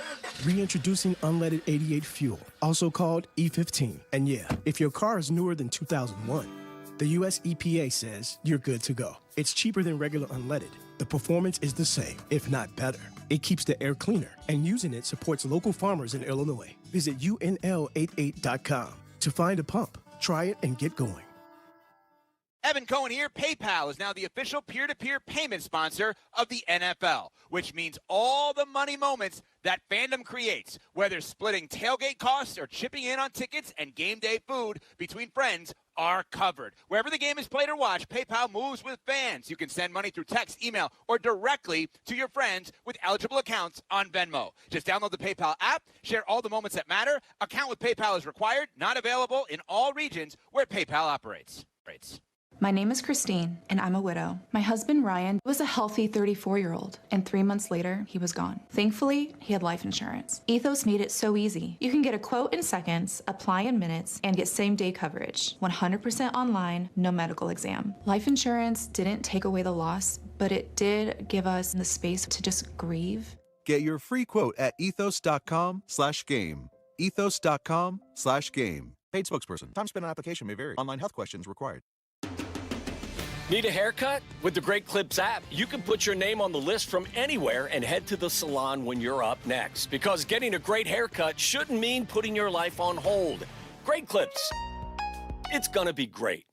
Reintroducing unleaded 88 fuel, also called E15. And yeah, if your car is newer than 2001, the US EPA says you're good to go. It's cheaper than regular unleaded. The performance is the same, if not better. It keeps the air cleaner, and using it supports local farmers in Illinois. Visit UNL88.com to find a pump. Try it and get going. Evan Cohen here. PayPal is now the official peer-to-peer payment sponsor of the NFL, which means all the money moments that fandom creates, whether splitting tailgate costs or chipping in on tickets and game day food between friends, are covered. Wherever the game is played or watched, PayPal moves with fans. You can send money through text, email, or directly to your friends with eligible accounts on Venmo. Just download the PayPal app, share all the moments that matter. Account with PayPal is required, not available in all regions where PayPal operates. My name is Christine, and I'm a widow. My husband, Ryan, was a healthy 34-year-old, and 3 months later, he was gone. Thankfully, he had life insurance. Ethos made it so easy. You can get a quote in seconds, apply in minutes, and get same-day coverage. 100% online, no medical exam. Life insurance didn't take away the loss, but it did give us the space to just grieve. Get your free quote at ethos.com/game. Ethos.com/game. Paid spokesperson. Time spent on application may vary. Online health questions required. Need a haircut? With the Great Clips app, you can put your name on the list from anywhere and head to the salon when you're up next. Because getting a great haircut shouldn't mean putting your life on hold. Great Clips. It's gonna be great.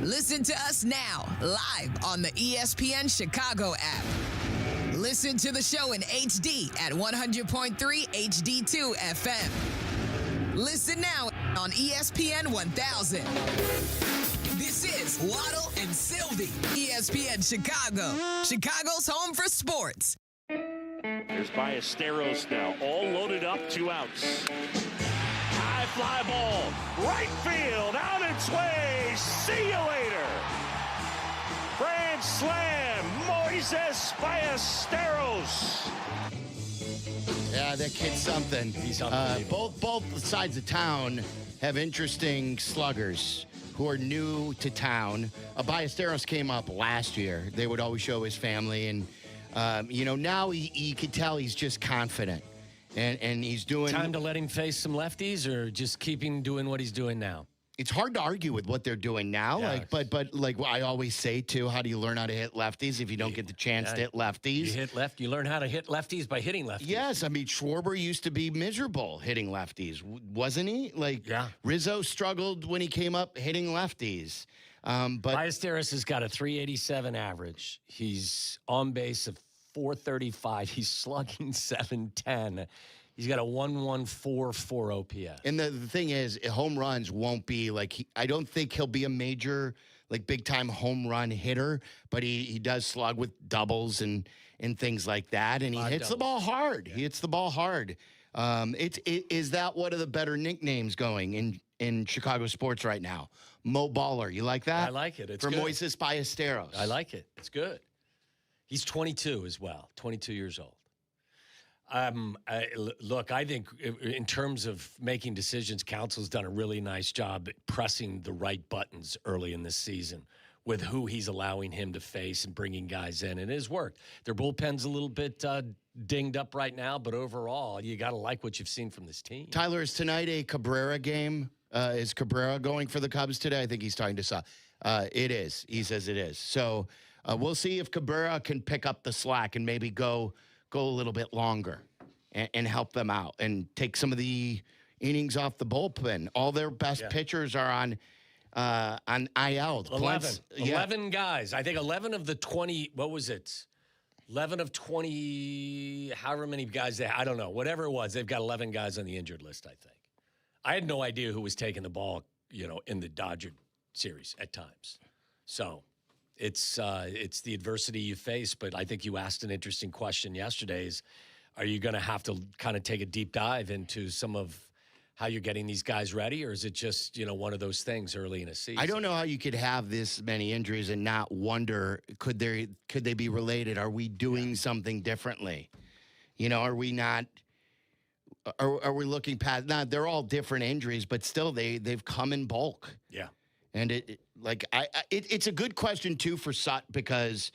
Listen to us now, live on the ESPN Chicago app. Listen to the show in HD at 100.3 HD2 FM. Listen now on ESPN 1000. This is Waddle and Silvy, ESPN Chicago, Chicago's home for sports. There's Ballesteros now, all loaded up, 2 outs. High fly ball, right field, out its way. See you later. Grand slam, Moises Ballesteros. Yeah, that kid's something. He's unbelievable. Both sides of town have interesting sluggers who are new to town. Ballesteros came up last year. They would always show his family. And, now you could tell he's just confident. And he's doing... Time to let him face some lefties or just keep him doing what he's doing now? It's hard to argue with what they're doing now. Yeah. But like I always say, too, how do you learn how to hit lefties if you don't get the chance to hit lefties? You learn how to hit lefties by hitting lefties. Yes, I mean, Schwarber used to be miserable hitting lefties, wasn't he? Rizzo struggled when he came up hitting lefties. But Ballesteros has got a 387 average. He's on base of 435. He's slugging 710. He's got a 114 OPS. And the thing is, home runs won't be I don't think he'll be a major, big time home run hitter, but he does slug with doubles and things like that. And he hits the ball hard. Yeah. He hits the ball hard. Is that one of the better nicknames going in Chicago sports right now? Mo Baller. You like that? I like it. It's for good. Moises Ballesteros. I like it. It's good. He's 22 as well, 22 years old. Look, I think in terms of making decisions, Council's done a really nice job pressing the right buttons early in this season with who he's allowing him to face and bringing guys in, and it has worked. Their bullpen's a little bit dinged up right now, but overall, you got to like what you've seen from this team. Tyler, is tonight a Cabrera game? Is Cabrera going for the Cubs today? I think he's talking to Sa. It is. He says it is. So we'll see if Cabrera can pick up the slack and maybe go a little bit longer and help them out and take some of the innings off the bullpen. All their best pitchers are on IL. 11 guys. I think 11 of the 20, what was it? 11 of 20, however many guys I don't know. Whatever it was, they've got 11 guys on the injured list, I think. I had no idea who was taking the ball, in the Dodger series at times. So it's the adversity you face, but I think you asked an interesting question yesterday is, are you going to have to kind of take a deep dive into some of how you're getting these guys ready, or is it just, one of those things early in a season? I don't know how you could have this many injuries and not wonder, could they be related? Are we doing something differently? Are we not – are we looking past – now, they're all different injuries, but still they've come in bulk. Yeah. And it's a good question, too, for Sut because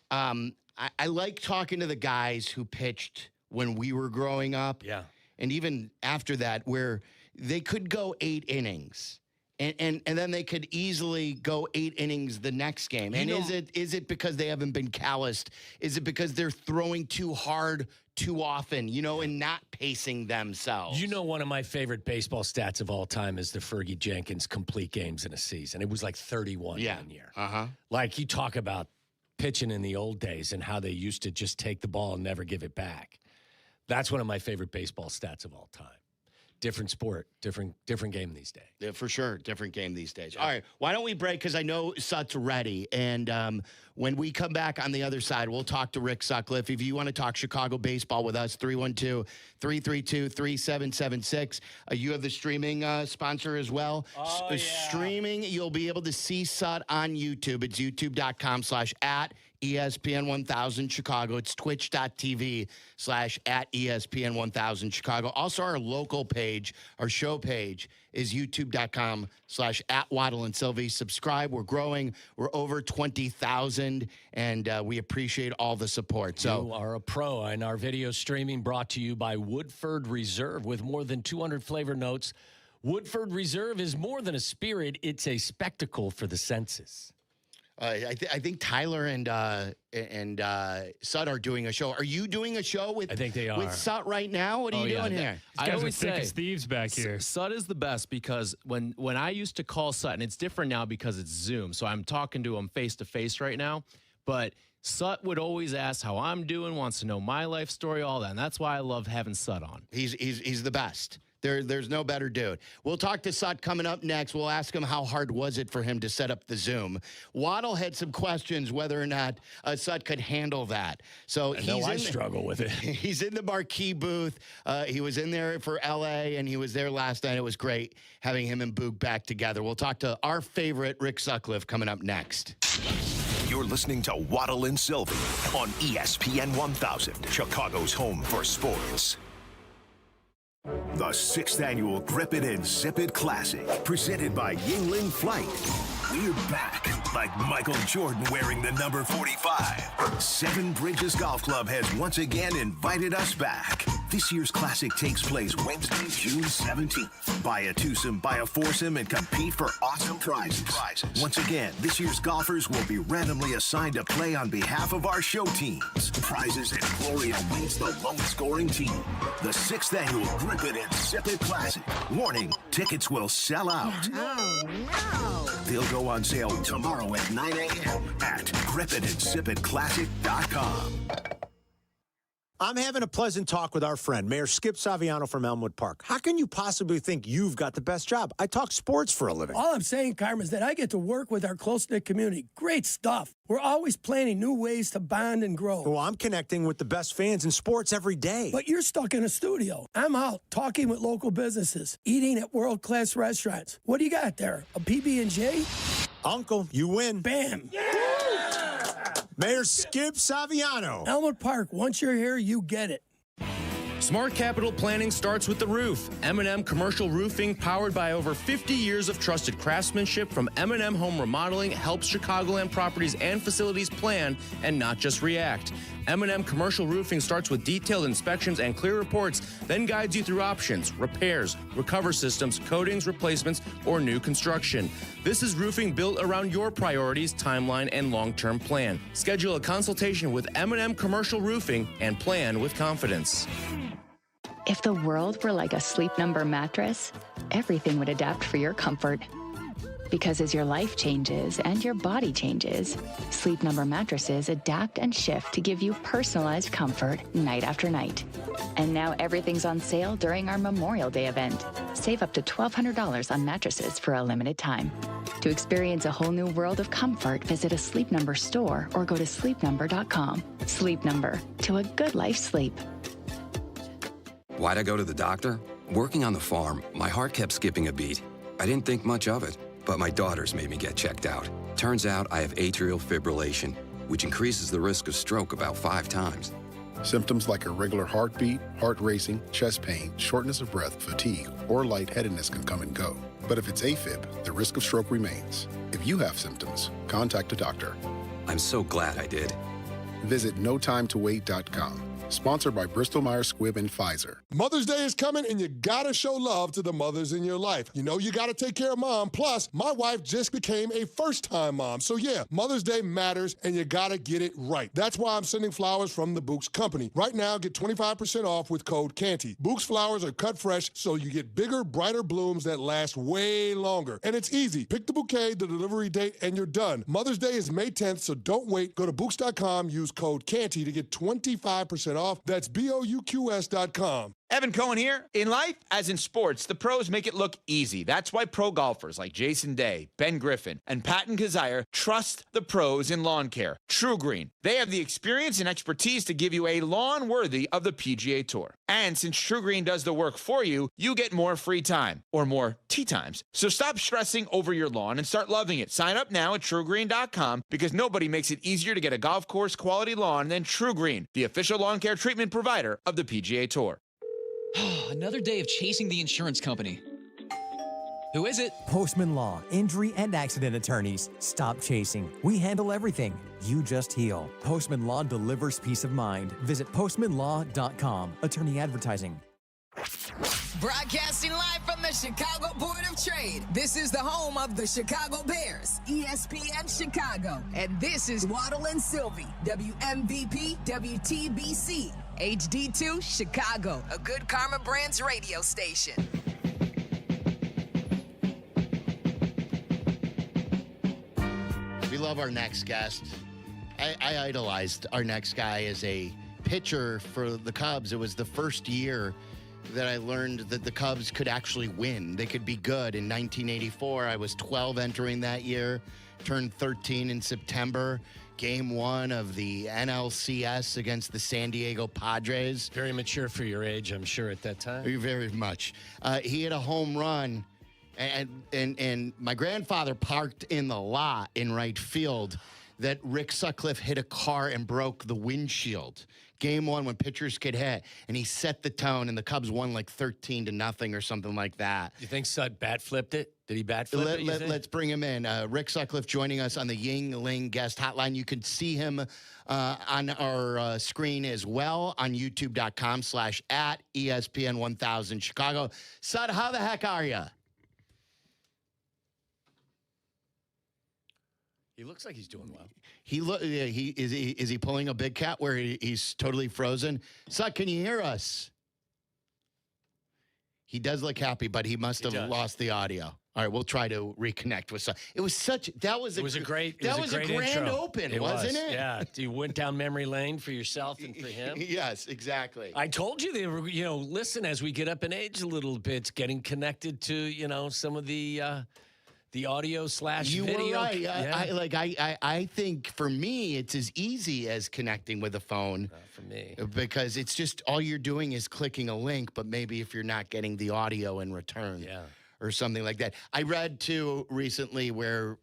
I like talking to the guys who pitched when we were growing up. Yeah. And even after that, where they could go 8 innings. And then they could easily go 8 innings the next game. And is it because they haven't been calloused? Is it because they're throwing too hard too often, and not pacing themselves? One of my favorite baseball stats of all time is the Fergie Jenkins complete games in a season. It was like 31 one year. Like, you talk about pitching in the old days and how they used to just take the ball and never give it back. That's one of my favorite baseball stats of all time. Different sport, different game these days. Yeah, for sure, different game these days. Yeah. All right, why don't we break? Because I know Sut's ready. And when we come back on the other side, we'll talk to Rick Sutcliffe. If you want to talk Chicago baseball with us, 312-332-3776. You have the streaming sponsor as well. Streaming, you'll be able to see Sut on YouTube. It's youtube.com/@ESPN1000 Chicago. It's twitch.tv/@ESPN1000 Chicago. Also, our local page, our show page, is youtube.com/@Waddle Silvy. Subscribe. We're growing. We're over 20,000, and we appreciate all the support. So you are a pro, and our video streaming brought to you by Woodford Reserve with more than 200 flavor notes. Woodford Reserve is more than a spirit. It's a spectacle for the senses. I think Tyler and Sut are doing a show. Are you doing a show with? I think they are. With Sut right now. What are you doing here? I always say Steve's back here. Sut is the best because when I used to call Sut, and it's different now because it's Zoom, so I'm talking to him face to face right now. But Sut would always ask how I'm doing, wants to know my life story, all that, and that's why I love having Sut on. He's the best. There's no better dude. We'll talk to Sut coming up next. We'll ask him how hard was it for him to set up the Zoom. Waddle had some questions whether or not Sut could handle that. So I struggle with it. He's in the marquee booth. He was in there for L.A., and he was there last night. It was great having him and Boog back together. We'll talk to our favorite Rick Sutcliffe coming up next. You're listening to Waddle and Silvy on ESPN 1000, Chicago's home for sports. The 6th annual Grip It and Zip It Classic, presented by Yingling Flight. We're back, like Michael Jordan wearing the number 45. Seven Bridges Golf Club has once again invited us back. This year's classic takes place Wednesday, June 17th. Buy a twosome, buy a foursome, and compete for awesome prizes. Once again, this year's golfers will be randomly assigned to play on behalf of our show teams. Prizes and glory awaits the lowest scoring team. The 6th annual Grip It and Zip It Classic. Warning, tickets will sell out. Oh, no. They'll go on sale tomorrow at 9 a.m. at gripitandzipitclassic.com. I'm having a pleasant talk with our friend, Mayor Skip Saviano from Elmwood Park. How can you possibly think you've got the best job? I talk sports for a living. All I'm saying, Carmen, is that I get to work with our close-knit community. Great stuff. We're always planning new ways to bond and grow. Well, I'm connecting with the best fans in sports every day. But you're stuck in a studio. I'm out talking with local businesses, eating at world-class restaurants. What do you got there, a PB&J? Uncle, you win. Bam. Yeah! Mayor Skip Saviano. Elmwood Park, once you're here, you get it. Smart capital planning starts with the roof. M&M Commercial Roofing, powered by over 50 years of trusted craftsmanship from M&M Home Remodeling, helps Chicagoland properties and facilities plan and not just react. M&M Commercial Roofing starts with detailed inspections and clear reports, then guides you through options, repairs, recover systems, coatings, replacements, or new construction. This is roofing built around your priorities, timeline, and long-term plan. Schedule a consultation with M&M Commercial Roofing and plan with confidence. If the world were like a Sleep Number mattress, everything would adapt for your comfort. Because as your life changes and your body changes, Sleep Number mattresses adapt and shift to give you personalized comfort night after night. And now everything's on sale during our Memorial Day event. Save up to $1,200 on mattresses for a limited time. To experience a whole new world of comfort, visit a Sleep Number store or go to sleepnumber.com. Sleep Number, to a good life's sleep. Why'd I go to the doctor? Working on the farm, my heart kept skipping a beat. I didn't think much of it, but my daughters made me get checked out. Turns out I have atrial fibrillation, which increases the risk of stroke about 5 times. Symptoms like irregular heartbeat, heart racing, chest pain, shortness of breath, fatigue, or lightheadedness can come and go. But if it's AFib, the risk of stroke remains. If you have symptoms, contact a doctor. I'm so glad I did. Visit notimetowait.com. Sponsored by Bristol-Myers Squibb and Pfizer. Mother's Day is coming, and you gotta show love to the mothers in your life. You know you gotta take care of mom. Plus, my wife just became a first-time mom. So yeah, Mother's Day matters, and you gotta get it right. That's why I'm sending flowers from the Books Company. Right now, get 25% off with code CANTY. Books flowers are cut fresh, so you get bigger, brighter blooms that last way longer. And it's easy. Pick the bouquet, the delivery date, and you're done. Mother's Day is May 10th, so don't wait. Go to Books.com, use code CANTY to get 25% off. That's BOUQS.com. Evan Cohen here. In life, as in sports, the pros make it look easy. That's why pro golfers like Jason Day, Ben Griffin, and Patton Kazire trust the pros in lawn care. True Green. They have the experience and expertise to give you a lawn worthy of the PGA Tour. And since True Green does the work for you, you get more free time, or more tee times. So stop stressing over your lawn and start loving it. Sign up now at TrueGreen.com because nobody makes it easier to get a golf course quality lawn than True Green, the official lawn care treatment provider of the PGA Tour. Another day of chasing the insurance company. Who is it? Postman Law, injury and accident attorneys. Stop chasing. We handle everything. You just heal. Postman Law delivers peace of mind. Visit postmanlaw.com. Attorney advertising. Broadcasting live from the Chicago Board of Trade. This is the home of the Chicago Bears, ESPN Chicago. And this is Waddle and Silvy, WMVP, WTBC, HD2 Chicago, a good Karma Brands radio station. We love our next guest. I idolized our next guy as a pitcher for the Cubs. It was the first year that I learned that the Cubs could actually win. They could be good. In 1984, I was 12 entering that year, turned 13 in September. Game 1 of the NLCS against the San Diego Padres. Very mature for your age, I'm sure, at that time. Very much. He hit a home run, and my grandfather parked in the lot in right field that Rick Sutcliffe hit a car and broke the windshield. Game 1 when pitchers could hit, and he set the tone, and the Cubs won like 13-0 or something like that. You think Sut bat flipped it? Did he bat flip it? Let's bring him in. Rick Sutcliffe joining us on the Yingling guest hotline. You can see him on our screen as well on youtube.com/@ESPN1000 Chicago. Sut, how the heck are you? He looks like he's doing well. Is he pulling a big cat where he's totally frozen? Sut, can you hear us? He does look happy, but he must have lost the audio. All right, we'll try to reconnect with Sut. It was a great grand open, wasn't it? Yeah, you went down memory lane for yourself and for him. Yes, exactly. I told you they were, listen, as we get up in age a little bit, getting connected to, some of the audio / you video. You were right. Yeah. I think for me, it's as easy as connecting with a phone. For me. Because it's just all you're doing is clicking a link, but maybe if you're not getting the audio in return. Yeah. Or something like that. I read, too, recently where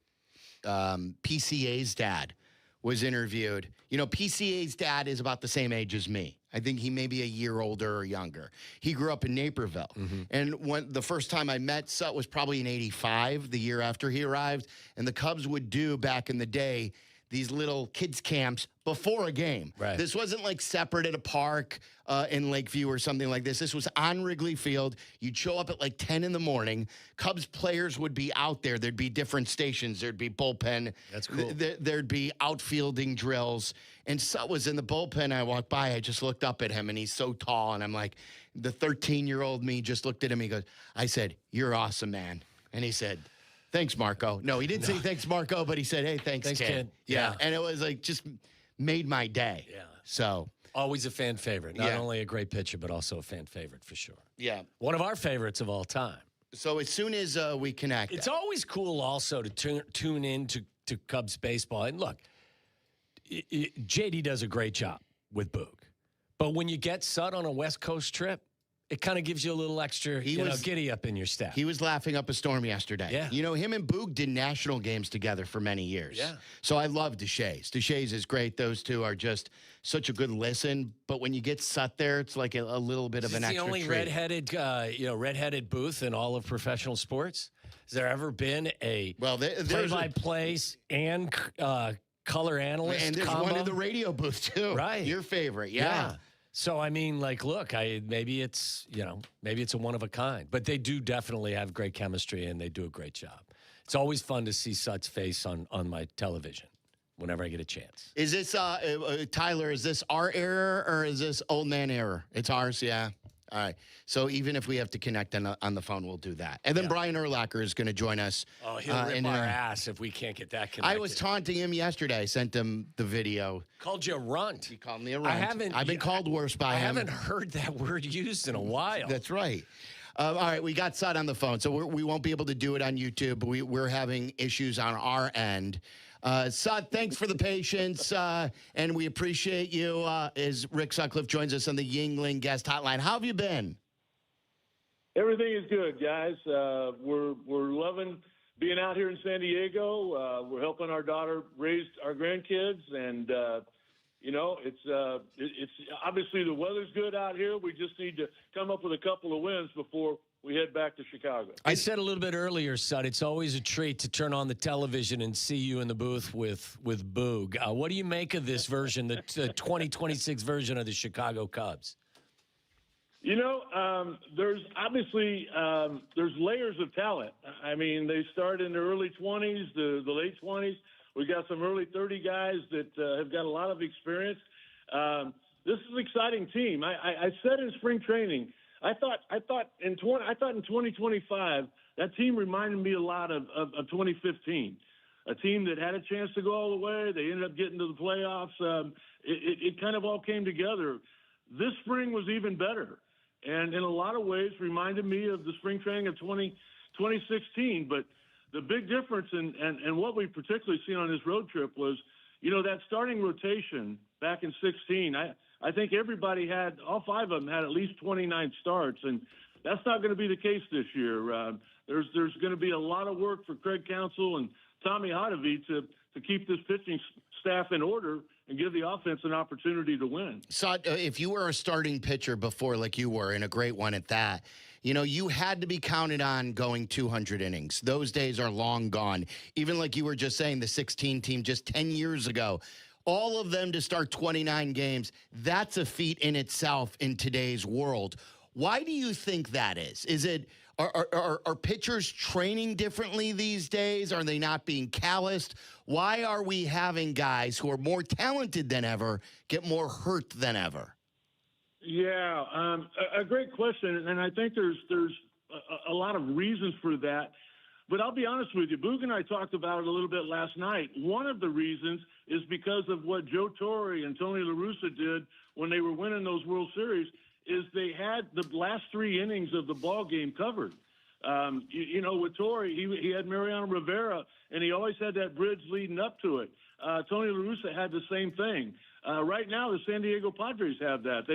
PCA's dad was interviewed. PCA's dad is about the same age as me. I think he may be a year older or younger. He grew up in Naperville. Mm-hmm. And when the first time I met Sut was probably in 85, the year after he arrived. And the Cubs would do, back in the day, these little kids camps before a game. Right. This wasn't like separate at a park in Lakeview or something like this. This was on Wrigley Field. You'd show up at like 10 in the morning. Cubs players would be out there. There'd be different stations. There'd be bullpen. That's cool. There'd be outfielding drills. And Sut was in the bullpen. I walked by. I just looked up at him, and he's so tall. And I'm like, the 13-year-old me just looked at him. He goes, I said, "You're awesome, man." And he said, "Thanks, Marco." No, he didn't say thanks, Marco, but he said, "Hey, thanks, kid." Yeah. And it was like just made my day. Yeah. So always a fan favorite. Not only a great pitcher, but also a fan favorite for sure. Yeah. One of our favorites of all time. So as soon as we connect. It's always cool also to tune in to Cubs baseball. And look, JD does a great job with Boog. But when you get Sut on a West Coast trip, it kind of gives you a little extra, giddy up in your step. He was laughing up a storm yesterday. Yeah. Him and Boog did national games together for many years. Yeah. So I love Deshays. Deshays is great. Those two are just such a good listen. But when you get Sut there, it's like a little bit of an extra treat. It's the only redheaded booth in all of professional sports. Has there ever been a play-by-play and color analyst and there's combo? one in the radio booth, too. Right. Your favorite, yeah. So, I mean, like, look, maybe it's a one of a kind. But they do definitely have great chemistry, and they do a great job. It's always fun to see Sut's face on my television whenever I get a chance. Is this, Tyler, is this our error or is this old man error? It's ours, yeah. All right. So even if we have to connect on the phone, we'll do that. And then Brian Urlacher is going to join us. Oh, he'll rip our ass if we can't get that connected. I was taunting him yesterday. I sent him the video. Called you a runt. He called me a runt. I've been called worse by him. I haven't heard that word used in a while. That's right. All right, we got Sut on the phone, so we won't be able to do it on YouTube. We're having issues on our end. Sut, thanks for the patience, and we appreciate you as Rick Sutcliffe joins us on the Yingling guest hotline. How have you been? Everything is good, guys. We're loving being out here in San Diego. We're helping our daughter raise our grandkids, and it's obviously the weather's good out here. We just need to come up with a couple of wins before we head back to Chicago. I said a little bit earlier, Sut, it's always a treat to turn on the television and see you in the booth with Boog. What do you make of this version, the 2026 version of the Chicago Cubs? There's obviously there's layers of talent. I mean, they start in the early 20s, the late 20s. We got some early 30 guys that have got a lot of experience. This is an exciting team. I said in spring training, I thought in 2025 that team reminded me a lot of 2015, a team that had a chance to go all the way. They ended up getting to the playoffs. It kind of all came together. This spring was even better, and in a lot of ways reminded me of the spring training of 2016. But the big difference and what we particularly seen on this road trip was, that starting rotation back in 16. I think everybody all five of them had at least 29 starts, and that's not going to be the case this year. There's going to be a lot of work for Craig Counsell and Tommy Hotovy to keep this pitching staff in order and give the offense an opportunity to win. So if you were a starting pitcher before, like you were, and a great one at that, you had to be counted on going 200 innings. Those days are long gone. Even like you were just saying, the 16 team just 10 years ago, all of them to start 29 games, that's a feat in itself in today's world. Why do you think that is? Is it are pitchers training differently these days? Are they not being calloused? Why are we having guys who are more talented than ever get more hurt than ever? Yeah, a great question, and I think there's a lot of reasons for that. But I'll be honest with you, Boog and I talked about it a little bit last night. One of the reasons is because of what Joe Torre and Tony La Russa did when they were winning those World Series, is they had the last three innings of the ball game covered. With Torre, he had Mariano Rivera, and he always had that bridge leading up to it. Tony La Russa had the same thing. Right now, the San Diego Padres have that.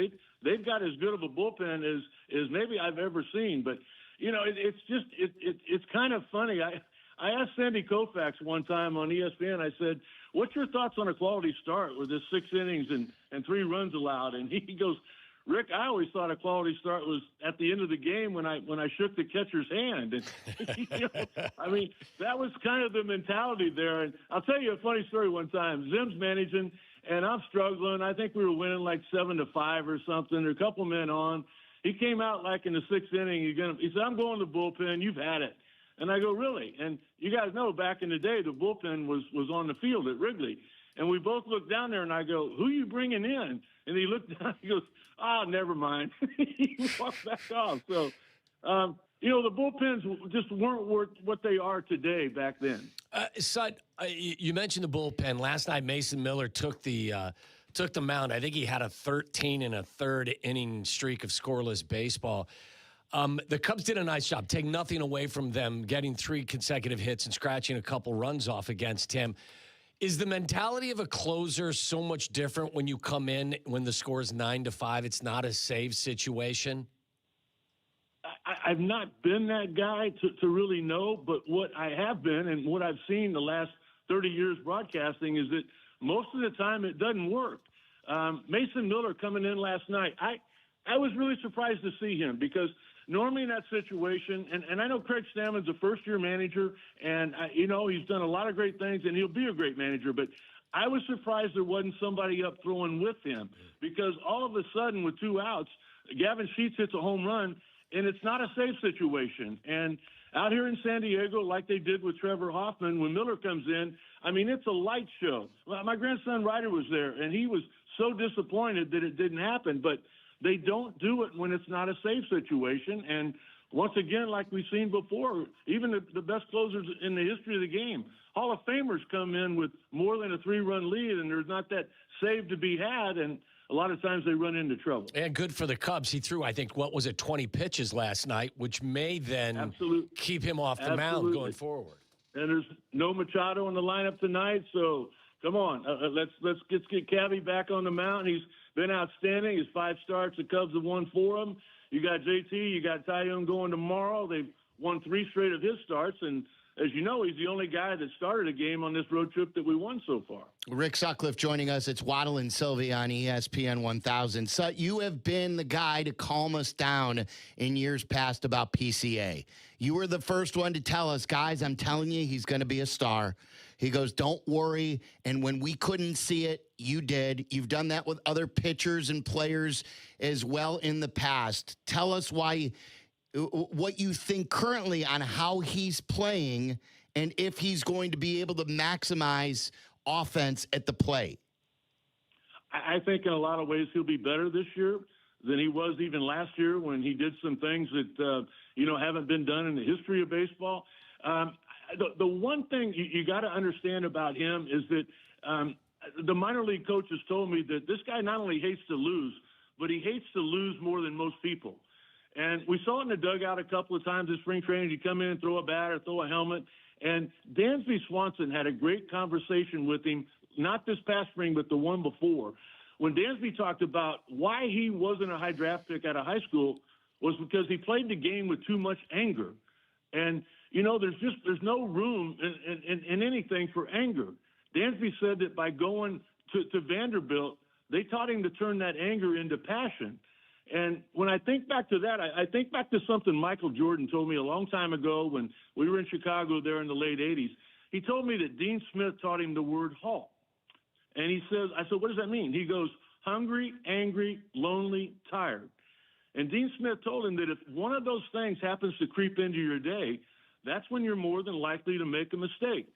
They've got as good of a bullpen as maybe I've ever seen. But it's kind of funny. I asked Sandy Koufax one time on ESPN. I said, "What's your thoughts on a quality start with this 6 innings and 3 runs allowed?" And he goes, "Rick, I always thought a quality start was at the end of the game when I shook the catcher's hand." And, I mean, that was kind of the mentality there. And I'll tell you a funny story one time. Zim's managing, and I'm struggling. I think we were winning like 7-5 or something. There were a couple men on. He came out like in the 6th inning. He said, "I'm going to the bullpen. You've had it." And I go, "Really?" And you guys know back in the day, the bullpen was on the field at Wrigley. And we both looked down there, and I go, "Who are you bringing in?" And he looked down. He goes, "Never mind." He walked back off. So, the bullpens just weren't what they are today back then. Sut, you mentioned the bullpen. Last night, Mason Miller took the mound. I think he had a 13 and a third inning streak of scoreless baseball. The Cubs did a nice job. Take nothing away from them getting 3 consecutive hits and scratching a couple runs off against him. Is the mentality of a closer so much different when you come in when the score is 9-5? It's not a save situation. I've not been that guy to really know, but what I have been and what I've seen the last 30 years broadcasting is that most of the time it doesn't work. Mason Miller coming in last night, I was really surprised to see him because normally in that situation, and I know Craig Stammen's a first-year manager, and, he's done a lot of great things, and he'll be a great manager, but I was surprised there wasn't somebody up throwing with him, because all of a sudden with 2 outs, Gavin Sheets hits a home run, and it's not a safe situation. And out here in San Diego, like they did with Trevor Hoffman, when Miller comes in, I mean, it's a light show. My grandson Ryder was there, and he was so disappointed that it didn't happen. But they don't do it when it's not a safe situation. And once again, like we've seen before, even the best closers in the history of the game, Hall of Famers come in with more than a 3-run lead, and there's not that save to be had, and a lot of times they run into trouble. And good for the Cubs. He threw, I think, 20 pitches last night, which may then keep him off the mound going forward. And there's no Machado in the lineup tonight, so come on, let's get Cabby back on the mound. He's been outstanding. His 5 starts, the Cubs have won 4 of them. You got JT, you got Ty Young going tomorrow. They've won 3 straight of his starts, and as you know, he's the only guy that started a game on this road trip that we won so far. Rick Sutcliffe joining us. It's Waddle and Silvy on ESPN 1000. Sut, you have been the guy to calm us down in years past about PCA. You were the first one to tell us, guys, I'm telling you, he's going to be a star. He goes, don't worry. And when we couldn't see it, you did. You've done that with other pitchers and players as well in the past. Tell us what you think currently on how he's playing and if he's going to be able to maximize offense at the plate. I think in a lot of ways he'll be better this year than he was even last year when he did some things that, haven't been done in the history of baseball. The one thing you got to understand about him is that the minor league coaches told me that this guy not only hates to lose, but he hates to lose more than most people. And we saw it in the dugout a couple of times in spring training. He'd come in and throw a bat or throw a helmet. And Dansby Swanson had a great conversation with him, not this past spring, but the one before, when Dansby talked about why he wasn't a high draft pick out of high school was because he played the game with too much anger. And, there's no room in anything for anger. Dansby said that by going to Vanderbilt, they taught him to turn that anger into passion. And when I think back to that, I think back to something Michael Jordan told me a long time ago when we were in Chicago there in the late 80s. He told me that Dean Smith taught him the word halt. And I said, what does that mean? He goes, hungry, angry, lonely, tired. And Dean Smith told him that if one of those things happens to creep into your day, that's when you're more than likely to make a mistake.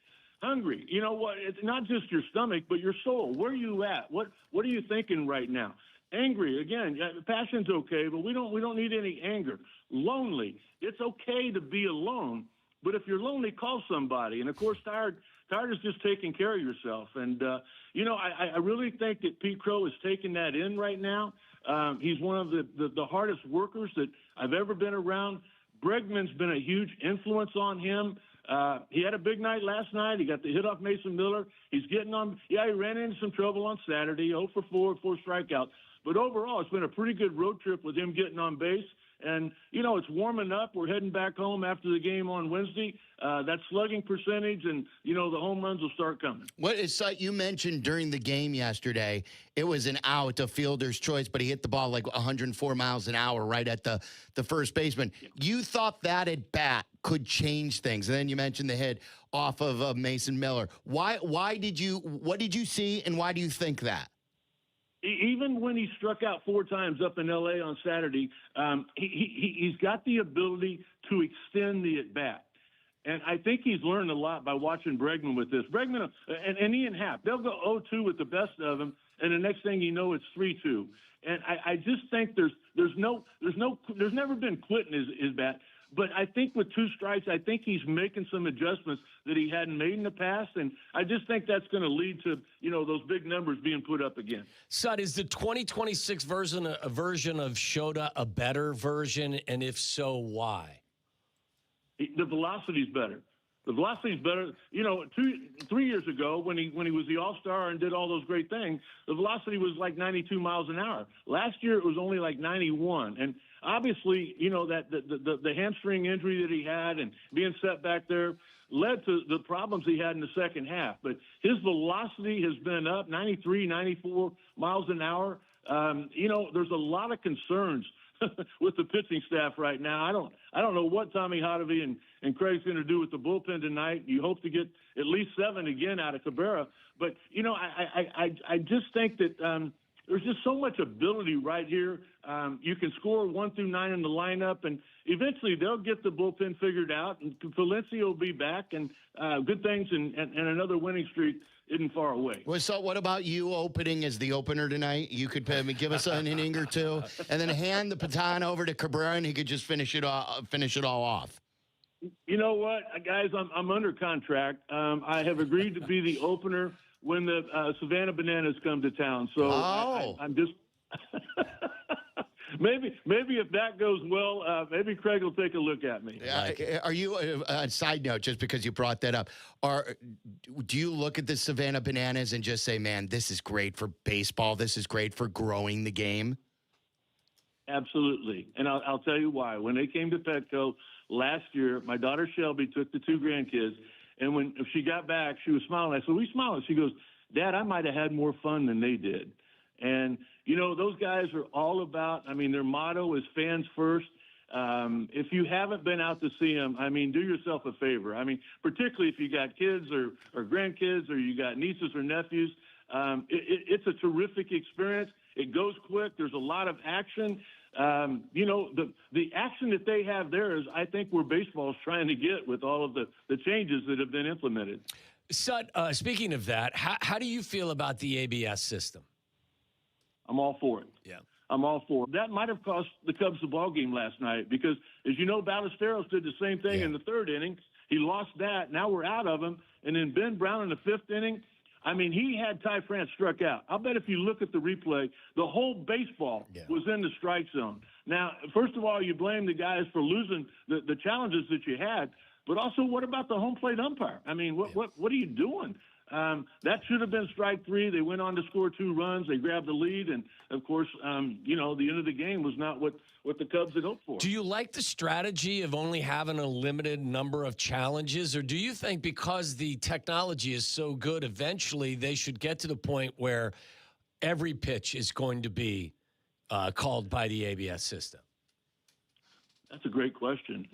Hungry, you know what? It's not just your stomach, but your soul. Where are you at? What are you thinking right now? Angry, again, passion's okay, but we don't need any anger. Lonely, it's okay to be alone, but if you're lonely, call somebody. And of course, tired is just taking care of yourself. And I really think that Pete Crow is taking that in right now. He's one of the hardest workers that I've ever been around. Bregman's been a huge influence on him. He had a big night last night. He got the hit off Mason Miller. He's getting on. Yeah, he ran into some trouble on Saturday, 0 for 4, 4 strikeouts. But overall, it's been a pretty good road trip with him getting on base. And, it's warming up. We're heading back home after the game on Wednesday. That slugging percentage and, the home runs will start coming. What is you mentioned during the game yesterday, it was an out, a fielder's choice, but he hit the ball like 104 miles an hour right at the first baseman. You thought that at bat could change things. And then you mentioned the hit off of Mason Miller. What did you see, and why do you think that? Even when he struck out 4 times up in L.A. on Saturday, he's got the ability to extend the at-bat. And I think he's learned a lot by watching Bregman with this. Bregman and Ian Happ, they'll go 0-2 with the best of them, and the next thing you know, it's 3-2. And I just think there's never been quitting his bat. But I think with 2 strikes, I think he's making some adjustments that he hadn't made in the past. And I just think that's going to lead to, those big numbers being put up again. Sut, is the 2026 version of Shota a better version? And if so, why? The velocity's better. The velocity's better. 3 years ago when he was the All-Star and did all those great things, the velocity was like 92 miles an hour. Last year it was only like 91. And obviously, that the hamstring injury that he had and being set back there led to the problems he had in the second half. But his velocity has been up 93, 94 miles an hour. There's a lot of concerns with the pitching staff right now. I don't know what Tommy Hotovy and Craig's going to do with the bullpen tonight. You hope to get at least 7 again out of Cabrera. But, I just think that there's just so much ability right here. You can score 1 through 9 in the lineup, and eventually they'll get the bullpen figured out, and Valencia will be back, and good things, and another winning streak isn't far away. Well, so what about you opening as the opener tonight? You could give us an inning or two, and then hand the baton over to Cabrera, and he could just finish it all off. You know what, guys? I'm under contract. I have agreed to be the opener when the Savannah Bananas come to town. So I'm just maybe if that goes well, maybe Craig will take a look at me. Are you a side note? Just because you brought that up, do you look at the Savannah Bananas and just say, "Man, this is great for baseball. This is great for growing the game"? Absolutely, and I'll tell you why. When they came to Petco last year, my daughter Shelby took the 2 grandkids. And when she got back, she was smiling. I said, "We smiling?" She goes, "Dad, I might have had more fun than they did." And, those guys are all about, their motto is fans first. If you haven't been out to see them, do yourself a favor. Particularly if you got kids or grandkids or you got nieces or nephews, it's a terrific experience. It goes quick. There's a lot of action. The action that they have there is, I think, where baseball is trying to get with all of the changes that have been implemented. Sut, speaking of that, how do you feel about the ABS system? I'm all for it. Yeah. I'm all for it. That might have cost the Cubs the ball game last night because, as you know, Ballesteros did the same thing in the 3rd inning. He lost that. Now we're out of him. And then Ben Brown in the 5th inning, he had Ty France struck out. I'll bet if you look at the replay, the whole baseball was in the strike zone. Now, first of all, you blame the guys for losing the challenges that you had, but also what about the home plate umpire? What are you doing? That should have been strike 3. They went on to score 2 runs. They grabbed the lead, and of course, the end of the game was not what the Cubs had hoped for. Do you like the strategy of only having a limited number of challenges, or do you think because the technology is so good, eventually they should get to the point where every pitch is going to be called by the ABS system? That's a great question.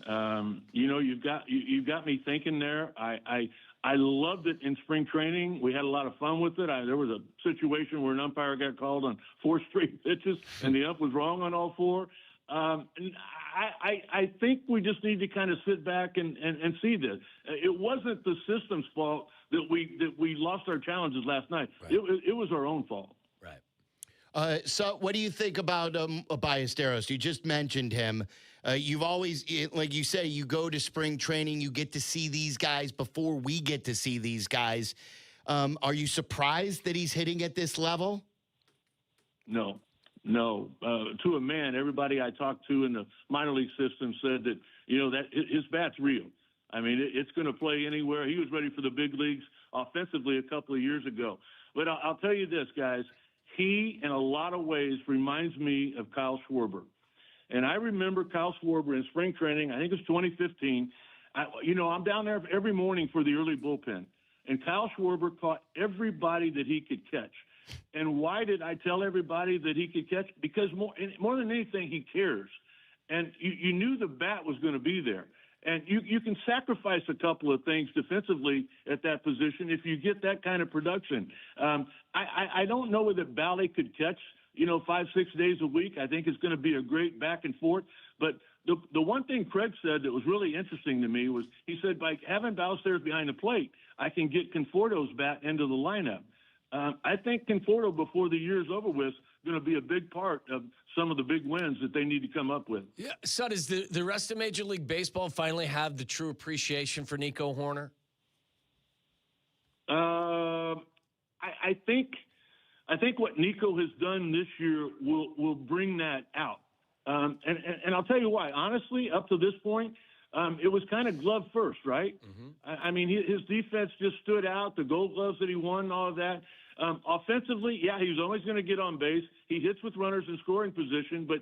You've got me thinking there. I loved it in spring training. We had a lot of fun with it. There was a situation where an umpire got called on 4 straight pitches, and the ump was wrong on all 4. I think we just need to kind of sit back and see this. It wasn't the system's fault that we lost our challenges last night. Right. It was our own fault. Right. So what do you think about Ballesteros? You just mentioned him. You've always, like you say, you go to spring training, you get to see these guys before we get to see these guys. Are you surprised that he's hitting at this level? No. To a man, everybody I talked to in the minor league system said that, that his bat's real. It's going to play anywhere. He was ready for the big leagues offensively a couple of years ago. But I'll tell you this, guys. He, in a lot of ways, reminds me of Kyle Schwarber. And I remember Kyle Schwarber in spring training, I think it was 2015. I'm down there every morning for the early bullpen. And Kyle Schwarber caught everybody that he could catch. And why did I tell everybody that he could catch? Because more than anything, he cares. And you knew the bat was going to be there. And you can sacrifice a couple of things defensively at that position if you get that kind of production. I don't know whether Bally could catch, 5-6 days a week. I think it's going to be a great back and forth. But the one thing Craig said that was really interesting to me was he said, by having Ballesteros behind the plate, I can get Conforto's bat into the lineup. I think Conforto, before the year's over with, is going to be a big part of some of the big wins that they need to come up with. Yeah, so does the rest of Major League Baseball finally have the true appreciation for Nico Hoerner? I think what Nico has done this year will bring that out. And I'll tell you why. Honestly, up to this point, it was kind of glove first, right? Mm-hmm. His defense just stood out, the Gold Gloves that he won, all of that. Offensively, yeah, he was always going to get on base. He hits with runners in scoring position, but,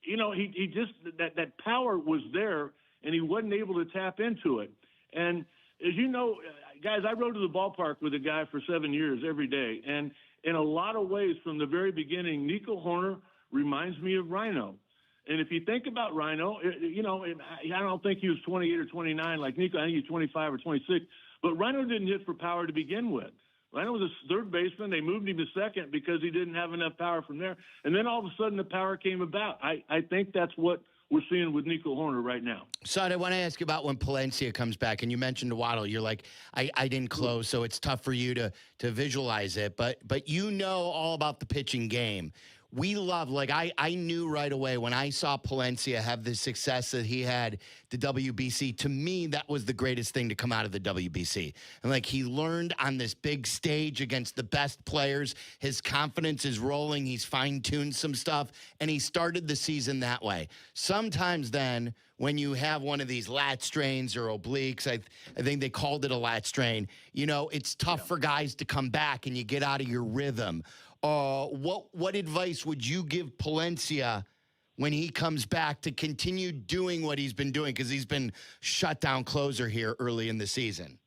he just that power was there, and he wasn't able to tap into it. And as you know, guys, I rode to the ballpark with a guy for 7 years every day, and in a lot of ways from the very beginning, Nico Hoerner reminds me of Rhino. And if you think about Rhino, I don't think he was 28 or 29 like Nico. I think he was 25 or 26. But Rhino didn't hit for power to begin with. Rhino was a third baseman. They moved him to second because he didn't have enough power from there. And then all of a sudden the power came about. I think that's what we're seeing with Nico Horner right now. So I want to ask you about when Palencia comes back, and you mentioned Waddle. You're like, I didn't close, so it's tough for you to visualize it. But you know all about the pitching game. We love, I knew right away when I saw Palencia have the success that he had the WBC. To me, that was the greatest thing to come out of the WBC. And he learned on this big stage against the best players. His confidence is rolling. He's fine-tuned some stuff, and he started the season that way. Sometimes then, when you have one of these lat strains or obliques, I think they called it a lat strain, it's tough for guys to come back and you get out of your rhythm. What advice would you give Palencia when he comes back to continue doing what he's been doing? Because he's been shut down closer here early in the season.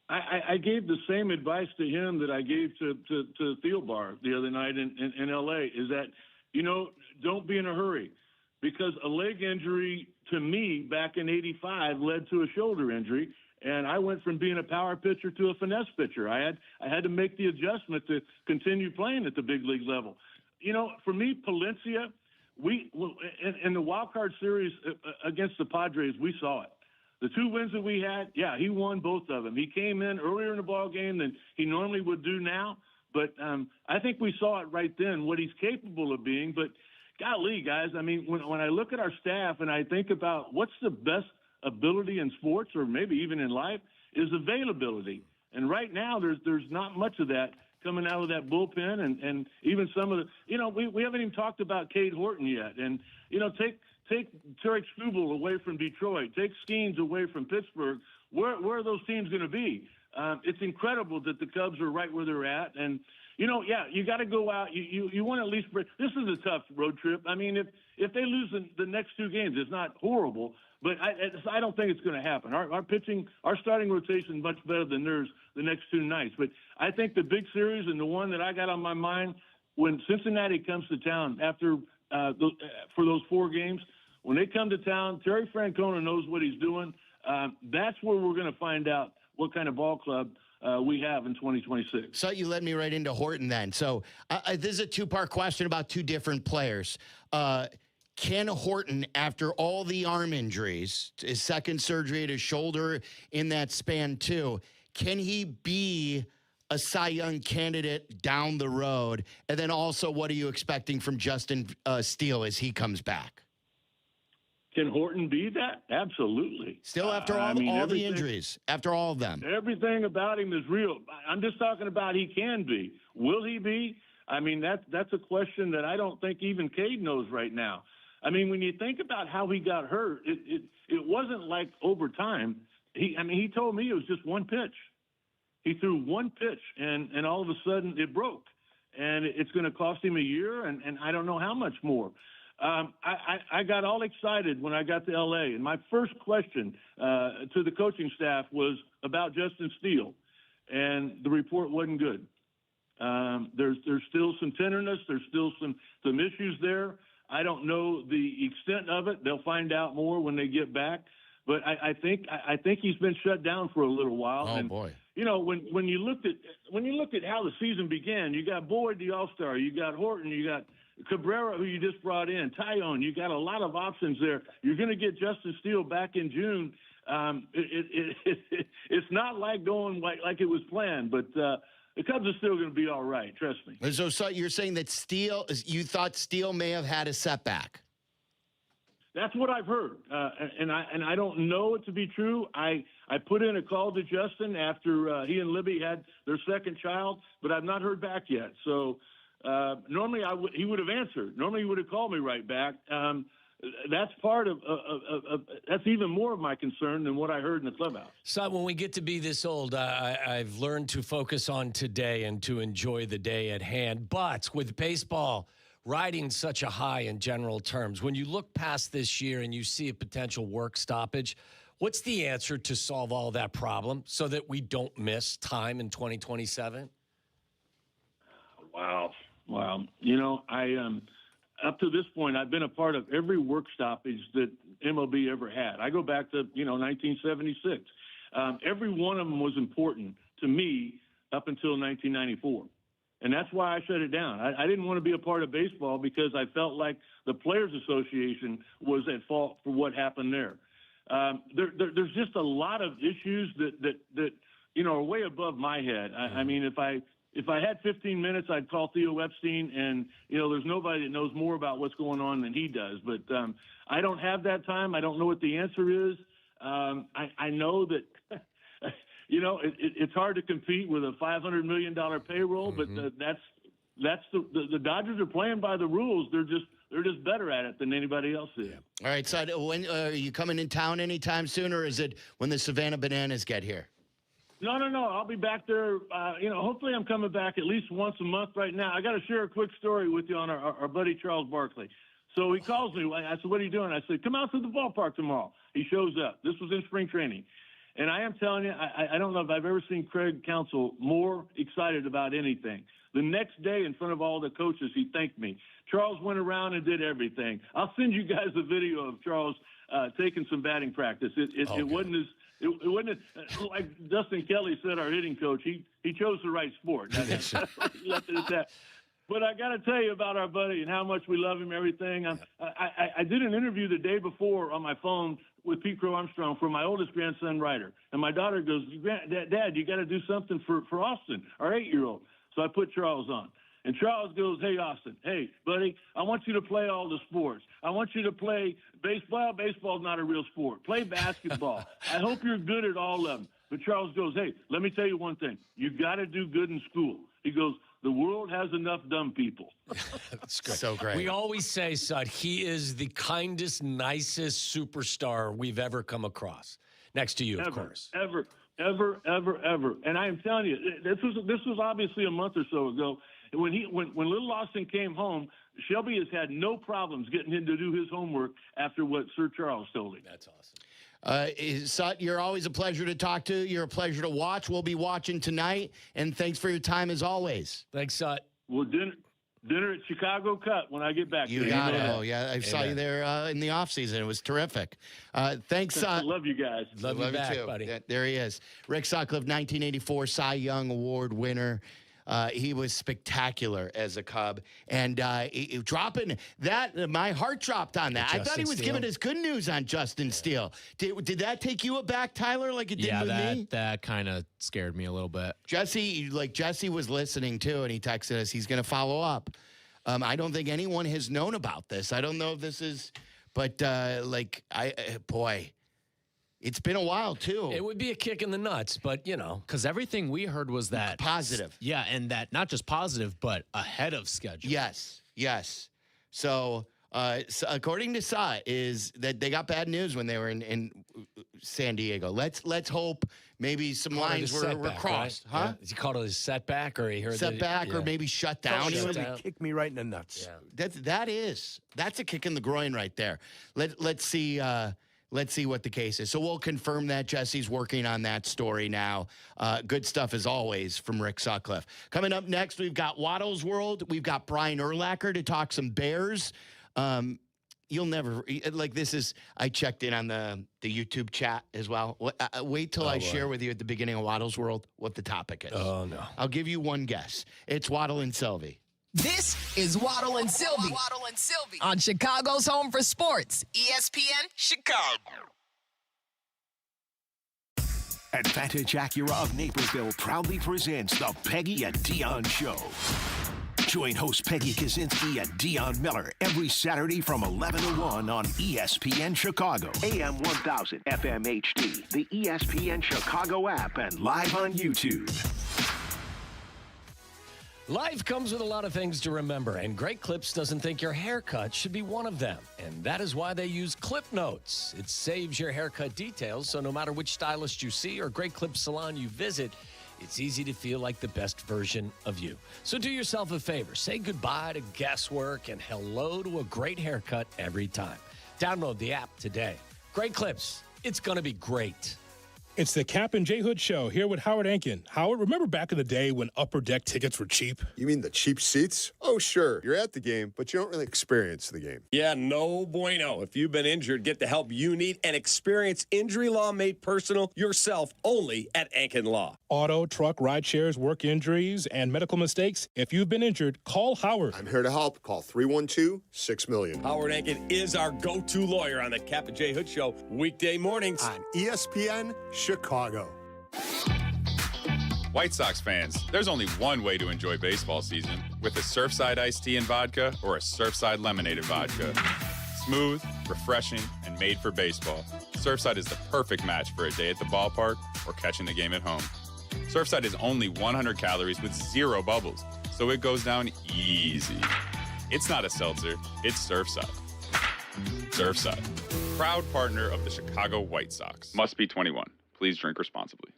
I gave the same advice to him that I gave to Thielbar the other night in L.A. is that, don't be in a hurry. Because a leg injury, to me, back in '85, led to a shoulder injury. And I went from being a power pitcher to a finesse pitcher. I had to make the adjustment to continue playing at the big league level. For me, Palencia, in the wild card series against the Padres, we saw it. The 2 wins that we had, he won both of them. He came in earlier in the ball game than he normally would do now. But I think we saw it right then, what he's capable of being. But golly, guys, when I look at our staff and I think about what's the best ability in sports or maybe even in life is availability. And right now there's not much of that coming out of that bullpen and even some of the, we haven't even talked about Cade Horton yet. And, take Tarek Skubal away from Detroit, take Skeens away from Pittsburgh. Where are those teams going to be? It's incredible that the Cubs are right where they're at. And, you got to go out. You want to at least break. This is a tough road trip. If they lose the next 2 games, it's not horrible. But I don't think it's going to happen. Our pitching, our starting rotation is much better than theirs the next 2 nights. But I think the big series and the one that I got on my mind, when Cincinnati comes to town after for those 4 games, when they come to town, Terry Francona knows what he's doing. That's where we're going to find out what kind of ball club we have in 2026. So you led me right into Horton then. So this is a 2-part question about 2 different players. Can Horton, after all the arm injuries, his second surgery at his shoulder in that span too, can he be a Cy Young candidate down the road? And then also, what are you expecting from Justin Steele as he comes back? Can Horton be that? Absolutely. Still after all the injuries, after all of them. Everything about him is real. I'm just talking about he can be. Will he be? That's a question that I don't think even Cade knows right now. When you think about how he got hurt, it wasn't like over time. He told me it was just 1 pitch. He threw 1 pitch, and all of a sudden it broke. And it's going to cost him a year, and I don't know how much more. I got all excited when I got to L.A., and my first question to the coaching staff was about Justin Steele, and the report wasn't good. There's still some tenderness. There's still some issues there. I don't know the extent of it. They'll find out more when they get back. But I think he's been shut down for a little while. Oh, boy. When you looked at how the season began, you got Boyd, the All-Star, you got Horton, you got Cabrera, who you just brought in, Tyone. You got a lot of options there. You're going to get Justin Steele back in June. It's not like going like it was planned, but the Cubs are still going to be all right. Trust me. So you're saying that you thought Steele may have had a setback? That's what I've heard, and I don't know it to be true. I put in a call to Justin after he and Libby had their second child, but I've not heard back yet. So normally he would have answered. Normally he would have called me right back. That's part of that's even more of my concern than what I heard in the clubhouse. So when we get to be this old, I've learned to focus on today and to enjoy the day at hand. But with baseball riding such a high in general terms, when you look past this year and you see a potential work stoppage, what's the answer to solve all that problem so that we don't miss time in 2027? Wow. up to this point, I've been a part of every work stoppage that MLB ever had. I go back to, 1976. Every one of them was important to me up until 1994. And that's why I shut it down. I didn't want to be a part of baseball because I felt like the Players Association was at fault for what happened there. There's just a lot of issues that are way above my head. I mean, if I had 15 minutes, I'd call Theo Epstein, and there's nobody that knows more about what's going on than he does. But I don't have that time. I don't know what the answer is. I know that. It's hard to compete with a $500 million payroll, but that's the Dodgers are playing by the rules. They're just better at it than anybody else is. All right, so when are you coming in town anytime soon, or is it when the Savannah Bananas get here? No. I'll be back there. Hopefully I'm coming back at least once a month right now. I got to share a quick story with you on our buddy Charles Barkley. So he calls me. I said, "What are you doing?" I said, "Come out to the ballpark tomorrow." He shows up. This was in spring training. And I am telling you, I don't know if I've ever seen Craig Counsell more excited about anything. The next day, in front of all the coaches, he thanked me. Charles went around and did everything. I'll send you guys a video of Charles taking some batting practice. It wasn't like Dustin Kelly said, our hitting coach. He chose the right sport. He left it at that. But I got to tell you about our buddy and how much we love him, everything. I did an interview the day before on my phone with Pete Crow Armstrong for my oldest grandson, Ryder. And my daughter goes, Dad, you got to do something for Austin, our 8-year-old. So I put Charles on. And Charles goes, "Hey, Austin, hey, buddy, I want you to play all the sports. I want you to play baseball. Baseball's not a real sport. Play basketball. I hope you're good at all of them." But Charles goes, "Hey, let me tell you one thing. You got to do good in school." He goes, "The world has enough dumb people." That's great. So great. We always say, Sud, he is the kindest, nicest superstar we've ever come across. Next to you, of course. Ever. And I am telling you, this was obviously a month or so ago. When little Austin came home, Shelby has had no problems getting him to do his homework after what Sir Charles told him. That's awesome. Sut, you're always a pleasure to talk to. You're a pleasure to watch. We'll be watching tonight, and thanks for your time as always. Thanks, Sut. Well, dinner at Chicago Cut when I get back. You got it. Oh, yeah. I saw you there in the offseason. It was terrific. Thanks, Sut. I love you guys. Love you back, too, buddy. Yeah, there he is. Rick Sutcliffe, 1984 Cy Young Award winner. He was spectacular as a Cub, and dropping that, my heart dropped on that. I thought he was giving us good news on Justin Steele. Did that take you aback, Tyler, like it did with me? Yeah, that kind of scared me a little bit. Jesse was listening too, and he texted us. He's going to follow up. I don't think anyone has known about this. I don't know if this is, but boy. It's been a while, too. It would be a kick in the nuts, but, Because everything we heard was that. Positive. Yeah, and that not just positive, but ahead of schedule. Yes. So according to Sa, is that they got bad news when they were in San Diego. Let's hope maybe some lines were crossed. Right? Huh? Yeah. Is he called it a setback, or he heard setback, or maybe shut down? Kick me right in the nuts. Yeah. That's a kick in the groin right there. Let's see. Let's see what the case is. So we'll confirm that. Jesse's working on that story now. Good stuff as always from Rick Sutcliffe. Coming up next, we've got Waddle's World. We've got Brian Urlacher to talk some Bears. You'll never this is. I checked in on the YouTube chat as well. Wait till I share with you at the beginning of Waddle's World what the topic is. Oh no! I'll give you one guess. It's Waddle and Silvy. This is Waddle and Silvy. On Chicago's Home for Sports, ESPN Chicago. Advantage Acura of Naperville proudly presents the Peggy and Dion Show. Join host Peggy Kaczynski and Dion Miller every Saturday from 11 to 1 on ESPN Chicago, AM 1000, FM HD, the ESPN Chicago app, and live on YouTube. Life comes with a lot of things to remember, and Great Clips doesn't think your haircut should be one of them. And that is why they use Clip Notes. It saves your haircut details, so no matter which stylist you see or Great Clips salon you visit, it's easy to feel like the best version of you. So do yourself a favor. Say goodbye to guesswork and hello to a great haircut every time. Download the app today. Great Clips. It's going to be great. It's the Kap J Hood Show here with Howard Ankin. Howard, remember back in the day when upper deck tickets were cheap? You mean the cheap seats? Oh, sure. You're at the game, but you don't really experience the game. Yeah, no bueno. If you've been injured, get the help you need and experience injury law made personal yourself only at Ankin Law. Auto, truck, ride shares, work injuries, and medical mistakes. If you've been injured, call Howard. I'm here to help. Call 312-6-million. Howard Ankin is our go-to lawyer on the Kap J Hood Show weekday mornings on ESPN Chicago. White Sox fans, there's only one way to enjoy baseball season, with a Surfside iced tea and vodka or a Surfside lemonade and vodka. Smooth, refreshing, and made for baseball, Surfside is the perfect match for a day at the ballpark or catching the game at home. Surfside is only 100 calories with 0 bubbles, so it goes down easy. It's not a seltzer, it's Surfside. Surfside, proud partner of the Chicago White Sox. Must be 21. Please drink responsibly.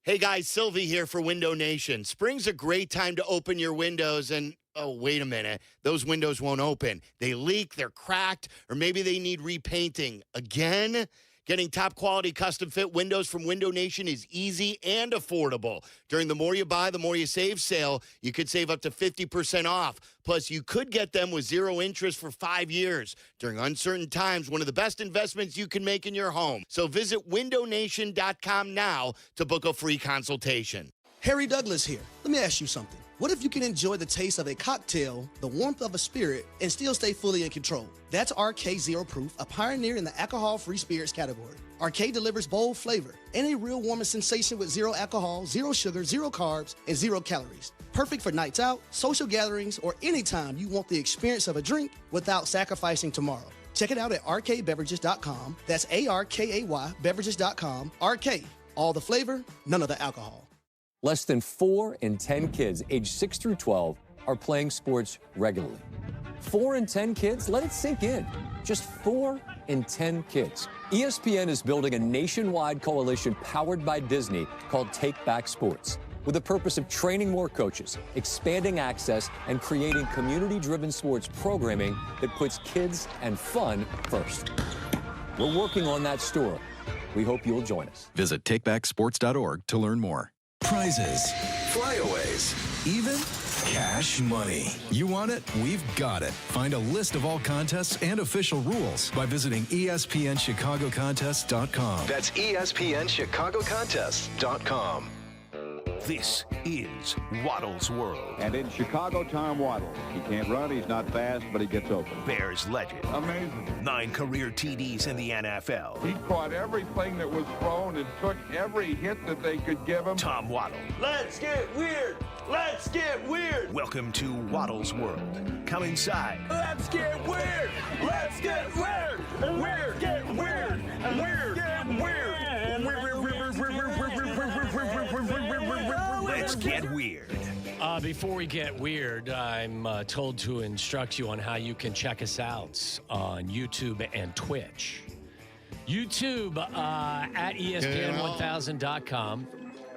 Hey guys, Silvy here for Window Nation. Spring's a great time to open your windows and, oh, wait a minute, those windows won't open. They leak, they're cracked, or maybe they need repainting. Again? Getting top quality custom fit windows from Window Nation is easy and affordable. During the More You Buy, the More You Save sale, you could save up to 50% off. Plus, you could get them with 0 interest for 5 years. During uncertain times, one of the best investments you can make in your home. So visit windownation.com now to book a free consultation. Harry Douglas here. Let me ask you something. What if you can enjoy the taste of a cocktail, the warmth of a spirit, and still stay fully in control? That's RK Zero Proof, a pioneer in the alcohol-free spirits category. RK delivers bold flavor and a real warming sensation with 0 alcohol, 0 sugar, 0 carbs, and 0 calories. Perfect for nights out, social gatherings, or anytime you want the experience of a drink without sacrificing tomorrow. Check it out at rkbeverages.com. That's ARKAY beverages.com. RK, all the flavor, none of the alcohol. Less than 4 in 10 kids aged 6 through 12 are playing sports regularly. 4 in 10 kids? Let it sink in. Just 4 in 10 kids. ESPN is building a nationwide coalition powered by Disney called Take Back Sports, with the purpose of training more coaches, expanding access, and creating community-driven sports programming that puts kids and fun first. We're working on that story. We hope you'll join us. Visit takebacksports.org to learn more. Prizes, flyaways, even cash money. You want it? We've got it. Find a list of all contests and official rules by visiting ESPNChicagoContests.com. That's ESPNChicagoContests.com. This is Waddle's World. And in Chicago, Tom Waddle. He can't run, he's not fast, but he gets open. Bears legend. Amazing. 9 career TDs in the NFL. He caught everything that was thrown and took every hit that they could give him. Tom Waddle. Let's get weird. Let's get weird. Welcome to Waddle's World. Come inside. Let's get weird. Let's get weird. Weird. Get weird. Weird. Get weird. Let's get weird. Before we get weird, I'm told to instruct you on how you can check us out on YouTube and Twitch. YouTube at ESPN1000.com.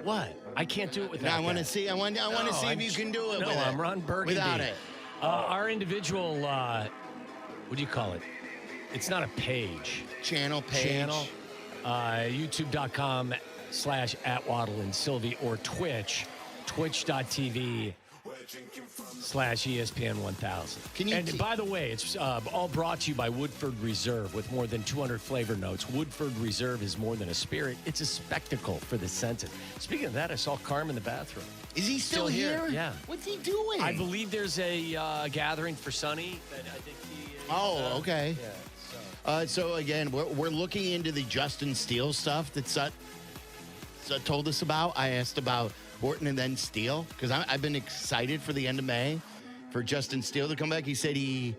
What? I can't do it without I want to see. I want to see if you can do it. No, with I'm it. Ron Burgundy. Without it. Our individual, what do you call it? It's not a page. Channel page. Channel. YouTube.com/@Waddle and Silvy or Twitch. Twitch.tv/ESPN1000. And by the way, it's all brought to you by Woodford Reserve with more than 200 flavor notes. Woodford Reserve is more than a spirit. It's a spectacle for the senses. Speaking of that, I saw Carm in the bathroom. Is he still here? Yeah. What's he doing? I believe there's a gathering for Sonny. That I think Oh, okay. Yeah, so again, we're looking into the Justin Steele stuff that Sut told us about. I asked about Horton and then Steele because I've been excited for the end of May for Justin Steele to come back. He said he's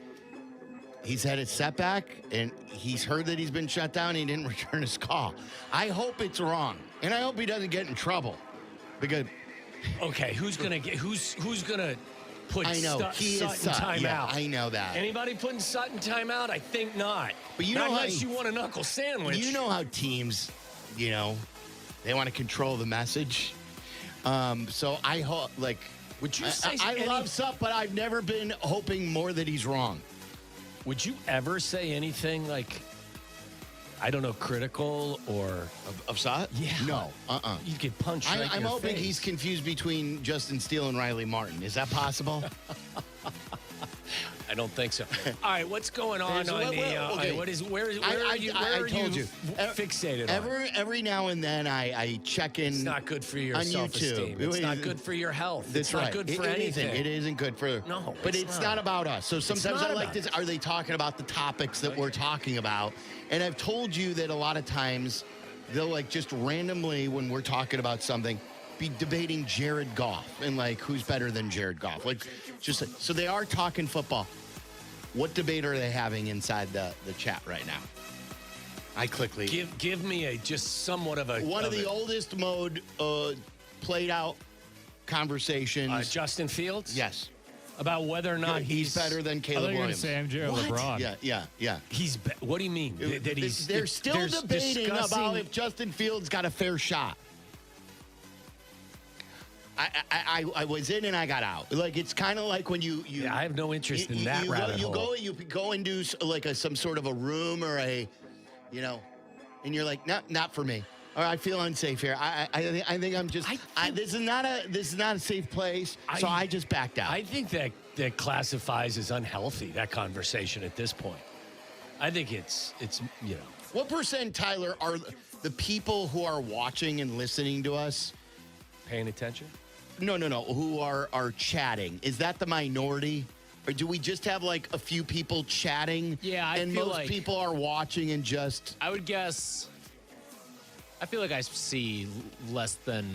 had a setback and he's heard that he's been shut down. And he didn't return his call. I hope it's wrong, and I hope he doesn't get in trouble because. Okay, who's gonna put I know he Sutton is Sut. timeout? Yeah, I know that. Anybody putting Sutton timeout? I think not. But you not know unless you want a knuckle sandwich. You know how teams, they want to control the message. So I hope, would you say I love Sut, but I've never been hoping more that he's wrong. Would you ever say anything like? I don't know, critical or of Sot? Yeah. No. You get punched. Right I'm in your hoping face. he's confused between Justin Steele and Riley Martin. Is that possible? I don't think so. All right, what's going on on the? Where are you fixated on? Every now and then I check in. It's not good for your on self-esteem. YouTube. It's not good for your health. That's it's right. not good for anything. It isn't good for. No, but it's not about us. So sometimes I like to. to. Are they talking about the topics that we're talking about? And I've told you that a lot of times they'll like just randomly when we're talking about something be debating Jared Goff and like who's better than Jared Goff. Like just so they are talking football. What debate are they having inside the chat right now? I quickly give me a just somewhat of a one of the oldest mode played out conversations. Justin Fields? Yes. About whether or not he's better than Caleb Williams. Say MJ or LeBron. Yeah. What do you mean? They're still debating about if Justin Fields got a fair shot. I was in and I got out. Like it's kind of like when you I have no interest in that rabbit hole. You go into like some sort of a room or and you're like not for me. Or I feel unsafe here. I think I'm just. This is not a safe place. So I just backed out. I think that classifies as unhealthy. That conversation at this point. I think it's What percent, Tyler, are the people who are watching and listening to us paying attention? No. Who are chatting? Is that the minority? Or do we just have like a few people chatting? Yeah, I and feel most like people are watching and just. I would guess. I feel like I see less than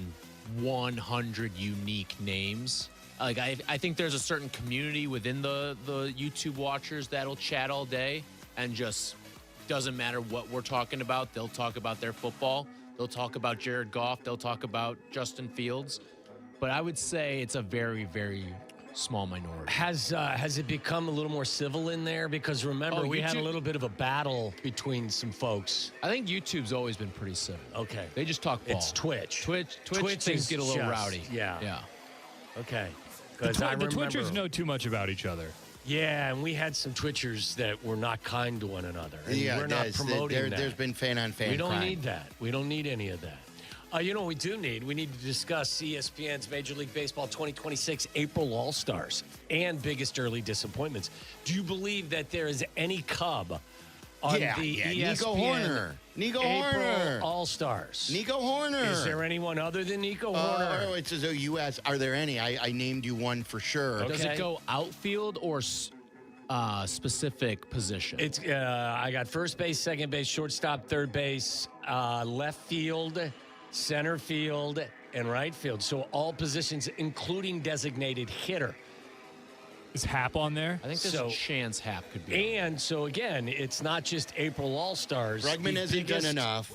100 unique names. Like I think there's a certain community within the YouTube watchers that'll chat all day and just doesn't matter what we're talking about. They'll talk about their football. They'll talk about Jared Goff. They'll talk about Justin Fields. But I would say it's a very, very small minority. Has it become a little more civil in there? Because remember, we had a little bit of a battle between some folks. I think YouTube's always been pretty civil. Okay. They just talk ball. It's Twitch. Twitch things get a little rowdy. Yeah. Okay. The Twitchers know too much about each other. Yeah, and we had some Twitchers that were not kind to one another. And Yeah, we're not promoting that. There's been fan-on-fan We don't crime. need that. We don't need any of that. You know what we do need? We need to discuss ESPN's Major League Baseball 2026 April All-Stars and biggest early disappointments. Do you believe that there is any Cub on the ESPN Nico April Horner All-Stars? Nico Horner. Is there anyone other than Nico Horner? Oh, it's as though you asked, are there any? I named you one for sure. Does it go outfield or specific position? It's I got first base, second base, shortstop, third base, left field, center field, and right field. So all positions, including designated hitter. Is Hap on there? I think there's a chance Hap could be. And so, again, it's not just April All-Stars. Bregman hasn't done enough.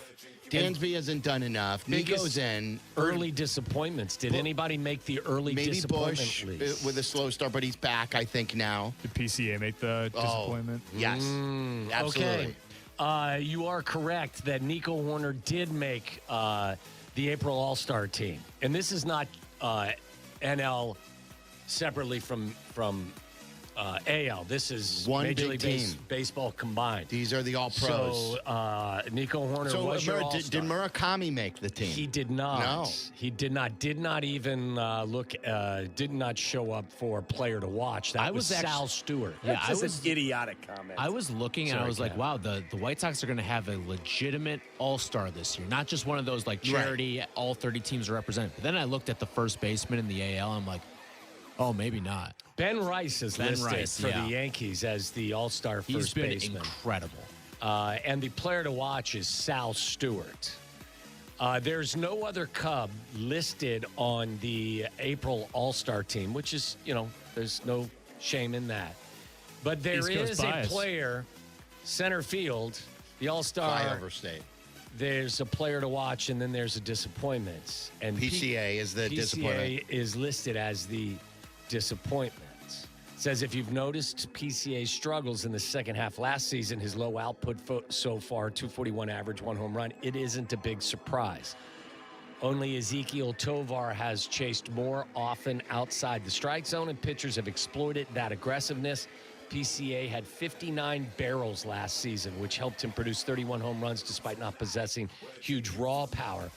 Dansby hasn't done enough. Nico's in. Early disappointments. Did anybody make the early disappointment Bush list? with a slow start, but he's back, I think, now. Did PCA make the disappointment? Yes. Absolutely. Okay. You are correct that Nico Horner did make the April All-Star team. And this is not NL separately from AL. This is one Major big League team. Baseball combined. These are the All-Pros. So Nico Horner was your All-Star. Did Murakami make the team? He did not. No. He did not. Did not even did not show up for player to watch. That was Sal Stewart. Yeah, That's just an idiotic comment. I was looking and I was like, wow, the White Sox are going to have a legitimate all-star this year. Not just one of those like charity, all 30 teams are represented. But then I looked at the first baseman in the AL. I'm like, oh, maybe not. Ben Rice is listed for the Yankees as the all-star first baseman. He's been incredible. And the player to watch is Sal Stewart. There's no other Cub listed on the April All-Star team, which is, there's no shame in that. But there is a player, center field, the All-Star. Flyover state. There's a player to watch, and then there's a disappointment. And PCA is the disappointment. PCA is listed as the disappointment. Says if you've noticed PCA's struggles in the second half last season, his low output so far, 241 average, 1 home run, it isn't a big surprise. Only Ezekiel Tovar has chased more often outside the strike zone, and pitchers have exploited that aggressiveness. PCA had 59 barrels last season, which helped him produce 31 home runs despite not possessing huge raw power.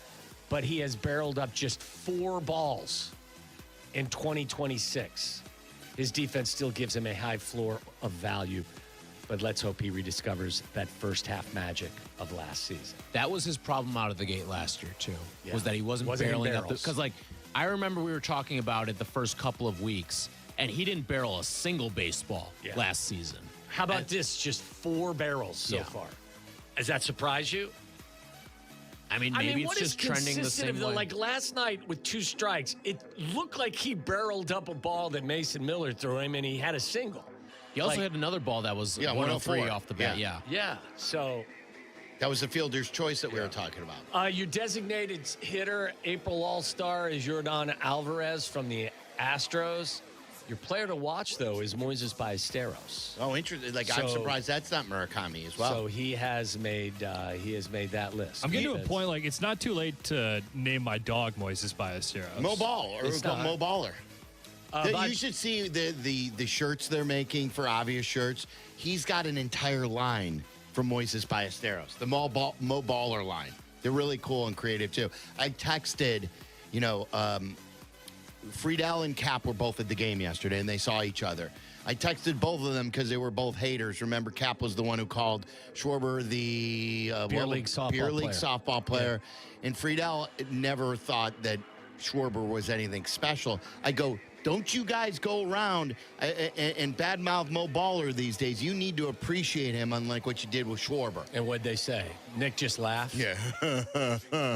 But he has barreled up just 4 balls in 2026. His defense still gives him a high floor of value, but let's hope he rediscovers that first half magic of last season. That was his problem out of the gate last year, too, was that he wasn't barreling up. Because, like, I remember we were talking about it the first couple of weeks, and he didn't barrel a single baseball last season. How about this? Just 4 barrels so far. Does that surprise you? I mean, maybe it's just trending the same way. Like last night with 2 strikes, it looked like he barreled up a ball that Mason Miller threw him, and he had a single. He also had another ball that was 103 off the bat. Yeah. So that was the fielder's choice that we were talking about. Your designated hitter, April All-Star, is Yordan Alvarez from the Astros. Your player to watch, though, is Moises Ballesteros. Oh, interesting. I'm surprised that's not Murakami as well. So he has made that list. I'm getting to a point, like, it's not too late to name my dog Moises Ballesteros. Mo Baller. You should see the shirts they're making for obvious shirts. He's got an entire line from Moises Ballesteros, the Mo Baller line. They're really cool and creative, too. I texted, Vrabel and Kap were both at the game yesterday, and they saw each other. I texted both of them because they were both haters. Remember, Kap was the one who called Schwarber the beer league softball player. And Vrabel never thought that Schwarber was anything special. I go, don't you guys go around and badmouth Mo Baller these days. You need to appreciate him, unlike what you did with Schwarber. And what'd they say? Nick just laughed? Yeah.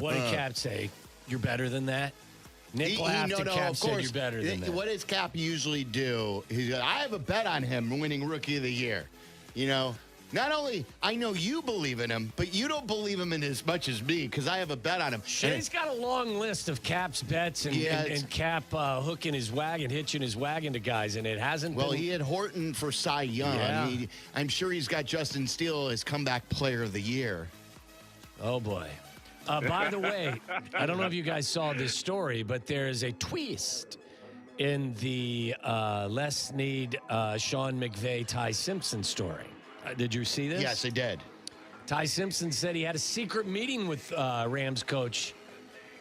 What did Kap say? You're better than that? Nick laughed and Kap said you're better than that. What does Kap usually do? I have a bet on him winning Rookie of the Year. Not only I know you believe in him, but you don't believe him in as much as me because I have a bet on him. Shay's got a long list of Kap's bets and Kap hitching his wagon to guys, and it hasn't been. Well, he had Horton for Cy Young. Yeah. I'm sure he's got Justin Steele as comeback player of the year. Oh, boy. By the way, I don't know if you guys saw this story, but there is a twist in the Les Need, Sean McVay, Ty Simpson story. Did you see this? Yes, I did. Ty Simpson said he had a secret meeting with Rams coach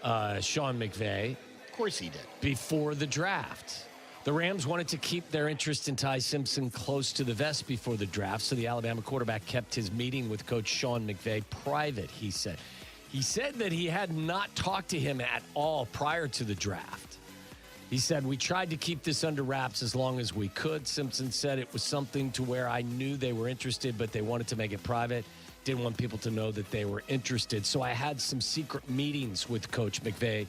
Sean McVay. Of course he did. Before the draft. The Rams wanted to keep their interest in Ty Simpson close to the vest before the draft, so the Alabama quarterback kept his meeting with Coach Sean McVay private, he said. He said that he had not talked to him at all prior to the draft. He said, we tried to keep this under wraps as long as we could. Simpson said it was something to where I knew they were interested, but they wanted to make it private. Didn't want people to know that they were interested. So I had some secret meetings with Coach McVay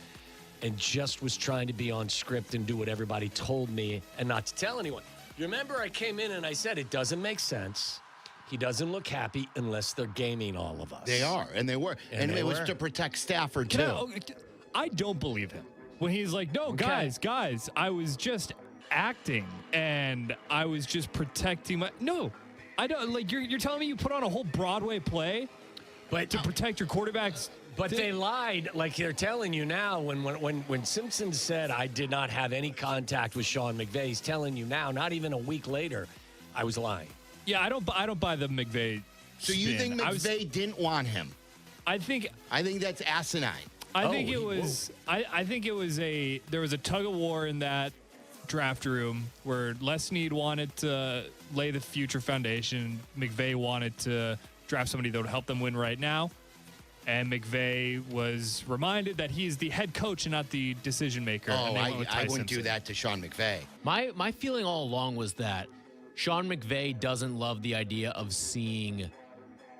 and just was trying to be on script and do what everybody told me and not to tell anyone. You remember I came in and I said, it doesn't make sense. He doesn't look happy unless they're gaming all of us. They are, and they were. And it was to protect Stafford, too. I don't believe him. When he's like, no, guys, I was just acting, and I was just protecting my... No, I don't. Like, you're telling me you put on a whole Broadway play to protect your quarterbacks... But they lied, like they're telling you now. When Simpson said I did not have any contact with Sean McVay, he's telling you now, not even a week later, I was lying. Yeah, I don't buy the McVay. So you think McVay didn't want him? I think that's asinine. I think it was there was a tug of war in that draft room where Les Need wanted to lay the future foundation. McVay wanted to draft somebody that would help them win right now. And McVay was reminded that he's the head coach and not the decision maker. Oh, I wouldn't do that to Sean McVay. My feeling all along was that Sean McVay doesn't love the idea of seeing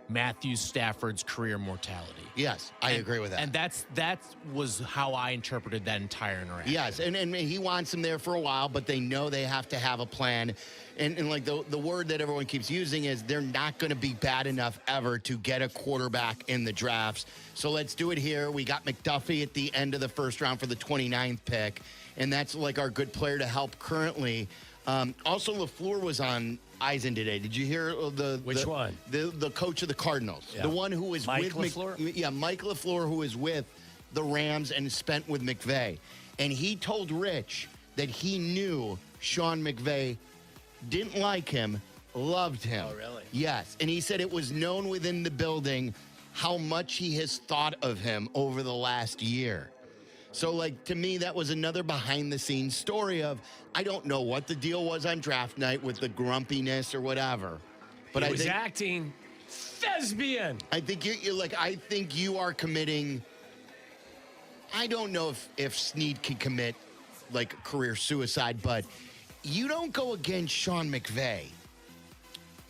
Matthew Stafford's career mortality. Yes, I agree with that. And that was how I interpreted that entire interaction. Yes, and he wants him there for a while, but they know they have to have a plan. And like the word that everyone keeps using is they're not going to be bad enough ever to get a quarterback in the drafts. So let's do it here. We got McDuffie at the end of the first round for the 29th pick, and that's like our good player to help currently. Also, Laflur was on Eisen today. Did you hear which one? The coach of the Cardinals, yeah. the one who was Mike with Laflur? Mike Laflur, who was with the Rams and spent with McVay, and he told Rich that he knew Sean McVay didn't like him loved him. Oh, really? Yes. And he said it was known within the building how much he has thought of him over the last year. So, like, to me, that was another behind-the-scenes story of, I don't know what the deal was on draft night with the grumpiness or whatever. But he I was think, acting thespian. I think I think you are committing. I don't know if Snead can commit, like, career suicide, but you don't go against Sean McVay.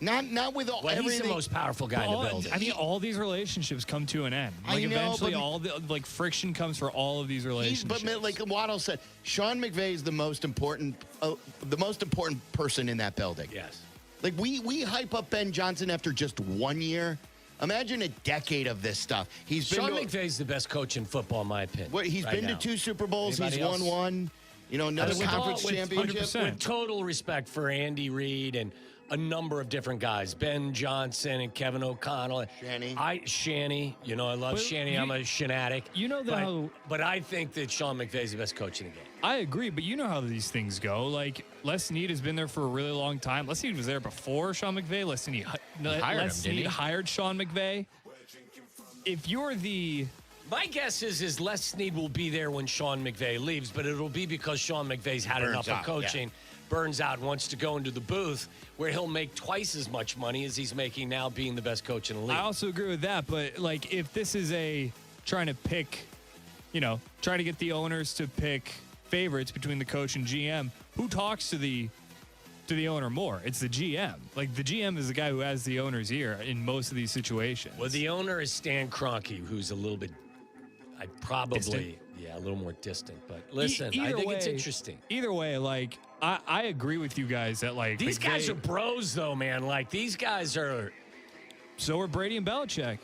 Not with all. Well, he's everything. the most powerful guy in the building. I mean, all these relationships come to an end. I Like, know, eventually, but- all the friction comes for all of these relationships. But like Waddle said, Sean McVay is the most important person in that building. Yes. Like we hype up Ben Johnson after just 1 year. Imagine a decade of this stuff. Sean McVay's the best coach in football, in my opinion. He's right been now. to 2 Super Bowls. Anybody He's won else? one. Another conference championship. With total respect for Andy Reid and a number of different guys, Ben Johnson and Kevin O'Connell. Shanny. I love Shanny. I'm a shanatic. But I think that Sean McVay's the best coach in the game. I agree, but you know how these things go. Like, Les Snead has been there for a really long time. Les Snead was there before Sean McVay. Les Snead hired Sean McVay. If you're My guess is Les Snead will be there when Sean McVay leaves, but it'll be because Sean McVay's had enough of coaching, burns out, and wants to go into the booth where he'll make twice as much money as he's making now being the best coach in the league. I also agree with that, but like if this is trying to pick, trying to get the owners to pick favorites between the coach and GM, who talks to the owner more? It's the GM. Like the GM is the guy who has the owner's ear in most of these situations. Well, the owner is Stan Kroenke, who's a little bit, Distant? a little more distant. But listen, I think it's interesting. Either way, like I agree with you guys that like These guys are bros, though, man. Like these guys are. So are Brady and Belichick.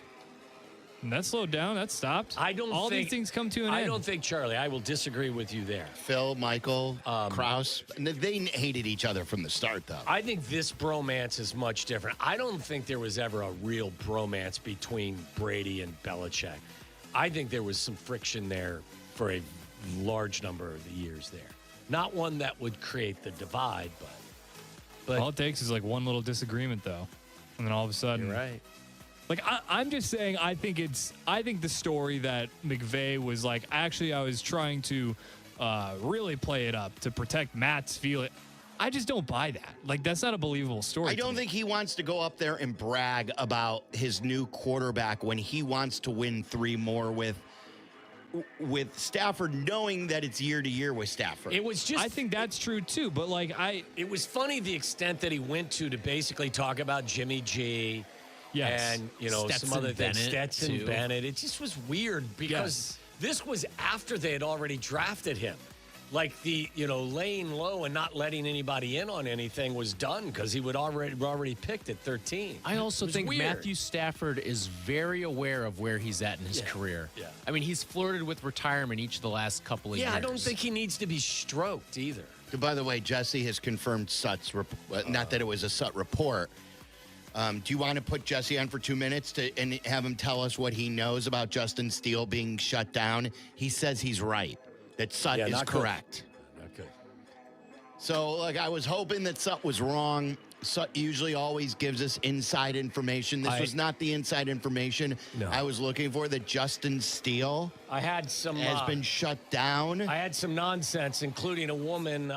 And that slowed down. That stopped. All these things come to an end. I don't think, Charlie, I will disagree with you there. Phil, Michael, Kraus, they hated each other from the start, though. I think this bromance is much different. I don't think there was ever a real bromance between Brady and Belichick. I think there was some friction there for a large number of the years there. Not one that would create the divide, but all it takes is like one little disagreement, though, and then all of a sudden, you're right. Like I'm just saying, I think the story that McVay was like, actually, I was trying to really play it up to protect Matt's feeling. I just don't buy that. Like, that's not a believable story. I don't think he wants to go up there and brag about his new quarterback when he wants to win 3 more with Stafford, knowing that it's year to year with Stafford. It was just. I think that's true too. But like, it was funny the extent that he went to basically talk about Jimmy G. Yes. And, Stetson some other things. Bennett, Stetson too. Bennett. It just was weird because this was after they had already drafted him. Like laying low and not letting anybody in on anything was done because he would already picked at 13. I also think weird. Matthew Stafford is very aware of where he's at in his career. Yeah. I mean, he's flirted with retirement each of the last couple of years. Yeah, I don't think he needs to be stroked either. By the way, Jesse has confirmed Sut's not that it was a Sut report. Do you want to put Jesse on for 2 minutes and have him tell us what he knows about Justin Steele being shut down? He says he's right, that Sut is correct. Not good. So, I was hoping that Sut was wrong. Sut usually always gives us inside information. This was not the inside information I was looking for, that Justin Steele has been shut down. I had some nonsense, including a woman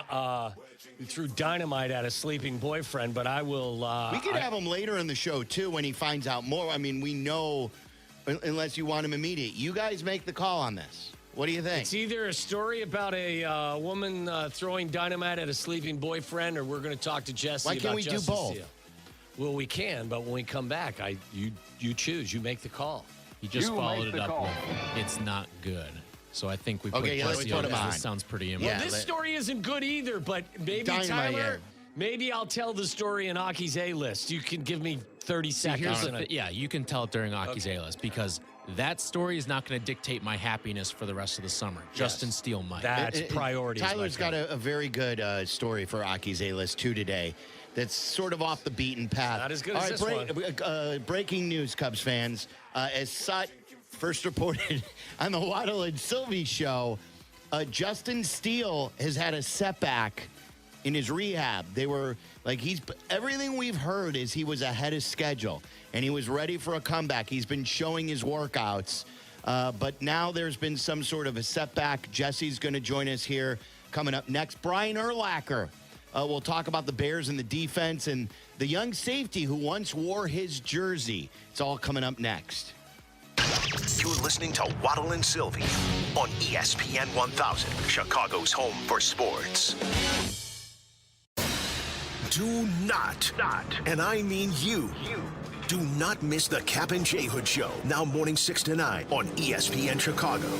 who threw dynamite at a sleeping boyfriend, but I will... we could have him later in the show, too, when he finds out more. I mean, we know, unless you want him immediate. You guys make the call on this. What do you think? It's either a story about a woman throwing dynamite at a sleeping boyfriend, or we're going to talk to Jesse about Why can't we do both? Steele. Well, we can, but when we come back, you choose. You make the call. He just followed it up with, it's not good. So I think we put Jesse on. This sounds pretty important. Well, this story isn't good either, but maybe, Dynamite, Tyler, maybe I'll tell the story in Aki's A-list. You can give me 30 seconds. You can tell it during Aki's A-list, because that story is not going to dictate my happiness for the rest of the summer. Justin Steele might. That's priority. Tyler's got a very good story for Aki's A-list, too, today. That's sort of off the beaten path. Not as good as this one. Breaking news, Cubs fans. As Sut first reported on the Waddle and Silvy show, Justin Steele has had a setback in his rehab. They were like, everything we've heard is he was ahead of schedule and he was ready for a comeback. He's been showing his workouts, but now there's been some sort of a setback. Jesse's going to join us here coming up next. Brian Urlacher. We'll talk about the Bears and the defense and the young safety who once wore his jersey. It's all coming up next. You're listening to Waddle and Silvy on ESPN 1000, Chicago's home for sports. Do not, and I mean you, do not miss the Kap J Hood Show, now morning 6 to 9 on ESPN Chicago.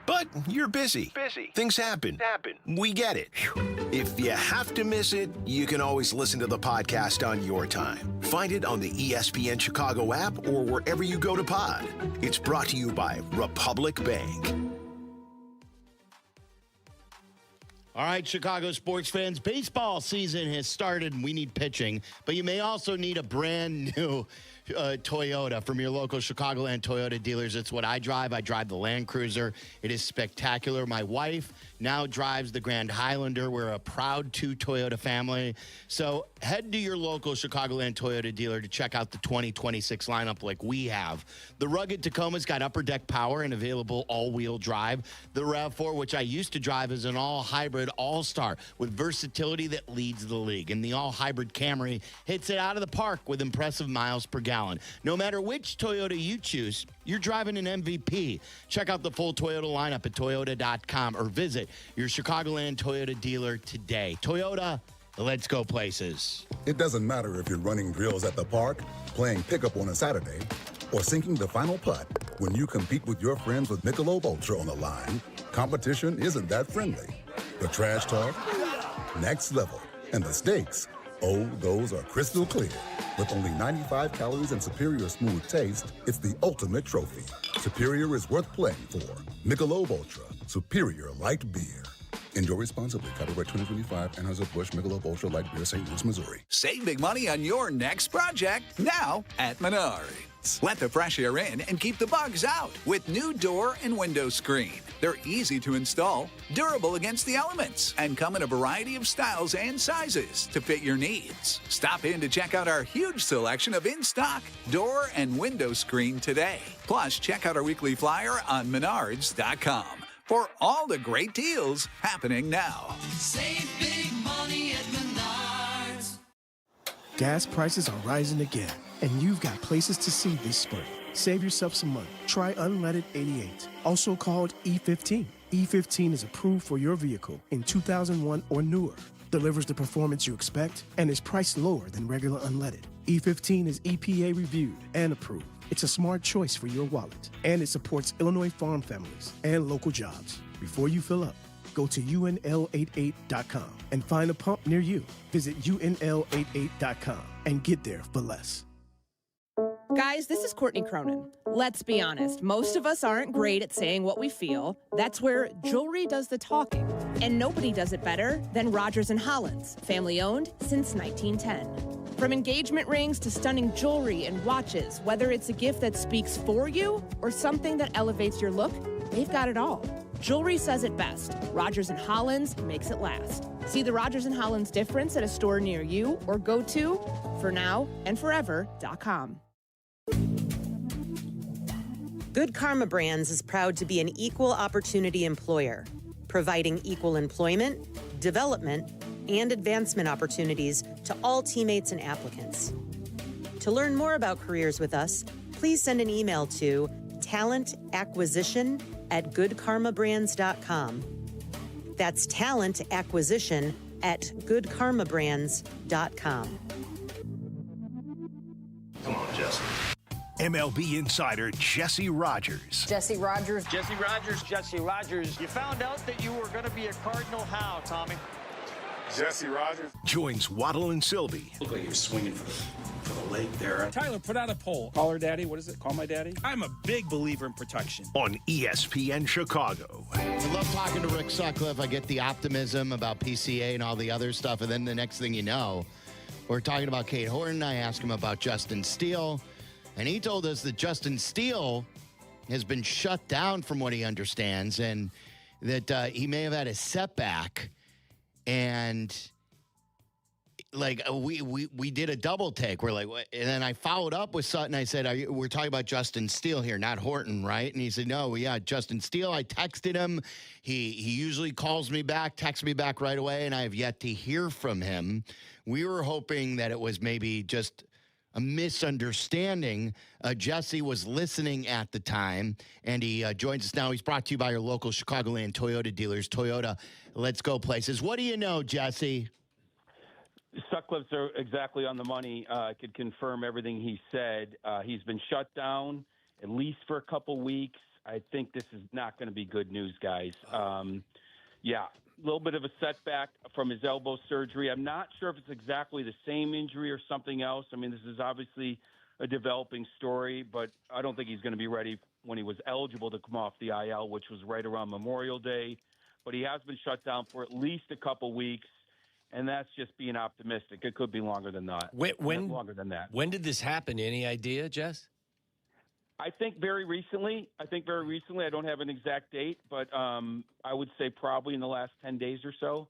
But you're busy. Things happen. We get it. If you have to miss it, you can always listen to the podcast on your time. Find it on the ESPN Chicago app or wherever you go to pod. It's brought to you by Republic Bank. All right, Chicago sports fans, baseball season has started and we need pitching, but you may also need a brand new Toyota from your local Chicagoland Toyota dealers. It's what I drive. I drive the Land Cruiser. It is spectacular. My wife now drives the Grand Highlander. We're a proud Toyota family. So head to your local Chicagoland Toyota dealer to check out the 2026 lineup like we have. The rugged Tacoma's got upper deck power and available all-wheel drive. The RAV4, which I used to drive, is an all-hybrid all-star with versatility that leads the league. And the all-hybrid Camry hits it out of the park with impressive miles per gallon. No matter which Toyota you choose, you're driving an MVP. Check out the full Toyota lineup at Toyota.com or visit your Chicagoland Toyota dealer today. Toyota, let's go places. It doesn't matter if you're running drills at the park, playing pickup on a Saturday, or sinking the final putt. When you compete with your friends with Michelob Ultra on the line, competition isn't that friendly. The trash talk, next level, and the stakes, oh, those are crystal clear. With only 95 calories and superior smooth taste, it's the ultimate trophy. Superior is worth playing for. Michelob Ultra, superior light beer. Enjoy responsibly. Copyright 2025, Anheuser-Busch Michelob Ultra Light Beer, St. Louis, Missouri. Save big money on your next project now at Menards. Let the fresh air in and keep the bugs out with new door and window screen. They're easy to install, durable against the elements, and come in a variety of styles and sizes to fit your needs. Stop in to check out our huge selection of in-stock door and window screen today. Plus, check out our weekly flyer on Menards.com for all the great deals happening now. Save big money at Menards. Gas prices are rising again, and you've got places to see this spring. Save yourself some money. Try Unleaded 88, also called E15. E15 is approved for your vehicle in 2001 or newer, delivers the performance you expect, and is priced lower than regular unleaded. E15 is EPA reviewed and approved. It's a smart choice for your wallet, and it supports Illinois farm families and local jobs. Before you fill up, go to UNL88.com and find a pump near you. Visit UNL88.com and get there for less. Guys, this is Courtney Cronin. Let's be honest, most of us aren't great at saying what we feel. That's where jewelry does the talking. And nobody does it better than Rogers & Hollins, family owned since 1910. From engagement rings to stunning jewelry and watches, whether it's a gift that speaks for you or something that elevates your look, they've got it all. Jewelry says it best. Rogers & Hollins makes it last. See the Rogers & Hollins difference at a store near you or go to fornowandforever.com. Good Karma Brands is proud to be an equal opportunity employer, providing equal employment, development, and advancement opportunities to all teammates and applicants. To learn more about careers with us, please send an email to talentacquisition@goodkarmabrands.com. That's talentacquisition@goodkarmabrands.com. Come on, Jesse. MLB insider Jesse Rogers. Jesse Rogers. Jesse Rogers. Jesse Rogers. You found out that you were going to be a Cardinal. How, Tommy? Jesse Rogers joins Waddle and Silvy. Look like you're swinging for the leg there. Tyler, put out a poll. Call her daddy. What is it? Call my daddy. I'm a big believer in protection. On ESPN Chicago. I love talking to Rick Sutcliffe. I get the optimism about PCA and all the other stuff. And then the next thing you know, we're talking about Kate Horton. I asked him about Justin Steele. And he told us that Justin Steele has been shut down from what he understands and that he may have had a setback. And like we did a double take. We're like, what? And then I followed up with Sutton. I said, we're talking about Justin Steele here, not Horton, right? And he said, no, yeah, Justin Steele. I texted him. He usually calls me back, texts me back right away, and I have yet to hear from him. We were hoping that it was maybe just a misunderstanding. Jesse was listening at the time, and he joins us now. He's brought to you by your local Chicagoland Toyota dealers. Toyota, let's go places. What do you know, Jesse? Sutcliffe's are exactly on the money. I could confirm everything he said. He's been shut down at least for a couple weeks. I think this is not going to be good news, guys. Yeah, a little bit of a setback from his elbow surgery. I'm not sure if it's exactly the same injury or something else. I mean, this is obviously a developing story, but I don't think he's going to be ready when he was eligible to come off the IL, which was right around Memorial Day. But he has been shut down for at least a couple weeks. And that's just being optimistic. It could be longer than that. Longer than that. When did this happen? Any idea, Jess? I think very recently. I don't have an exact date, but I would say probably in the last 10 days or so.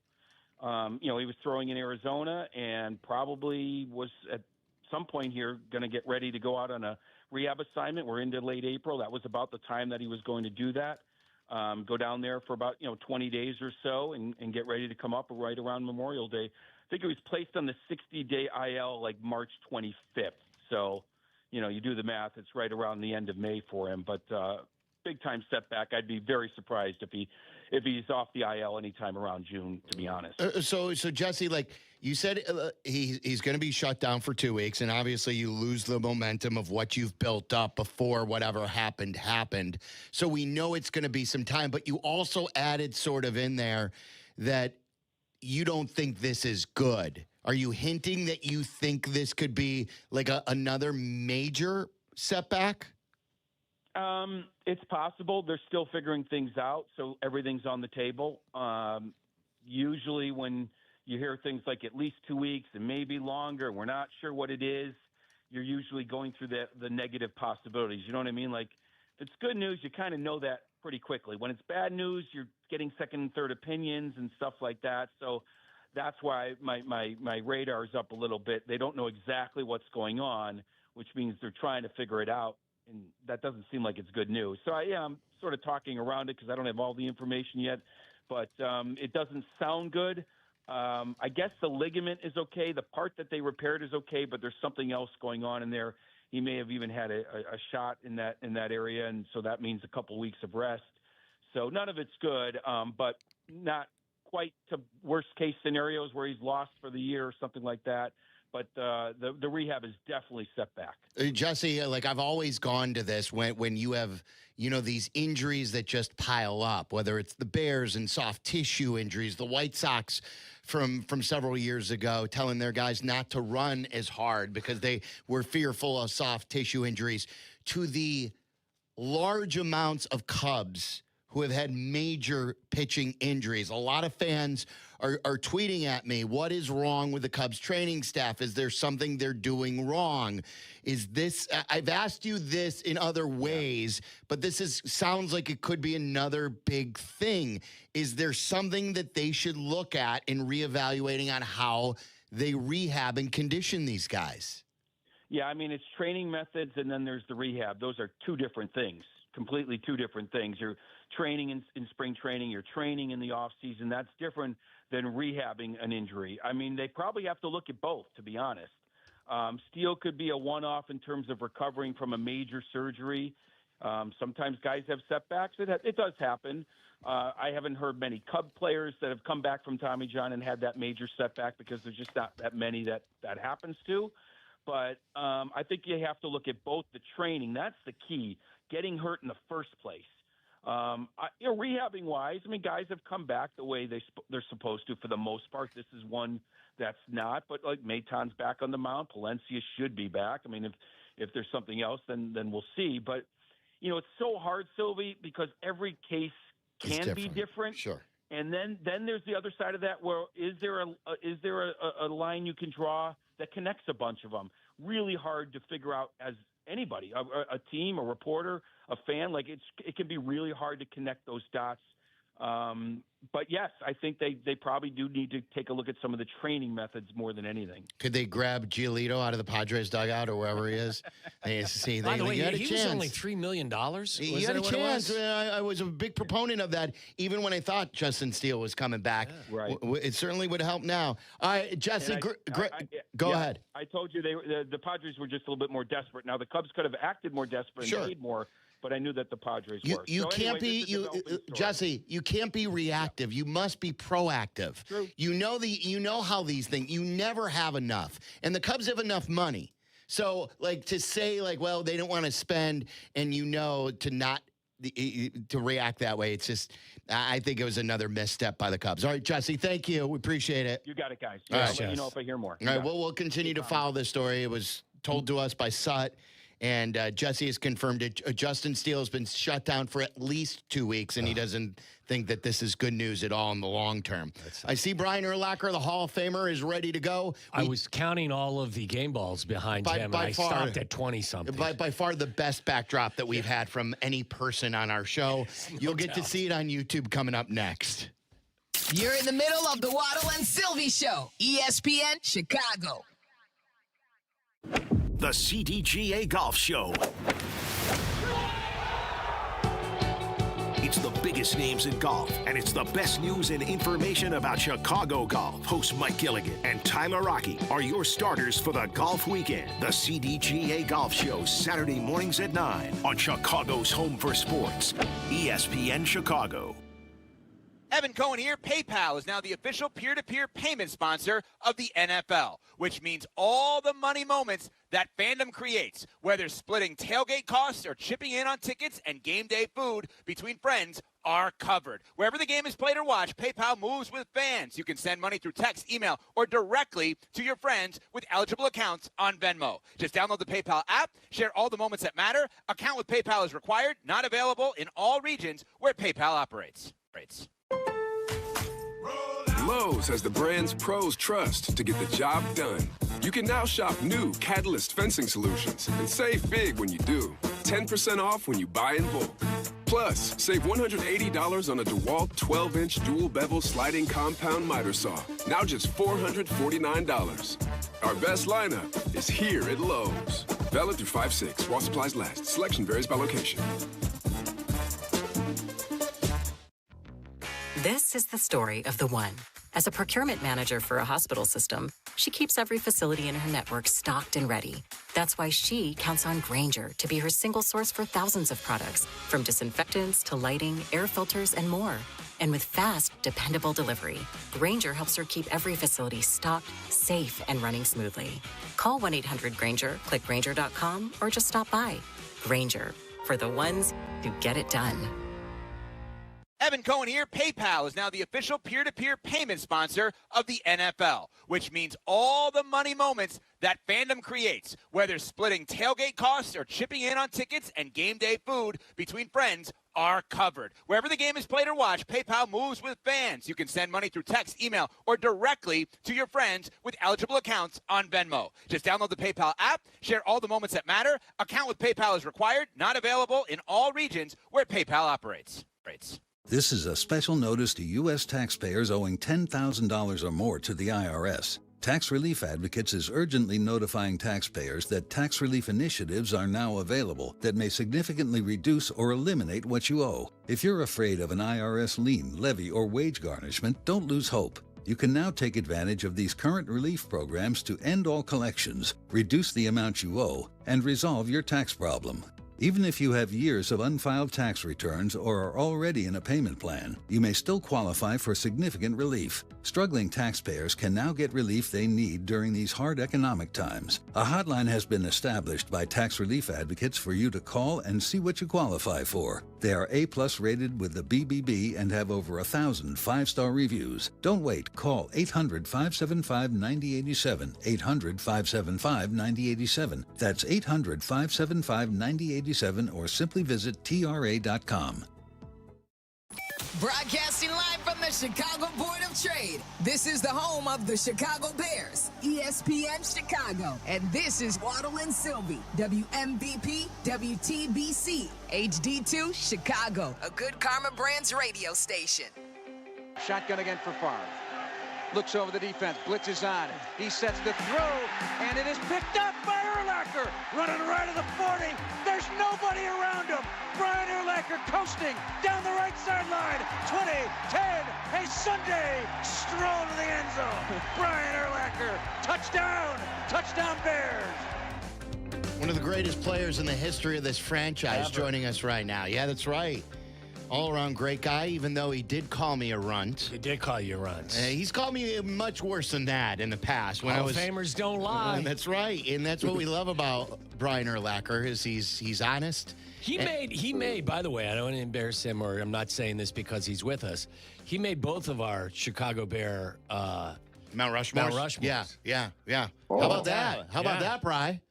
He was throwing in Arizona and probably was at some point here going to get ready to go out on a rehab assignment. We're into late April. That was about the time that he was going to do that. Go down there for about 20 days or so and get ready to come up right around Memorial Day. I think it was placed on the 60-day IL like March 25th. So, you do the math. It's right around the end of May for him. But big-time setback. I'd be very surprised if he's off the IL anytime around June, to be honest. So Jesse, like you said, he's going to be shut down for 2 weeks, and obviously you lose the momentum of what you've built up before whatever happened. So we know it's going to be some time, but you also added sort of in there that you don't think this is good. Are you hinting that you think this could be like another major setback? It's possible. They're still figuring things out, so everything's on the table. Usually when you hear things like at least 2 weeks and maybe longer, we're not sure what it is, you're usually going through the negative possibilities. You know what I mean? Like, if it's good news, you kind of know that pretty quickly. When it's bad news, you're getting second and third opinions and stuff like that. So that's why my radar is up a little bit. They don't know exactly what's going on, which means they're trying to figure it out. And that doesn't seem like it's good news. So I'm sort of talking around it because I don't have all the information yet, but it doesn't sound good. I guess the ligament is okay. The part that they repaired is okay, but there's something else going on in there. He may have even had a shot in that area, and so that means a couple weeks of rest. So none of it's good, but not quite to worst case scenarios where he's lost for the year or something like that. But the rehab is definitely set back. Jesse, like I've always gone to this when you have, these injuries that just pile up, whether it's the Bears and soft tissue injuries, the White Sox from several years ago telling their guys not to run as hard because they were fearful of soft tissue injuries, to the large amounts of Cubs who have had major pitching injuries. A lot of fans are tweeting at me, what is wrong with the Cubs training staff? Is there something they're doing wrong? Is this, I've asked you this in other ways, but this sounds like it could be another big thing. Is there something that they should look at in reevaluating on how they rehab and condition these guys? Yeah, I mean, it's training methods and then there's the rehab. Those are two different things, completely two different things. You're training in spring training, you're training in the off season. That's different than rehabbing an injury. I mean, they probably have to look at both, to be honest. Steele could be a one-off in terms of recovering from a major surgery. Sometimes guys have setbacks. It does happen. I haven't heard many Cub players that have come back from Tommy John and had that major setback because there's just not that many that happens to. But I think you have to look at both the training. That's the key, getting hurt in the first place. Rehabbing wise, I mean, guys have come back the way they're supposed to for the most part. This is one that's not, but like Maton's back on the mound. Palencia should be back. I mean, if there's something else, then we'll see. But, it's so hard, Silvy, because every case can be different. Sure. And then there's the other side of that where is there a line you can draw that connects a bunch of them? Really hard to figure out as anybody, a team, a reporter, a fan. Like it can be really hard to connect those dots But yes, I think they probably do need to take a look at some of the training methods more than anything. Could they grab Giolito out of the Padres dugout or wherever he is? See, By the way, had a he chance. was only $3 million. He had a chance. I was a big proponent of that, even when I thought Justin Steele was coming back. Yeah. Right. It certainly would help now. All right, Jesse, go ahead. I told you the Padres were just a little bit more desperate. Now, the Cubs could have acted more desperate and paid more, but I knew that the Padres were. You can't be Jesse. You can't be reactive. You must be proactive. True. You know how these things. You never have enough, and the Cubs have enough money. So, to say well, they don't want to spend, and to not to react that way. It's just, I think it was another misstep by the Cubs. All right, Jesse, thank you. We appreciate it. You got it, guys. All right, I'll let you know if I hear more. All right, well, we'll continue to follow this story. It was told to us by Sut. And Jesse has confirmed it. Justin Steele has been shut down for at least 2 weeks, and he doesn't think that this is good news at all in the long term. I see Brian Urlacher, the Hall of Famer, is ready to go. I was counting all of the game balls behind him, and I stopped at 20-something. By far the best backdrop that we've had from any person on our show. You'll get to see it on YouTube coming up next. You're in the middle of the Waddle and Silvy Show, ESPN Chicago. The CDGA Golf Show. It's the biggest names in golf, and it's the best news and information about Chicago golf. Hosts Mike Gilligan and Tyler Rocky are your starters for the golf weekend. The CDGA Golf Show, Saturday mornings at 9 on Chicago's home for sports, ESPN Chicago. Evan Cohen here. PayPal is now the official peer-to-peer payment sponsor of the NFL, which means all the money moments that fandom creates, whether splitting tailgate costs or chipping in on tickets and game day food between friends, are covered. Wherever the game is played or watched, PayPal moves with fans. You can send money through text, email, or directly to your friends with eligible accounts on Venmo. Just download the PayPal app, share all the moments that matter. Account with PayPal is required, not available in all regions where PayPal operates. Lowe's has the brands pros trust to get the job done. You can now shop new Catalyst fencing solutions and save big when you do. 10% off when you buy in bulk. Plus, save $180 on a DeWalt 12-inch dual bevel sliding compound miter saw. Now just $449. Our best lineup is here at Lowe's. Valid through 5/6 while supplies last. Selection varies by location. This is the story of the one. As a procurement manager for a hospital system, she keeps every facility in her network stocked and ready. That's why she counts on Grainger to be her single source for thousands of products, from disinfectants to lighting, air filters, and more. And with fast, dependable delivery, Grainger helps her keep every facility stocked, safe, and running smoothly. Call 1-800-GRAINGER, click Grainger.com, or just stop by. Grainger, for the ones who get it done. Evan Cohen here. PayPal is now the official peer-to-peer payment sponsor of the NFL, which means all the money moments that fandom creates, whether splitting tailgate costs or chipping in on tickets and game day food between friends, are covered. Wherever the game is played or watched, PayPal moves with fans. You can send money through text, email, or directly to your friends with eligible accounts on Venmo. Just download the PayPal app, share all the moments that matter. Account with PayPal is required, not available in all regions where PayPal operates. This is a special notice to U.S. taxpayers owing $10,000 or more to the IRS. Tax Relief Advocates is urgently notifying taxpayers that tax relief initiatives are now available that may significantly reduce or eliminate what you owe. If you're afraid of an IRS lien, levy, or wage garnishment, don't lose hope. You can now take advantage of these current relief programs to end all collections, reduce the amount you owe, and resolve your tax problem. Even if you have years of unfiled tax returns or are already in a payment plan, you may still qualify for significant relief. Struggling taxpayers can now get relief they need during these hard economic times. A hotline has been established by Tax Relief Advocates for you to call and see what you qualify for. They are A+ rated with the BBB and have over 1,000 5-star reviews. Don't wait. Call 800-575-9087. 800-575-9087. That's 800-575-9087, or simply visit TRA.com. Broadcasting live from the Chicago Board of Trade, this is the home of the Chicago Bears. ESPN Chicago. And this is Waddle and Silvy, WMVP, WTBC, HD2 Chicago, a good Karma Brands radio station. Shotgun again for Favre. Looks over the defense, blitzes on. He sets the throw, and it is picked up by Urlacher. Running right of the 40. There's nobody around him. Brian Urlacher coasting down the right sideline. 20, 10, a Sunday stroll to the end zone. Brian Urlacher, touchdown, touchdown Bears. One of the greatest players in the history of this franchise joining us right now. Yeah, that's right. All-around great guy, even though he did call me a runt. He did call you a runt. He's called me much worse than that in the past. Hall of Famers don't lie. That's right, and that's what we love about Brian Urlacher is he's honest. He made, by the way, I don't want to embarrass him, or I'm not saying this because he's with us. He made both of our Chicago Bear Mount Rushmore. Yeah. Oh. How about that? How about that, Bri?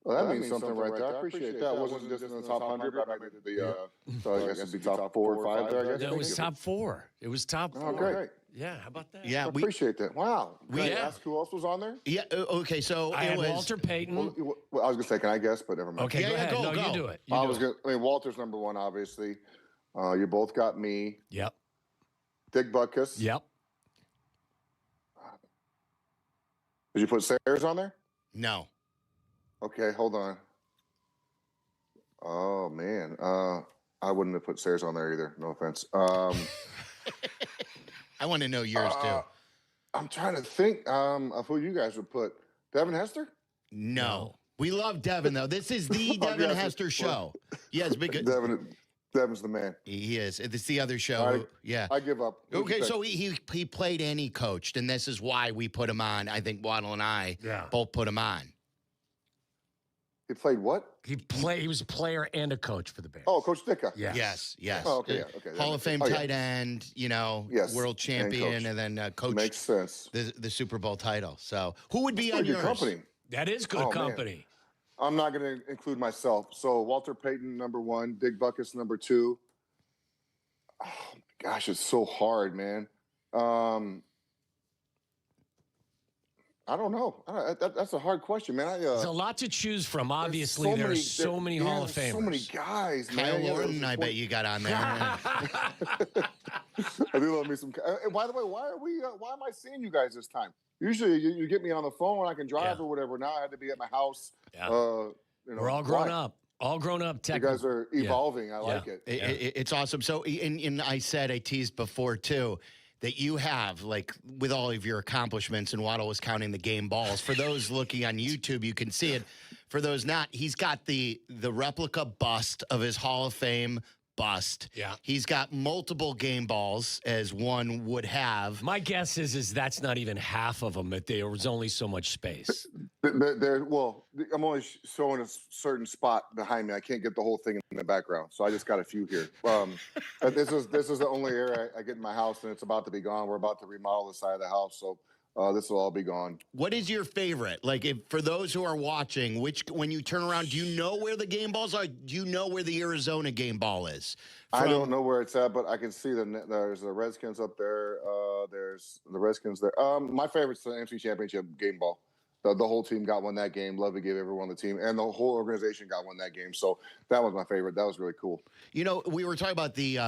Well, that means something right there. I appreciate that. It wasn't just in the top 100, but I made so I guess it'd be top 4 or 5 there, I guess. No, it was top 4. It was top 4. Oh, great. Yeah, how about that? Yeah, I appreciate that. Wow. We ask who else was on there? Yeah, okay, so I had Walter Payton. Well, I was going to say, can I guess? But never mind. Okay, go ahead. No, you do it. Walter's number 1, obviously. You both got me. Yep. Dick Butkus. Yep. Did you put Sayers on there? No. Okay, hold on. Oh, man. I wouldn't have put Sayers on there either. No offense. I want to know yours, too. I'm trying to think of who you guys would put. Devin Hester? No. We love Devin, though. This is the Devin Hester show. Yes, big. Devin's the man. He is. It's the other show. I give up. Okay, so he played and he coached, and this is why we put him on. I think Waddle and I both put him on. He played what? He was a player and a coach for the Bears. Oh, Coach Dicka. Yes. Oh, okay, okay. Hall of Fame tight end, world champion, and then coach. Makes sense. The Super Bowl title. So who would be on yours? Company. That is good company. Man. I'm not going to include myself. So Walter Payton, number 1. Dick Butkus, number 2. Oh, my gosh, it's so hard, man. I don't know. That's a hard question, man. There's a lot to choose from. Obviously, there are so many Hall of Famers. So many guys, Kyle man. Orton, I bet you got on there. I do love me some. And by the way, why am I seeing you guys this time? Usually, you get me on the phone. I can drive or whatever. Now I had to be at my house. Yeah. We're all grown up. All grown up. You guys are evolving. I like it. It's awesome. So, and I teased before too, that you have, like, with all of your accomplishments, and Waddle was counting the game balls. For those looking on YouTube, you can see it. For those not, he's got the replica bust of his Hall of Fame bust. Yeah. He's got multiple game balls, as one would have. My guess is that's not even half of them, that there was only so much space. Well, I'm only showing a certain spot behind me. I can't get the whole thing in the background, so I just got a few here. This is the only area I get in my house, and it's about to be gone. We're about to remodel the side of the house, so this will all be gone. What is your favorite? Like, for those who are watching, when you turn around, do you know where the game balls are? Do you know where the Arizona game ball is? I don't know where it's at, but I can see there's the Redskins up there. There's the Redskins there. My favorite's the NFC Championship game ball. The whole team got one that game. Lovey gave everyone the team, and the whole organization got one that game. So that was my favorite. That was really cool. We were talking about the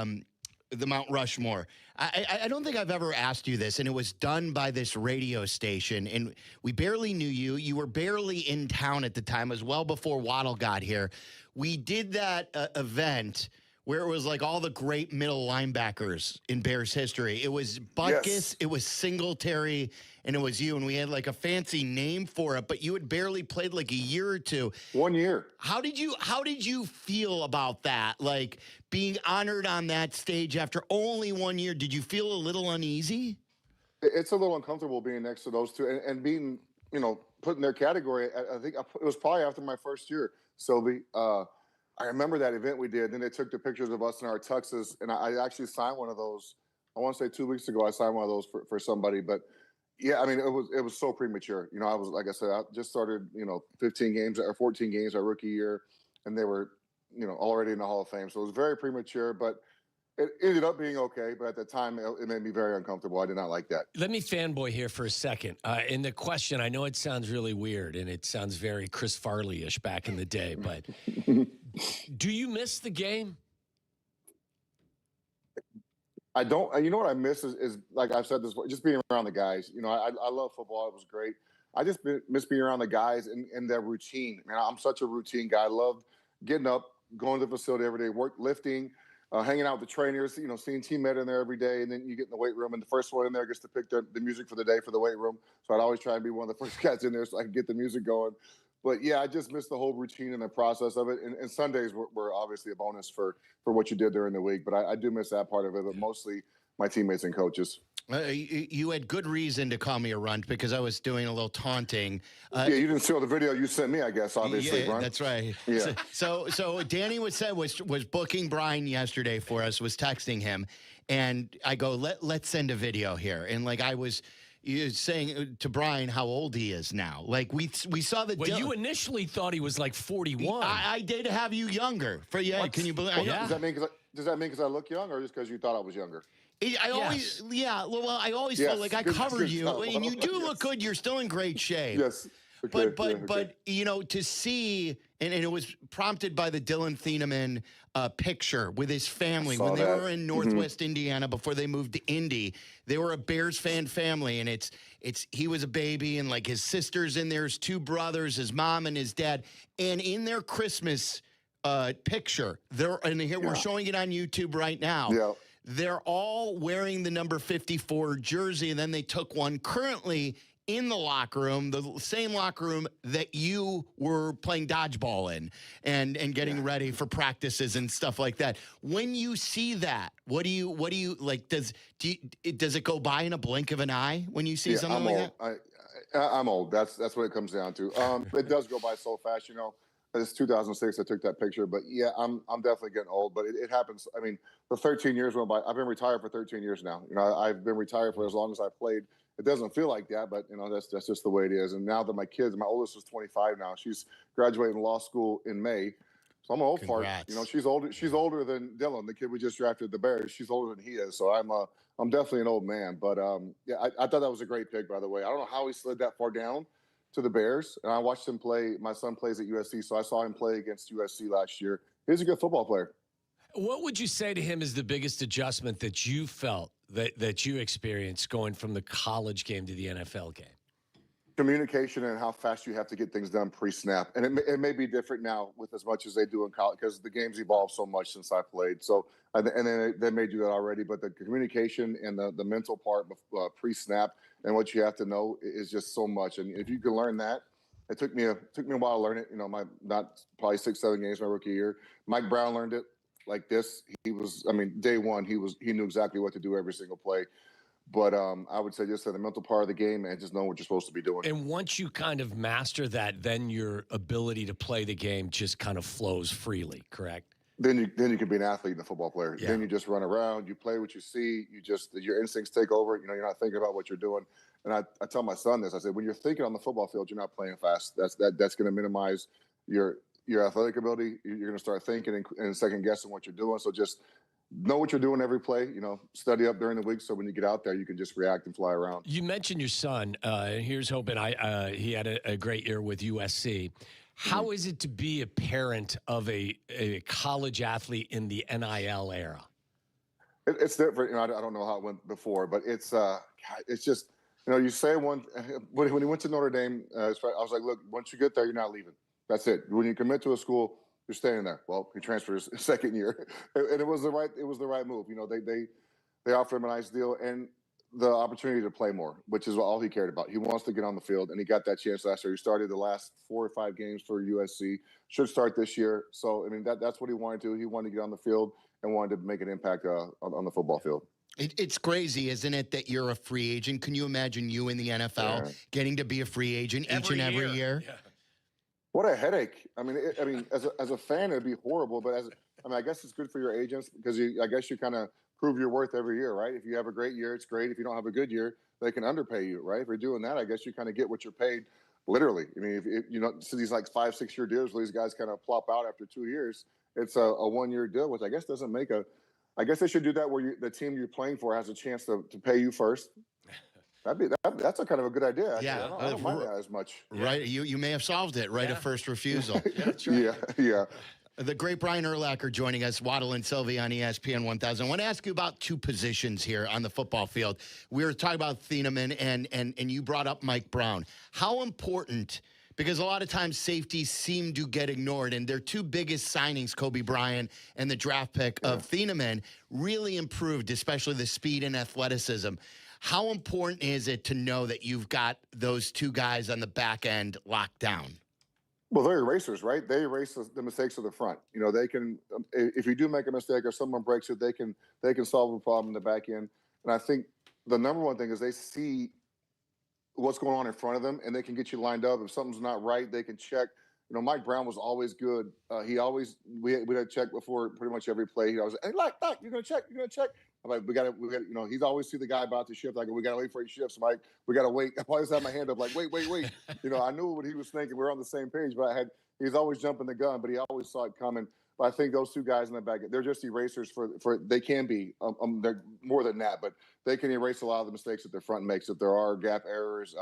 Mount Rushmore. I don't think I've ever asked you this, and it was done by this radio station, and we barely knew you. You were barely in town at the time. It was well before Waddle got here. We did that event where it was like all the great middle linebackers in Bears history. It was Butkus, It was Singletary, and it was you, and we had like a fancy name for it, but you had barely played like a year or two. 1 year. How did you feel about that? Like, being honored on that stage after only 1 year, did you feel a little uneasy? It's a little uncomfortable being next to those two and being, put in their category. I think it was probably after my first year, Sylvie. I remember that event we did. Then they took the pictures of us in our tuxes, and I actually signed one of those. I want to say 2 weeks ago, I signed one of those for somebody. But yeah, I mean, it was so premature. I was, like I said, I just started, 15 games or 14 games our rookie year, and they were, already in the Hall of Fame. So it was very premature. But It ended up being okay, but at the time, it made me very uncomfortable. I did not like that. Let me fanboy here for a second. In the question, I know it sounds really weird, and it sounds very Chris Farley-ish back in the day, but do you miss the game? I don't. You know what I miss is like I've said this, just being around the guys. You know, I love football. It was great. I just miss being around the guys and their routine. Man, I'm such a routine guy. I love getting up, going to the facility every day, lifting, hanging out with the trainers, you know, seeing teammates in there every day. And then you get in the weight room, and the first one in there gets to pick the music for the day for the weight room. So I'd always try and be one of the first guys in there so I can get the music going. But, yeah, I just miss the whole routine and the process of it. And Sundays were obviously a bonus for what you did during the week. But I do miss that part of it, but mostly my teammates and coaches. You had good reason to call me a runt because I was doing a little taunting. Yeah, you didn't see all the video you sent me, I guess, obviously, yeah, Runt. that's right. Yeah. So Danny was booking Brian yesterday for us, was texting him, and I go, let's send a video here. And like I was saying to Brian how old he is now. Like we saw the. Well, you initially thought he was like 41. I did have you younger. What? Can you believe? Well, yeah. Does that mean because I look young, or just because you thought I was younger? I always felt like I covered you, and you do look good. You're still in great shape. Yes. Okay, But you know, to see, and it was prompted by the Dylan Thieneman picture with his family when they were in Northwest Indiana before they moved to Indy. They were a Bears fan family, and he was a baby, and like his sister's in there, his two brothers, his mom and his dad, and in their Christmas picture, we're showing it on YouTube right now. Yeah. They're all wearing the number 54 jersey, and then they took one currently in the locker room, the same locker room that you were playing dodgeball in and getting ready for practices and stuff like that. When you see that, what do you like? Does it go by in a blink of an eye when you see something like that? I'm old. That's what it comes down to. It does go by so fast, you know. It's 2006 I took that picture, but yeah, I'm definitely getting old, but it happens. I mean, the 13 years went by. I've been retired for 13 years now. You know, I've been retired for as long as I played. It doesn't feel like that, but you know, that's just the way it is. And now that my oldest is 25 now. She's graduating law school in May. So I'm an old fart. You know, she's older than Dylan, the kid we just drafted the Bears. She's older than he is. So I'm definitely an old man. But yeah, I thought that was a great pick, by the way. I don't know how he slid that far down to the Bears, and I watched him play. My son plays at USC, so I saw him play against USC last year. He's a good football player. What would you say to him is the biggest adjustment that you felt that you experienced going from the college game to the NFL game? Communication and how fast you have to get things done pre-snap. And it may be different now with as much as they do in college because the game's evolved so much since I played. So, and then they may do that already, but the communication and the mental part pre-snap and what you have to know is just so much. And if you can learn that, it took me a while to learn it. You know, not probably 6-7 games my rookie year. Mike Brown learned it like this. Day one, he knew exactly what to do every single play. But I would say just the mental part of the game and just know what you're supposed to be doing. And once you kind of master that, then your ability to play the game just kind of flows freely, correct? Then you can be an athlete and a football player. Yeah. Then you just run around, you play what you see, your instincts take over. You know, you're not thinking about what you're doing. And I tell my son this. I said, when you're thinking on the football field, you're not playing fast. That's going to minimize your athletic ability. You're going to start thinking and second guessing what you're doing. So just know what you're doing every play. You know, study up during the week so when you get out there, you can just react and fly around. You mentioned your son. Here's hoping he had a great year with USC. How is it to be a parent of a college athlete in the NIL era? It's different. You know, I don't know how it went before, but it's just, you know, you say when he went to Notre Dame, I was like, look, once you get there, you're not leaving. That's it. When you commit to a school, you're staying there. Well, he transferred his second year, and it was the right move. You know, they offered him a nice deal and the opportunity to play more, which is all he cared about. He wants to get on the field, and he got that chance last year. He started the last 4 or 5 games for USC. Should start this year. So, I mean, that's what he wanted to. He wanted to get on the field and wanted to make an impact on the football field. It's crazy, isn't it, that you're a free agent? Can you imagine you in the NFL getting to be a free agent each and every year? Yeah. What a headache! I mean, as a fan, it'd be horrible. But I guess it's good for your agents because I guess you kind of prove your worth every year, right? If you have a great year, it's great. If you don't have a good year, they can underpay you, right? If you're doing that, I guess you kind of get what you're paid, literally. I mean, if you know, so these like 5-6 year deals where these guys kind of plop out after 2 years, it's a 1 year deal, which I guess doesn't make a I guess they should do that where the team you're playing for has a chance to pay you first. That's a kind of a good idea. Actually. Yeah, I don't mind that as much. Right, you may have solved it. Right of first refusal. Yeah. The great Brian Urlacher joining us, Waddle and Silvy on ESPN 1000. I want to ask you about two positions here on the football field. We were talking about Thieneman, and you brought up Mike Brown. How important, because a lot of times safeties seem to get ignored, and their two biggest signings, Kobe Bryant and the draft pick of Thieneman, really improved, especially the speed and athleticism. How important is it to know that you've got those two guys on the back end locked down? Well, they're erasers, right? They erase the mistakes of the front. You know, they can, if you do make a mistake or someone breaks it, they can solve a problem in the back end. And I think the number one thing is they see what's going on in front of them, and they can get you lined up. If something's not right, they can check. You know, Mike Brown was always good. We had to check before pretty much every play. He always, hey, Doc, you're gonna check. I'm like, we got to, you know, he's always see the guy about to shift. I go, we got to wait for he shifts. Mike, we got to wait. I always have my hand up, like, wait. You know, I knew what he was thinking. We were on the same page, but he's always jumping the gun, but he always saw it coming. But I think those two guys in the back, they're just erasers for they can be. They're more than that, but they can erase a lot of the mistakes that their front makes. If there are gap errors,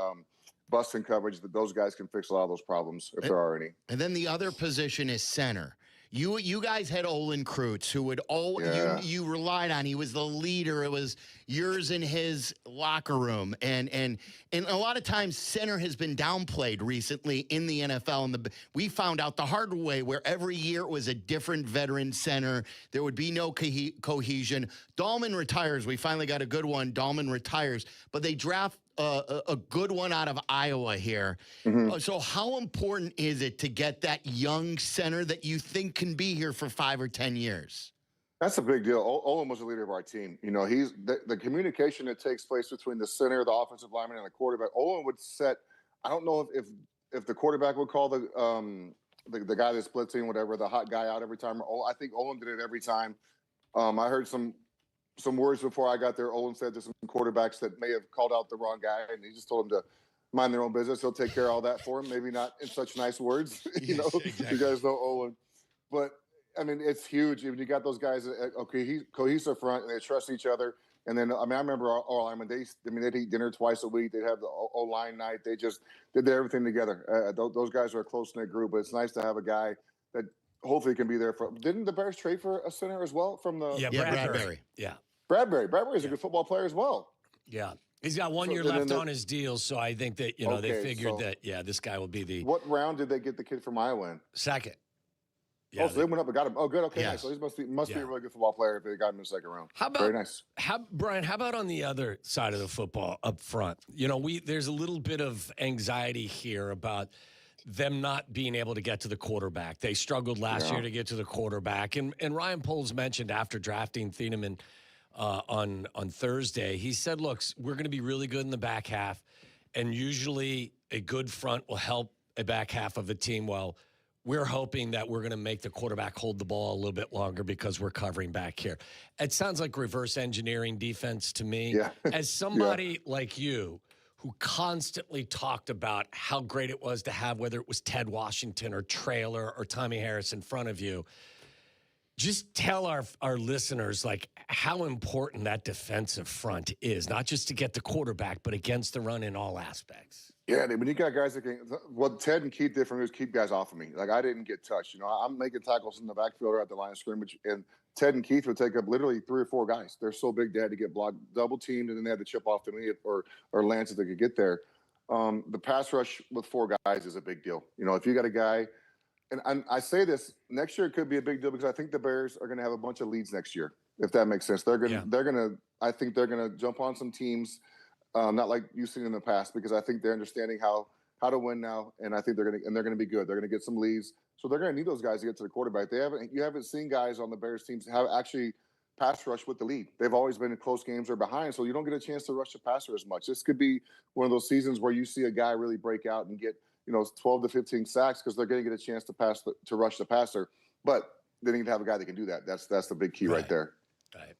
busting coverage, that those guys can fix a lot of those problems if there are any. And then the other position is center. You guys had Olin Kreutz, who would you relied on. He was the leader. It was yours and his locker room. And a lot of times center has been downplayed recently in the NFL. And we found out the hard way where every year it was a different veteran center. There would be no cohesion. Dahlman retires. We finally got a good one. Dahlman retires. But they draft a good one out of Iowa here. Mm-hmm. So how important is it to get that young center that you think can be here for 5 or 10 years? That's a big deal. Olin was the leader of our team. You know, he's the communication that takes place between the center, the offensive lineman, and the quarterback. Olin would set. I don't know if the quarterback would call the guy that's blitzing, whatever, the hot guy out every time. I think Olin did it every time. I heard some words before I got there. Olin said to some quarterbacks that may have called out the wrong guy, and he just told them to mind their own business. He'll take care of all that for him. Maybe not in such nice words, you know. Exactly. You guys know Olin, but I mean, it's huge. When you got those guys, cohesive front, and they trust each other. And then, I mean, I remember our linemen. They'd eat dinner twice a week. They'd have the O-line night. They just did everything together. Those guys are a close-knit group, but it's nice to have a guy that hopefully can be there for. Didn't the Bears trade for a center as well from the? Yeah, Bradbury. Yeah. Bradbury's a good football player as well. Yeah. He's got 1 year left on his deal, so I think that, you know, they figured that, this guy will be the... What round did they get the kid from Iowa in? Second. Yeah, so they went up and got him. Oh, good. Okay, nice. So he must be a really good football player if they got him in the second round. Very nice. Brian, how about on the other side of the football up front? You know, there's a little bit of anxiety here about them not being able to get to the quarterback. They struggled last year to get to the quarterback. And Ryan Poles mentioned after drafting Thieneman on Thursday, he said, look, we're going to be really good in the back half, and usually a good front will help a back half of the team. Well, we're hoping that we're going to make the quarterback hold the ball a little bit longer because we're covering back here. It sounds like reverse engineering defense to me. Yeah. As somebody like you who constantly talked about how great it was to have, whether it was Ted Washington or Traylor or Tommy Harris in front of you, just tell our listeners, like, how important that defensive front is, not just to get the quarterback, but against the run in all aspects. Yeah, when you got guys that can, what Ted and Keith did for me was keep guys off of me. Like, I didn't get touched. You know, I'm making tackles in the backfield or at the line of scrimmage, and Ted and Keith would take up literally 3 or 4 guys. They're so big they had to get blocked, double teamed, and then they had to chip off to me or Lance if they could get there. The pass rush with 4 guys is a big deal. You know, if you got a guy, and I say this, next year it could be a big deal because I think the Bears are going to have a bunch of leads next year, if that makes sense. I think they're going to jump on some teams. Not like you've seen in the past, because I think they're understanding how to win now, and I think they're going to be good. They're going to get some leads, so they're going to need those guys to get to the quarterback. You haven't seen guys on the Bears teams have actually pass rush with the lead. They've always been in close games or behind, so you don't get a chance to rush the passer as much. This could be one of those seasons where you see a guy really break out and get 12 to 15 sacks because they're going to get a chance to rush the passer, but they need to have a guy that can do that. That's the big key right there.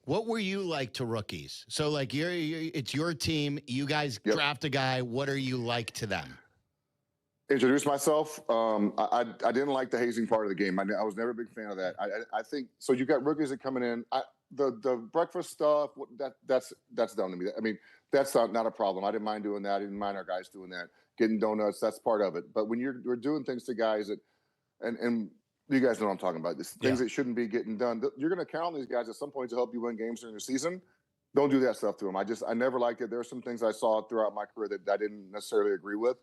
What were you like to rookies? So, like, it's your team. You guys draft a guy. What are you like to them? Introduce myself. I didn't like the hazing part of the game. I was never a big fan of that. I think so. You got rookies that coming in. the breakfast stuff, that's dumb to me. I mean, that's not a problem. I didn't mind doing that. I didn't mind our guys doing that. Getting donuts, that's part of it. But when we're doing things to guys that, and you guys know what I'm talking about, things that shouldn't be getting done, you're going to count on these guys at some point to help you win games during the season. Don't do that stuff to them. I never liked it. There are some things I saw throughout my career that I didn't necessarily agree with,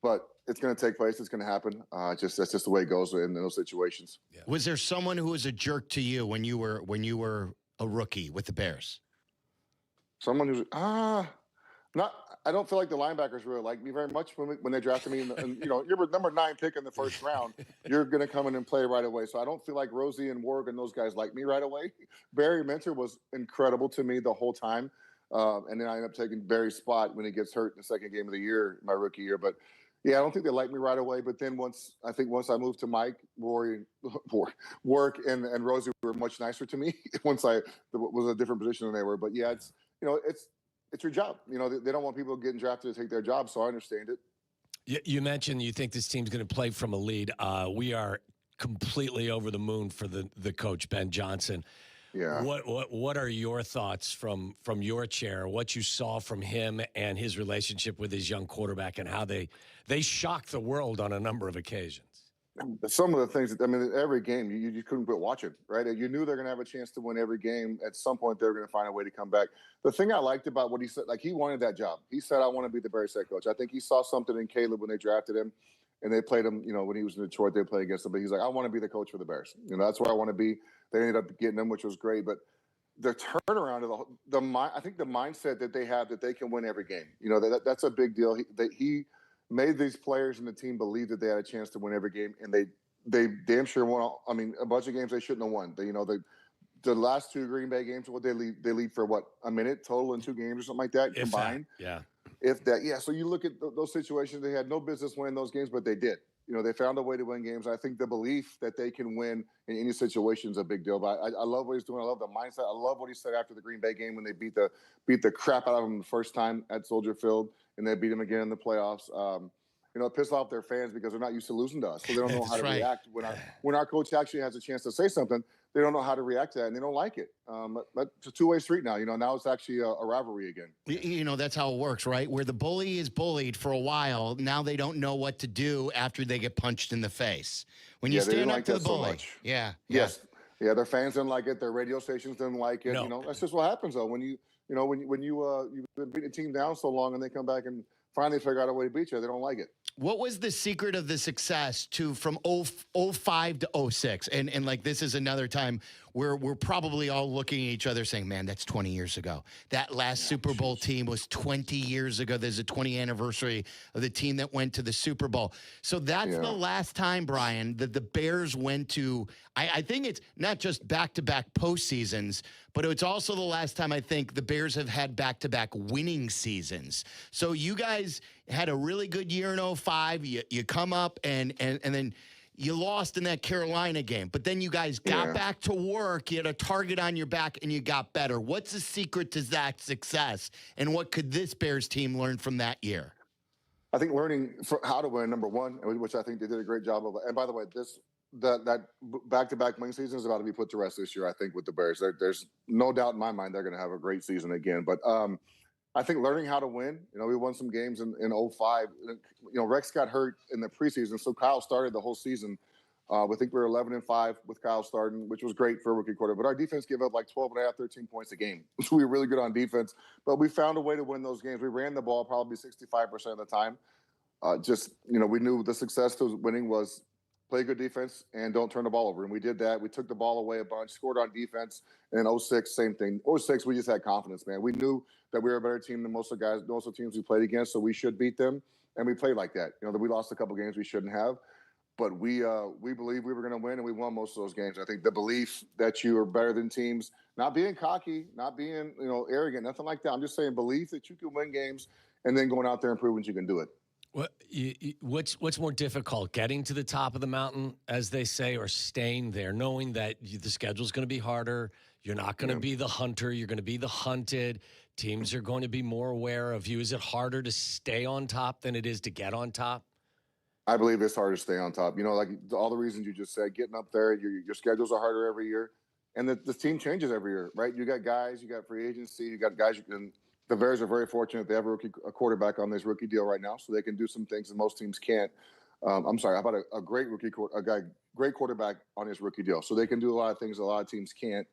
but it's going to take place. It's going to happen. That's just the way it goes in those situations. Yeah. Was there someone who was a jerk to you when you were a rookie with the Bears? Someone who's not. I don't feel like the linebackers really like me very much when they drafted me. And you're number 9 pick in the first round. You're going to come in and play right away. So I don't feel like Rosie and Warg and those guys like me right away. Barry Mentor was incredible to me the whole time. And then I ended up taking Barry's spot when he gets hurt in the second game of the year, my rookie year. But yeah, I don't think they liked me right away. But then once I moved to Mike, Warg, and Rosie were much nicer to me once I was a different position than they were. But yeah, it's your job. They don't want people getting drafted to take their job, so I understand it. You mentioned you think this team's going to play from a lead. We are completely over the moon for the coach, Ben Johnson. Yeah. What are your thoughts from your chair, what you saw from him and his relationship with his young quarterback and how they shocked the world on a number of occasions? Some of the things, every game, you couldn't quit watching, right? You knew they're going to have a chance to win every game. At some point, they're going to find a way to come back. The thing I liked about what he said, he wanted that job. He said, I want to be the Bears head coach. I think he saw something in Caleb when they drafted him, and they played him, when he was in Detroit, they played against him. But he's like, I want to be the coach for the Bears. That's where I want to be. They ended up getting him, which was great. But the turnaround of I think the mindset that they have that they can win every game, that's a big deal. He made these players and the team believe that they had a chance to win every game, and they damn sure won. A bunch of games they shouldn't have won. The last 2 Green Bay games, what they lead for a minute total in 2 games or something like that combined. Yeah. If that, yeah. So you look at those situations, they had no business winning those games, but they did. They found a way to win games. I think the belief that they can win in any situation is a big deal. But I love what he's doing. I love the mindset. I love what he said after the Green Bay game when they beat the crap out of them the first time at Soldier Field, and they beat them again in the playoffs. It pissed off their fans because they're not used to losing to us. So they don't know how to react. When our coach actually has a chance to say something, they don't know how to react to that, and they don't like it. It's a two-way street now. Now it's actually a rivalry again. That's how it works, right? Where the bully is bullied for a while, now they don't know what to do after they get punched in the face. When you stand up to the bully. Yeah. Yes. Yeah, their fans didn't like it. Their radio stations didn't like it. No. That's just what happens, though. When you've been beating a team down so long and they come back and finally figure out a way to beat you, they don't like it. What was the secret of the success from 05 to 06? And this is another time where we're probably all looking at each other saying, man, that's 20 years ago. That last Super Bowl team was 20 years ago. There's a 20th anniversary of the team that went to the Super Bowl. So that's the last time, Brian, that the Bears went to, I think it's not just back-to-back postseasons, but it's also the last time I think the Bears have had back-to-back winning seasons. So you guys had a really good year in 05. You come up and then you lost in that Carolina game. But then you guys got back to work. You had a target on your back, and you got better. What's the secret to that success, and what could this Bears team learn from that year? I think learning how to win, number one, which I think they did a great job of. And by the way, that back-to-back win season is about to be put to rest this year, I think, with the Bears. There's no doubt in my mind they're going to have a great season again. But I think learning how to win, we won some games in 05. Rex got hurt in the preseason, so Kyle started the whole season. I think we were 11-5 with Kyle starting, which was great for a rookie quarter. But our defense gave up 12.5, 13 points a game. So we were really good on defense. But we found a way to win those games. We ran the ball probably 65% of the time. We knew the success to winning was play good defense and don't turn the ball over. And we did that. We took the ball away a bunch, scored on defense. And in 06, same thing. 06, we just had confidence, man. We knew that we were a better team than most of the teams we played against, so we should beat them. And we played like that. That we lost a couple games we shouldn't have. But we believed we were going to win, and we won most of those games. I think the belief that you are better than teams, not being cocky, not being arrogant, nothing like that. I'm just saying belief that you can win games and then going out there and proving you can do it. What's more difficult, getting to the top of the mountain, as they say, or staying there, knowing that the schedule's going to be harder, you're not going to be the hunter, you're going to be the hunted, teams are going to be more aware of you. Is it harder to stay on top than it is to get on top? I believe it's hard to stay on top. Like all the reasons you just said, getting up there, your schedules are harder every year. And the team changes every year, right? You got guys, you got free agency, you got guys. The Bears are very fortunate they have a quarterback on this rookie deal right now, so they can do some things that most teams can't. I'm sorry, how about a great great quarterback on his rookie deal, so they can do a lot of things a lot of teams can't.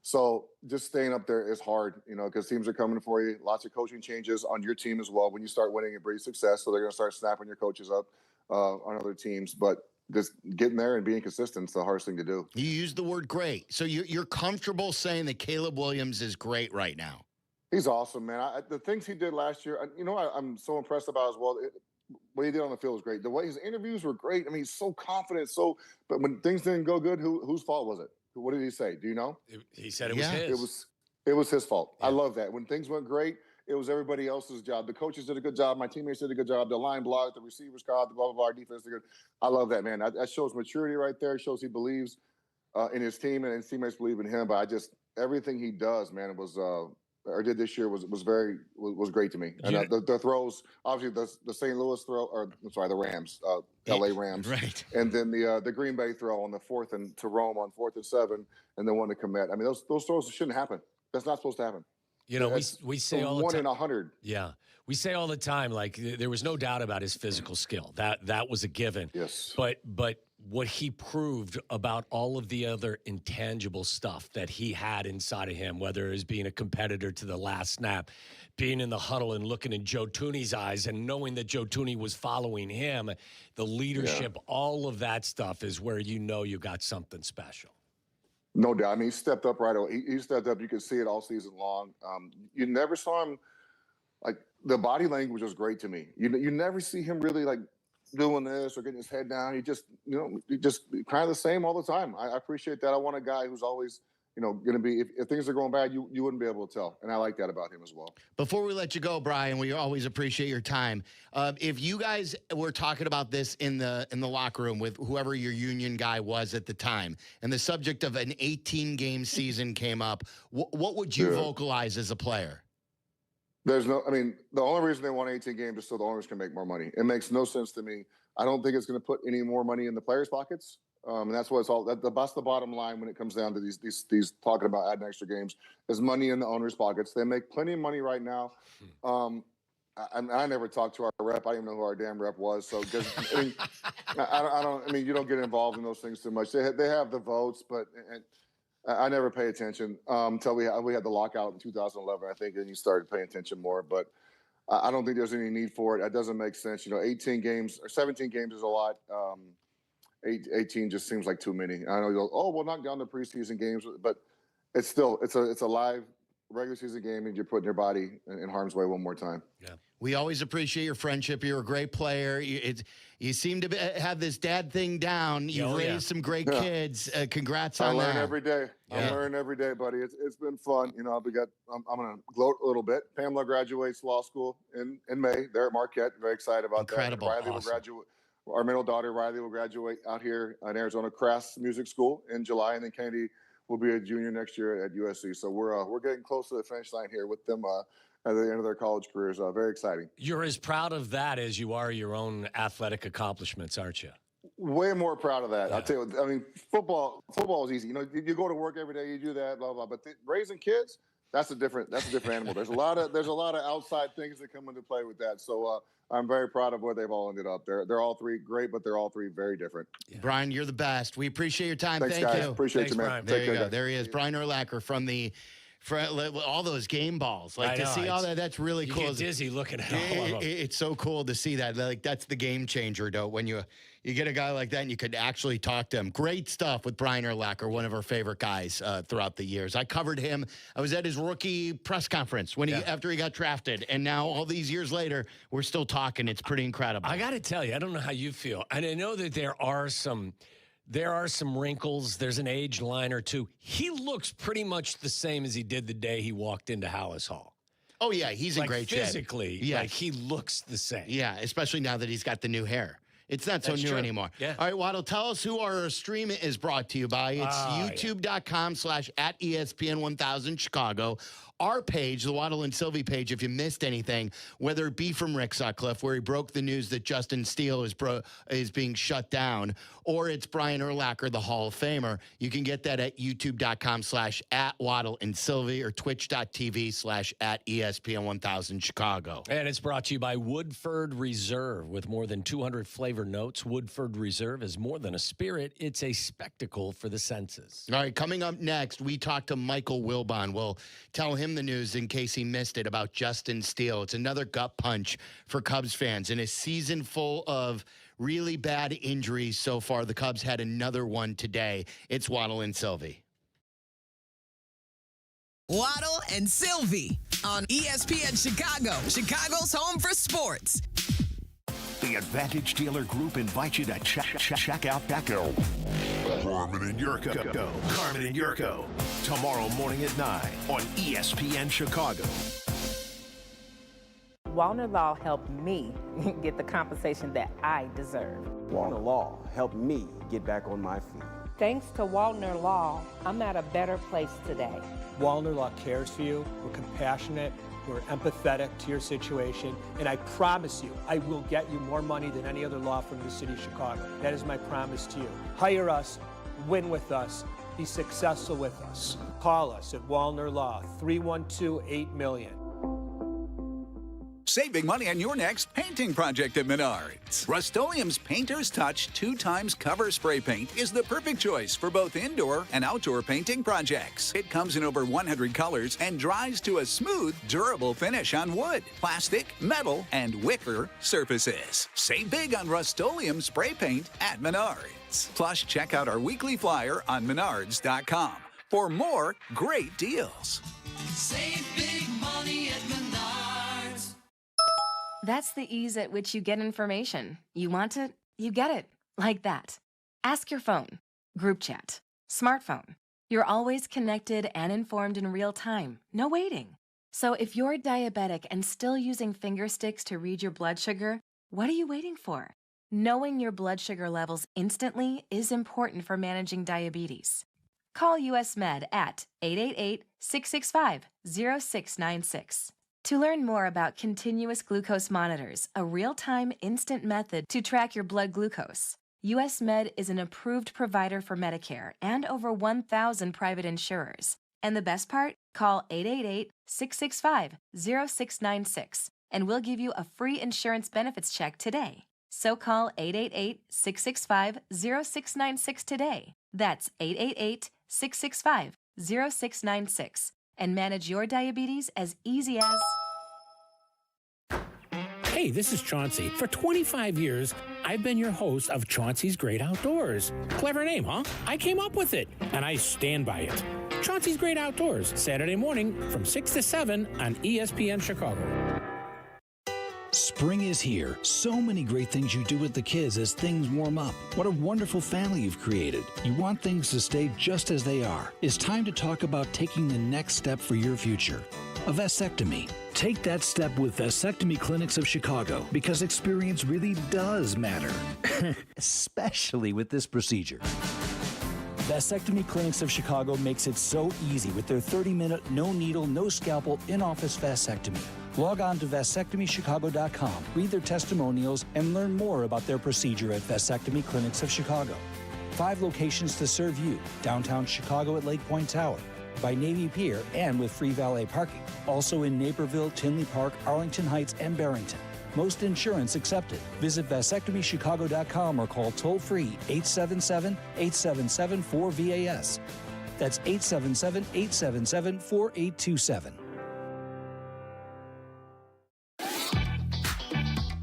So just staying up there is hard, because teams are coming for you. Lots of coaching changes on your team as well. When you start winning and breed success, so they're going to start snapping your coaches up on other teams, but just getting there and being consistent is the hardest thing to do. You used the word great. So you're comfortable saying that Caleb Williams is great right now? He's awesome, man. The things he did last year, I'm so impressed about as well. What he did on the field was great. The way his interviews were great. I mean, he's so confident. But when things didn't go good, whose fault was it? What did he say? Do you know? He said it was his. It was his fault. Yeah. I love that. When things went great, it was everybody else's job. The coaches did a good job. My teammates did a good job. The line blocked. The receivers caught. The blah, blah, blah. Our defense did good. I love that, man. That shows maturity right there. It shows he believes in his team and his teammates believe in him. But everything he does, man, it was or did this year was great to me. And the throws, obviously the St. Louis throw, the Rams, LA Rams, right? And then the Green Bay throw on the 4th and to Rome on 4th and 7, and then one to commit. I mean, those throws shouldn't happen. That's not supposed to happen. We say all the time. 1 in 100. Yeah, we say all the time, like there was no doubt about his physical skill. That was a given. Yes. But what he proved about all of the other intangible stuff that he had inside of him, whether it was being a competitor to the last snap, being in the huddle and looking in Joe Thuney's eyes and knowing that Joe Thuney was following him, the leadership, all of that stuff is where you got something special. No doubt. I mean, he stepped up right away. He stepped up. You could see it all season long. You never saw him, like, the body language was great to me. You never see him really, like, doing this or getting his head down. He just kind of the same all the time. I appreciate that. I want a guy who's always, going to be, if things are going bad, you wouldn't be able to tell. And I like that about him as well. Before we let you go, Brian, we always appreciate your time. If you guys were talking about this in the locker room with whoever your union guy was at the time, and the subject of an 18-game season came up, what would you vocalize as a player? The only reason they want 18 games is so the owners can make more money. It makes no sense to me. I don't think it's going to put any more money in the players' pockets. And that's what it's all. That's the bottom line when it comes down to these talking about adding extra games is money in the owners' pockets. They make plenty of money right now. I never talked to our rep. I didn't even know who our damn rep was. So you don't get involved in those things too much. They have the votes, but. I never pay attention until we had the lockout in 2011, I think, and you started paying attention more. But I don't think there's any need for it. That doesn't make sense. 18 games or 17 games is a lot. 18 just seems like too many. I know you go, we'll knock down the preseason games, but it's still it's a live regular season game, and you're putting your body in harm's way one more time. Yeah. We always appreciate your friendship. You're a great player. You seem to have this dad thing down. You've raised some great kids. Congrats on that. I learn every day. I learn every day, buddy. It's been fun. I'm going to gloat a little bit. Pamela graduates law school in May. They're at Marquette. Very excited about Incredible. that. Riley will graduate. Our middle daughter, Riley, will graduate out here in Arizona Crafts Music School in July, and then Kennedy will be a junior next year at USC. So we're getting close to the finish line here with them at the end of their college careers. Very exciting. You're as proud of that as you are your own athletic accomplishments, aren't you? Way more proud of that. Yeah. I'll tell you. Football is easy. You go to work every day, you do that, blah blah. But raising kids, that's a different animal. There's a lot of outside things that come into play with that. So I'm very proud of where they've all ended up. They're all three great, but they're all three very different. Yeah. Brian, you're the best. We appreciate your time. Thanks, Thank guys. you. Appreciate you, man. Brian. There you go. There he is, Brian Urlacher from all those game balls. To see all that, that's really cool. You get dizzy looking at all of them. It's so cool to see that. That's the game changer, though, when you get a guy like that and you could actually talk to him. Great stuff with Brian Urlacher, one of our favorite guys throughout the years. I covered him. I was at his rookie press conference after he got drafted, and now all these years later, we're still talking. It's pretty incredible. I got to tell you, I don't know how you feel, and I know that there are some wrinkles. There's an age line or two. He looks pretty much the same as he did the day he walked into Hallis Hall. Oh, yeah, he's in great shape. Physically, he looks the same. Yeah, especially now that he's got the new hair. It's not so new anymore. Yeah. All right, Waddle, tell us who our stream is brought to you by. It's youtube.com/@ESPN1000 Chicago. our page, the Waddle and Silvy page, if you missed anything, whether it be from Rick Sutcliffe, where he broke the news that Justin Steele is being shut down, or it's Brian Urlacher, the Hall of Famer, you can get that at youtube.com/@Waddle and Silvy or twitch.tv/@ESPN 1000 Chicago. And it's brought to you by Woodford Reserve. With more than 200 flavor notes, Woodford Reserve is more than a spirit. It's a spectacle for the senses. All right, coming up next, we talk to Michael Wilbon. We'll tell him the news in case he missed it about Justin Steele. It's another gut punch for Cubs fans. In a season full of really bad injuries so far, the Cubs had another one today. It's Waddle and Silvy. Waddle and Silvy on ESPN Chicago, Chicago's home for sports. The Advantage Dealer Group invites you to check out Carmen and Jurko. Tomorrow morning at 9 on ESPN Chicago. Wallner Law helped me get the compensation that I deserve. Wallner Law helped me get back on my feet. Thanks to Wallner Law, I'm at a better place today. Wallner Law cares for you. We're compassionate. We're empathetic to your situation. And I promise you, I will get you more money than any other law firm in the city of Chicago. That is my promise to you. Hire us, win with us, be successful with us. Call us at Wallner Law, 312-8000000. Save big money on your next painting project at Menards. Rust-Oleum's Painter's Touch 2x Cover Spray Paint is the perfect choice for both indoor and outdoor painting projects. It comes in over 100 colors and dries to a smooth, durable finish on wood, plastic, metal, and wicker surfaces. Save big on Rust-Oleum Spray Paint at Menards. Plus, check out our weekly flyer on Menards.com for more great deals. Save big money at Menards. That's the ease at which you get information. You want it, you get it. Like that. Ask your phone. Group chat. Smartphone. You're always connected and informed in real time. No waiting. So if you're diabetic and still using finger sticks to read your blood sugar, what are you waiting for? Knowing your blood sugar levels instantly is important for managing diabetes. Call US Med at 888-665-0696. To learn more about continuous glucose monitors, a real-time instant method to track your blood glucose, US Med is an approved provider for Medicare and over 1,000 private insurers. And the best part? Call 888-665-0696 and we'll give you a free insurance benefits check today. So call 888-665-0696 today. That's 888-665-0696. And manage your diabetes as easy as... Hey, this is Chauncey. For 25 years, I've been your host of Chauncey's Great Outdoors. Clever name, huh? I came up with it, and I stand by it. Chauncey's Great Outdoors, Saturday morning from 6 to 7 on ESPN Chicago. Spring is here. So many great things you do with the kids as things warm up. What a wonderful family you've created. You want things to stay just as they are. It's time to talk about taking the next step for your future. A vasectomy. Take that step with Vasectomy Clinics of Chicago because experience really does matter, especially with this procedure. Vasectomy Clinics of Chicago makes it so easy with their 30-minute, no needle, no scalpel, in-office vasectomy. Log on to vasectomychicago.com, read their testimonials, and learn more about their procedure at Vasectomy Clinics of Chicago. 5 locations to serve you: downtown Chicago at Lake Point Tower, by Navy Pier, and with free valet parking. Also in Naperville, Tinley Park, Arlington Heights, and Barrington. Most insurance accepted. Visit vasectomychicago.com or call toll-free 877-877-4VAS. That's 877-877-4827.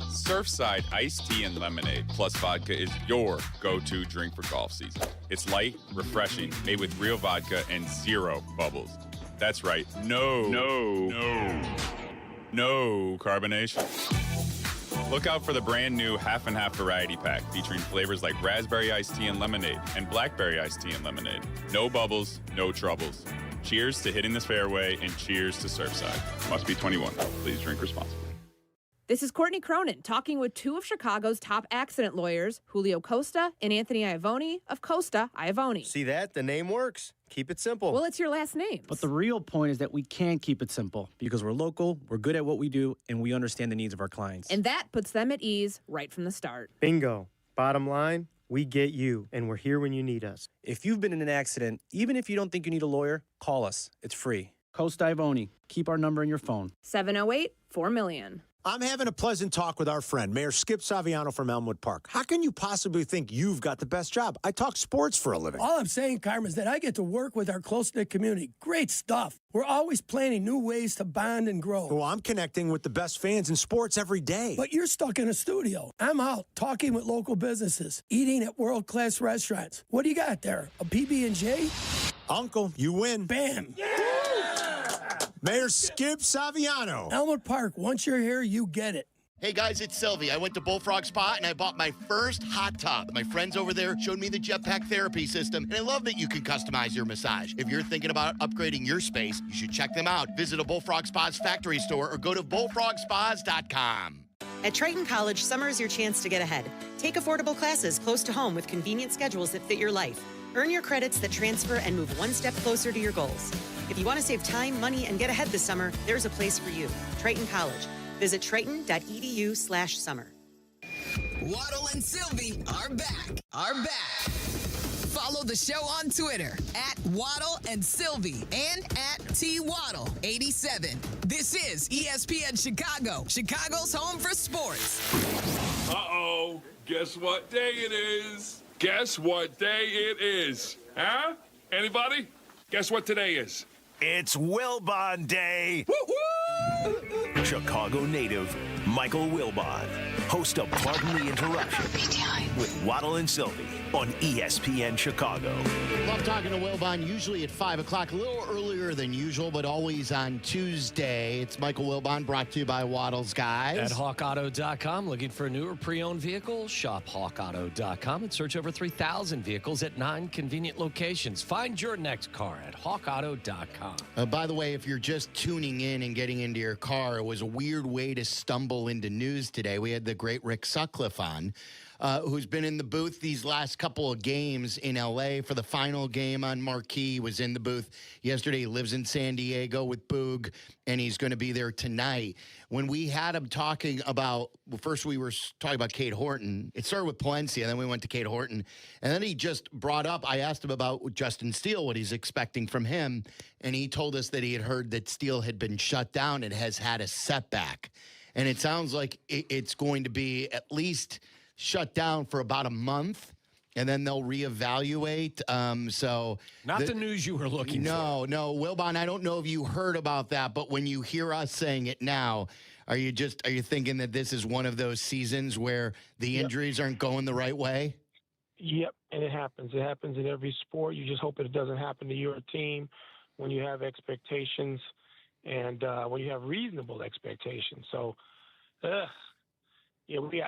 Surfside iced tea and lemonade plus vodka is your go-to drink for golf season. It's light, refreshing, made with real vodka and 0 bubbles. That's right, no carbonation. Look out for the brand new half and half variety pack featuring flavors like raspberry iced tea and lemonade and blackberry iced tea and lemonade. No bubbles, no troubles. Cheers to hitting this fairway and cheers to Surfside. Must be 21. Please drink responsibly. This is Courtney Cronin talking with two of Chicago's top accident lawyers, Julio Costa and Anthony Iavone of Costa Iavone. See that? The name works. Keep it simple. Well, it's your last name. But the real point is that we can keep it simple because we're local, we're good at what we do, and we understand the needs of our clients. And that puts them at ease right from the start. Bingo. Bottom line, we get you, and we're here when you need us. If you've been in an accident, even if you don't think you need a lawyer, call us. It's free. Costa Iavone. Keep our number in your phone. 708-4-million. I'm having a pleasant talk with our friend, Mayor Skip Saviano from Elmwood Park. How can you possibly think you've got the best job? I talk sports for a living. All I'm saying, Carmen, is that I get to work with our close-knit community. Great stuff. We're always planning new ways to bond and grow. Well, I'm connecting with the best fans in sports every day. But you're stuck in a studio. I'm out talking with local businesses, eating at world-class restaurants. What do you got there, a PB&J? Uncle, you win. Bam. Yeah! Mayor Skip Saviano. Elmwood Park, once you're here, you get it. Hey guys, it's Sylvie. I went to Bullfrog Spa and I bought my first hot tub. My friends over there showed me the jetpack therapy system, and I love that you can customize your massage. If you're thinking about upgrading your space, you should check them out. Visit a Bullfrog Spa's factory store or go to bullfrogspas.com. At Triton College, summer is your chance to get ahead. Take affordable classes close to home with convenient schedules that fit your life. Earn your credits that transfer and move one step closer to your goals. If you want to save time, money, and get ahead this summer, there's a place for you. Triton College. Visit triton.edu/summer. Waddle and Silvy are back. Follow the show on Twitter at Waddle and Silvy and at TWaddle87. This is ESPN Chicago, Chicago's home for sports. Uh-oh. Guess what day it is? Guess what day it is? Huh? Anybody? Guess what today is? It's Wilbon Day. Woo-woo! Chicago native Michael Wilbon, host of Pardon the Interruption with Waddle and Silvy on ESPN Chicago. Love talking to Wilbon, usually at 5 o'clock, a little earlier than usual, but always on Tuesday. It's Michael Wilbon, brought to you by Waddle's Guys. At hawkauto.com, looking for a new or pre-owned vehicle? Shop hawkauto.com and search over 3,000 vehicles at 9 convenient locations. Find your next car at hawkauto.com. By the way, if you're just tuning in and getting into your car, it was a weird way to stumble into news today. We had the great Rick Sutcliffe on, who's been in the booth these last couple of games in L.A. for the final game on Marquee. He was in the booth yesterday. He lives in San Diego with Boog, and he's going to be there tonight. When we had him talking about, well, first we were talking about Kate Horton. It started with Palencia, and then we went to Kate Horton. And then he just brought up, I asked him about Justin Steele, what he's expecting from him, and he told us that he had heard that Steele had been shut down and has had a setback. And it sounds like it's going to be at least shut down for about a month, and then they'll reevaluate. So not the news you were looking for. No, Wilbon, I don't know if you heard about that, but when you hear us saying it now, are you thinking that this is one of those seasons where the injuries aren't going the right way? Yep, and it happens. It happens in every sport. You just hope that it doesn't happen to your team when you have expectations and when you have reasonable expectations. So, yeah, we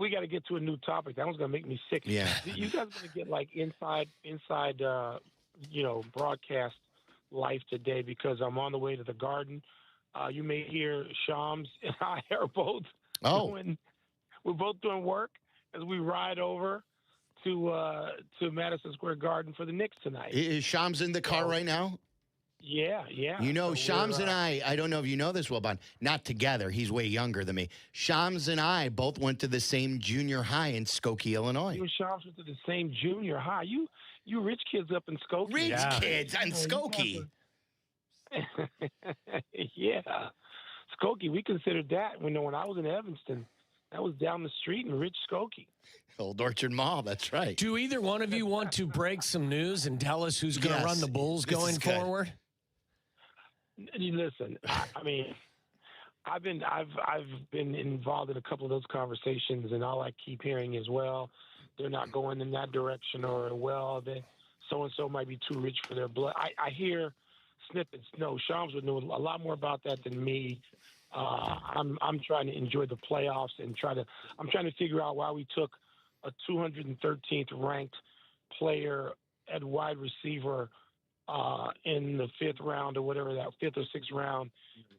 got to get to a new topic. That one's gonna make me sick. Yeah, you guys are gonna get like inside broadcast life today because I'm on the way to the Garden. You may hear Shams and I are both we're both doing work as we ride over to Madison Square Garden for the Knicks tonight. Is Shams in the car right now? Yeah. You know, Shams and I don't know if you know this, Wilbon, not together. He's way younger than me. Shams and I both went to the same junior high in Skokie, Illinois. You and Shams went to the same junior high. You rich kids up in Skokie. Rich kids in Skokie. Yeah. Skokie, we considered that when I was in Evanston. That was down the street in Rich Skokie. Old Orchard Mall, that's right. Do either one of you want to break some news and tell us who's going to run the Bulls going forward? Listen, I mean, I've been involved in a couple of those conversations, and all I keep hearing is, well, they're not going in that direction, or well, so and so might be too rich for their blood. I hear snippets. No, Shams would know a lot more about that than me. I'm trying to enjoy the playoffs and I'm trying to figure out why we took a 213th ranked player at wide receiver in the fifth round or whatever, that fifth or sixth round,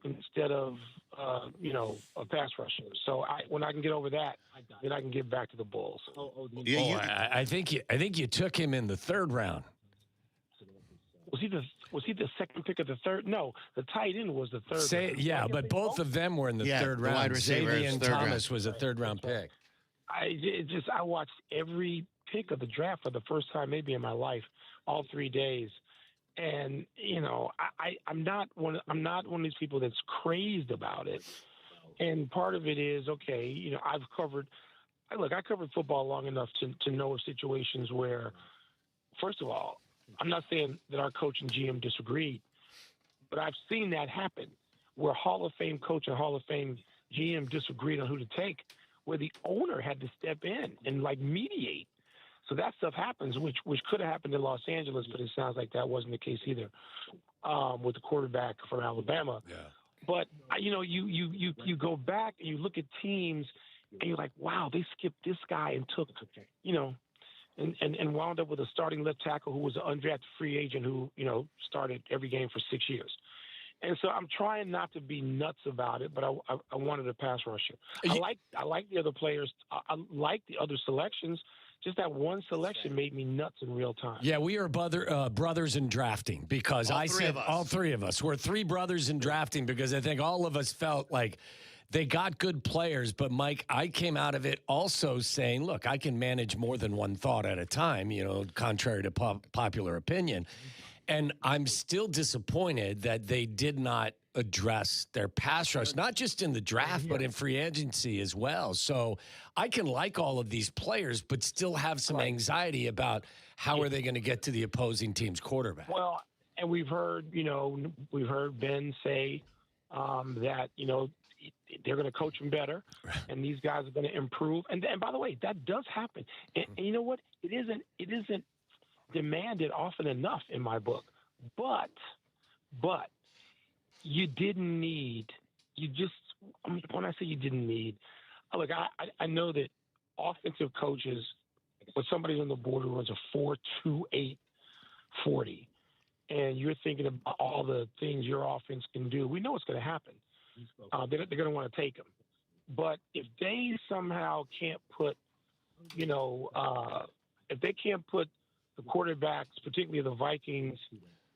instead of a pass rusher. So when I can get over that, then I can get back to the Bulls. I think you took him in the third round. Was he the second pick of the third? No, the tight end was the third. But both of them were in the third round. Wide receiver Xavier Thomas was a third round pick. I watched every pick of the draft for the first time maybe in my life, all 3 days. And I'm not one of these people that's crazed about it. And part of it is I covered football long enough to know of situations where, first of all, I'm not saying that our coach and GM disagreed, but I've seen that happen where Hall of Fame coach and Hall of Fame GM disagreed on who to take, where the owner had to step in and mediate. So that stuff happens, which could have happened in Los Angeles, but it sounds like that wasn't the case either with the quarterback from Alabama. Yeah. But you go back and you look at teams and you're like, wow, they skipped this guy and took and wound up with a starting left tackle who was an undrafted free agent who started every game for 6 years. And so I'm trying not to be nuts about it, but I wanted a pass rusher. I like the other players. I like the other selections. Just that one selection made me nuts in real time. Yeah, we are brothers in drafting because all three of us. We're three brothers in drafting because I think all of us felt like they got good players. But, Mike, I came out of it also saying, look, I can manage more than one thought at a time, contrary to popular opinion. And I'm still disappointed that they did not address their pass rush, not just in the draft, but in free agency as well. So I can like all of these players, but still have some anxiety about how are they going to get to the opposing team's quarterback. Well, and we've heard Ben say that, they're going to coach him better and these guys are going to improve. And by the way, that does happen. And you know what? It isn't demanded often enough in my book, but you didn't need, when I say you didn't need, look, I know that offensive coaches, when somebody's on the board who runs a 4.28 40, and you're thinking about all the things your offense can do, we know what's going to happen. They're going to want to take them. But if they somehow can't put, if they can't put the quarterbacks, particularly the Vikings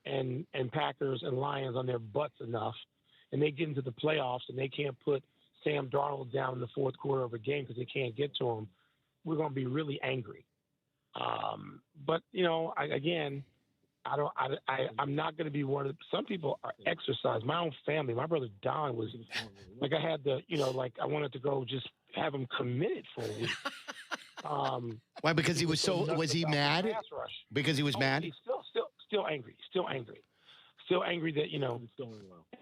and Packers and Lions, on their butts enough, and they get into the playoffs and they can't put Sam Darnold down in the fourth quarter of a game because they can't get to him, we're going to be really angry. But I'm not going to be one of some people are exercise. My own family, my brother Don was like, I had to, I wanted to go just have him committed for a week. Why? Because he was was he mad? Because he was mad? He's still angry. Still angry that,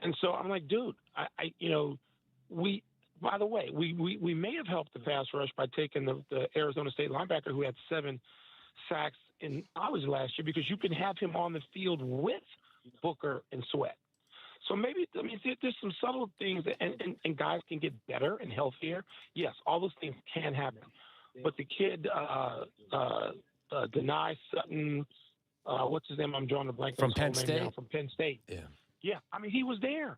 and so I'm like, dude, by the way, we may have helped the pass rush by taking the Arizona State linebacker who had 7 sacks in college last year, because you can have him on the field with Booker and Sweat. So maybe, there's some subtle things and guys can get better and healthier. Yes, all those things can happen. But the kid, Denai Sutton, what's his name? I'm drawing a blank. From Penn State? Now, from Penn State. Yeah. He was there.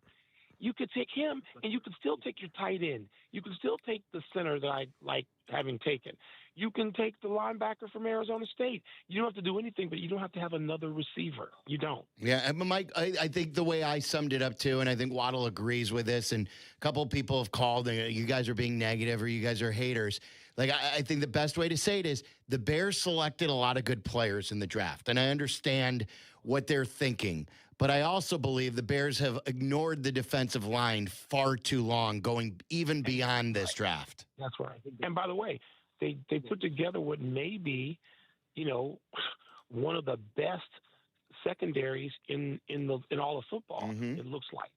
You could take him, and you could still take your tight end. You can still take the center that I like having taken. You can take the linebacker from Arizona State. You don't have to do anything, but you don't have to have another receiver. You don't. Yeah, and Mike, I think the way I summed it up too, and I think Waddle agrees with this, and a couple of people have called, you guys are being negative or you guys are haters. Like, I think the best way to say it is the Bears selected a lot of good players in the draft, and I understand what they're thinking. But I also believe the Bears have ignored the defensive line far too long, going even beyond this draft. That's right. And by the way, they put together what may be, one of the best secondaries in all of football. Mm-hmm. It looks like.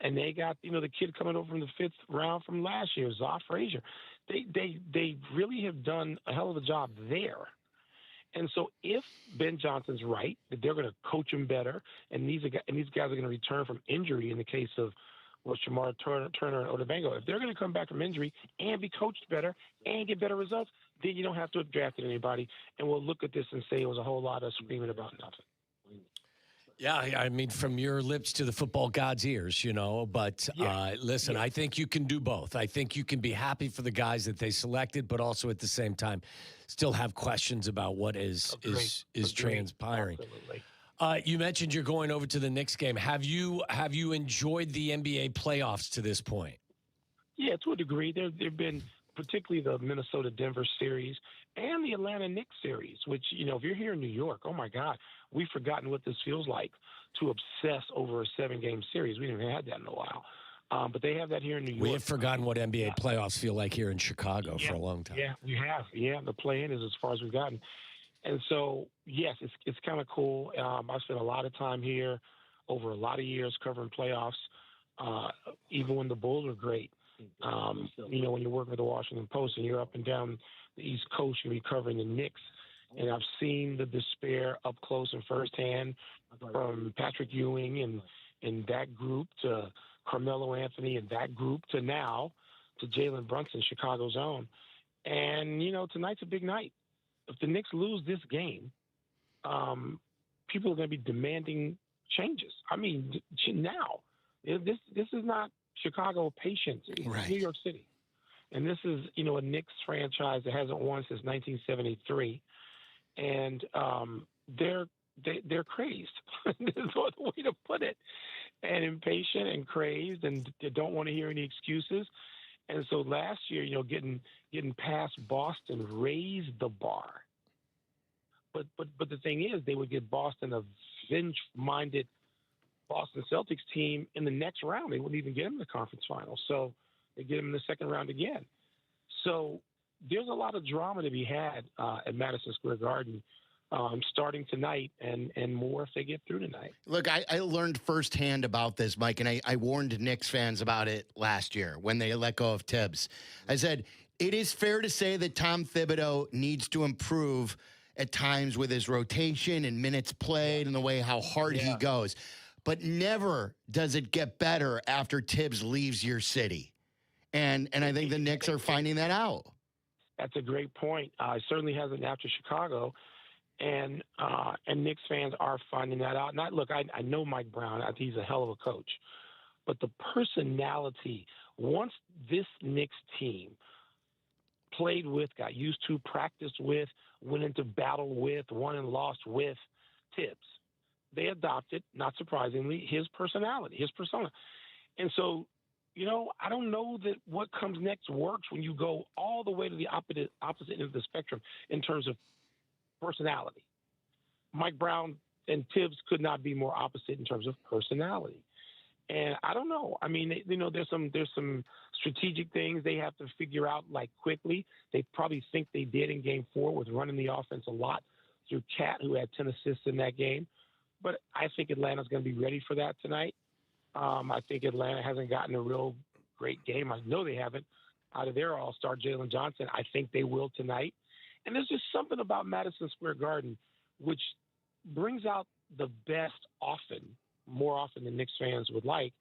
And they got the kid coming over from the 5th round from last year, Zoff Frazier. They really have done a hell of a job there. And so if Ben Johnson's right, that they're going to coach him better, and these guys are going to return from injury in the case of Shamar Turner and Odabengo, if they're going to come back from injury and be coached better and get better results, then you don't have to have drafted anybody, and we'll look at this and say it was a whole lot of screaming about nothing. Yeah, I mean, from your lips to the football god's ears, But listen, I think you can do both. I think you can be happy for the guys that they selected, but also at the same time still have questions about what is transpiring. Absolutely. You mentioned you're going over to the Knicks game. Have you enjoyed the NBA playoffs to this point? Yeah, to a degree. There've been particularly the Minnesota-Denver series and the Atlanta Knicks series, which, if you're here in New York, oh, my God, we've forgotten what this feels like to obsess over a 7-game series. We haven't had that in a while. But they have that here in New York. We have forgotten what NBA playoffs feel like here in Chicago for a long time. Yeah, we have. Yeah, the play-in is as far as we've gotten. And so, yes, it's kind of cool. I spent a lot of time here over a lot of years covering playoffs, even when the Bulls were great. When you're working with the Washington Post and you're up and down the East Coast, you'll be covering the Knicks. And I've seen the despair up close and firsthand from Patrick Ewing and that group to Carmelo Anthony and that group to now to Jalen Brunson, Chicago's own. And, tonight's a big night. If the Knicks lose this game, people are going to be demanding changes. I mean, now. This is not Chicago patience. It's New York City. And this is, a Knicks franchise that hasn't won since 1973. And they're crazed. There's no other way to put it. And impatient and crazed, and they don't want to hear any excuses. And so last year, getting past Boston raised the bar. But the thing is, they would get Boston, a venge-minded Boston Celtics team, in the next round. They wouldn't even get them in the conference finals. So they get them in the second round again. So there's a lot of drama to be had at Madison Square Garden starting tonight and more if they get through tonight. Look, I learned firsthand about this, Mike, and I warned Knicks fans about it last year when they let go of Tibbs. I said, it is fair to say that Tom Thibodeau needs to improve at times with his rotation and minutes played and the way how hard he goes. But never does it get better after Tibbs leaves your city. And I think the Knicks are finding that out. That's a great point. It certainly hasn't after Chicago. And Knicks fans are finding that out. I know Mike Brown. I think he's a hell of a coach. But the personality, once this Knicks team played with, got used to, practiced with, went into battle with, won and lost with Tibbs, they adopted, not surprisingly, his personality, his persona. And so, I don't know that what comes next works when you go all the way to the opposite end of the spectrum in terms of personality. Mike Brown and Tibbs could not be more opposite in terms of personality. And I don't know. I mean, there's some strategic things they have to figure out quickly. They probably think they did in Game 4 with running the offense a lot through Cat, who had 10 assists in that game. But I think Atlanta's going to be ready for that tonight. I think Atlanta hasn't gotten a real great game. I know they haven't out of their all-star Jalen Johnson. I think they will tonight. And there's just something about Madison Square Garden which brings out the best more often than Knicks fans would like,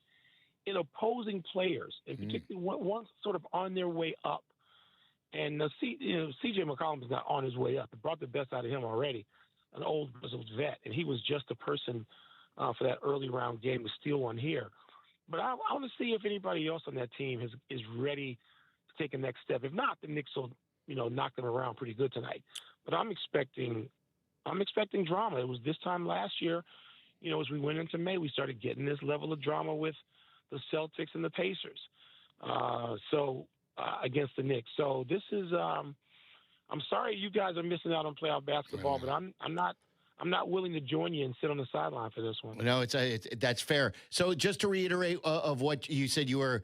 in opposing players, and particularly ones sort of on their way up. And C.J. McCollum is not on his way up. It brought the best out of him already, an old grizzled vet, and he was just a person for that early round game to steal one here. But I want to see if anybody else on that team is ready to take a next step. If not, the Knicks will knock them around pretty good tonight. But I'm expecting drama. It was this time last year, as we went into May, we started getting this level of drama with the Celtics and the Pacers. Against the Knicks. So this is I'm sorry you guys are missing out on playoff basketball, but I'm not willing to join you and sit on the sideline for this one. No, that's fair. So just to reiterate of what you said, you were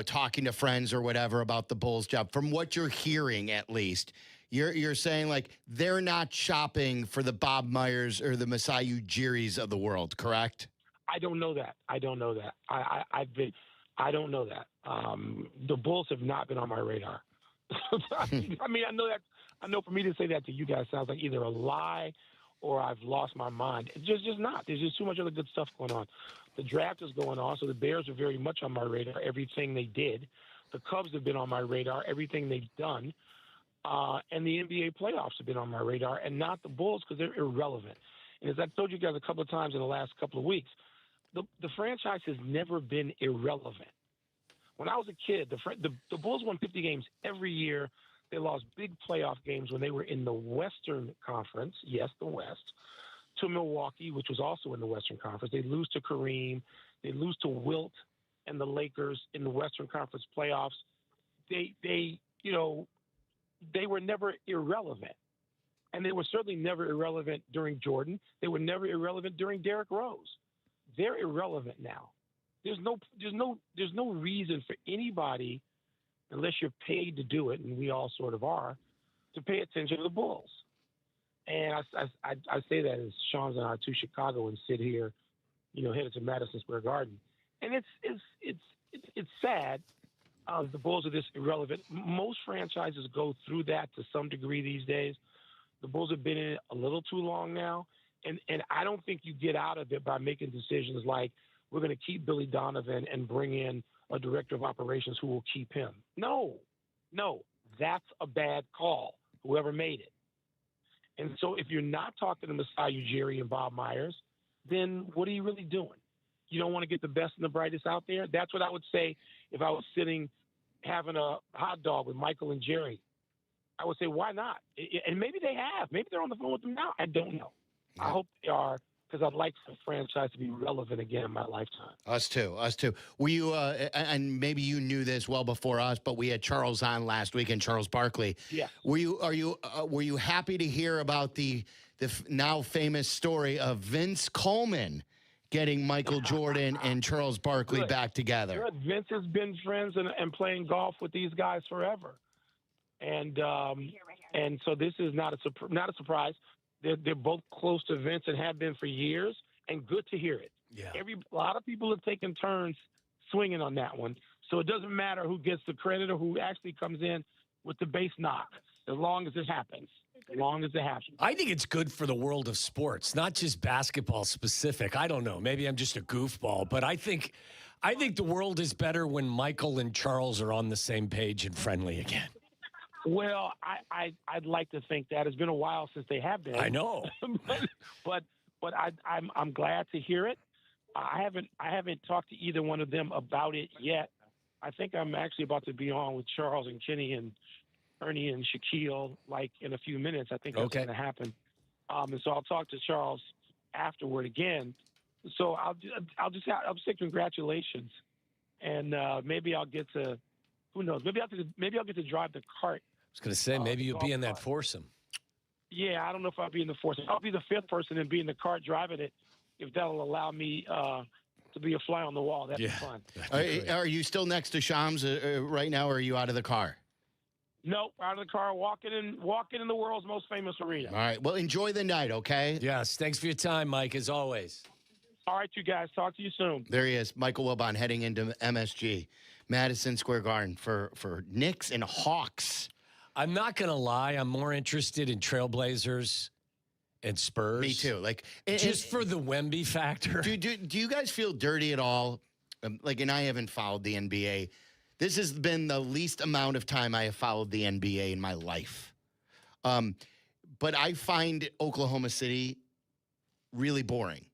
talking to friends or whatever about the Bulls job. From what you're hearing, at least, you're saying they're not shopping for the Bob Myers or the Masai Ujiris of the world, correct? I don't know that. I don't know that. I don't know that. The Bulls have not been on my radar. I mean, I know for me to say that to you guys sounds like either a lie or I've lost my mind. It's just not. There's just too much other good stuff going on. The draft is going on, so the Bears are very much on my radar, everything they did. The Cubs have been on my radar, everything they've done. And the NBA playoffs have been on my radar, and not the Bulls because they're irrelevant. And as I've told you guys a couple of times in the last couple of weeks, the franchise has never been irrelevant. When I was a kid, the Bulls won 50 games every year. They lost big playoff games when they were in the Western Conference, yes, the West, to Milwaukee, which was also in the Western Conference. They lose to Kareem. They lose to Wilt and the Lakers in the Western Conference playoffs. They were never irrelevant. And they were certainly never irrelevant during Jordan. They were never irrelevant during Derrick Rose. They're irrelevant now. There's no reason for anybody, unless you're paid to do it, and we all sort of are, to pay attention to the Bulls. And I say that as Sean's and I are two Chicagoans sit here, headed to Madison Square Garden, and it's sad. The Bulls are this irrelevant. Most franchises go through that to some degree these days. The Bulls have been in it a little too long now, and I don't think you get out of it by making decisions like we're going to keep Billy Donovan and bring in a director of operations who will keep him. No, that's a bad call, whoever made it. And so if you're not talking to Masai Ujiri and Bob Myers, then what are you really doing? You don't want to get the best and the brightest out there? That's what I would say if I was sitting having a hot dog with Michael and Jerry. I would say, why not? And maybe they have. Maybe they're on the phone with them now. I don't know. I hope they are, because I'd like the franchise to be relevant again in my lifetime. Us too. Were you, and maybe you knew this well before us, but we had Charles on last week, and Charles Barkley. Yeah. Were you happy to hear about the now famous story of Vince Coleman getting Michael Jordan and Charles Barkley back together? Good. Vince has been friends and playing golf with these guys forever. And so this is not a surprise. They're both close to Vince and have been for years, and good to hear it. Yeah. A lot of people have taken turns swinging on that one, so it doesn't matter who gets the credit or who actually comes in with the base knock, as long as it happens. I think it's good for the world of sports, not just basketball specific. I don't know. Maybe I'm just a goofball, but I think the world is better when Michael and Charles are on the same page and friendly again. Well, I'd like to think that. It's been a while since they have been. I know, but I'm glad to hear it. I haven't talked to either one of them about it yet. I think I'm actually about to be on with Charles and Kenny and Ernie and Shaquille like in a few minutes. I think that's going to happen. And so I'll talk to Charles afterward again. So I'll just say congratulations, and maybe I'll get to. Who knows? Maybe I'll get to drive the cart. I was going to say, maybe you'll be in that foursome. Yeah, I don't know if I'll be in the foursome. I'll be the fifth person and be in the cart driving it, if that'll allow me to be a fly on the wall. That'd be fun. Are you still next to Shams right now, or are you out of the car? Nope, out of the car, walking in the world's most famous arena. All right. Well, enjoy the night, okay? Yes. Thanks for your time, Mike, as always. All right, you guys. Talk to you soon. There he is, Michael Wilbon, heading into MSG, Madison Square Garden for Knicks and Hawks. I'm not going to lie. I'm more interested in Trailblazers and Spurs. Me too. Just for the Wemby factor. Do you guys feel dirty at all? And I haven't followed the NBA. This has been the least amount of time I have followed the NBA in my life. But I find Oklahoma City really boring.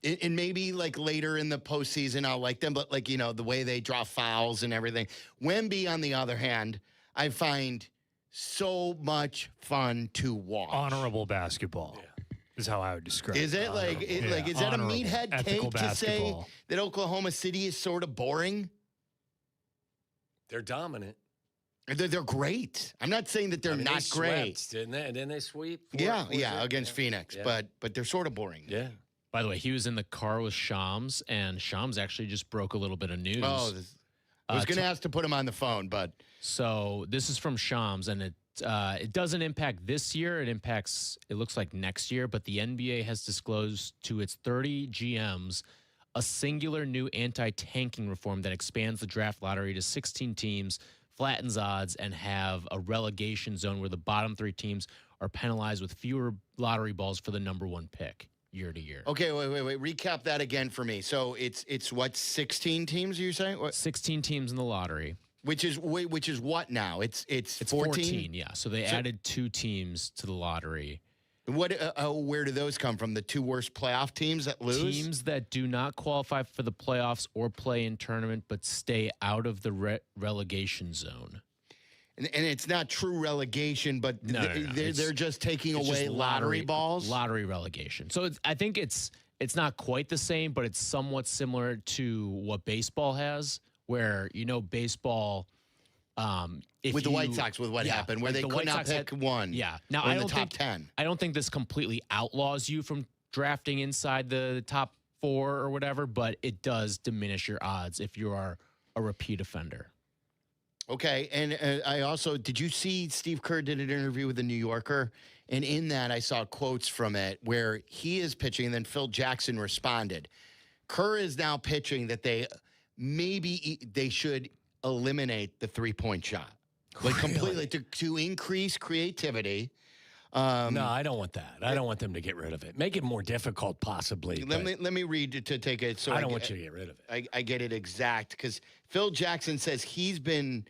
And maybe later in the postseason, I'll like them, but the way they draw fouls and everything. Wemby, on the other hand, I find so much fun to watch. Honorable basketball is how I would describe it. Is it is that a meathead ethical take to say basketball. that Oklahoma City is sort of boring? They're dominant. They're great. I'm not saying that they're not great. Didn't they sweep? Against Phoenix, Yeah. but they're sort of boring. Yeah. By the way, he was in the car with Shams, and Shams actually just broke a little bit of news. Oh, I was going to ask to put him on the phone, but so this is from Shams, and it doesn't impact this year. It impacts, it looks like, next year. But the NBA has disclosed to its 30 GMs a singular new anti-tanking reform that expands the draft lottery to 16 teams, flattens odds, and have a relegation zone where the bottom 3 teams are penalized with fewer lottery balls for the number 1 pick year to year. Okay, wait. Recap that again for me. So it's what, 16 teams? Are you saying? What? 16 teams in the lottery. Which is what now? It's 14? Yeah. So they added 2 teams to the lottery. Where do those come from? The two worst playoff teams that lose? Teams that do not qualify for the playoffs or play in tournament, but stay out of the relegation zone. And it's not true relegation, but they're just taking away lottery balls? Lottery relegation. So I think it's not quite the same, but it's somewhat similar to what baseball has, where, baseball... with the White Sox, with what happened, where they could not pick one. Yeah. Now, in the top 10. I don't think this completely outlaws you from drafting inside the top 4 or whatever, but it does diminish your odds if you are a repeat offender. Okay, and I also, did you see Steve Kerr did an interview with the New Yorker? And in that, I saw quotes from it where he is pitching, and then Phil Jackson responded. Kerr is now pitching that they should eliminate the three-point shot. Like completely to increase creativity. No, I don't want that. I don't want them to get rid of it. Make it more difficult, possibly. Let me read it to take it. So I don't want you to get rid of it. I get it exact because Phil Jackson says he's been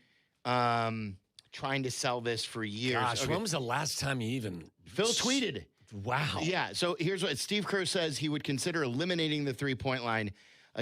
trying to sell this for years. Gosh, when was the last time you even... Phil tweeted. Wow. Yeah, so here's what Steve Kerr says. He would consider eliminating the three-point line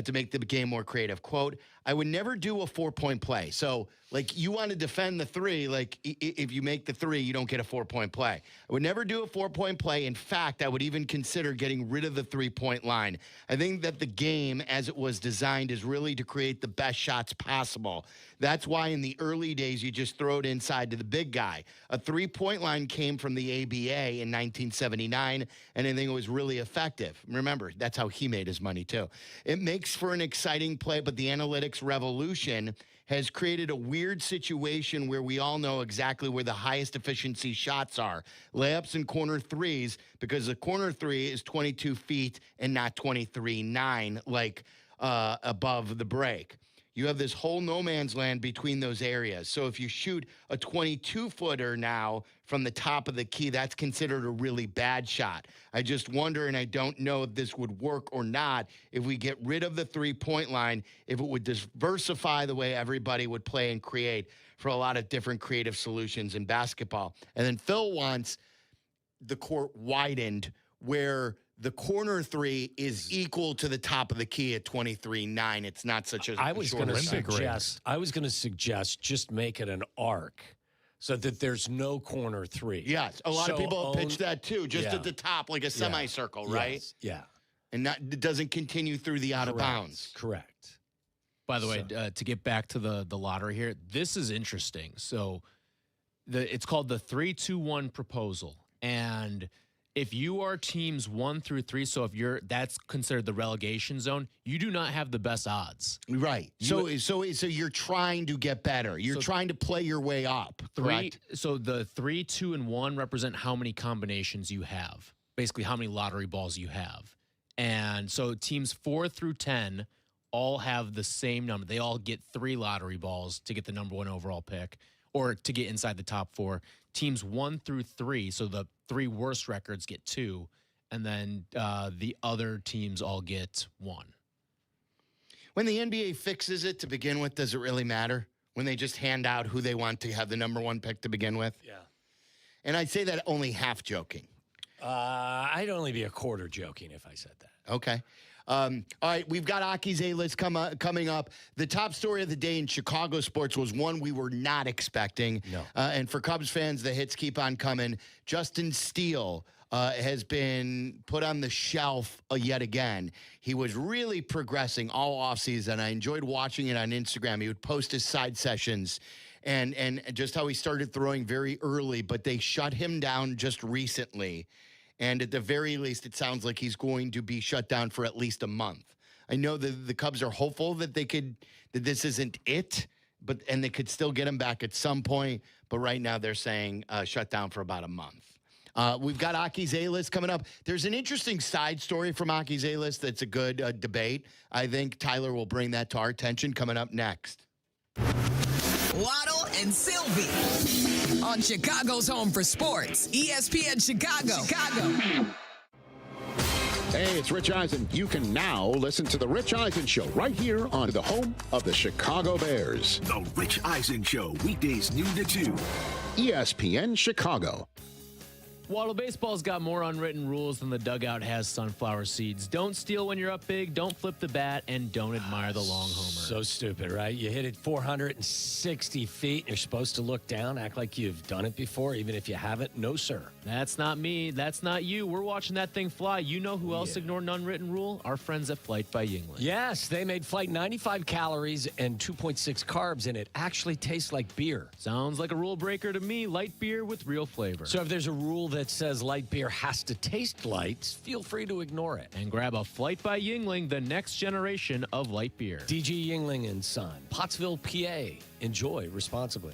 to make the game more creative. Quote, I would never do a 4-point play. So, you want to defend the 3, if you make the 3, you don't get a 4-point play. I would never do a 4-point play. In fact, I would even consider getting rid of the 3-point line. I think that the game, as it was designed, is really to create the best shots possible. That's why in the early days, you just throw it inside to the big guy. A 3-point line came from the ABA in 1979, and I think it was really effective. Remember, that's how he made his money, too. It makes for an exciting play, but the analytics revolution has created a weird situation where we all know exactly where the highest efficiency shots are. Layups and corner threes, because the corner 3 is 22 feet and not 23.9 above the break. You have this whole no man's land between those areas. So if you shoot a 22-footer now from the top of the key, that's considered a really bad shot. I just wonder, and I don't know if this would work or not, if we get rid of the three-point line, if it would diversify the way everybody would play and create for a lot of different creative solutions in basketball. And then Phil wants the court widened where the corner 3 is equal to the top of the key at 23.9. It's not such a I was going to suggest just make it an arc so that there's no corner 3. Yes, a lot of people pitch that too, just at the top, like a semicircle, right? Yes. Yeah. And it doesn't continue through the out of bounds. Correct. By the way, to get back to the lottery here, this is interesting. So it's called the 3-2-1 proposal. And if you are teams 1 through 3, so that's considered the relegation zone, you do not have the best odds. Right. So you're trying to get better. You're trying to play your way up. Correct. So the 3, 2, and 1 represent how many combinations you have. Basically, how many lottery balls you have. And so teams 4 through 10 all have the same number. They all get 3 lottery balls to get the number 1 overall pick or to get inside the top 4. Teams 1 through 3, so the 3 worst records get 2, and then the other teams all get 1. When the NBA fixes it to begin with, does it really matter? When they just hand out who they want to have the number 1 pick to begin with? Yeah. And I'd say that only half joking. I'd only be a quarter joking if I said that. Okay. All right, we've got Aki's A-List coming up. The top story of the day in Chicago sports was one we were not expecting. No. And for Cubs fans, the hits keep on coming. Justin Steele has been put on the shelf yet again. He was really progressing all offseason. I enjoyed watching it on Instagram. He would post his side sessions and just how he started throwing very early, but they shut him down just recently. And at the very least, it sounds like he's going to be shut down for at least a month. I know that the Cubs are hopeful that that this isn't it, and they could still get him back at some point. But right now they're saying shut down for about a month. We've got Aki's A-List coming up. There's an interesting side story from Aki's A-List that's a good debate. I think Tyler will bring that to our attention coming up next. Waddle and Silvy on Chicago's home for sports, ESPN Chicago. Hey, it's Rich Eisen. You can now listen to The Rich Eisen Show right here on the home of the Chicago Bears. The Rich Eisen Show, weekdays noon to 2. ESPN Chicago. Waddle Baseball's got more unwritten rules than the dugout has sunflower seeds. Don't steal when you're up big, don't flip the bat, and don't admire the long homer. So stupid, right? You hit it 460 feet, and you're supposed to look down, act like you've done it before, even if you haven't. No, sir. That's not me. That's not you. We're watching that thing fly. You know who else ignored an unwritten rule? Our friends at Flight by Yingling. Yes, they made Flight 95 calories and 2.6 carbs, and it actually tastes like beer. Sounds like a rule breaker to me. Light beer with real flavor. So if there's a rule that says light beer has to taste light, feel free to ignore it. And grab a Flight by Yingling, the next generation of light beer. DG Yingling and Son, Pottsville, PA. Enjoy responsibly.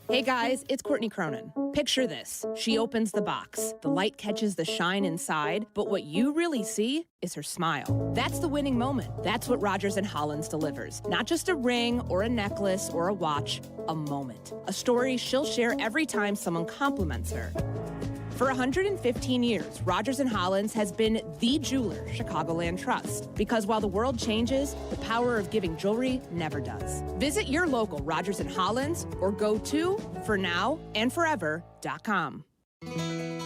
Hey guys, it's Courtney Cronin. Picture this. She opens the box. The light catches the shine inside, but what you really see is her smile. That's the winning moment. That's what Rogers & Hollins delivers. Not just a ring or a necklace or a watch, a moment. A story she'll share every time someone compliments her. For 115 years, Rogers & Hollins has been the jeweler Chicagoland trusts. Because while the world changes, the power of giving jewelry never does. Visit your local Rogers & Hollins or go to fornowandforever.com.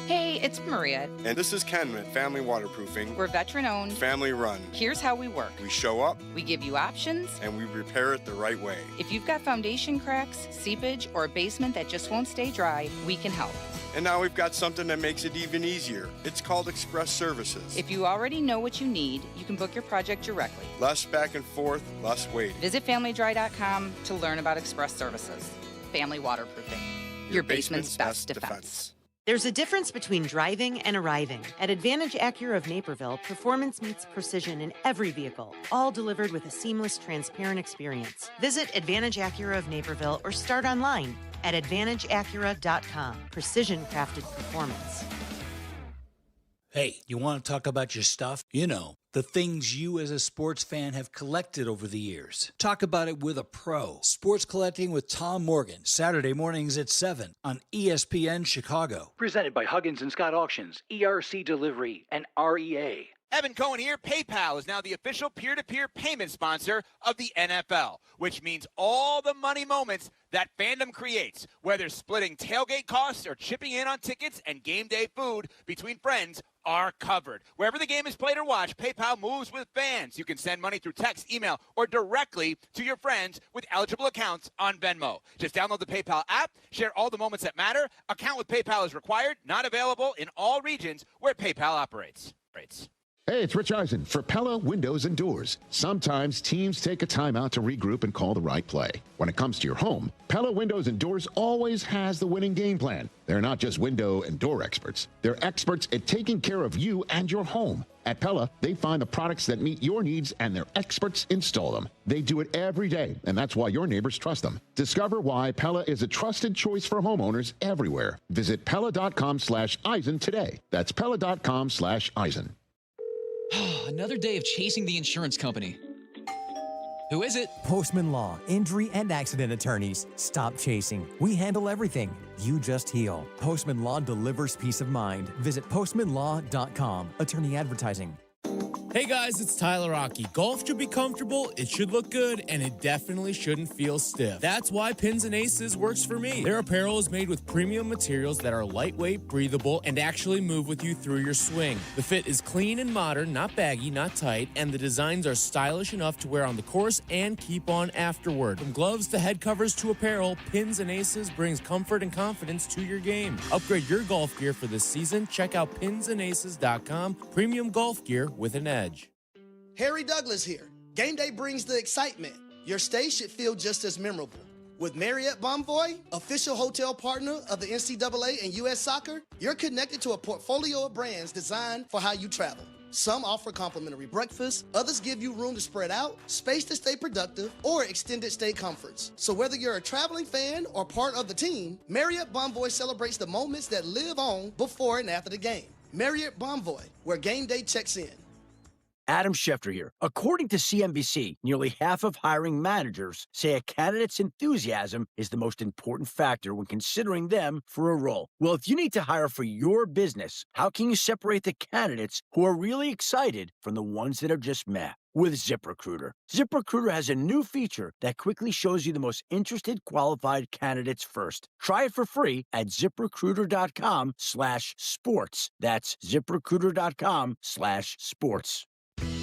Hey, it's Maria. And this is Ken at Family Waterproofing. We're veteran-owned. Family-run. Here's how we work. We show up. We give you options. And we repair it the right way. If you've got foundation cracks, seepage, or a basement that just won't stay dry, we can help. And now we've got something that makes it even easier. It's called Express Services. If you already know what you need, you can book your project directly. Less back and forth, less waiting. Visit FamilyDry.com to learn about Express Services. Family Waterproofing. Your basement's best defense. There's a difference between driving and arriving. At Advantage Acura of Naperville, performance meets precision in every vehicle, all delivered with a seamless, transparent experience. Visit Advantage Acura of Naperville or start online at AdvantageAcura.com. Precision-crafted performance. Hey, you want to talk about your stuff? You know, the things you as a sports fan have collected over the years. Talk about it with a pro. Sports Collecting with Tom Morgan, Saturday mornings at 7 on ESPN Chicago. Presented by Huggins and Scott Auctions, ERC Delivery, and REA. Evan Cohen here. PayPal is now the official peer-to-peer payment sponsor of the NFL, which means all the money moments that fandom creates, whether splitting tailgate costs or chipping in on tickets and game day food between friends, are covered. Wherever the game is played or watched, PayPal moves with fans. You can send money through text, email, or directly to your friends with eligible accounts on Venmo. Just download the PayPal app, share all the moments that matter. Account with PayPal is required, not available in all regions where PayPal operates. Hey, it's Rich Eisen for Pella Windows and Doors. Sometimes teams take a timeout to regroup and call the right play. When it comes to your home, Pella Windows and Doors always has the winning game plan. They're not just window and door experts. They're experts at taking care of you and your home. At Pella, they find the products that meet your needs and their experts install them. They do it every day, and that's why your neighbors trust them. Discover why Pella is a trusted choice for homeowners everywhere. Visit Pella.com/Eisen today. That's Pella.com/Eisen. Another day of chasing the insurance company. Who is it? Postman Law, injury and accident attorneys. Stop chasing. We handle everything. You just heal. Postman Law delivers peace of mind. Visit postmanlaw.com. Attorney advertising. Hey guys, it's Tyler Rocky. Golf should be comfortable, it should look good, and it definitely shouldn't feel stiff. That's why Pins and Aces works for me. Their apparel is made with premium materials that are lightweight, breathable, and actually move with you through your swing. The fit is clean and modern, not baggy, not tight, and the designs are stylish enough to wear on the course and keep on afterward. From gloves to head covers to apparel, Pins and Aces brings comfort and confidence to your game. Upgrade your golf gear for this season. Check out pinsandaces.com. Premium golf gear with an edge. Harry Douglas here. Game day brings the excitement. Your stay should feel just as memorable. With Marriott Bonvoy, official hotel partner of the NCAA and U.S. Soccer, you're connected to a portfolio of brands designed for how you travel. Some offer complimentary breakfast, others give you room to spread out, space to stay productive, or extended stay comforts. So whether you're a traveling fan or part of the team, Marriott Bonvoy celebrates the moments that live on before and after the game. Marriott Bonvoy, where game day checks in. Adam Schefter here. According to CNBC, nearly half of hiring managers say a candidate's enthusiasm is the most important factor when considering them for a role. Well, if you need to hire for your business, how can you separate the candidates who are really excited from the ones that are just meh? With ZipRecruiter. ZipRecruiter has a new feature that quickly shows you the most interested qualified candidates first. Try it for free at ZipRecruiter.com/sports. That's ZipRecruiter.com/sports.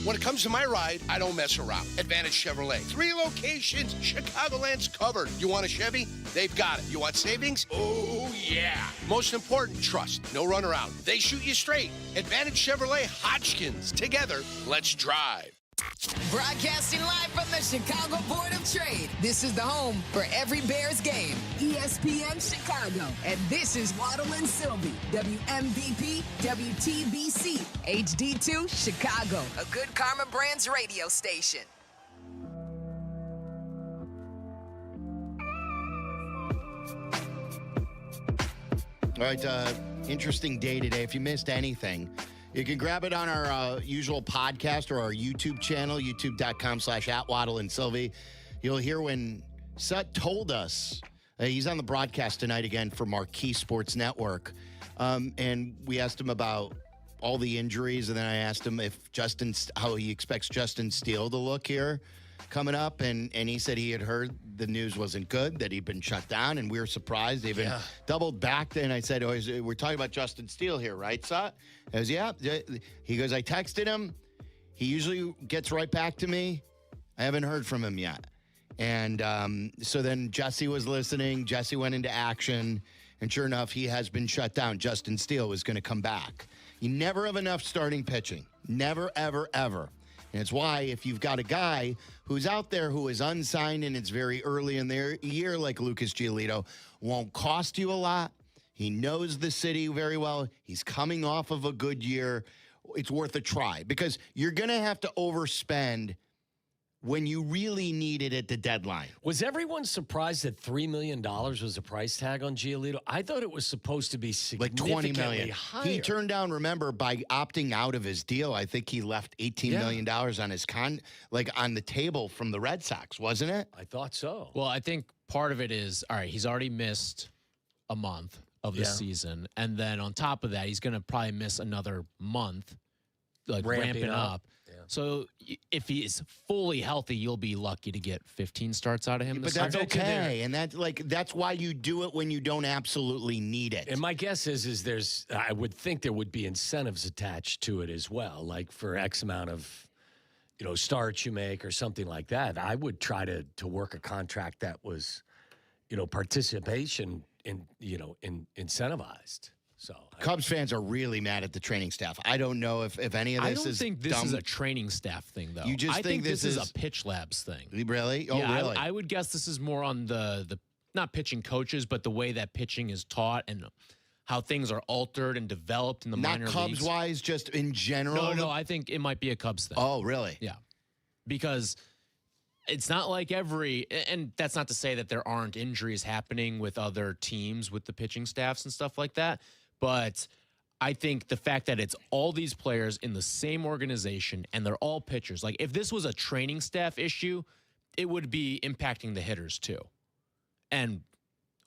When it comes to my ride, I don't mess around. Advantage Chevrolet. 3 locations, Chicagoland's covered. You want a Chevy? They've got it. You want savings? Oh, yeah. Most important, trust. No runaround. They shoot you straight. Advantage Chevrolet Hodgkins. Together, let's drive. Broadcasting live from the Chicago Board of Trade. This is the home for every Bears game. ESPN Chicago. And this is Waddle and Silvy. WMVP, WTBC, HD2, Chicago. A good Karma Brands radio station. All right, interesting day today. If you missed anything, you can grab it on our usual podcast or our YouTube channel, youtube.com/@Waddle and Silvy. You'll hear when Sut told us he's on the broadcast tonight again for Marquee Sports Network. And we asked him about all the injuries, and then I asked him if how he expects Justin Steele to look here coming up, and he said he had heard the news wasn't good, that he'd been shut down, and we were surprised. They even doubled back, and I said, we're talking about Justin Steele here, right, Sut? I goes, yeah. He goes, I texted him. He usually gets right back to me. I haven't heard from him yet. And so then Jesse was listening. Jesse went into action, and sure enough, he has been shut down. Justin Steele was going to come back. You never have enough starting pitching. Never, ever, ever. And it's why if you've got a guy who's out there who is unsigned and it's very early in their year, like Lucas Giolito, won't cost you a lot. He knows the city very well. He's coming off of a good year. It's worth a try because you're going to have to overspend when you really need it at the deadline. Was everyone surprised that $3 million was the price tag on Giolito? I thought it was supposed to be significantly like $20 million. higher. He turned down, remember, by opting out of his deal, I think he left $18 million on his on the table from the Red Sox, wasn't it? I thought so. Well, I think part of it is, all right, he's already missed a month of the season. And then on top of that, he's going to probably miss another month, like ramping up. So if he is fully healthy, you'll be lucky to get 15 starts out of him. But that's okay, and that's why you do it when you don't absolutely need it. And my guess is I would think there would be incentives attached to it as well, like for X amount of, starts you make or something like that. I would try to work a contract that was, participation in incentivized. So Cubs fans are really mad at the training staff. I don't know if any of this is I don't think this dumb. is a training staff thing, though. You just I think this is is a pitch labs thing. Really? Oh, yeah, really? I would guess this is more on the not pitching coaches, but the way that pitching is taught and how things are altered and developed in the minor leagues. Not Cubs-wise, just in general? No, I think it might be a Cubs thing. Oh, really? Yeah. Because it's not like and that's not to say that there aren't injuries happening with other teams with the pitching staffs and stuff like that. But I think the fact that it's all these players in the same organization and they're all pitchers. Like if this was a training staff issue, it would be impacting the hitters too. And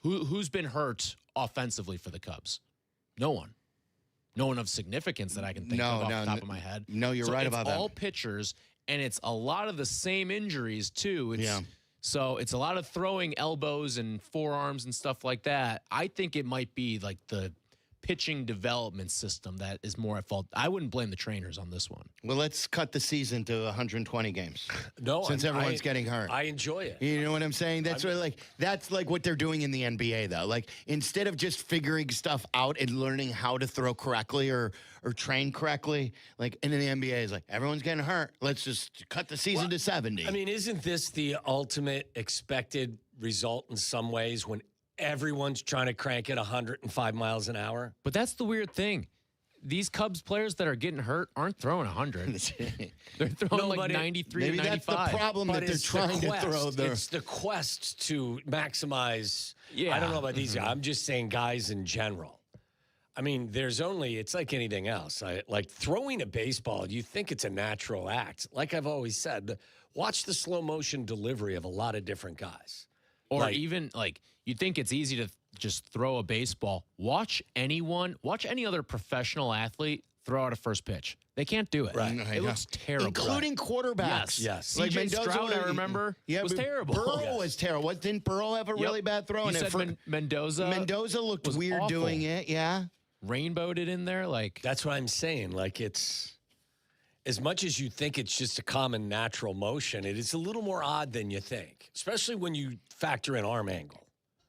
who's been hurt offensively for the Cubs? No one. No one of significance that I can think of off the top of my head. No, you're right about that. It's all pitchers, and it's a lot of the same injuries too. So it's a lot of throwing elbows and forearms and stuff like that. I think it might be like the pitching development system that is more at fault. I wouldn't blame the trainers on this one. Well, let's cut the season to 120 games. Since everyone's getting hurt. I enjoy it. You know what I'm saying? That's like what they're doing in the NBA, though. Like, instead of just figuring stuff out and learning how to throw correctly or train correctly, like, and then the NBA is like, everyone's getting hurt. Let's just cut the season to 70. I mean, isn't this the ultimate expected result in some ways when everyone's trying to crank it 105 miles an hour? But that's the weird thing. These Cubs players that are getting hurt aren't throwing 100. They're throwing like 93 maybe to 95. That's the problem that they're trying to throw. It's the quest to maximize. Yeah. I don't know about these guys. I'm just saying guys in general. I mean, it's like anything else. Like throwing a baseball, you think it's a natural act. Like I've always said, watch the slow motion delivery of a lot of different guys. Or even like you think it's easy to just throw a baseball. Watch any other professional athlete throw out a first pitch. They can't do it. Right. It looks terrible. Including quarterbacks. Yes. Like CJ Stroud, I remember, was terrible. Burrow was terrible. Didn't Burrow have a really bad throw? You said Mendoza. Mendoza looked weird awful. doing it, yeah. Rainbowed it in there. Like That's what I'm saying. Like it's, as much as you think it's just a common natural motion, it is a little more odd than you think, especially when you factor in arm angle.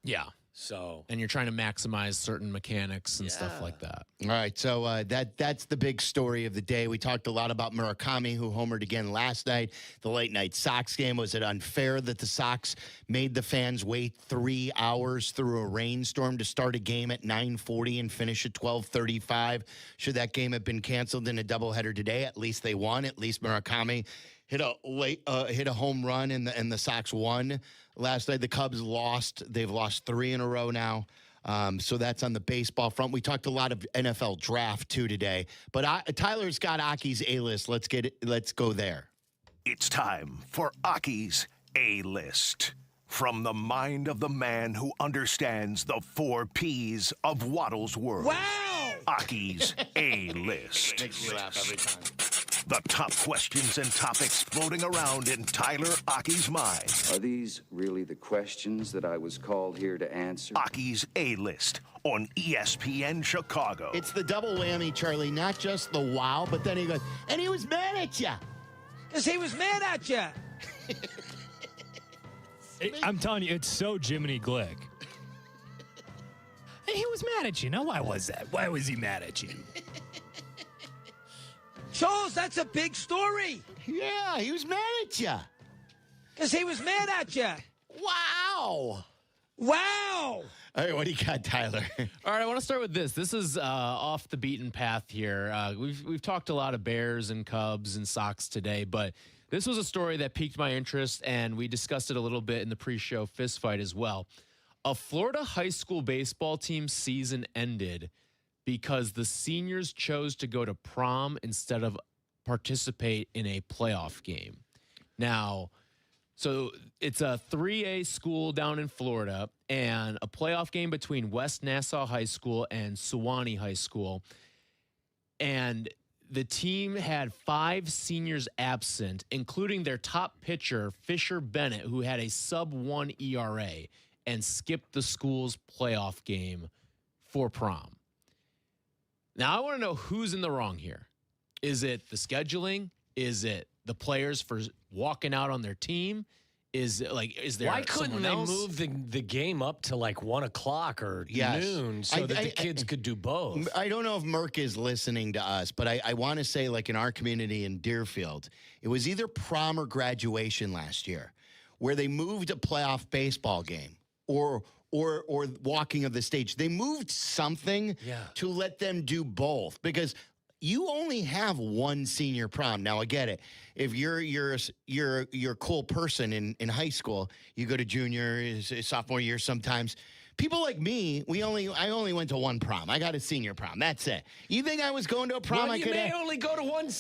Yeah. So, and you're trying to maximize certain mechanics and stuff like that. All right, so that's the big story of the day. We talked a lot about Murakami, who homered again last night. The late night Sox game. Was it unfair that the Sox made the fans wait 3 hours through a rainstorm to start a game at 9:40 and finish at 12:35? Should that game have been canceled in a doubleheader today? At least they won. At least Murakami hit a home run, and the Sox won last night. The Cubs lost. They've lost 3 in a row now. So that's on the baseball front. We talked a lot of NFL draft too today, but Tyler's got Aki's A-list. Let's go there. It's time for Aki's A-list. From the mind of the man who understands the 4 Ps of Waddle's world. Wow! Aki's A-list. Makes me laugh every time. The top questions and topics floating around in Tyler Aki's mind. Are these really the questions that I was called here to answer? Aki's A-list on ESPN Chicago. It's the double whammy, Charlie. Not just the wow, but then he goes, and he was mad at you. Because he was mad at you. I'm telling you, it's so Jiminy Glick. He was mad at you. Now, why was that? Why was he mad at you? Charles, that's a big story. Yeah, he was mad at you. Because he was mad at you. Wow. Wow. All right, what do you got, Tyler? All right, I want to start with this. This is off the beaten path here. We've talked a lot of Bears and Cubs and Sox today, but this was a story that piqued my interest, and we discussed it a little bit in the pre-show fist fight as well. A Florida high school baseball team season ended because the seniors chose to go to prom instead of participate in a playoff game. Now, so it's a 3A school down in Florida and a playoff game between West Nassau High School and Sewanee High School. And the team had 5 seniors absent, including their top pitcher, Fisher Bennett, who had a sub-1 ERA and skipped the school's playoff game for prom. Now, I want to know who's in the wrong here. Is it the scheduling? Is it the players for walking out on their team? Is there Why couldn't they move the game up to like 1 o'clock or noon so that the kids could do both? I don't know if Merck is listening to us, but I want to say, like in our community in Deerfield, it was either prom or graduation last year where they moved a playoff baseball game or walking of the stage. They moved something to let them do both because you only have one senior prom. Now I get it. If you're a cool person in high school, you go to junior, sophomore year sometimes. People like me, I only went to one prom. I got a senior prom. That's it. You think I was going to a prom? Well, you may only go to one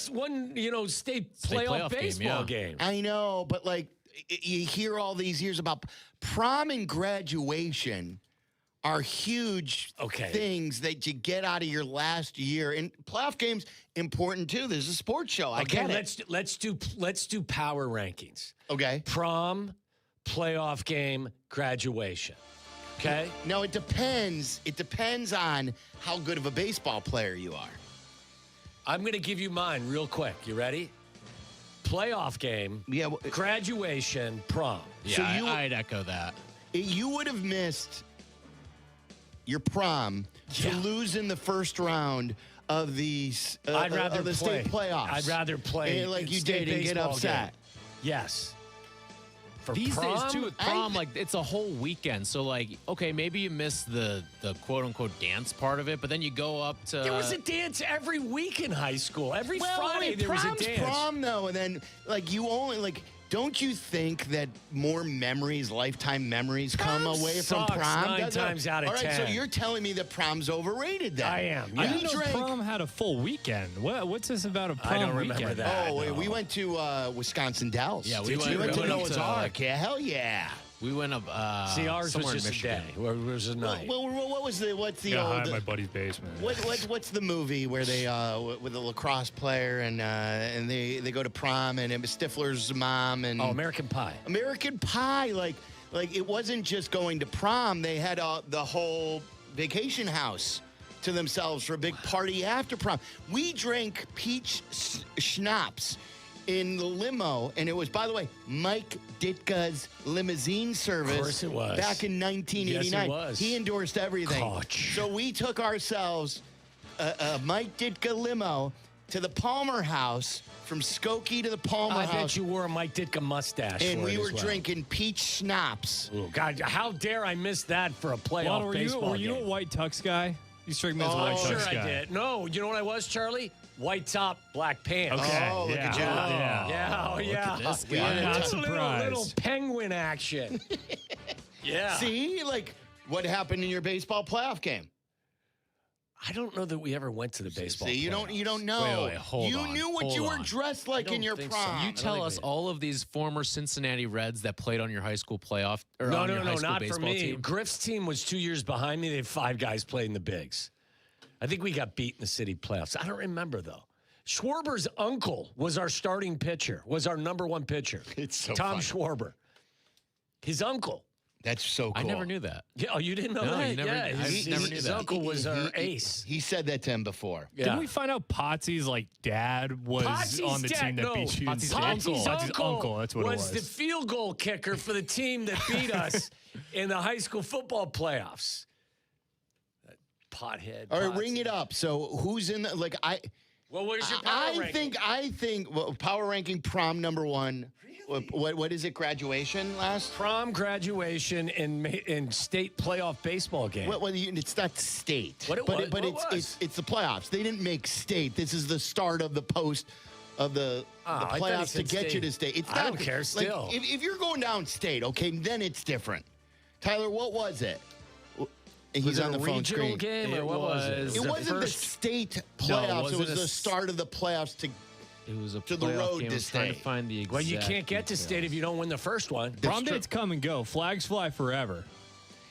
state playoff baseball game. I know, but like you hear all these years about prom and graduation are huge things that you get out of your last year. And playoff games important too. There's a sports show. I get it. Let's do power rankings. Okay. Prom, playoff game, graduation. Okay. No, it depends. It depends on how good of a baseball player you are. I'm going to give you mine real quick. You ready? Playoff game, graduation, prom. Yeah, so I'd echo that. You would have missed your prom to lose in the first round of the state playoffs. I'd rather play like you did and get upset. Game. Yes. For These prom, days too, with prom, like it's a whole weekend. So like, okay, maybe you miss the quote unquote dance part of it, but then you go up to. There was a dance every week in high school. Every Friday there was a dance. Prom though, and then like you only like Don't you think that more memories, lifetime memories, come away from sucks prom? 9 times out of 10. All right, so you're telling me that prom's overrated then? I am. I Yeah. didn't know prom had a full weekend. What's this about a prom I don't weekend? remember that. Oh, we went to Wisconsin Dells. Yeah, we Did went- you went we to went Noah's to, Ark. Yeah, hell yeah. We went up. See, ours somewhere was in just a Michigan. day. It was a night. Well, what's the Yeah, old? hide in my buddy's basement. What's the movie where they with a lacrosse player and they go to prom and it was Stifler's mom and American Pie. American Pie, like it wasn't just going to prom. They had the whole vacation house to themselves for a big party after prom. We drank peach schnapps in the limo, and it was, by the way, Mike Ditka's limousine service. Of course it was. Back in 1989. Yes, it was. He endorsed everything. Koch. So we took ourselves a Mike Ditka limo to the Palmer House, from Skokie to the Palmer I House. bet you wore a Mike Ditka mustache. And for we it were as well. drinking peach schnapps. Oh, God, how dare I miss that for a playoff Waddle, baseball were you game? a white tux guy? You struck me as a white tux Sure guy. I did. No, you know what I was, Charlie? White top, black pants. Okay. Oh, look at you. Yeah, Look at this We guy. had a Not ton- surprised. little penguin action. Yeah. See, like, what happened in your baseball playoff game? I don't know that we ever went to the baseball. See, you playoffs. don't know. Wait, hold you on, knew what hold you were on. dressed like I in don't your think so. prom. You tell us all of these former Cincinnati Reds that played on your high school playoff or No, on your high school not for baseball me. team. Griff's team was 2 years behind me. They had 5 guys playing the bigs. I think we got beat in the city playoffs. I don't remember, though. Schwarber's uncle was our starting pitcher, was our number 1 pitcher. It's so Tom funny. Schwarber. His uncle. That's so cool. I never knew that. Yeah, oh, you didn't know No, that? you never- yeah, I his, never his- knew his that. uncle was our ace. He said that to him before. Yeah. Didn't we find out Potsy's dad was Potsy's on the dad, team that no. beat you? Potsy's in uncle. state? Potsy's uncle. That's what it was was. the field goal kicker for the team that beat us in the high school football playoffs. That pothead. All right, Potsy. ring it up. So who's in the, like, Well, what is your power ranking? I think well, power ranking prom number 1. What is it? Graduation last? Prom, graduation, and state playoff baseball game. Well, it's not state. What it but was- but what it was. it's the playoffs. They didn't make state. This is the start of the post of the I thought he playoffs to said get you state. to state. It's I not, don't care, like, still. if you're going down state, okay, then it's different. Tyler, what was it? He's Was it on a the phone regional screen. game, or what was it? It wasn't the state playoffs. It was the start of the playoffs to. It was a To the playoff road game. to I'm trying to state. find the exact Well, you can't get to details. state if you don't win the first one. Prom true. dates come and go. Flags fly forever.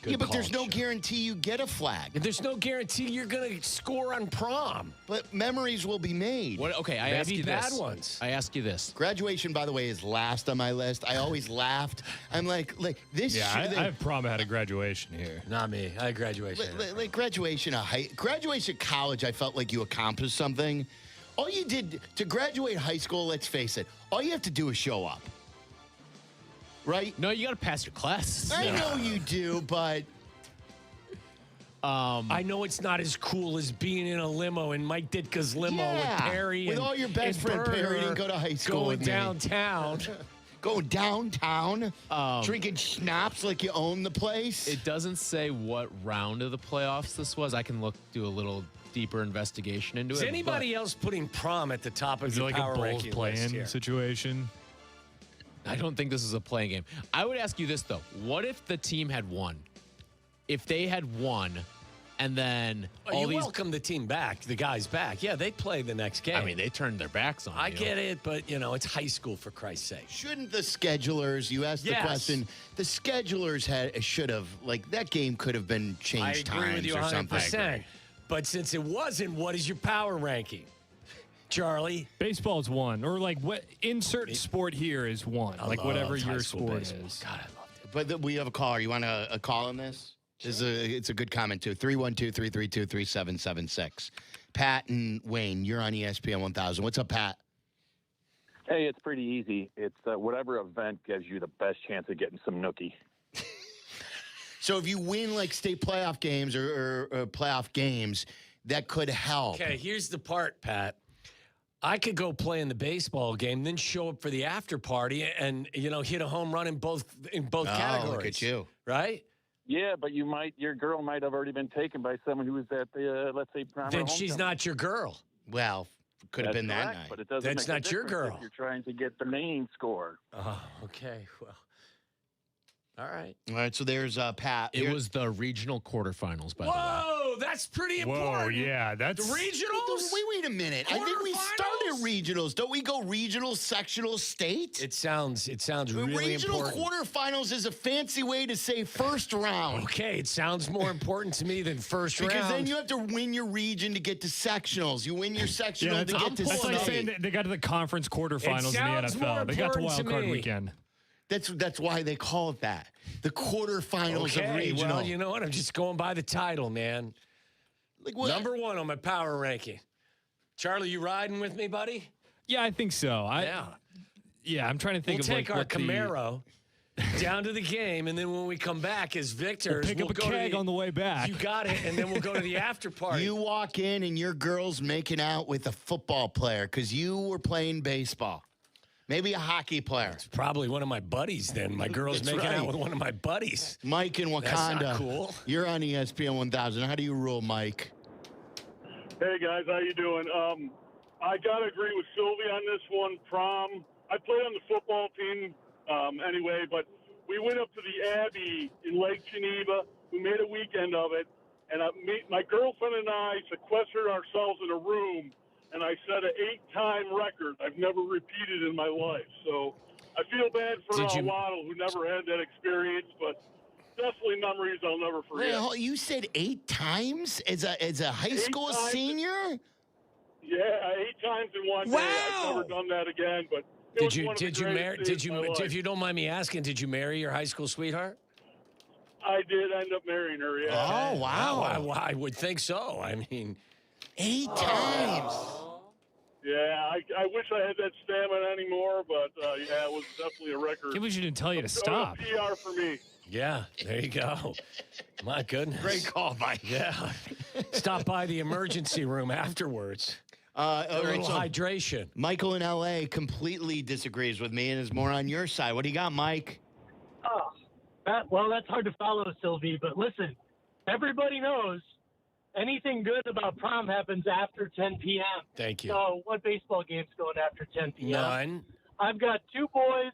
Good Yeah, but there's call, no guarantee you get a flag. And there's no guarantee you're going to score on prom. But memories will be made. What? Okay, I Maybe ask you bad this. ones. I ask you this. Graduation, by the way, is last on my list. I always laughed. I'm like this. Yeah, I have prom ahead of graduation here. Not me. I had graduation. like graduation of graduation of college. I felt like you accomplished something. All you did to graduate high school, let's face it, all you have to do is show up. Right? No, you got to pass your classes. I know you do, but I know it's not as cool as being in a limo in Mike Ditka's limo Yeah, with Perry with and all your best and friend Perry Berger didn't go to high school going with me. downtown. go downtown, drinking schnapps like you own the place. It doesn't say what round of the playoffs this was. I can do a little deeper investigation into Is it. anybody else putting prom at the top of Is it your like power a Bulls ranking list play-in here? situation? I don't think this is a playing game. I would ask you this, though. What if the team had won? If they had won, and then all you these... welcome the team back, the guys back. Yeah, they play the next game. I mean, they turned their backs on I you. get it, but, it's high school, for Christ's sake. Shouldn't the schedulers, you asked Yes. the question, the schedulers should have, like, that game could have been I changed agree times with you or 100%. something. But since it wasn't, what is your power ranking? Charlie? Baseball's one. Or like what insert sport here is one. Like whatever your sport is. God, I loved it. But we have a caller. You want a call on this? It's a good comment, too. 312-332-3776. Pat and Wayne, you're on ESPN 1000. What's up, Pat? Hey, it's pretty easy. It's whatever event gives you the best chance of getting some nookie. So if you win, like, state playoff games or playoff games, that could help. Okay, here's the part, Pat. I could go play in the baseball game, then show up for the after party and, hit a home run in both categories. Look at you. Right? Yeah, but your girl might have already been taken by someone who was at the, let's say, prom. Then she's not your girl. Well, could have been that correct, night. But it doesn't That's make a not your difference girl. if you're trying to get the main score. Oh, okay. Well, all right. All right, so there's Pat. It was the regional quarterfinals, by the way. Whoa, that's pretty important. Whoa, yeah, that's The regionals? Wait a minute. I think we started regionals. Don't we go regional, sectional, state? It sounds really regional important. quarterfinals is a fancy way to say first round. Okay, it sounds more important to me than first round. Because then you have to win your region to get to sectionals. You win your sectional to get to That's like state. saying that they got to the conference quarterfinals in the NFL. They got to wild card weekend. That's why they call it that. The quarterfinals of regional. Well, you know what? I'm just going by the title, man. Like what? Number 1 on my power ranking. Charlie, you riding with me, buddy? Yeah, I think so. Yeah, I'm trying to think we'll of take like our what Camaro down to the game, and then when we come back as victors, we'll pick up a keg on the way back. You got it, and then we'll go to the after party. You walk in and your girl's making out with a football player because you were playing baseball. Maybe a hockey player. It's probably one of my buddies then. My girl's That's making right. out with one of my buddies. Mike in Wakanda. That's not cool. You're on ESPN 1000. How do you rule, Mike? Hey, guys. How you doing? I got to agree with Sylvie on this one. Prom. I played on the football team anyway, but we went up to the Abbey in Lake Geneva. We made a weekend of it, and my girlfriend and I sequestered ourselves in a room, and I set an 8-time record I've never repeated in my life. So I feel bad for Waddle, who never had that experience, but definitely memories I'll never forget. Well, you said 8 times as a high school senior? Yeah, 8 times in one day. I've never done that again, but Did you marry? If you don't mind me asking, did you marry your high school sweetheart? I did end up marrying her. Yeah. Oh wow! I would think so. I mean, 8 times. Yeah, I wish I had that stamina anymore, but yeah, it was definitely a record. Can't believe she didn't tell you to stop. PR for me. Yeah, there you go. My goodness. Great call, Mike. Yeah. Stop by the emergency room afterwards. A little hydration. Michael in L.A. completely disagrees with me and is more on your side. What do you got, Mike? Oh, well, that's hard to follow, Sylvie. But listen, everybody knows anything good about prom happens after 10 p.m. Thank you. So what baseball game's going after 10 p.m.? None. I've got 2 boys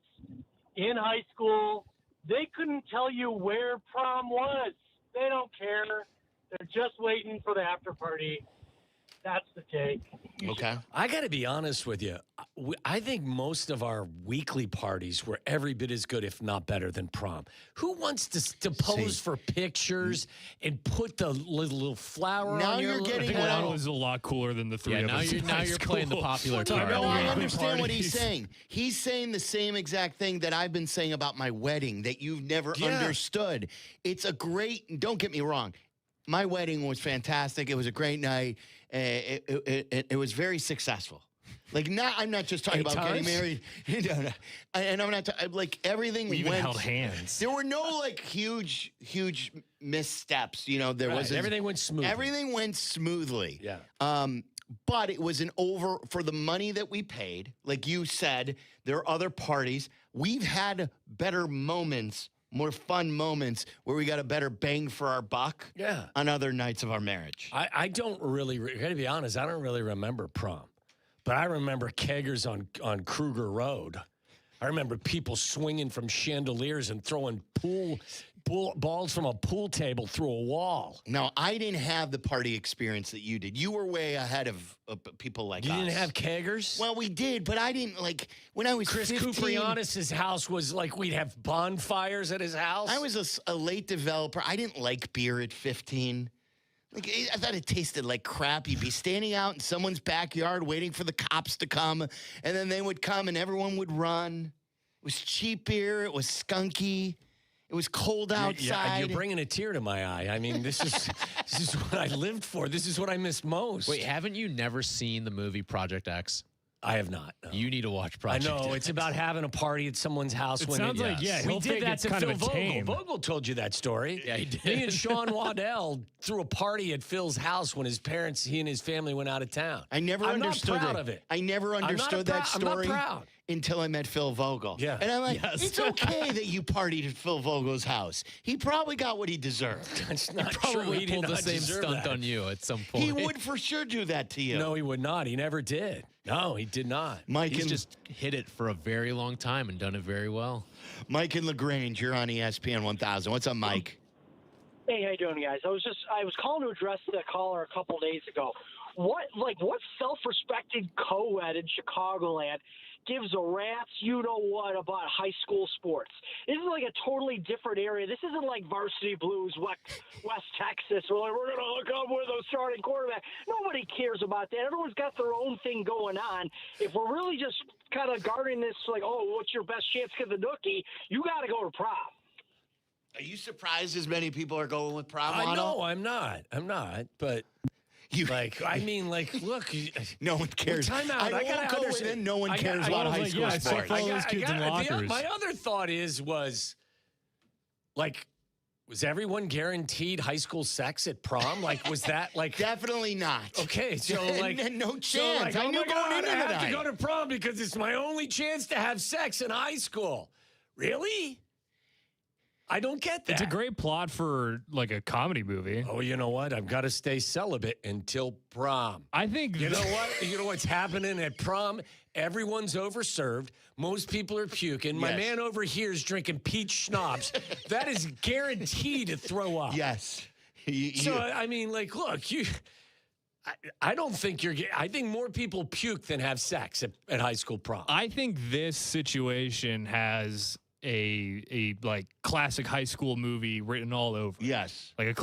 in high school. They couldn't tell you where prom was. They don't care. They're just waiting for the after party. That's the take. Okay. I got to be honest with you. I think most of our weekly parties were every bit as good, if not better, than prom. Who wants to pose for pictures and put the little flower Now on your you're getting Waddle was a lot cooler than the three of us. Now you're playing the popular card. No, I understand what parties. he's saying. He's saying the same exact thing that I've been saying about my wedding that you've never understood. It's a great, don't get me wrong. My wedding was fantastic. It was a great night. It was very successful. Like, I'm not just talking 8 about times? getting married. No. And I'm not like everything We even went. held hands. There were no like huge missteps. You know, there Right, was everything went smoothly. Everything went smoothly. Yeah. But it was for the money that we paid. Like you said, there are other parties. We've had better moments, more fun moments where we got a better bang for our buck. Yeah. On other nights of our marriage. I don't really, I got to be honest, I don't really remember prom. But I remember keggers on Kruger Road. I remember people swinging from chandeliers and throwing balls from a pool table through a wall. No, I didn't have the party experience that you did. You were way ahead of people like us. You didn't have keggers? Well, we did, but I didn't like when I was Chris 15. Kuprianis' house was like we'd have bonfires at his house. I was a late developer. I didn't like beer at 15. Like, I thought it tasted like crap. You'd be standing out in someone's backyard waiting for the cops to come, and then they would come and everyone would run. It was cheap beer. It was skunky. It was cold outside. You're bringing a tear to my eye. I mean, this is what I lived for. This is what I missed most. Wait, haven't you never seen the movie Project X? I have not. No. You need to watch Project X. I know. It's about having a party at someone's house. It when sounds like, yeah, we he'll did think that it's to kind Phil of a Vogel. tame. Vogel told you that story. Yeah, he did. Me and Sean Waddell threw a party at Phil's house when he and his family went out of town. I never understood I'm not proud of it. I never understood that story. I'm not proud. until I met Phil Vogel. Yeah. And I'm like, Yes. it's okay that you partied at Phil Vogel's house. He probably got what he deserved. It's not true. Probably He pulled did the not same deserve stunt that. on you at some point. He would for sure do that to you. No, he would not. He never did. No, he did not. Mike He's and, just hit it for a very long time and done it very well. Mike and LaGrange, you're on ESPN 1000. What's up, Mike? Hey, how you doing, guys? I was calling to address the caller a couple days ago. What self-respected co-ed in Chicagoland gives a rat's you-know-what about high school sports? This is like a totally different area. This isn't like Varsity Blues, West Texas, where like, we're going to look up with a starting quarterback. Nobody cares about that. Everyone's got their own thing going on. If we're really just kind of guarding this, like, oh, what's your best chance to get the nookie, you got to go to prom. Are you surprised as many people are going with prom? No, I'm not. But look. No one cares. Time out. I won't go with it. No one cares about high school sports. My other thought was everyone guaranteed high school sex at prom? Like, was that like... Definitely not. Okay, so like... no chance. I knew going into I have tonight. to go to prom because it's my only chance to have sex in high school. Really? I don't get that. It's a great plot for like a comedy movie. Oh, you know what? I've got to stay celibate until prom. I think You know what? You know what's happening at prom? Everyone's overserved. Most people are puking. My Yes. man over here is drinking peach schnapps. That is guaranteed to throw up. Yes. So I mean, like, look, I don't think I think more people puke than have sex at high school prom. I think this situation has a like classic high school movie written all over. Yes. Like a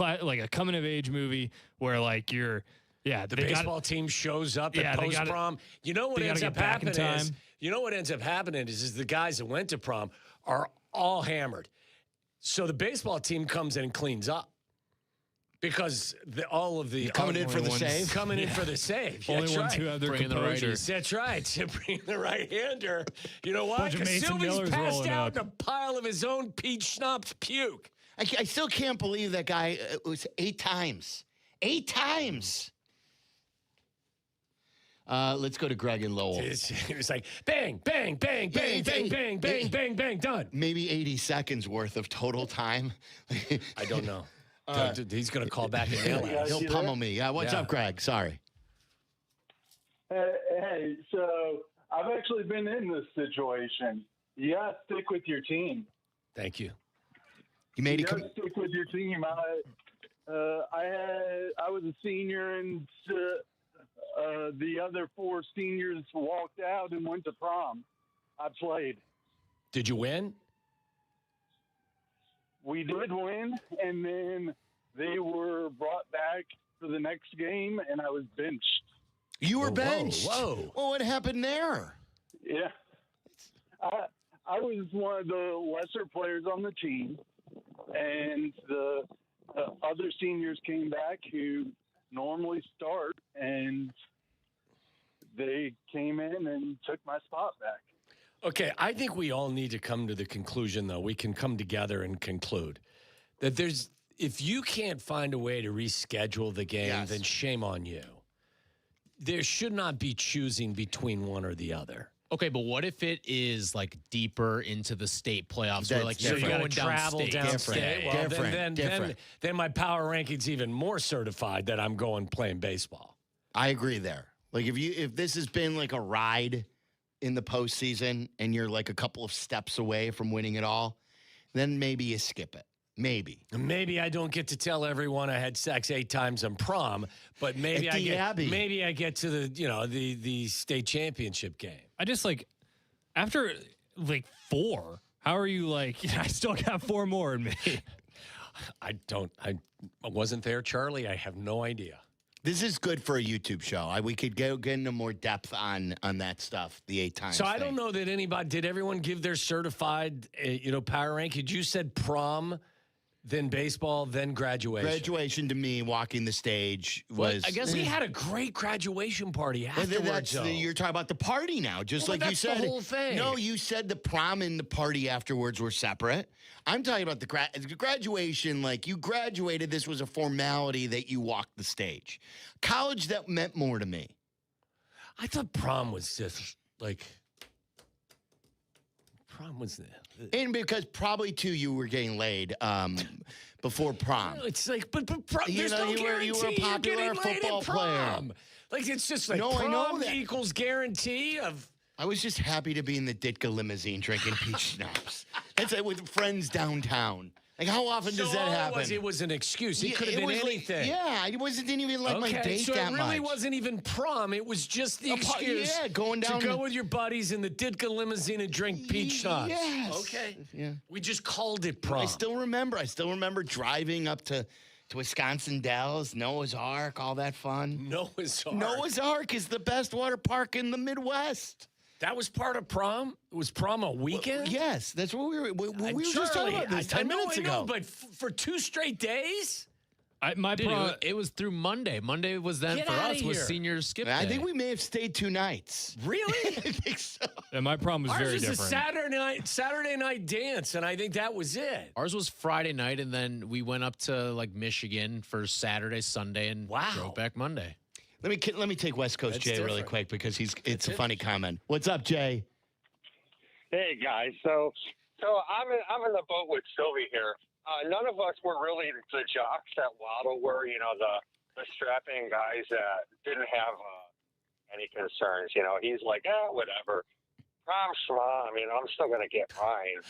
coming of age movie where like the baseball team shows up at post prom. You know what ends up happening is the guys that went to prom are all hammered. So the baseball team comes in and cleans up. Because all of the coming in for the save. Coming in for the save. Only That's ones right. who have their Bringing the composure. righties. That's right. To bring the right-hander. You know why? Bunch of Because Mason Sylvie's Millers passed rolling out up. in a pile of his own peach schnapps puke. I still can't believe that guy was 8 times. 8 times. Let's go to Greg and Lowell. It was like bang, bang, bang, bang, bang, bang, bang, bang, bang, done. Maybe 80 seconds worth of total time. I don't know. He's going to call back and yell at us. He'll pummel me. Yeah, what's up, Greg? Sorry. Hey, so I've actually been in this situation. You got to stick with your team. Thank you. You made You it. got to stick with your team. I was a senior, and the other 4 seniors walked out and went to prom. I played. Did you win? We did win, and then they were brought back for the next game, and I was benched. You were benched. Whoa. Well, what happened there? Yeah. I was one of the lesser players on the team, and the other seniors came back who normally start, and they came in and took my spot back. Okay, I think we all need to come to the conclusion, though. We can come together and conclude that if you can't find a way to reschedule the game, then shame on you. There should not be choosing between one or the other. Okay, but what if it is like deeper into the state playoffs where like So you got to travel downstate? Well, then my power ranking's even more certified that I'm going playing baseball. I agree there. Like if this has been like a ride in the postseason and you're like a couple of steps away from winning it all, then maybe you skip it. Maybe I don't get to tell everyone I had sex 8 times in prom, but maybe I get to the state championship game. I just like after like 4. How are you like? I still got 4 more in me. I wasn't there, Charlie. I have no idea. This is good for a YouTube show. We could get into more depth on that stuff. The 8 times. So I don't know that did everyone give their certified power ranking? You said prom, then baseball, then graduation. Graduation to me, walking the stage was. Well, I guess we had a great graduation party afterwards. You're talking about the party now, just like you said. The whole thing. No, you said the prom and the party afterwards were separate. I'm talking about the graduation. Like you graduated, this was a formality that you walked the stage. College, that meant more to me. I thought prom was just like prom was there? And because probably, too, you were getting laid before prom. It's like, but prom, You there's know, no you were guarantee a popular you're getting laid football at prom. player. Like, it's just like No, I know prom that. equals guarantee of... I was just happy to be in the Ditka limousine drinking peach schnapps. That's it, with friends downtown. Like, how often does that happen? It was an excuse. It could have been anything. Didn't even like my date so that it really much. wasn't even prom. It was just the excuse. Going down to go with your buddies in the Ditka limousine and drink peach schnapps. Yes. Okay. Yeah. We just called it prom. I still remember driving up to Wisconsin Dells, Noah's Ark, all that fun. Noah's Ark. Noah's Ark is the best water park in the Midwest. That was part of prom? Was prom a weekend? Yes, that's what we were just talking about this 10 minutes ago. I know, but for 2 straight days? It was through Monday. Monday was then Get for outta us was here. senior skip day. I think we may have stayed 2 nights. Really? I think so. And my prom was Ours very was different. a Saturday night dance, and I think that was it. Ours was Friday night, and then we went up to like Michigan for Saturday, Sunday, and drove back Monday. Let me take West Coast That's Jay really different. quick because it's a funny comment. What's up, Jay? Hey guys, so I'm in the boat with Sylvie here. None of us were really the jocks that Waddle were, the strapping guys that didn't have any concerns. He's like, whatever. Prom schma. I mean, I'm still gonna get mine,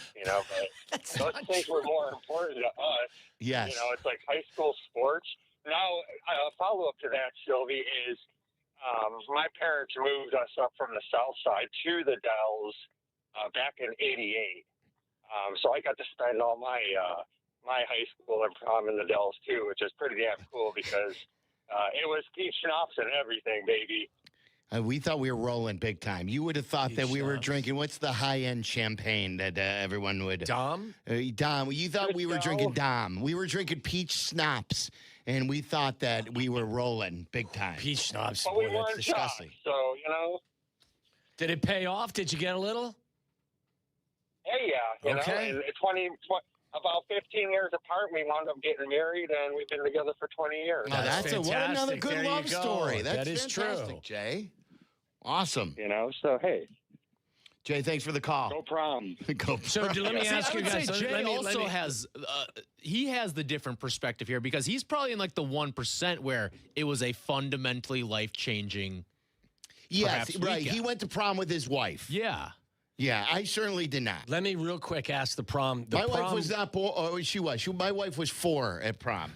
but those things were more important to us. Yes. It's like high school sports. Now, a follow up to that, Sylvie, is my parents moved us up from the south side to the Dells. Back in '88, so I got to spend all my high school and prom in the Dells too, which is pretty damn cool because it was peach schnapps and everything, baby. We thought we were rolling big time. You would have thought that we were drinking. What's the high-end champagne that everyone would? Dom. Dom. You thought we were drinking Dom. We were drinking peach schnapps, and we thought that we were rolling big time. Peach schnapps. But we weren't disgusting. So Did it pay off? Did you get a little? Hey, yeah, Okay. and about 15 years apart, we wound up getting married, and we've been together for 20 years. Now, what another good There you love go. story. That That's is fantastic, true. Jay. Awesome. So hey. Jay, thanks for the call. Go prom. Go So let me ask you guys. Jay also has he has the different perspective here because he's probably in like the 1% where it was a fundamentally life-changing. Yes, right. weekend. He went to prom with his wife. Yeah. Yeah, I certainly did not. Let me real quick ask the prom. My wife was not born. Oh, she was. My wife was 4 at prom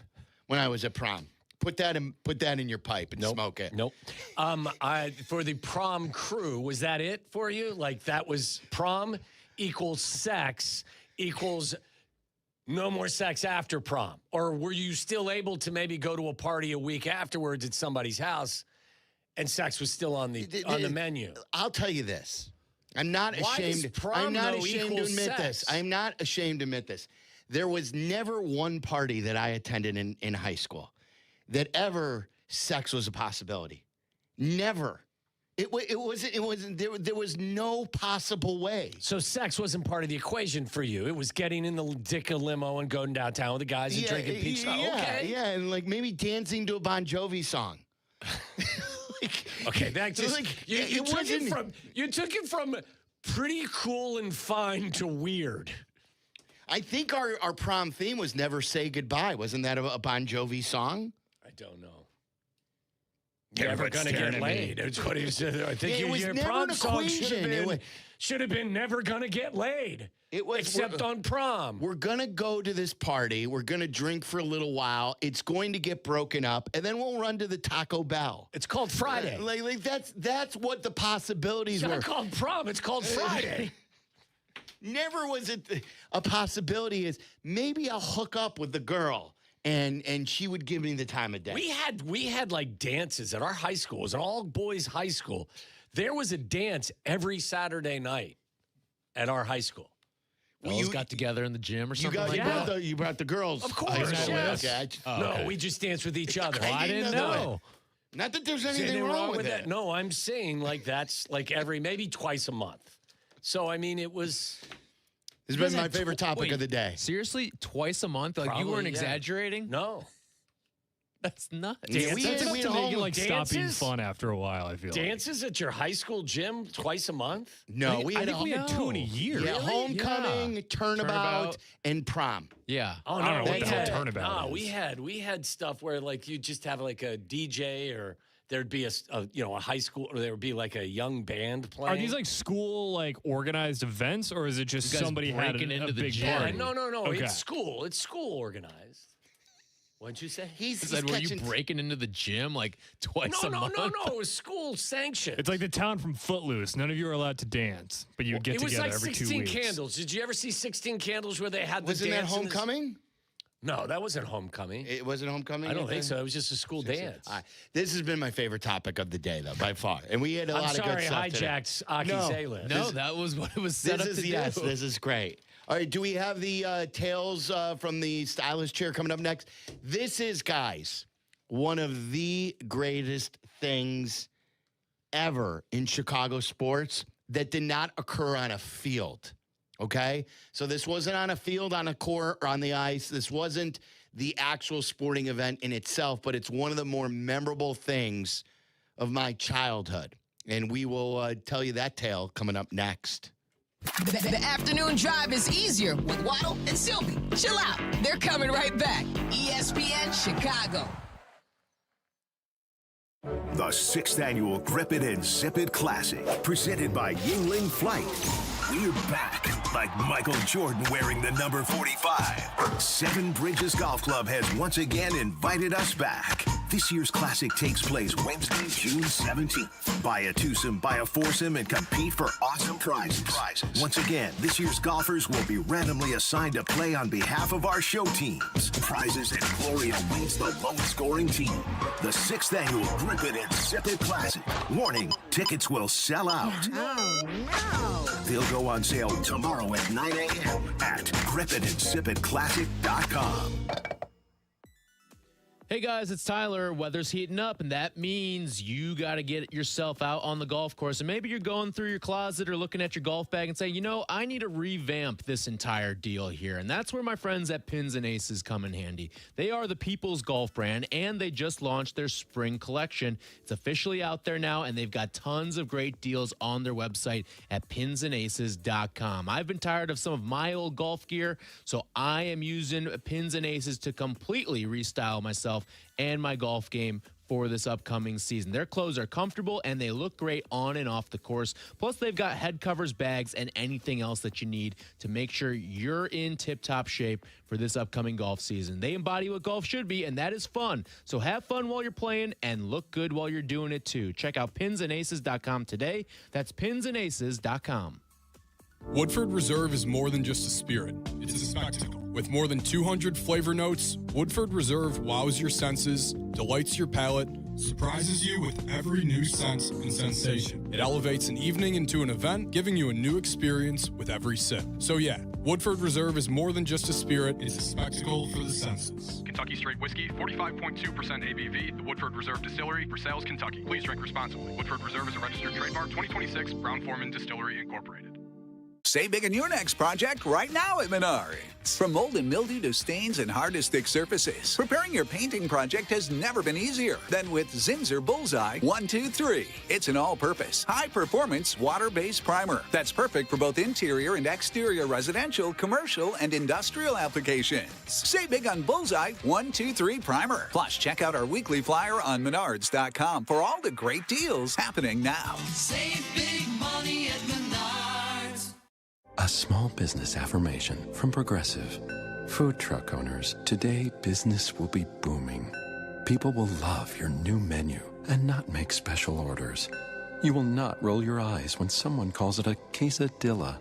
when I was at prom. Put that in your pipe and smoke it. Nope. For the prom crew, was that it for you? Like that was prom equals sex equals no more sex after prom? Or were you still able to maybe go to a party a week afterwards at somebody's house and sex was still on the menu? I'll tell you this. I'm not Why ashamed. does prom, I'm not though, ashamed to equal admit sex? this. I'm not ashamed to admit this. There was never one party that I attended in high school that ever sex was a possibility. Never. It wasn't. There was no possible way. So sex wasn't part of the equation for you. It was getting in the Ditka limo and going downtown with the guys and drinking peach. Yeah, and like maybe dancing to a Bon Jovi song. Okay, that just you wasn't. took it from pretty cool and fine to weird. I think our prom theme was "Never Say Goodbye." Wasn't that a Bon Jovi song? I don't know. Never gonna get laid. That's what he said. I think your prom song should have been "Never Gonna Get Laid." It was except on prom. We're gonna go to this party. We're gonna drink for a little while. It's going to get broken up, and then we'll run to the Taco Bell. It's called Friday. Like that's what the possibilities It's were. not called prom. It's called Friday. Never was it a possibility. Is maybe I'll hook up with the girl. And she would give me the time of day. We had like dances at our high school. It was an all boys high school. There was a dance every Saturday night at our high school. You got together in the gym or something like that? You brought the girls. Of course, yes. Okay. No, we just danced with each other. I didn't know. Not that there's anything wrong with that. No, I'm saying like that's like maybe twice a month. So, I mean, it was... This has been my favorite topic of the day. Seriously? Twice a month? Like, Probably, you weren't yeah. exaggerating? No. That's nuts. Yeah, we had That's enough to make it stop being dances? fun after a while, I feel Dances at your high school gym twice a month? No, I think we had 2 in a year. Yeah, Really? homecoming, turnabout, and prom. Yeah. Oh, I don't know what the hell had, turnabout no, is. we had stuff where like you just have like a DJ or there'd be a high school or there would be like a young band playing. Are these like school like organized events, or is it just You guys somebody had breaking into a the big gym? party? No. Okay. It's school. It's school organized. What'd you say? He said, were you breaking into the gym like twice a month? No. It was school sanctioned. It's like the town from Footloose. None of you are allowed to dance, but you get it was together like every 2 16 weeks. Candles. Did you ever see 16 Candles where they had the Wasn't that dance in this- homecoming? No, that wasn't homecoming. It wasn't homecoming? I don't think either? so. It was just a school dance. All right. This has been my favorite topic of the day, though, by far. And we had a lot of good stuff I hijacked today. Aki's A-list. No, that was what it was set up to do. Yes, this is great. All right, do we have the tales from the stylist chair coming up next? This is, guys, one of the greatest things ever in Chicago sports that did not occur on a field. Okay? So this wasn't on a field, on a court, or on the ice. This wasn't the actual sporting event in itself, but it's one of the more memorable things of my childhood. And we will tell you that tale coming up next. The afternoon drive is easier with Waddle and Silvy. Chill out. They're coming right back. ESPN Chicago. The 6th annual Grip It and Zip It Classic, presented by Yingling Flight. We're back, like Michael Jordan wearing the number 45. Seven Bridges Golf Club has once again invited us back. This year's classic takes place Wednesday, June 17th. Buy a twosome, buy a foursome, and compete for awesome prizes. Once again, this year's golfers will be randomly assigned to play on behalf of our show teams. Prizes and glory awaits the lowest scoring team. The 6th annual Grip It and Zip It Classic. Warning, tickets will sell out. Oh, no. They'll go on sale tomorrow at 9 a.m. at gripitandzipitclassic.com. Hey guys, it's Tyler. Weather's heating up, and that means you got to get yourself out on the golf course. And maybe you're going through your closet or looking at your golf bag and saying, I need to revamp this entire deal here. And that's where my friends at Pins and Aces come in handy. They are the people's golf brand, and they just launched their spring collection. It's officially out there now, and they've got tons of great deals on their website at pinsandaces.com. I've been tired of some of my old golf gear, so I am using Pins and Aces to completely restyle myself and my golf game for this upcoming season. Their clothes are comfortable and they look great on and off the course. Plus, they've got head covers, bags, and anything else that you need to make sure you're in tip-top shape for this upcoming golf season. They embody what golf should be, and that is fun. So have fun while you're playing and look good while you're doing it too. Check out pinsandaces.com today. That's pinsandaces.com. Woodford Reserve is more than just a spirit. It's a spectacle. With more than 200 flavor notes, Woodford Reserve wows your senses, delights your palate, surprises you with every new sense and sensation. It elevates an evening into an event, giving you a new experience with every sip. So yeah, Woodford Reserve is more than just a spirit, it's a spectacle for the senses. Kentucky Straight Whiskey, 45.2% ABV, the Woodford Reserve Distillery, for sales, Kentucky. Please drink responsibly. Woodford Reserve is a registered trademark, 2026, Brown-Forman Distillery, Incorporated. Save big on your next project right now at Menards. From mold and mildew to stains and hard-to-stick surfaces, preparing your painting project has never been easier than with Zinsser Bullseye 123. It's an all-purpose, high-performance, water-based primer that's perfect for both interior and exterior residential, commercial, and industrial applications. Save big on Bullseye 123 Primer. Plus, check out our weekly flyer on Menards.com for all the great deals happening now. Save big money at Menards. A small business affirmation from Progressive. Food truck owners, today business will be booming. People will love your new menu and not make special orders. You will not roll your eyes when someone calls it a quesadilla.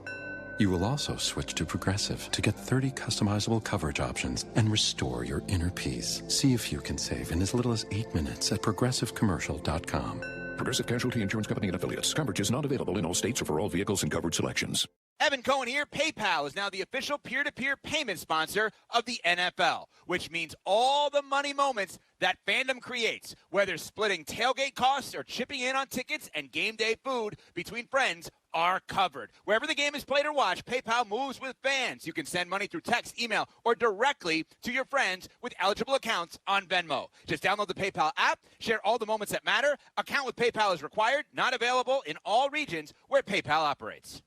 You will also switch to Progressive to get 30 customizable coverage options and restore your inner peace. See if you can save in as little as 8 minutes at progressivecommercial.com. Progressive Casualty Insurance Company and Affiliates. Coverage is not available in all states or for all vehicles and coverage selections. Evan Cohen here. PayPal is now the official peer-to-peer payment sponsor of the NFL, which means all the money moments that fandom creates, whether splitting tailgate costs or chipping in on tickets and game day food between friends, are covered. Wherever the game is played or watched, PayPal moves with fans. You can send money through text, email, or directly to your friends with eligible accounts on Venmo. Just download the PayPal app, share all the moments that matter. Account with PayPal is required, not available in all regions where PayPal operates.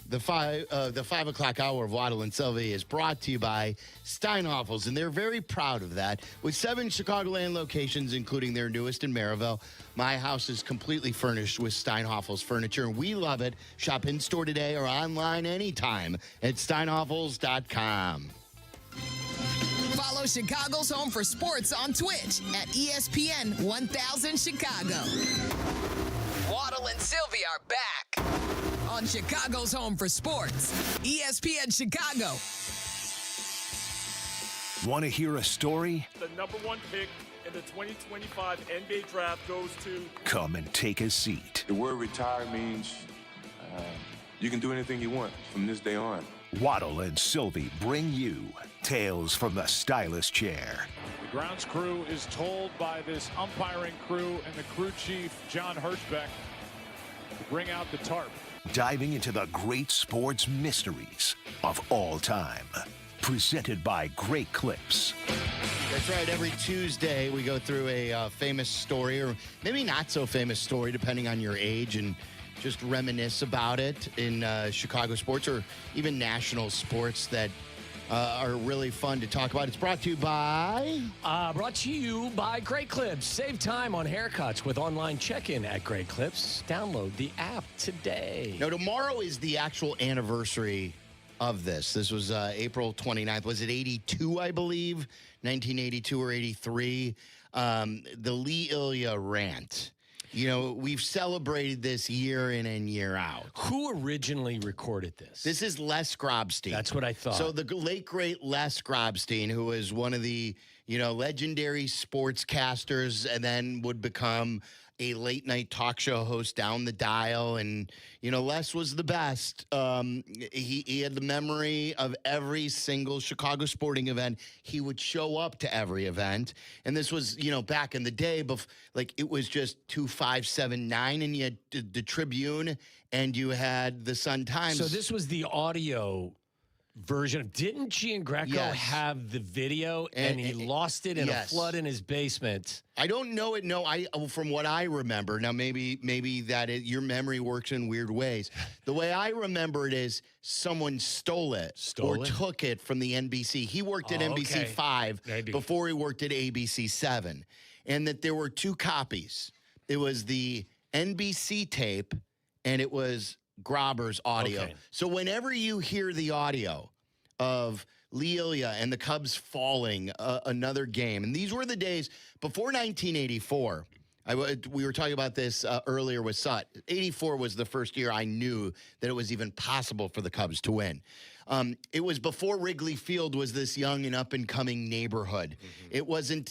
The 5 o'clock hour of Waddle and Silvy is brought to you by Steinhoffels, and they're very proud of that. With 7 Chicagoland locations, including their newest in Maryville, my house is completely furnished with Steinhoffels furniture, and we love it. Shop in-store today or online anytime at steinhoffels.com. Follow Chicago's Home for Sports on Twitch at ESPN 1000 Chicago. Waddle and Silvy are back on Chicago's Home for Sports, ESPN Chicago. Want to hear a story? The number 1 pick in the 2025 NBA draft goes to... Come and take a seat. The word retire means you can do anything you want from this day on. Waddle and Silvy bring you Tales from the Stylist Chair. The grounds crew is told by this umpiring crew and the crew chief, John Hirschbeck, to bring out the tarp. Diving into the great sports mysteries of all time. Presented by Great Clips. That's right. Every Tuesday, we go through a famous story, or maybe not so famous story, depending on your age, and just reminisce about it in Chicago sports or even national sports that are really fun to talk about. It's brought to you by... Brought to you by Great Clips. Save time on haircuts with online check-in at Great Clips. Download the app today. No, tomorrow is the actual anniversary of this. This was April 29th. Was it 82, I believe? 1982 or 83? The Lee Elia rant. You know, we've celebrated this year in and year out. Who originally recorded this? This is Les Grobstein. That's what I thought. So the late, great Les Grobstein, who was one of the, legendary sportscasters and then would become a late night talk show host down the dial. And, Les was the best. He had the memory of every single Chicago sporting event. He would show up to every event. And this was, back in the day, it was just 2579, and you had the Tribune and you had the Sun-Times. So this was the audio version. Didn't Giangreco have the video and he lost it in a flood in his basement? I don't know it. No, from what I remember. Now, maybe your memory works in weird ways. The way I remember it is someone stole it or took it from the NBC. He worked at NBC 5 before he worked at ABC 7, and that there were 2 copies. It was the NBC tape and it was Grobber's audio. Okay. So whenever you hear the audio of Lee Elia and the Cubs falling another game, and these were the days before 1984. We were talking about this earlier with Sut. 84 was the first year I knew that it was even possible for the Cubs to win. It was before Wrigley Field was this young and up-and-coming neighborhood. Mm-hmm.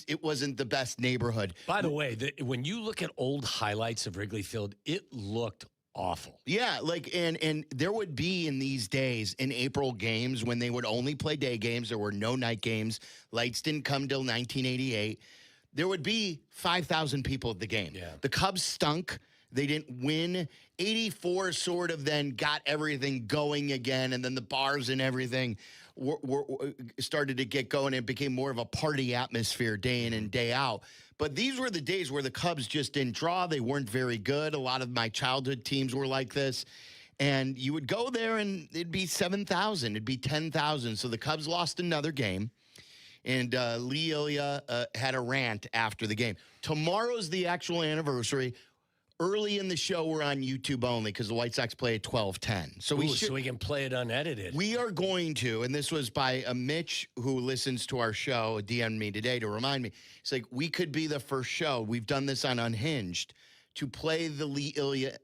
It wasn't the best neighborhood. By the way, when you look at old highlights of Wrigley Field, it looked awful. Yeah, and there would be in these days in April games when they would only play day games. There were no night games. Lights didn't come till 1988. There would be 5,000 people at the game. Yeah. The Cubs stunk. They didn't win. 84 sort of then got everything going again, and then the bars and everything started to get going. It became more of a party atmosphere day in and day out. But these were the days where the Cubs just didn't draw. They weren't very good. A lot of my childhood teams were like this. And you would go there, and it'd be 7,000. It'd be 10,000. So the Cubs lost another game. And Lee Elia had a rant after the game. Tomorrow's the actual anniversary. Early in the show, we're on YouTube only because the White Sox play at 12:10. So we can play it unedited. We are going to, and this was by a Mitch who listens to our show, DM'd me today to remind me. It's like, we could be the first show. We've done this on Unhinged to play the Lee Elia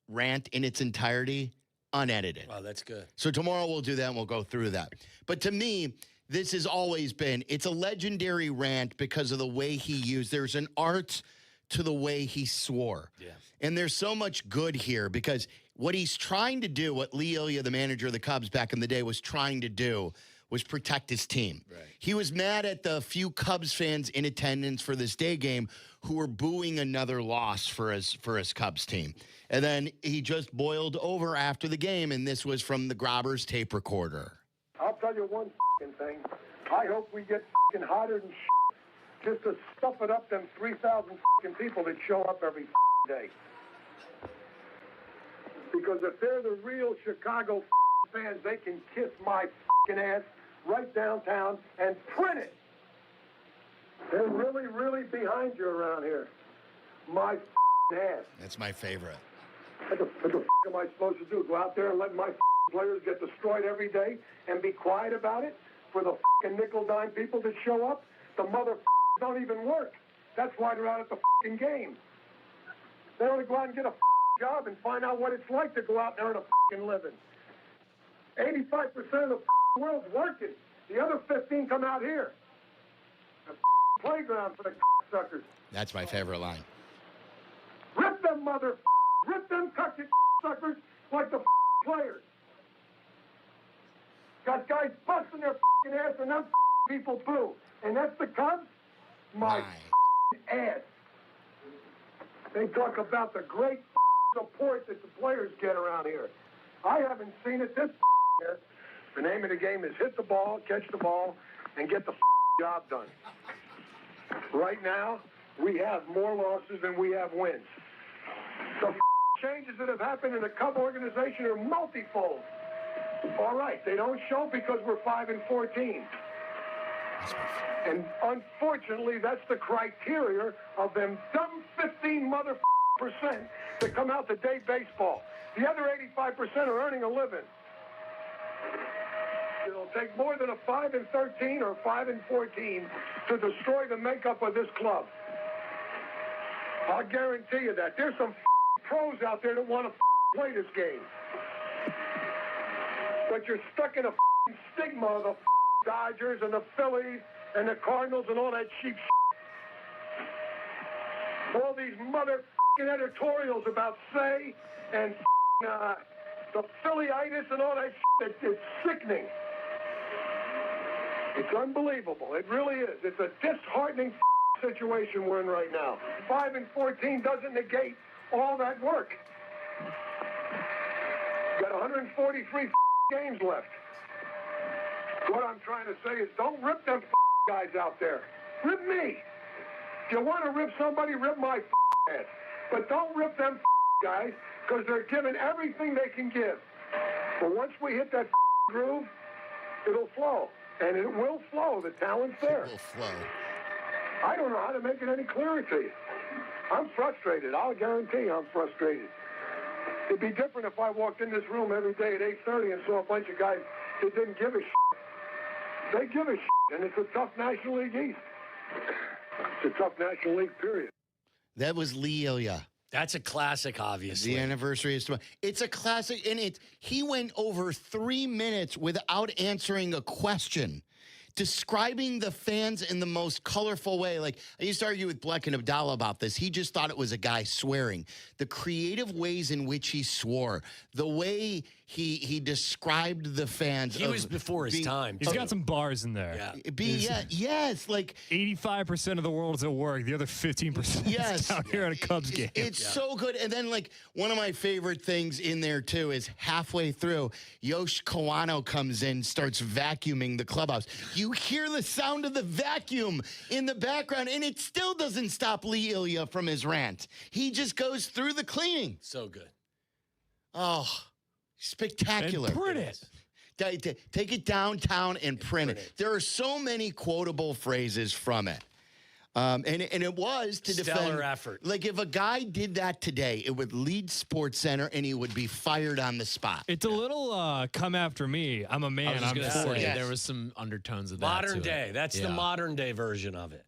rant in its entirety unedited. Wow, that's good. So tomorrow we'll do that and we'll go through that. But to me, this has always been, it's a legendary rant because of the way he used. There's an art to the way he swore. Yeah. And there's so much good here because what he's trying to do, what Lee Elia, the manager of the Cubs back in the day, was trying to do was protect his team. Right. He was mad at the few Cubs fans in attendance for this day game who were booing another loss for his Cubs team. And then he just boiled over after the game, and this was from the Grobbers tape recorder. I'll tell you one thing. I hope we get hotter than just to stuff it up them 3,000 people that show up every day. Because if they're the real Chicago fans, they can kiss my ass right downtown and print it. They're really, really behind you around here. My ass. That's my favorite. What the am I supposed to do? Go out there and let my players get destroyed every day and be quiet about it for the nickel-dime people that show up? The mother don't even work. That's why they're out at the game. They want to go out and get a job and find out what it's like to go out there and a living. 85% of the world's working. The other 15 come out here. A playground for the suckers. That's my favorite line. Rip them rip them suckers like the players. Got guys busting their ass and them people boo. And that's the Cubs? My ass. They talk about the great support that the players get around here. I haven't seen it this year. The name of the game is hit the ball, catch the ball, and get the job done. Right now, we have more losses than we have wins. The changes that have happened in the Cub organization are multifold. All right, they don't show because we're 5-14. And unfortunately, that's the criteria of them dumb 15% that come out to day baseball. The other 85% are earning a living. It'll take more than a 5-13 or 5-14 to destroy the makeup of this club. I'll guarantee you that. There's some pros out there that want to play this game. But you're stuck in a stigma of the Dodgers and the Phillies and the Cardinals and all that cheap all these mother editorials about Say and the Phillyitis and all that it's sickening. It's unbelievable. It really is. It's a disheartening situation we're in right now. 5-14 doesn't negate all that work. Got 143 games left. What I'm trying to say is don't rip them guys out there. Rip me. If you want to rip somebody, rip my ass. But don't rip them guys because they're giving everything they can give. But once we hit that groove, it'll flow. And it will flow. The talent's there. It will flow. I don't know how to make it any clearer to you. I'm frustrated. I'll guarantee I'm frustrated. It'd be different if I walked in this room every day at 8:30 and saw a bunch of guys that didn't give a They give a and it's a tough National League East. It's a tough National League, period. That was Lee Elia. That's a classic, obviously. The anniversary is tomorrow. It's a classic, and he went over 3 minutes without answering a question, describing the fans in the most colorful way. Like, I used to argue with Bleck and Abdallah about this. He just thought it was a guy swearing. The creative ways in which he swore, the way he described the fans. He was before his time. He's got some bars in there. Yeah. Yes, like 85% of the world is at work. The other 15% is down here at a Cubs game. It's so good. And then, like, one of my favorite things in there, too, is halfway through, Yosh Kawano comes in, starts vacuuming the clubhouse. You hear the sound of the vacuum in the background, and it still doesn't stop Lee Elia from his rant. He just goes through the cleaning. So good. Oh, spectacular. And print it. Take it downtown and print it. There are so many quotable phrases from it. And it was to defend. Stellar effort. Like, if a guy did that today, it would lead Sports Center and he would be fired on the spot. It's a little come after me. I'm a man. I'm 40. There was some undertones of that. Modern day. That's the modern day version of it.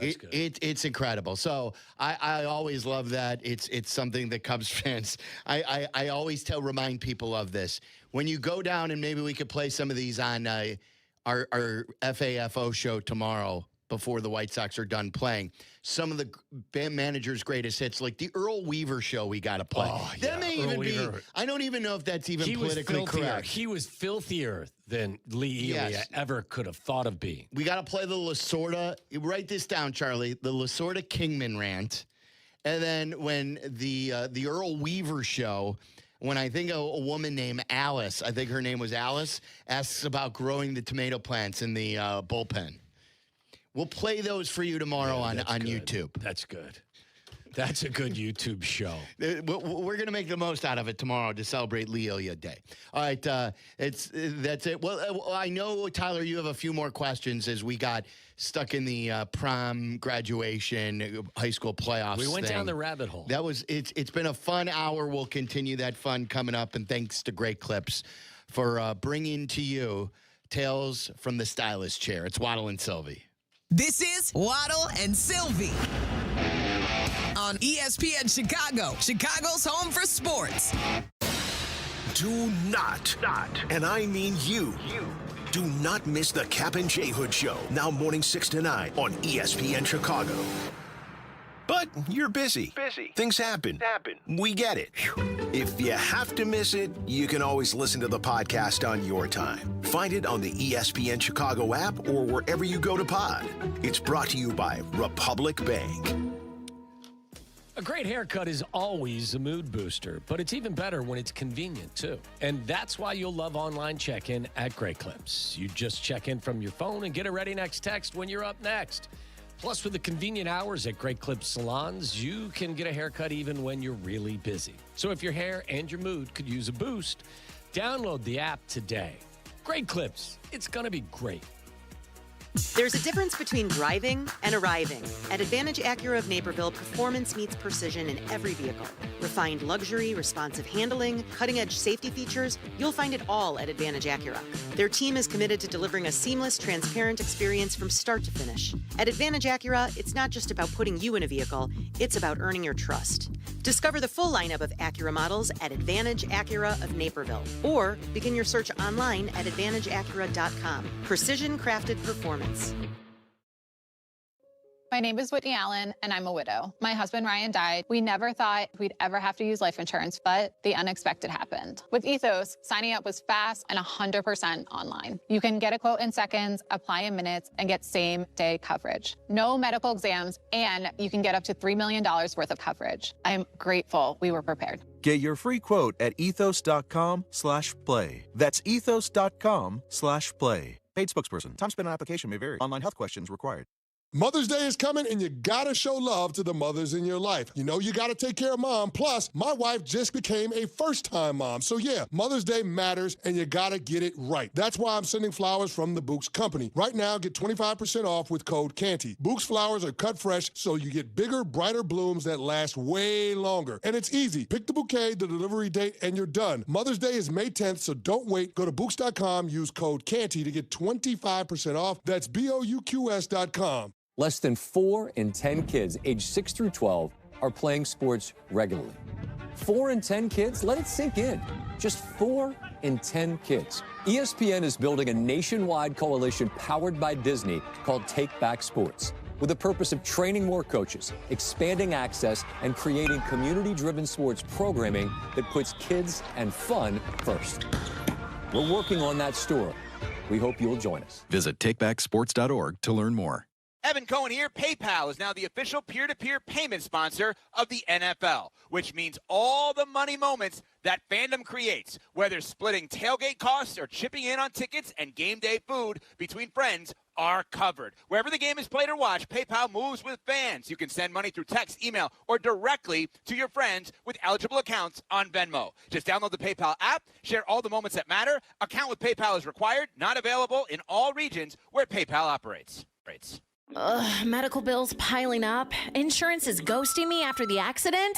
It's incredible. So I always love that. It's something that Cubs fans, I always remind people of this. When you go down, and maybe we could play some of these on our FAFO show tomorrow, before the White Sox are done playing. Some of the band manager's greatest hits, like the Earl Weaver show, we got to play. That may even be, I don't even know if that's even politically correct. He was filthier than Lee Elia ever could have thought of being. We got to play the Lasorda. Write this down, Charlie. The Lasorda Kingman rant. And then when the Earl Weaver show, when I think a woman named Alice, I think her name was Alice, asks about growing the tomato plants in the bullpen. We'll play those for you tomorrow on YouTube. That's good. That's a good YouTube show. We're going to make the most out of it tomorrow to celebrate Lee Elia Day. All right, that's it. Well, I know, Tyler, you have a few more questions as we got stuck in the prom, graduation, high school playoffs. We went down the rabbit hole. It's been a fun hour. We'll continue that fun coming up, and thanks to Great Clips for bringing to you Tales from the Stylist Chair. It's Waddle and Silvy. This is Waddle and Silvy on ESPN Chicago, Chicago's home for sports. Do not, and I mean you, do not miss the Kap J Hood Show, now morning 6 to 9 on ESPN Chicago. But you're busy. Things happen. We get it. If you have to miss it, you can always listen to the podcast on your time. Find it on the ESPN Chicago app or wherever you go to pod. It's brought to you by Republic Bank. A great haircut is always a mood booster, but it's even better when it's convenient, too. And that's why you'll love online check-in at Great Clips. You just check in from your phone and get a ready next text when you're up next. Plus, with the convenient hours at Great Clips salons, you can get a haircut even when you're really busy. So if your hair and your mood could use a boost, download the app today. Great Clips. It's going to be great. There's a difference between driving and arriving. At Advantage Acura of Naperville, performance meets precision in every vehicle. Refined luxury, responsive handling, cutting-edge safety features, you'll find it all at Advantage Acura. Their team is committed to delivering a seamless, transparent experience from start to finish. At Advantage Acura, it's not just about putting you in a vehicle, it's about earning your trust. Discover the full lineup of Acura models at Advantage Acura of Naperville, or begin your search online at AdvantageAcura.com. Precision-crafted performance. My name is Whitney Allen, and I'm a widow. My husband, Ryan, died. We never thought we'd ever have to use life insurance, but the unexpected happened. With Ethos, signing up was fast and 100% online. You can get a quote in seconds, apply in minutes, and get same-day coverage. No medical exams, and you can get up to $3 million worth of coverage. I'm grateful we were prepared. Get your free quote at ethos.com/play. That's ethos.com/play. Paid spokesperson. Time spent on application may vary. Online health questions required. Mother's Day is coming, and you gotta show love to the mothers in your life. You know you gotta take care of mom. Plus, my wife just became a first-time mom. So yeah, Mother's Day matters, and you gotta get it right. That's why I'm sending flowers from the Books Company. Right now, get 25% off with code CANTY. Books flowers are cut fresh, so you get bigger, brighter blooms that last way longer. And it's easy. Pick the bouquet, the delivery date, and you're done. Mother's Day is May 10th, so don't wait. Go to Books.com, use code CANTY to get 25% off. That's BOUQS.com. Less than 4 in 10 kids aged 6 through 12 are playing sports regularly. 4 in 10 kids? Let it sink in. Just 4 in 10 kids. ESPN is building a nationwide coalition powered by Disney called Take Back Sports, with the purpose of training more coaches, expanding access, and creating community-driven sports programming that puts kids and fun first. We're working on that story. We hope you'll join us. Visit takebacksports.org to learn more. Evan Cohen here. PayPal is now the official peer-to-peer payment sponsor of the NFL, which means all the money moments that fandom creates, whether splitting tailgate costs or chipping in on tickets and game day food between friends, are covered. Wherever the game is played or watched, PayPal moves with fans. You can send money through text, email, or directly to your friends with eligible accounts on Venmo. Just download the PayPal app, share all the moments that matter. Account with PayPal is required, not available in all regions where PayPal operates. Ugh, medical bills piling up. Insurance is ghosting me after the accident.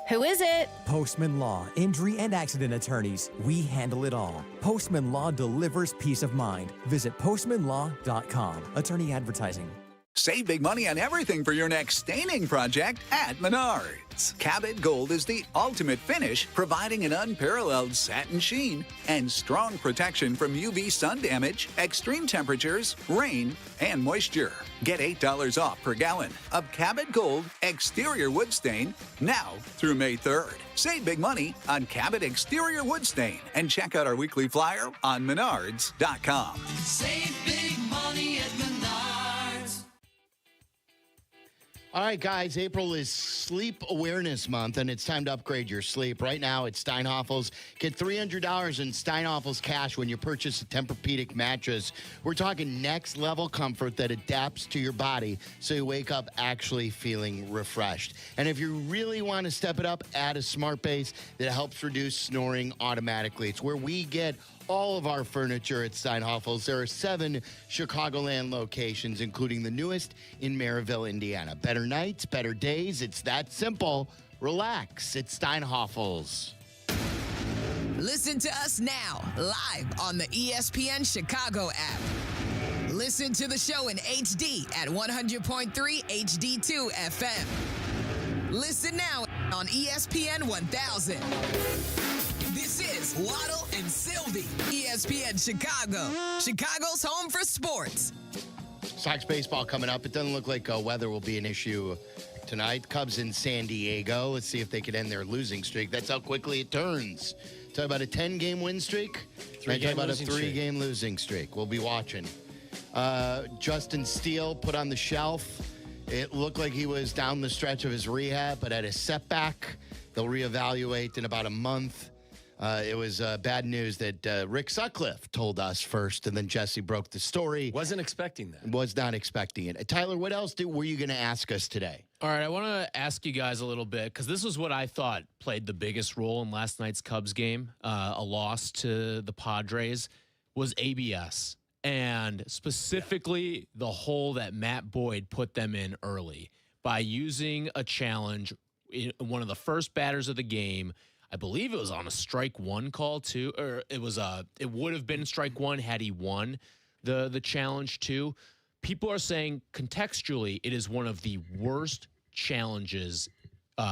Who is it? Postman Law, injury and accident attorneys. We handle it all. Postman Law delivers peace of mind. Visit postmanlaw.com. Attorney advertising. Save big money on everything for your next staining project at Menards. Cabot Gold is the ultimate finish, providing an unparalleled satin sheen and strong protection from UV sun damage, extreme temperatures, rain, and moisture. Get $8 off per gallon of Cabot Gold exterior wood stain now through May 3rd. Save big money on Cabot exterior wood stain and check out our weekly flyer on menards.com. Save big money at Menards. All right, guys, April is Sleep Awareness Month, and it's time to upgrade your sleep. Right now, at Steinhoffel's, get $300 in Steinhoffel's cash when you purchase a Tempur-Pedic mattress. We're talking next-level comfort that adapts to your body so you wake up actually feeling refreshed. And if you really want to step it up, add a smart base that helps reduce snoring automatically. It's where we get all of our furniture at Steinhoffel's. There are 7 Chicagoland locations, including the newest in Maryville, Indiana. Better nights, better days. It's that simple. Relax. It's Steinhoffel's. Listen to us now, live on the ESPN Chicago app. Listen to the show in HD at 100.3 HD2 FM. Listen now on ESPN 1000. This is Waddle and Silvy, ESPN Chicago, Chicago's home for sports. Sox baseball coming up. It doesn't look like weather will be an issue tonight. Cubs in San Diego. Let's see if they can end their losing streak. That's how quickly it turns. Talk about a 10-game win streak. Talk about a 3-game losing streak. We'll be watching. Justin Steele put on the shelf. It looked like he was down the stretch of his rehab, but had a setback. They'll reevaluate in about a month. It was bad news that Rick Sutcliffe told us first, and then Jesse broke the story. Wasn't expecting that. Was not expecting it. Tyler, what else were you going to ask us today? All right, I want to ask you guys a little bit, because this was what I thought played the biggest role in last night's Cubs game. A loss to the Padres was ABS, and specifically the hole that Matt Boyd put them in early by using a challenge in one of the first batters of the game. I believe it was on a strike one call too, or it would have been strike one had he won the challenge too. People are saying contextually it is one of the worst challenges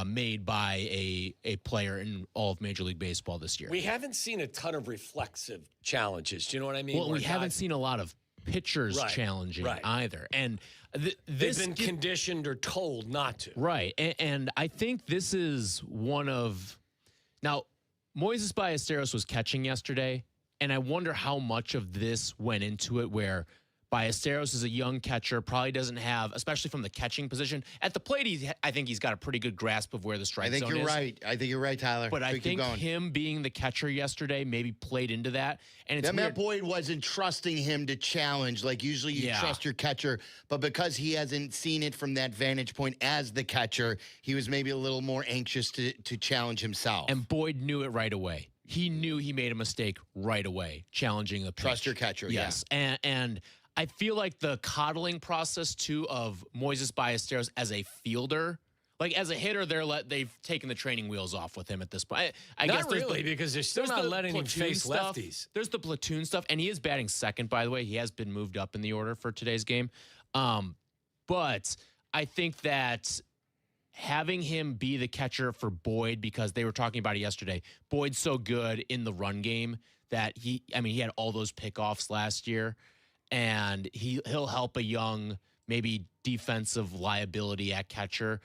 made by a player in all of Major League Baseball this year. We haven't seen a ton of reflexive challenges. Do you know what I mean? Well, we haven't seen a lot of pitchers challenging either. And they've been conditioned or told not to. Right. And I think this is one of... Now, Moises Ballesteros was catching yesterday, and I wonder how much of this went into it where Ballesteros is a young catcher, probably doesn't have, especially from the catching position. At the plate, I think he's got a pretty good grasp of where the strike zone is. I think you're right, Tyler. But I think him being the catcher yesterday maybe played into that. And it's Matt Boyd wasn't trusting him to challenge. Like usually you trust your catcher, but because he hasn't seen it from that vantage point as the catcher, he was maybe a little more anxious to challenge himself. And Boyd knew it right away. He knew he made a mistake right away, challenging the pitch. Trust your catcher, yes. Yeah. And I feel like the coddling process, too, of Moises Ballesteros as a fielder, like as a hitter, they've taken the training wheels off with him at this point. I guess really, because they're still not letting him face lefties. There's the platoon stuff, and he is batting second, by the way. He has been moved up in the order for today's game. But I think that having him be the catcher for Boyd, because they were talking about it yesterday, Boyd's so good in the run game that he had all those pickoffs last year. And he'll help a young, maybe defensive liability at catcher.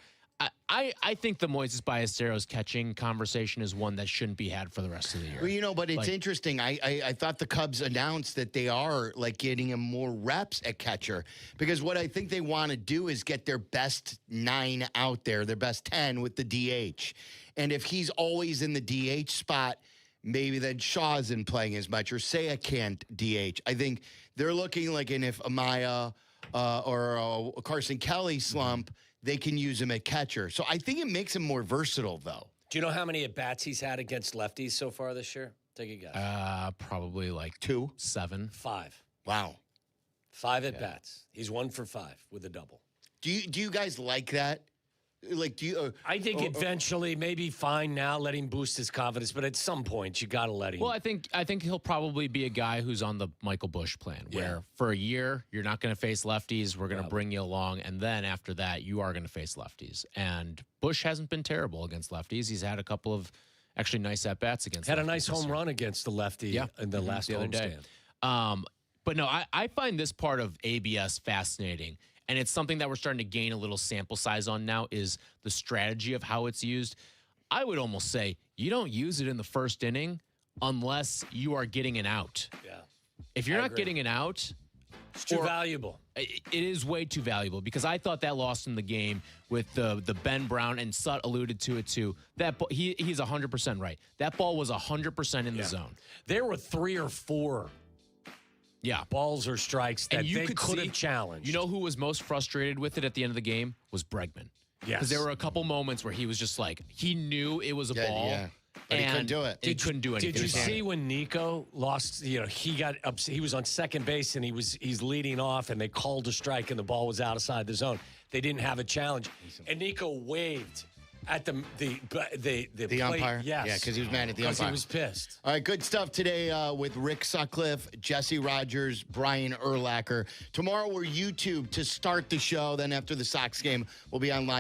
I think the Moises Ballesteros catching conversation is one that shouldn't be had for the rest of the year. Well, but it's interesting. I thought the Cubs announced that they are like getting him more reps at catcher, because what I think they want to do is get their best 9 out there, their best 10 with the DH. And if he's always in the DH spot, maybe then Shaw isn't playing as much, or Seiya can't DH. I think they're looking like if Amaya or Carson Kelly slump, they can use him at catcher. So I think it makes him more versatile, though. Do you know how many at-bats he's had against lefties so far this year? Take a guess. Probably like 2, 7, 5. Wow. 5 at-bats. He's 1 for 5 with a double. Do you guys like that? Like, do you? I think eventually, maybe fine now, let him boost his confidence, but at some point, you got to let him. Well, I think he'll probably be a guy who's on the Michael Bush plan, where for a year you're not going to face lefties. We're going to bring you along, and then after that, you are going to face lefties. And Bush hasn't been terrible against lefties. He's had a couple of actually nice at bats against. Had a nice home run against the lefty in the last homestand. But no, I find this part of ABS fascinating. And it's something that we're starting to gain a little sample size on now is the strategy of how it's used. I would almost say you don't use it in the first inning unless you are getting an out. Yeah. If you're not getting an out, it's too valuable. It is way too valuable because I thought that lost in the game with the Ben Brown, and Sut alluded to it too. That he's 100% right. That ball was 100% in the zone. There were 3 or 4 balls or strikes that they could have challenged. You know who was most frustrated with it at the end of the game? Was Bregman. Yes. Because there were a couple moments where he was just like, he knew it was a ball. Yeah. But he couldn't do it. He couldn't do anything. Did you see when Nico lost, he got upset. He was on second base and he's leading off and they called a strike and the ball was outside the zone. They didn't have a challenge. And Nico waved at the plate. Umpire? Yes. Yeah, because he was mad at the umpire. Because he was pissed. All right, good stuff today with Rick Sutcliffe, Jesse Rogers, Brian Urlacher. Tomorrow we're YouTube to start the show. Then after the Sox game, we'll be on live.